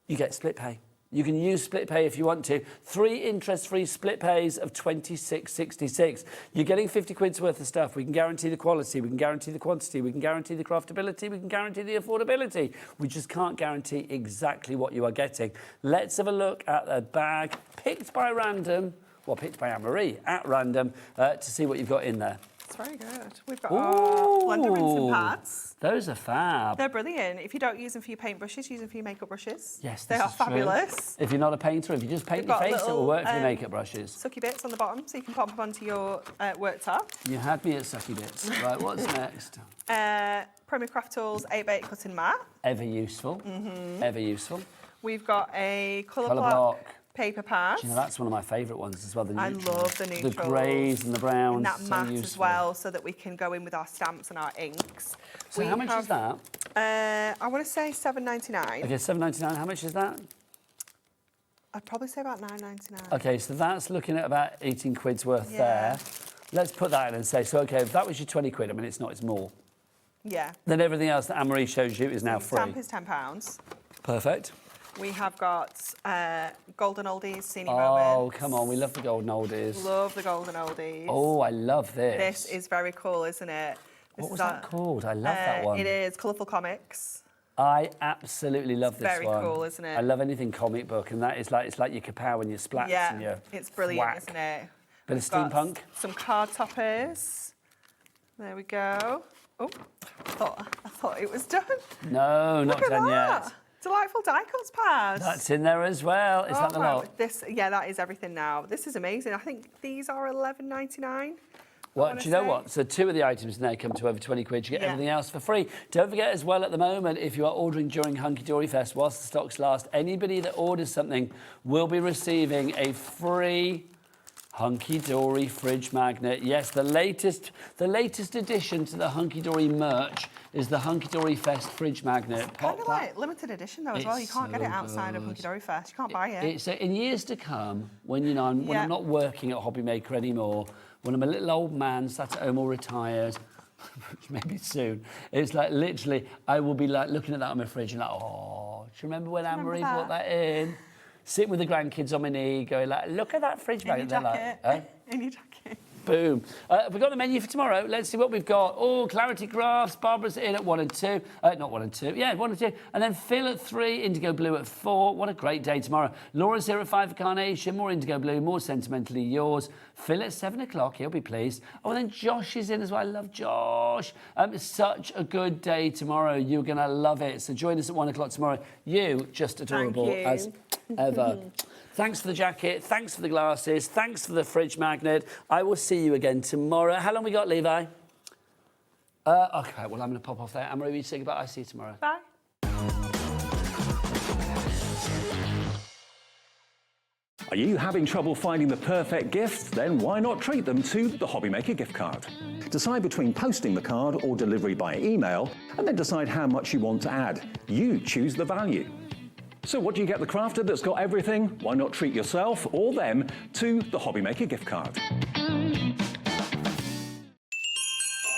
you get split pay. You can use split pay if you want to. 3 interest-free split pays of £26.66. You're getting 50 quid's worth of stuff. We can guarantee the quality. We can guarantee the quantity. We can guarantee the craftability. We can guarantee the affordability. We just can't guarantee exactly what you are getting. Let's have a look at a bag picked by random, well, picked by Anne-Marie at random, to see what you've got in there. It's very good. We've got our blender rinsing pads. Those are fab. They're brilliant. If you don't use them for your paintbrushes, use them for your makeup brushes. Yes, they are True. fabulous. If you're not a painter, if you just paint your face, it will work for your makeup brushes. Sucky bits on the bottom, so you can pop them onto your worktop. You had me at sucky bits. Right, what's next? Premier Craft Tools 8x8 cutting mat. Ever useful. Ever useful. We've got a colour block paper pad. You know, that's one of my favourite ones as well. The I love the neutrals. The greys and the browns. And that so matte useful. as well, so that we can go in with our stamps and our inks. So how much is that? I want to say $7.99. Okay, $7.99. How much is that? I'd probably say about $9.99. Okay, so that's looking at about 18 quid's worth there. Let's put that in and say, so okay, if that was your 20 quid, I mean, it's not, it's more. Yeah. Then everything else that Anne-Marie shows you is now free. Stamp is £10. Perfect. We have got Golden oldies, scenic Oh, moments. come on, we love the golden oldies. Love the golden oldies. Oh, I love this. This is very cool, isn't it? What was that called? I love that one. It is Colourful Comics. I absolutely love this Very one. cool, isn't it? I love anything comic book, and that is like, it's like your kapow and your splats Yeah, and your it's brilliant, whack. isn't it? Bit of We've got steampunk. Some card toppers. There we go. Oh, I thought it was done. No, not Look at done that. yet. Delightful die cuts pad. That's in there as well. Is that the wow. lot? Yeah, that is everything now. This is amazing. I think these are $11.99. Well, do you know what? So 2 of the items now come to over 20 quid. You get Yeah. everything else for free. Don't forget as well at the moment, if you are ordering during Hunkydory Fest, whilst the stocks last, anybody that orders something will be receiving a free Hunkydory fridge magnet. Yes, the latest addition to the Hunkydory merch is the Hunkydory Fest fridge magnet. Kind of like limited edition though as well. You can't get it outside of Hunkydory Fest. You can't buy it. It's in years to come, when I'm not working at HobbyMaker anymore, when I'm a little old man sat at home or retired, which maybe soon, it's like literally I will be like looking at that on my fridge and like, oh, do you remember when Anne-Marie brought that in? Sitting with the grandkids on my knee, going like, look at that fridge magnet. They're like, in your jacket. Boom. We've got the menu for tomorrow. Let's see what we've got. Oh, Clarity Crafts. Barbara's in at 1 and 2. Not 1 and 2. Yeah, 1 and 2. And then Phil at 3. Indigo Blue at 4. What a great day tomorrow. Laura's here at 5 for Carnation. More Indigo Blue. More Sentimentally Yours. Phil at 7 o'clock. He'll be pleased. Oh, and then Josh is in as well. I love Josh. Such a good day tomorrow. You're going to love it. So join us at 1 o'clock tomorrow. You, just adorable as ever. Thanks for the jacket, thanks for the glasses, thanks for the fridge magnet. I will see you again tomorrow. How long we got, Levi? Okay, well, I'm going to pop off there. Anne-Marie, will you say goodbye? I'll see you tomorrow. Bye. Are you having trouble finding the perfect gift? Then why not treat them to the HobbyMaker gift card? Decide between posting the card or delivery by email, and then decide how much you want to add. You choose the value. So what do you get the crafter that's got everything? Why not treat yourself or them to the HobbyMaker gift card?